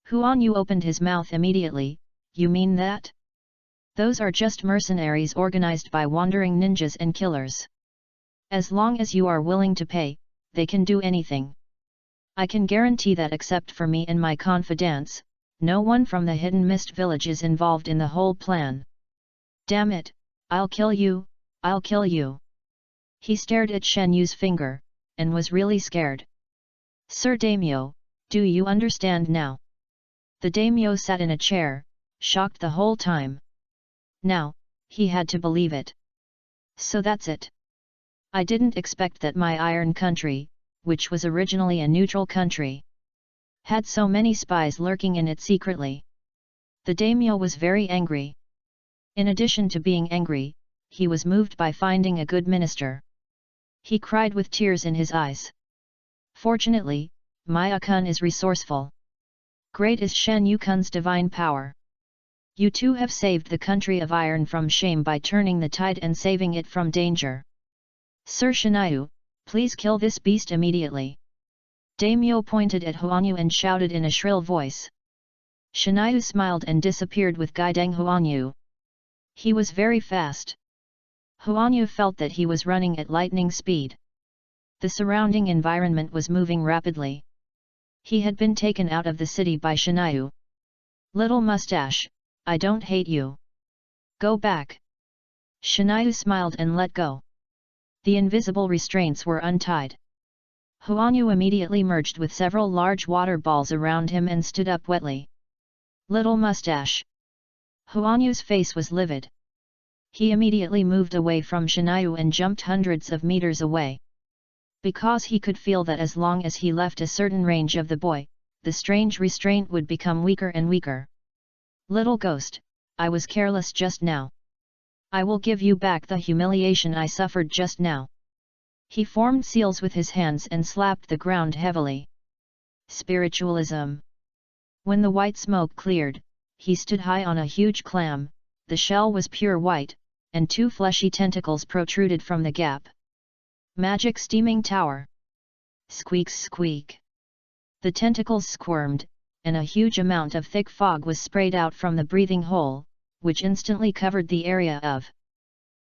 S1: Huanyu opened his mouth immediately, you mean that? Those are just mercenaries organized by wandering ninjas and killers. As long as you are willing to pay, they can do anything. I can guarantee that except for me and my confidants, no one from the Hidden Mist village is involved in the whole plan. Damn it, I'll kill you, I'll kill you. He stared at Shen Yu's finger, and was really scared. Sir Daimyo, do you understand now? The Daimyo sat in a chair, shocked the whole time. Now, he had to believe it. So that's it. I didn't expect that my Iron Country, which was originally a neutral country, had so many spies lurking in it secretly. The daimyo was very angry. In addition to being angry, he was moved by finding a good minister. He cried with tears in his eyes. Fortunately, Maya-kun is resourceful. Great is Shen Yu-kun's divine power. You two have saved the country of iron from shame by turning the tide and saving it from danger. Sir Shinayu, please kill this beast immediately. Daimyo pointed at Huanyu and shouted in a shrill voice. Shinayu smiled and disappeared with guiding Huanyu. He was very fast. Huanyu felt that he was running at lightning speed. The surrounding environment was moving rapidly. He had been taken out of the city by Shinayu. Little mustache, I don't hate you. Go back. Shinayu smiled and let go. The invisible restraints were untied. Huanyu immediately merged with several large water balls around him and stood up wetly. Little mustache. Huanyu's face was livid. He immediately moved away from Shinayu and jumped hundreds of meters away. Because he could feel that as long as he left a certain range of the boy, the strange restraint would become weaker and weaker. Little ghost, I was careless just now. I will give you back the humiliation I suffered just now. He formed seals with his hands and slapped the ground heavily. Spiritualism. When the white smoke cleared, he stood high on a huge clam, the shell was pure white, and two fleshy tentacles protruded from the gap. Magic steaming tower. Squeaks squeak. The tentacles squirmed, and a huge amount of thick fog was sprayed out from the breathing hole, which instantly covered the area of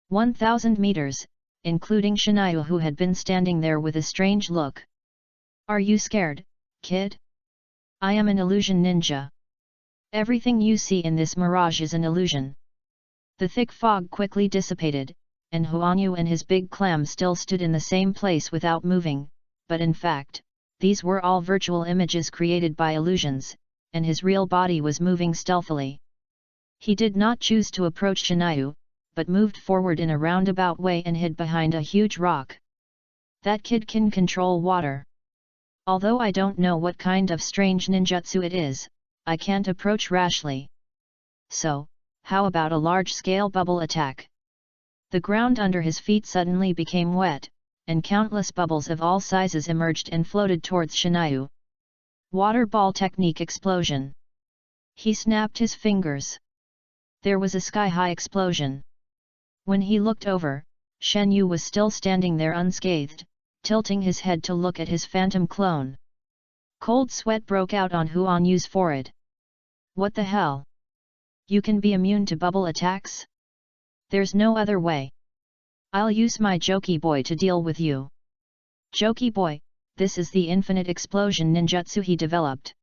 S1: 1,000 meters, including Shinayu, who had been standing there with a strange look. Are you scared, kid? I am an illusion ninja. Everything you see in this mirage is an illusion. The thick fog quickly dissipated, and Huanyu and his big clam still stood in the same place without moving, but in fact, these were all virtual images created by illusions, and his real body was moving stealthily. He did not choose to approach Shinayu, but moved forward in a roundabout way and hid behind a huge rock. That kid can control water. Although I don't know what kind of strange ninjutsu it is, I can't approach rashly. So, how about a large-scale bubble attack? The ground under his feet suddenly became wet, and countless bubbles of all sizes emerged and floated towards Shinayu. Water ball technique explosion. He snapped his fingers. There was a sky-high explosion. When he looked over, Shen Yu was still standing there unscathed, tilting his head to look at his phantom clone. Cold sweat broke out on Huanyu's forehead. What the hell? You can be immune to bubble attacks? There's no other way. I'll use my Joki boy to deal with you. Joki boy, this is the infinite explosion ninjutsu he developed.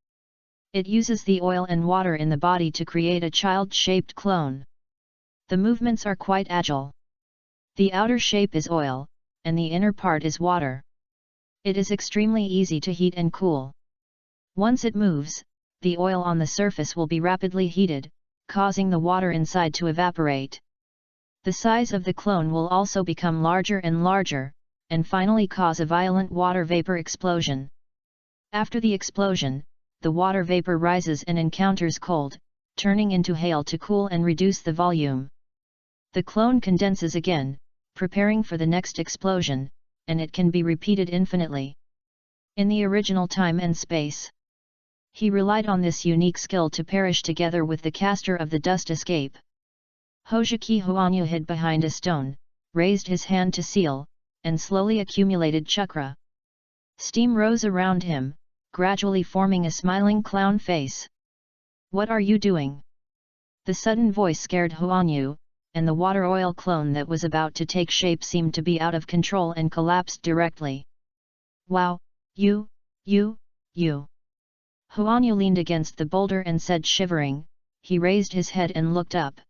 S1: It uses the oil and water in the body to create a child-shaped clone. The movements are quite agile. The outer shape is oil, and the inner part is water. It is extremely easy to heat and cool. Once it moves, the oil on the surface will be rapidly heated, causing the water inside to evaporate. The size of the clone will also become larger and larger, and finally cause a violent water vapor explosion. After the explosion, the water vapor rises and encounters cold, turning into hail to cool and reduce the volume. The clone condenses again, preparing for the next explosion, and it can be repeated infinitely. In the original time and space, he relied on this unique skill to perish together with the caster of the dust escape. Hojiki Huanyu hid behind a stone, raised his hand to seal, and slowly accumulated chakra. Steam rose around him, gradually forming a smiling clown face. What are you doing? The sudden voice scared Huanyu, and the water oil clone that was about to take shape seemed to be out of control and collapsed directly. Wow, you. Huanyu leaned against the boulder and said, shivering. He raised his head and looked up.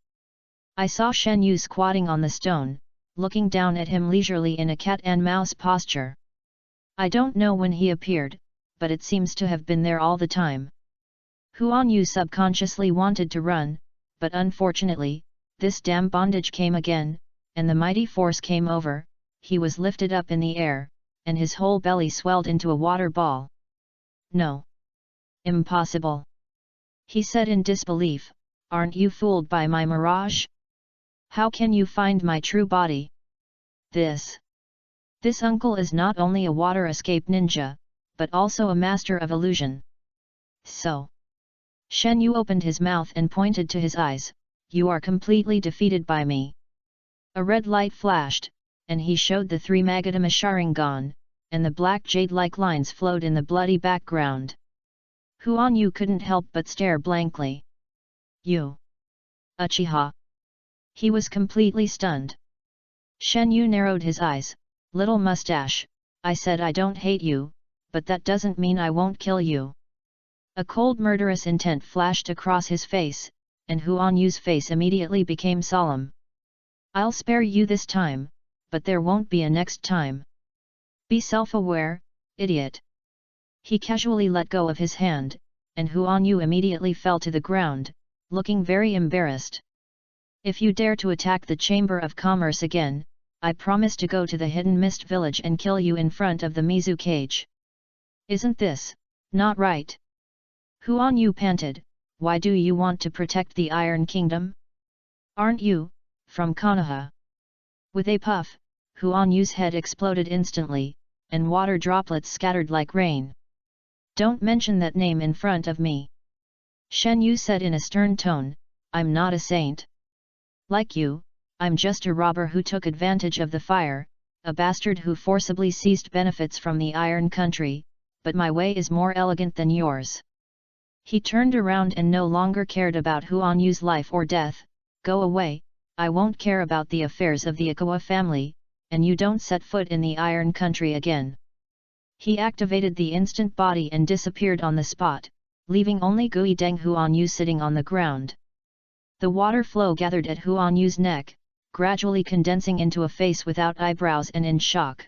S1: I saw Shen Yu squatting on the stone, looking down at him leisurely in a cat and mouse posture. I don't know when he appeared, but it seems to have been there all the time. Huanyu subconsciously wanted to run, but unfortunately, this damn bondage came again, and the mighty force came over. He was lifted up in the air, and his whole belly swelled into a water ball. No. Impossible. He said in disbelief, aren't you fooled by my mirage? How can you find my true body? This uncle is not only a water escape ninja, but also a master of illusion. So. Shen Yu opened his mouth and pointed to his eyes, you are completely defeated by me. A red light flashed, and he showed the three Magadama Sharingan, and the black jade-like lines flowed in the bloody background. Huanyu couldn't help but stare blankly. You. Uchiha. He was completely stunned. Shen Yu narrowed his eyes, little mustache, I said I don't hate you, but that doesn't mean I won't kill you. A cold murderous intent flashed across his face, and Huanyu's face immediately became solemn. I'll spare you this time, but there won't be a next time. Be self-aware, idiot. He casually let go of his hand, and Huanyu immediately fell to the ground, looking very embarrassed. If you dare to attack the Chamber of Commerce again, I promise to go to the Hidden Mist Village and kill you in front of the Mizu cage. Isn't this not right? Huanyu panted, why do you want to protect the Iron Kingdom? Aren't you from Konoha? With a puff, Huanyu's head exploded instantly, and water droplets scattered like rain. Don't mention that name in front of me. Shen Yu said in a stern tone, I'm not a saint. Like you, I'm just a robber who took advantage of the fire, a bastard who forcibly seized benefits from the Iron Country, but my way is more elegant than yours. He turned around and no longer cared about Huanyu's life or death. Go away, I won't care about the affairs of the Ikawa family, and you don't set foot in the Iron Country again. He activated the instant body and disappeared on the spot, leaving only Gui Deng Huanyu sitting on the ground. The water flow gathered at Huanyu's neck, gradually condensing into a face without eyebrows and in shock.